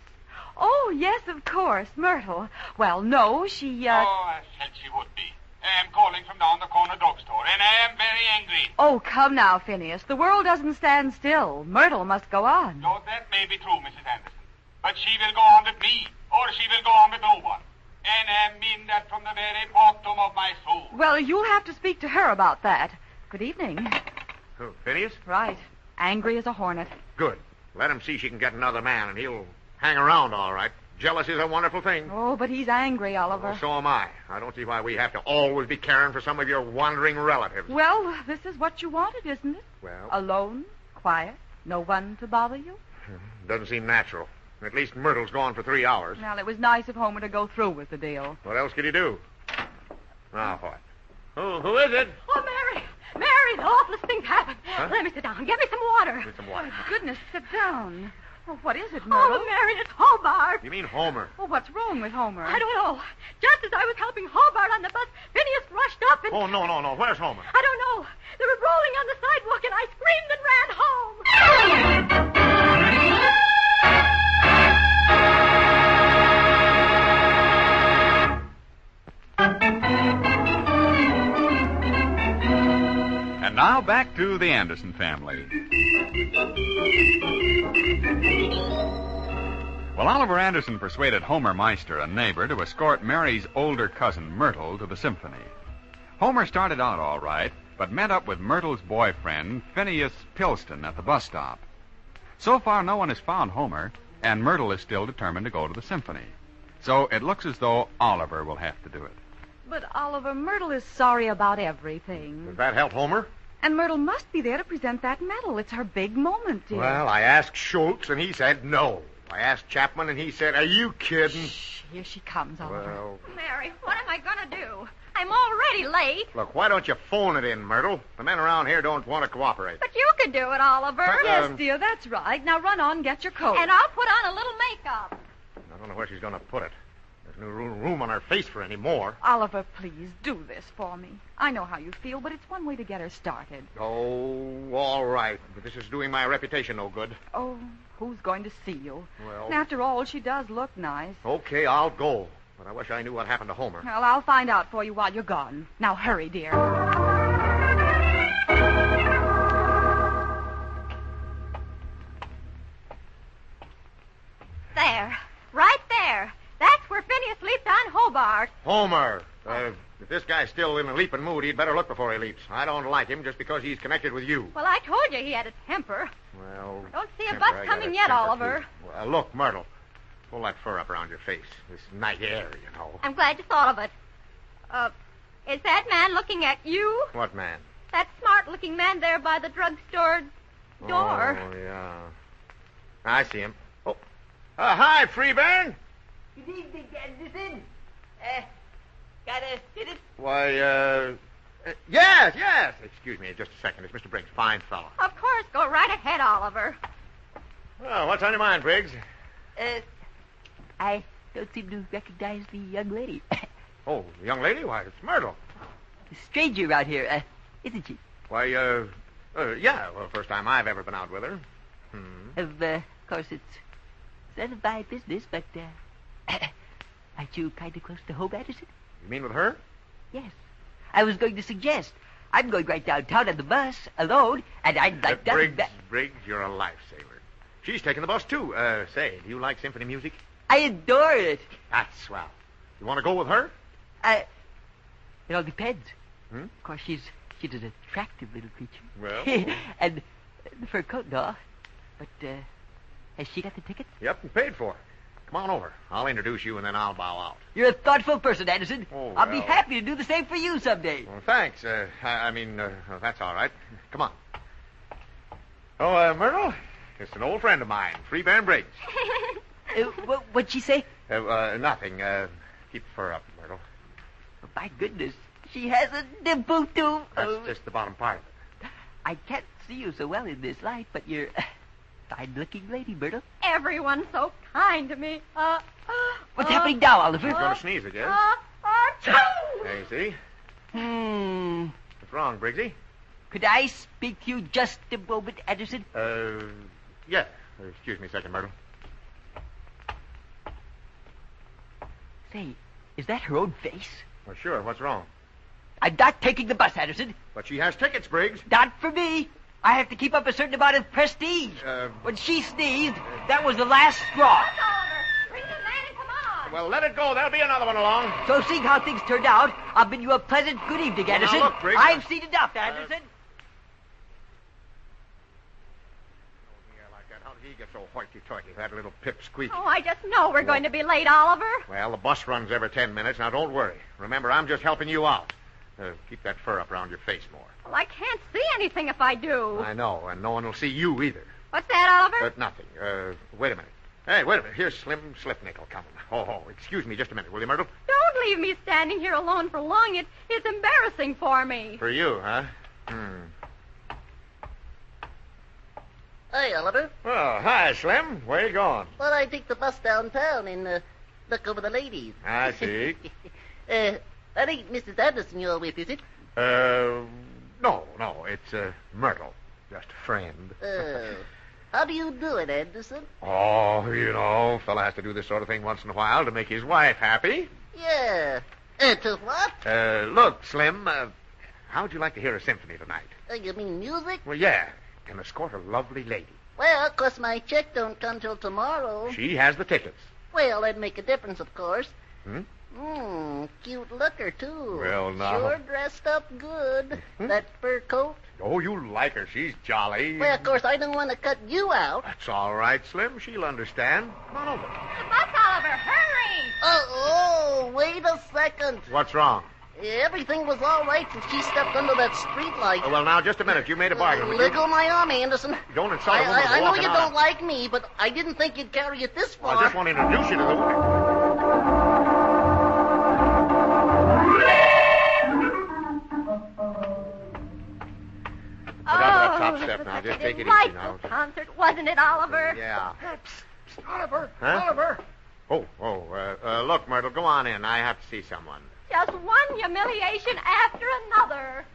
Oh, yes, of course, Myrtle. Well, no, she, Oh, I said she would be. I'm calling from down the corner drugstore, and I am very angry. Oh, come now, Phineas. The world doesn't stand still. Myrtle must go on. No, that may be true, Mrs. Anderson. But she will go on with me, or she will go on with no one. And I mean that from the very bottom of my soul. Well, you'll have to speak to her about that. Good evening. Who, Phineas? Right. Angry as a hornet. Good. Let him see she can get another man, and he'll hang around all right. Jealous is a wonderful thing. Oh, but he's angry, Oliver. Well, so am I. I don't see why we have to always be caring for some of your wandering relatives. Well, this is what you wanted, isn't it? Well... Alone, quiet, no one to bother you? Doesn't seem natural. At least Myrtle's gone for 3 hours. Well, it was nice of Homer to go through with the deal. What else could he do? Now what? Who is it? Oh, Mary! Mary, the awfulest thing's happened. Huh? Let me sit down. Get me some water. Get some water. Oh, goodness, sit down. Oh, what is it, Myrtle? Oh, Mary, it's Hobart. You mean Homer? Oh, what's wrong with Homer? I don't know. Just as I was helping Hobart on the bus, Phineas rushed up and... Oh, no. Where's Homer? I don't know. They were rolling on the sidewalk, and I screamed and ran home. And now back to the Anderson family. Well, Oliver Anderson persuaded Homer Meister, a neighbor, to escort Mary's older cousin, Myrtle, to the symphony. Homer started out all right, but met up with Myrtle's boyfriend, Phineas Pilston, at the bus stop. So far, no one has found Homer, and Myrtle is still determined to go to the symphony. So it looks as though Oliver will have to do it. But, Oliver, Myrtle is sorry about everything. Does that help Homer? And Myrtle must be there to present that medal. It's her big moment, dear. Well, I asked Schultz, and he said no. I asked Chapman, and he said, are you kidding? Shh, here she comes, Oliver. Well, Mary, what am I going to do? I'm already late. look, why don't you phone it in, Myrtle? The men around here don't want to cooperate. But you could do it, Oliver. Yes, dear, that's right. Now run on and get your coat. And I'll put on a little makeup. I don't know where she's going to put it. There's no room on her face for any more. Oliver, please, do this for me. I know how you feel, but it's one way to get her started. Oh, all right. But this is doing my reputation no good. Oh, who's going to see you? Well, And after all, she does look nice. okay, I'll go. But I wish I knew what happened to Homer. Well, I'll find out for you while you're gone. Now hurry, dear. There. Right there. That's where Phineas leaped on Hobart. Homer! If this guy's still in a leaping mood, he'd better look before he leaps. I don't like him just because he's connected with you. Well, I told you he had a temper. Well, Don't see a temper, bus I got coming a yet, temper, Oliver. too. Well, look, Myrtle. Pull that fur up around your face. This night air, you know. I'm glad you thought of it. Is that man looking at you? What man? That smart-looking man there by the drugstore door. Oh, yeah. I see him. Oh. Hi, Freeburn. Good evening, Anderson. Gotta hit it? Why, yes. Excuse me just a second. It's Mr. Briggs. Fine fellow. Of course. Go right ahead, Oliver. Well, what's on your mind, Briggs? I don't seem to recognize the young lady. Oh, the young lady? Why, it's Myrtle. A stranger out here, isn't she? Why, yeah. Well, first time I've ever been out with her. Of course, it's none of my business, but, aren't you kind of close to home, Anderson? You mean with her? Yes. I was going to suggest. I'm going right downtown on the bus, alone, and I'd like to... Briggs, you're a lifesaver. She's taking the bus, too. Say, do you like symphony music? I adore it. That's swell. You want to go with her? It all depends. Of course, she's an attractive little creature. Well... and the fur coat and all. But, has she got the ticket? Yep, and paid for. Come on over. I'll introduce you, and then I'll bow out. You're a thoughtful person, Anderson. Oh, I'll be well. happy to do the same for you someday. Well, thanks. That's all right. Come on. Oh, Myrtle, it's an old friend of mine, Freeburn Briggs. What'd she say? Nothing. Keep the fur up, Myrtle. Oh, my goodness. She has a dimple, too. That's just the bottom part of it. I can't see you so well in this light, but you're a fine-looking lady, Myrtle. Everyone's so kind to me. What's happening now, Oliver? You're going to sneeze, I guess. Achoo! There you see. What's wrong, Briggsy? Could I speak to you just a moment, Anderson? Yeah. Excuse me a second, Myrtle. Say, is that her own face? Well, sure. What's wrong? I'm not taking the bus, Anderson. But she has tickets, Briggs. Not for me. I have to keep up a certain amount of prestige. When she sneezed, that was the last straw. Well, let it go. There'll be another one along. So seeing how things turned out, I'll bid you a pleasant good evening, Well, Anderson. now look, Briggs. I've seen enough, Anderson. How did he get so hoity-toity, that little pipsqueak? Oh, I just know we're going to be late, Oliver. Well, the bus runs every 10 minutes. Now, don't worry. Remember, I'm just helping you out. Keep that fur up around your face more. Well, I can't see anything if I do. I know, and no one will see you either. What's that, Oliver? But nothing. Wait a minute. Hey, wait a minute. Here's Slim Slipnickel coming. Oh, excuse me just a minute, will you, Myrtle? Don't leave me standing here alone for long. It's embarrassing for me. For you, huh? Hey, Oliver. Oh, hi, Slim. Where you going? Well, I take the bus downtown and look over the ladies. I see. I think Mrs. Anderson you're with, is it? No. It's, Myrtle. Just a friend. How do you do it, Anderson? Oh, you know, a fella has to do this sort of thing once in a while to make his wife happy. Yeah. To what? Look, Slim, how'd you like to hear a symphony tonight? You mean music? Well, yeah. And escort a lovely lady. Well, of course, my check don't come till tomorrow. She has the tickets. Well, that'd make a difference, of course. Hmm? Cute looker, too. Well, now. Sure dressed up good. That fur coat. Oh, you like her. She's jolly. Well, of course, I don't want to cut you out. That's all right, Slim. She'll understand. Come on over. The bus, Oliver, hurry! Oh, wait a second. What's wrong? Everything was all right till she stepped under that street light. Oh, well, now, just a minute. You made a bargain. Let go my arm, Anderson. Don't insult a woman I know walking you on. don't like me, but I didn't think you'd carry it this far. I just want to introduce you to the woman. Top step now. Just take it easy now. Delightful concert, wasn't it, Oliver? Yeah. Psst, Oliver. Huh? Oliver. Look, Myrtle, go on in. I have to see someone. Just one humiliation after another.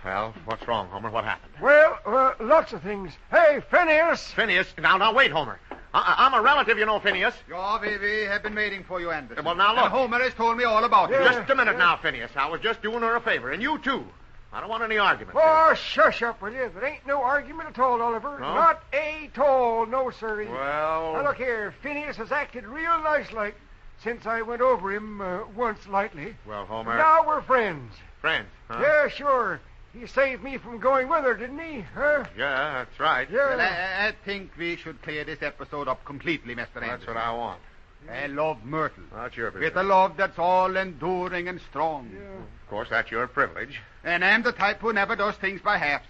Well, what's wrong, Homer? What happened? Well, lots of things. Hey, Phineas. Phineas? Now, wait, Homer. I'm a relative, you know, Phineas. Your baby have been waiting for you, Anderson. Well, now, look. And Homer has told me all about it. Just a minute now, Phineas. I was just doing her a favor, and you, too. I don't want any argument. Oh, shush up, will you? There ain't no argument at all, Oliver. No? Not at all, no, sirree. Well... Now, look here. Phineas has acted real nice-like since I went over him once lightly. Well, Homer... Now we're friends. Friends, huh? Yeah, sure. He saved me from going with her, didn't he? Huh? Yeah, that's right. Yeah. Well, I think we should clear this episode up completely, Mr. Anderson. That's what I want. I love Myrtle. That's your business. With a love that's all enduring and strong. Yeah. Of course, that's your privilege. And I'm the type who never does things by halves.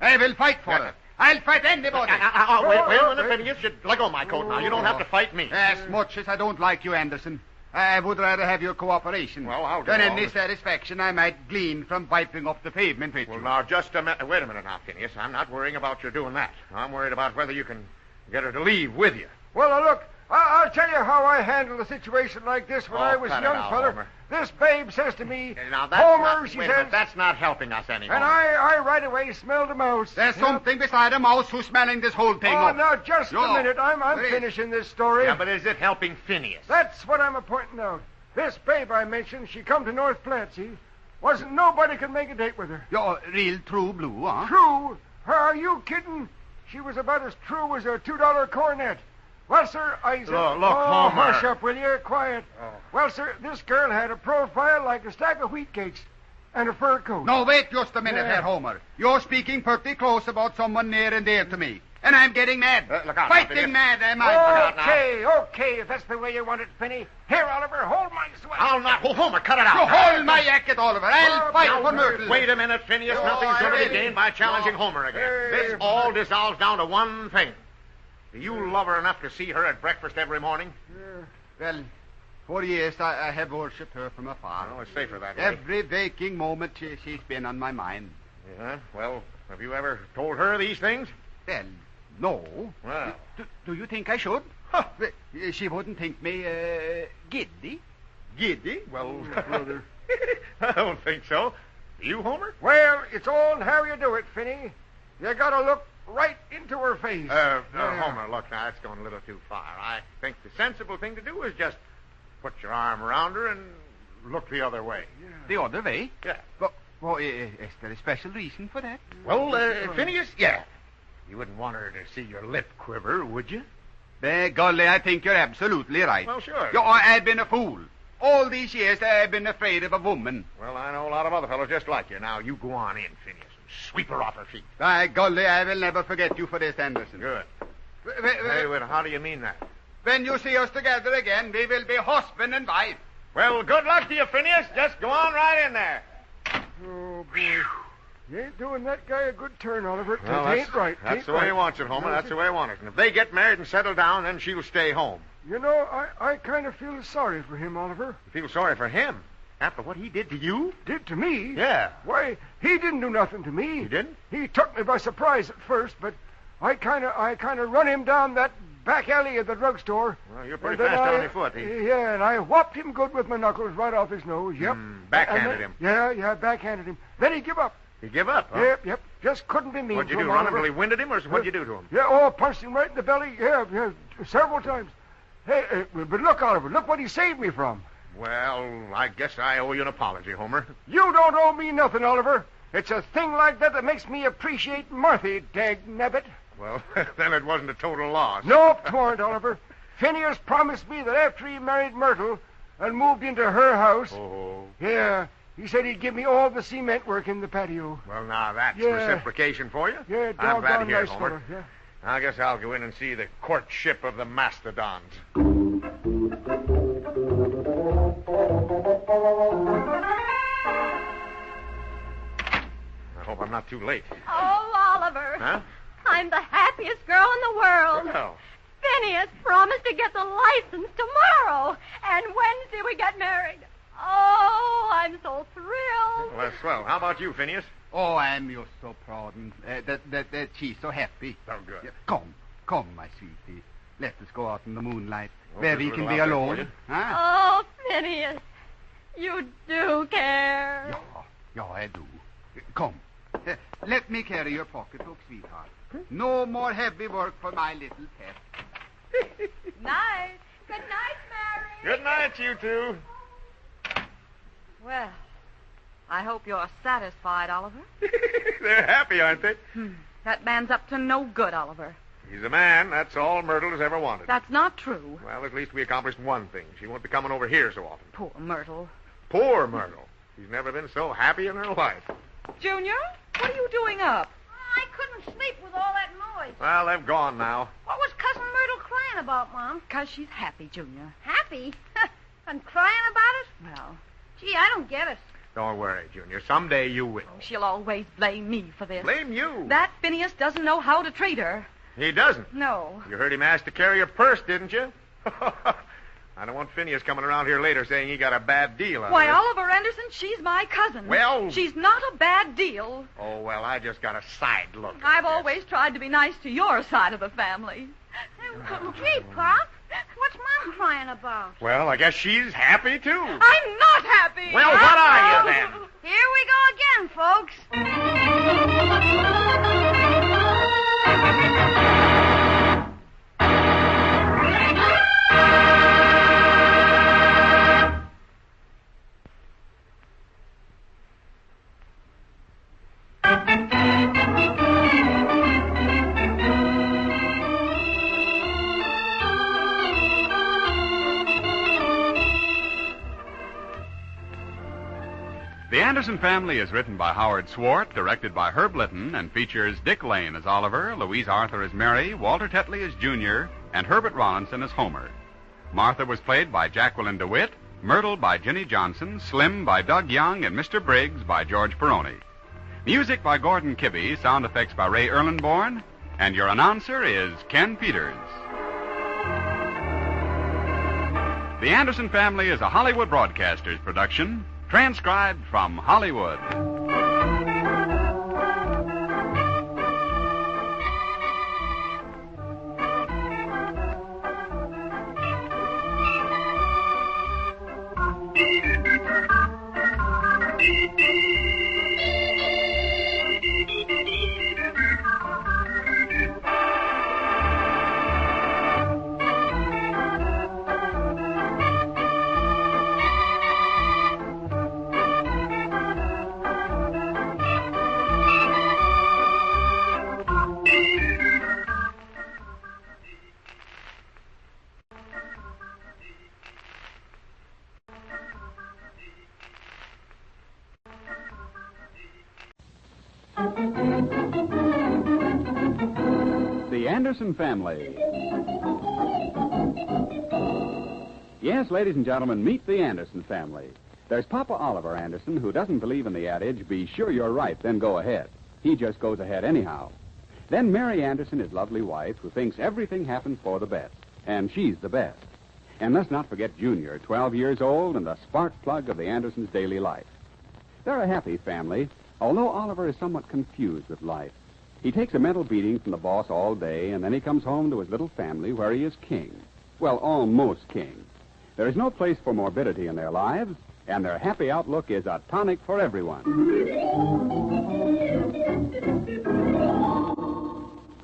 I will fight for her. I'll fight anybody. Wait a minute, Phineas. You let go of my coat now. You don't have to fight me. As much as I don't like you, Anderson, I would rather have your cooperation Well, I'll do than all any this. satisfaction I might glean from wiping off the pavement with Well, you. now, just a minute. Wait a minute now, Phineas. I'm not worrying about your doing that. I'm worried about whether you can get her to leave with you. Well, now, look, I'll tell you how I handled a situation like this when I was a cut it young out, feller. Homer. This babe says to me, Now, that's Homer, not, she wait a says, minute, that's not helping us any more. and I right away smelled a mouse. There's Yep. something beside a mouse who's smelling this whole thing Oh, up. now, just a minute. I'm finishing this story. Yeah, but is it helping Phineas? That's what I'm pointing out. This babe I mentioned, she come to North Platte, see? Wasn't nobody could make a date with her. You're real true blue, huh? True? Are you kidding? She was about as true as a $2 cornet. Well, sir, I said... Look, oh, Homer. hush up, will you? Quiet. Oh. Well, sir, this girl had a profile like a stack of wheat cakes and a fur coat. No, wait just a minute, Yeah. Herr Homer. You're speaking pretty close about someone near and dear to me. And I'm getting mad. Look out, Fighting Phineas. mad, am I? Okay, if that's the way you want it, Finney. Here, Oliver, hold my sweater. I'll not. Oh, Homer, cut it out. You hold my jacket, Oliver. I'll fight Now, for Myrtle. Wait a minute, Phineas. Oh, Nothing's I going to be really- gained by challenging Homer again. This all dissolves down to one thing. Do you love her enough to see her at breakfast every morning? Well, for years I have worshipped her from afar. No, it's safer that way. Every waking moment she's been on my mind. Yeah? Well, have you ever told her these things? Well, no. Well. Do you think I should? She wouldn't think me giddy. Giddy? Well, brother. I don't think so. Do you, Homer? Well, it's all in how you do it, Finney. You gotta look right into her face. Homer, look, now, that's going a little too far. I think the sensible thing to do is just put your arm around her and look the other way. The other way? Yeah. Well, is there a special reason for that? Well, Phineas, yeah. You wouldn't want her to see your lip quiver, would you? Golly, I think you're absolutely right. Well, sure. I've been a fool. All these years I've been afraid of a woman. Well, I know a lot of other fellows just like you. Now, you go on in, Phineas, and sweep her off her feet. By golly, I will never forget you for this, Anderson. Good. Hey, wait, how do you mean that? When you see us together again, we will be husband and wife. Well, good luck to you, Phineas. Just go on right in there. Oh, boy. You ain't doing that guy a good turn, Oliver. Well, It ain't right. That's Ain't the way he right. wants it, Homer. That's the way he wants it. And if they get married and settle down, then she'll stay home. You know, I kind of feel sorry for him, Oliver. You feel sorry for him? After what he did to you? Did to me? Yeah. Why, he didn't do nothing to me. He didn't? He took me by surprise at first, but I kind of run him down that back alley of the drugstore. Well, you're pretty And then fast on your foot. Yeah, and I whopped him good with my knuckles right off his nose. Yep. Backhanded And him. then- Yeah, backhanded him. Then he give up. He give up, huh? Yep. Just couldn't be mean What'd you to do, him, run him Oliver. till he winded him, or what'd you do to him? Yeah, punched him right in the belly. Yeah, several times. Hey, but look, Oliver, look what he saved me from. Well, I guess I owe you an apology, Homer. You don't owe me nothing, Oliver. It's a thing like that makes me appreciate Marthy, dagnabbit. Well, then it wasn't a total loss. Nope, 'twarn't, Oliver. Phineas promised me that after he married Myrtle and moved into her house... Oh. Yeah, he said he'd give me all the cement work in the patio. Well, now that's Yeah. reciprocation for you. Yeah, I'm glad to doggone hear it, nice Homer. fella, yeah. I guess I'll go in and see the courtship of the mastodons. I hope I'm not too late. Oh, Oliver. Huh? I'm the happiest girl in the world. Well, Phineas promised to get the license tomorrow. And Wednesday we get married. Oh, I'm so thrilled. well, that's swell. How about you, Phineas? Oh, I'm just so proud and that she's so happy. Oh, good. Yeah, come, my sweetie. Let us go out in the moonlight Well, where there's we a can little be out there for alone. you. Huh? Oh, Phineas, you do care. Yeah, I do. Come. Let me carry your pocketbook, sweetheart. No more heavy work for my little pet. Night. Good night, Mary. Good night, you two. Well, I hope you're satisfied, Oliver. They're happy, aren't they? That man's up to no good, Oliver. He's a man. That's all Myrtle has ever wanted. That's not true. Well, at least we accomplished one thing. She won't be coming over here so often. Poor Myrtle. Poor Myrtle. She's never been so happy in her life. Junior, what are you doing up? I couldn't sleep with all that noise. Well, they've gone now. What was Cousin Myrtle crying about, Mom? 'Cause she's happy, Junior. Happy? And crying about it? Well, Gee, I don't get it. Don't worry, Junior. Someday you will. she'll always blame me for this. Blame you. That Phineas doesn't know how to treat her. He doesn't. No. You heard him ask to carry a purse, didn't you? I don't want Phineas coming around here later saying he got a bad deal on Why, this. Oliver Anderson, she's my cousin. Well- She's not a bad deal. Oh, well, I just got a side look. I've always tried to be nice to your side of the family. Gee, Pop, what's Mom crying about? Well, I guess she's happy, too. I'm not happy. Well, what are you, then? Here we go again, folks. The Anderson Family is written by Howard Swart, directed by Herb Litton, and features Dick Lane as Oliver, Louise Arthur as Mary, Walter Tetley as Junior, and Herbert Rollinson as Homer. Martha was played by Jacqueline DeWitt, Myrtle by Jenny Johnson, Slim by Doug Young, and Mr. Briggs by George Peroni. Music by Gordon Kibbe, sound effects by Ray Erlenborn, and your announcer is Ken Peters. The Anderson Family is a Hollywood Broadcasters production, transcribed from Hollywood. The Anderson Family. Yes, ladies and gentlemen, meet the Anderson family. There's Papa Oliver Anderson, who doesn't believe in the adage, be sure you're right, then go ahead. He just goes ahead anyhow. Then Mary Anderson, his lovely wife, who thinks everything happens for the best. And she's the best. And let's not forget Junior, 12 years old and the spark plug of the Andersons' daily life. They're a happy family, although Oliver is somewhat confused with life. He takes a mental beating from the boss all day, and then he comes home to his little family where he is king. Well, almost king. There is no place for morbidity in their lives, and their happy outlook is a tonic for everyone.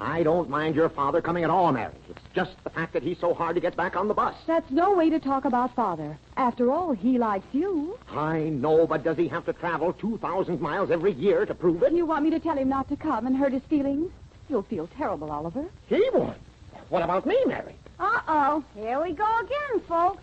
I don't mind your father coming at all, Mary. It's just the fact that he's so hard to get back on the bus. That's no way to talk about Father. After all, he likes you. I know, but does he have to travel 2,000 miles every year to prove it? You want me to tell him not to come and hurt his feelings? You'll feel terrible, Oliver. He won't. What about me, Mary? Uh-oh. Here we go again, folks.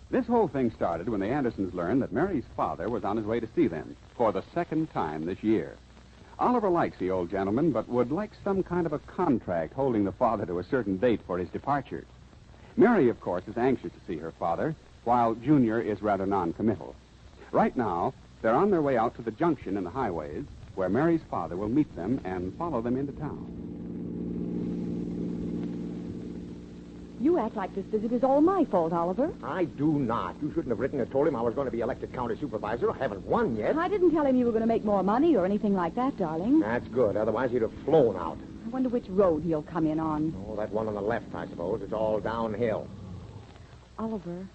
This whole thing started when the Andersons learned that Mary's father was on his way to see them for the second time this year. Oliver likes the old gentleman, but would like some kind of a contract holding the father to a certain date for his departure. Mary, of course, is anxious to see her father, while Junior is rather non-committal. Right now, they're on their way out to the junction in the highways, where Mary's father will meet them and follow them into town. You act like this visit is all my fault, Oliver. I do not. You shouldn't have written and told him I was going to be elected county supervisor. I haven't won yet. I didn't tell him you were going to make more money or anything like that, darling. That's good. Otherwise, he'd have flown out. I wonder which road he'll come in on. Oh, that one on the left, I suppose. It's all downhill. Oliver,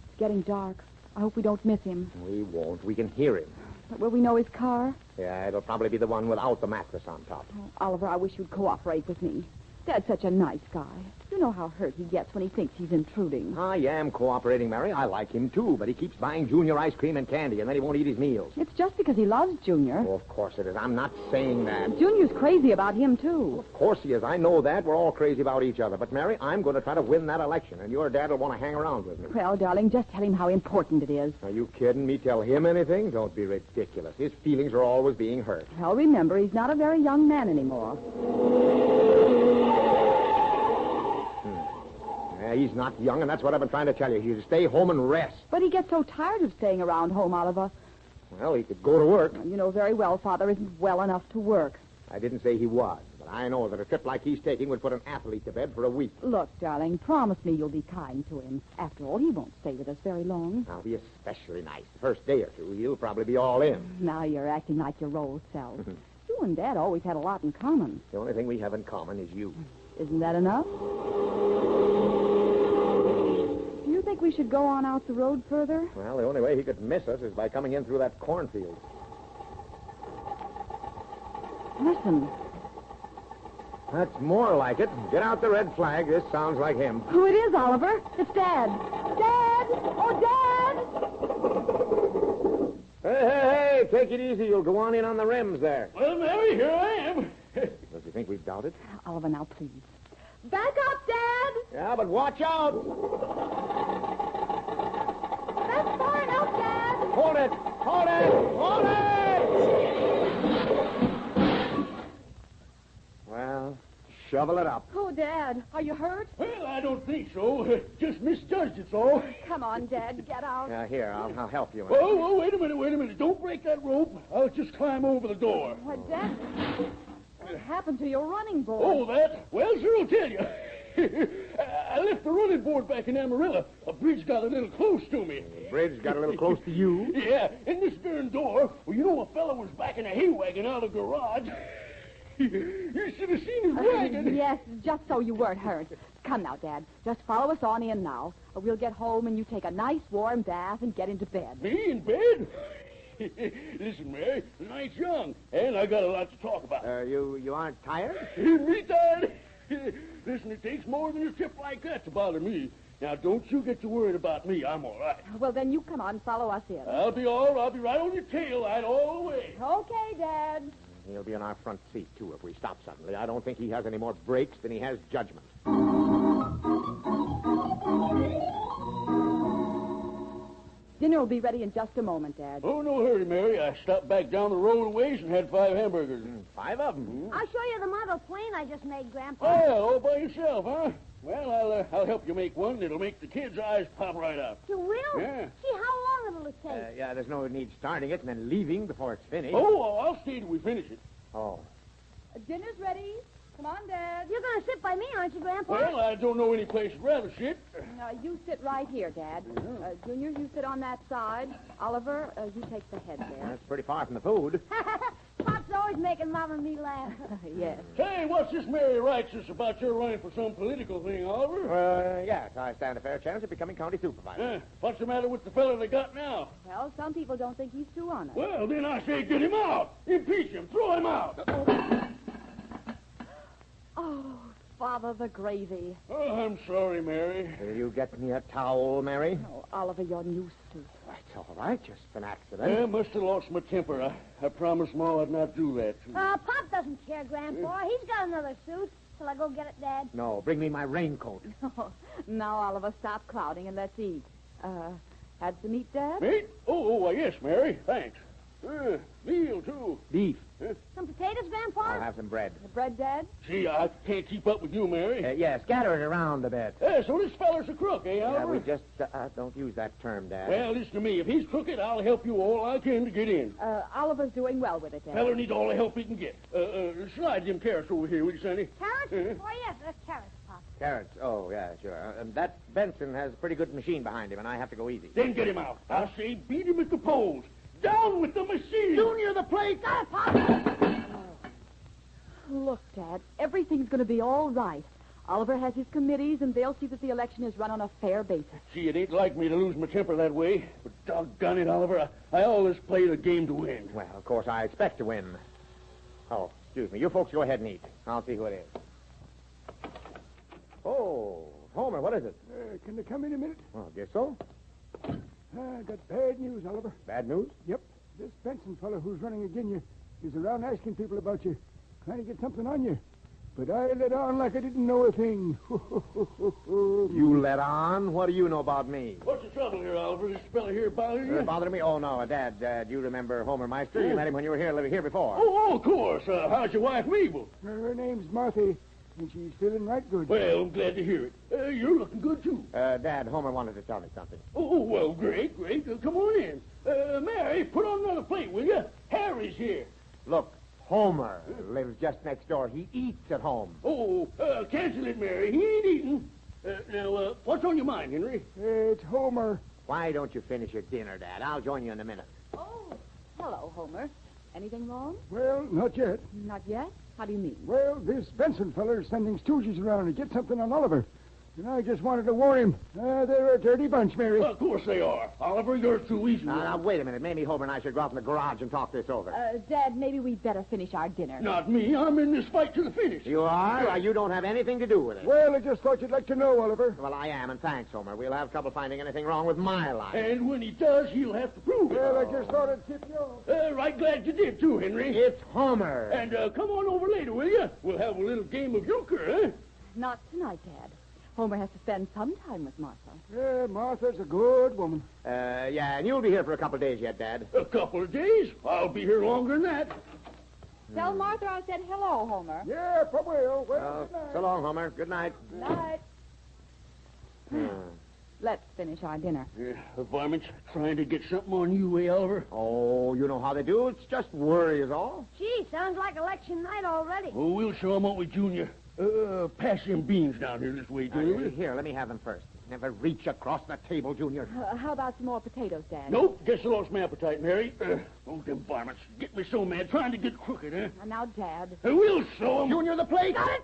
it's getting dark. I hope we don't miss him. We won't. We can hear him. But will we know his car? Yeah, it'll probably be the one without the mattress on top. Oh, Oliver, I wish you'd cooperate with me. Dad's such a nice guy. You know how hurt he gets when he thinks he's intruding. I am cooperating, Mary. I like him, too, but he keeps buying Junior ice cream and candy, and then he won't eat his meals. It's just because he loves Junior. Oh, of course it is. I'm not saying that. Junior's crazy about him, too. Of course he is. I know that. We're all crazy about each other. But, Mary, I'm going to try to win that election, and your dad will want to hang around with me. Well, darling, just tell him how important it is. Are you kidding me? Tell him anything? Don't be ridiculous. His feelings are always being hurt. Well, remember, he's not a very young man anymore. Yeah, he's not young, and that's what I've been trying to tell you. He's to stay home and rest. But he gets so tired of staying around home, Oliver. Well, he could go to work. You know very well Father isn't well enough to work. I didn't say he was, but I know that a trip like he's taking would put an athlete to bed for a week. Look, darling, promise me you'll be kind to him. After all, he won't stay with us very long. I'll be especially nice. The first day or two, he'll probably be all in. Now you're acting like your old self. You and Dad always had a lot in common. The only thing we have in common is you. Isn't that enough? Do you think we should go on out the road further? Well, the only way he could miss us is by coming in through that cornfield. Listen. That's more like it. Get out the red flag. This sounds like him. Who it is, Oliver? It's Dad. Dad! Oh, Dad! Hey, take it easy. You'll go on in on the rims there. Well, Mary, here I am. Does he think we've doubted? Oliver, now, please. Back up, Dad! Yeah, but watch out! That's far enough, Dad! Hold it! Hold it! Hold it! Well, shovel it up. Oh, Dad, are you hurt? Well, I don't think so. Just misjudged, it's all. Come on, Dad, get out. Here, I'll help you. Oh, wait a minute. Don't break that rope. I'll just climb over the door. What, Dad? What happened to your running board? Oh, that? Well, sure, I'll tell you. I left the running board back in Amarillo. A bridge got a little close to me. The bridge got a little close to you? Yeah, in this darn door, well, you know, a fellow was backing a hay wagon out of the garage. You should have seen his wagon. Yes, just so you weren't hurt. Come now, Dad. Just follow us on in now. We'll get home and you take a nice warm bath and get into bed. Me in bed? Listen, Mary, the night's young, and I got a lot to talk about. You aren't tired? Me tired? Listen, it takes more than a trip like that to bother me. Now, don't you get to worrying about me. I'm all right. Well, then you come on, follow us in. I'll be right on your tail right all the way. Okay, Dad. He'll be in our front seat, too, if we stop suddenly. I don't think he has any more brakes than he has judgment. Dinner will be ready in just a moment, Dad. Oh, no hurry, Mary. I stopped back down the road a ways and had 5 hamburgers. 5 of them? I'll show you the model plane I just made, Grandpa. Oh, yeah, all by yourself, huh? Well, I'll help you make one. It'll make the kids' eyes pop right out. You will? Yeah. See, how long will it take? Yeah, there's no need starting it and then leaving before it's finished. Oh, I'll stay till we finish it. Oh. Dinner's ready. Come on, Dad. You're going to sit by me, aren't you, Grandpa? Well, I don't know any place I'd rather sit. You sit right here, Dad. Junior, you sit on that side. Oliver, you take the head there. That's pretty far from the food. Pop's always making Mom and me laugh. Yes. Hey, what's this Mary writes us about your running for some political thing, Oliver? Yes, I stand a fair chance of becoming county supervisor. What's the matter with the fella they got now? Well, some people don't think he's too honest. Well, then I say get him out. Impeach him. Throw him out. Oh, Father, the gravy. Oh, I'm sorry, Mary. Will you get me a towel, Mary? Oh, Oliver, you're used to it. That's all right, just an accident. I must have lost my temper. I promised Ma I'd not do that. Pop doesn't care, Grandpa. He's got another suit. Shall I go get it, Dad? No, bring me my raincoat. Now, Oliver, stop clouding and let's eat. Had some meat, Dad? Meat? Oh, yes, Mary. Thanks. Meal, too. Beef. Some potatoes, Grandpa? I'll have some bread. The bread, Dad? Gee, I can't keep up with you, Mary. Yeah, scatter it around a bit. So this feller's a crook, eh, Oliver? Yeah, we just don't use that term, Dad. Well, listen to me. If he's crooked, I'll help you all I can to get in. Oliver's doing well with it, Dad. Feller needs all the help he can get. Slide them carrots over here, will you, Sonny? Carrots? Oh, yes, that's carrots, Pop. Carrots? Oh, yeah, sure. That Benson has a pretty good machine behind him, and I have to go easy. Then get him out. I say beat him at the polls. Down with the machine! Junior, the plate! Got it, Pop! Look, Dad, everything's going to be all right. Oliver has his committees, and they'll see that the election is run on a fair basis. Gee, it ain't like me to lose my temper that way. But doggone it, Oliver, I always play the game to win. Well, of course, I expect to win. Oh, excuse me. You folks go ahead and eat. I'll see who it is. Oh, Homer, what is it? Can they come in a minute? Oh, I guess so. I got bad news, Oliver. Bad news? Yep. This Benson fellow who's running again you is around asking people about you, trying to get something on you. But I let on like I didn't know a thing. You let on? What do you know about me? What's the trouble here, Oliver? This fella here bother you? Bother me? Oh, no, Dad, you remember Homer Meister? You met him when you were here, living here before. Oh, of course. How's your wife, Mabel? Her name's Marthy, and she's feeling right good. Well, I'm glad to hear it. You're looking good, too. Dad, Homer wanted to tell me something. Oh, well, great. Come on in. Mary, put on another plate, will you? Harry's here. Look, Homer lives just next door. He eats at home. Oh, cancel it, Mary. He ain't eating. Now, what's on your mind, Henry? It's Homer. Why don't you finish your dinner, Dad? I'll join you in a minute. Oh, hello, Homer. Anything wrong? Well, not yet. Not yet? How do you mean? Well, this Benson feller is sending stooges around to get something on Oliver. And I just wanted to warn him. They're a dirty bunch, Mary. Well, of course they are. Oliver, you're too easy. Now, wait a minute. Maybe Homer and I should go out in the garage and talk this over. Dad, maybe we'd better finish our dinner. Not me. I'm in this fight to the finish. You are? Well, you don't have anything to do with it. Well, I just thought you'd like to know, Oliver. Well, I am, and thanks, Homer. We'll have trouble finding anything wrong with my life. And when he does, he'll have to prove it. Well, I just thought I'd tip you off. Right glad you did, too, Henry. It's Homer. And come on over later, will you? We'll have a little game of euchre, eh? Not tonight, Dad. Homer has to spend some time with Martha. Yeah, Martha's a good woman. Yeah, and you'll be here for a couple of days yet, Dad. A couple of days? I'll be here longer than that. Tell Martha I said hello, Homer. Yeah, probably will. Well, good night. So long, Homer. Good night. Night. Let's finish our dinner. The varmints trying to get something on you, eh, Oliver? Oh, you know how they do. It's just worry is all. Gee, sounds like election night already. Oh, we'll show 'em, won't we, Junior? Pass them beans down here this way, Junior. Here, let me have them first. Never reach across the table, Junior. How about some more potatoes, Dad? Nope. Guess I lost my appetite, Mary. Oh, them varmints get me so mad trying to get crooked, eh? Now, Dad. We'll show 'em. Junior, the plate. Got it.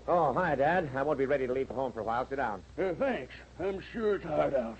Oh, hi, Dad. I won't be ready to leave for home for a while. Sit down. Thanks. I'm sure it's hard out.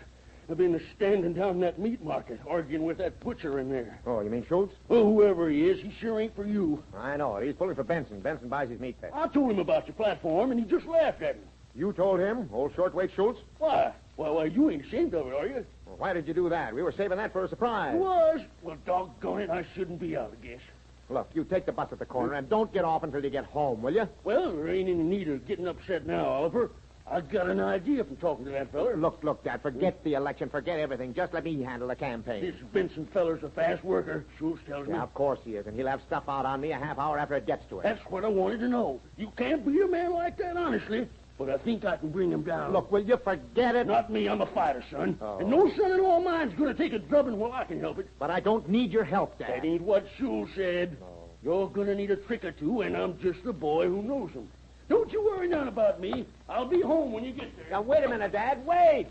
I've been standing down in that meat market, arguing with that butcher in there. Oh, you mean Schultz? Oh, whoever he is, he sure ain't for you. I know it. He's pulling for Benson. Benson buys his meat there. I told him about your platform, and he just laughed at me. You told him, old shortweight Schultz? Why? Well, you ain't ashamed of it, are you? Well, why did you do that? We were saving that for a surprise. Was? Well, doggone it, I shouldn't be out, I guess. Look, you take the bus at the corner and don't get off until you get home, will you? Well, there ain't any need of getting upset now, Oliver. I've got an idea from talking to that feller. Look, Dad, forget the election, forget everything. Just let me handle the campaign. This Benson feller's a fast worker, Schultz tells me. Yeah, of course he is, and he'll have stuff out on me a half hour after it gets to it. That's what I wanted to know. You can't beat a man like that, honestly. But I think I can bring him down. Look, will you forget it? Not me, I'm a fighter, son. Oh. And no son-in-law of mine's going to take a drubbing while I can help it. But I don't need your help, Dad. That ain't what Schultz said. No. You're going to need a trick or two, and I'm just the boy who knows them. Don't you worry none about me. I'll be home when you get there. Now, wait a minute, Dad. Wait!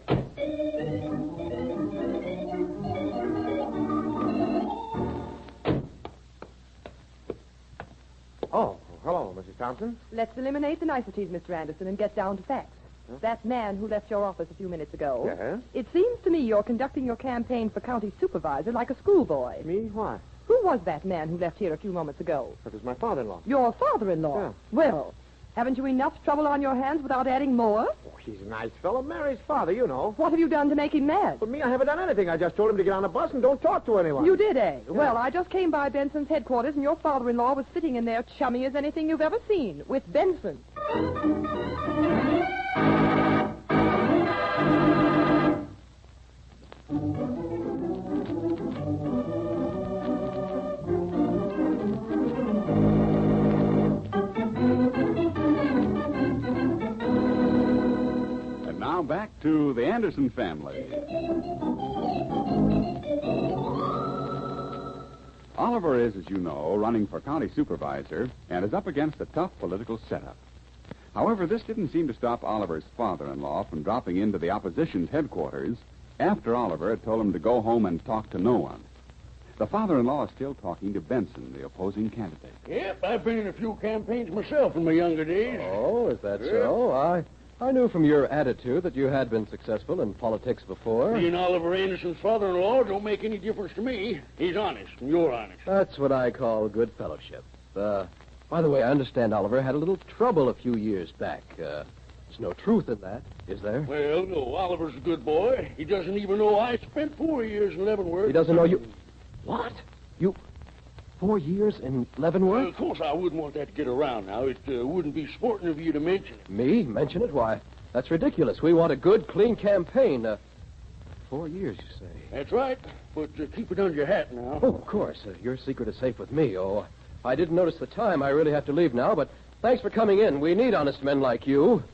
Oh, hello, Mrs. Thompson. Let's eliminate the niceties, Mr. Anderson, and get down to facts. Huh? That man who left your office a few minutes ago. Yes? It seems to me you're conducting your campaign for county supervisor like a schoolboy. Me? Why? Who was that man who left here a few moments ago? That was my father-in-law. Your father-in-law? Yeah. Well, haven't you enough trouble on your hands without adding more? Oh, he's a nice fellow. Mary's father, you know. What have you done to make him mad? But me, I haven't done anything. I just told him to get on the bus and don't talk to anyone. You did, eh? Yeah. Well, I just came by Benson's headquarters, and your father-in-law was sitting in there chummy as anything you've ever seen, with Benson. Now back to the Anderson family. Oliver is, as you know, running for county supervisor and is up against a tough political setup. However, this didn't seem to stop Oliver's father-in-law from dropping into the opposition's headquarters after Oliver had told him to go home and talk to no one. The father-in-law is still talking to Benson, the opposing candidate. Yep, I've been in a few campaigns myself in my younger days. Oh, is that so? I knew from your attitude that you had been successful in politics before. Being Oliver Anderson's father-in-law don't make any difference to me. He's honest, and you're honest. That's what I call good fellowship. By the way, I understand Oliver had a little trouble a few years back. There's no truth in that, is there? Well, no, Oliver's a good boy. He doesn't even know I spent 4 years in Leavenworth. He doesn't know you... What? 4 years in Leavenworth? Of course, I wouldn't want that to get around now. It wouldn't be sporting of you to mention it. Me? Mention it? Why, that's ridiculous. We want a good, clean campaign. 4 years, you say? That's right. But keep it under your hat now. Oh, of course. Your secret is safe with me. Oh, I didn't notice the time. I really have to leave now, but thanks for coming in. We need honest men like you.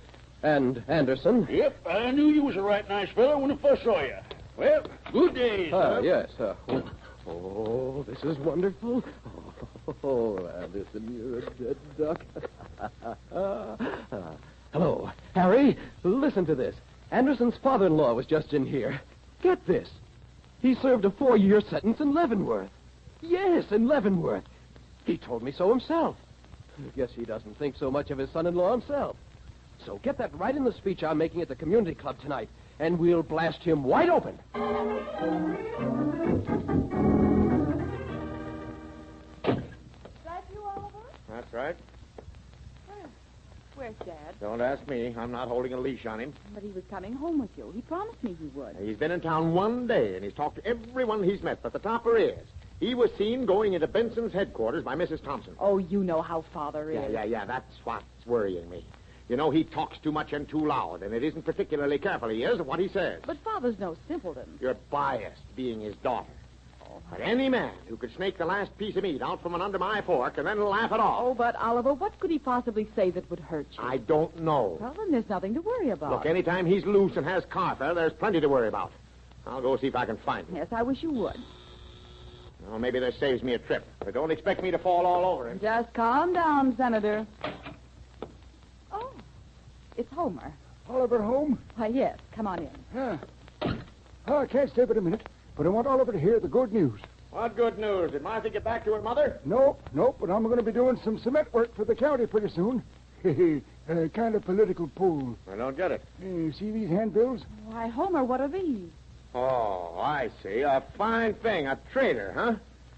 And Anderson. Yep, I knew you was a right nice fellow when I first saw you. Well, good day, sir. Yes. Oh, this is wonderful. Oh, Anderson, you're a dead duck. Hello, Harry. Listen to this. Anderson's father-in-law was just in here. Get this. He served a 4-year sentence in Leavenworth. Yes, in Leavenworth. He told me so himself. I guess he doesn't think so much of his son-in-law himself. So get that right in the speech I'm making at the community club tonight, and we'll blast him wide open. That's right. Where's Dad? Don't ask me. I'm not holding a leash on him. But he was coming home with you. He promised me he would. He's been in town 1 day, and he's talked to everyone he's met, but the topper is. He was seen going into Benson's headquarters by Mrs. Thompson. Oh, you know how Father is. Yeah. That's what's worrying me. You know, he talks too much and too loud, and it isn't particularly careful he is of what he says. But Father's no simpleton. You're biased, being his daughter. But any man who could snake the last piece of meat out from under my fork and then laugh it off. Oh, but Oliver, what could he possibly say that would hurt you? I don't know. Well, then there's nothing to worry about. Look, anytime he's loose and has Carter, there's plenty to worry about. I'll go see if I can find him. Yes, I wish you would. Well, maybe this saves me a trip. But don't expect me to fall all over him. Just calm down, Senator. Oh, it's Homer. Oliver home? Why, yes. Come on in. Yeah. Oh, I can't stay but a minute, but I want Oliver to hear the good news. What good news? Did Martha get back to her mother? Nope, but I'm going to be doing some cement work for the county pretty soon. Kind of political pull. I don't get it. See these handbills? Why, Homer, what are these? Oh, I see. A fine thing. A trader, huh?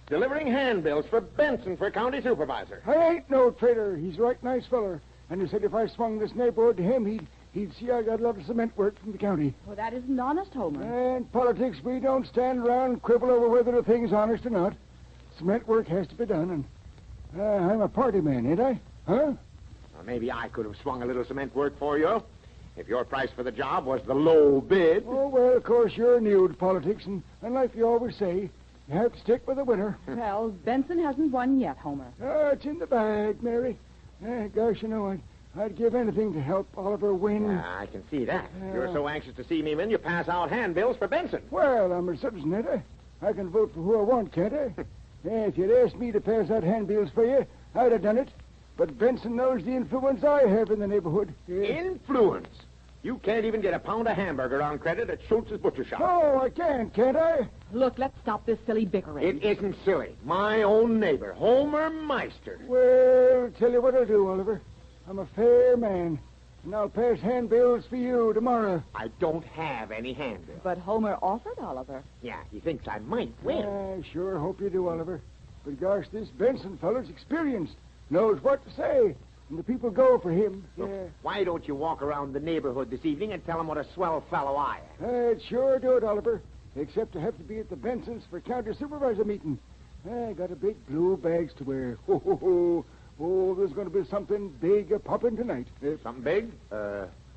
Delivering handbills for Benson for county supervisor. I ain't no traitor. He's a right nice feller. And he said if I swung this neighborhood to him, he'd see I got a lot of cement work from the county. Well, that isn't honest, Homer. And politics, we don't stand around and quibble over whether a thing's honest or not. Cement work has to be done, and I'm a party man, ain't I? Huh? Well, maybe I could have swung a little cement work for you if your price for the job was the low bid. Oh, well, of course, you're new to politics, and like you always say, you have to stick with the winner. Well, Benson hasn't won yet, Homer. It's in the bag, Mary. Gosh, you know, I'd give anything to help Oliver win. Yeah, I can see that. You're so anxious to see me win, you pass out handbills for Benson. Well, I'm a citizen, ain't I? I can vote for who I want, can't I? If you'd asked me to pass out handbills for you, I'd have done it. But Benson knows the influence I have in the neighborhood. Influence? You can't even get a pound of hamburger on credit at Schultz's butcher shop. Oh, I can't I? Look, let's stop this silly bickering. It isn't silly. My own neighbor, Homer Meister. Well, tell you what I'll do, Oliver. I'm a fair man, and I'll pass handbills for you tomorrow. I don't have any handbills. But Homer offered Oliver. Yeah, he thinks I might win. I sure hope you do, Oliver. But gosh, this Benson fellow's experienced. Knows what to say. And the people go for him. Look, why don't you walk around the neighborhood this evening and tell them what a swell fellow I am? I'd sure do it, Oliver. Except I have to be at the Bensons for county supervisor meeting. I got a big blue bags to wear. Oh, there's going to be something big a-popping tonight. Something big?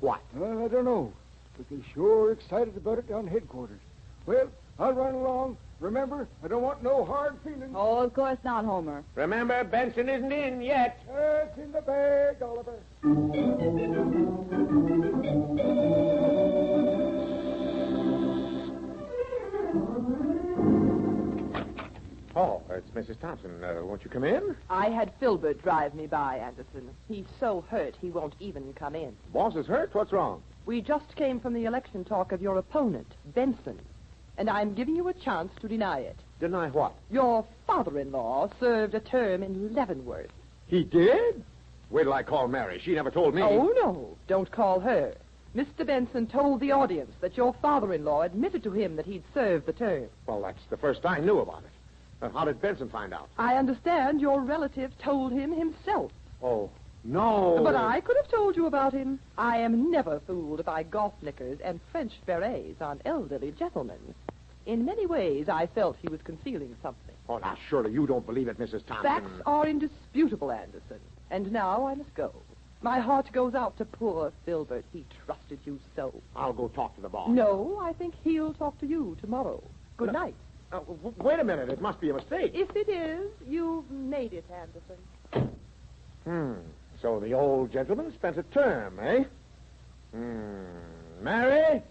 What? Well, I don't know. But they're sure excited about it down headquarters. Well, I'll run along. Remember, I don't want no hard feelings. Oh, of course not, Homer. Remember, Benson isn't in yet. It's in the bag, Oliver. Oh, it's Mrs. Thompson. Won't you come in? I had Filbert drive me by, Anderson. He's so hurt he won't even come in. Boss is hurt? What's wrong? We just came from the election talk of your opponent, Benson. And I'm giving you a chance to deny it. Deny what? Your father-in-law served a term in Leavenworth. He did? Wait till I call Mary. She never told me. Oh, no. Don't call her. Mr. Benson told the audience that your father-in-law admitted to him that he'd served the term. Well, that's the first I knew about it. How did Benson find out? I understand your relative told him himself. Oh, no. But I could have told you about him. I am never fooled by golf knickers and French berets on elderly gentlemen. In many ways, I felt he was concealing something. Oh, now, surely you don't believe it, Mrs. Thompson. Facts are indisputable, Anderson. And now I must go. My heart goes out to poor Filbert. He trusted you so. I'll go talk to the boss. No, I think he'll talk to you tomorrow. Good night. Wait a minute. It must be a mistake. If it is, you've made it, Anderson. So the old gentleman spent a term, eh? Mary?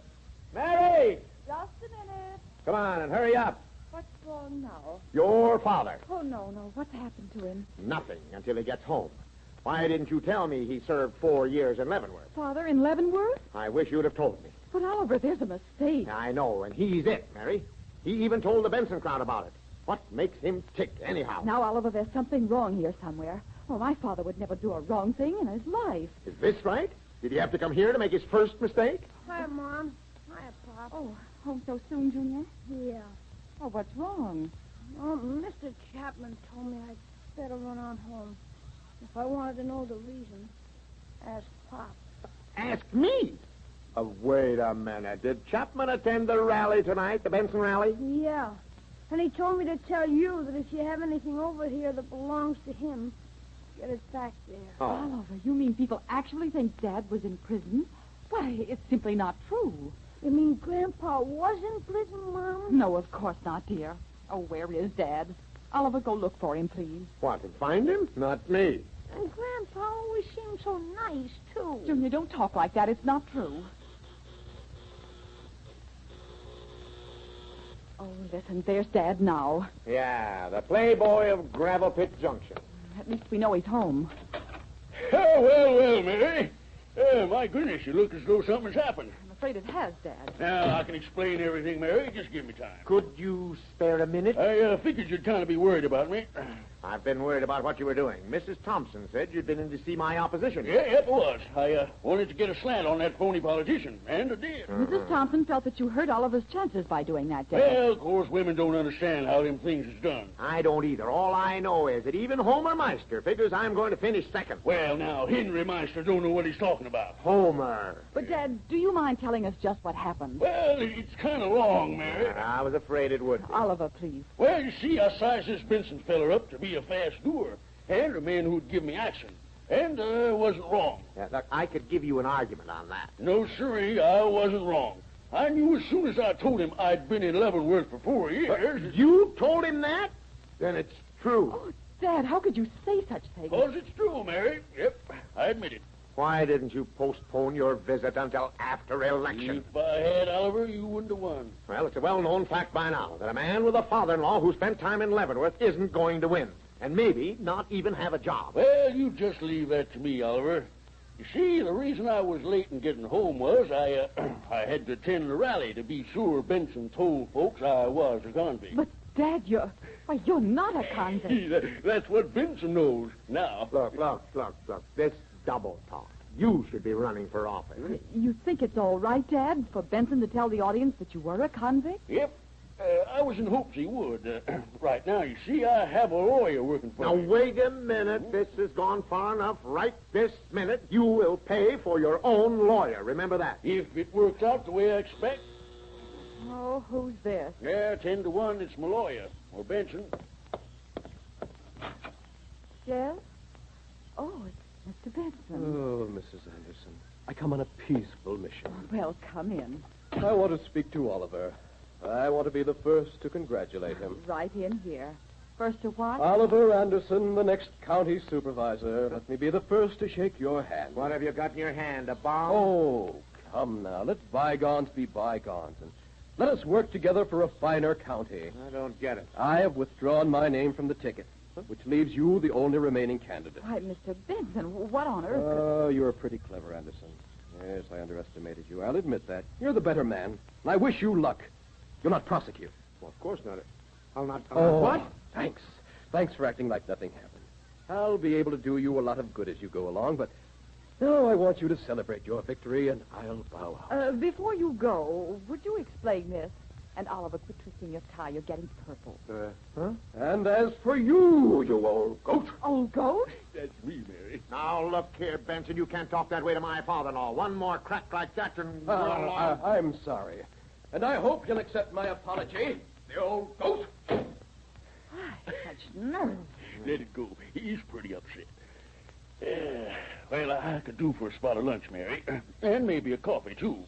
Mary! Just a minute. Come on and hurry up. What's wrong now? Your father. Oh, no. What's happened to him? Nothing until he gets home. Why didn't you tell me he served 4 years in Leavenworth? Father in Leavenworth? I wish you'd have told me. But, Oliver, there's a mistake. I know, and he's it, Mary. He even told the Benson crowd about it. What makes him tick, anyhow? Now, Oliver, there's something wrong here somewhere. Oh, my father would never do a wrong thing in his life. Is this right? Did he have to come here to make his first mistake? Hi, Mom. Hi, Pop. Oh, home so soon, Junior? Yeah. Oh, what's wrong? Oh, Mr. Chapman told me I'd better run on home. If I wanted to know the reason, ask Pop. Ask me? Wait a minute. Did Chapman attend the rally tonight, the Benson rally? Yeah. And he told me to tell you that if you have anything over here that belongs to him, get it back there. Oh. Oliver, you mean people actually think Dad was in prison? Why, it's simply not true. You mean Grandpa was in prison, Mom? No, of course not, dear. Oh, where is Dad? Oliver, go look for him, please. What, and find him? Not me. And Grandpa always seemed so nice, too. Junior, don't talk like that. It's not true. Oh, listen, there's Dad now. Yeah, the playboy of Gravel Pit Junction. At least we know he's home. Oh, well, Mary. My goodness, you look as though something's happened. I'm afraid it has, Dad. Now, I can explain everything, Mary. Just give me time. Could you spare a minute? I figured you'd kind of be worried about me. I've been worried about what you were doing. Mrs. Thompson said you'd been in to see my opposition. Yeah, it was. I wanted to get a slant on that phony politician, and I did. Mrs. Thompson felt that you hurt Oliver's chances by doing that, Dad. Well, of course, women don't understand how them things is done. I don't either. All I know is that even Homer Meister figures I'm going to finish second. Well, now, Henry Meister don't know what he's talking about. Homer. But, Dad, do you mind telling us just what happened? Well, it's kind of long, Mary. I was afraid it would be. Oliver, please. Well, you see, I sized this Benson feller up to be a fast doer and a man who'd give me action. And I wasn't wrong. Yeah, look, I could give you an argument on that. No, sirree, I wasn't wrong. I knew as soon as I told him I'd been in Leavenworth for 4 years. You told him that? Then it's true. Oh, Dad, how could you say such things? Because it's true, Mary. Yep, I admit it. Why didn't you postpone your visit until after election? If I had, Oliver, you wouldn't have won. Well, it's a well-known fact by now that a man with a father-in-law who spent time in Leavenworth isn't going to win. And maybe not even have a job. Well, you just leave that to me, Oliver. You see, the reason I was late in getting home was I had to attend the rally to be sure Benson told folks I was a convict. But, Dad, you're not a convict. That's what Benson knows now. Look. This double talk. You should be running for office. You think it's all right, Dad, for Benson to tell the audience that you were a convict? Yep. I was in hopes he would. Right now, you see, I have a lawyer working for me. Now, wait a minute. This has gone far enough. Right this minute, you will pay for your own lawyer. Remember that. If it works out the way I expect. Oh, who's this? Yeah, 10 to 1, it's my lawyer, or Benson. Yes? Oh, it's Mr. Benson. Oh, Mrs. Anderson, I come on a peaceful mission. Well, come in. I want to speak to Oliver. I want to be the first to congratulate him. Right in here. First to what? Oliver Anderson, the next county supervisor. Let me be the first to shake your hand. What have you got in your hand, a bomb? Oh, come now. Let bygones be bygones, and let us work together for a finer county. I don't get it. I have withdrawn my name from the ticket, which leaves you the only remaining candidate. Why, Mr. Benson, what on earth? Oh, you're pretty clever, Anderson. Yes, I underestimated you. I'll admit that. You're the better man, and I wish you luck. You'll not prosecute. Well, of course not. I'll not... What? Thanks. Thanks for acting like nothing happened. I'll be able to do you a lot of good as you go along, but now I want you to celebrate your victory, and I'll bow out. Before you go, would you explain this? And Oliver, quit twisting your tie. You're getting purple. Huh? And as for you, you old goat. Old goat? That's me, Mary. Now, look here, Benson. You can't talk that way to my father-in-law. One more crack like that and... I'm sorry. And I hope you'll accept my apology, the old goat. Such nerve. Let it go. He's pretty upset. Well, I could do for a spot of lunch, Mary. And maybe a coffee, too.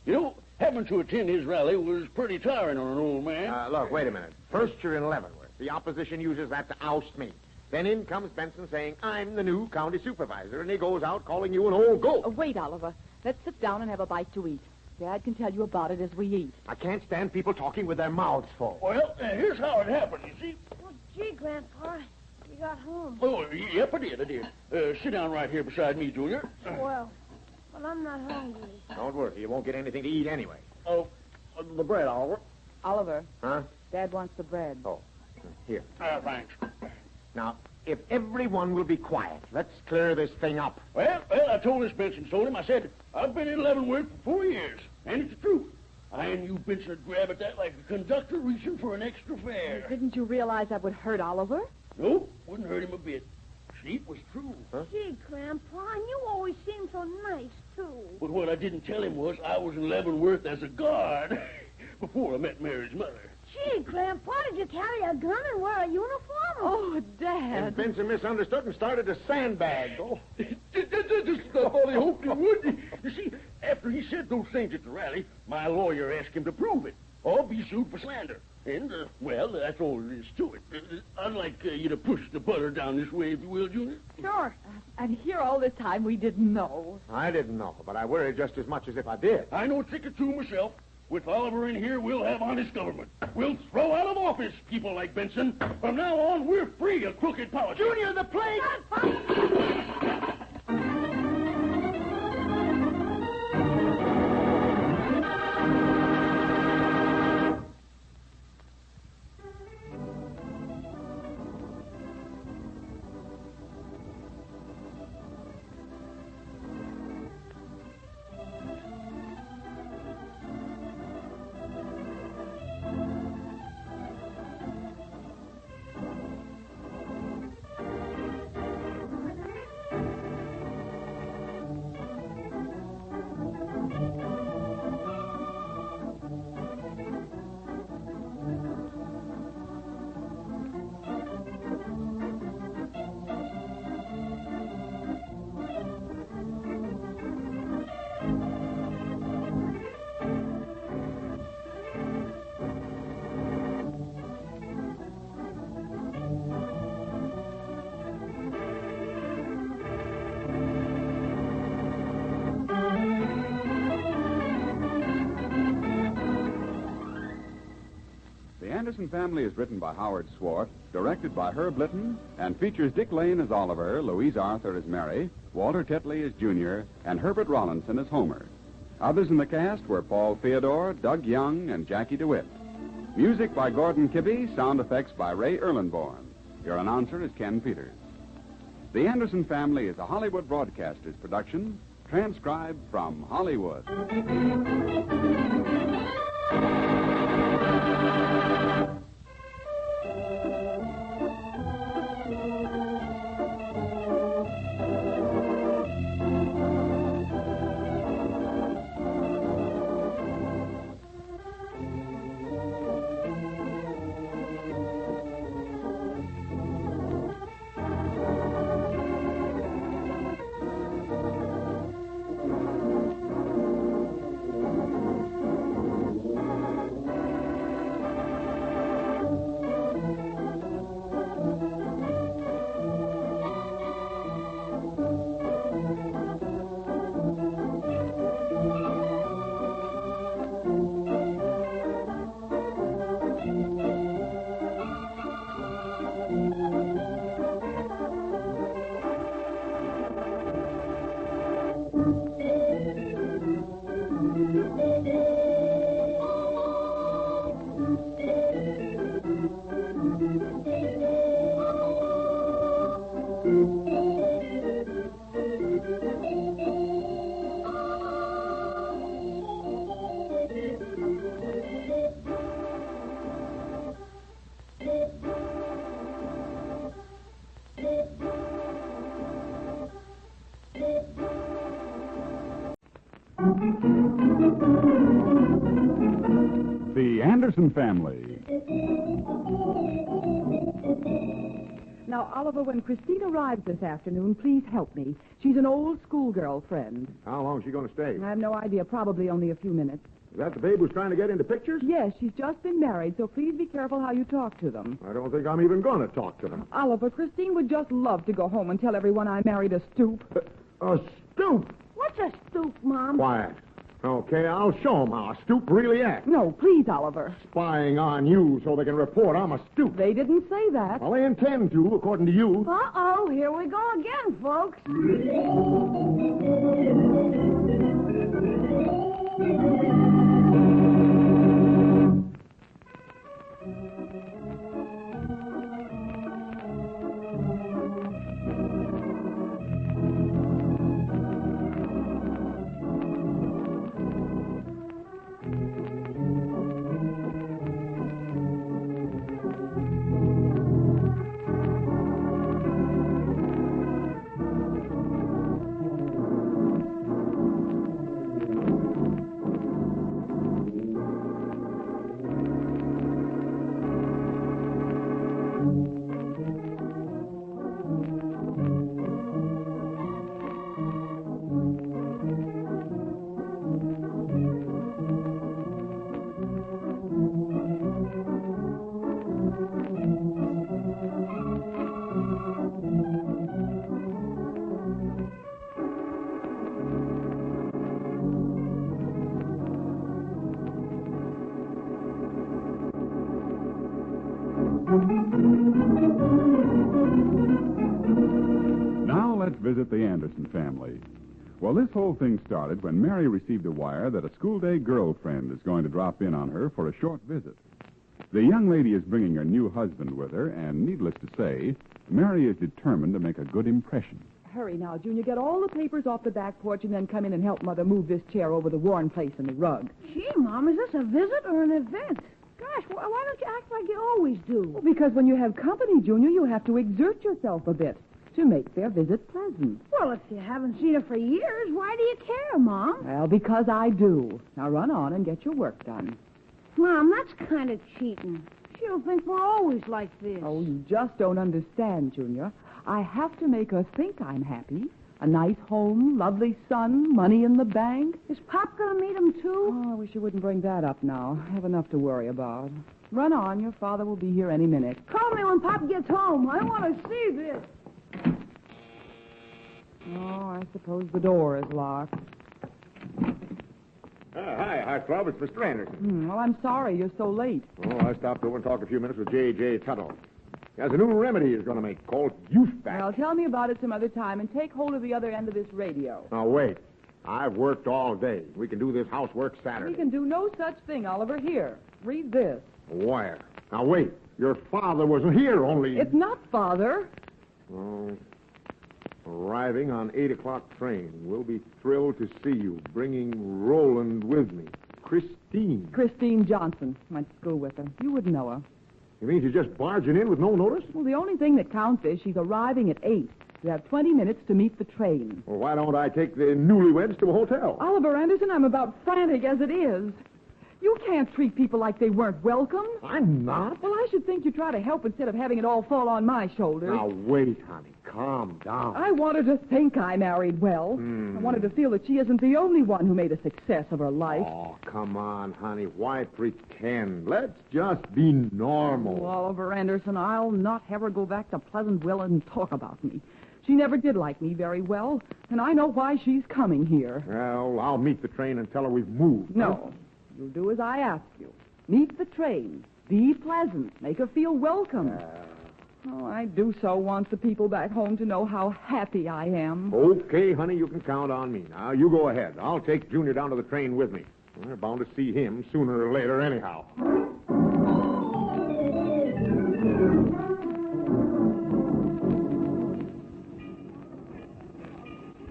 You know, having to attend his rally was pretty tiring on an old man. Look, wait a minute. First, you're in Leavenworth. The opposition uses that to oust me. Then in comes Benson saying, I'm the new county supervisor, and he goes out calling you an old goat. Wait, Oliver. Let's sit down and have a bite to eat. Dad can tell you about it as we eat. I can't stand people talking with their mouths full. Well, here's how it happened, you see. Well, gee, Grandpa, you got home. Oh, yep, I did. Sit down right here beside me, Junior. Well, I'm not hungry. Don't worry, you won't get anything to eat anyway. Oh, the bread, Oliver. Oliver. Huh? Dad wants the bread. Oh, here. Thanks. Now, if everyone will be quiet, let's clear this thing up. Well, I told this Benson, told him, I said, I've been in Leavenworth for 4 years, and it's the truth. I knew Benson would grab at that like a conductor reaching for an extra fare. Didn't you realize that would hurt Oliver? Nope, wouldn't hurt him a bit. See, it was true. Huh? Gee, Grandpa, and you always seem so nice, too. But what I didn't tell him was I was in Leavenworth as a guard before I met Mary's mother. Gee, Grandpa, did you carry a gun and wear a uniform? Oh, Dad. And Benson misunderstood and started to sandbag. Oh. Just all he hoped he would. You see, after he said those things at the rally, my lawyer asked him to prove it or be sued for slander. And, well, that's all there is to it. I'd like you to push the butter down this way, if you will, Junior. Sure. And here all this time we didn't know. I didn't know, but I worried just as much as if I did. I know a trick or two myself. With Oliver in here, we'll have honest government. We'll throw out of office people like Benson. From now on, we're free of crooked politics. Junior, the plague! Anderson Family is written by Howard Swart, directed by Herb Litton, and features Dick Lane as Oliver, Louise Arthur as Mary, Walter Tetley as Junior, and Herbert Rollinson as Homer. Others in the cast were Paul Theodore, Doug Young, and Jackie DeWitt. Music by Gordon Kibbe, sound effects by Ray Erlenborn. Your announcer is Ken Peters. The Anderson Family is a Hollywood Broadcasters production, transcribed from Hollywood. The Anderson Family. Now, Oliver, when Christine arrives this afternoon, please help me. She's an old schoolgirl friend. How long is she going to stay? I have no idea. Probably only a few minutes. Is that the babe who's trying to get into pictures? Yes, she's just been married, so please be careful how you talk to them. I don't think I'm even going to talk to them. Oliver, Christine would just love to go home and tell everyone I married a stoop. A stoop? What's a stoop, Mom? Quiet. Okay, I'll show them how a stoop really acts. No, please, Oliver. Spying on you so they can report I'm a stoop. They didn't say that. Well, they intend to, according to you. Uh-oh, here we go again, folks. Now let's visit the Anderson family. Well, this whole thing started when Mary received a wire that a school-day girlfriend is going to drop in on her for a short visit. The young lady is bringing her new husband with her, and needless to say, Mary is determined to make a good impression. Hurry now, Junior. Get all the papers off the back porch and then come in and help Mother move this chair over the worn place in the rug. Gee, Mom, is this a visit or an event? Gosh, why don't you act like you always do? Well, because when you have company, Junior, you have to exert yourself a bit to make their visit pleasant. Well, if you haven't seen her for years, why do you care, Mom? Well, because I do. Now run on and get your work done. Mom, that's kind of cheating. She'll think we're always like this. Oh, you just don't understand, Junior. I have to make her think I'm happy. A nice home, lovely son, money in the bank. Is Pop going to meet him, too? Oh, I wish you wouldn't bring that up now. I have enough to worry about. Run on. Your father will be here any minute. Call me when Pop gets home. I want to see this. Oh, I suppose the door is locked. Hi, Hi, Club. It's Mr. Anderson. Well, I'm sorry you're so late. Oh, I stopped over and talked a few minutes with J.J. Tuttle. He has a new remedy he's going to make called Youth Back. Well, tell me about it some other time and take hold of the other end of this radio. Now, wait. I've worked all day. We can do this housework Saturday. We can do no such thing, Oliver. Here, read this. Where? Now, wait. Your father wasn't here, only... It's not Father. Oh. Arriving on 8 o'clock train. We'll be thrilled to see you, bringing Roland with me. Christine. Christine Johnson. Went to school with her. You wouldn't know her. You mean she's just barging in with no notice? Well, the only thing that counts is she's arriving at 8. You have 20 minutes to meet the train. Well, why don't I take the newlyweds to a hotel? Oliver Anderson, I'm about frantic as it is. You can't treat people like they weren't welcome. I'm not. Well, I should think you'd try to help instead of having it all fall on my shoulders. Now, wait, honey. Calm down. I want her to think I married well. I want her to feel that she isn't the only one who made a success of her life. Oh, come on, honey. Why pretend? Let's just be normal. Oh, Oliver Anderson, I'll not have her go back to Pleasantville and talk about me. She never did like me very well, and I know why she's coming here. Well, I'll meet the train and tell her we've moved. No. You'll do as I ask you. Meet the train. Be pleasant. Make her feel welcome. Oh, I do so want the people back home to know how happy I am. Okay, honey, you can count on me. Now, you go ahead. I'll take Junior down to the train with me. We're bound to see him sooner or later anyhow.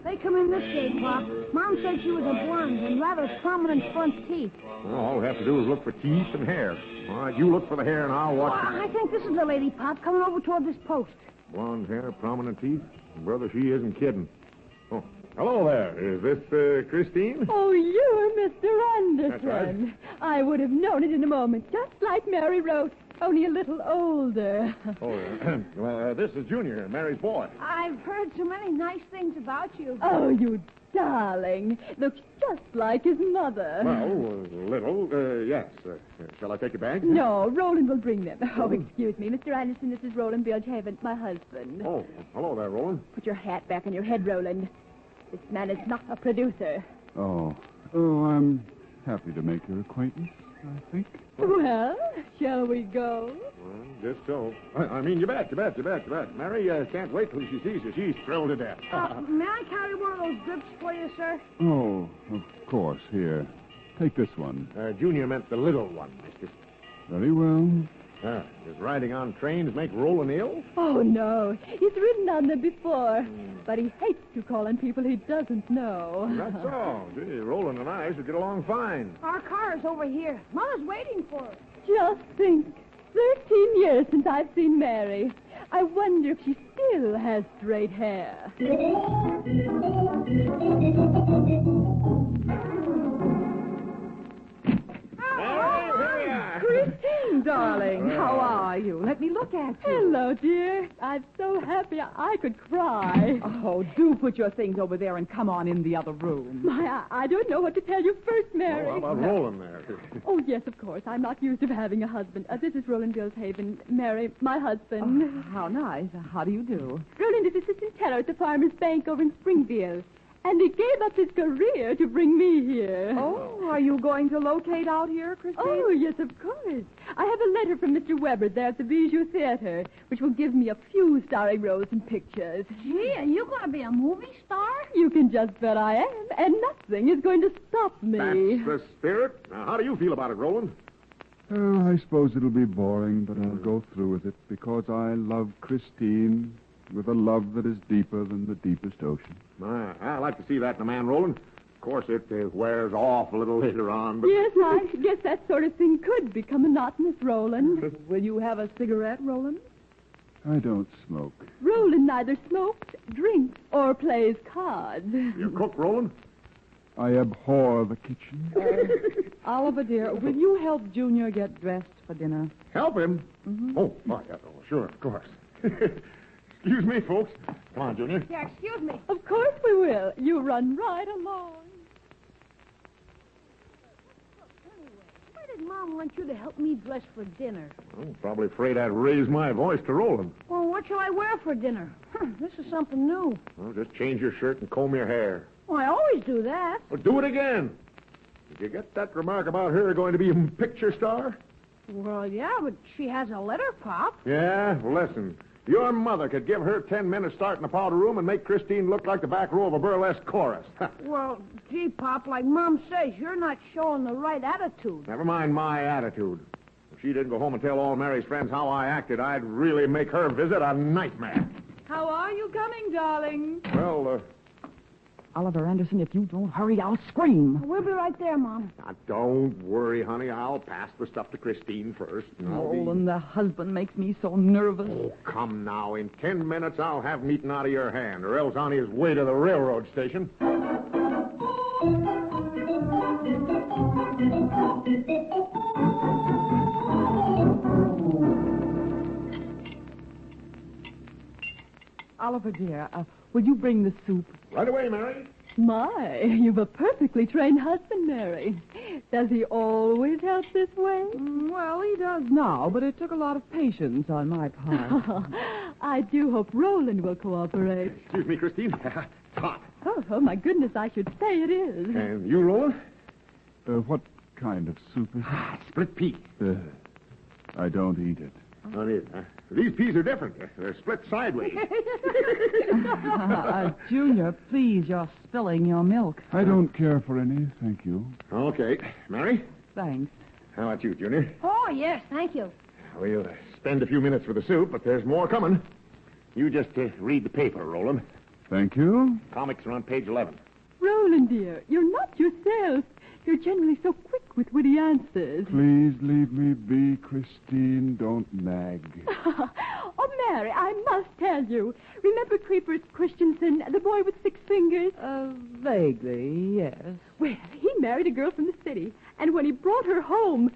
They come in this way, Pop. Mom said she was a blonde and rather prominent front teeth. Well, all we have to do is look for teeth and hair. All right, you look for the hair and I'll watch I think this is the lady, Pop, coming over toward this post. Blonde hair, prominent teeth? Brother, she isn't kidding. Oh, hello there. Is this Christine? Oh, you're Mr. Anderson. That's right. I would have known it in a moment, just like Mary wrote, only a little older. Oh, well, this is Junior, Mary's boy. I've heard so many nice things about you. Oh, you darling. Looks just like his mother. Well, a little, yes. Shall I take your bag? No, Roland will bring them. Oh, excuse me, Mr. Anderson, this is Roland Bilgehaven, my husband. Oh, hello there, Roland. Put your hat back on your head, Roland. This man is not a producer. Oh, I'm happy to make your acquaintance, I think. Well, shall we go? Well, just so. I mean, you bet. Mary can't wait till she sees you. She's thrilled to death. May I carry one of those grips for you, sir? Oh, of course. Here. Take this one. Junior meant the little one, mister. Very well. Does riding on trains make Roland ill? Oh, no. He's ridden on them before. But he hates to call on people he doesn't know. That's all. Gee, Roland and I should get along fine. Our car is over here. Mama's waiting for us. Just think. 13 years since I've seen Mary. I wonder if she still has straight hair. Christine, darling, how are you? Let me look at you. Hello, dear. I'm so happy I could cry. Oh, do put your things over there and come on in the other room. I don't know what to tell you first, Mary. How about Roland there? Oh, yes, of course. I'm not used to having a husband. This is Roland Bilgehaven. Mary, my husband. Oh, how nice. How do you do? Roland is assistant teller at the Farmers Bank over in Springfield. And he gave up his career to bring me here. Oh, are you going to locate out here, Christine? Oh, yes, of course. I have a letter from Mr. Weber there at the Bijou Theater, which will give me a few starring roles in pictures. Gee, are you going to be a movie star? You can just bet I am, and nothing is going to stop me. That's the spirit. Now, how do you feel about it, Roland? Oh, I suppose it'll be boring, but I'll go through with it because I love Christine with a love that is deeper than the deepest ocean. I like to see that in a man, Roland. Of course, it wears off a little later on, but... Yes, I guess that sort of thing could become monotonous, Roland. Will you have a cigarette, Roland? I don't smoke. Roland neither smokes, drinks, or plays cards. You cook, Roland? I abhor the kitchen. Oliver, dear, will you help Junior get dressed for dinner? Help him? Mm-hmm. Oh, yeah, sure, of course. Excuse me, folks. Come on, Junior. Yeah, excuse me. Of course we will. You run right along. Why did Mom want you to help me dress for dinner? I'm probably afraid I'd raise my voice to Roland. Well, what shall I wear for dinner? This is something new. Well, just change your shirt and comb your hair. Well, I always do that. Well, do it again. Did you get that remark about her going to be a picture star? Well, yeah, but she has a letter, Pop. Yeah, well, listen. Your mother could give her 10 minutes start in the powder room and make Christine look like the back row of a burlesque chorus. Well, gee, Pop, like Mom says, you're not showing the right attitude. Never mind my attitude. If she didn't go home and tell all Mary's friends how I acted, I'd really make her visit a nightmare. How are you coming, darling? Well, Oliver Anderson, if you don't hurry, I'll scream. We'll be right there, Mom. now, don't worry, honey. I'll pass the stuff to Christine first. and I'll be- And the husband makes me so nervous. Oh, come now. In 10 minutes, I'll have meat out of your hand, or else on his way to the railroad station. Oliver, dear, will you bring the soup? Right away, Mary. My, you've a perfectly trained husband, Mary. Does he always help this way? Well, he does now, but it took a lot of patience on my part. I do hope Roland will cooperate. Excuse me, Christine. Hot. Oh, my goodness, I should say it is. And you, Roland? What kind of soup is it? Split pea. I don't eat it. Not it, huh? These peas are different. They're split sideways. Junior, please, you're spilling your milk. I don't care for any, thank you. Okay. Mary? Thanks. How about you, Junior? Oh, yes, thank you. We'll spend a few minutes for the soup, but there's more coming. You just read the paper, Roland. Thank you. Comics are on page 11. Roland, dear, you're not yourself. You're generally so quick with witty answers. Please leave me be, Christine. Don't nag. Oh, Mary, I must tell you. Remember Creepers Christensen, the boy with 6 fingers? Vaguely, yes. Well, he married a girl from the city, and when he brought her home,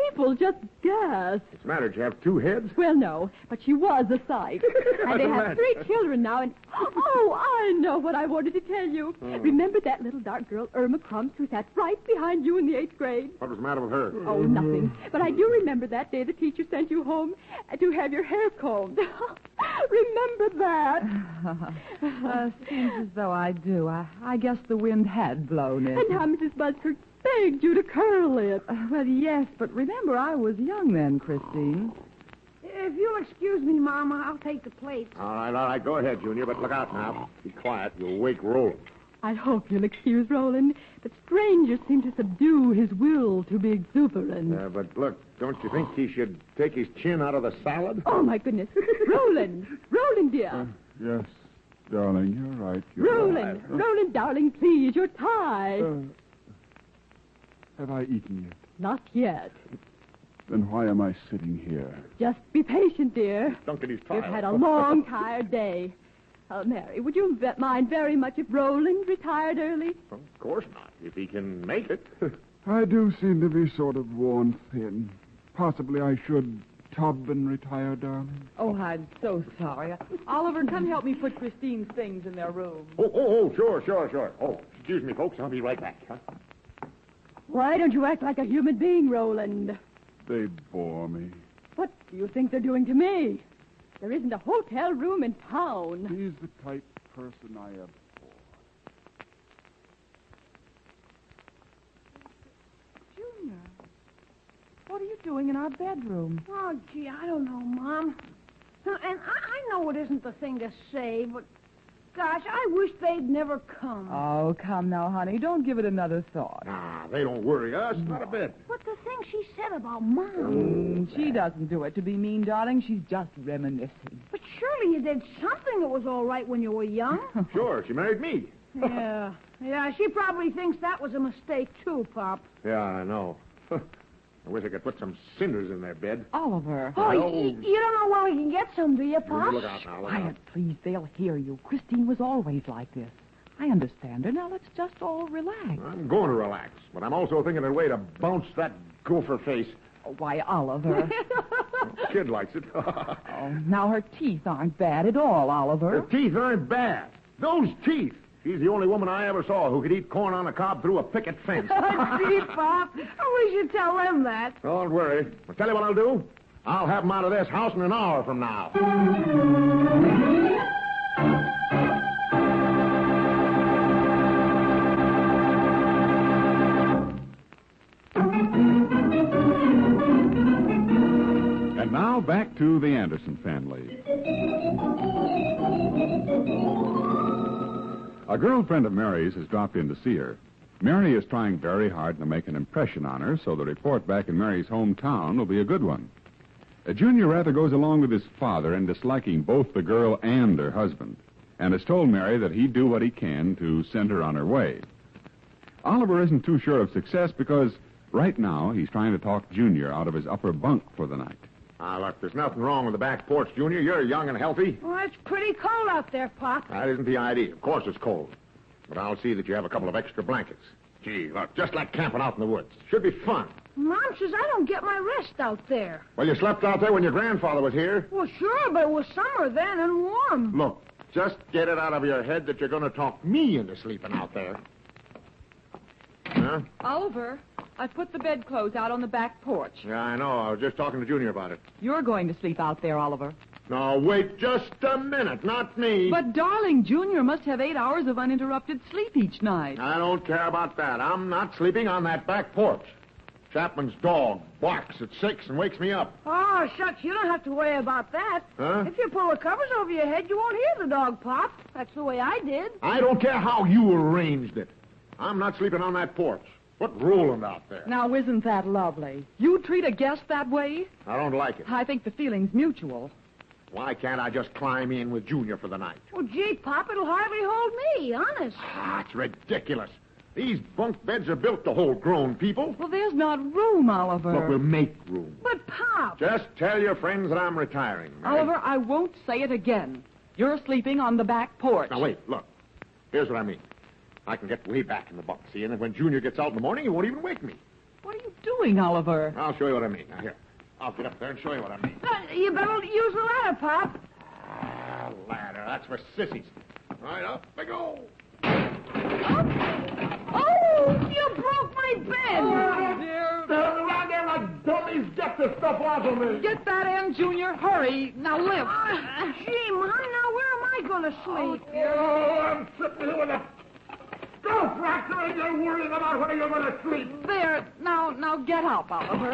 people just gasped. What's the matter? Did you have 2 heads? Well, no, but she was a sight. And they have 3 children now, and... Oh, I know what I wanted to tell you. Oh. Remember that little dark girl, Irma Crumps, who sat right behind you in the 8th grade? What was the matter with her? Oh, nothing. But I do remember that day the teacher sent you home to have your hair combed. Remember that? Seems as though I do. I guess the wind had blown it. And how Mrs. Buzzford begged you to curl it. Well, yes, but remember, I was young then, Christine. If you'll excuse me, Mama, I'll take the plates. All right. Go ahead, Junior, but look out now. Be quiet. You'll wake Roland. I hope you'll excuse Roland, but strangers seem to subdue his will to be exuberant. But look, don't you think he should take his chin out of the salad? Oh, my goodness. Roland, dear. Yes, darling, you're right. Roland, darling, please, your tie. Have I eaten yet? Not yet. Then why am I sitting here? Just be patient, dear. Duncan, his tie. You've had a long, tired day. Mary, would you mind very much if Roland retired early? Of course not, if he can make it. I do seem to be sort of worn thin. Possibly I should tub and retire, darling. Oh, I'm so sorry. Oliver, come help me put Christine's things in their room. Oh, sure. Oh, excuse me, folks. I'll be right back. Huh? Why don't you act like a human being, Roland? They bore me. What do you think they're doing to me? There isn't a hotel room in town. He's the type of person I abhor. Junior, what are you doing in our bedroom? Oh, gee, I don't know, Mom. And I know it isn't the thing to say, but, gosh, I wish they'd never come. Oh, come now, honey. Don't give it another thought. Nah, they don't worry us, not a bit. But the thing she said about Mom... She doesn't do it to be mean, darling. She's just reminiscing. But surely you did something that was all right when you were young. Sure, she married me. Yeah, she probably thinks that was a mistake, too, Pop. Yeah, I know. I wish I could put some cinders in their bed. Oliver. Oh, you don't know where we can get some, do you, Pop? Look out now, look Quiet, please. They'll hear you. Christine was always like this. I understand her. Now let's just all relax. I'm going to relax, but I'm also thinking of a way to bounce that gopher face. Oh, why, Oliver. Kid likes it. Oh, now her teeth aren't bad at all, Oliver. Her teeth aren't bad. Those teeth. She's the only woman I ever saw who could eat corn on the cob through a picket fence. Gee, Pop, we should tell them that. Don't worry. I'll tell you what I'll do. I'll have them out of this house in an hour from now. back to the Anderson family. A girlfriend of Mary's has dropped in to see her. Mary is trying very hard to make an impression on her, so the report back in Mary's hometown will be a good one. Junior rather goes along with his father in disliking both the girl and her husband, and has told Mary that he'd do what he can to send her on her way. Oliver isn't too sure of success because right now he's trying to talk Junior out of his upper bunk for the night. Look, there's nothing wrong with the back porch, Junior. You're young and healthy. Well, it's pretty cold out there, Pop. That isn't the idea. Of course it's cold. But I'll see that you have a couple of extra blankets. Gee, look, just like camping out in the woods. Should be fun. Mom says I don't get my rest out there. Well, you slept out there when your grandfather was here. Well, sure, but it was summer then and warm. Look, just get it out of your head that you're going to talk me into sleeping out there. Huh? Oliver, I put the bedclothes out on the back porch. Yeah, I know. I was just talking to Junior about it. You're going to sleep out there, Oliver. No, wait just a minute. Not me. But, darling, Junior must have 8 hours of uninterrupted sleep each night. I don't care about that. I'm not sleeping on that back porch. Chapman's dog barks at 6 and wakes me up. Oh, shucks, you don't have to worry about that. Huh? If you pull the covers over your head, you won't hear the dog pop. That's the way I did. I don't care how you arranged it. I'm not sleeping on that porch. Put Roland out there. Now, isn't that lovely? You treat a guest that way? I don't like it. I think the feeling's mutual. Why can't I just climb in with Junior for the night? Well, gee, Pop, it'll hardly hold me, honest. It's ridiculous. These bunk beds are built to hold grown people. Well, there's not room, Oliver. Look, we'll make room. But, Pop... Just tell your friends that I'm retiring. Mary. Oliver, I won't say it again. You're sleeping on the back porch. Now, wait, look. Here's what I mean. I can get way back in the bunk, see, and then when Junior gets out in the morning, he won't even wake me. What are you doing, Oliver? I'll show you what I mean. Now, here. I'll get up there and show you what I mean. You better use the ladder, Pop. Ladder. That's for sissies. Right, up I go. Oh, you broke my bed. Oh, dear. They're around there like dummies. Get the stuff off of me. Get that in, Junior. Hurry. Now lift. Gee, Mom, now where am I going to sleep? Oh, I'm sitting here with a go fracture and you're worrying about whether you're going to sleep. There. Now get up, Oliver.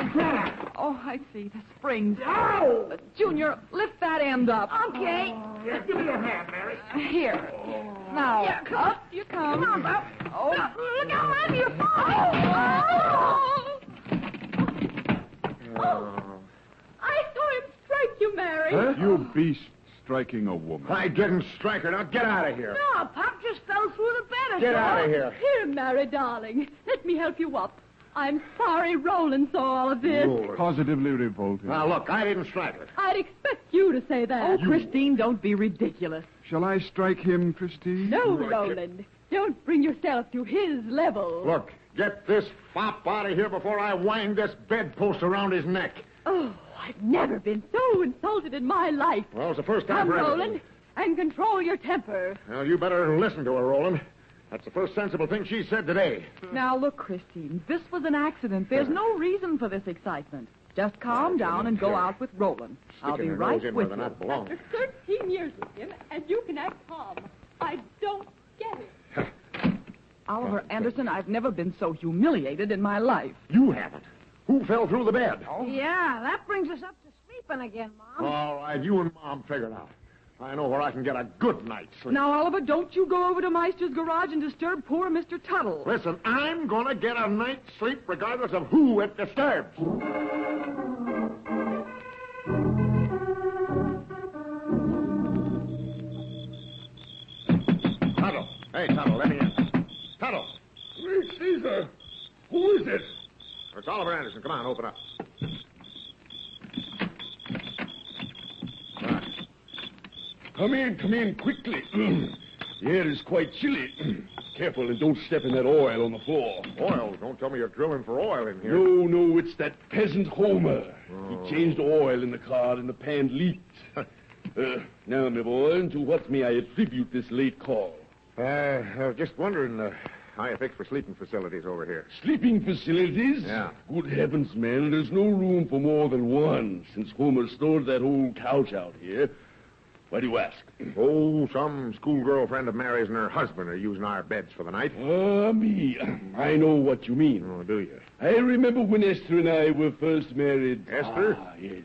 Oh, I see. The springs. Ow! Junior, lift that end up. Okay. Yeah, give me your hand, Mary. Here. Now, Yeah, come up you come. Come on, Pop. Oh. Look how heavy you're falling. Oh. I saw him strike you, Mary. Huh? You beast striking a woman. I didn't strike her. Now get out of here. No, Pop just fell through the bed. Get out of here. Here, Mary, darling. Let me help you up. I'm sorry Roland saw all of this. Positively revolting. Now, look, I didn't strike her. I'd expect you to say that. Oh, Christine, don't be ridiculous. Shall I strike him, Christine? No, Roland. Don't bring yourself to his level. Look, get this fop out of here before I wind this bedpost around his neck. Oh, I've never been so insulted in my life. Well, it's the first time Come, for everything. Roland, and control your temper. Well, you better listen to her, Roland. That's the first sensible thing she said today. Now, look, Christine, this was an accident. There's no reason for this excitement. Just calm down and go out with Roland. I'll be Sticking her right nose in with where you. they're not belong. After 13 years with him, and you can act calm. I don't get it. Oliver Anderson, I've never been so humiliated in my life. You haven't. Who fell through the bed? Yeah, that brings us up to sleeping again, Mom. All right, you and Mom figure it out. I know where I can get a good night's sleep. Now, Oliver, don't you go over to Meister's garage and disturb poor Mr. Tuttle. Listen, I'm going to get a night's sleep regardless of who it disturbs. Tuttle. Hey, Tuttle, let me in. Tuttle. Great Caesar. Who is it? It's Oliver Anderson. Come on, open up. Come in, quickly. The air is quite chilly. Careful and don't step in that oil on the floor. Oil? Don't tell me you're drilling for oil in here. No, it's that peasant Homer. Oh. He changed oil in the car and the pan leaked. Now, my boy, to what may I attribute this late call? I was just wondering how you fix for sleeping facilities over here. Sleeping facilities? Yeah. Good heavens, man, there's no room for more than one since Homer stored that old couch out here. Why do you ask? Oh, some schoolgirl friend of Mary's and her husband are using our beds for the night. Me. I know what you mean. Oh, do you? I remember when Esther and I were first married. Esther? Ah, yes.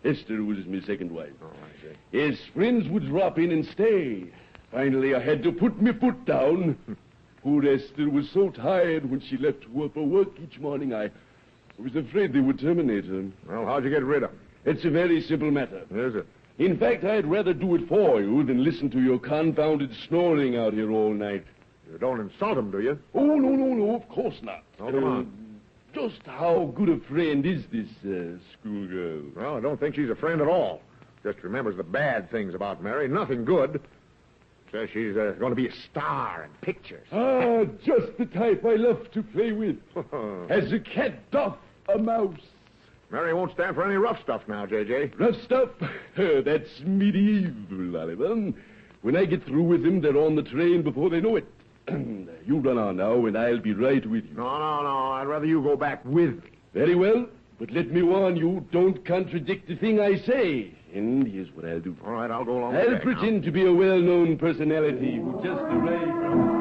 Esther was my second wife. Oh, I see. Yes, friends would drop in and stay. Finally, I had to put my foot down. Poor Esther was so tired when she left for work each morning, I was afraid they would terminate her. Well, how'd you get rid of him? It's a very simple matter. Is it? In fact, I'd rather do it for you than listen to your confounded snoring out here all night. You don't insult him, do you? Oh, no, of course not. Oh, come on. Just how good a friend is this schoolgirl? Well, I don't think she's a friend at all. Just remembers the bad things about Mary, nothing good. Says she's going to be a star in pictures. Ah, just the type I love to play with. As a cat doth a mouse. Mary won't stand for any rough stuff now, J.J. Rough stuff? That's medieval, Oliver. When I get through with them, they're on the train before they know it. You run on now, and I'll be right with you. No. I'd rather you go back with me. Very well, but let me warn you, don't contradict the thing I say. And here's what I'll do. All right, I'll go along I'll with you. pretend to be a well-known personality who just arrived from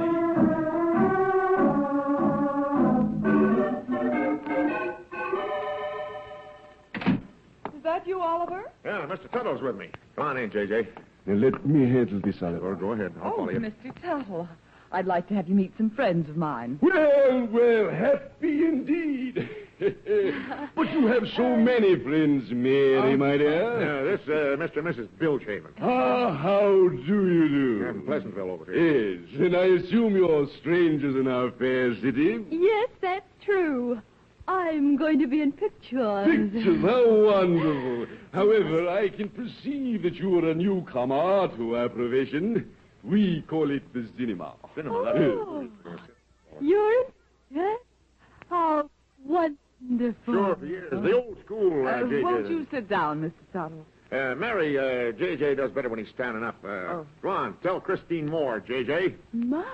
Is that you, Oliver? Yeah, Mr. Tuttle's with me. Come on in, J.J. Now, let me handle this, Oliver. Or go ahead. I'll follow you. Mr. Tuttle. I'd like to have you meet some friends of mine. Well, happy indeed. But you have so many friends, Mary, my dear. This, Mr. and Mrs. Bilgehaven. Ah, how do you do? From Pleasantville over here. Yes, and I assume you're strangers in our fair city. Yes, that's true. I'm going to be in pictures. Pictures, how wonderful. However, I can perceive that you are a newcomer to our profession. We call it the cinema. Oh. You're... Yes? How wonderful. Sure, yes. The old school, J.J. Won't you sit down, Mr. Tuttle? Mary, J.J. does better when he's standing up. Go on, tell Christine Moore, J.J. My.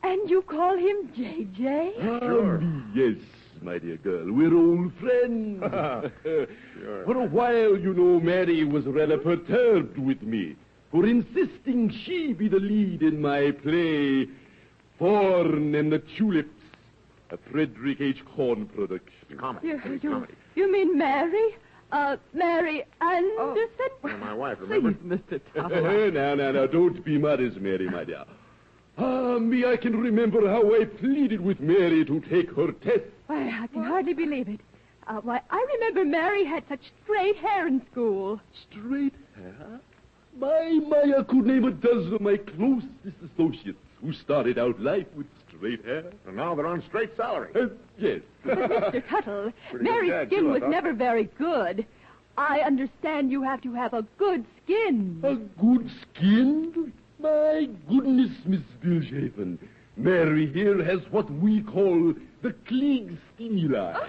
And you call him J.J.? Sure. Yes, my dear girl. We're old friends. Sure. For a while, you know, Mary was rather perturbed with me for insisting she be the lead in my play, Thorn and the Tulips, a Frederick H. Korn production. Comedy. Comedy. You mean Mary? Mary Anderson? My wife, remember? Please, Mr. Tuttle. Now, don't be modest, Mary, my dear. Me, I can remember how I pleaded with Mary to take her test. Why, I can hardly believe it. Why, I remember Mary had such straight hair in school. Straight hair? My, I could name a dozen of my closest associates who started out life with straight hair. And now they're on straight salary. Yes. But, Mr. Tuttle, Pretty Mary's good dad, skin too, I was thought. never very good. I understand you have to have a good skin. A good skin? My goodness, Miss Bilgehaven. Mary here has what we call the Klieg stimuli.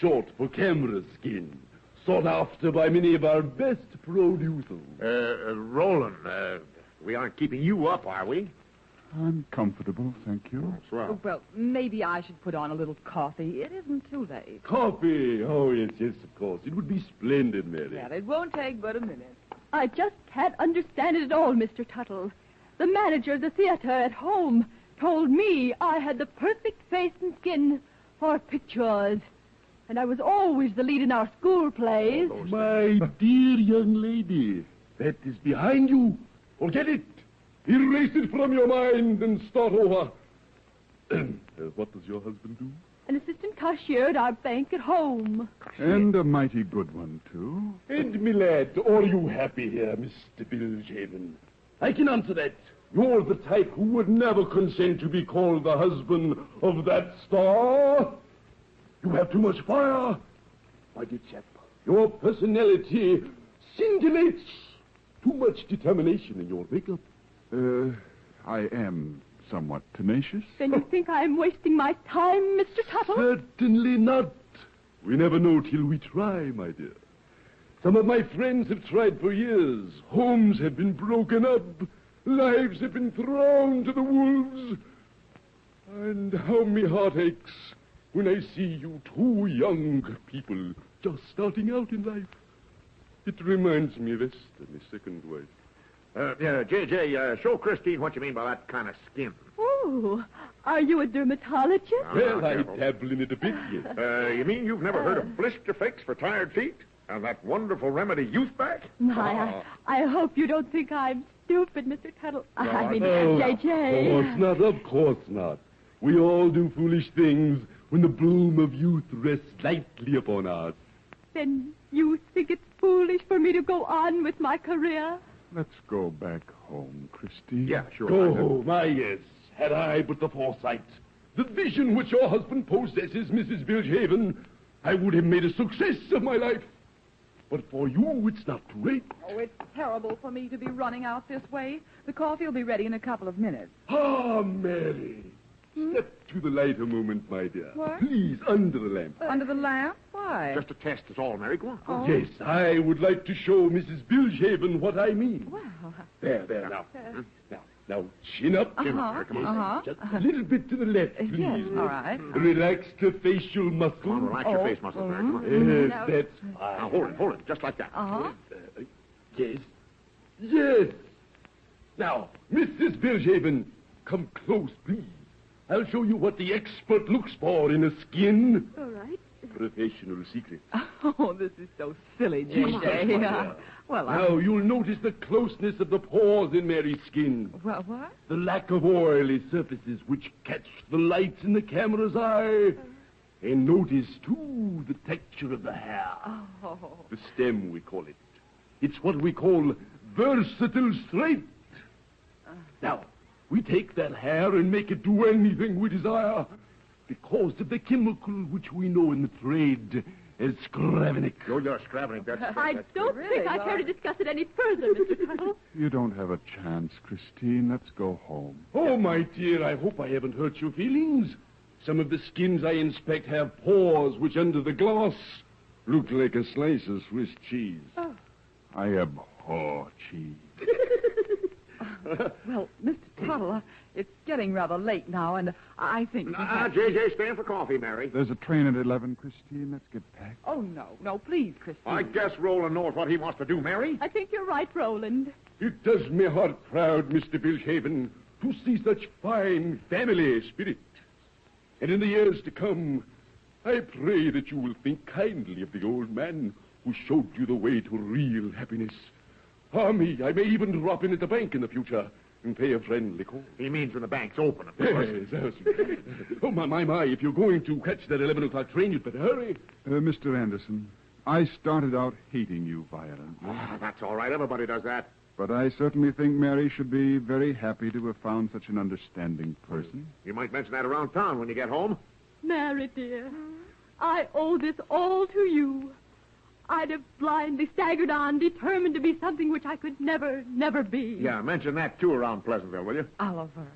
Short for camera skin. Sought after by many of our best producers. Roland, we aren't keeping you up, are we? I'm comfortable, thank you. Swell. Well, maybe I should put on a little coffee. It isn't too late. Coffee? Oh, yes, of course. It would be splendid, Mary. Well, it won't take but a minute. I just can't understand it at all, Mr. Tuttle. The manager of the theater at home told me I had the perfect face and skin for pictures. And I was always the lead in our school plays. My dear young lady, that is behind you. Forget it. Erase it from your mind and start over. What does your husband do? An assistant cashier at our bank at home. And a mighty good one, too. And, me lad, are you happy here, Mr. Bilgehaven? I can answer that. You're the type who would never consent to be called the husband of that star. You have too much fire. My dear chap, your personality scintillates. Too much determination in your makeup. I am somewhat tenacious. Then you think I am wasting my time, Mr. Tuttle? Certainly not. We never know till we try, my dear. Some of my friends have tried for years. Homes have been broken up. Lives have been thrown to the wolves. And how me heart aches when I see you two young people just starting out in life. It reminds me of Esther, my second wife. J.J., show Christine what you mean by that kind of skin. Oh, are you a dermatologist? Well, I dabble in it a bit, yes. You mean you've never heard of blister fix for tired feet? And that wonderful remedy, youth back? I hope you don't think I'm stupid, Mr. Tuttle. I mean, JJ. Of course not. We all do foolish things when the bloom of youth rests lightly upon us. Then you think it's foolish for me to go on with my career? Let's go back home, Christine. Yeah, sure. Go home, yes. Had I but the foresight, the vision which your husband possesses, Mrs. Bilgehaven, I would have made a success of my life. But for you, it's not too late. Oh, it's terrible for me to be running out this way. The coffee will be ready in a couple of minutes. Ah, Mary. Step to the light a moment, my dear. What? Please, under the lamp. Under the lamp? Why? Just a test is all, Mary. Go on. Oh. Yes, I would like to show Mrs. Bilgehaven what I mean. Well. There, now. Now, chin up. Come on. Just a little bit to the left, please. Yes, all right. Relax the facial muscles. Come on, relax your face muscles, Mary. Come on. Yes, Now- that's fine. Now, hold it, just like that. Yes. Now, Mrs. Bilgehaven, come close, please. I'll show you what the expert looks for in a skin. All right. Professional secret. Oh, this is so silly, JJ. Well, Now, you'll notice the closeness of the pores in Mary's skin. What? The lack of oily surfaces which catch the lights in the camera's eye. And notice, too, the texture of the hair. Oh. The stem, we call it. It's what we call versatile straight. Now, we take that hair and make it do anything we desire because of the chemical which we know in the trade as scravenic. Oh, you're scravenic. I don't think I care to discuss it any further, Mr. Tuttle. You don't have a chance, Christine. Let's go home. Oh, my dear, I hope I haven't hurt your feelings. Some of the skins I inspect have pores which, under the glass, look like a slice of Swiss cheese. Oh. I abhor cheese. Well, Mr. Tuttle, it's getting rather late now, and I think... JJ, staying for coffee, Mary. There's a train at 11, Christine. Let's get packed. Oh, no, please, Christine. I guess Roland knows what he wants to do, Mary. I think you're right, Roland. It does me heart proud, Mr. Bilgehaven, to see such fine family spirit. And in the years to come, I pray that you will think kindly of the old man who showed you the way to real happiness. I may even drop in at the bank in the future and pay a friendly call. He means when the bank's open, of course. Yes. Oh, my. If you're going to catch that 11 o'clock train, you'd better hurry. Mr. Anderson, I started out hating you violently. That's all right. Everybody does that. But I certainly think Mary should be very happy to have found such an understanding person. You might mention that around town when you get home. Mary, dear, I owe this all to you. I'd have blindly staggered on, determined to be something which I could never be. Yeah, mention that, too, around Pleasantville, will you? Oliver,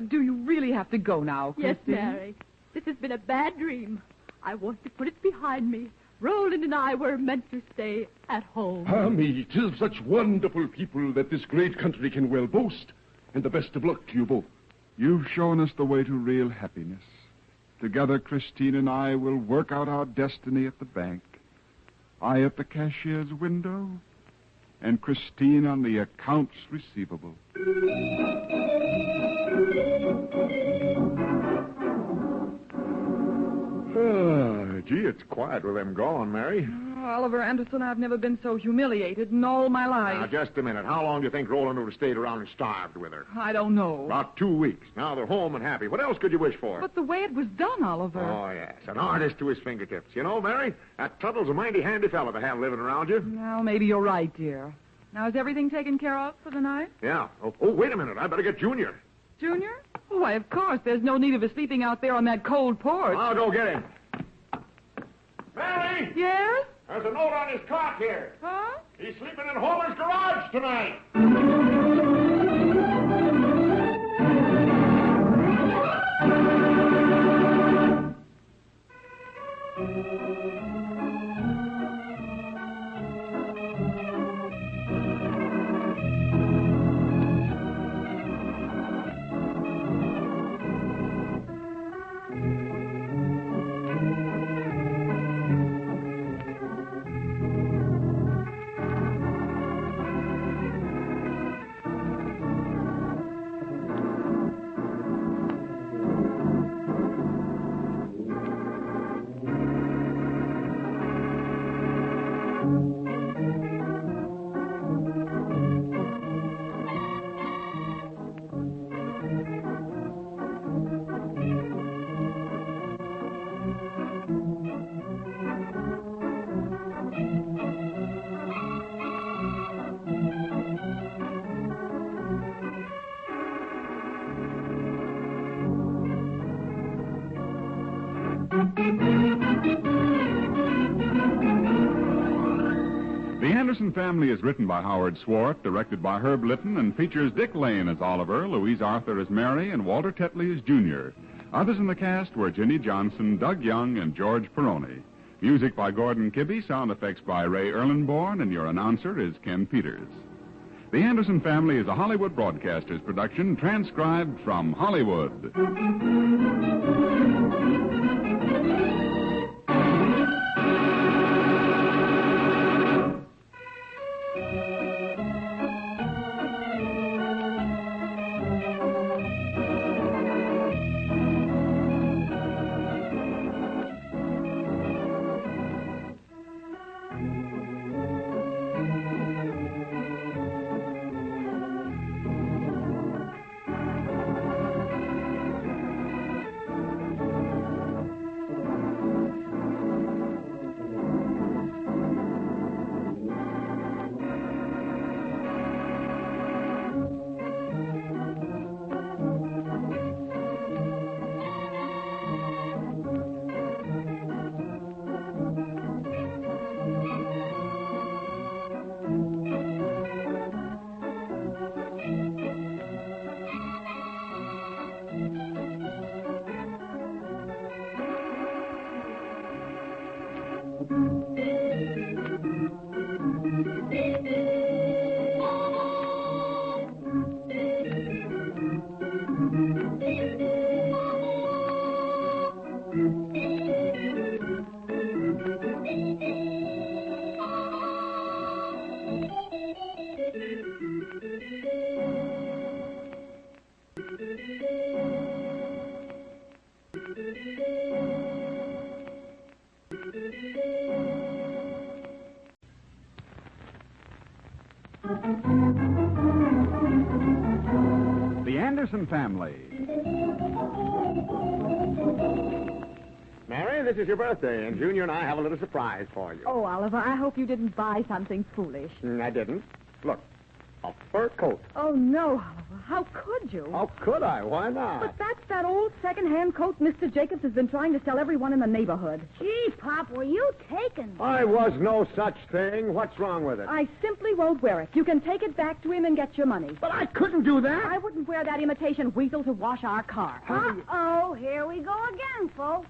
do you really have to go now, Christine? Yes, Mary. This has been a bad dream. I want to put it behind me. Roland and I were meant to stay at home. Me, 'tis such wonderful people that this great country can well boast. And the best of luck to you both. You've shown us the way to real happiness. Together, Christine and I will work out our destiny at the bank. I at the cashier's window, and Christine on the accounts receivable. Gee, it's quiet with them gone, Mary. Oliver Anderson, I've never been so humiliated in all my life. Now, just a minute. How long do you think Roland would have stayed around and starved with her? I don't know. About 2 weeks. Now they're home and happy. What else could you wish for? But the way it was done, Oliver. Oh, yes. An artist to his fingertips. You know, Mary, that Tuttle's a mighty handy fellow to have living around you. Well, maybe you're right, dear. Now, is everything taken care of for the night? Yeah. Oh, wait a minute. I better get Junior. Junior? Oh, why, of course. There's no need of his sleeping out there on that cold porch. I'll go get him. Mary! Yes? There's a note on his cot here. Huh? He's sleeping in Homer's garage tonight. Anderson Family is written by Howard Swart, directed by Herb Litton, and features Dick Lane as Oliver, Louise Arthur as Mary, and Walter Tetley as Junior. Others in the cast were Ginny Johnson, Doug Young, and George Peroni. Music by Gordon Kibbe, sound effects by Ray Erlenborn, and your announcer is Ken Peters. The Anderson Family is a Hollywood Broadcasters production, transcribed from Hollywood. The Anderson Family. Mary, this is your birthday, and Junior and I have a little surprise for you. Oh, Oliver, I hope you didn't buy something foolish. I didn't. Look, a fur coat. Oh, no, Oliver. How could you? How could I? Why not? But that's that old second-hand coat Mr. Jacobs has been trying to sell everyone in the neighborhood. Gee, Pop, were you taken? I was no such thing. What's wrong with it? I simply won't wear it. You can take it back to him and get your money. But I couldn't do that. I wouldn't wear that imitation weasel to wash our car. Uh-oh, here we go again, folks.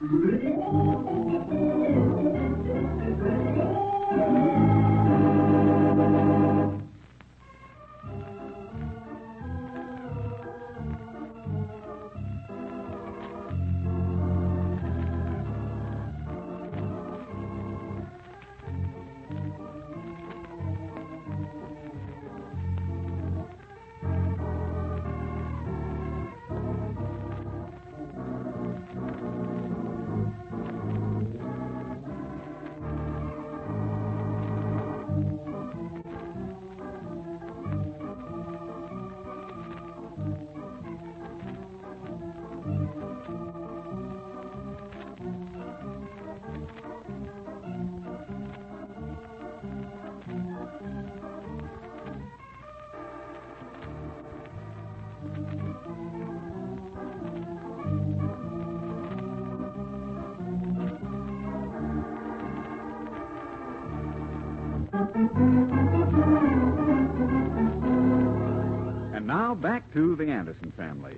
And now back to the Anderson Family.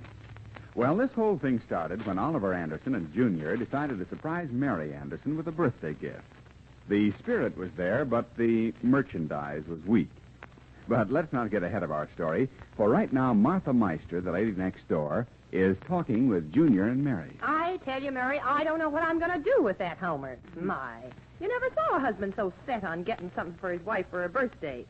Well, this whole thing started when Oliver Anderson and Junior decided to surprise Mary Anderson with a birthday gift. The spirit was there, but the merchandise was weak. But let's not get ahead of our story, for right now Martha Meister, the lady next door, is talking with Junior and Mary. I tell you, Mary, I don't know what I'm going to do with that Homer. My. You never saw a husband so set on getting something for his wife for her birthday.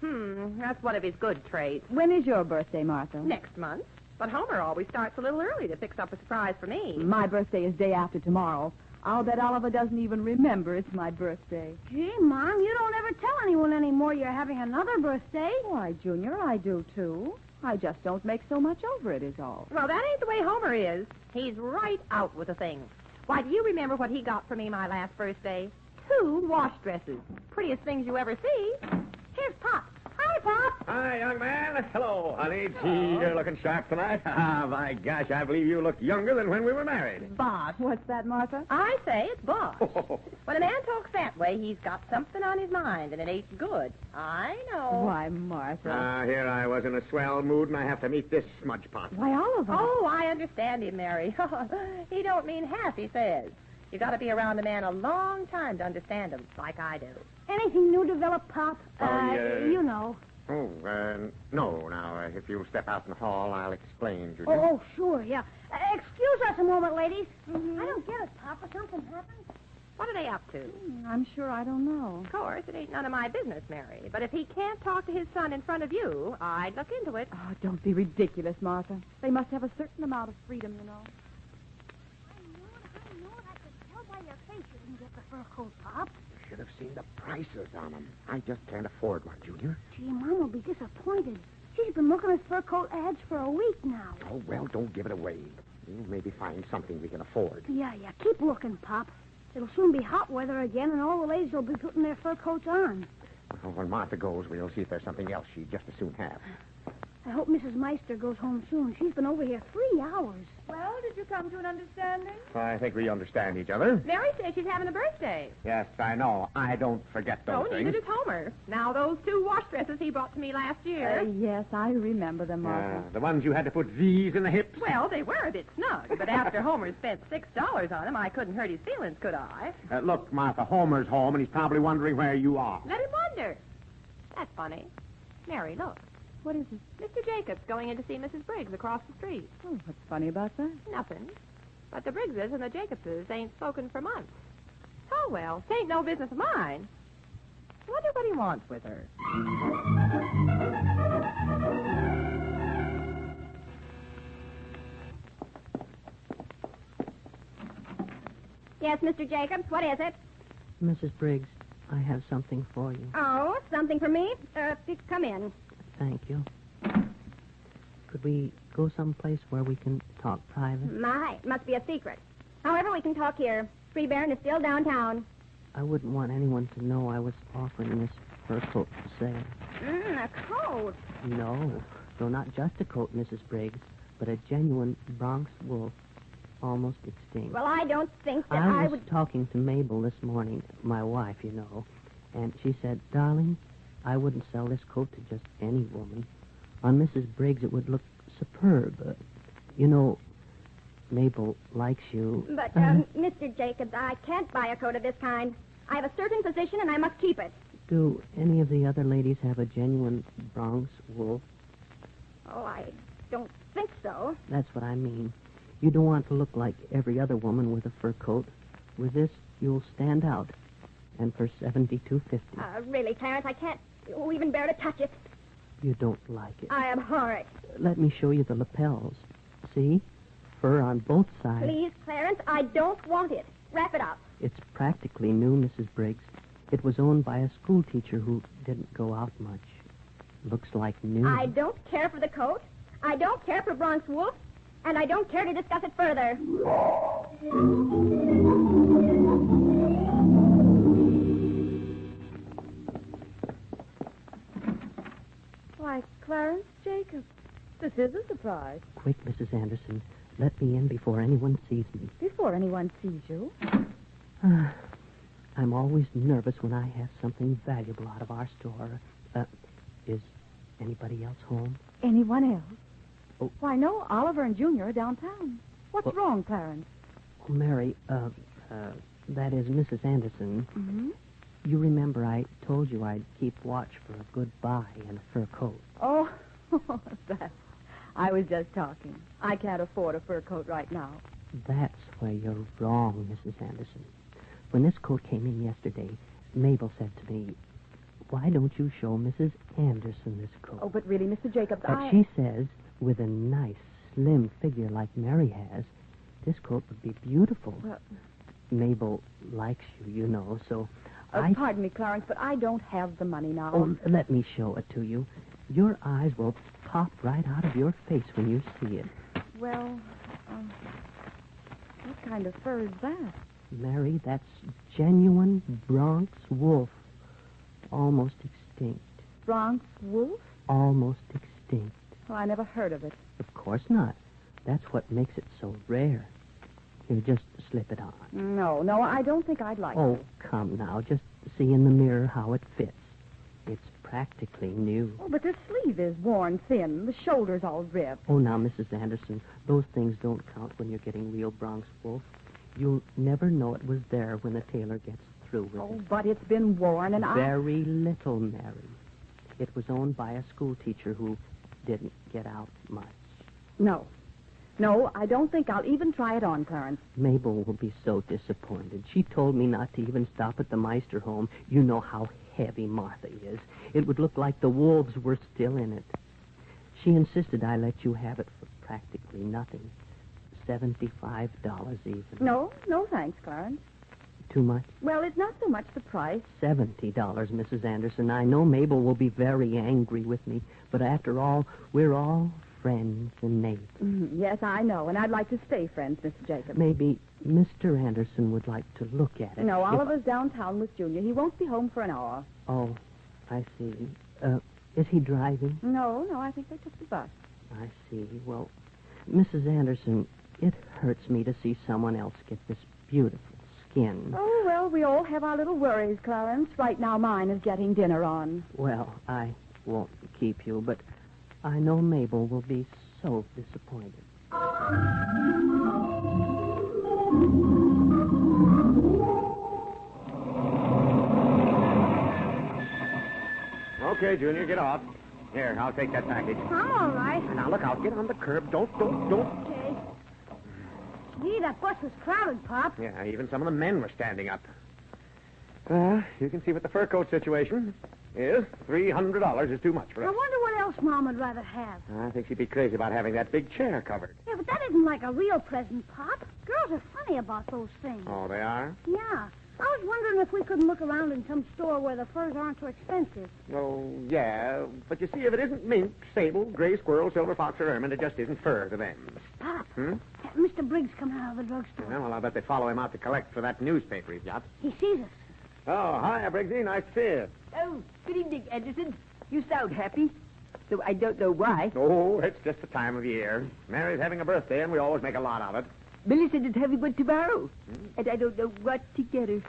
That's one of his good traits. When is your birthday, Martha? Next month. But Homer always starts a little early to fix up a surprise for me. My birthday is day after tomorrow. I'll bet Oliver doesn't even remember it's my birthday. Gee, Mom, you don't ever tell anyone anymore you're having another birthday. Why, Junior, I do, too. I just don't make so much over it, is all. Well, that ain't the way Homer is. He's right out with the thing. Why, do you remember what he got for me my last birthday? 2 wash dresses. Prettiest things you ever see. Here's Pop. Hi, Pop. Hi, young man. Hello, honey. Gee, you're looking sharp tonight. Ah, my gosh, I believe you look younger than when we were married. Boss. What's that, Martha? I say it's boss. When a man talks that way, he's got something on his mind, and it ain't good. I know. Why, Martha. Ah, here I was in a swell mood, and I have to meet this smudge pot. Why, Oliver. Oh, I understand him, Mary. He don't mean half, he says. You got to be around a man a long time to understand him, like I do. Anything new developed, Pop? You know. Oh, no. Now, if you'll step out in the hall, I'll explain, Junior. Oh, sure, yeah. Excuse us a moment, ladies. I don't get it, Papa. Something happened. What are they up to? I'm sure I don't know. Of course, it ain't none of my business, Mary. But if he can't talk to his son in front of you, I'd look into it. Oh, don't be ridiculous, Martha. They must have a certain amount of freedom, you know. I know it. I could tell by your face you didn't get the fur coat, Pop. Should have seen the prices on them. I just can't afford one, Junior. Gee, Mom will be disappointed. She's been looking at fur coat ads for a week now. Oh, well, don't give it away. We'll maybe find something we can afford. Yeah. Keep looking, Pop. It'll soon be hot weather again, and all the ladies will be putting their fur coats on. Well, when Martha goes, we'll see if there's something else she'd just as soon have. I hope Mrs. Meister goes home soon. She's been over here 3 hours. Well, did you come to an understanding? I think we understand each other. Mary says she's having a birthday. Yes, I know. I don't forget those things. Neither does Homer. Now, those 2 wash dresses he brought to me last year. Yes, I remember them, Martha. The ones you had to put V's in the hips? Well, they were a bit snug, but after Homer spent $6 on them, I couldn't hurt his feelings, could I? Look, Martha, Homer's home, and he's probably wondering where you are. Let him wonder. That's funny. Mary, look. What is it? Mr. Jacobs going in to see Mrs. Briggs across the street. Oh, what's funny about that? Nothing. But the Briggses and the Jacobses ain't spoken for months. Oh, well, 'tain't no business of mine. I wonder what he wants with her. Yes, Mr. Jacobs, what is it? Mrs. Briggs, I have something for you. Oh, something for me? Come in. Thank you. Could we go someplace where we can talk private? My, it must be a secret. However, we can talk here. Free Baron is still downtown. I wouldn't want anyone to know I was offering this fur coat for sale. A coat. No, not just a coat, Mrs. Briggs, but a genuine Bronx wolf, almost extinct. Well, I don't think that I I was would... talking to Mabel this morning, my wife, you know, and she said, darling, I wouldn't sell this coat to just any woman. On Mrs. Briggs, it would look superb. You know, Mabel likes you. But, Mr. Jacobs, I can't buy a coat of this kind. I have a certain position, and I must keep it. Do any of the other ladies have a genuine Bronx wolf? Oh, I don't think so. That's what I mean. You don't want to look like every other woman with a fur coat. With this, you'll stand out. And for $72.50. Really, Clarence, I can't even bear to touch it. You don't like it. I abhor it. Let me show you the lapels. See? Fur on both sides. Please, Clarence, I don't want it. Wrap it up. It's practically new, Mrs. Briggs. It was owned by a school teacher who didn't go out much. Looks like new. I don't care for the coat. I don't care for Bronx Wolf. And I don't care to discuss it further. Why, Clarence Jacobs. This is a surprise. Quick, Mrs. Anderson. Let me in before anyone sees me. Before anyone sees you? I'm always nervous when I have something valuable out of our store. Is anybody else home? Anyone else? Oh. Why, no, Oliver and Junior are downtown. What's wrong, Clarence? Oh, Mary, that is Mrs. Anderson. Mm-hmm. You remember I told you I'd keep watch for a good buy and a fur coat. Oh, that. I was just talking. I can't afford a fur coat right now. That's where you're wrong, Mrs. Anderson. When this coat came in yesterday, Mabel said to me, why don't you show Mrs. Anderson this coat? Oh, but really, Mr. Jacobs, But she says, with a nice, slim figure like Mary has, this coat would be beautiful. Well, Mabel likes you, you know, so pardon me, Clarence, but I don't have the money now. Oh, let me show it to you. Your eyes will pop right out of your face when you see it. Well, what kind of fur is that? Mary, that's genuine Bronx wolf. Almost extinct. Bronx wolf? almost extinct. Oh, I never heard of it. Of course not. That's what makes it so rare. Here, just slip it on. No, I don't think I'd like Oh, to. come now. Just see in the mirror how it fits. It's practically new. Oh, but the sleeve is worn thin. The shoulder's all ripped. Oh, now, Mrs. Anderson, those things don't count when you're getting real Bronx wool. You'll never know it was there when the tailor gets through with Oh, it. but it's been worn, and Very little, Mary. It was owned by a school teacher who didn't get out much. No, I don't think I'll even try it on, Clarence. Mabel will be so disappointed. She told me not to even stop at the Meister home. You know how heavy Martha is. It would look like the wolves were still in it. She insisted I let you have it for practically nothing. $75 even. No, thanks, Clarence. Too much? Well, it's not so much the price. $70, Mrs. Anderson. I know Mabel will be very angry with me, but after all, we're all friends and neighbors. Yes, I know, and I'd like to stay friends, Mr. Jacobs. Maybe Mr. Anderson would like to look at it. No, Oliver's downtown with Junior. He won't be home for an hour. Oh, I see. Is he driving? No, I think they took the bus. I see. Well, Mrs. Anderson, it hurts me to see someone else get this beautiful skin. Oh, well, we all have our little worries, Clarence. Right now, mine is getting dinner on. Well, I won't keep you, but I know Mabel will be so disappointed. Okay, Junior, get off. Here, I'll take that package. I'm all right. Now, look out. Get on the curb. Don't. Okay. Gee, that bus was crowded, Pop. Yeah, even some of the men were standing up. You can see what the fur coat situation is. $300 is too much for I us. wonder what else Mom would rather have. I think she'd be crazy about having that big chair covered. Yeah, but that isn't like a real present, Pop. Girls are funny about those things. Oh, they are? Yeah. I was wondering if we couldn't look around in some store where the furs aren't too expensive. Oh, yeah. But you see, if it isn't mink, sable, gray squirrel, silver fox, or ermine, it just isn't fur to them. Pop, Hmm? Mr. Briggs coming out of the drugstore. Yeah, well, I bet they follow him out to collect for that newspaper he's got. He sees us. Oh, hi, Briggsy. Nice to see you. Oh, good evening, Anderson. You sound happy, though I don't know why. Oh, it's just the time of year. Mary's having a birthday, and we always make a lot of it. Millicent is having one tomorrow, and I don't know what to get her.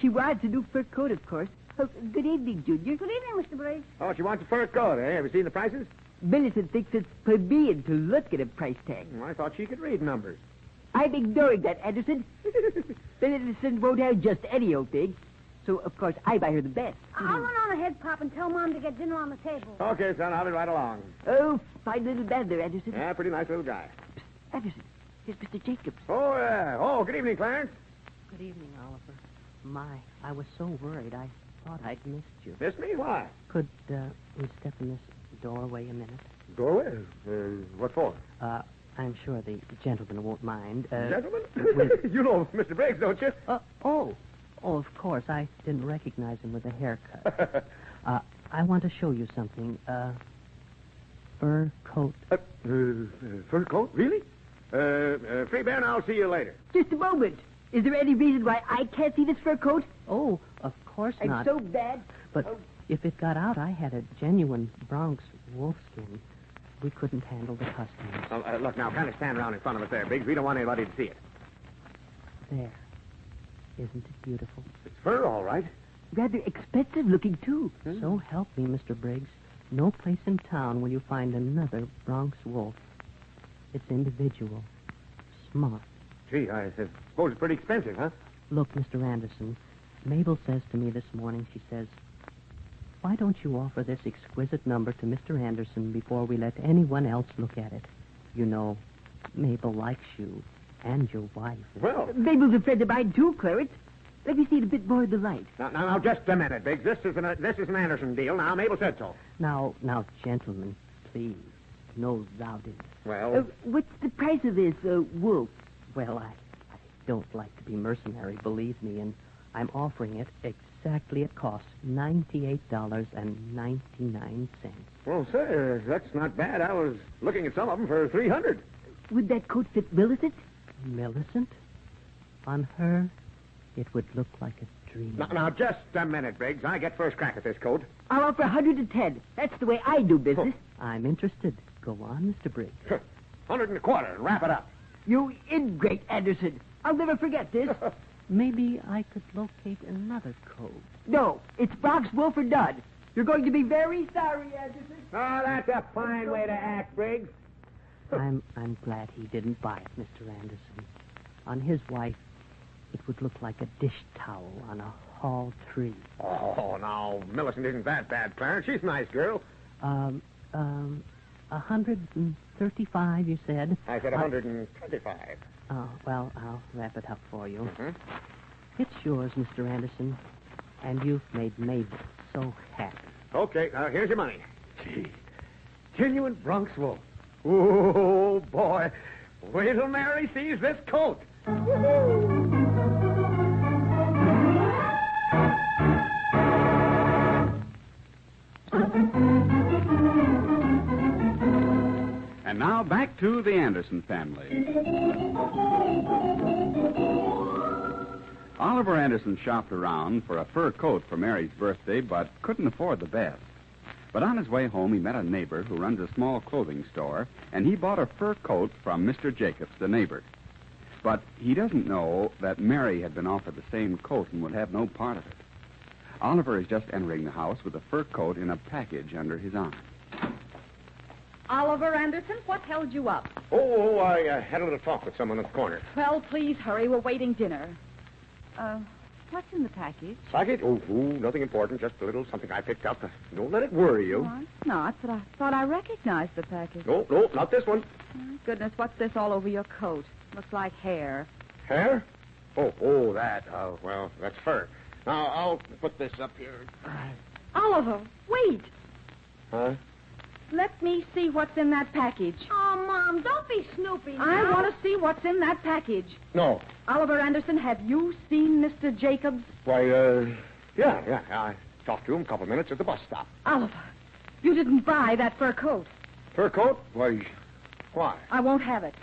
She wants a new fur coat, of course. Oh, good evening, Junior. Good evening, Mr. Briggs. Oh, she wants a fur coat, eh? Have you seen the prices? Millicent thinks it's plebeian to look at a price tag. I thought she could read numbers. I'm ignoring that, Anderson. Millicent won't have just any old thing. So, of course, I buy her the best. I'll run on ahead, Pop, and tell Mom to get dinner on the table. Okay, son, I'll be right along. Oh, fine little man there, Anderson. Yeah, pretty nice little guy. Anderson, here's Mr. Jacobs. Oh, yeah. Oh, good evening, Clarence. Good evening, Oliver. My, I was so worried. I thought I'd missed you. Missed me? Why? Could we step in this doorway a minute? Doorway? What for? I'm sure the gentleman won't mind. Gentlemen? with- You know Mr. Briggs, don't you? Oh, of course. I didn't recognize him with the haircut. I want to show you something. Fur coat. Fur coat? Really? Free Bear, and I'll see you later. Just a moment. Is there any reason why I can't see this fur coat? Oh, of course I'm not. so bad. But if it got out, I had a genuine Bronx wolfskin. We couldn't handle the customers. Look, now, kind of stand around in front of us there, Biggs. We don't want anybody to see it. There. Isn't it beautiful? It's fur, all right. Rather expensive looking, too. So help me, Mr. Briggs. No place in town will you find another Bronx wolf. It's individual. Smart. Gee, I suppose it's pretty expensive, huh? Look, Mr. Anderson, Mabel says to me this morning, she says, why don't you offer this exquisite number to Mr. Anderson before we let anyone else look at it? You know, Mabel likes you and your wife. Well... Mabel's a friend of mine, too, Clarence. Let me see it a bit more in the light. Now, just a minute, Biggs. This is an Anderson deal. Now, Mabel said so. Now, gentlemen, please. No rowdiness. Well... what's the price of this, wolf? Well, I don't like to be mercenary, believe me, and I'm offering it exactly at cost, $98.99. Well, sir, that's not bad. I was looking at some of them for $300. Would that coat fit Millicent? Millicent? On her? It would look like a dream. Now, just a minute, Briggs. I get first crack at this coat. I'll offer 110. That's the way I do business. I'm interested. Go on, Mr. Briggs. 125 and wrap it up. You ingrate, Anderson. I'll never forget this. Maybe I could locate another coat. No, it's Brock's Wilford Dodd. You're going to be very sorry, Anderson. Oh, that's a fine way to act, Briggs. I'm glad he didn't buy it, Mr. Anderson. On his wife, it would look like a dish towel on a hall tree. Oh, now, Millicent isn't that bad, Clarence. She's a nice girl. 135, you said? I said 125. Oh, well, I'll wrap it up for you. Mm-hmm. It's yours, Mr. Anderson. And you've made Mabel so happy. Okay, now here's your money. Gee, genuine Bronx wool. Oh, boy. Wait till Mary sees this coat. And now back to the Anderson family. Oliver Anderson shopped around for a fur coat for Mary's birthday, but couldn't afford the best. But on his way home, he met a neighbor who runs a small clothing store, and he bought a fur coat from Mr. Jacobs, the neighbor. But he doesn't know that Mary had been offered the same coat and would have no part of it. Oliver is just entering the house with a fur coat in a package under his arm. Oliver Anderson, what held you up? Oh, I had a little talk with someone in the corner. Well, please hurry. We're waiting dinner. What's in the package? Package? Oh, nothing important. Just a little something I picked up. Don't let it worry you. Oh, it's not, but I thought I recognized the package. No, not this one. Oh, goodness, what's this all over your coat? Looks like hair. Hair? Oh, that. Well, that's fur. Now, I'll put this up here. Oliver, wait. Huh? Let me see what's in that package. Oh, Mom, don't be snoopy now. I want to see what's in that package. No. Oliver Anderson, have you seen Mr. Jacobs? Why, yeah. I talked to him a couple of minutes at the bus stop. Oliver, you didn't buy that fur coat. Fur coat? Why? I won't have it.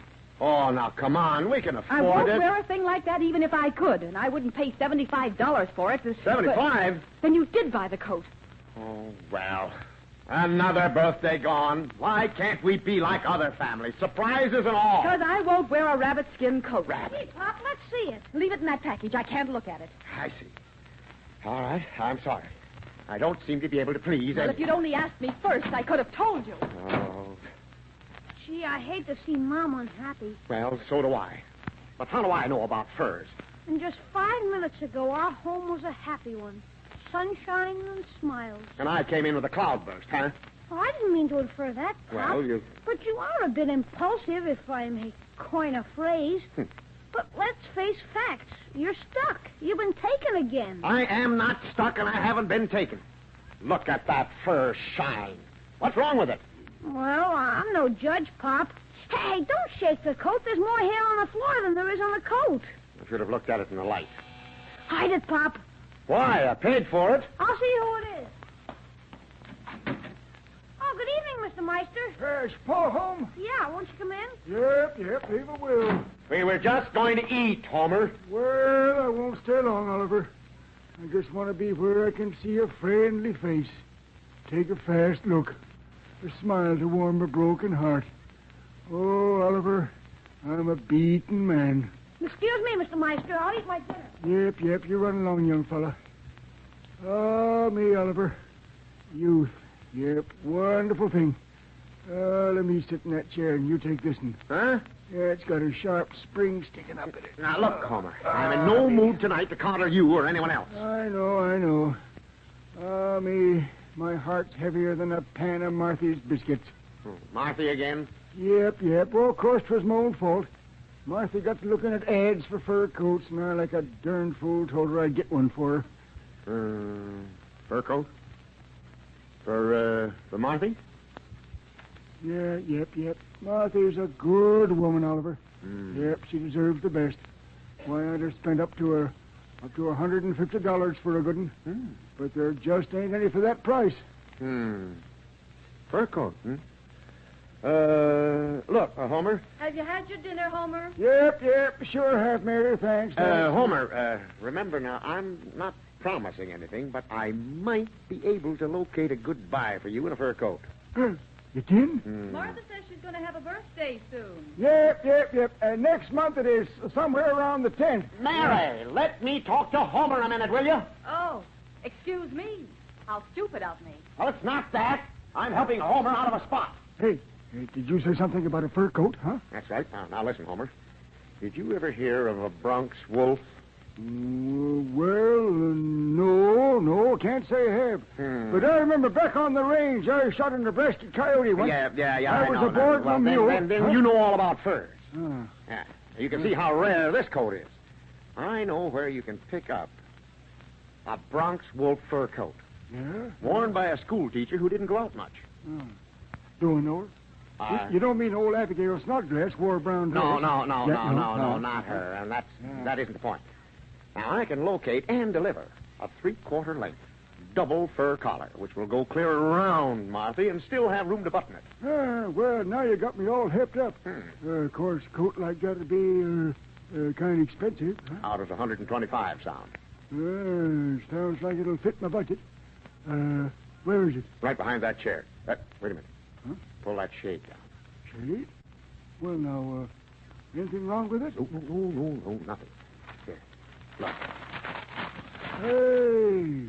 Oh, now, come on. We can afford I won't it. wear a thing like that even if I could, and I wouldn't pay $75 for it. 75? Then you did buy the coat. Oh, well... Another birthday gone. Why can't we be like other families? Surprises and all. Because I won't wear a rabbit skin coat. Hey, Pop, let's see it. Leave it in that package. I can't look at it. I see. All right, I'm sorry. I don't seem to be able to please. Well, if you'd only asked me first, I could have told you. Oh, Gee, I hate to see Mom unhappy. well, so do I. But how do I know about furs? And just 5 minutes ago, our home was a happy one. Sunshine and smiles. And I came in with a cloudburst, huh? Oh, I didn't mean to infer that, Pop. Well, you... But you are a bit impulsive, if I may coin a phrase. But let's face facts. You're stuck. You've been taken again. I am not stuck, and I haven't been taken. Look at that fur shine. What's wrong with it? Well, I'm no judge, Pop. Hey, don't shake the coat. There's more hair on the floor than there is on the coat. I should have looked at it in the light. Hide it, Pop. Why? I paid for it. I'll see who it is. Oh, good evening, Mr. Meister. Is Paul home? Yeah, won't you come in? Yep, leave it will. We were just going to eat, Homer. Well, I won't stay long, Oliver. I just want to be where I can see a friendly face. Take a fast look. A smile to warm my broken heart. Oh, Oliver, I'm a beaten man. Excuse me, Mr. Meister. I'll eat my dinner. Yep, you run along, young fella. Oh, me, Oliver. Youth. Yep, wonderful thing. Let me sit in that chair and you take this one. Huh? Yeah, it's got a sharp spring sticking up in it. Now, look, Homer. I'm in no mood tonight to coddle you or anyone else. I know. Oh, me, my heart's heavier than a pan of Marthy's biscuits. Marthy again? Yep. Well, of course, 'twas my own fault. Marthy got to looking at ads for fur coats, and I, like a darn fool, told her I'd get one for her. Fur coat? For Marthy? Yeah, yep. Marthy's a good woman, Oliver. Yep, she deserves the best. Why, I'd have spent up to $150 for a good one. But there just ain't any for that price. Fur coat, Look, Homer. Have you had your dinner, Homer? Yep, sure have, Mary. Thanks. Homer, remember now, I'm not promising anything, but I might be able to locate a good buy for you in a fur coat. You can? Martha says she's going to have a birthday soon. Yep. Next month it is, somewhere around the 10th. Mary, let me talk to Homer a minute, will you? Oh, excuse me. How stupid of me. Well, it's not that. I'm helping Homer out of a spot. Hey, did you say something about a fur coat, huh? That's right. Now listen, Homer. Did you ever hear of a Bronx wolf? No, can't say I have. But I remember back on the range, I shot an breasted coyote once. Yeah, I was aboard well, one mule. Then you know all about furs. Ah. Yeah. You can see how rare this coat is. I know where you can pick up a Bronx wolf fur coat. Yeah? Worn by a school teacher who didn't go out much. Oh. Do I know her? You don't mean old Abigail Snodgrass wore a brown dress? No, not her. And that isn't the point. Now, I can locate and deliver a 3/4 length double fur collar, which will go clear around Marthy and still have room to button it. Well, now you got me all hipped up. Of course, a coat like that would be kind of expensive. Huh? How does 125 sound? Sounds like it'll fit my budget. Where is it? Right behind that chair. Wait a minute. Huh? Pull that shade down. Shade? Well, now, anything wrong with it? No, nothing. Here, look. Hey,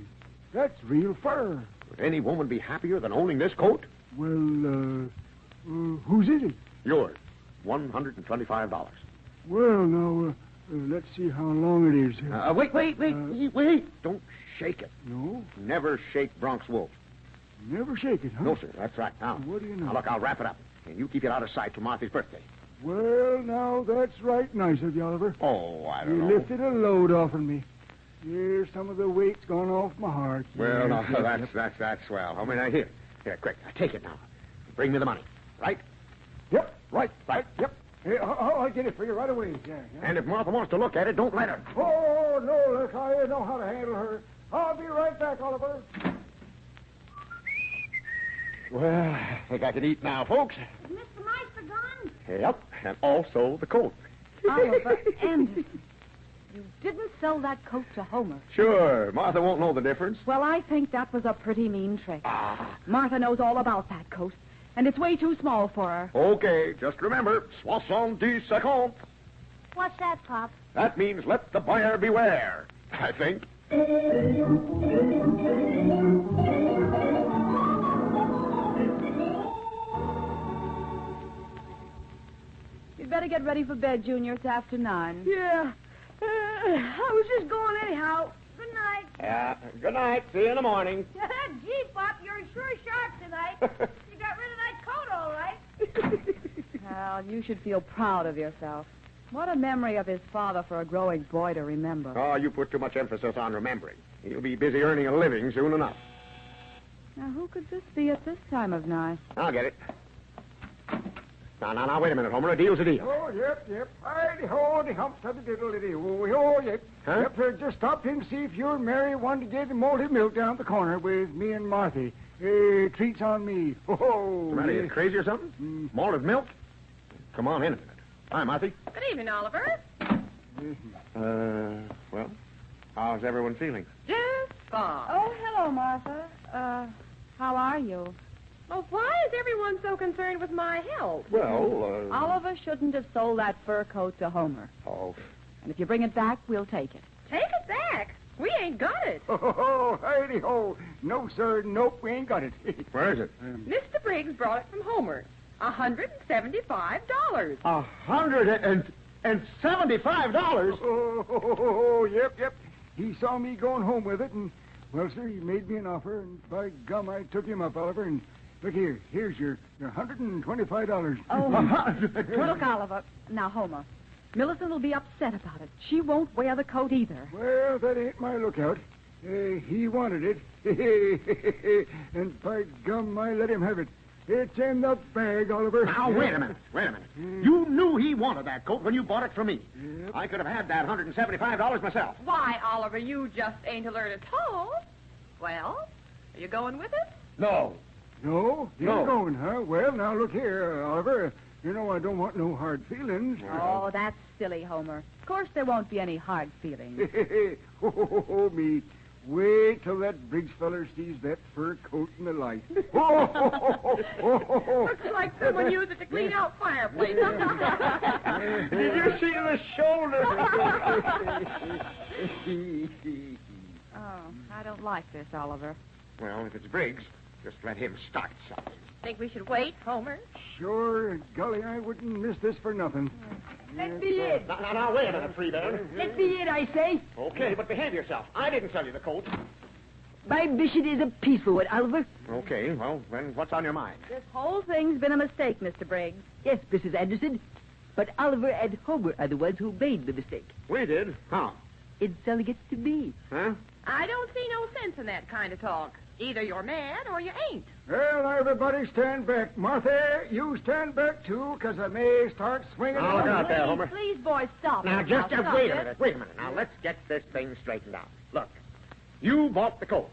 that's real fur. Would any woman be happier than owning this coat? Well, whose is it? Yours. $125. Well, now, let's see how long it is. Wait. Don't shake it. No? Never shake Bronx wolf. Never shake it, huh? No, sir. That's right. Now, what do you know? Now, look, I'll wrap it up. And you keep it out of sight till Martha's birthday. Well, now, that's right nice of you, Oliver. Oh, I don't know. You lifted a load off of me. Here's some of the weight's gone off my heart. Well, no, that's swell. I mean, here, quick. Take it now. Bring me the money. Right? Yep, right. Yep. Hey, I'll get it for you right away. Yeah. And if Martha wants to look at it, don't let her. Oh, no, look, I know how to handle her. I'll be right back, Oliver. Well, I think I can eat now, folks. Is Mr. Meister gone? Yep, and also the coat. Oliver Anderson, you didn't sell that coat to Homer. Sure, Martha won't know the difference. Well, I think that was a pretty mean trick. Martha knows all about that coat, and it's way too small for her. Okay, just remember, 60 What's that, Pop? That means let the buyer beware, I think. You'd better get ready for bed, Junior. It's after 9. Yeah. I was just going anyhow. Good night. Yeah, good night. See you in the morning. Gee, Pop, you're sure sharp tonight. You got rid of that coat all right. Well, you should feel proud of yourself. What a memory of his father for a growing boy to remember. Oh, you put too much emphasis on remembering. He'll be busy earning a living soon enough. Now, who could this be at this time of night? I'll get it. Now, wait a minute, Homer. A deal's a deal. Oh, yep. Hi-de-ho, the humps of the diddle-de-dee. Oh, yep. Huh? Yep, just stopped in to see if you and Mary wanted to get the malted milk down at the corner with me and Marthy. Treats on me. Oh, What's the matter? You crazy or something? Malted milk? Come on in a minute. Hi, Marthy. Good evening, Oliver. Well, how's everyone feeling? Just fine. Oh, hello, Martha. How are you? Well, why is everyone so concerned with my health? Well, Oliver shouldn't have sold that fur coat to Homer. Oh. And if you bring it back, we'll take it. Take it back. We ain't got it. Oh, hi-de-ho. No, sir. Nope, we ain't got it. Where is it? Mr. Briggs brought it from HOMER'S. $175. $175? Oh, yep. He saw me going home with it, and, well, sir, he made me an offer, and by gum, I took him up, Oliver, and look here. Here's your $125. Oh, look, Oliver. Now, Homer, Millicent will be upset about it. She won't wear the coat either. Well, that ain't my lookout. He wanted it. And by gum, I let him have it. It's in the bag, Oliver. Now, wait a minute. You knew he wanted that coat when you bought it from me. Yep. I could have had that $175 myself. Why, Oliver, you just ain't to learn at all. Well, are you going with us? No. No? You No. ain't going, huh? Well, now look here, Oliver. You know I don't want no hard feelings. Oh, that's silly, Homer. Of course there won't be any hard feelings. Oh, me. Wait till that Briggs feller sees that fur coat in the light. Looks like someone used it to clean out fireplaces. Did you see the shoulder? Oh, I don't like this, Oliver. Well, if it's Briggs, just let him start something. Think we should wait, Homer? Sure, golly, I wouldn't miss this for nothing. Let me in. Now, wait a minute, Freeburn. Let me in, I say. Okay, but behave yourself. I didn't sell you the coat. My mission is a peaceful one, Oliver. Okay, well, then what's on your mind? This whole thing's been a mistake, Mr. Briggs. Yes, Mrs. Anderson. But Oliver and Homer are the ones who made the mistake. We did. How? In selling it to me. Huh? I don't see no sense in that kind of talk. Either you're mad or you ain't. Well, everybody stand back. Martha, you stand back, too, because I may start swinging. Now, look out there, Homer. Please, boys, stop. Now, it. just Stop wait a it. minute. Wait a minute. Now, let's get this thing straightened out. Look, you bought the coat.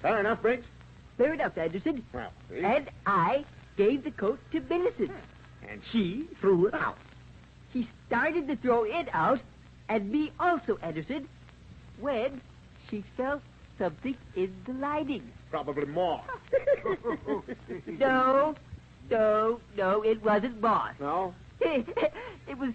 Fair enough, Briggs? Fair enough, Anderson. Well, see? And I gave the coat to Millicent. And she threw it out. She started to throw it out, and me also, Anderson, when she felt something in the lining. Probably more. No, it wasn't moss. No? It was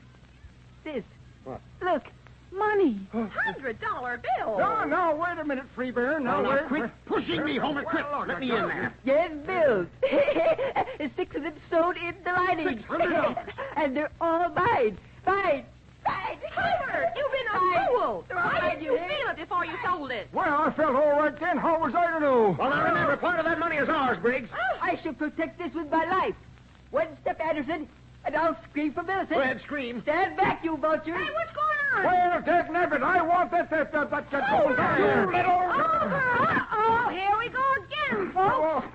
this. What? Look, Money. $100 bill. No, wait a minute, Freeburn. Now, wait. quit pushing me, Homer. Quit. Let me in there. yes, bills. 6 of them sewed in the lining. $600. And they're all mine. Mine. Homer, you've been a fool. Why didn't you feel it before you sold it? Well, I felt all right then. How was I to know? Well, now remember, part of that money is ours, Briggs. I shall protect this with my life. One step, Anderson, and I'll scream for Millicent. Go ahead, scream. Stand back, you vultures. Hey, what's going on? Well, Dick Nebbit, I want that gold down there. You little... Uh-oh, here we go again, folks.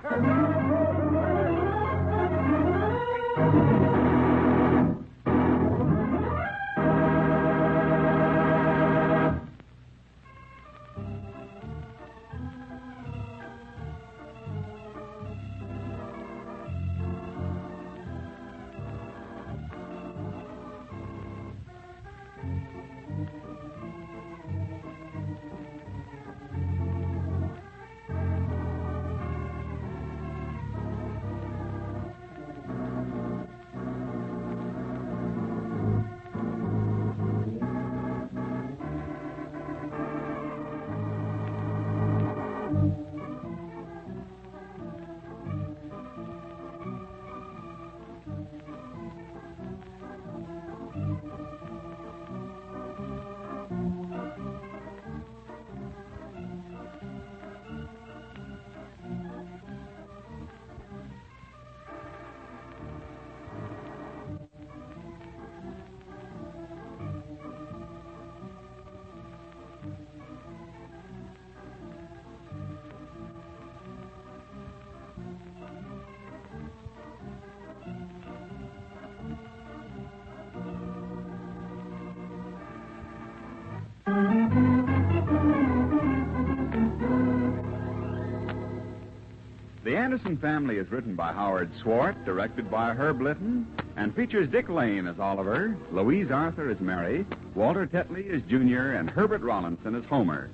The Anderson Family is written by Howard Swart, directed by Herb Litton, and features Dick Lane as Oliver, Louise Arthur as Mary, Walter Tetley as Junior, and Herbert Rollinson as Homer.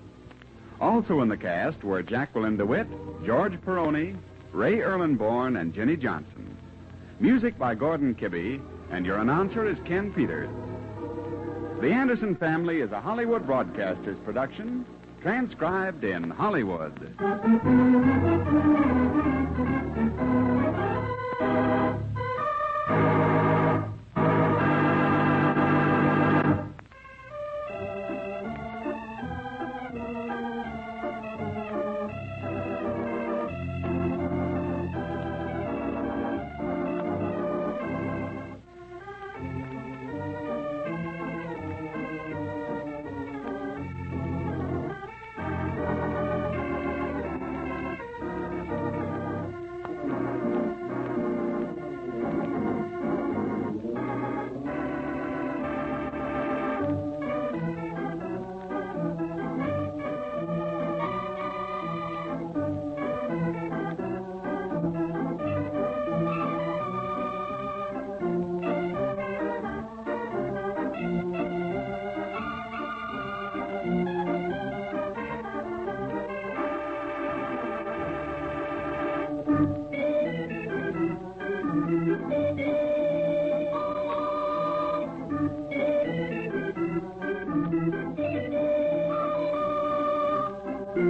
Also in the cast were Jacqueline DeWitt, George Peroni, Ray Erlenborn, and Jenny Johnson. Music by Gordon Kibbe, and your announcer is Ken Peters. The Anderson Family is a Hollywood Broadcasters production, transcribed in Hollywood. The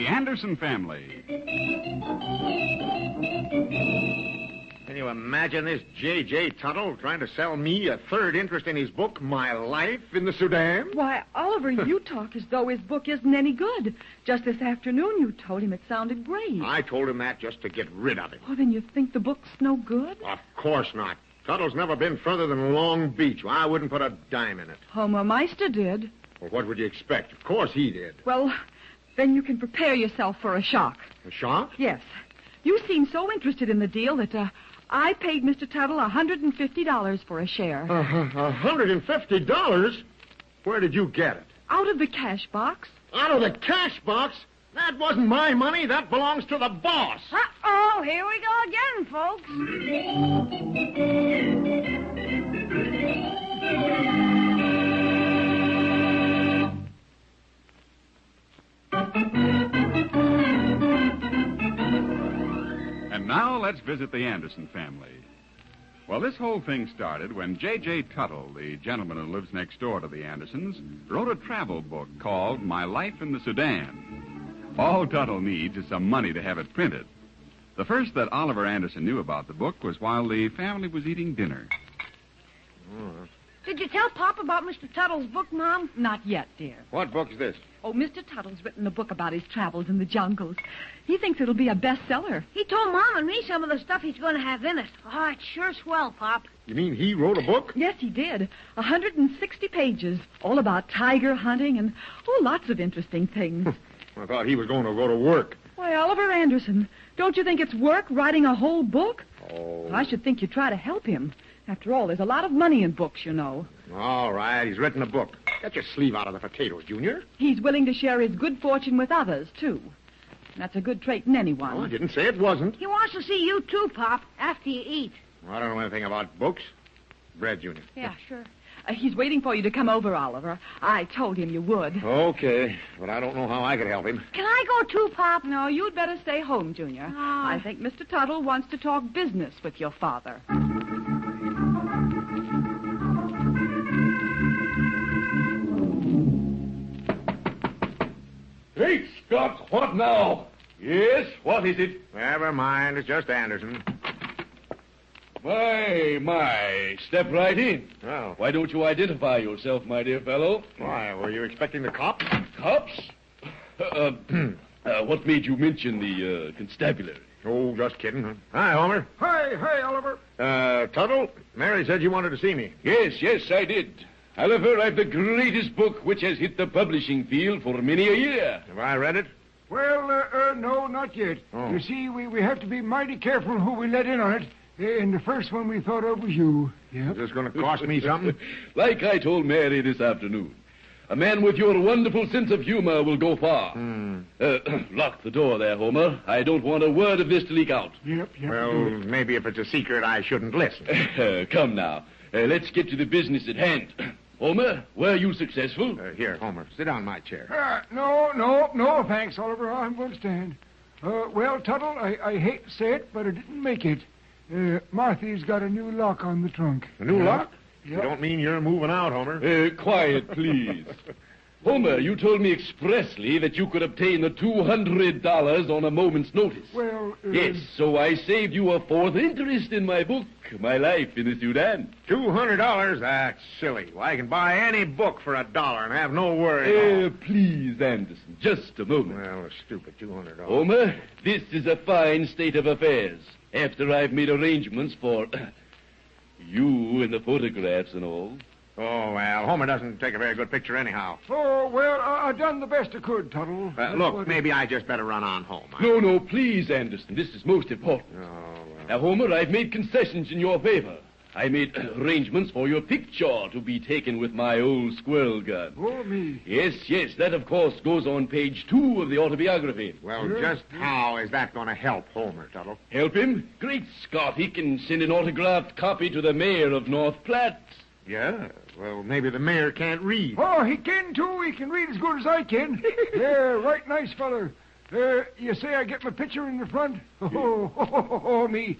Anderson Family. Can you imagine this J.J. Tuttle trying to sell me a third interest in his book, My Life in the Sudan? Why, Oliver, you talk as though his book isn't any good. Just this afternoon you told him it sounded great. I told him that just to get rid of him. Oh, then you think the book's no good? Of course not. Tuttle's never been further than Long Beach. Well, I wouldn't put a dime in it. Homer Meister did. Well, what would you expect? Of course he did. Well, then you can prepare yourself for a shock. A shock? Yes. You seem so interested in the deal that I paid Mr. Tuttle $150 for a share. $150? Where did you get it? Out of the cash box. Out of the cash box? That wasn't my money. That belongs to the boss. Uh-oh, here we go again, folks. And now let's visit the Anderson family. Well, this whole thing started when J.J. Tuttle, the gentleman who lives next door to the Andersons, wrote a travel book called My Life in the Sudan. All Tuttle needs is some money to have it printed. The first that Oliver Anderson knew about the book was while the family was eating dinner. Did you tell Pop about Mr. Tuttle's book, Mom? Not yet, dear. What book's this? Oh, Mr. Tuttle's written a book about his travels in the jungles. He thinks it'll be a bestseller. He told Mom and me some of the stuff he's going to have in it. Oh, it's sure swell, Pop. You mean he wrote a book? Yes, he did. 160 pages, all about tiger hunting and, lots of interesting things. I thought he was going to go to work. Why, Oliver Anderson, don't you think it's work writing a whole book? Oh. I should think you'd try to help him. After all, there's a lot of money in books, you know. All right, he's written a book. Get your sleeve out of the potatoes, Junior. He's willing to share his good fortune with others, too. That's a good trait in anyone. Oh, I didn't say it wasn't. He wants to see you, too, Pop, after you eat. I don't know anything about books. Bread, Junior. Yeah, sure. He's waiting for you to come over, Oliver. I told him you would. Okay, but I don't know how I could help him. Can I go, too, Pop? No, you'd better stay home, Junior. Oh. I think Mr. Tuttle wants to talk business with your father. Hey, Scott, what now? Yes, what is it? Never mind, it's just Anderson. My, step right in. Oh. Why don't you identify yourself, my dear fellow? Why, were you expecting the cops? Cops? What made you mention the constabulary? Oh, just kidding. Huh? Hi, Homer. Hi, Oliver. Tuttle, Mary said you wanted to see me. Yes, I did. Oliver, I've the greatest book which has hit the publishing field for many a year. Have I read it? Well, no, not yet. Oh. You see, we have to be mighty careful who we let in on it. And the first one we thought of was you. Yep. Is this going to cost me something? Like I told Mary this afternoon. A man with your wonderful sense of humor will go far. Lock the door there, Homer. I don't want a word of this to leak out. Yep. Well, maybe if it's a secret, I shouldn't listen. Come now. Let's get to the business at hand. Homer, were you successful? Here, Homer, sit down in my chair. No, thanks, Oliver. I'm going to stand. Well, Tuttle, I hate to say it, but I didn't make it. Marthy's got a new lock on the trunk. A new lock? Yep. You don't mean you're moving out, Homer? Quiet, please. Homer, you told me expressly that you could obtain the $200 on a moment's notice. Well, Yes, so I saved you a fourth interest in my book, My Life in the Sudan. $200? That's silly. Well, I can buy any book for $1 and have no worry. Please, Anderson, just a moment. Well, a stupid $200. Homer, this is a fine state of affairs. After I've made arrangements for you and the photographs and all. Oh, well, Homer doesn't take a very good picture anyhow. Oh, well, I done the best I could, Tuttle. Look, maybe I just better run on home. No, please, Anderson. This is most important. Oh, well. Now, Homer, I've made concessions in your favor. I made arrangements for your picture to be taken with my old squirrel gun. Oh, me. Yes, that, of course, goes on page 2 of the autobiography. Well, just how is that going to help Homer, Tuttle? Help him? Great Scott, he can send an autographed copy to the mayor of North Platte. Yeah, well, maybe the mayor can't read. Oh, he can, too. He can read as good as I can. Yeah, right nice feller. You say I get my picture in the front? Oh, me.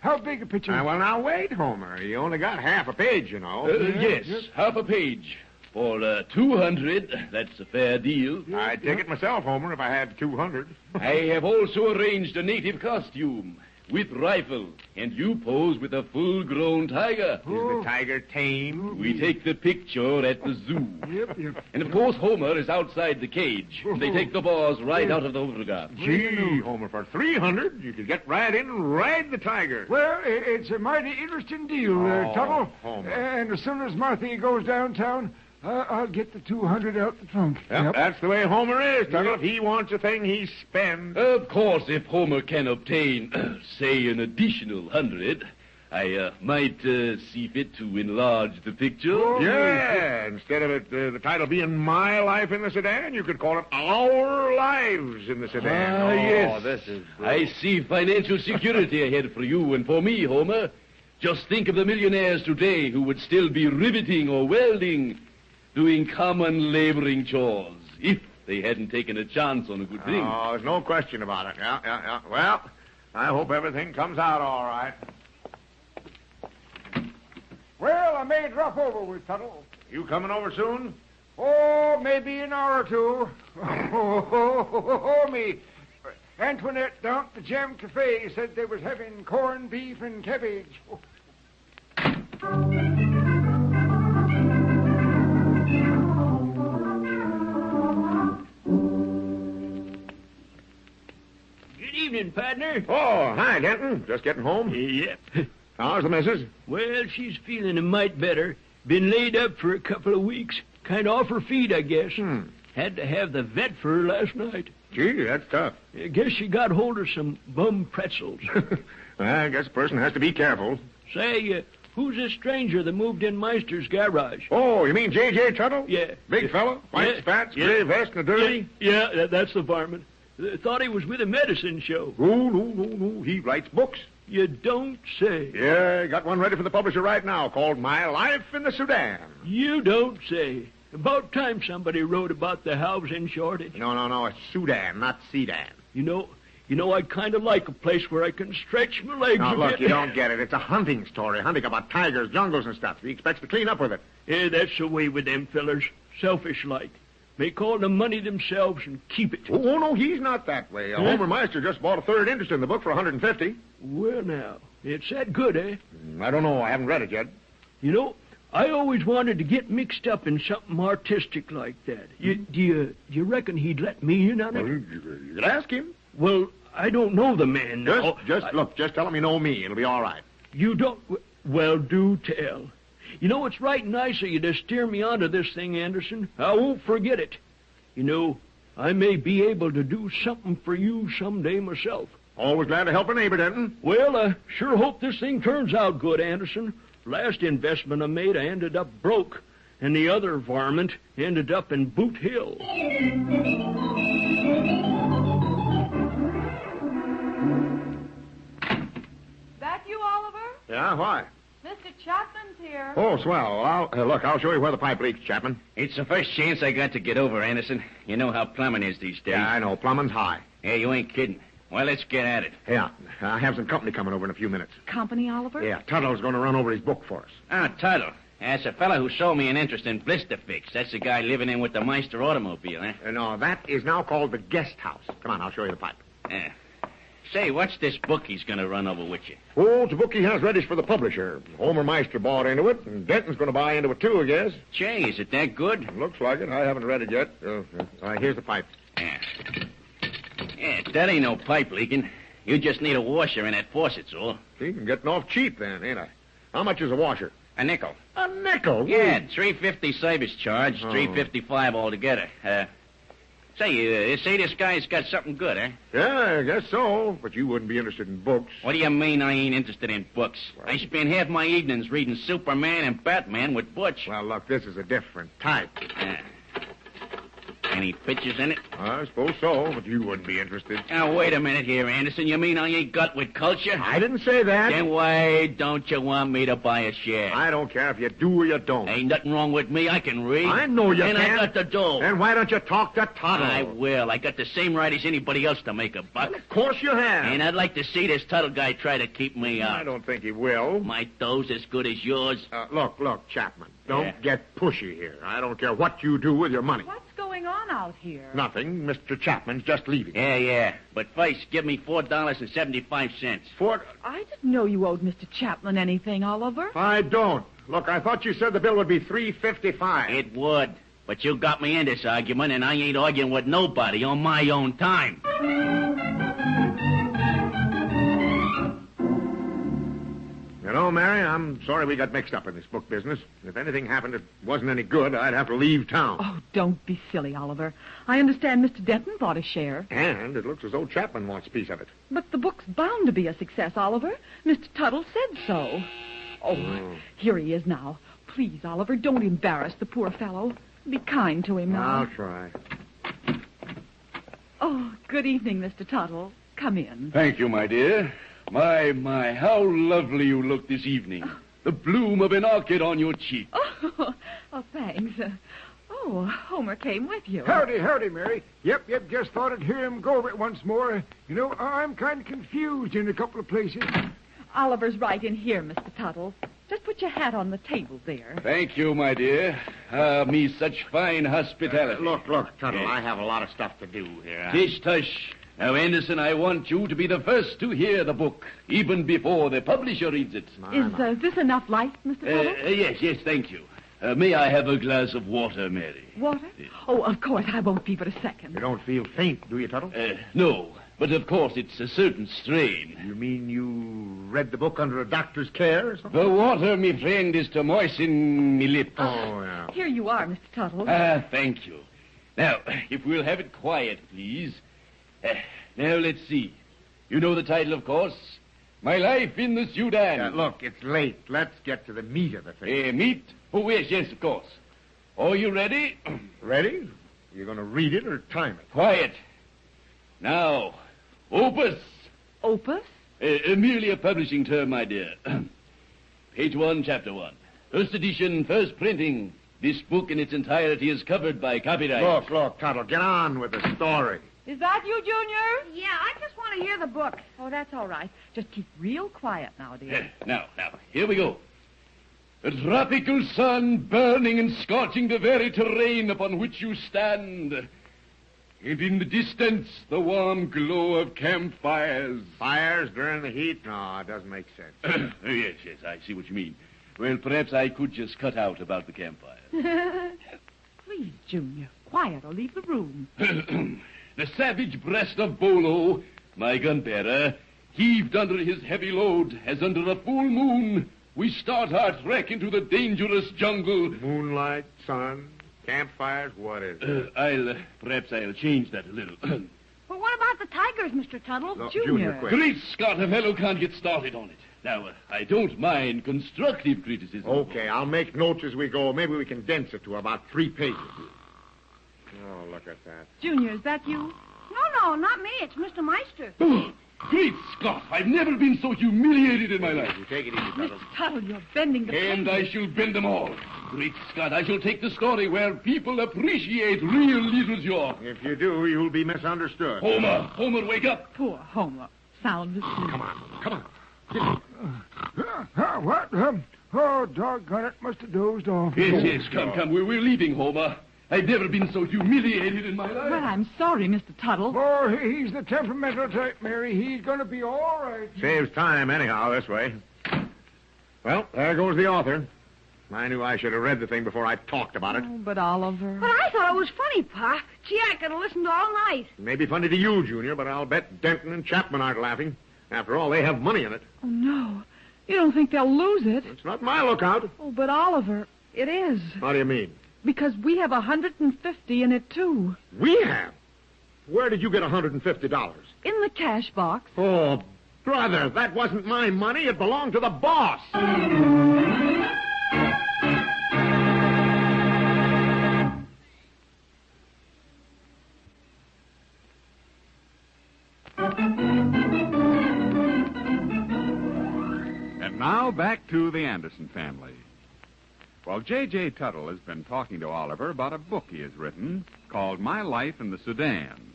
How big a picture? Well, now, wait, Homer. You only got half a page, you know. Yes, half a page. For 200, that's a fair deal. I'd take it myself, Homer, if I had 200. I have also arranged a native costume with rifle, and you pose with a full-grown tiger. Is the tiger tame? We take the picture at the zoo. Yep. And, of course, Homer is outside the cage. They take the bars right out of the photograph. Gee, Homer, for 300, you could get right in and ride the tiger. Well, it's a mighty interesting deal, Tuttle. Homer. And as soon as Martha goes downtown, I'll get the 200 out the trunk. Yep. That's the way Homer is, Tuttle. If he wants a thing, he spends. Of course, if Homer can obtain, say, an additional 100, I might see fit to enlarge the picture. Yeah, instead of it, the title being My Life in the Sedan, you could call it Our Lives in the Sedan. Yes. This is I see financial security ahead for you and for me, Homer. Just think of the millionaires today who would still be riveting or welding, doing common laboring chores, if they hadn't taken a chance on a good thing. Oh, there's no question about it. Yeah. Well, I hope everything comes out all right. Well, I may drop over with Tuttle. You coming over soon? Oh, maybe an hour or two. Oh, me. Antoinette down at the Jam Cafe said they was having corned beef and cabbage. Good evening, partner. Oh, hi, Denton. Just getting home? Yep. How's the missus? Well, she's feeling a mite better. Been laid up for a couple of weeks. Kind of off her feet, I guess. Had to have the vet for her last night. Gee, that's tough. I guess she got hold of some bum pretzels. I guess a person has to be careful. Say, who's this stranger that moved in Meister's garage? Oh, you mean J.J. Tuttle? Yeah. Big fellow? White spats, gray vest, and a derby? Yeah, that's the varmint. Thought he was with a medicine show. No. He writes books. You don't say. Yeah, got one ready for the publisher right now called My Life in the Sudan. You don't say. About time somebody wrote about the housing shortage. No. It's Sudan, not Sedan. You know, I'd kind of like a place where I can stretch my legs Now, a look, bit. you don't get it. It's a hunting story. Hunting about tigers, jungles, and stuff. He expects to clean up with it. Yeah, that's the way with them fellers. Selfish-like. Make all the money themselves and keep it. Oh, no, he's not that way. Homer Meister just bought a third interest in the book for $150. Well, now, it's that good, eh? I don't know. I haven't read it yet. You know, I always wanted to get mixed up in something artistic like that. Do you reckon he'd let me in on it? Well, you could ask him. Well, I don't know the man now. Just tell him you know me. It'll be all right. You don't? Well, do tell. You know, it's right nice of you to steer me onto this thing, Anderson. I won't forget it. You know, I may be able to do something for you someday myself. Always glad to help a neighbor, Denton. Well, I sure hope this thing turns out good, Anderson. Last investment I made, I ended up broke. And the other varmint ended up in Boot Hill. That you, Oliver? Yeah, why? Mr. Chapman's here. Oh, swell. I'll show you where the pipe leaks, Chapman. It's the first chance I got to get over, Anderson. You know how plumbing is these days. Yeah, I know. Plumbing's high. Hey, you ain't kidding. Well, let's get at it. Yeah, I have some company coming over in a few minutes. Company, Oliver? Yeah, Tuttle's going to run over his book for us. Ah, Tuttle. That's a fella who sold me an interest in Blister Fix. That's the guy living in with the Meister automobile, eh? No, that is now called the guest house. Come on, I'll show you the pipe. Yeah. Say, what's this book he's going to run over with you? Oh, it's a book he has ready for the publisher. Homer Meister bought into it, and Denton's going to buy into it, too, I guess. Say, is it that good? Looks like it. I haven't read it yet. Here's the pipe. Yeah, that ain't no pipe leaking. You just need a washer in that faucet's all. See, I'm getting off cheap then, ain't I? How much is a washer? A nickel. A nickel? Yeah, $3.50 service charge, $3.55 altogether. Say this guy's got something good, eh? Yeah, I guess so. But you wouldn't be interested in books. What do you mean I ain't interested in books? I spend half my evenings reading Superman and Batman with Butch. Well, look, this is a different type. Any pictures in it? I suppose so, but you wouldn't be interested. Now, wait a minute here, Anderson. You mean I ain't got with culture? I didn't say that. Then why don't you want me to buy a share? I don't care if you do or you don't. Ain't nothing wrong with me. I can read. I know you and can. I got the dough. Then why don't you talk to Tuttle? I will. I got the same right as anybody else to make a buck. Well, of course you have. And I'd like to see this Tuttle guy try to keep me out. I don't think he will. My dough's as good as yours. Look, Chapman. Don't get pushy here. I don't care what you do with your money. What's going on out here? Nothing. Mr. Chapman's just leaving. Yeah. But first, give me $4.75. I didn't know you owed Mr. Chapman anything, Oliver. I don't. Look, I thought you said the bill would be $3.55. It would. But you got me in this argument, and I ain't arguing with nobody on my own time. You know, Mary, I'm sorry we got mixed up in this book business. If anything happened that wasn't any good, I'd have to leave town. Oh, don't be silly, Oliver. I understand Mr. Denton bought a share. And it looks as though Chapman wants a piece of it. But the book's bound to be a success, Oliver. Mr. Tuttle said so. Oh, here he is now. Please, Oliver, don't embarrass the poor fellow. Be kind to him now. I'll try. Oh, good evening, Mr. Tuttle. Come in. Thank you, my dear. My, how lovely you look this evening. The bloom of an orchid on your cheek. Oh, thanks. Homer came with you. Howdy, Mary. Yep, just thought I'd hear him go over it once more. You know, I'm kind of confused in a couple of places. Oliver's right in here, Mr. Tuttle. Just put your hat on the table there. Thank you, my dear. Me such fine hospitality. Look, Tuttle, I have a lot of stuff to do here. Tish, tush. Now, Anderson, I want you to be the first to hear the book, even before the publisher reads it. Is this enough light, Mr. Tuttle? Yes, thank you. May I have a glass of water, Mary? Water? Yes. Oh, of course, I won't be but a second. You don't feel faint, do you, Tuttle? No, but of course it's a certain strain. You mean you read the book under a doctor's care or something? The water, me friend, is to moisten me lips. Oh, yeah. Here you are, Mr. Tuttle. Thank you. Now, if we'll have it quiet, please. Now, let's see. You know the title, of course. My Life in the Sudan. Look, it's late. Let's get to the meat of the thing. Meat? Oh, yes, of course. Are you ready? Ready? You're going to read it or time it? Quiet. Now, opus. Opus? Merely a publishing term, my dear. Page 1, Chapter 1. First edition, first printing. This book in its entirety is covered by copyright. Look, Tuttle, get on with the story. Is that you, Junior? Yeah, I just want to hear the book. Oh, that's all right. Just keep real quiet now, dear. Now, here we go. A tropical sun burning and scorching the very terrain upon which you stand. And in the distance, the warm glow of campfires. Fires during the heat? No, it doesn't make sense. Yes, I see what you mean. Well, perhaps I could just cut out about the campfires. Please, Junior, quiet or leave the room. The savage breast of Bolo, my gun-bearer, heaved under his heavy load as under a full moon we start our trek into the dangerous jungle. Moonlight, sun, campfires, what is it? Perhaps I'll change that a little. But what about the tigers, Mr. Tuttle? No, Junior, quick. Great Scott, a fellow can't get started on it. Now, I don't mind constructive criticism. Okay, I'll make notes as we go. Maybe we condense it to about 3 pages. Oh, look at that. Junior, is that you? No, not me. It's Mr. Meister. Great Scott, I've never been so humiliated in my life. You take it easy, Tuttle. Mr. Tuttle, you're bending the And pages. I shall bend them all. Great Scott, I shall take the story where people appreciate real literature. If you do, you'll be misunderstood. Homer, wake up. Poor Homer. Sound asleep. Come on. What? Oh, doggone it. Must have dozed off. Yes, come. We're leaving, Homer. I've never been so humiliated in my life. Well, I'm sorry, Mr. Tuttle. Oh, he's the temperamental type, Mary. He's going to be all right. Saves time anyhow this way. Well, there goes the author. I knew I should have read the thing before I talked about it. Oh, but Oliver... But I thought it was funny, Pa. Gee, I could have listened all night. It may be funny to you, Junior, but I'll bet Denton and Chapman aren't laughing. After all, they have money in it. Oh, no. You don't think they'll lose it? It's not my lookout. Oh, but Oliver, it is. How do you mean? Because we have 150 in it, too. We have? Where did you get $150? In the cash box. Oh, brother, that wasn't my money. It belonged to the boss. And now back to the Anderson family. Well, J.J. Tuttle has been talking to Oliver about a book he has written called My Life in the Sudan.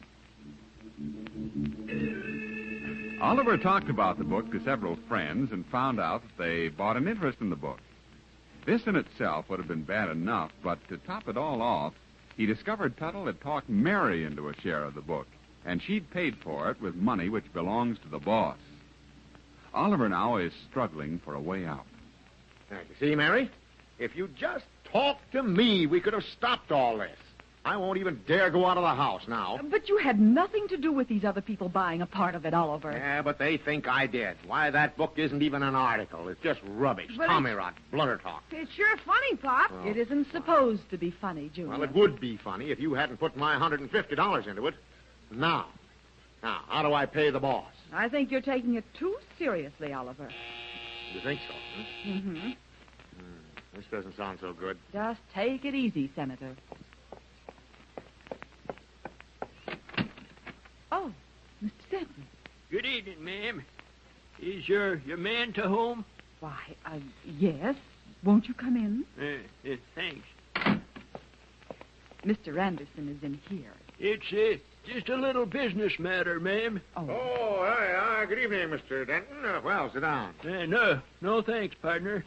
Oliver talked about the book to several friends and found out that they bought an interest in the book. This in itself would have been bad enough, but to top it all off, he discovered Tuttle had talked Mary into a share of the book, and she'd paid for it with money which belongs to the boss. Oliver now is struggling for a way out. Now, you see, Mary? If you just talked to me, we could have stopped all this. I won't even dare go out of the house now. But you had nothing to do with these other people buying a part of it, Oliver. Yeah, but they think I did. Why, that book isn't even an article. It's just rubbish. Tommy rot, blunder talk. It's sure funny, Pop. Oh. It isn't supposed to be funny, Junior. Well, it would be funny if you hadn't put my $150 into it. Now, how do I pay the boss? I think you're taking it too seriously, Oliver. You think so? Huh? Mm-hmm. This doesn't sound so good. Just take it easy, Senator. Oh, Mr. Denton. Good evening, ma'am. Is your man to home? Why, yes. Won't you come in? Thanks. Mr. Anderson is in here. It's just a little business matter, ma'am. Oh, good evening, Mr. Denton. Well, sit down. No thanks, partner.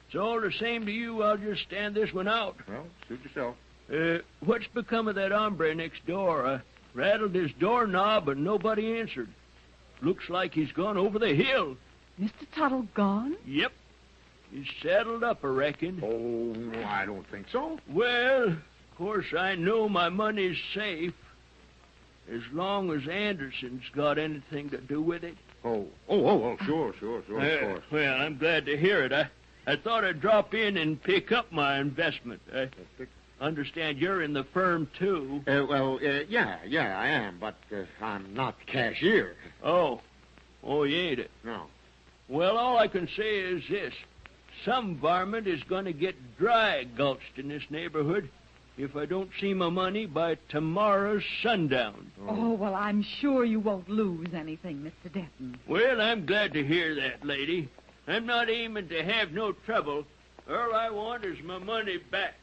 It's all the same to you. I'll just stand this one out. Well, suit yourself. What's become of that hombre next door? I rattled his doorknob and nobody answered. Looks like he's gone over the hill. Mr. Tuttle gone? Yep. He's saddled up, I reckon. Oh, no, I don't think so. Well, of course, I know my money's safe. As long as Anderson's got anything to do with it. Sure, of course. Well, I'm glad to hear it. I thought I'd drop in and pick up my investment. I understand you're in the firm, too. Yeah, I am, but I'm not the cashier. Oh, you ain't it? No. Well, all I can say is this. Some varmint is going to get dry gulched in this neighborhood if I don't see my money by tomorrow's sundown. Oh, well, I'm sure you won't lose anything, Mr. Denton. Well, I'm glad to hear that, lady. I'm not aiming to have no trouble. All I want is my money back.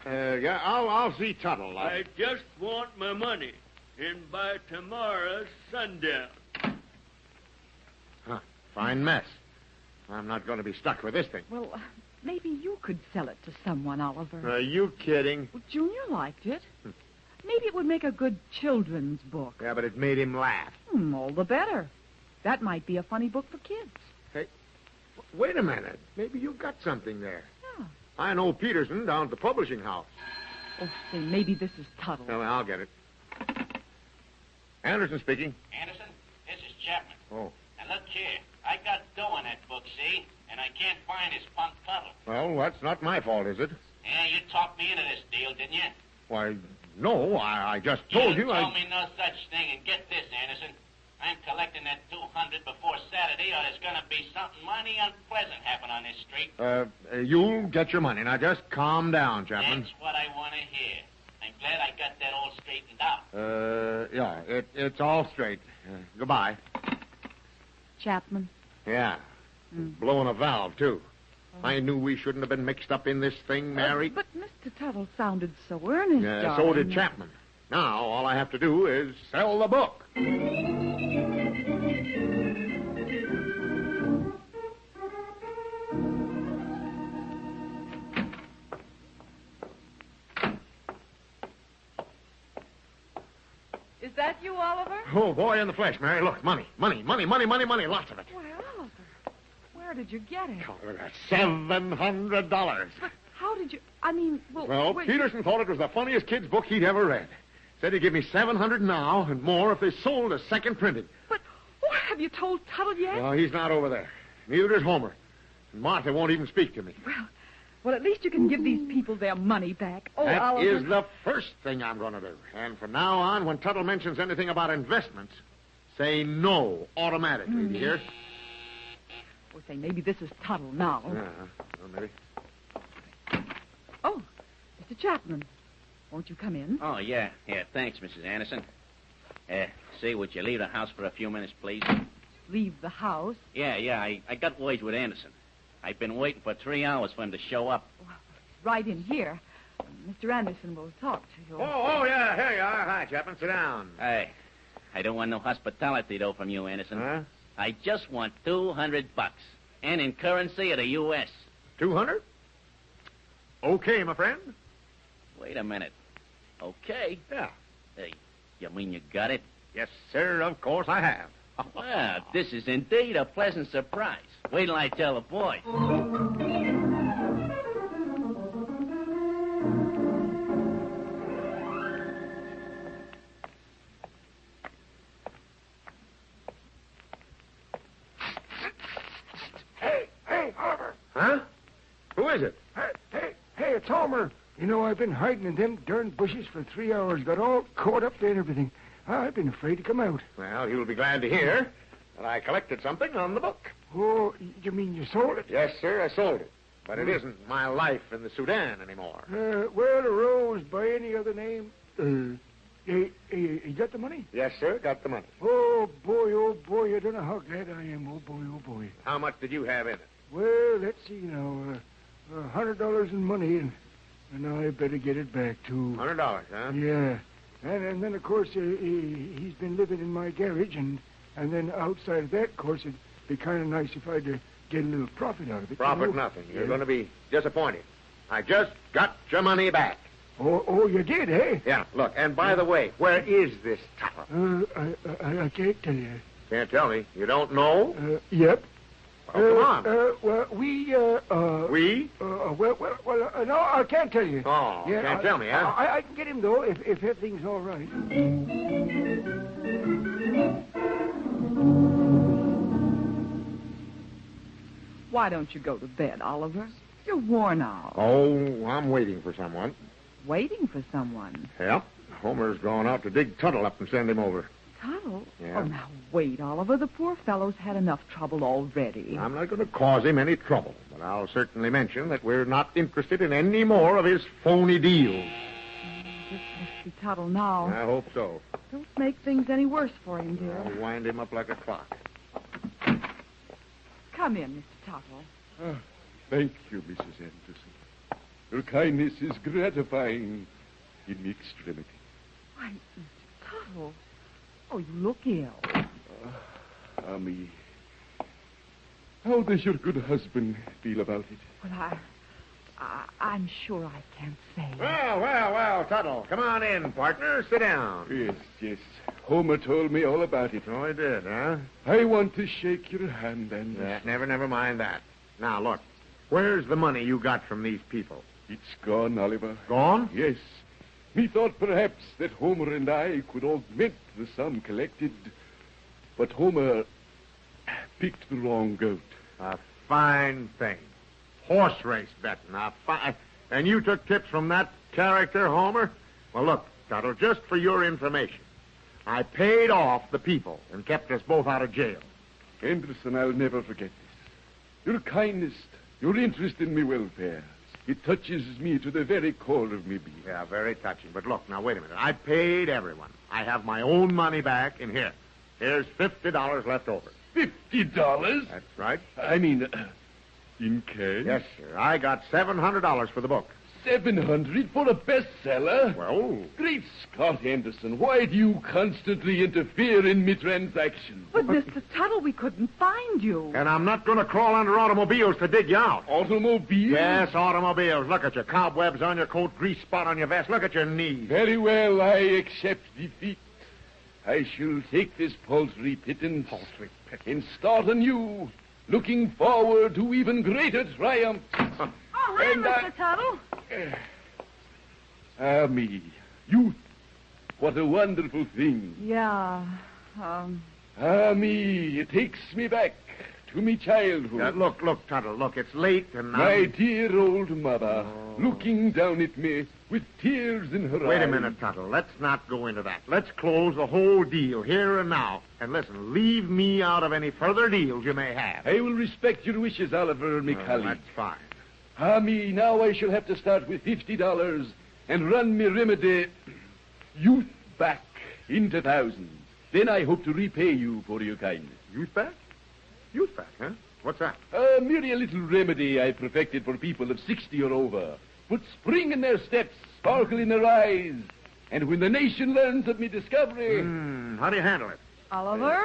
I'll see Tuttle. I just want my money, and by tomorrow's sundown. Fine mess. I'm not going to be stuck with this thing. Well, maybe you could sell it to someone, Oliver. Are you kidding? Well, Junior liked it. Maybe it would make a good children's book. Yeah, but it made him laugh. All the better. That might be a funny book for kids. Hey, wait a minute. Maybe you've got something there. Yeah. I know Peterson down at the publishing house. Oh, say, maybe this is Tuttle. Well, I'll get it. Anderson speaking. Anderson, this is Chapman. Oh. Now, look here. I got dough in that book, see? And I can't find his punk Tuttle. Well, that's not my fault, is it? Yeah, you talked me into this deal, didn't you? Why, no, I just told you. Told me no such thing, and get this, Anderson. I'm collecting that $200 before Saturday, or there's going to be something mighty unpleasant happen on this street. You'll get your money. Now, just calm down, Chapman. That's what I want to hear. I'm glad I got that all straightened out. Yeah, it's all straight. Goodbye. Chapman? Yeah. Blowing a valve, too. I knew we shouldn't have been mixed up in this thing, Mary. But Mr. Tuttle sounded so earnest, Yeah, so did Chapman. Now, all I have to do is sell the book. Is that you, Oliver? Oh, boy in the flesh, Mary. Look, money, lots of it. Well, Oliver, where did you get it? Oh, that's $700. But how did you... I mean, Well, Peterson thought it was the funniest kid's book he'd ever read. Said he'd give me $700 now and more if they sold a second printing. But have you told Tuttle yet? Well, he's not over there. Neither is Homer. And Martha won't even speak to me. Well, Well, at least you can give these people their money back. Oh, That Oliver. is the first thing I'm going to do. And from now on, when Tuttle mentions anything about investments, say no automatically, do you hear? Oh, say, maybe this is Tuttle now. Yeah, well, maybe. Oh, Mr. Chapman. Won't you come in? Oh, yeah. Yeah, thanks, Mrs. Anderson. Say, would you leave the house for a few minutes, please? Leave the house? Yeah, I got words with Anderson. I've been waiting for 3 hours for him to show up. Right in here. Mr. Anderson will talk to you. Oh, yeah, here you are. Hi, Chapman. Sit down. Hey, I don't want no hospitality, though, from you, Anderson. Huh? I just want $200, and in currency of the U.S. 200? Okay, my friend. Wait a minute. Okay? Yeah. Hey, you mean you got it? Yes, sir, of course I have. Well, this is indeed a pleasant surprise. Wait till I tell the boys. Hey, Oliver. Huh? Who is it? Hey, it's Homer. You know, I've been hiding in them darn bushes for 3 hours. Got all caught up there and everything. I've been afraid to come out. Well, you'll be glad to hear that I collected something on the book. Oh, you mean you sold it? Yes, sir, I sold it. But it isn't my life in the Sudan anymore. Well, a rose by any other name. You got the money? Yes, sir, got the money. Oh, boy, I don't know how glad I am. Oh, boy. How much did you have in it? Well, let's see now. $100 in money, and I better get it back, too. $100, huh? Yeah. And then, of course, he's been living in my garage, and then outside of that, of course, it'd be kind of nice if I'd get a little profit out of it. Profit, you know? nothing. You're going to be disappointed. I just got your money back. Oh, you did, eh? Yeah, look, and by the way, where is this Tuttle? I can't tell you. Can't tell me. You don't know? Yep. Oh, come on. Well, we? Well, no, I can't tell you. Oh, yeah, can't tell me, huh? I can get him, though, if everything's all right. Why don't you go to bed, Oliver? You're worn out. Oh, I'm waiting for someone. Waiting for someone? Yep. Homer's gone out to dig Tuttle up and send him over. Tuttle? Yeah. Oh, now, wait, Oliver. The poor fellow's had enough trouble already. I'm not going to cause him any trouble, but I'll certainly mention that we're not interested in any more of his phony deals. This must be Tuttle now. I hope so. Don't make things any worse for him, dear. I'll wind him up like a clock. Come in, Mr. Tuttle. Thank you, Mrs. Anderson. Your kindness is gratifying in the extremity. Why, Mr. Tuttle. Oh, you look ill. Ami, how does your good husband feel about it? Well, I'm sure I can't say. Well, Tuttle. Come on in, partner. Sit down. Yes. Homer told me all about it. Oh, he did, huh? I want to shake your hand, and... Never mind that. Now, look. Where's the money you got from these people? It's gone, Oliver. Gone? Yes. We thought perhaps that Homer and I could augment the sum collected, but Homer picked the wrong goat. A fine thing. Horse race betting. And you took tips from that character, Homer? Well, look, Tuttle, just for your information, I paid off the people and kept us both out of jail. Anderson, I'll never forget this. Your kindness, your interest in me welfare, it touches me to the very core of me being. Yeah, very touching. But look, now, wait a minute. I paid everyone. I have my own money back in here. Here's $50 left over. $50? That's right. I mean, in cash? Yes, sir. I got $700 for the book. $700 for a bestseller? Well... Great Scott, Anderson, why do you constantly interfere in me transactions? But, Mr. Tuttle, we couldn't find you. And I'm not going to crawl under automobiles to dig you out. Automobiles? Yes, automobiles. Look at you. Cobwebs on your coat, grease spot on your vest. Look at your knees. Very well, I accept defeat. I shall take this paltry pittance and start anew, looking forward to even greater triumph. Oh, hi, Mr. Tuttle. Me, youth. What a wonderful thing. Yeah, me, it takes me back to me childhood. Look, Tuttle, look, it's late and now... My dear old mother, looking down at me with tears in her eyes. Wait a minute, Tuttle. Let's not go into that. Let's close the whole deal here and now. And listen, leave me out of any further deals you may have. I will respect your wishes, Oliver, me colleague. That's fine. Me, now I shall have to start with $50 and run me remedy youth back into thousands. Then I hope to repay you for your kindness. Youth back? Youth back, huh? What's that? Merely a little remedy I perfected for people of 60 or over. Put spring in their steps, sparkle in their eyes. And when the nation learns of me discovery... How do you handle it? Oliver?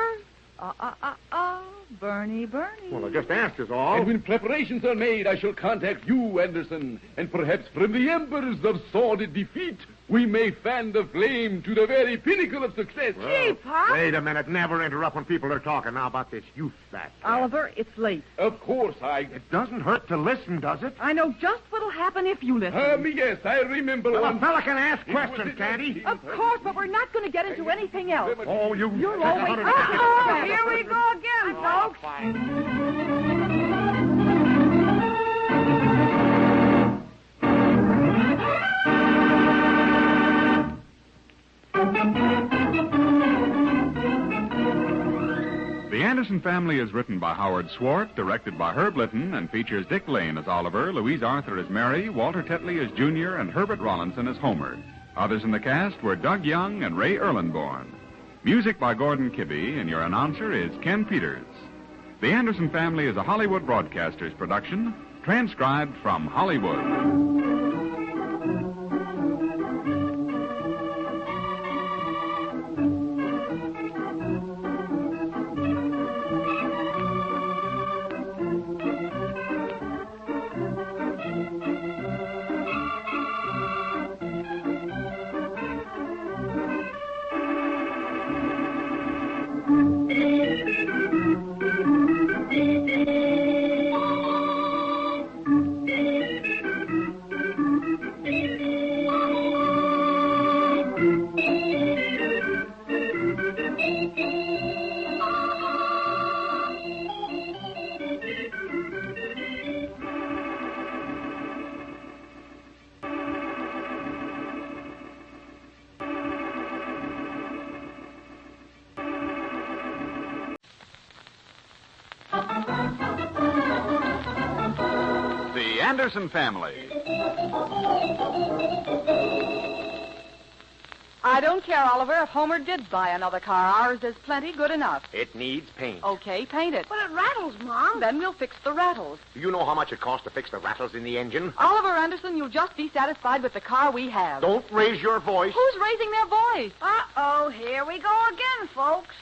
Bernie. Well, I just asked is all. And when preparations are made, I shall contact you, Anderson. And perhaps from the embers of sordid defeat, we may fan the flame to the very pinnacle of success. Well, wait a minute. Never interrupt when people are talking now about this youth back. Oliver, it's late. Of course, It doesn't hurt to listen, does it? I know just what'll happen if you listen. Yes, I remember Well, one... a fella can ask questions, can't he? Of course, but we're not going to get into anything else. Oh, You're always... Oh, here we go again, folks. The Anderson Family is written by Howard Swart, directed by Herb Litton, and features Dick Lane as Oliver, Louise Arthur as Mary, Walter Tetley as Junior, and Herbert Rollinson as Homer. Others in the cast were Doug Young and Ray Erlenborn. Music by Gordon Kibbe, and your announcer is Ken Peters. The Anderson Family is a Hollywood Broadcasters production, transcribed from Hollywood. The Anderson Family. I don't care, Oliver, if Homer did buy another car. Ours is plenty good enough. It needs paint. Okay, paint it. But it rattles, Mom. Then we'll fix the rattles. Do you know how much it costs to fix the rattles in the engine? Oliver Anderson, you'll just be satisfied with the car we have. Don't raise your voice. Who's raising their voice? Uh-oh, here we go again, folks.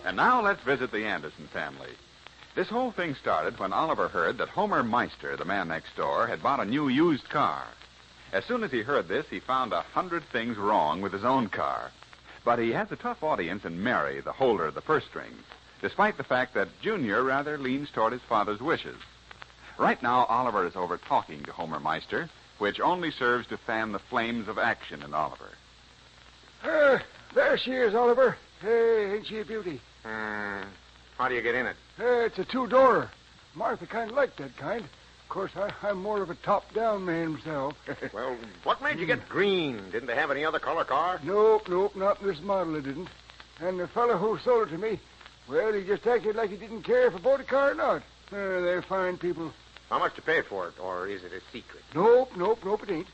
And now let's visit the Anderson family. This whole thing started when Oliver heard that Homer Meister, the man next door, had bought a new used car. As soon as he heard this, he found 100 things wrong with his own car. But he has a tough audience in Mary, the holder of the purse strings, despite the fact that Junior rather leans toward his father's wishes. Right now, Oliver is over talking to Homer Meister, which only serves to fan the flames of action in Oliver. There she is, Oliver. Hey, ain't she a beauty? How do you get in it? It's a two-door. Martha kind of liked that kind. Of course, I'm more of a top-down man myself. Well, what made you get green? Didn't they have any other color car? Nope, not in this model, it didn't. And the fellow who sold it to me, well, he just acted like he didn't care if I bought a car or not. They're fine people. How much to pay for it, or is it a secret? Nope, it ain't.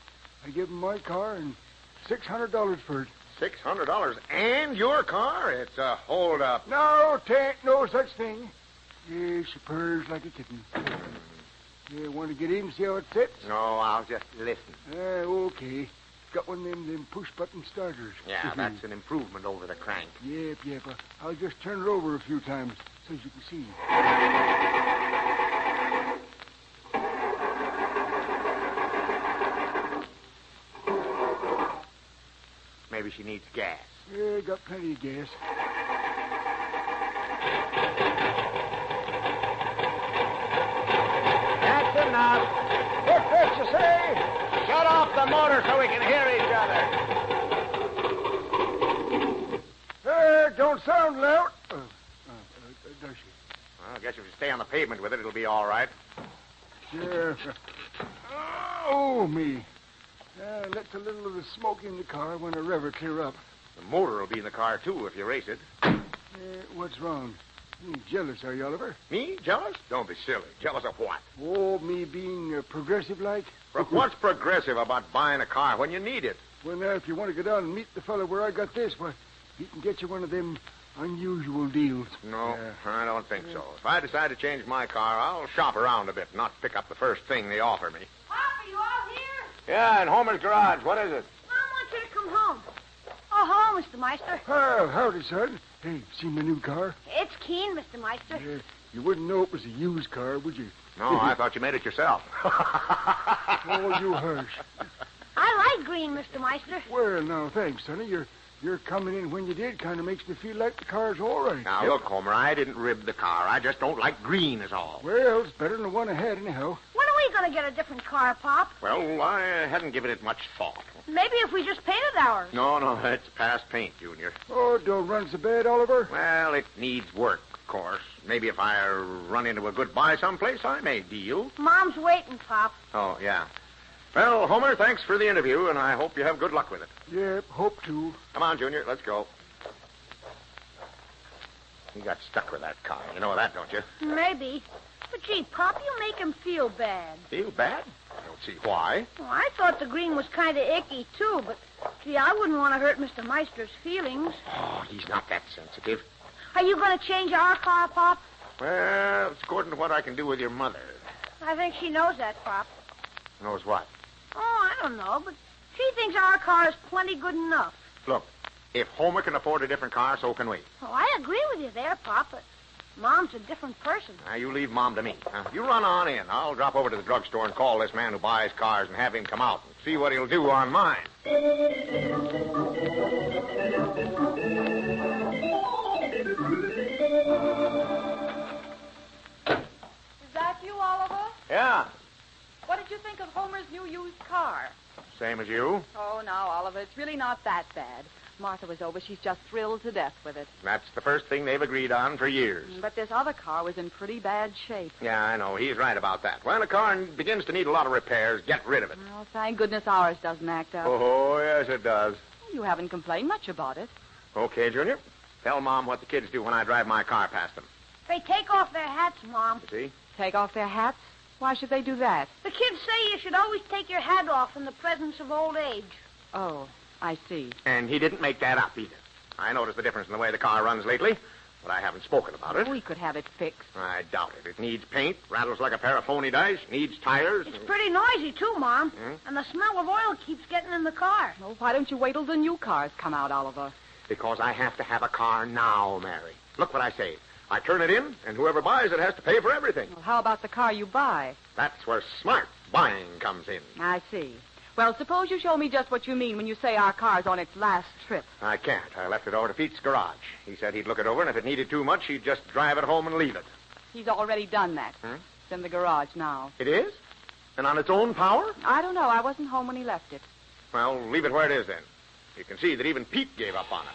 I give him my car and $600 for it. $600 and your car? It's a hold-up. No, 'tain't no such thing. Yeah, she purrs like a kitten. You want to get in, see how it sits? No, I'll just listen. Okay. Got one of them push-button starters. Yeah, that's an improvement over the crank. Yep. I'll just turn it over a few times so you can see. Maybe she needs gas. Yeah, got plenty of gas. That's enough. What's this you say? Shut off the motor so we can hear each other. Don't sound loud. Does she? Well, I guess if you stay on the pavement with it, it'll be all right. Yeah. Oh, me. Lets a little of the smoke in the car when the rev clear up. The motor will be in the car, too, if you race it. What's wrong? You jealous, are you, Oliver? Me? Jealous? Don't be silly. Jealous of what? Oh, me being progressive-like? But what's progressive about buying a car when you need it? Well, now, if you want to go down and meet the fellow where I got this, well, he can get you one of them unusual deals. No, I don't think so. If I decide to change my car, I'll shop around a bit, not pick up the first thing they offer me. Pop, are you all here? Yeah, in Homer's garage. What is it? Mom wants you to come home. Oh, hello, Mr. Meister. Oh, howdy, son. Hey, seen my new car? It's keen, Mr. Meister. You wouldn't know it was a used car, would you? No, I thought you made it yourself. Oh, you hush. I like green, Mr. Meister. Well, no, thanks, sonny. You're coming in when you did kind of makes me feel like the car's all right. Now, look, Homer, I didn't rib the car. I just don't like green is all. Well, it's better than the one I had, anyhow. When are we going to get a different car, Pop? Well, I hadn't given it much thought. Maybe if we just painted ours. No, it's past paint, Junior. Oh, don't run so bad, Oliver. Well, it needs work, of course. Maybe if I run into a good buy someplace, I may deal. Mom's waiting, Pop. Oh, yeah. Well, Homer, thanks for the interview, and I hope you have good luck with it. Yep, hope to. Come on, Junior, let's go. You got stuck with that car. You know that, don't you? Maybe. But, gee, Pop, you make him feel bad. Feel bad? I don't see why. Well, I thought the green was kind of icky, too, but, gee, I wouldn't want to hurt Mr. Meister's feelings. Oh, he's not that sensitive. Are you going to change our car, Pop? Well, it's according to what I can do with your mother. I think she knows that, Pop. Knows what? Oh, I don't know, but she thinks our car is plenty good enough. Look, if Homer can afford a different car, so can we. Oh, I agree with you there, Pop, but Mom's a different person. Now, you leave Mom to me. You run on in. I'll drop over to the drugstore and call this man who buys cars and have him come out and see what he'll do on mine. Is that you, Oliver? Yeah, What did you think of Homer's new used car? same as you. Oh, now, Oliver, it's really not that bad. Martha was over. She's just thrilled to death with it. That's the first thing they've agreed on for years. But this other car was in pretty bad shape. Yeah, I know. He's right about that. When a car begins to need a lot of repairs, get rid of it. Well, thank goodness ours doesn't act up. Oh, yes, it does. You haven't complained much about it. Okay, Junior. Tell Mom what the kids do when I drive my car past them. They take off their hats, Mom. You see? Take off their hats? Why should they do that? The kids say you should always take your hat off in the presence of old age. Oh, I see. And he didn't make that up either. I noticed the difference in the way the car runs lately, but I haven't spoken about it. We could have it fixed. I doubt it. It needs paint, rattles like a pair of phony dice, needs tires. It's pretty noisy, too, Mom. And the smell of oil keeps getting in the car. Well, why don't you wait till the new cars come out, Oliver? Because I have to have a car now, Mary. Look what I say. I turn it in, and whoever buys it has to pay for everything. Well, how about the car you buy? That's where smart buying comes in. I see. Well, suppose you show me just what you mean when you say our car's on its last trip. I can't. I left it over to Pete's garage. He said he'd look it over, and if it needed too much, he'd just drive it home and leave it. He's already done that. It's in the garage now. It is? And on its own power? I don't know. I wasn't home when he left it. Well, leave it where it is, then. You can see that even Pete gave up on it.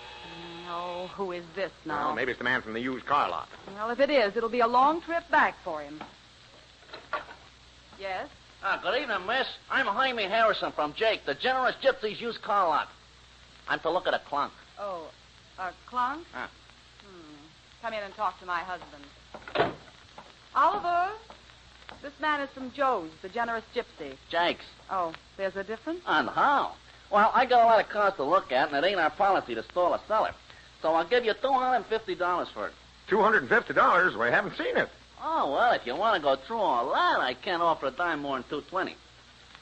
Oh, who is this now? Well, maybe it's the man from the used car lot. Well, if it is, it'll be a long trip back for him. Yes? Good evening, miss. I'm Jaime Harrison from Jake, the Generous Gypsies used car lot. I'm to look at a clunk. Oh, a clunk? Huh. Come in and talk to my husband. Oliver, this man is from Joe's, the Generous Gypsy. Jake's. Oh, there's a difference? And how? Well, I got a lot of cars to look at, and it ain't our policy to stall a seller. So I'll give you $250 for it. $250? We haven't seen it. Oh, well, if you want to go through all that, I can't offer a dime more than $220.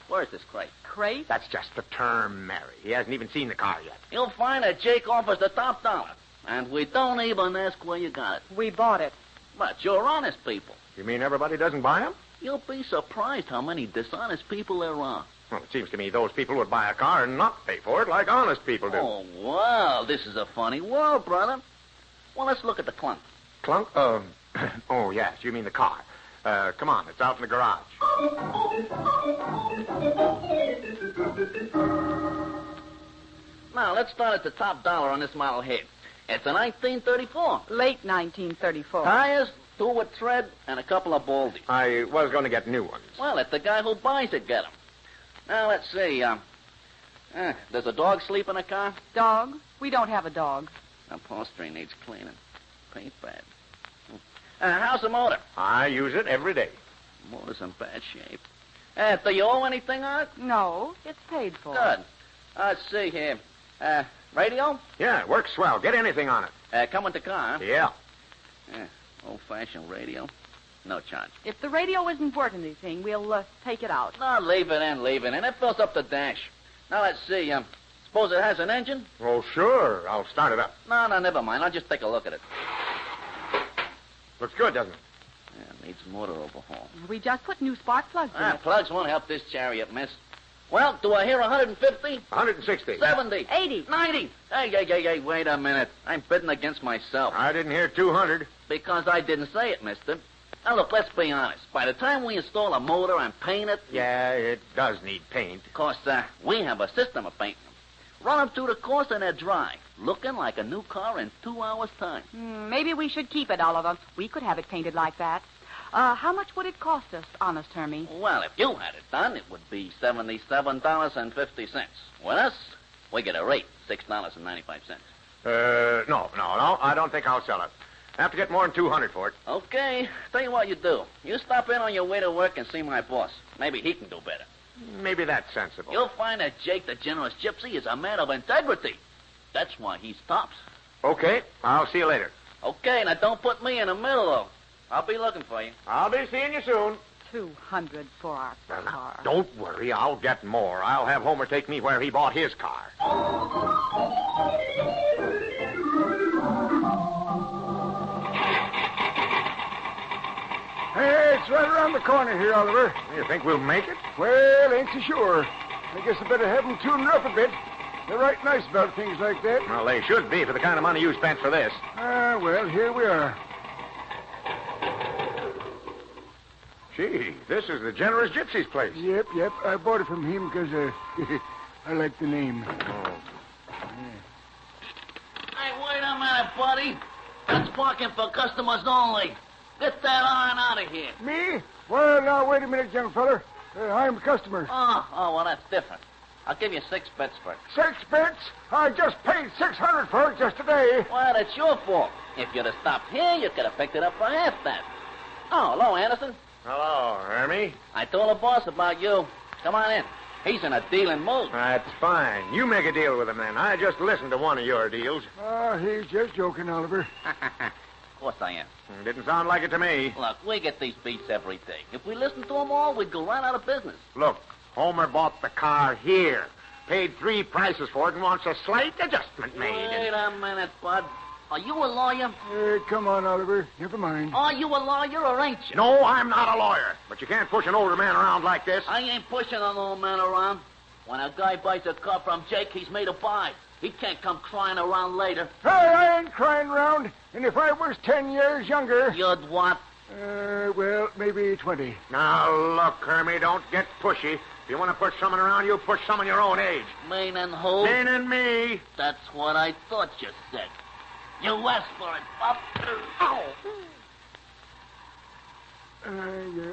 Where's this crate? Crate? That's just the term, Mary. He hasn't even seen the car yet. You'll find that Jake offers the top dollar. And we don't even ask where you got it. We bought it. But you're honest people. You mean everybody doesn't buy them? You'll be surprised how many dishonest people there are. Well, it seems to me those people would buy a car and not pay for it like honest people do. Oh, well, this is a funny world, brother. Well, let's look at the clunk. Clunk? Oh, yes, you mean the car. Come on, it's out in the garage. Now, let's start at the top dollar on this model here. It's a 1934. Late 1934. Tires, 2 with tread, and a couple of baldies. I was going to get new ones. Well, let the guy who buys it get them. Now, let's see. Does a dog sleep in a car? Dog? We don't have a dog. Upholstery needs cleaning. Paint bad. How's the motor? I use it every day. Motor's in bad shape. Do you owe anything on it? No, it's paid for. Good. Let's see here. Radio? Yeah, it works swell. Get anything on it. Come with the car, huh? Yeah. Old-fashioned radio. No charge. If the radio isn't worth anything, we'll take it out. No, leave it in. It fills up the dash. Now, let's see. Suppose it has an engine? Oh, sure. I'll start it up. No, never mind. I'll just take a look at it. Looks good, doesn't it? Yeah, needs motor overhaul. We just put new spark plugs in it. Plugs won't help this chariot, miss. Well, do I hear 150? 160. 70. 80. 90. Hey, wait a minute. I'm bidding against myself. I didn't hear 200. Because I didn't say it, mister. Now, look, let's be honest. By the time we install a motor and paint it... Yeah, it does need paint. Of course, we have a system of painting them. Run them through the course and they're dry. Looking like a new car in 2 hours' time. Maybe we should keep it, Oliver. We could have it painted like that. How much would it cost us, honest Hermie? Well, if you had it done, it would be $77.50. With us, we get a rate, $6.95. No. I don't think I'll sell it. I have to get more than 200 for it. Okay. Tell you what you do. You stop in on your way to work and see my boss. Maybe he can do better. Maybe that's sensible. You'll find that Jake the Generous Gypsy is a man of integrity. That's why he's tops. Okay. I'll see you later. Okay. Now, don't put me in the middle, though. I'll be looking for you. I'll be seeing you soon. 200 for our car. Don't worry. I'll get more. I'll have Homer take me where he bought his car. Hey, it's right around the corner here, Oliver. You think we'll make it? Well, ain't so sure. I guess I better have them tuned up a bit. They're right nice about things like that. Well, they should be for the kind of money you spent for this. Well, here we are. Gee, this is the Generous Gypsy's place. Yep. I bought it from him because I like the name. Oh. Hey, wait a minute, buddy. That's parking for customers only. Get that iron out of here. Me? Well, now, wait a minute, young feller. I'm a customer. Oh, well, that's different. I'll give you 6 bits for it. 6 bits? I just paid $600 for it just today. Well, that's your fault. If you'd have stopped here, you could have picked it up for half that. Oh, hello, Anderson. Hello, Hermie. I told the boss about you. Come on in. He's in a dealing mood. That's fine. You make a deal with him, then. I just listened to one of your deals. He's just joking, Oliver. Of course I am. Didn't sound like it to me. Look, we get these beats every day. If we listen to them all, we'd go right out of business. Look, Homer bought the car here, paid 3 prices for it, and wants a slight adjustment made. Wait a minute, Bud. Are you a lawyer? Come on, Oliver. Never mind. Are you a lawyer or ain't you? No, I'm not a lawyer. But you can't push an older man around like this. I ain't pushing an old man around. When a guy buys a car from Jake, he's made a buy. He can't come crying around later. Hey, I ain't crying around. And if I was 10 years younger... You'd what? Well, maybe 20. Now, look, Hermie, don't get pushy. If you want to push someone around, you push someone your own age. Meaning who? Meaning me. That's what I thought you said. You asked for it, Pop. Ow!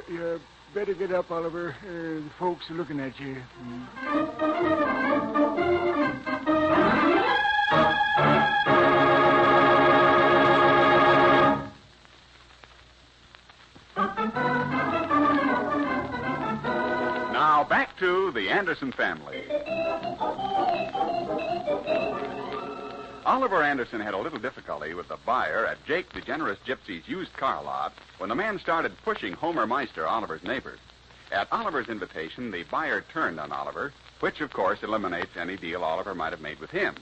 You better get up, Oliver. The folks are looking at you. Now back to the Anderson family. Oliver Anderson had a little difficulty with the buyer at Jake the Generous Gypsy's used car lot when the man started pushing Homer Meister, Oliver's neighbor. At Oliver's invitation, the buyer turned on Oliver, which, of course, eliminates any deal Oliver might have made with him.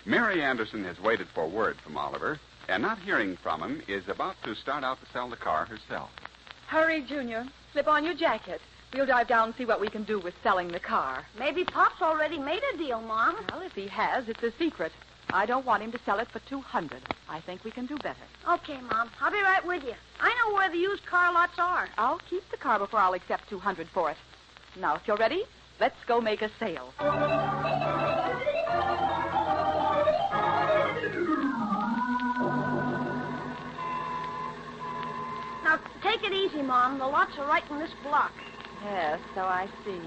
Mary Anderson has waited for word from Oliver, and not hearing from him, is about to start out to sell the car herself. Hurry, Junior. Slip on your jacket. We'll drive down and see what we can do with selling the car. Maybe Pop's already made a deal, Mom. Well, if he has, it's a secret. I don't want him to sell it for $200. I think we can do better. Okay, Mom. I'll be right with you. I know where the used car lots are. I'll keep the car before I'll accept $200 for it. Now, if you're ready, let's go make a sale. Now, take it easy, Mom. The lots are right in this block. Yes, so I see.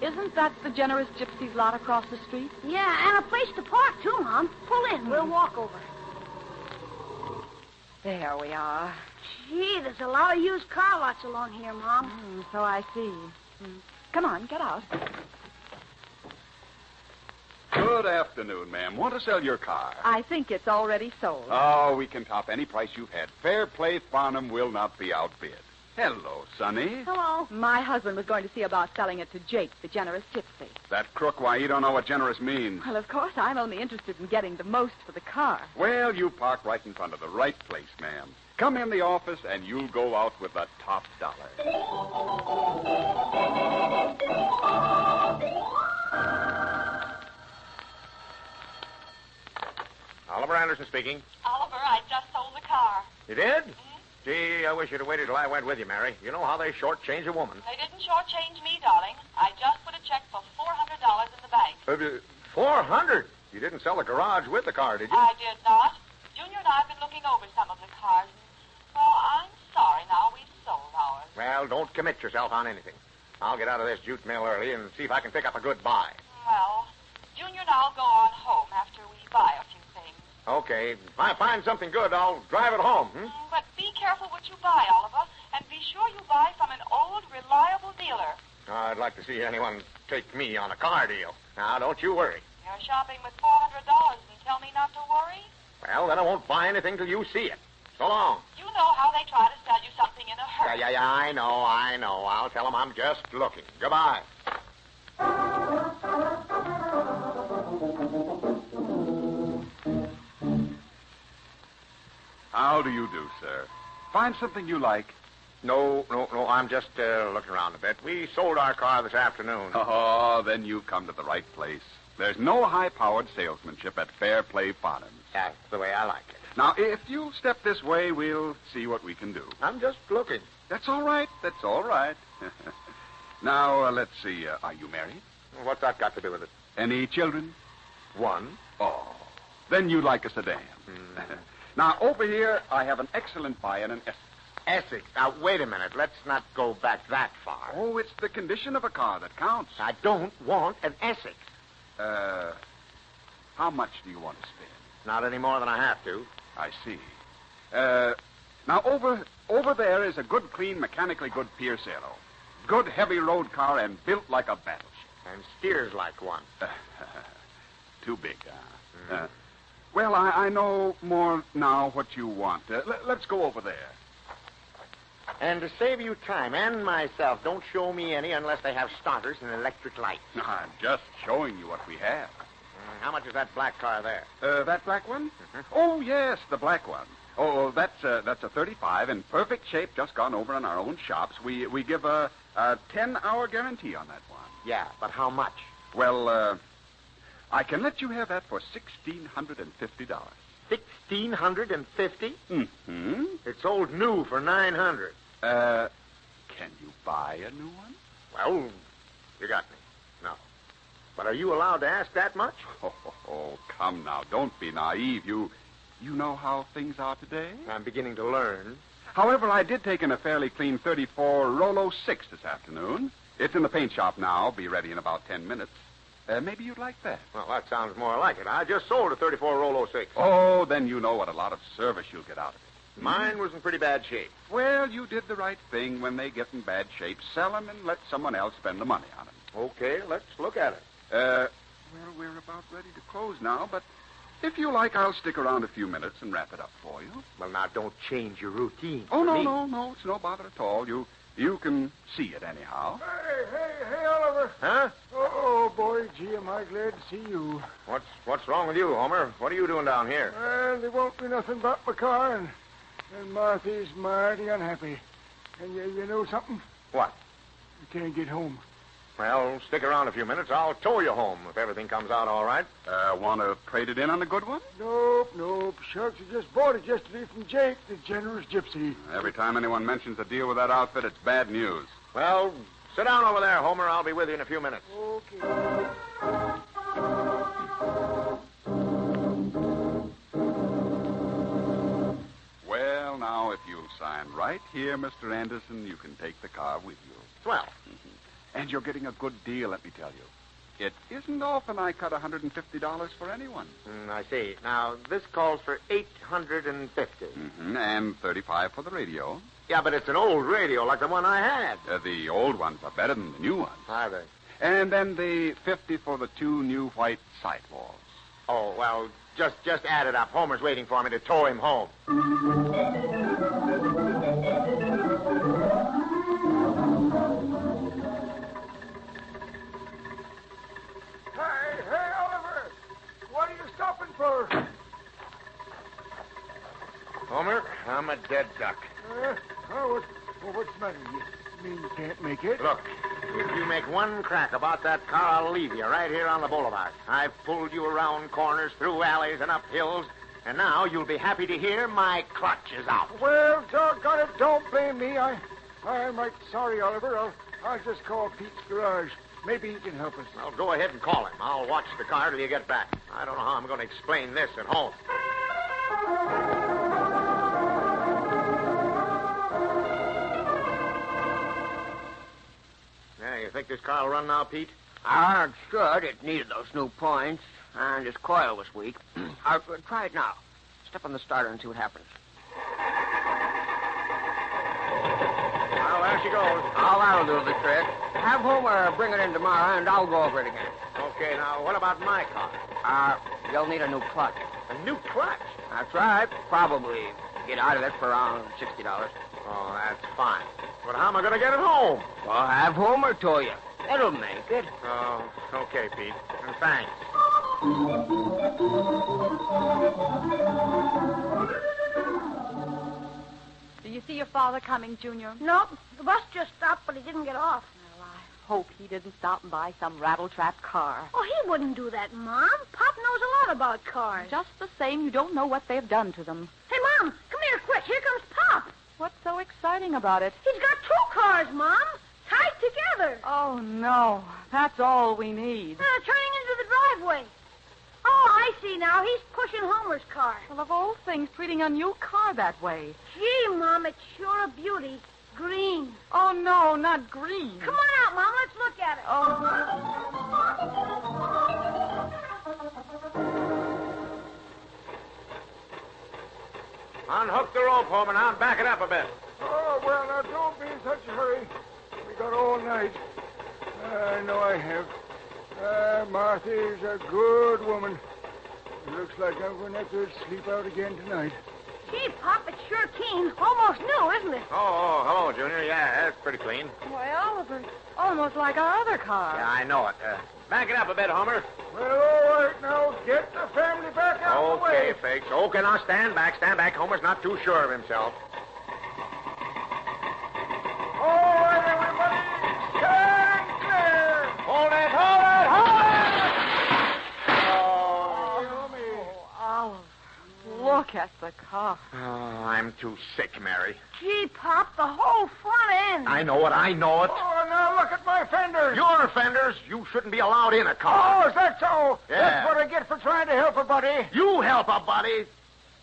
Isn't that the Generous Gypsy's lot across the street? Yeah, and a place to park, too, Mom. Pull in. We'll walk over. There we are. Gee, there's a lot of used car lots along here, Mom. So I see. Come on, get out. Good afternoon, ma'am. Want to sell your car? I think it's already sold. Oh, we can top any price you've had. Fair Play Farnham will not be outbid. Hello, Sonny. Hello. My husband was going to see about selling it to Jake, the Generous Gypsy. That crook, why, you don't know what generous means. Well, of course, I'm only interested in getting the most for the car. Well, you park right in front of the right place, ma'am. Come in the office, and you'll go out with the top dollar. Oliver Anderson speaking. Oliver, I just sold the car. You did? Gee, I wish you'd have waited till I went with you, Mary. You know how they shortchange a woman. They didn't shortchange me, darling. I just put a check for $400 in the bank. $400? You didn't sell the garage with the car, did you? I did not. Junior and I have been looking over some of the cars. Well, I'm sorry now. We sold ours. Well, don't commit yourself on anything. I'll get out of this jute mill early and see if I can pick up a good buy. Well, Junior and I'll go on home after we buy a few things. Okay. If I find something good, I'll drive it home. But be careful what you buy, Oliver, and be sure you buy from an old, reliable dealer. I'd like to see anyone take me on a car deal. Now, don't you worry. You're shopping with $400 and tell me not to worry? Well, then I won't buy anything till you see it. So long. You know how they try to sell you something in a hurry. Yeah, I know. I'll tell them I'm just looking. Goodbye. How do you do, sir? Find something you like? No. I'm just looking around a bit. We sold our car this afternoon. Oh, then you've come to the right place. There's no high-powered salesmanship at Fair Play Farnham. That's the way I like it. Now, if you'll step this way, we'll see what we can do. I'm just looking. That's all right. Now, let's see. Are you married? What's that got to do with it? Any children? One. Oh, then you'd like a sedan. Now, over here, I have an excellent buy in an Essex. Essex? Now, wait a minute. Let's not go back that far. Oh, it's the condition of a car that counts. I don't want an Essex. How much do you want to spend? Not any more than I have to. I see. Now, over there is a good, clean, mechanically good Pierce-Arrow. Good, heavy road car and built like a battleship. And steers like one. Too big, Well, I know more now what you want. Let's go over there. And to save you time and myself, don't show me any unless they have starters and electric lights. I'm just showing you what we have. How much is that black car there? That black one? Oh, yes, the black one. Oh, that's a 35 in perfect shape, just gone over in our own shops. We give a 10-hour guarantee on that one. Yeah, but how much? Well, I can let you have that for $1,650. $1,650? Mm-hmm. It's sold new for $900. Can you buy a new one? Well, you got me. No. But are you allowed to ask that much? Oh, come now. Don't be naive. You know how things are today? I'm beginning to learn. However, I did take in a fairly clean 34 Rolo 6 this afternoon. It's in the paint shop now. Be ready in about 10 minutes. Maybe you'd like that. Well, that sounds more like it. I just sold a 34 Rolo 6. Oh, then you know what a lot of service you'll get out of it. Mine was in pretty bad shape. Well, you did the right thing. When they get in bad shape, sell them and let someone else spend the money on them. Okay, let's look at it. Well, we're about ready to close now, but if you like, I'll stick around a few minutes and wrap it up for you. Well, now, don't change your routine. Oh, no. It's no bother at all. You can see it anyhow. Hey, Oliver. Huh? Oh, boy, gee, am I glad to see you. What's wrong with you, Homer? What are you doing down here? Well, there won't be nothing but my car, and Marthy's mighty unhappy. And you know something? What? You can't get home. Well, stick around a few minutes. I'll tow you home if everything comes out all right. Want to trade it in on a good one? Nope. Shucks, I just bought it yesterday from Jake, the generous gypsy. Every time anyone mentions a deal with that outfit, it's bad news. Well, sit down over there, Homer. I'll be with you in a few minutes. Okay. Well, now, if you'll sign right here, Mr. Anderson, you can take the car with you. Swell. And you're getting a good deal, let me tell you. It isn't often I cut $150 for anyone. I see. Now, this calls for $850. And $35 for the radio. Yeah, but it's an old radio like the one I had. The old ones are better than the new ones. Are they? And then the $50 for the 2 new white sidewalls. Oh, well, just add it up. Homer's waiting for me to tow him home. Hey, Oliver. What are you stopping for? Homer, I'm a dead duck. What's the matter? You mean you can't make it? Look, if you make one crack about that car, I'll leave you right here on the boulevard. I've pulled you around corners, through alleys, and up hills, and now you'll be happy to hear my clutch is out. Well, doggone it, don't blame me. I'm right sorry, Oliver. I'll just call Pete's garage. Maybe he can help us. Well, go ahead and call him. I'll watch the car till you get back. I don't know how I'm going to explain this at home. You think this car will run now, Pete? It should. It needed those new points, and its coil was weak. I'll try it now. Step on the starter and see what happens. Well, there she goes. Oh, that'll do the trick. Have Homer bring it in tomorrow, and I'll go over it again. Okay, now, what about my car? You'll need a new clutch. A new clutch? That's right. Probably get out of it for around $60. Oh, that's fine. But how am I going to get it home? Well, have Homer tow you. It'll make it. Oh, okay, Pete. And thanks. Do you see your father coming, Junior? Nope. The bus just stopped, but he didn't get off. Well, I hope he didn't stop and buy some rattletrap car. Oh, he wouldn't do that, Mom. Pop knows a lot about cars. Just the same, you don't know what they've done to them. Hey, Mom, come here quick. Here comes Pop. What's so exciting about it? He's got 2 cars, Mom, tied together. Oh, no. That's all we need. Turning into the driveway. Oh, I see now. He's pushing Homer's car. Well, of all things, treating a new car that way. Gee, Mom, it's sure a beauty. Green. Oh, no, not green. Come on out, Mom. Let's look at it. Unhook the rope, Homer, now, and back it up a bit. Oh, well, now, don't be in such a hurry. We got all night. I know I have. Marthy's a good woman. It looks like I'm going to have to sleep out again tonight. Gee, Pop, it's sure keen. Almost new, isn't it? Oh, hello, Junior. Yeah, that's pretty clean. Why, Oliver, almost like our other car. Yeah, I know it. Back it up a bit, Homer. Well, all right, now, get the family back out of the way. Okay, Fakes. Okay, now, stand back. Homer's not too sure of himself. All right, everybody, stand clear. Hold it. Oliver, look at the car. Oh, I'm too sick, Mary. Gee, Pop, the whole front end. I know it. Oh, now look at my fenders. Your fenders? You shouldn't be allowed in a car. Oh, is that so? Yeah. That's what I get for trying to help a buddy. You help a buddy.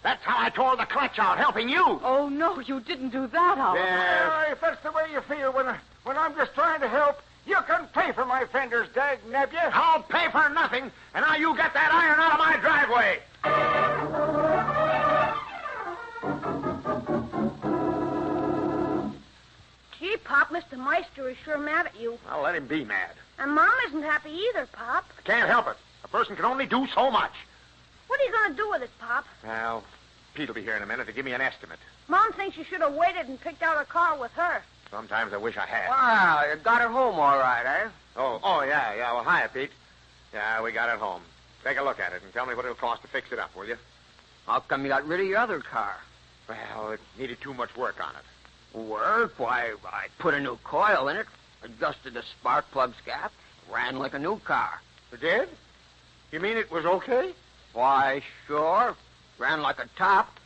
That's how I tore the clutch out, helping you. Oh, no, you didn't do that, Oliver. Yes. If that's the way you feel when I'm just trying to help, you can pay for my fenders, dag nabbit. I'll pay for nothing, and now you get that iron out of my driveway. Gee, Pop, Mr. Meister is sure mad at you. I'll let him be mad. And Mom isn't happy either, Pop. I can't help it. A person can only do so much. What are you going to do with it, Pop? Well, Pete will be here in a minute to give me an estimate. Mom thinks you should have waited and picked out a car with her. Sometimes I wish I had. Wow, you got it home all right, eh? Oh, yeah. Well, hiya, Pete. Yeah, we got it home. Take a look at it and tell me what it'll cost to fix it up, will you? How come you got rid of your other car? Well, it needed too much work on it. Work? Why, I put a new coil in it, adjusted the spark plug's gap, ran like a new car. You did? You mean it was okay? Why, sure. Ran like a top.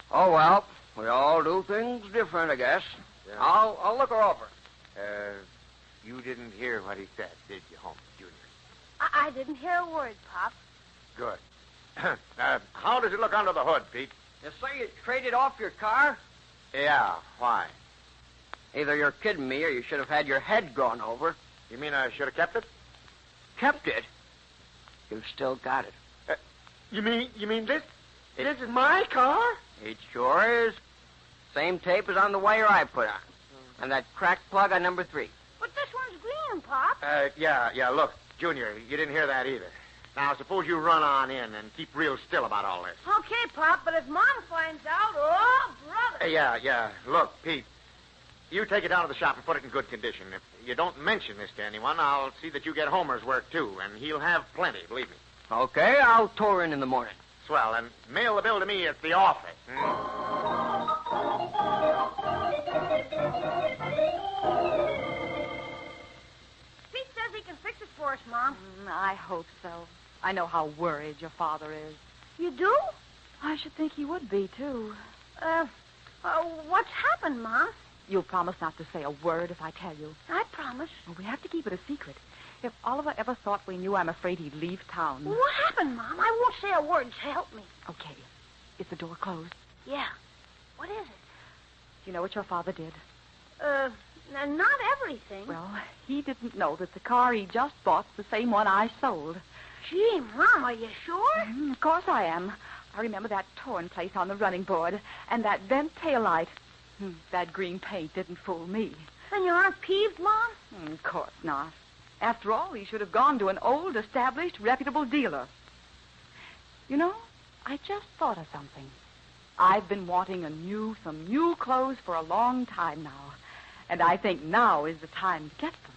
Oh, well, we all do things different, I guess. Yeah. I'll look her over. You didn't hear what he said, did you, Holmes Jr.? I didn't hear a word, Pop. Good. How does it look under the hood, Pete? You say you traded off your car? Yeah, why? Either you're kidding me or you should have had your head gone over. You mean I should have kept it? Kept it? You've still got it. You mean this? This is my car? It sure is. Same tape as on the wire I put on. And that cracked plug on number 3. But this one's green, Pop. Yeah, look, Junior, you didn't hear that either. Now, suppose you run on in and keep real still about all this. Okay, Pop, but if Mom finds out, oh, brother. Yeah. Look, Pete, you take it down to the shop and put it in good condition. If you don't mention this to anyone, I'll see that you get Homer's work, too, and he'll have plenty, believe me. Okay, I'll tow her in the morning. Swell, and mail the bill to me at the office. Pete says he can fix it for us, Mom. I hope so. I know how worried your father is. You do? I should think he would be, too. What's happened, Mom? You'll promise not to say a word if I tell you. I promise. Well, we have to keep it a secret. If Oliver ever thought we knew, I'm afraid he'd leave town. What happened, Mom? I won't say a word to help me. Okay. Is the door closed? Yeah. What is it? Do you know what your father did? Not everything. Well, he didn't know that the car he just bought's the same one I sold. Gee, Mom, are you sure? Of course I am. I remember that torn place on the running board and that bent taillight. That green paint didn't fool me. Then you aren't peeved, Mom? Of course not. After all, he should have gone to an old, established, reputable dealer. You know, I just thought of something. I've been wanting some new clothes for a long time now. And I think now is the time to get them.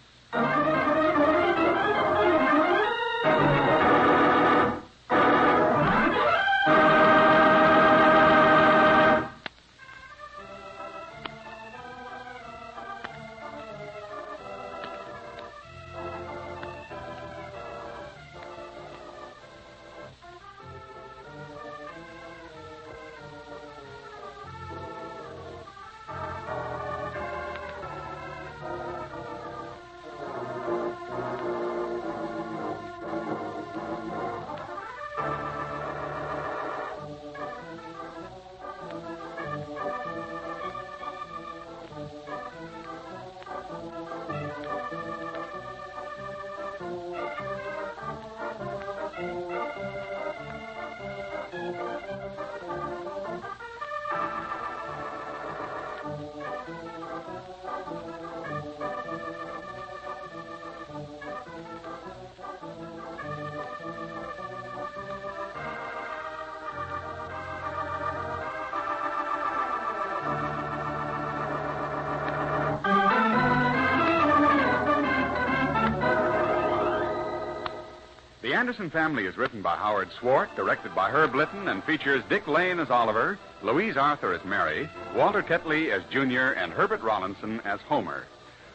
The Anderson Family is written by Howard Swart, directed by Herb Litton, and features Dick Lane as Oliver, Louise Arthur as Mary, Walter Tetley as Junior, and Herbert Rollinson as Homer.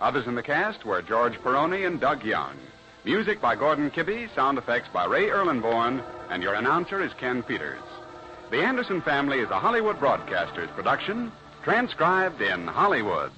Others in the cast were George Peroni and Doug Young. Music by Gordon Kibbe, sound effects by Ray Erlenborn, and your announcer is Ken Peters. The Anderson Family is a Hollywood Broadcasters production, transcribed in Hollywood.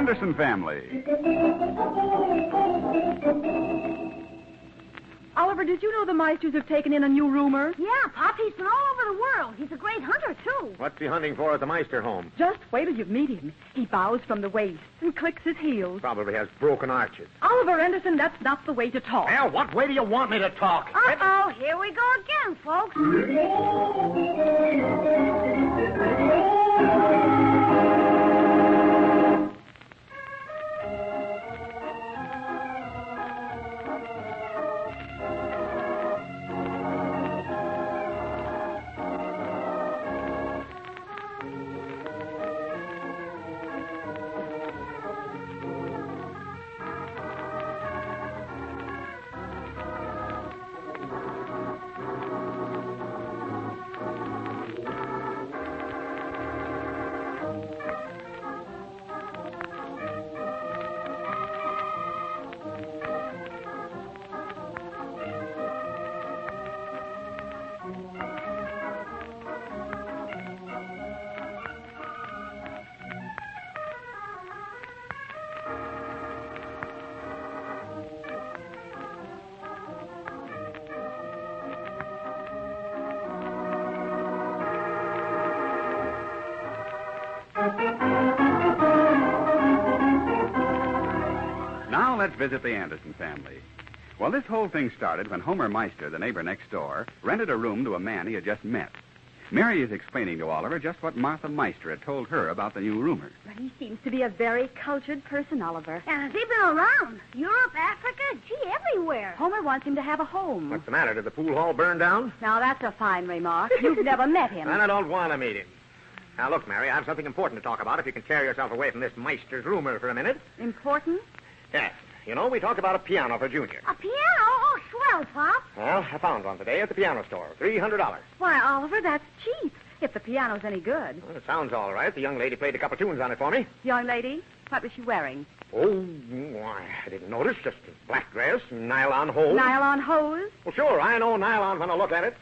Anderson Family. Oliver, did you know the Meisters have taken in a new roomer? Yeah, Pop, he's been all over the world. He's a great hunter, too. What's he hunting for at the Meister home? Just wait till you meet him. He bows from the waist and clicks his heels. Probably has broken arches. Oliver Anderson, that's not the way to talk. Well, what way do you want me to talk? Uh-oh, here we go again, folks. Now let's visit the Anderson family. Well, this whole thing started when Homer Meister, the neighbor next door, rented a room to a man he had just met. Mary is explaining to Oliver just what Martha Meister had told her about the new roomer. But he seems to be a very cultured person, Oliver. Has he been around? Europe, Africa, gee, everywhere. Homer wants him to have a home. What's the matter? Did the pool hall burn down? Now, that's a fine remark. You've never met him. And I don't want to meet him. Now, look, Mary, I have something important to talk about if you can tear yourself away from this Meister's roomer for a minute. Important? Yes. You know, we talked about a piano for Junior. A piano? Oh, swell, Pop. Well, I found one today at the piano store. $300. Why, Oliver, that's cheap. If the piano's any good. Well, it sounds all right. The young lady played a couple tunes on it for me. Young lady, what was she wearing? Oh, why, I didn't notice. Just a black dress and nylon hose. Nylon hose? Well, sure, I know nylon when I look at it.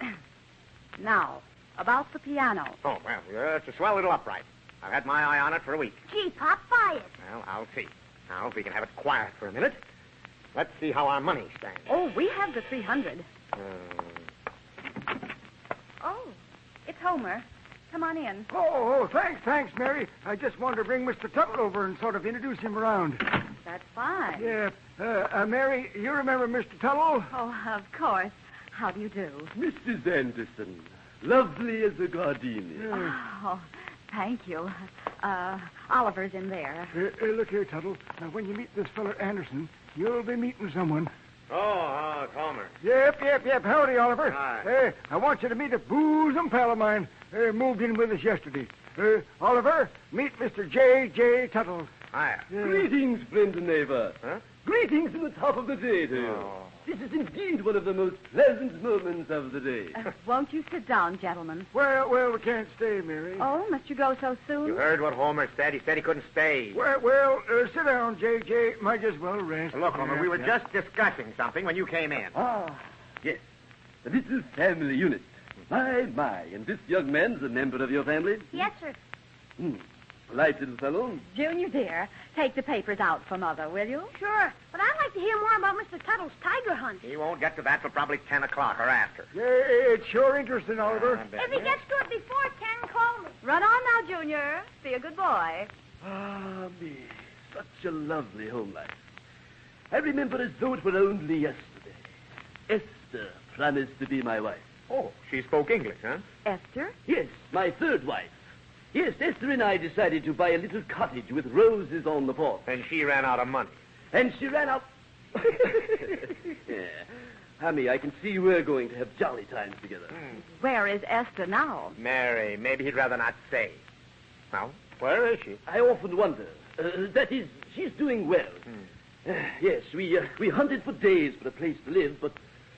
Now, about the piano. Oh, well, it's a swell little upright. I've had my eye on it for a week. Gee, Pop, buy it. Well, I'll see. Now, if we can have it quiet for a minute, let's see how our money stands. Oh, we have the 300. Oh, it's Homer. Come on in. Oh, thanks, Mary. I just wanted to bring Mr. Tuttle over and sort of introduce him around. That's fine. Yeah. Mary, you remember Mr. Tuttle? Oh, of course. How do you do? Mrs. Anderson, lovely as a gardenia. Oh, thank you. Oliver's in there. Look here, Tuttle. When you meet this fella Anderson, you'll be meeting someone. Oh, Homer. Yep. Howdy, Oliver. Hi. I want you to meet a bosom pal of mine. Moved in with us yesterday. Oliver, meet Mr. J. Tuttle. Hi. Greetings, friend and neighbor. Huh? Greetings in the top of the day to you. Oh. This is indeed one of the most pleasant moments of the day. Won't you sit down, gentlemen? Well, we can't stay, Mary. Oh, must you go so soon? You heard what Homer said. He said he couldn't stay. Well, sit down, J. Might as well rest. Look, Homer, we were just discussing something when you came in. Ah, yes. The little family unit. My. And this young man's a member of your family? Yes, sir. Polite little fellow. Junior, dear, take the papers out for Mother, will you? Sure, but I'd like to hear more about Mr. Tuttle's tiger hunt. He won't get to that till probably 10 o'clock or after. Yeah, it's sure interesting, Oliver. If he gets to it before 10, call me. Run on now, Junior. Be a good boy. Ah, me. Such a lovely home life. I remember as though it were only yesterday. Esther promised to be my wife. Oh, she spoke English, huh? Esther? Yes, my third wife. Yes, Esther and I decided to buy a little cottage with roses on the porch. And she ran out of money. And she ran out... Yeah. Hammy, I can see we're going to have jolly times together. Where is Esther now? Mary, maybe he'd rather not say. Now, where is she? I often wonder. That is, she's doing well. Yes, we hunted for days for a place to live, but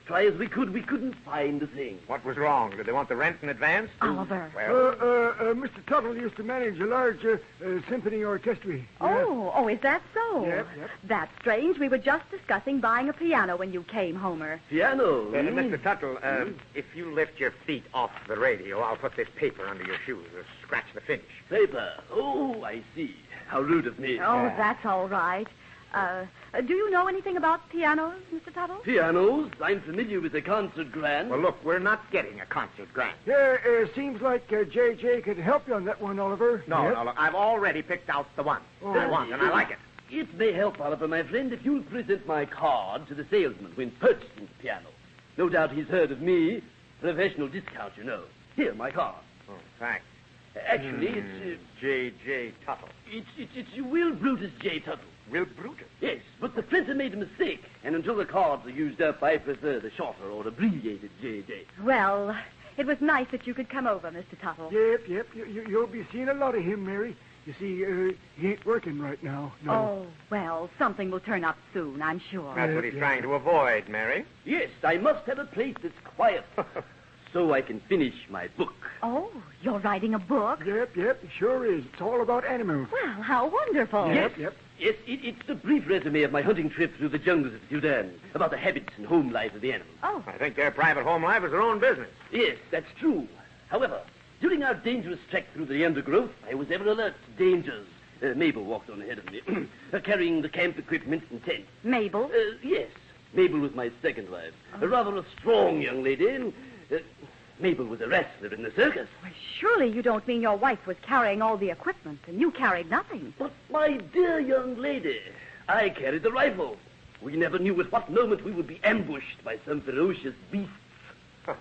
Try as we could, we couldn't find a thing. What was wrong? Did they want the rent in advance? Oliver. Well, Mr. Tuttle used to manage a large symphony orchestra. Oh, is that so? Yep. That's strange. We were just discussing buying a piano when you came, Homer. Piano? Mr. Tuttle, if you lift your feet off the radio, I'll put this paper under your shoes or scratch the finish. Paper? Oh, I see. How rude of me. Oh, that's all right. Do you know anything about pianos, Mr. Tuttle? Pianos? I'm familiar with the concert grand. Well, look, we're not getting a concert grant. Yeah, seems like J.J. could help you on that one, Oliver. No, look, I've already picked out the one I want, and I like it. It may help, Oliver, my friend, if you'll present my card to the salesman when purchasing the piano. No doubt he's heard of me. Professional discount, you know. Here, my card. Oh, thanks. Actually, it's... J.J. Tuttle. It's Will Brutus J. Tuttle. Will Brutus? Yes, but the printer made a mistake, and until the cards are used up, I prefer the shorter or abbreviated J.J. Well, it was nice that you could come over, Mr. Tuttle. Yep. You'll be seeing a lot of him, Mary. You see, he ain't working right now. No. Oh, well, something will turn up soon, I'm sure. That's what he's trying to avoid, Mary. Yes, I must have a place that's quiet, so I can finish my book. Oh, you're writing a book? Yep, it sure is. It's all about animals. Well, how wonderful. Yes, it's a brief resume of my hunting trip through the jungles of the Sudan, about the habits and home life of the animals. Oh. I think their private home life is their own business. Yes, that's true. However, during our dangerous trek through the undergrowth, I was ever alert to dangers. Mabel walked on ahead of me, carrying the camp equipment and tent. Mabel? Yes. Mabel was my second wife. Rather a strong young lady, and Mabel was a wrestler in the circus. Well, surely you don't mean your wife was carrying all the equipment and you carried nothing. But, my dear young lady, I carried the rifle. We never knew at what moment we would be ambushed by some ferocious beast.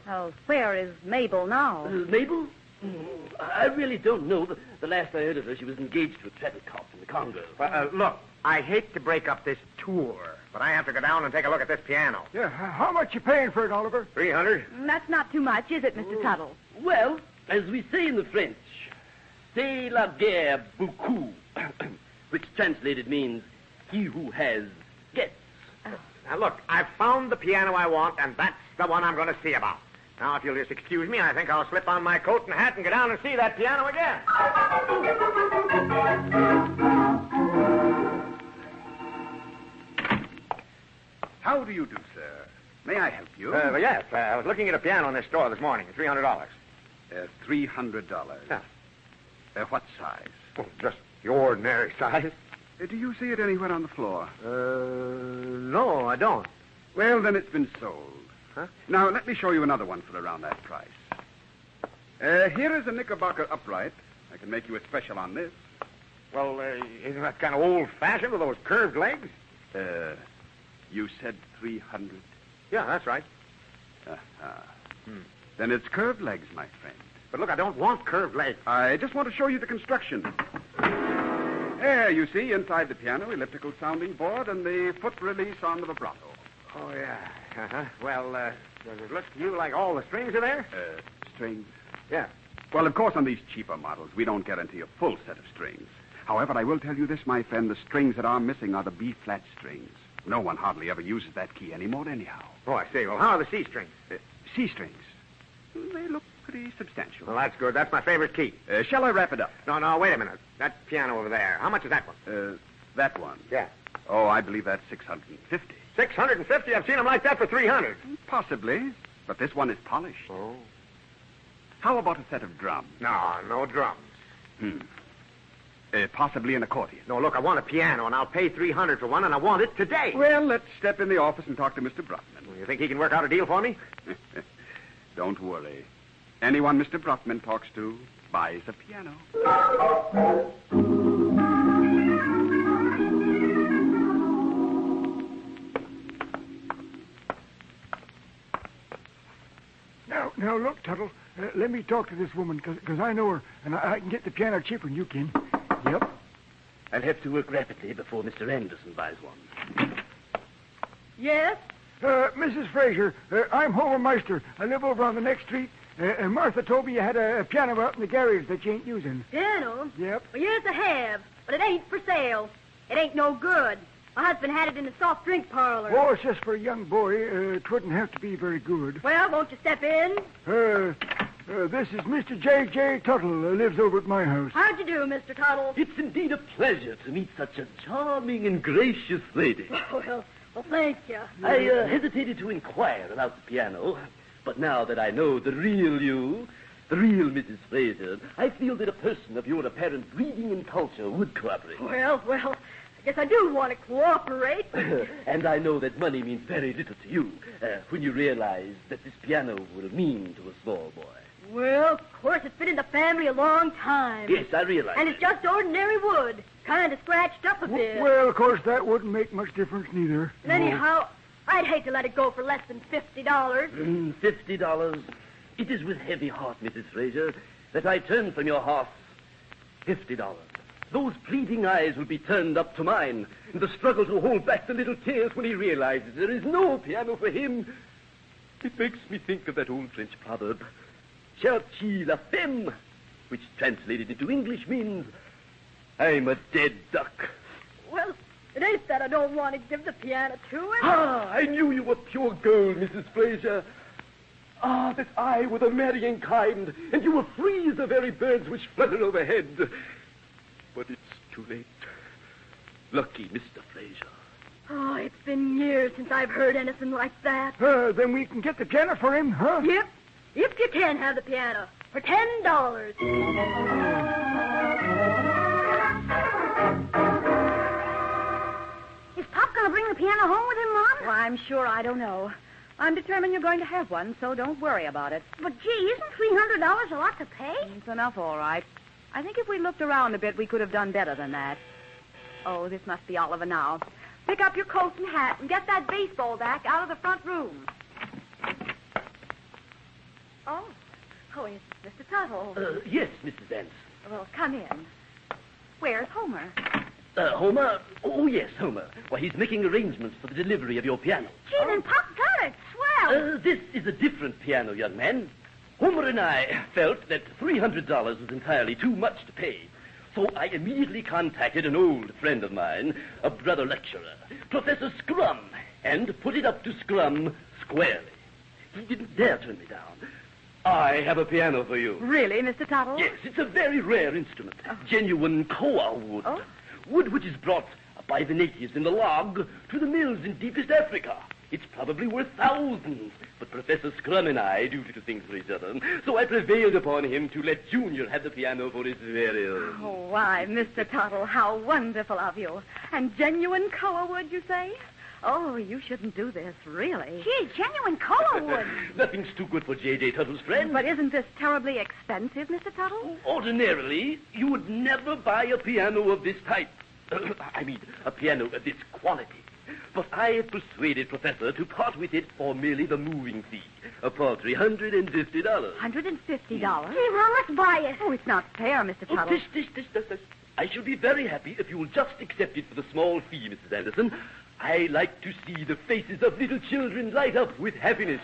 Oh, where is Mabel now? Mabel? I really don't know. The last I heard of her, she was engaged to a traffic cop in the Congo. Look, I hate to break up this tour, but I have to go down and take a look at this piano. Yeah, how much you paying for it, Oliver? $300. That's not too much, is it, Mr. Tuttle? Well, as we say in the French, c'est la guerre beaucoup, which translated means he who has gets. Now, look, I've found the piano I want, and that's the one I'm going to see about. Now, if you'll just excuse me, I think I'll slip on my coat and hat and go down and see that piano again. How do you do, sir? May I help you? Yes, I was looking at a piano in this store this morning. $300. $300. Yeah. What size? Oh, just the ordinary size. Do you see it anywhere on the floor? No, I don't. Well, then it's been sold. Huh? Now, let me show you another one for around that price. Here is a Knickerbocker upright. I can make you a special on this. Well, isn't that kind of old-fashioned with those curved legs? You said 300? Yeah, that's right. Then it's curved legs, my friend. But look, I don't want curved legs. I just want to show you the construction. There, you see, inside the piano, elliptical sounding board and the foot release on the vibrato. Oh, yeah. Uh-huh. Well, does it look to you like all the strings are there? Strings? Yeah. Well, of course, on these cheaper models, we don't guarantee a full set of strings. However, I will tell you this, my friend, the strings that are missing are the B-flat strings. No one hardly ever uses that key anymore anyhow. Oh, I see. Well, how are the C strings? C strings? They look pretty substantial. Well, that's good. That's my favorite key. Shall I wrap it up? No, wait a minute. That piano over there, how much is that one? That one? Yeah. Oh, I believe that's $650. $650? I've seen them like that for $300. Possibly, but this one is polished. Oh. How about a set of drums? No drums. Possibly an accordion. No, look, I want a piano, and I'll pay $300 for one, and I want it today. Well, let's step in the office and talk to Mr. Bruckman. You think he can work out a deal for me? Don't worry. Anyone Mr. Bruckman talks to buys a piano. Now, look, Tuttle, let me talk to this woman, because I know her, and I can get the piano cheaper than you can. Yep. I'll have to work rapidly before Mr. Anderson buys one. Yes? Mrs. Fraser, I'm Homer Meister. I live over on the next street. Martha told me you had a piano out in the garage that you ain't using. Piano? Yep. Well, yes, I have, but it ain't for sale. It ain't no good. My husband had it in the soft drink parlor. Oh, it's just for a young boy. It wouldn't have to be very good. Well, won't you step in? This is Mr. J.J. Tuttle. Lives over at my house. How'd you do, Mr. Tuttle? It's indeed a pleasure to meet such a charming and gracious lady. Well, thank you. I hesitated to inquire about the piano, but now that I know the real you, the real Mrs. Fraser, I feel that a person of your apparent breeding and culture would cooperate. Well, I guess I do want to cooperate. And I know that money means very little to you when you realize that this piano will mean to a small boy. Well, of course, it's been in the family a long time. Yes, I realize. And it's just ordinary wood, kind of scratched up a bit. Well, of course, that wouldn't make much difference neither. And anyhow, I'd hate to let it go for less than $50. $50? It is with heavy heart, Mrs. Fraser, that I turn from your hearth $50. Those pleading eyes will be turned up to mine in the struggle to hold back the little tears when he realizes there is no piano for him. It makes me think of that old French proverb, cherchez la femme, which translated into English means, I'm a dead duck. Well, it ain't that I don't want to give the piano to him. Ah, I knew you were pure gold, Mrs. Fraser. Ah, that I were the marrying kind, and you were free as the very birds which flutter overhead. But it's too late. Lucky Mr. Fraser. Oh, it's been years since I've heard anything like that. Then we can get the piano for him, huh? Yep. If you can have the piano for $10. Is Pop going to bring the piano home with him, Mom? Well, I'm sure I don't know. I'm determined you're going to have one, so don't worry about it. But, gee, isn't $300 a lot to pay? It's enough, all right. I think if we looked around a bit, we could have done better than that. Oh, this must be Oliver now. Pick up your coat and hat and get that baseball bat out of the front room. Oh, it's Mr. Tuttle. Yes, Mrs. Vance. Well, come in. Where's Homer? Homer? Oh, yes, Homer. Why, he's making arrangements for the delivery of your piano. Gee, then Pop got it. Swell. This is a different piano, young man. Homer and I felt that $300 was entirely too much to pay. So I immediately contacted an old friend of mine, a brother lecturer, Professor Scrum, and put it up to Scrum squarely. He didn't dare turn me down. I have a piano for you. Really, Mr. Tuttle? Yes, it's a very rare instrument. Genuine koa wood. Oh? Wood which is brought by the natives in the log to the mills in deepest Africa. It's probably worth thousands, but Professor Scrum and I do little things for each other, so I prevailed upon him to let Junior have the piano for his very own. Oh, why, Mr. Tuttle, how wonderful of you. And genuine koa wood, you say? Oh, you shouldn't do this, really. Gee, genuine koa wood. Nothing's too good for J.J. Tuttle's friend. But isn't this terribly expensive, Mr. Tuttle? Ordinarily, you would never buy a piano of this type. I mean, a piano of this quality. But I persuaded Professor to part with it for merely the moving fee, a paltry $150. $150? Gee, well, let's buy it. Oh, it's not fair, Mr. Tuttle. This. I shall be very happy if you will just accept it for the small fee, Mrs. Anderson. I like to see the faces of little children light up with happiness.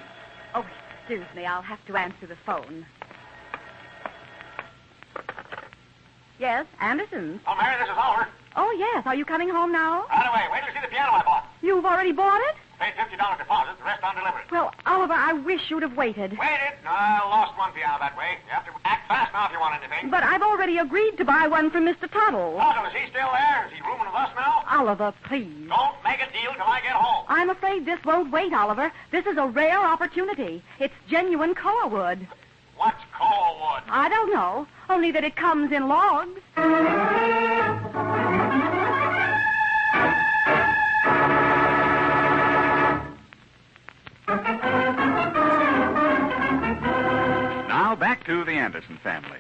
Oh, excuse me. I'll have to answer the phone. Yes, Anderson. Oh, Mary, this is Oliver. Oh, yes. Are you coming home now? Right away. Wait till you see the piano I bought. You've already bought it? Paid $50 deposit, the rest on delivery. Well, Oliver, I wish you'd have waited. Waited? No, I lost one piano that way. You have to act fast now if you want anything. But I've already agreed to buy one from Mr. Tuttle. Oh, so is he still there? Is he rooming with us now? Oliver, please. Don't make a deal till I get home. I'm afraid this won't wait, Oliver. This is a rare opportunity. It's genuine koa wood. What's koa wood? I don't know, only that it comes in logs. Now back to the Anderson family.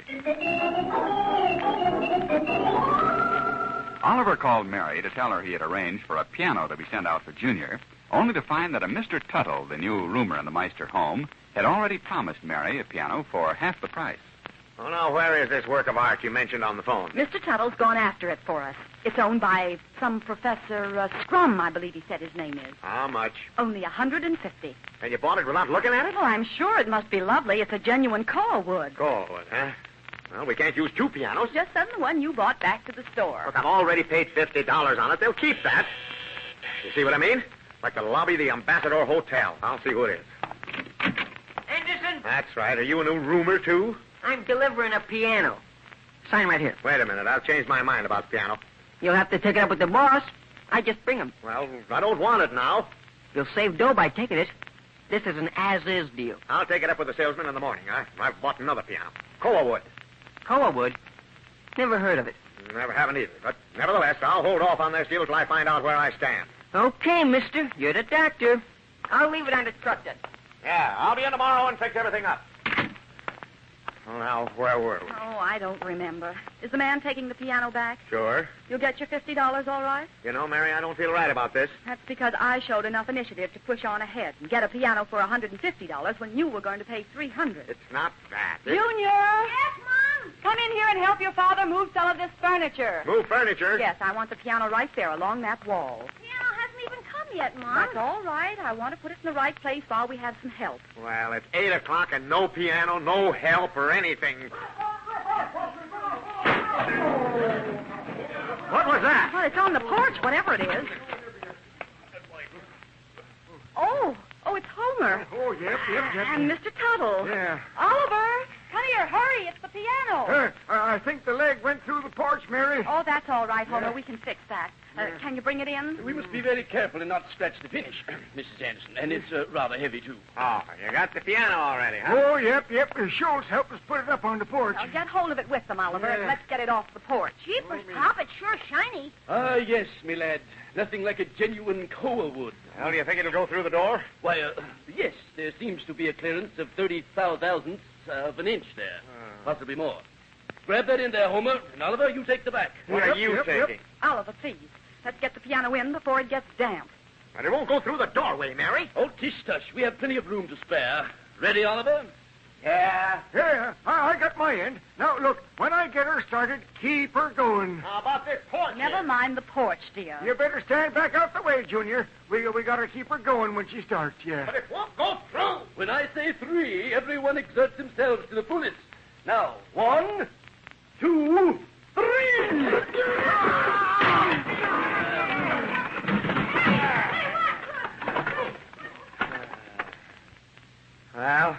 Oliver called Mary to tell her he had arranged for a piano to be sent out for Junior, only to find that a Mr. Tuttle, the new roomer in the Meister home, had already promised Mary a piano for half the price. Oh, now, where is this work of art you mentioned on the phone? Mr. Tuttle's gone after it for us. It's owned by some Professor Scrum, I believe he said his name is. How much? Only $150. And you bought it without looking at it? Well, I'm sure it must be lovely. It's a genuine koa wood. Koa wood, huh? Well, we can't use two pianos. Just send the one you bought back to the store. Look, I've already paid $50 on it. They'll keep that. You see what I mean? Like the lobby of the Ambassador Hotel. I'll see who it is. Anderson, That's right. Are you a new roomer, too? I'm delivering a piano. Sign right here. Wait a minute. I'll change my mind about the piano. You'll have to take it up with the boss. I just bring him. Well, I don't want it now. You'll save dough by taking it. This is an as-is deal. I'll take it up with the salesman in the morning. I've bought another piano. Koa wood. Koa wood? Never heard of it. Never haven't either. But nevertheless, I'll hold off on this deal till I find out where I stand. Okay, mister. You're the doctor. I'll leave it uninstructed. Yeah, I'll be in tomorrow and fix everything up. Well, now, where were we? Oh, I don't remember. Is the man taking the piano back? Sure. You'll get your $50 all right? You know, Mary, I don't feel right about this. That's because I showed enough initiative to push on ahead and get a piano for $150 when you were going to pay $300. It's not that. Junior! Yes, Mom? Come in here and help your father move some of this furniture. Move furniture? Yes, I want the piano right there along that wall. Piano hasn't even come yet, Mom. That's all right. I want to put it in the right place while we have some help. Well, it's 8 o'clock and no piano, no help or anything. What was that? Well, it's on the porch, whatever it is. Oh, it's Homer. Oh, yep. And Mr. Tuttle. Yeah. Oliver, come here, hurry. It's the piano. I think the leg went through the porch, Mary. Oh, that's all right, Homer. Yeah. We can fix that. Can you bring it in? We must be very careful and not scratch the finish, Mrs. Anderson. And it's rather heavy, too. Oh, you got the piano already, huh? Oh, yep. Schultz helped us put it up on the porch. Now, get hold of it with them, Oliver, and let's get it off the porch. Jeepers, Pop, it's sure shiny. Ah, yes, me lad. Nothing like a genuine koa wood. Well, do you think it'll go through the door? Why, yes, there seems to be a clearance of 30 thousandths of an inch there. Possibly more. Grab that in there, Homer, and Oliver, you take the back. What are you taking? Oliver, please. Let's get the piano in before it gets damp. But it won't go through the doorway, Mary. Oh, tush. We have plenty of room to spare. Ready, Oliver? Yeah. Yeah, I got my end. Now, look, when I get her started, keep her going. How about this porch? Never mind the porch, dear. You better stand back out the way, Junior. We got to keep her going when she starts, yeah. But it won't go through. When I say 3, everyone exerts themselves to the fullest. Now, 1, 2, 3! Well,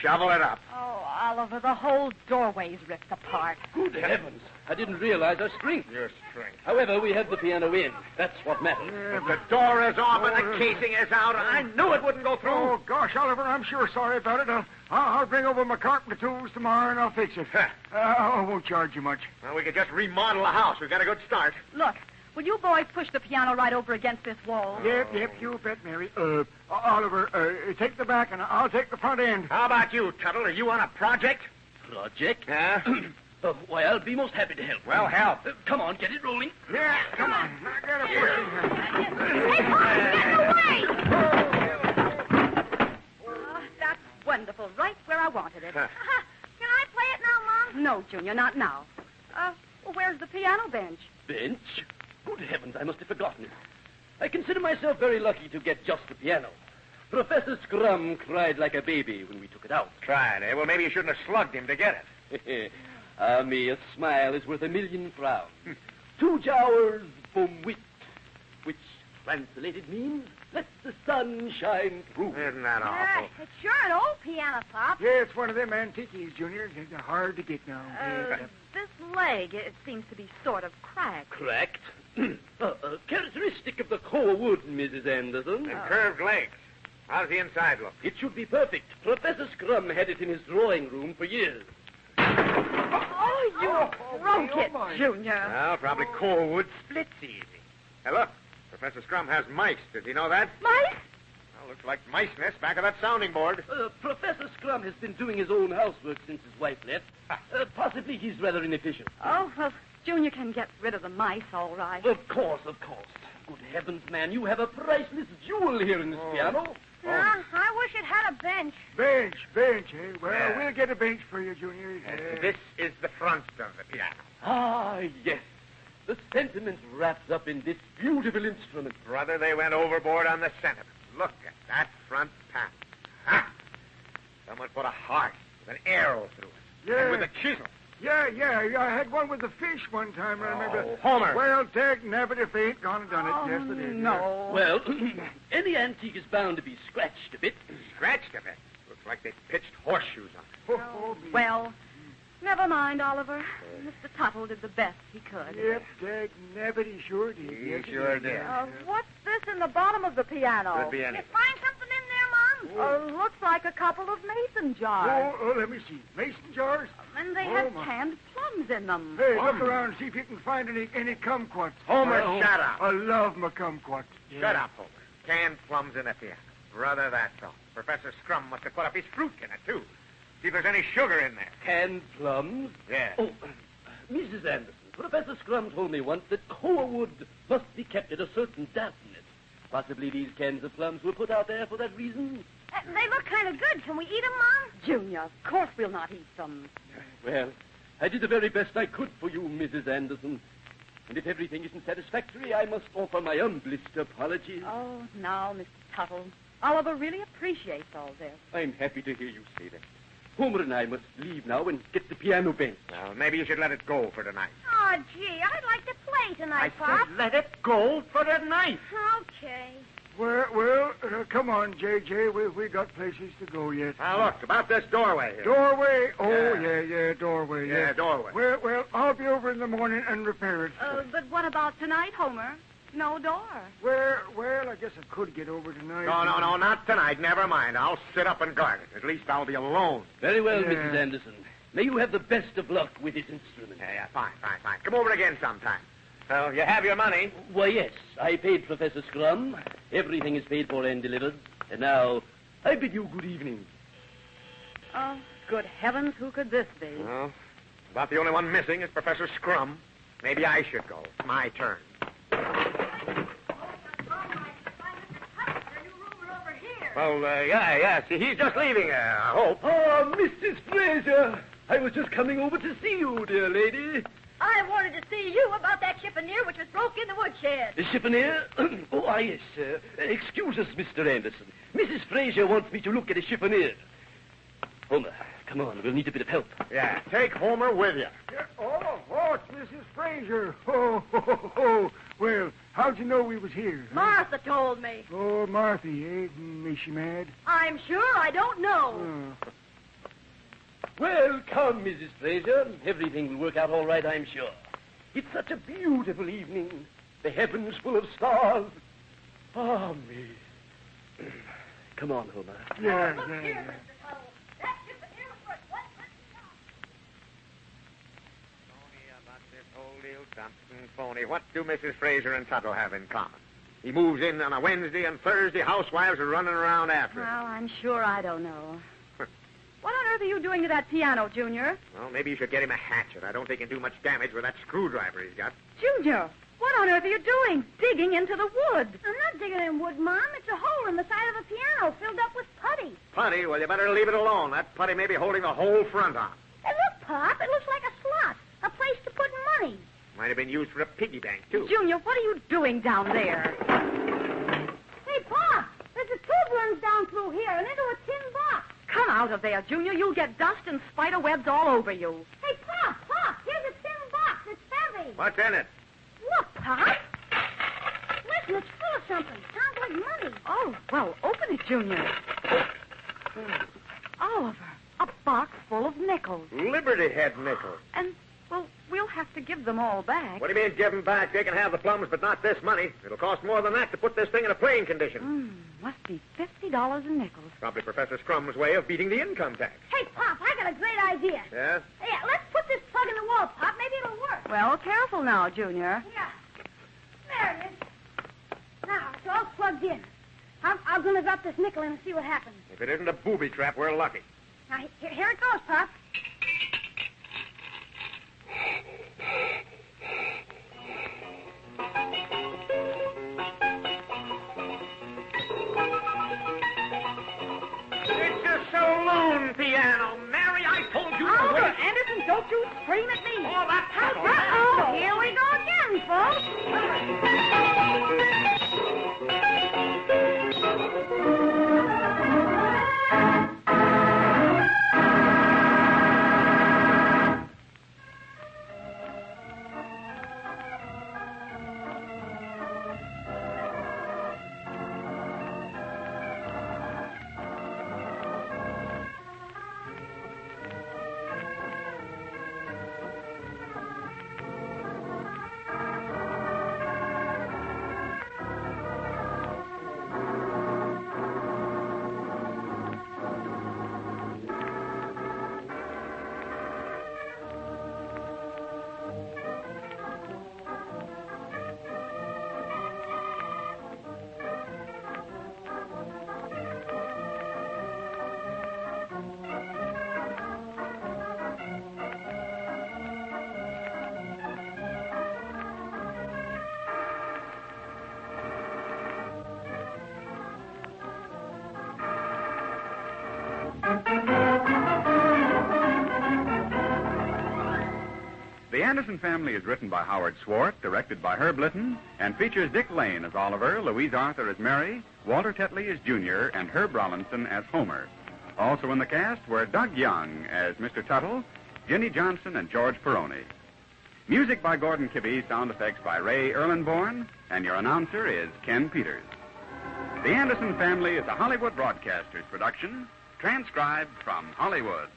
shovel it up. Oh, Oliver, the whole doorway's ripped apart. Good heavens. I didn't realize our strength. Your strength. However, we have the piano in. That's what matters. If the door is off and the casing is out, I knew it wouldn't go through. Oh, gosh, Oliver, I'm sure sorry about it. I'll bring over my carpenter tools tomorrow and I'll fix it. I won't charge you much. Well, we could just remodel the house. We've got a good start. Look, will you boys push the piano right over against this wall? Yep, you bet, Mary. Oliver, take the back and I'll take the front end. How about you, Tuttle? Are you on a project? Project? Yeah? Why, I'll be most happy to help. Well, help. Come on, get it rolling. Yeah, come on. I got to push it here. Hey, Pop, get in the way! That's wonderful. Right where I wanted it. Can I play it now, Mom? No, Junior, not now. Well, where's the piano bench? Bench? Good heavens, I must have forgotten it. I consider myself very lucky to get just the piano. Professor Scrum cried like a baby when we took it out. Cried, eh? Well, maybe you shouldn't have slugged him to get it. Me, a smile is worth 1,000,000 frowns. 2 jowers vom wit, which translated means, let the sun shine through. Isn't that Yeah, awful? it's sure an old piano, Pop. Yeah, it's one of them antiques, Junior. They're hard to get now. This leg, it seems to be sort of cracked. Cracked? Characteristic of the koa wood, Mrs. Anderson. And curved legs. How's the inside look? It should be perfect. Professor Scrum had it in his drawing room for years. Oh, you broke it, Junior. Well, probably koa wood splits easy. Hey, look. Professor Scrum has mice. Did he know that? Mice? Well, looks like mice nests back of that sounding board. Professor Scrum has been doing his own housework since his wife left. Possibly he's rather inefficient. Oh, well, Junior can get rid of the mice, all right. Of course. Good heavens, man, you have a priceless jewel here in this piano. I wish it had a bench. Bench, eh? Well, we'll get a bench for you, Junior. This is the front of the piano. Ah, yes. The sentiment wrapped up in this beautiful instrument. Brother, they went overboard on the sentiment. Look at that front panel. Ha! Someone put a heart with an arrow through it. Yeah. And with a chisel. Yeah. I had one with the fish one time, I remember. Oh, Homer. Well, dag nabbit if they ain't gone and done it. Yes, they did. No. Well, any antique is bound to be scratched a bit. Scratched a bit. Looks like they pitched horseshoes on it. Well, never mind, Oliver. Mr. Tuttle did the best he could. Yep, dag nabbit, he sure did. Yes, he sure did. What's this in the bottom of the piano? Could be anything. Find something in there, Mom? Looks like a couple of mason jars. Oh, let me see. Mason jars? And they have canned plums in them. Hey, look around and see if you can find any kumquats. Homer, shut up. I love my kumquats. Shut up, Homer. Canned plums in a piano. Brother, that's all. Professor Scrum must have put up his fruit in it, too. See if there's any sugar in there. Canned plums? Yeah. Oh, Mrs. Anderson, Professor Scrum told me once that koa wood must be kept at a certain dampness. Possibly these cans of plums were put out there for that reason. They look kind of good. Can we eat them, Mom? Junior, of course we'll not eat them. Well, I did the very best I could for you, Mrs. Anderson. And if everything isn't satisfactory, I must offer my humblest apologies. Oh, now, Mr. Tuttle. Oliver really appreciates all this. I'm happy to hear you say that. Homer and I must leave now and get the piano bent. Well, maybe you should let it go for tonight. Oh, gee, I'd like to play tonight, Pop. Let it go for tonight. Okay. Well, come on, J.J. We got places to go yet. Now, look, about this doorway here. Doorway? Oh, yeah, doorway. Yeah, doorway. Well, I'll be over in the morning and repair it. But what about tonight, Homer? No door. Well, I guess I could get over tonight. No, not tonight. Never mind. I'll sit up and guard it. At least I'll be alone. Very well, Mrs. Anderson. May you have the best of luck with this instrument. Yeah, fine. Come over again sometime. So, you have your money? Why, yes. I paid Professor Scrum. Everything is paid for and delivered. And now, I bid you good evening. Oh, good heavens, who could this be? Well, about the only one missing is Professor Scrum. Maybe I should go. It's my turn. Well, yeah. See, he's just leaving, I hope. Oh, Mrs. Fraser. I was just coming over to see you, dear lady. I wanted to see you about that chiffonier which was broke in the woodshed. The chiffonier? Yes, sir. Excuse us, Mr. Anderson. Mrs. Fraser wants me to look at a chiffonier. Homer, come on. We'll need a bit of help. Yeah, take Homer with you. Yeah, oh, it's Mrs. Fraser. Oh. Well, how'd you know we was here? Martha told me. Oh, Martha, eh? Is she mad? I'm sure I don't know. Oh. Well, come, Mrs. Fraser. Everything will work out all right, I'm sure. It's such a beautiful evening. The heavens full of stars. Ah, me. Come on, Homer. Yeah. That chiffonier was worth what? About this whole deal, something phony. What do Mrs. Fraser and Tuttle have in common? He moves in on a Wednesday, and Thursday housewives are running around after him. Well, I'm sure I don't know. What on earth are you doing to that piano, Junior? Well, maybe you should get him a hatchet. I don't think he can do much damage with that screwdriver he's got. Junior, what on earth are you doing? Digging into the wood. I'm not digging in wood, Mom. It's a hole in the side of the piano filled up with putty. Putty? Well, you better leave it alone. That putty may be holding the whole front on. Hey, look, Pop. It looks like a slot. A place to put money. Might have been used for a piggy bank, too. Junior, what are you doing down there? Hey, Pop. There's a tube runs down through here and into a tin box. Come out of there, Junior. You'll get dust and spider webs all over you. Hey, Pop. Here's a tin box. It's heavy. What's in it? Look, Pop. Listen, it's full of something. Sounds like money. Oh, well, open it, Junior. Oliver, a box full of nickels. Liberty Head nickels. And, well, we'll have to give them all back. What do you mean, give them back? They can have the plums, but not this money. It'll cost more than that to put this thing in a playing condition. Must be $50 in nickels. Probably Professor Scrum's way of beating the income tax. Hey, Pop, I got a great idea. Yeah? Yeah, let's put this plug in the wall, Pop. Maybe it'll work. Well, careful now, Junior. Yeah. There it is. Now, it's all plugged in. I'm going to drop this nickel in and see what happens. If it isn't a booby trap, we're lucky. Now, here it goes, Pop. It's a saloon piano, Mary. I told you to Oliver, wait. Anderson, don't you scream at me. Oh, that's Uh-oh, here we go again, folks. The Anderson Family is written by Howard Swart, directed by Herb Litton, and features Dick Lane as Oliver, Louise Arthur as Mary, Walter Tetley as Junior, and Herb Rollinson as Homer. Also in the cast were Doug Young as Mr. Tuttle, Jenny Johnson, and George Peroni. Music by Gordon Kibbe, sound effects by Ray Erlenborn, and your announcer is Ken Peters. The Anderson Family is a Hollywood Broadcasters production, transcribed from Hollywood.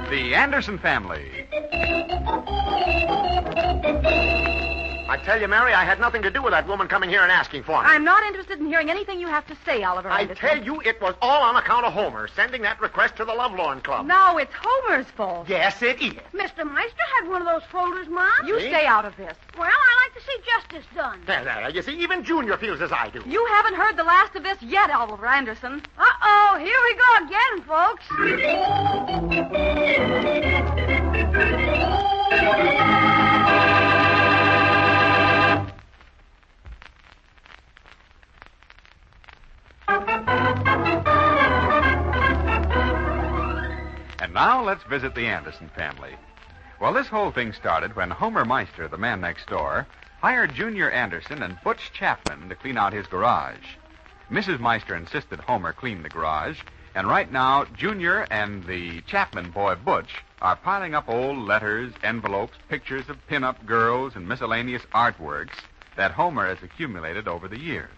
The Anderson Family. I tell you, Mary, I had nothing to do with that woman coming here and asking for me. I'm not interested in hearing anything you have to say, Oliver I Anderson. tell you, it was all on account of Homer sending that request to the Lovelorn Club. No, it's Homer's fault. Yes, it is. Mr. Meister had one of those folders, Mom. You stay out of this. Well, I like to see justice done. There, you see, even Junior feels as I do. You haven't heard the last of this yet, Oliver Anderson. Uh-oh, here we go again, folks. And now let's visit the Anderson family. Well, this whole thing started when Homer Meister, the man next door, hired Junior Anderson and Butch Chapman to clean out his garage. Mrs. Meister insisted Homer clean the garage, and right now Junior and the Chapman boy, Butch, are piling up old letters, envelopes, pictures of pin-up girls, and miscellaneous artworks that Homer has accumulated over the years.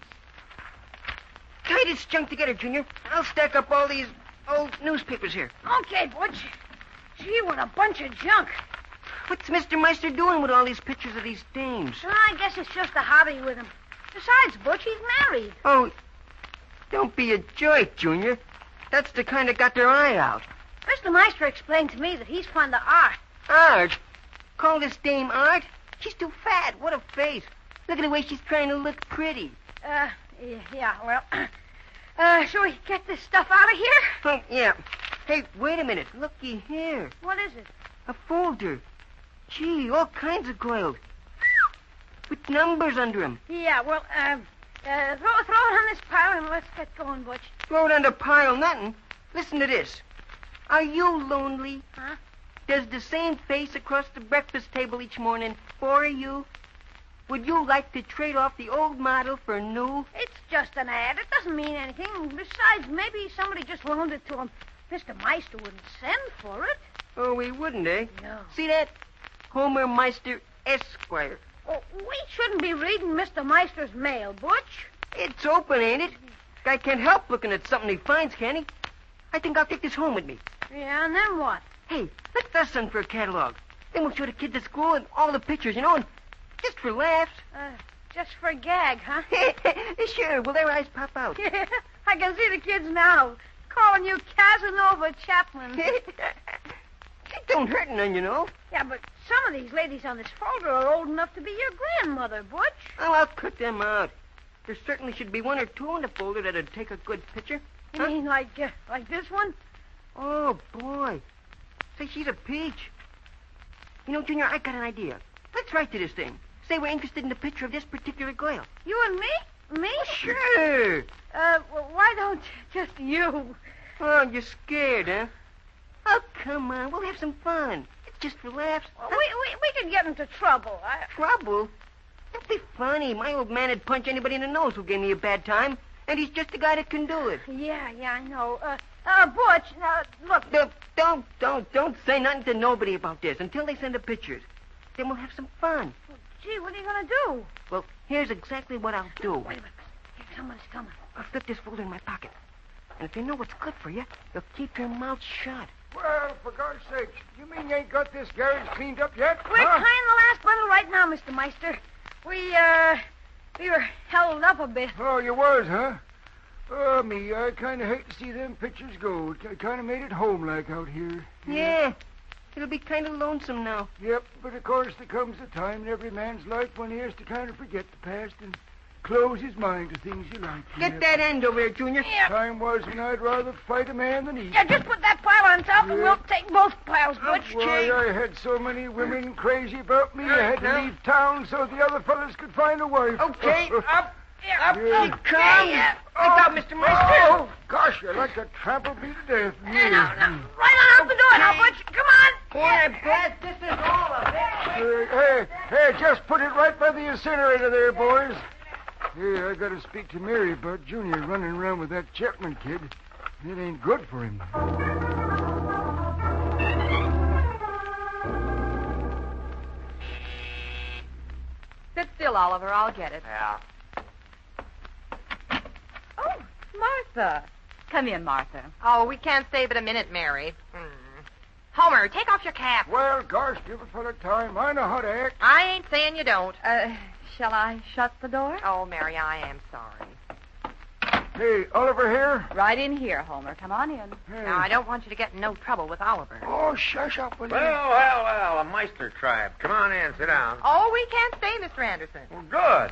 Tie this junk together, Junior. I'll stack up all these old newspapers here. Okay, Butch. Gee, what a bunch of junk. What's Mr. Meister doing with all these pictures of these dames? I guess it's just a hobby with him. Besides, Butch, he's married. Oh, don't be a jerk, Junior. That's the kind that got their eye out. Mr. Meister explained to me that he's fond of art. Art? Call this dame art? She's too fat. What a face. Look at the way she's trying to look pretty. Yeah, well... shall we get this stuff out of here? Oh, yeah. Hey, wait a minute. Looky here. What is it? A folder. Gee, all kinds of coils. With numbers under them. Yeah, well, throw it on this pile and let's get going, Butch. Throw it on the pile, nothing. Listen to this. Are you lonely? Huh? Does the same face across the breakfast table each morning bore you? Would you like to trade off the old model for new? It's just an ad. It doesn't mean anything. Besides, maybe somebody just loaned it to him. Mr. Meister wouldn't send for it. Oh, we wouldn't, eh? No. See that? Homer Meister, Esquire. Oh, we shouldn't be reading Mr. Meister's mail, Butch. It's open, ain't it? Guy can't help looking at something he finds, can he? I think I'll take this home with me. Yeah, and then what? Hey, let's ask them for a catalog. Then we'll show the kids at school and all the pictures, and just for laughs. Just for a gag, huh? Sure, will their eyes pop out? Yeah, I can see the kids now, calling you Casanova Chapman. It don't hurt none, Yeah, but some of these ladies on this folder are old enough to be your grandmother, Butch. Oh, I'll cut them out. There certainly should be one or two on the folder that'd take a good picture. You mean like this one? Oh, boy. Say, she's a peach. You know, Junior, I got an idea. Let's write to this thing. Say we're interested in the picture of this particular girl. You and me? Me? Sure. Well, why don't just you? Oh, you're scared, huh? Oh, come on. We'll have some fun. It's just for laughs. Well, we could get into trouble. Trouble? Don't be funny. My old man would punch anybody in the nose who gave me a bad time, and he's just the guy that can do it. Yeah, I know. Butch, look. Don't say nothing to nobody about this until they send the pictures. Then we'll have some fun. Well, gee, what are you going to do? Well, here's exactly what I'll do. Wait a minute. Here, somebody's coming. I'll slip this folder in my pocket. And if they know what's good for you, you'll keep your mouth shut. Well, for God's sake, you mean you ain't got this garage cleaned up yet? We're tying the last bundle right now, Mr. Meister. We were held up a bit. Oh, you was, huh? Oh, me, I kind of hate to see them pictures go. It kind of made it home-like out here. Yeah. It'll be kind of lonesome now. Yep, but of course there comes a time in every man's life when he has to kind of forget the past and close his mind to things you like. Get that end over here, Junior. Yeah. Time was when I'd rather fight a man than eat. Yeah, just put that pile on top and we'll take both piles, Butch. Why, I had so many women crazy about me, I had to leave town so the other fellas could find a wife. Okay, up Yeah. she comes. Look out, Mr. Meister. Oh, gosh, you're like to trample me to death. Now, right on out the door now, Butch. Come on. Boy, Pat, this is all of it. Hey, just put it right by the incinerator there, boys. Hey, I got to speak to Mary about Junior running around with that Chapman kid. It ain't good for him. Sit still, Oliver. I'll get it. Yeah. Oh, Martha. Come in, Martha. Oh, we can't stay but a minute, Mary. Homer, take off your cap. Well, gosh, give a fella time. I know how to act. I ain't saying you don't. Shall I shut the door? Oh, Mary, I am sorry. Hey, Oliver here? Right in here, Homer. Come on in. Hey. Now, I don't want you to get in no trouble with Oliver. Oh, shush up, will you? Well, a Meister tribe. Come on in, sit down. Oh, we can't stay, Mr. Anderson. Good.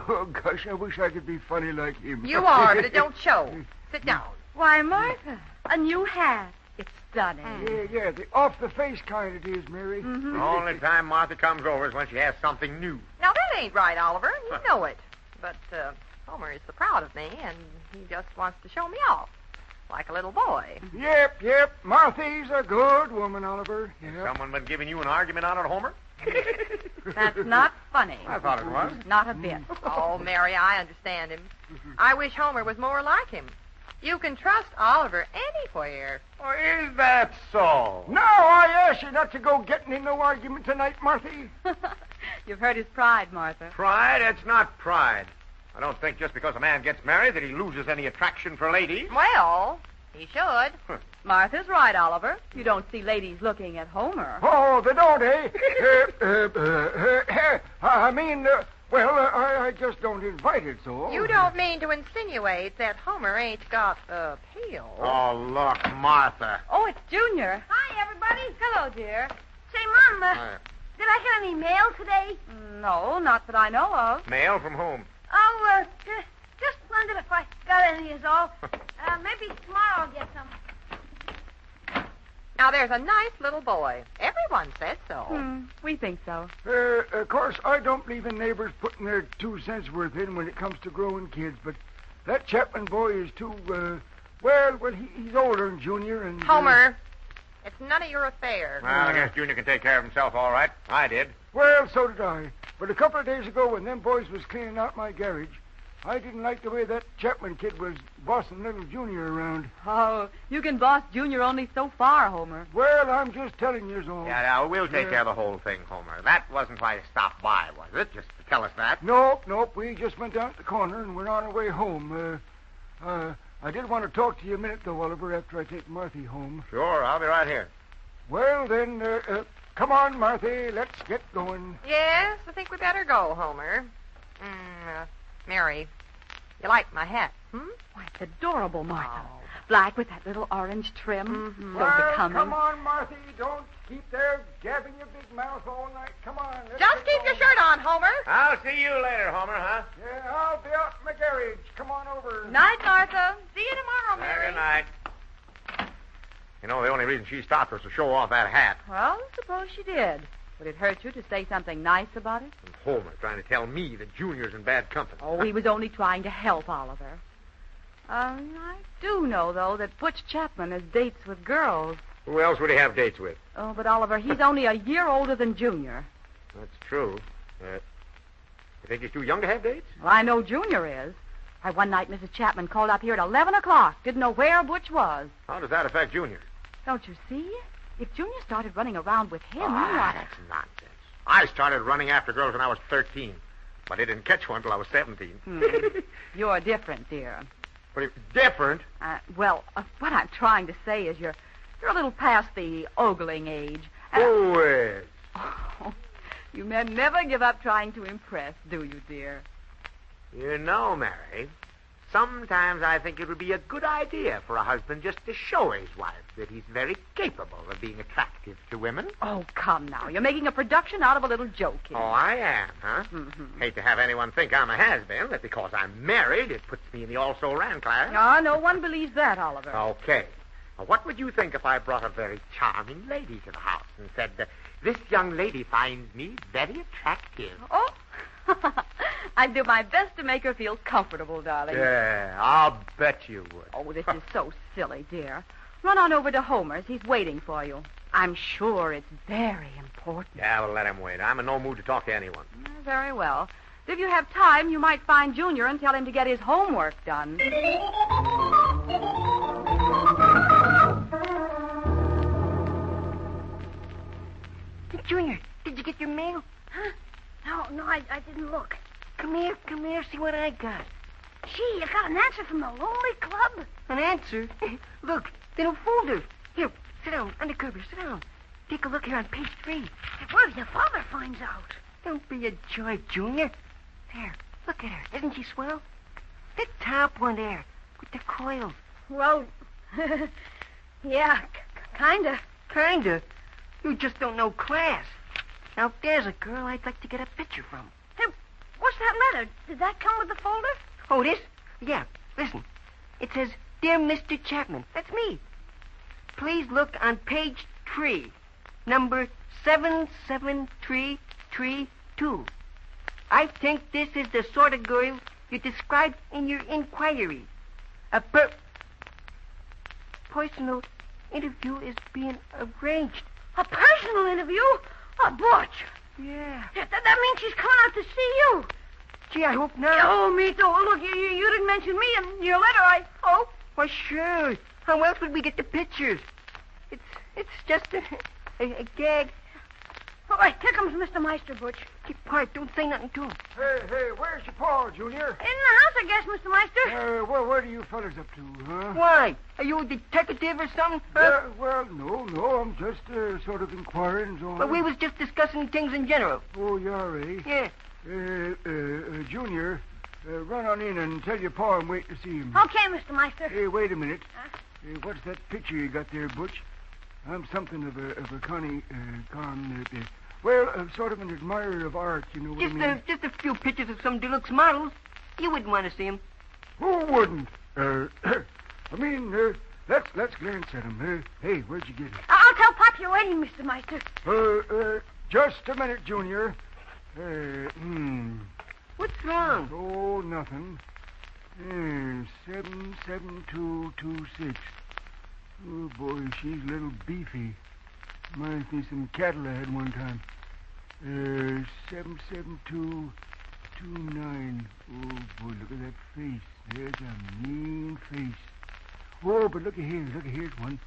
Oh, gosh, I wish I could be funny like him. You are, but it don't show. Sit down. Why, Martha, a new hat. It's stunning. Yeah, the off-the-face kind it is, Mary. Mm-hmm. The only time Martha comes over is when she has something new. Now, that ain't right, Oliver. You know it. But Homer is so proud of me, and he just wants to show me off. Like a little boy. Yep. Marthy's a good woman, Oliver. Yep. Someone been giving you an argument on it, Homer? That's not funny. I thought it was. Not a bit. Oh, Mary, I understand him. I wish Homer was more like him. You can trust Oliver anywhere. Oh, is that so? No, I asked you not to go getting in no argument tonight, Marthy. You've hurt his pride, Martha. Pride? It's not pride. I don't think just because a man gets married that he loses any attraction for ladies. Well, he should. Martha's right, Oliver. You don't see ladies looking at Homer. Oh, they don't, eh? I mean, I just don't invite it, so. You don't mean to insinuate that Homer ain't got appeal. Oh, look, Martha. Oh, it's Junior. Hi, everybody. Hello, dear. Say, Mom, did I get any mail today? No, not that I know of. Mail from whom? Oh, just wondered if I got any is all. Maybe tomorrow I'll get some. Now, there's a nice little boy. Everyone says so. We think so. Of course, I don't believe in neighbors putting their 2 cents worth in when it comes to growing kids, but that Chapman boy is too, he's older than Junior and... Homer, it's none of your affair. Well, I guess Junior can take care of himself all right. I did. Well, so did I. But a couple of days ago when them boys was cleaning out my garage, I didn't like the way that Chapman kid was bossing little Junior around. Oh, you can boss Junior only so far, Homer. Well, I'm just telling you so. Yeah, now, we'll take care of the whole thing, Homer. That wasn't why you stopped by, was it? Just to tell us that? Nope. We just went down to the corner and we're on our way home. I did want to talk to you a minute, though, Oliver, after I take Marthy home. Sure, I'll be right here. Well, then, come on, Marthy. Let's get going. Yes, I think we better go, Homer. Mary, you like my hat, Why, it's adorable, Martha. Black with that little orange trim. Mm-hmm. So Well, becoming. come on, Marthy. Don't keep there gabbing your big mouth all night. Come on. Just keep your shirt on, Homer. I'll see you later, Homer, huh? Yeah, I'll be out in my garage. Come on over. Night, Martha. See you tomorrow, Mary. Good night. You know, the only reason she stopped was to show off that hat. Well, suppose she did. Would it hurt you to say something nice about it? And Homer trying to tell me that Junior's in bad company. Oh, he was only trying to help Oliver. I do know, though, that Butch Chapman has dates with girls. Who else would he have dates with? Oh, but Oliver, he's only a year older than Junior. That's true. You think he's too young to have dates? Well, I know Junior is. Why, one night Mrs. Chapman called up here at 11 o'clock. Didn't know where Butch was. How does that affect Junior? Don't you see? If Junior started running around with him, That's nonsense. I started running after girls when I was 13. But I didn't catch one till I was 17. You're different, dear. But different? What I'm trying to say is you're a little past the ogling age. Who is? Oh, you men never give up trying to impress, do you, dear? You know, Mary, sometimes I think it would be a good idea for a husband just to show his wife that he's very capable of being attractive to women. Oh, come now. You're making a production out of a little joke here. Oh, I am, huh? Mm-hmm. Hate to have anyone think I'm a has-been, that because I'm married, it puts me in the also-ran class. Ah, no one believes that, Oliver. Okay. Now, what would you think if I brought a very charming lady to the house and said, this young lady finds me very attractive? Oh, I'd do my best to make her feel comfortable, darling. Yeah, I'll bet you would. Oh, this is so silly, dear. Run on over to Homer's. He's waiting for you. I'm sure it's very important. Yeah, well, let him wait. I'm in no mood to talk to anyone. Very well. If you have time, you might find Junior and tell him to get his homework done. Junior, did you get your mail? Huh? No, I didn't look. Come here, see what I got. Gee, you got an answer from the Lonely Club? An answer? Look, little folder. Here, sit down, under cover, sit down. Take a look here on page 3. What if your father finds out? Don't be a joy, Junior. There, look at her. Isn't she swell? The top one there, with the coils. Well, yeah, kinda. Kinda? You just don't know class. Now, there's a girl I'd like to get a picture from. Hey, what's that letter? Did that come with the folder? Oh, this? Yeah, listen. It says, Dear Mr. Chapman. That's me. Please look on page 3, number 77332. I think this is the sort of girl you described in your inquiry. A personal interview is being arranged. A personal interview? Oh, Butch. Yeah. That means she's coming out to see you. Gee, I hope not. Oh, me too. Look, you didn't mention me in your letter, I hope. Why, sure. How else would we get the pictures? It's just a gag. All right, here comes Mr. Meister, Butch. Keep quiet. Don't say nothing to him. Hey, where's your pa, Junior? In the house, I guess, Mr. Meister. What are you fellas up to, huh? Why? Are you a detective or something? Well, no, I'm just sort of inquiring. So But we was just discussing things in general. Oh, you are, eh? Yeah. Junior, run on in and tell your pa I'm waiting to see him. Okay, Mr. Meister. Hey, wait a minute. What's that picture you got there, Butch? I'm something of a sort of an admirer of art, you know what I mean? Just a few pictures of some deluxe models. You wouldn't want to see them. Who wouldn't? Let's glance at them. Hey, where'd you get it? I'll tell Pop you're waiting, Mr. Meister. Just a minute, Junior. What's wrong? Oh, nothing. 77226. Oh, boy, she's a little beefy. Reminds me of some cattle I had one time. 77229. Oh, boy, look at that face. There's a mean face. Oh, but look at here's one.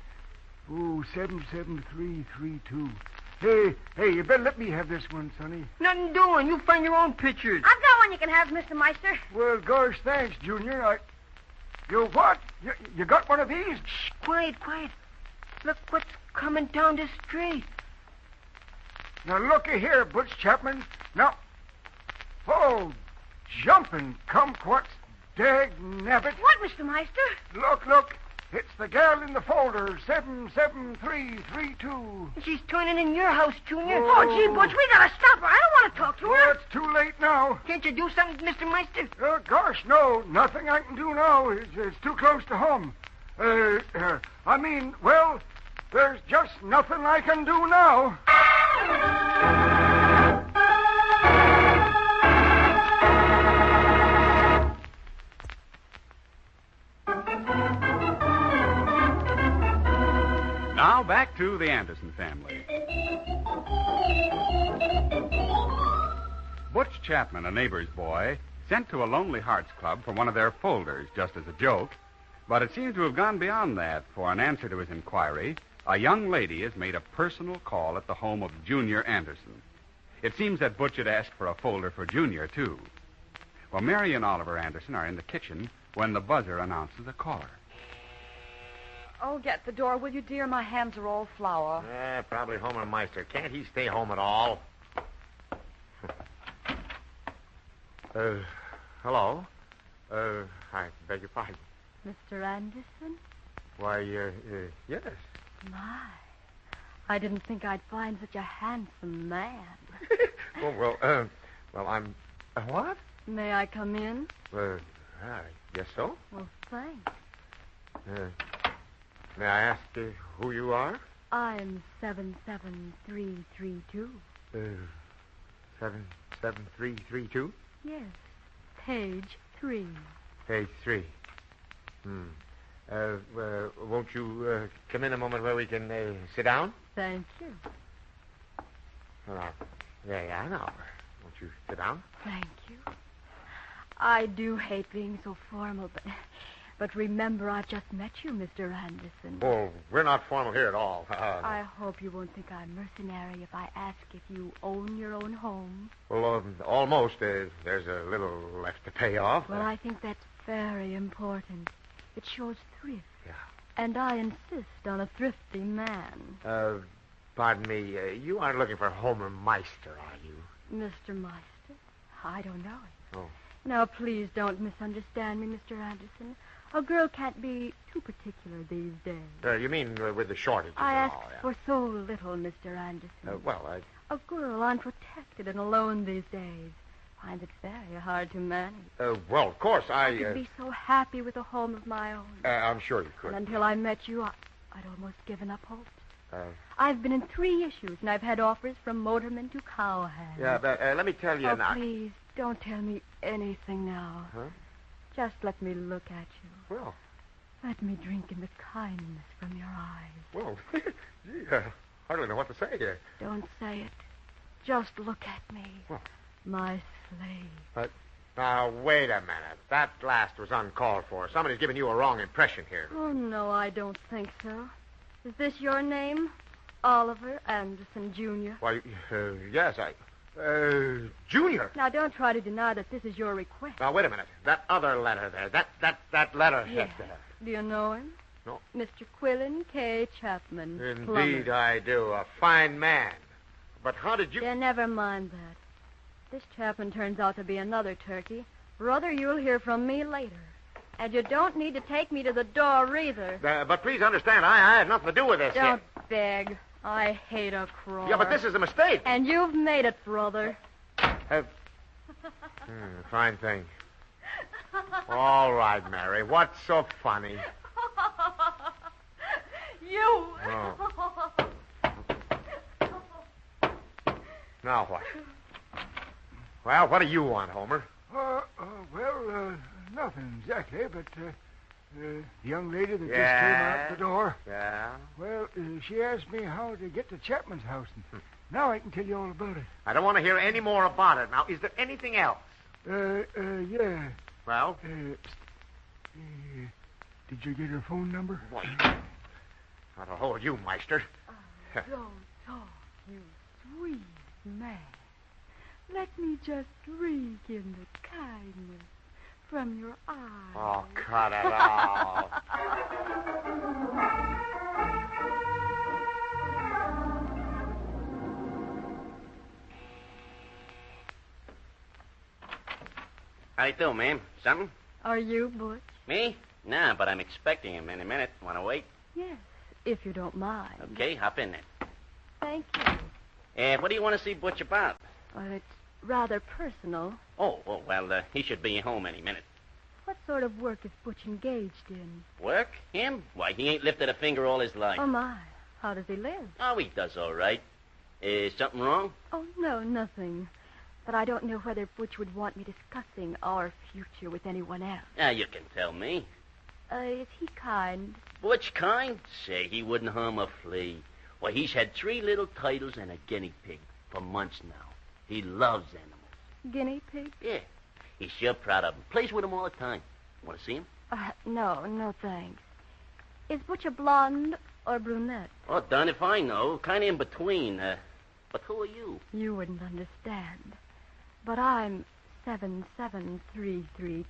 Oh, 77332. Hey, you better let me have this one, Sonny. Nothing doing. You find your own pictures. I've got one you can have, Mr. Meister. Well, gosh, thanks, Junior. You what? You got one of these? Shh, quiet. Look what's coming down the street. Now, looky here, Butch Chapman. Now, oh, jumping kumquats, dag nabbit. What, Mr. Meister? Look. It's the gal in the folder, 77332. She's turning in your house, Junior. Oh, gee, Butch, we gotta stop her. I don't want to talk to her. Oh, it's too late now. Can't you do something, Mr. Meister? Gosh, no. Nothing I can do now. It's too close to home. Well, there's just nothing I can do now. Now back to the Anderson family. Butch Chapman, a neighbor's boy, sent to a Lonely Hearts Club for one of their folders, just as a joke. But it seems to have gone beyond that. For an answer to his inquiry, a young lady has made a personal call at the home of Junior Anderson. It seems that Butch had asked for a folder for Junior, too. Well, Mary and Oliver Anderson are in the kitchen when the buzzer announces a caller. Oh, get the door, will you, dear? My hands are all flour. Probably Homer Meister. Can't he stay home at all? Hello? I beg your pardon. Mr. Anderson? Why, yes. My, I didn't think I'd find such a handsome man. Well, I'm... what? May I come in? I guess so. Well, thanks. May I ask who you are? I'm 77332. 77332? Yes. Page 3. Page 3. Won't you come in a moment where we can sit down? Thank you. Well, yeah, I know. Won't you sit down? Thank you. I do hate being so formal, but remember, I've just met you, Mr. Anderson. Oh, we're not formal here at all. I hope you won't think I'm mercenary if I ask if you own your own home. Well, almost. There's a little left to pay off. Well, I think that's very important. It shows thrift. Yeah. And I insist on a thrifty man. Pardon me. You aren't looking for Homer Meister, are you? Mr. Meister? I don't know it. Oh. Now, please don't misunderstand me, Mr. Anderson. A girl can't be too particular these days. You mean with the shortages I and asked all, yeah. for so little, Mr. Anderson. A girl unprotected and alone these days finds it very hard to manage. Well, of course, I could be so happy with a home of my own. I'm sure you could. And until I met you, I'd almost given up hope. I've been in 3 issues, and I've had offers from motormen to cowhands. Yeah, but let me tell you now. Please, don't tell me anything now. Huh? Just let me look at you. Well. Let me drink in the kindness from your eyes. Well, gee, I hardly know what to say here. Don't say it. Just look at me. Well. My slave. Now, wait a minute. That last was uncalled for. Somebody's giving you a wrong impression here. Oh, no, I don't think so. Is this your name? Oliver Anderson, Jr.? Why, yes, Junior. Now, don't try to deny that this is your request. Now, wait a minute. That other letter there. That letter. Yes. Do you know him? No. Mr. Quillen K. Chapman. Indeed, plumber. I do. A fine man. But how did you... Yeah, never mind that. This Chapman turns out to be another turkey. Brother, you'll hear from me later. And you don't need to take me to the door either. But please understand, I had nothing to do with this. Don't beg. I hate a cross. Yeah, but this is a mistake. And you've made it, brother. Fine thing. All right, Mary. What's so funny? You. Oh. Now what? Well, what do you want, Homer? Nothing exactly, but the young lady that just came out the door. Yeah? Well, she asked me how to get to Chapman's house, and now I can tell you all about it. I don't want to hear any more about it. Now, is there anything else? Yeah. Well? Did you get her phone number? What? That'll hold you, Meister. Don't talk, you sweet man. Let me just drink in the kindness from your eyes. Oh, cut it out. How you doing, ma'am? Something? Are you, Butch? Me? Nah, but I'm expecting him any minute. Want to wait? Yes, if you don't mind. Okay, hop in then. Thank you. What do you want to see Butch about? Well, it's rather personal. Oh, well, he should be home any minute. What sort of work is Butch engaged in? Work? Him? Why, he ain't lifted a finger all his life. Oh, my. How does he live? Oh, he does all right. Is something wrong? Oh, no, nothing. But I don't know whether Butch would want me discussing our future with anyone else. You can tell me. Is he kind? Butch kind? Say, he wouldn't harm a flea. Why, he's had 3 little turtles and a guinea pig for months now. He loves animals. Guinea pig? Yeah. He's sure proud of them. Plays with them all the time. Want to see him? No, thanks. Is Butch a blonde or brunette? Oh, darn if I know. Kind of in between. But who are you? You wouldn't understand. But I'm 77332.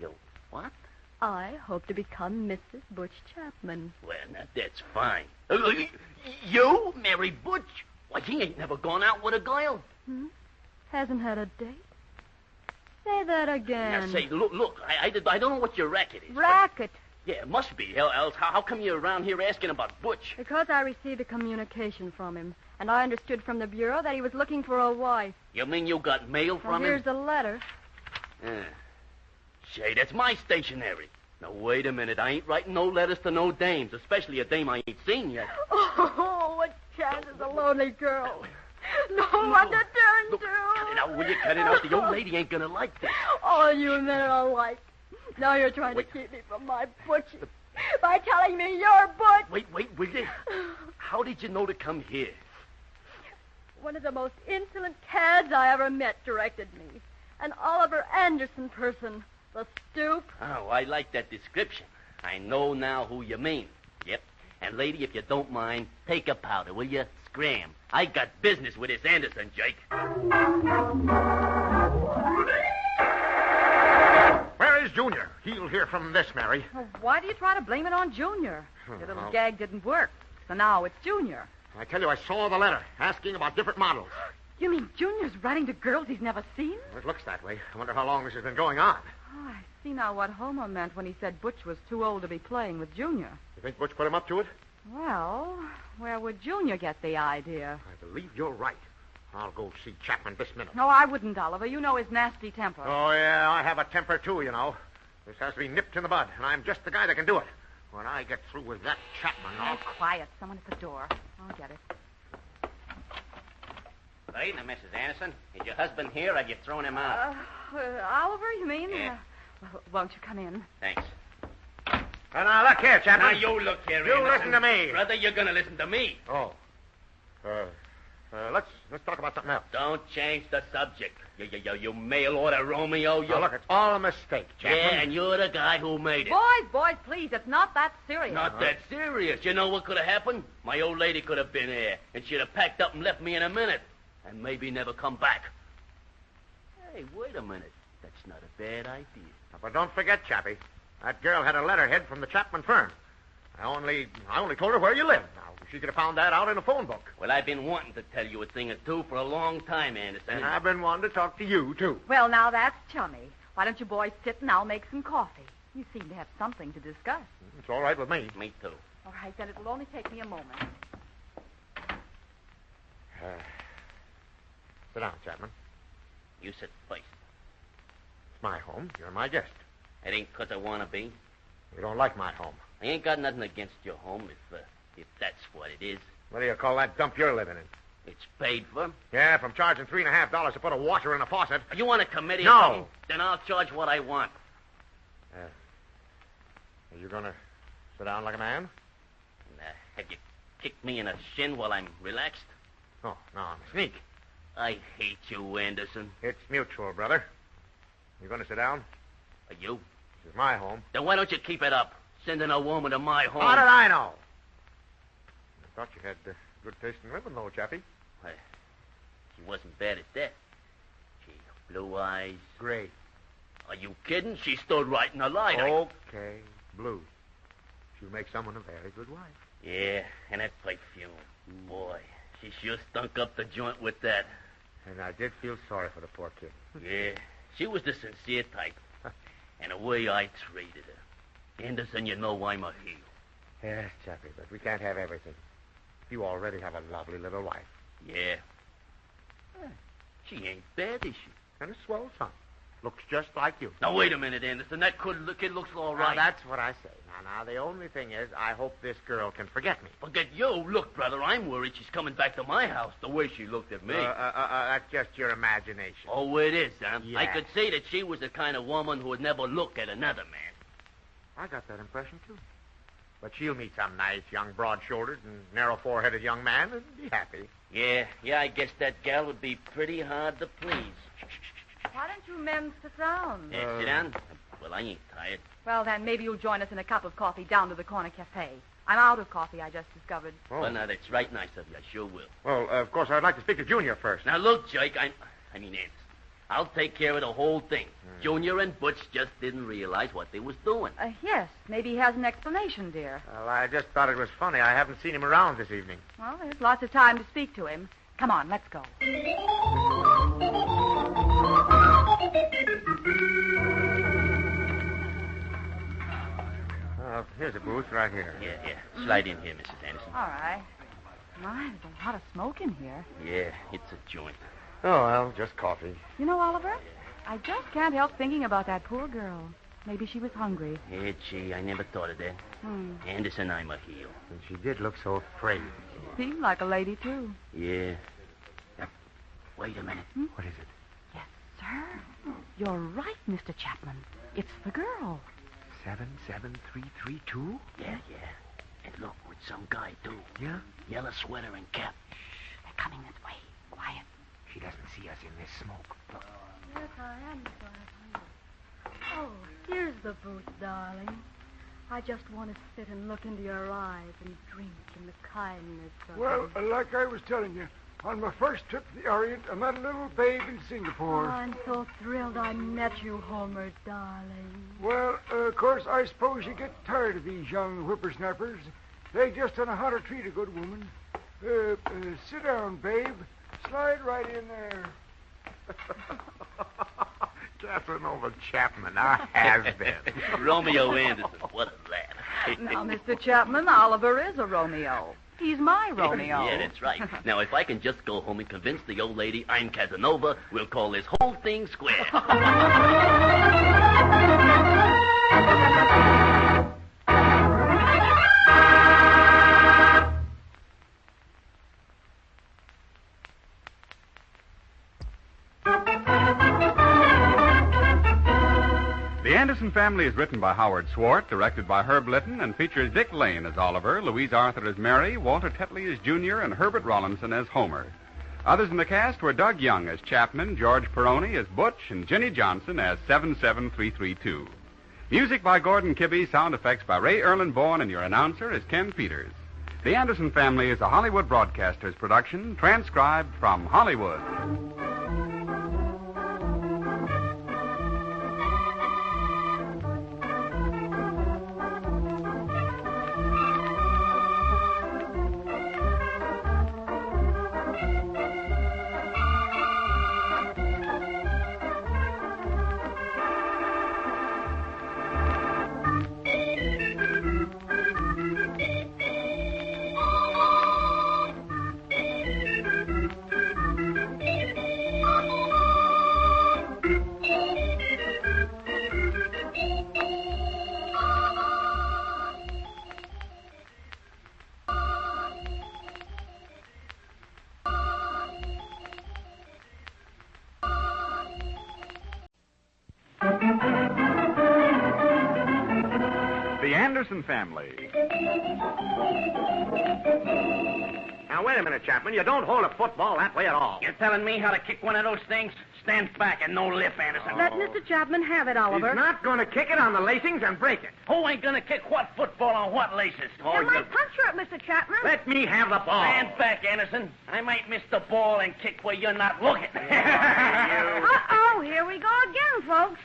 You what? I hope to become Mrs. Butch Chapman. Well, now, that's fine. You marry Butch? Why, he ain't never gone out with a girl. Hasn't had a date? Say that again. Now, say, look, I don't know what your racket is. Racket? Yeah, it must be. Else, how come you're around here asking about Butch? Because I received a communication from him, and I understood from the Bureau that he was looking for a wife. You mean you got mail from him? Here's the letter. Say, that's my stationery. Now, wait a minute. I ain't writing no letters to no dames, especially a dame I ain't seen yet. Oh, what chance is a lonely girl? No one to turn to. Cut it out, will you? Cut it out. The old lady ain't gonna like this. All you men are alike. Now you're trying to keep me from my Butch by telling me you're Butch. Wait, will you? How did you know to come here? One of the most insolent cads I ever met directed me. An Oliver Anderson person. The stoop. Oh, I like that description. I know now who you mean. Yep. And, lady, if you don't mind, take a powder, will you? Scram. I got business with this Anderson, Jake. Where is Junior? He'll hear from this, Mary. Well, why do you try to blame it on Junior? Your little gag didn't work, so now it's Junior. I tell you, I saw the letter asking about different models. You mean Junior's writing to girls he's never seen? It looks that way. I wonder how long this has been going on. Oh, I see now what Homer meant when he said Butch was too old to be playing with Junior. You think Butch put him up to it? Well, where would Junior get the idea? I believe you're right. I'll go see Chapman this minute. No, I wouldn't, Oliver. You know his nasty temper. Oh, yeah, I have a temper, too, you know. This has to be nipped in the bud, and I'm just the guy that can do it. When I get through with that Chapman, I'll... Quiet. Someone at the door. I'll get it. Hey, now, Mrs. Anderson, is your husband here, or have you thrown him out? Oliver, you mean? Yeah. Well, won't you come in? Thanks. Now, look here, Chapman. Now, you look here, You Anderson. listen to me. Brother, you're going to listen to me. Oh. Let's talk about something else. Don't change the subject. You mail order Romeo. Now, look, it's all a mistake, Chapman. Yeah, and you're the guy who made it. Boys, please. It's not that serious. Not that serious. You know what could have happened? My old lady could have been here, and she'd have packed up and left me in a minute, and maybe never come back. Hey, wait a minute. That's not a bad idea. But don't forget, Chappie, that girl had a letterhead from the Chapman firm. I only told her where you lived. Now, she could have found that out in a phone book. Well, I've been wanting to tell you a thing or two for a long time, Anderson. And I've been wanting to talk to you, too. Well, now that's chummy. Why don't you boys sit and I'll make some coffee? You seem to have something to discuss. It's all right with me. Me, too. All right, then it will only take me a moment. Sit down, Chapman. You sit first. It's my home. You're my guest. It ain't 'cause I want to be. You don't like my home. I ain't got nothing against your home if that's what it is. What do you call that dump you're living in? It's paid for. Yeah, from charging $3.50 to put a washer in a faucet. You want a committee? No. Or something? Then I'll charge what I want. Are you going to sit down like a man? Have you kicked me in the shin while I'm relaxed? Oh, no, I'm a sneak. I hate you, Anderson. It's mutual, brother. You going to sit down? Are you? This is my home. Then why don't you keep it up? Sending a woman to my home. How did I know? I thought you had good taste in women, though, Chappie. Well, she wasn't bad at that. She blue eyes. Gray. Are you kidding? She stood right in the light. Okay, blue. She'll make someone a very good wife. Yeah, and that perfume. Boy, she sure stunk up the joint with that. And I did feel sorry for the poor kid. Yeah, she was the sincere type. And the way I treated her. Anderson, you know I'm a heel. Yes, Chappie, but we can't have everything. You already have a lovely little wife. Yeah. She ain't bad, is she? And a swell son. Looks just like you. Now, wait a minute, Anderson. That kid looks all right. Now, that's what I say. Now, the only thing is, I hope this girl can forget me. Forget you? Look, brother, I'm worried she's coming back to my house the way she looked at me. That's just your imagination. Oh, it is, huh? Yeah. I could say that she was the kind of woman who would never look at another man. I got that impression, too. But she'll meet some nice, young, broad-shouldered and narrow-foreheaded young man and be happy. Yeah, I guess that gal would be pretty hard to please. Why don't you men sit down? Sit down? Well, I ain't tired. Well, then maybe you'll join us in a cup of coffee down to the corner cafe. I'm out of coffee, I just discovered. Oh. Well, now, that's right nice of you. I sure will. Well, of course, I'd like to speak to Junior first. Now, look, Jake, I mean, Anderson. I'll take care of the whole thing. Junior and Butch just didn't realize what they was doing. Yes, maybe he has an explanation, dear. Well, I just thought it was funny. I haven't seen him around this evening. Well, there's lots of time to speak to him. Come on, let's go. Here's a booth right here. Yeah. Slide in here, Mrs. Anderson. All right. My, there's a lot of smoke in here. Yeah, it's a joint. Oh, well, just coffee. You know, Oliver, I just can't help thinking about that poor girl. Maybe she was hungry. Yeah, gee, I never thought of that. Anderson, I'm a heel. And she did look so afraid. Seemed like a lady, too. Yeah. Wait a minute. What is it? Yes, sir. You're right, Mr. Chapman. It's the girl. 77332? Yeah. And look, with some guy, too. Yeah? Yellow sweater and cap. They're coming this way. Quiet. She doesn't see us in this smoke. Look. Yes, I am sorry. Oh, here's the booth, darling. I just want to sit and look into your eyes and drink in the kindness of Well, like I was telling you, on my first trip to the Orient, I met a little babe in Singapore. I'm so thrilled I met you, Homer, darling. Well, of course, I suppose you get tired of these young whippersnappers. They just don't know how to treat a good woman. Sit down, babe. Slide right in there. Casanova Chapman, our has-been. Romeo Anderson, what a lad. Now, Mr. Chapman, Oliver is a Romeo. He's my Romeo. Yeah, that's right. Now, if I can just go home and convince the old lady I'm Casanova, we'll call this whole thing square. The Anderson Family is written by Howard Swart, directed by Herb Litton, and features Dick Lane as Oliver, Louise Arthur as Mary, Walter Tetley as Junior, and Herbert Rollinson as Homer. Others in the cast were Doug Young as Chapman, George Peroni as Butch, and Jenny Johnson as 77332. Music by Gordon Kibbe, sound effects by Ray Erlenborn, and your announcer is Ken Peters. The Anderson Family is a Hollywood Broadcasters production, transcribed from Hollywood. The Anderson Family. Now, wait a minute, Chapman. You don't hold a football that way at all. You're telling me how to kick one of those things? Stand back and no lip, Anderson. Let Mr. Chapman have it, Oliver. He's not going to kick it on the lacings and break it. Who ain't gonna kick what football on what laces? You might punch her up, Mr. Chapman. Let me have the ball. Stand back, Anderson. I might miss the ball and kick where you're not looking. Uh-oh, here we go again, folks.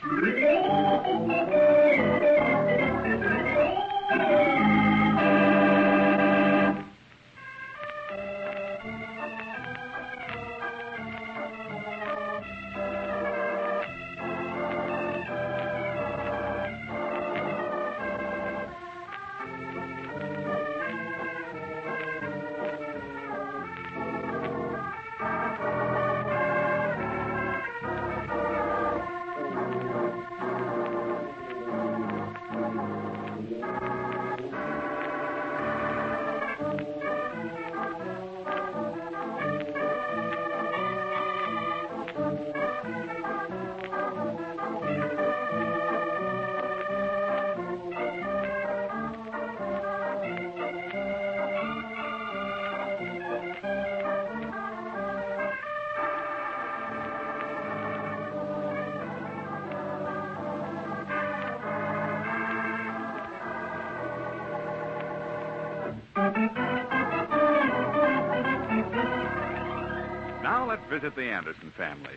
Now let's visit the Anderson family.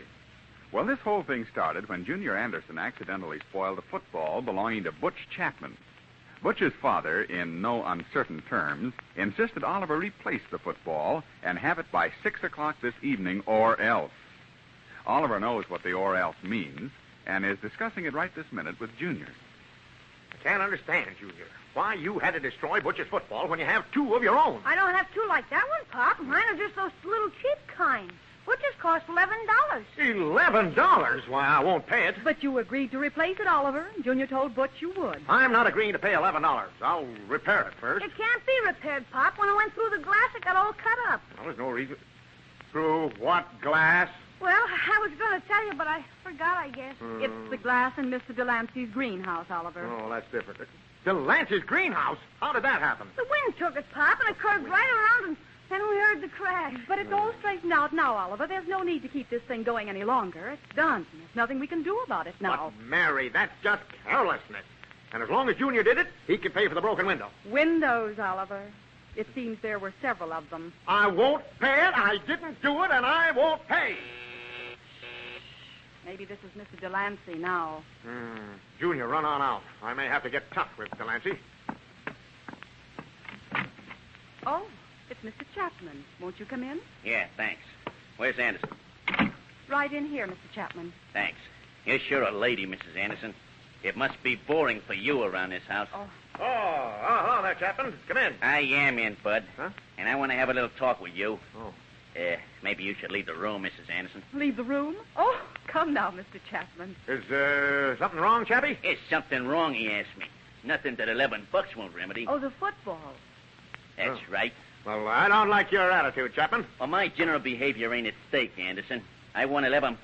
Well, this whole thing started when Junior Anderson accidentally spoiled a football belonging to Butch Chapman. Butch's father, in no uncertain terms, insisted Oliver replace the football and have it by 6 o'clock this evening or else. Oliver knows what the or else means and is discussing it right this minute with Junior. I can't understand, Junior, why you had to destroy Butch's football when you have two of your own. I don't have two like that one, Pop. Mine are just those little cheap kind. Butch's cost $11. $11? Why, I won't pay it. But you agreed to replace it, Oliver. Junior told Butch you would. I'm not agreeing to pay $11. I'll repair it first. It can't be repaired, Pop. When I went through the glass, it got all cut up. Well, there's no reason. Through what glass? Well, I was going to tell you, but I forgot, I guess. It's the glass in Mr. Delancey's greenhouse, Oliver. Oh, that's different. Delancey's greenhouse? How did that happen? The wind took it, Pop, and it curved right around, and then we heard the crash. But it's all straightened out now, Oliver. There's no need to keep this thing going any longer. It's done. There's nothing we can do about it now. But, Mary, that's just carelessness. And as long as Junior did it, he can pay for the broken window. Windows, Oliver. It seems there were several of them. I won't pay it. I didn't do it, and I won't pay. Maybe this is Mr. Delancey now. Junior, run on out. I may have to get tough with Delancey. Oh, it's Mr. Chapman. Won't you come in? Yeah, thanks. Where's Anderson? Right in here, Mr. Chapman. Thanks. You're sure a lady, Mrs. Anderson. It must be boring for you around this house. Oh, hello there, Chapman. Come in. I am in, Bud. Huh? And I want to have a little talk with you. Oh. Maybe you should leave the room, Mrs. Anderson. Leave the room? Oh, come now, Mr. Chapman. Is something wrong, Chappie? Is something wrong, he asked me. Nothing that $11 won't remedy. Oh, the football. That's right. Well, I don't like your attitude, Chapman. Well, my general behavior ain't at stake, Anderson. I won $11.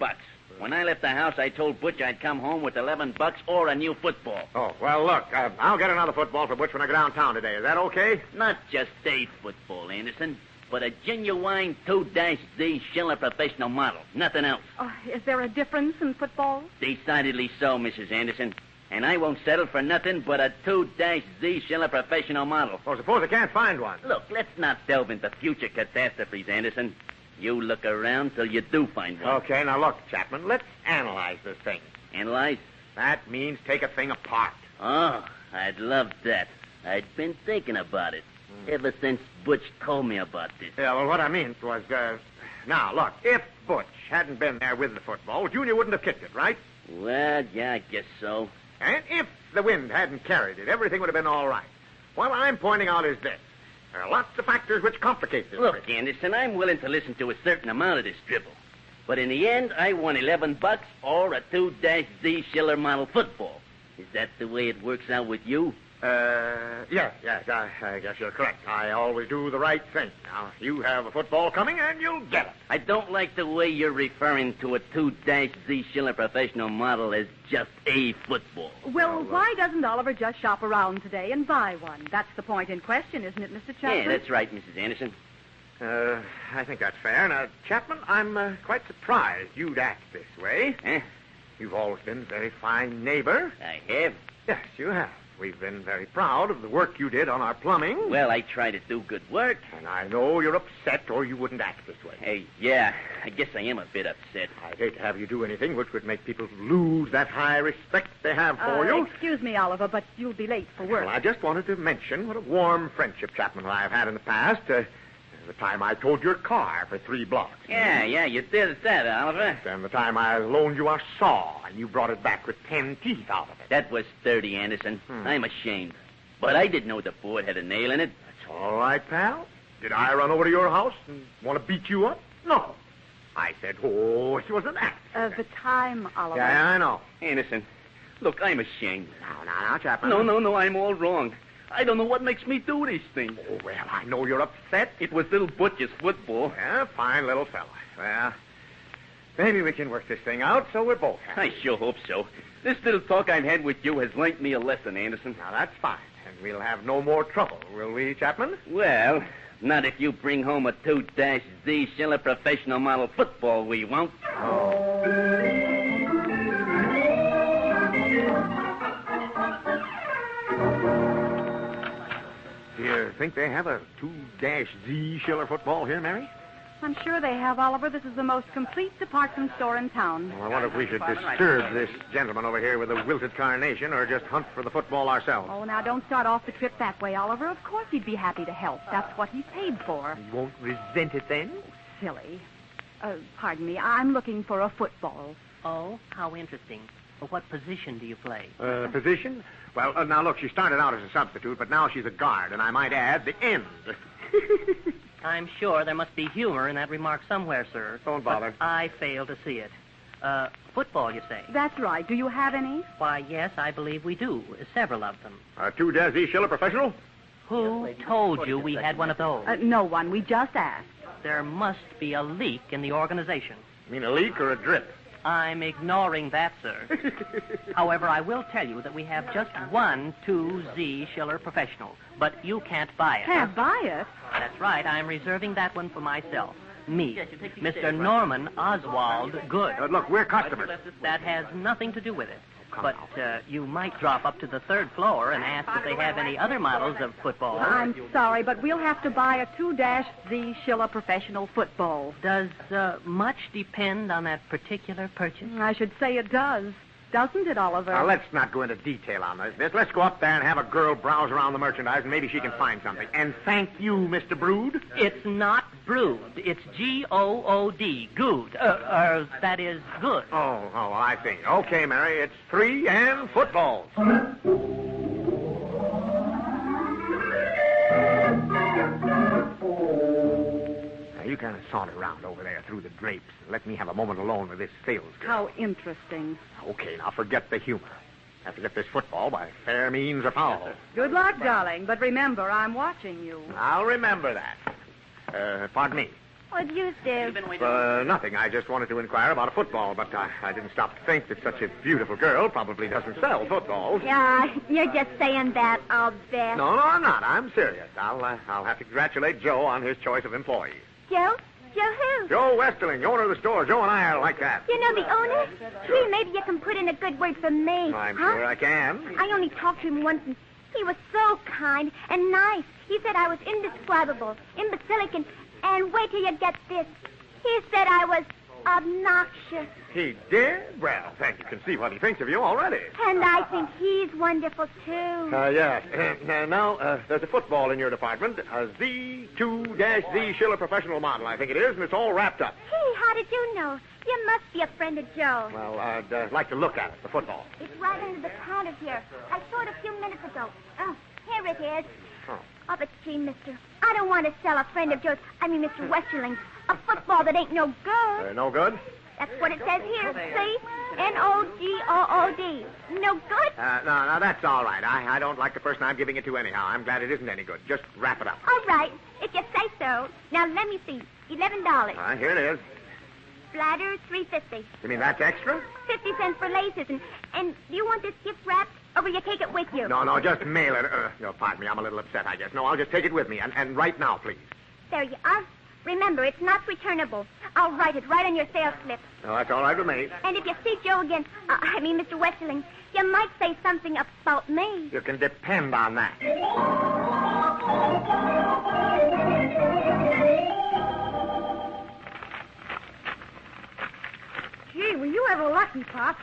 When I left the house, I told Butch I'd come home with $11 or a new football. Oh, well, look, I'll get another football for Butch when I go downtown today. Is that okay? Not just a football, Anderson, but a genuine 2-Z Schiller professional model. Nothing else. Is there a difference in footballs? Decidedly so, Mrs. Anderson. And I won't settle for nothing but a 2-Z Schiller professional model. Oh, suppose I can't find one. Look, let's not delve into future catastrophes, Anderson. You look around till you do find one. Okay, now look, Chapman, let's analyze this thing. Analyze? That means take a thing apart. Oh, I'd love that. I'd been thinking about it ever since Butch told me about this. Yeah, well, what I mean was, now, look, if Butch hadn't been there with the football, Junior wouldn't have kicked it, right? Well, yeah, I guess so. And if the wind hadn't carried it, everything would have been all right. What I'm pointing out is this. There are lots of factors which complicate this. Look, Anderson, I'm willing to listen to a certain amount of this dribble. But in the end, I won $11 or a 2-Z Schiller model football. Is that the way it works out with you? Yes, I guess you're correct. I always do the right thing. Now, you have a football coming, and you'll get it. I don't like the way you're referring to a 2-Z Schiller professional model as just a football. Well, why doesn't Oliver just shop around today and buy one? That's the point in question, isn't it, Mr. Chapman? Yeah, that's right, Mrs. Anderson. I think that's fair. Now, Chapman, I'm quite surprised you'd act this way. You've always been a very fine neighbor. I have? Yes, you have. We've been very proud of the work you did on our plumbing. Well, I try to do good work. And I know you're upset or you wouldn't act this way. Hey, yeah, I guess I am a bit upset. I'd hate to have you do anything which would make people lose that high respect they have for you. Excuse me, Oliver, but you'll be late for work. Well, I just wanted to mention what a warm friendship Chapman and I have had in the past. The time I towed your car for 3 blocks. Yeah, you did that, Oliver. And the time I loaned you a saw, and you brought it back with 10 teeth out of it. That was 30, Anderson. I'm ashamed. But I didn't know the board had a nail in it. That's all right, pal. Did I run over to your house and want to beat you up? No. I said, it was an act. The time, Oliver. Yeah, I know. Anderson, look, I'm ashamed. Now, Chapman. No, I'm all wrong. I don't know what makes me do these things. Oh, well, I know you're upset. It was little Butch's football. Yeah, fine little fella. Well, maybe we can work this thing out so we're both happy. I sure hope so. This little talk I've had with you has learned me a lesson, Anderson. Now, that's fine. And we'll have no more trouble, will we, Chapman? Well, not if you bring home a 2-Z Schiller professional model football, we won't. Do you think they have a 2-Z Schiller football here, Mary? I'm sure they have, Oliver. This is the most complete department store in town. Well, I wonder if we should disturb this gentleman over here with a wilted carnation or just hunt for the football ourselves. Oh, now don't start off the trip that way, Oliver. Of course he'd be happy to help. That's what he's paid for. You won't resent it then? Silly. Pardon me. I'm looking for a football. Oh, how interesting. Well, what position do you play? Position? Well, now look, she started out as a substitute, but now she's a guard, and I might add, the end. I'm sure there must be humor in that remark somewhere, sir. Don't bother. But I fail to see it. Football, you say? That's right. Do you have any? Why, yes, I believe we do. Several of them. 2 Desi Schiller Professional? Who told you we had one of those? No one. We just asked. There must be a leak in the organization. You mean a leak or a drip? I'm ignoring that, sir. However, I will tell you that we have just one 2Z Schiller Professional, but you can't buy it. Can't buy it? That's right. I'm reserving that one for myself. Me, Mr. Norman Oswald Good. Look, we're customers. That has nothing to do with it. But you might drop up to the 3rd floor and ask if they have any other models of football. I'm sorry, but we'll have to buy a 2-Z Schiller Professional football. Does much depend on that particular purchase? I should say it does. Doesn't it, Oliver? Now, let's not go into detail on this. Let's go up there and have a girl browse around the merchandise, and maybe she can find something. And thank you, Mr. Brood. It's not Brood. It's G-O-O-D. Good. That is good. Oh, well, I see. Okay, Mary, it's 3 and footballs. Now, you kind of saunter around over there through the drapes and let me have a moment alone with this sales girl. How interesting. Okay, now forget the humor. Have to get this football by fair means or foul. Good luck, darling. But remember, I'm watching you. I'll remember that. Pardon me. What'd you do? Nothing. I just wanted to inquire about a football, but I didn't stop to think that such a beautiful girl probably doesn't sell footballs. Yeah, you're just saying that, I'll bet. No, I'm not. I'm serious. I'll have to congratulate Joe on his choice of employees. Joe? Joe who? Joe Westerling, the owner of the store. Joe and I are like that. You know the owner? Gee, maybe you can put in a good word for me. I'm sure I can. I only talked to him once, and he was so kind and nice. He said I was indescribable, imbecilic, and wait till you get this. He said I was obnoxious. He did? Well, thank you. Can see what he thinks of you already. And I think he's wonderful, too. Yes. Now, there's a football in your department, a Z2-Z Schiller Professional model, I think it is, and it's all wrapped up. Hey, how did you know? You must be a friend of Joe's. Well, I'd like to look at it, the football. It's right under the counter here. I saw it a few minutes ago. Oh, here it is. Oh, but gee, mister, I don't want to sell a friend of Joe's, Mr. Westerling, a football that ain't no good. No good? That's what it says here. See? N-O-G-O-O-D. No good? No, that's all right. I don't like the person I'm giving it to anyhow. I'm glad it isn't any good. Just wrap it up. All right, if you say so. Now, let me see. $11. Here it is. Bladders, $3.50. You mean that's extra? 50 cents for laces. And do you want this gift wrapped, or will you take it with you? No, just mail it. Pardon me, I'm a little upset, I guess. No, I'll just take it with me, and right now, please. There you are. Remember, it's not returnable. I'll write it right on your sales slip. No, that's all right with me. And if you see Joe again, Mr. Westerling, you might say something about me. You can depend on that. Gee, were you ever lucky, Pop?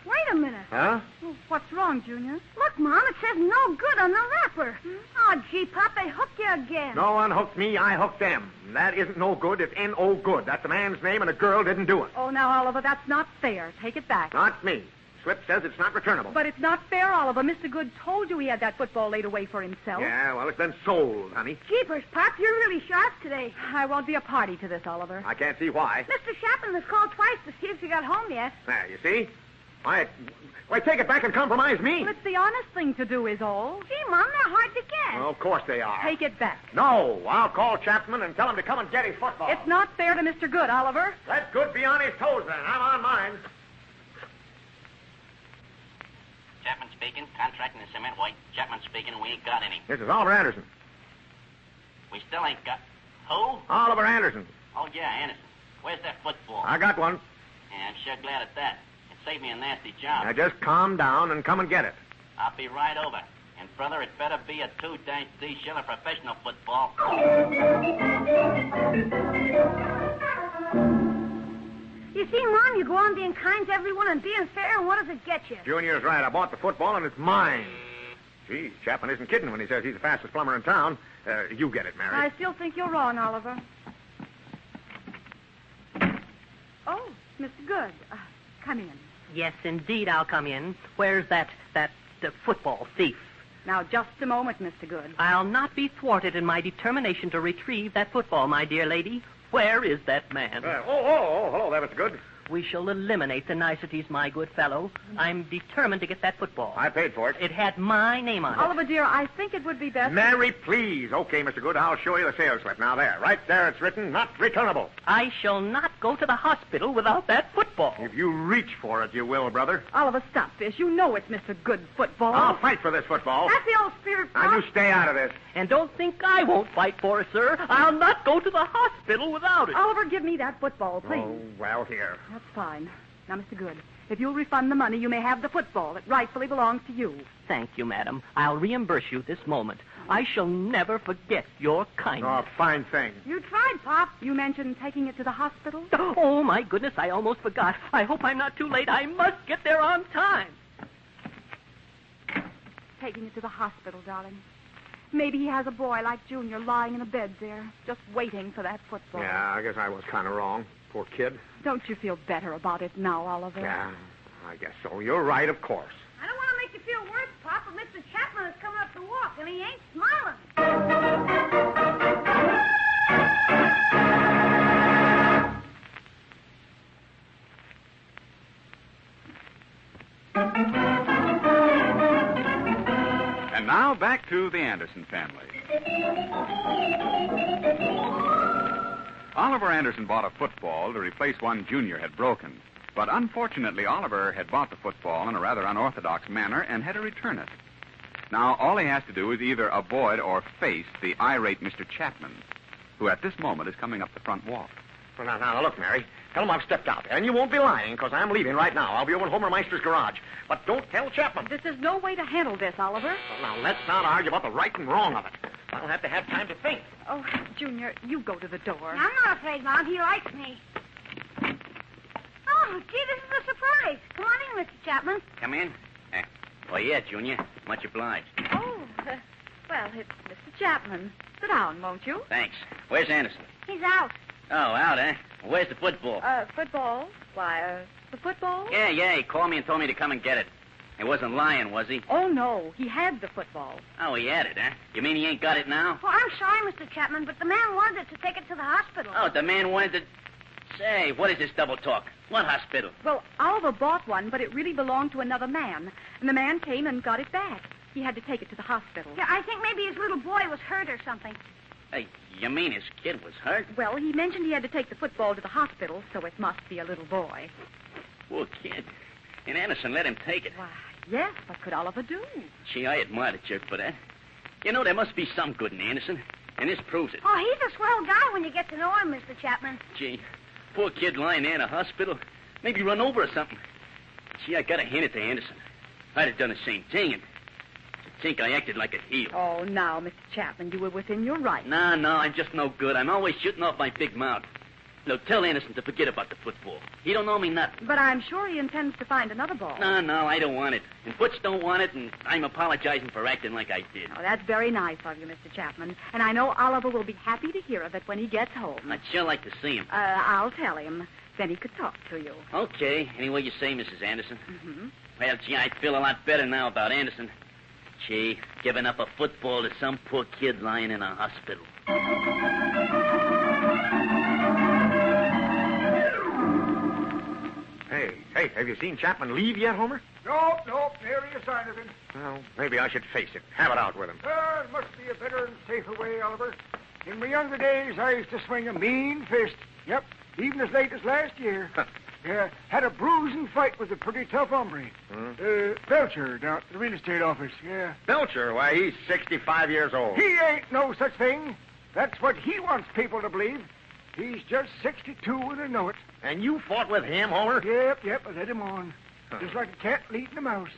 Wait a minute. Huh? What's wrong, Junior? Look, Mom, it says no good on the wrapper. Oh, gee, Pop, they hooked you again. No one hooked me, I hooked them. That isn't no good, it's N-O good. That's a man's name, and a girl didn't do it. Oh, now, Oliver, that's not fair. Take it back. Not me. Slip says it's not returnable. But it's not fair, Oliver. Mr. Good told you he had that football laid away for himself. Yeah, well, it's been sold, honey. Jeepers, Pop, you're really sharp today. I won't be a party to this, Oliver. I can't see why. Mr. Chaplin has called twice to see if you got home yet. There, you see? Why, take it back and compromise me. Well, it's the honest thing to do is all. Gee, Mom, they're hard to get. Well, of course they are. Take it back. No, I'll call Chapman and tell him to come and get his football. It's not fair to Mr. Good, Oliver. Let Good be on his toes, then. I'm on mine. Chapman speaking, contracting the cement white. Chapman speaking, we ain't got any. This is Oliver Anderson. We still ain't got... Who? Oliver Anderson. Oh, yeah, Anderson. Where's that football? I got one. Yeah, I'm sure glad at that. It saved me a nasty job. Now, just calm down and come and get it. I'll be right over. And, brother, it better be a 2-Z Schiller professional football. You see, Mom, you go on being kind to everyone and being fair, and what does it get you? Junior's right. I bought the football, and it's mine. Gee, Chapman isn't kidding when he says he's the fastest plumber in town. You get it, Mary. I still think you're wrong, Oliver. Oh, Mr. Good. Come in. Yes, indeed, I'll come in. Where's that football thief? Now, just a moment, Mr. Good. I'll not be thwarted in my determination to retrieve that football, my dear lady. Where is that man? Hello there, Mr. Good. We shall eliminate the niceties, my good fellow. I'm determined to get that football. I paid for it. It had my name on it. Oliver, dear, I think it would be best... Mary, please. Okay, Mr. Good, I'll show you the sales slip. Now, there. Right there, it's written, not returnable. I shall not go to the hospital without that football. If you reach for it, you will, brother. Oliver, stop this. You know it's Mr. Good football. I'll fight for this football. That's the old spirit, Pop. Now, you stay out of this. And don't think I won't fight for it, sir. I'll not go to the hospital without it. Oliver, give me that football, please. Oh, well, here. That's fine. Now, Mr. Good, if you'll refund the money, you may have the football. It rightfully belongs to you. Thank you, madam. I'll reimburse you this moment. I shall never forget your kindness. Oh, fine thing. You tried, Pop. You mentioned taking it to the hospital. Oh, my goodness, I almost forgot. I hope I'm not too late. I must get there on time. Taking it to the hospital, darling. Maybe he has a boy like Junior lying in a bed there, just waiting for that football. Yeah, I guess I was kind of wrong. Poor kid. Don't you feel better about it now, Oliver? Yeah, I guess so. You're right, of course. I don't want to make you feel worse, Pop, but Mr. Chapman is coming up to walk, and he ain't smiling. And now back to the Anderson family. Oliver Anderson bought a football to replace one Junior had broken. But unfortunately, Oliver had bought the football in a rather unorthodox manner and had to return it. Now, all he has to do is either avoid or face the irate Mr. Chapman, who at this moment is coming up the front walk. Well, now, look, Mary. Tell him I've stepped out. And you won't be lying, because I'm leaving right now. I'll be over in Homer Meister's garage. But don't tell Chapman. This is no way to handle this, Oliver. Well, now, let's not argue about the right and wrong of it. I'll have to have time to think. Oh, Junior, you go to the door. I'm not afraid, Mom. He likes me. Oh, gee, this is a surprise. Come on in, Mr. Chapman. Come in? Oh, yeah, Junior. Much obliged. Oh, well, it's Mr. Chapman. Sit down, won't you? Thanks. Where's Anderson? He's out. Oh, out, eh? Where's the football? Football? Why, the football? Yeah, he called me and told me to come and get it. He wasn't lying, was he? Oh, no, he had the football. Oh, he had it, huh? You mean he ain't got it now? Well, I'm sorry, Mr. Chapman, but the man wanted to take it to the hospital. Oh, the man wanted to... Say, what is this double talk? What hospital? Well, Oliver bought one, but it really belonged to another man. And the man came and got it back. He had to take it to the hospital. Yeah, I think maybe his little boy was hurt or something. Hey, you mean his kid was hurt? Well, he mentioned he had to take the football to the hospital, so it must be a little boy. Poor kid. And Anderson let him take it. Why, yes, what could Oliver do? Gee, I admire the jerk for that. You know, there must be some good in Anderson, and this proves it. Oh, he's a swell guy when you get to know him, Mr. Chapman. Gee, poor kid lying there in a hospital. Maybe run over or something. Gee, I gotta hand it to Anderson. I'd have done the same thing, and to think I acted like a heel. Oh, now, Mr. Chapman, you were within your rights. No, I'm just no good. I'm always shooting off my big mouth. Look, tell Anderson to forget about the football. He don't know me nothing. But I'm sure he intends to find another ball. No, I don't want it. And Butch don't want it, and I'm apologizing for acting like I did. Oh, that's very nice of you, Mr. Chapman. And I know Oliver will be happy to hear of it when he gets home. I'd sure like to see him. I'll tell him. Then he could talk to you. Okay. Any way you say, Mrs. Anderson. Mm-hmm. Well, gee, I feel a lot better now about Anderson. Gee, giving up a football to some poor kid lying in a hospital. Hey, have you seen Chapman leave yet, Homer? Nope, nary a sign of him. Well, maybe I should face it. Have it out with him. There must be a better and safer way, Oliver. In my younger days, I used to swing a mean fist. Yep, even as late as last year. Yeah, had a bruising fight with a pretty tough hombre. Belcher, down at the real estate office, yeah. Belcher? Why, he's 65 years old. He ain't no such thing. That's what he wants people to believe. He's just 62 and I know it. And you fought with him, Homer? Yep, I led him on. Just like a cat leading a mouse.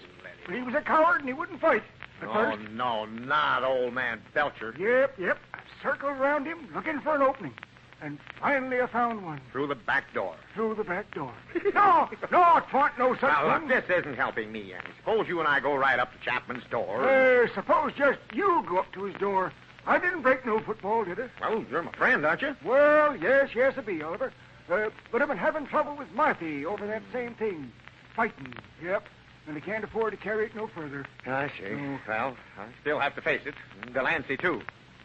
But he was a coward and he wouldn't fight. Belcher Oh, first? no, not old man Belcher. Yep. I circled around him looking for an opening. And finally I found one. Through the back door. Through the back door. No, it wasn't no such Now, thing. look, this isn't helping me any. Suppose you and I go right up to Chapman's door. Suppose just you go up to his door. I didn't break no football, did I? Well, you're my friend, aren't you? Well, yes, I be, Oliver. But I've been having trouble with Marthy over that same thing. Fighting, yep. And I can't afford to carry it no further. I see. Well, I still have to face it. And Delancey, too.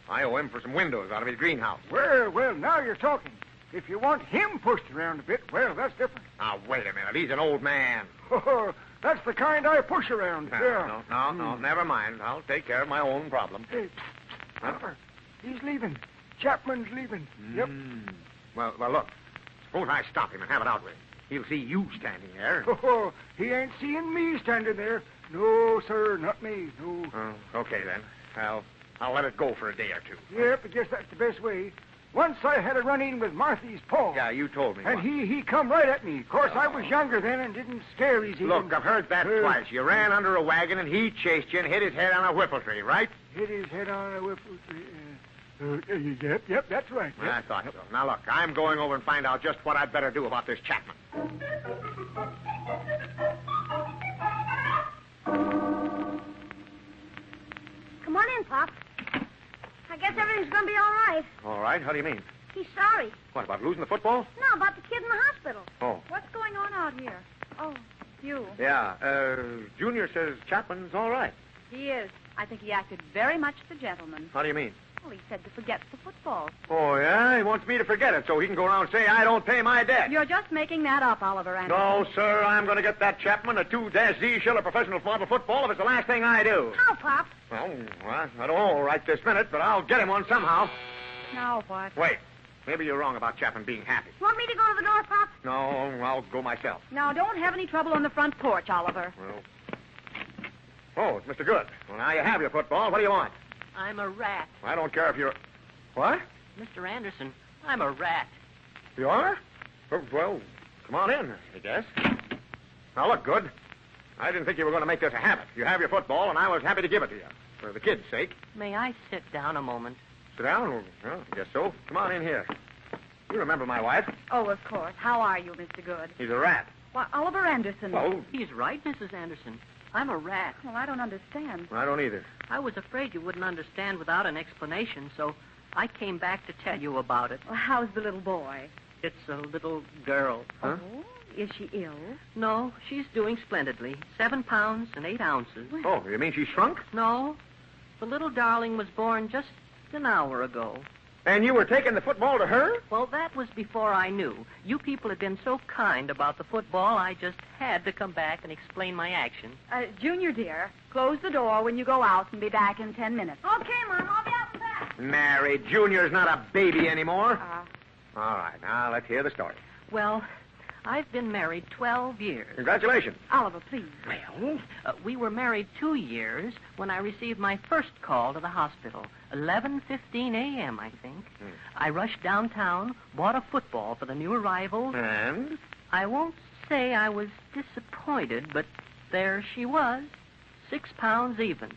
I owe him for some windows out of his greenhouse. Well, now you're talking. If you want him pushed around a bit, well, that's different. Now, wait a minute. He's an old man. Oh, that's the kind I push around. No, never mind. I'll take care of my own problem. Hey, Oliver, he's leaving. Chapman's leaving. Yep. Well, look. Suppose I stop him and have it out with him. He'll see you standing there. Oh, he ain't seeing me standing there. No, sir, not me. No. Okay, then. I'll let it go for a day or two. Yep, I guess that's the best way. Once I had a run-in with Marthy's paw. Yeah, you told me. And he come right at me. Of course, I was younger then and didn't scare easy. Look, I've heard that twice. You ran under a wagon and he chased you and hit his head on a whipple tree, right? Hit his head on a whipple tree. Yep, that's right. Yep. I thought so. Now, look, I'm going over and find out just what I'd better do about this Chapman. Come on in, Pop. I guess everything's going to be all right. All right, how do you mean? He's sorry. What, about losing the football? No, about the kid in the hospital. Oh. What's going on out here? Oh, you. Yeah, Junior says Chapman's all right. He is. I think he acted very much the gentleman. How do you mean? Well, he said to forget the football. Oh, yeah? He wants me to forget it so he can go around and say I don't pay my debt. You're just making that up, Oliver Anderson. No, sir, I'm going to get that Chapman a 2-Z Schiller professional model football if it's the last thing I do. How, Pop? Well, I don't know right this minute, but I'll get him one somehow. Now what? Wait. Maybe you're wrong about Chapman being happy. Want me to go to the door, Pop? No, I'll go myself. Now, don't have any trouble on the front porch, Oliver. Well. Oh, it's Mr. Good. Well, now you have your football. What do you want? I'm a rat. I don't care if you're... What? Mr. Anderson, I'm a rat. You are? Well, come on in, I guess. Now, look, Good. I didn't think you were going to make this a habit. You have your football, and I was happy to give it to you. For the kid's sake. May I sit down a moment? Sit down? Well, I guess so. Come on in here. You remember my wife? Oh, of course. How are you, Mr. Good? He's a rat. Why, Oliver Anderson. Oh. He's right, Mrs. Anderson. I'm a rat. Well, I don't understand. I don't either. I was afraid you wouldn't understand without an explanation, so I came back to tell you about it. Well, how's the little boy? It's a little girl. Huh? Oh, is she ill? No, she's doing splendidly. 7 pounds and 8 ounces. Oh, you mean she shrunk? No, the little darling was born just an hour ago. And you were taking the football to her? Well, that was before I knew. You people had been so kind about the football, I just had to come back and explain my action. Junior, dear, close the door when you go out and be back in 10 minutes. Okay, Mom. I'll be out in back. Mary, Junior's not a baby anymore. All right, now let's hear the story. Well, I've been married 12 years. Congratulations. Oliver, please. Well, we were married 2 years when I received my first call to the hospital. 11:15 a.m., I think. I rushed downtown, bought a football for the new arrival. And? I won't say I was disappointed, but there she was. 6 pounds even.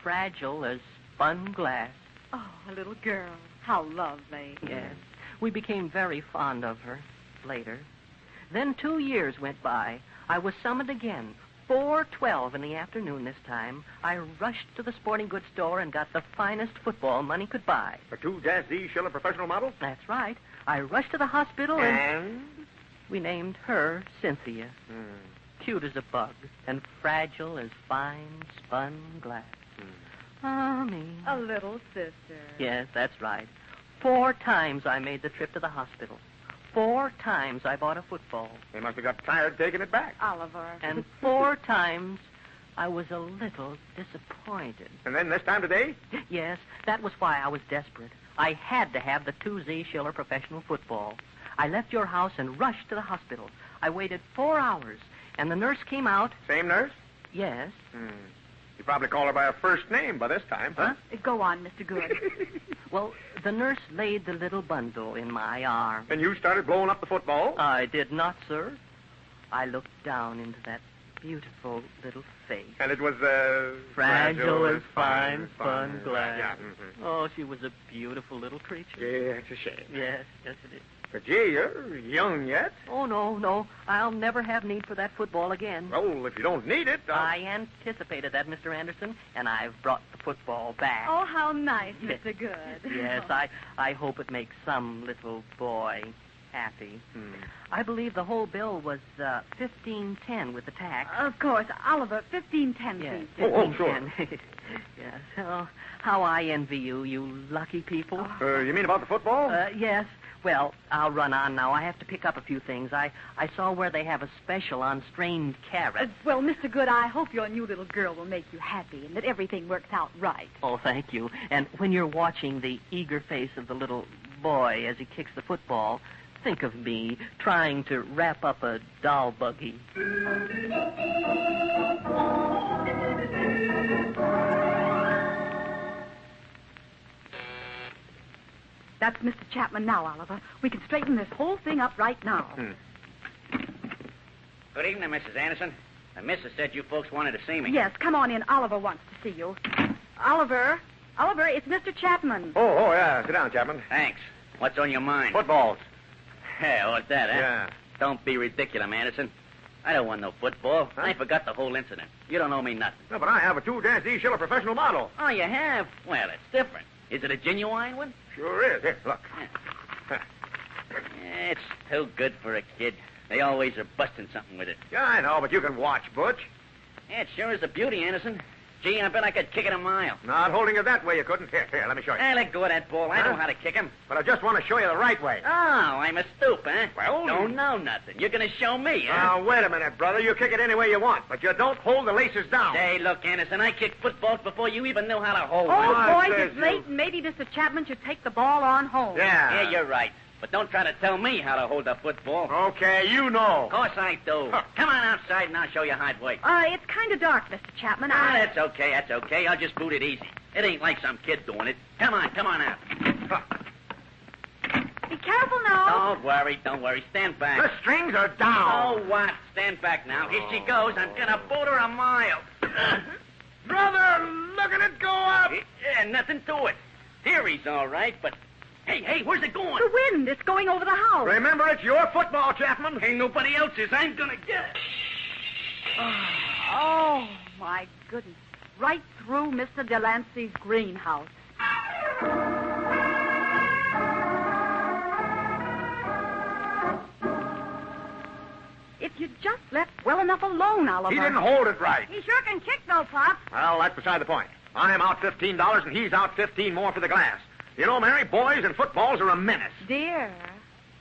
Fragile as spun glass. Oh, a little girl. How lovely. Yes. We became very fond of her later. Then 2 years went by. I was summoned again. 4:12 in the afternoon this time. I rushed to the sporting goods store and got the finest football money could buy. A 2-Z Schiller professional model? That's right. I rushed to the hospital and we named her Cynthia. Cute as a bug and fragile as fine spun glass. Mommy. A little sister. Yes, that's right. 4 times I made the trip to the hospital. 4 times I bought a football. They must have got tired taking it back. Oliver. And 4 times I was a little disappointed. And then this time today? Yes, that was why I was desperate. I had to have the 2Z Schiller professional football. I left your house and rushed to the hospital. I waited 4 hours, and the nurse came out. Same nurse? Yes. You probably call her by her first name by this time, huh? Go on, Mr. Good. Well, the nurse laid the little bundle in my arm. And you started blowing up the football? I did not, sir. I looked down into that beautiful little face. And it was, Fragile as fine spun glass. Yeah. Mm-hmm. Oh, she was a beautiful little creature. Yeah, it's a shame. Yes, yes it is. But, gee, you're young yet. Oh, no. I'll never have need for that football again. Well, if you don't need it... I anticipated that, Mr. Anderson, and I've brought the football back. Oh, how nice, Mr. Good. Yes, I hope it makes some little boy happy. I believe the whole bill was $15.10 with the tax. Of course, Oliver, $15.10, Yes, please. sure. Yes. Oh, how I envy you lucky people. You mean about the football? Yes. Well, I'll run on now. I have to pick up a few things. I saw where they have a special on strained carrots. Well, Mr. Good, I hope your new little girl will make you happy and that everything works out right. Oh, thank you. And when you're watching the eager face of the little boy as he kicks the football, think of me trying to wrap up a doll buggy. That's Mr. Chapman now, Oliver. We can straighten this whole thing up right now. Good evening, Mrs. Anderson. The missus said you folks wanted to see me. Yes, come on in. Oliver wants to see you. Oliver, it's Mr. Chapman. Oh, yeah. Sit down, Chapman. Thanks. What's on your mind? Footballs. Yeah, what's that, huh? Yeah. Don't be ridiculous, Anderson. I don't want no football. Huh? I forgot the whole incident. You don't owe me nothing. No, but I have a 2-D Schiller professional model. Oh, you have? Well, it's different. Is it a genuine one? Sure is. Here, look. It's too good for a kid. They always are busting something with it. Yeah, I know, but you can watch, Butch. Yeah, it sure is a beauty, Anderson. Gee, I bet I could kick it a mile. Not holding it that way, you couldn't. Here, let me show you. Hey, let go of that ball. I know how to kick him. But I just want to show you the right way. Oh, I'm a stoop, huh? Well... Don't know nothing. You're going to show me, huh? Now, wait a minute, brother. You kick it any way you want, but you don't hold the laces down. Hey, look, Anderson, I kicked footballs before you even knew how to hold Oh, one. boys, it's late, and maybe Mr. Chapman should take the ball on home. Yeah, you're right. But don't try to tell me how to hold a football. Okay, you know. Of course I do. Come on outside and I'll show you how it works. It's kind of dark, Mr. Chapman. That's okay. I'll just boot it easy. It ain't like some kid doing it. Come on out. Be careful now. Don't worry. Stand back. The strings are down. Oh, what? Stand back now. Here she goes. I'm gonna boot her a mile. Brother, look at it go up. Yeah, nothing to it. Theory's all right, but... Hey, where's it going? The wind. It's going over the house. Remember, it's your football, Chapman. Ain't nobody else's. I'm gonna get it. Oh, my goodness. Right through Mr. Delancey's greenhouse. If you just left well enough alone, Oliver. He didn't hold it right. He sure can kick, though, Pop. Well, that's beside the point. I'm out $15 and he's out 15 more for the glass. You know, Mary, boys and footballs are a menace. Dear,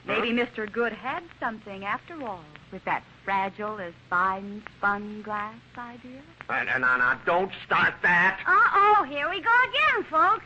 maybe Mr. Good had something after all with that fragile as fine spun glass idea. Now, don't start that. Uh-oh, here we go again, folks.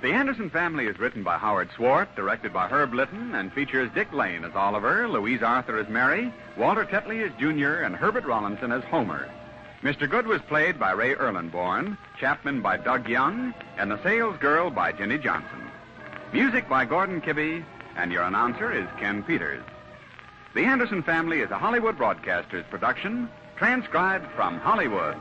The Anderson Family is written by Howard Swart, directed by Herb Litton, and features Dick Lane as Oliver, Louise Arthur as Mary, Walter Tetley as Junior, and Herbert Rollinson as Homer. Mr. Good was played by Ray Erlenborn, Chapman by Doug Young, and the Sales Girl by Jenny Johnson. Music by Gordon Kibbe, and your announcer is Ken Peters. The Anderson Family is a Hollywood Broadcasters production, transcribed from Hollywood.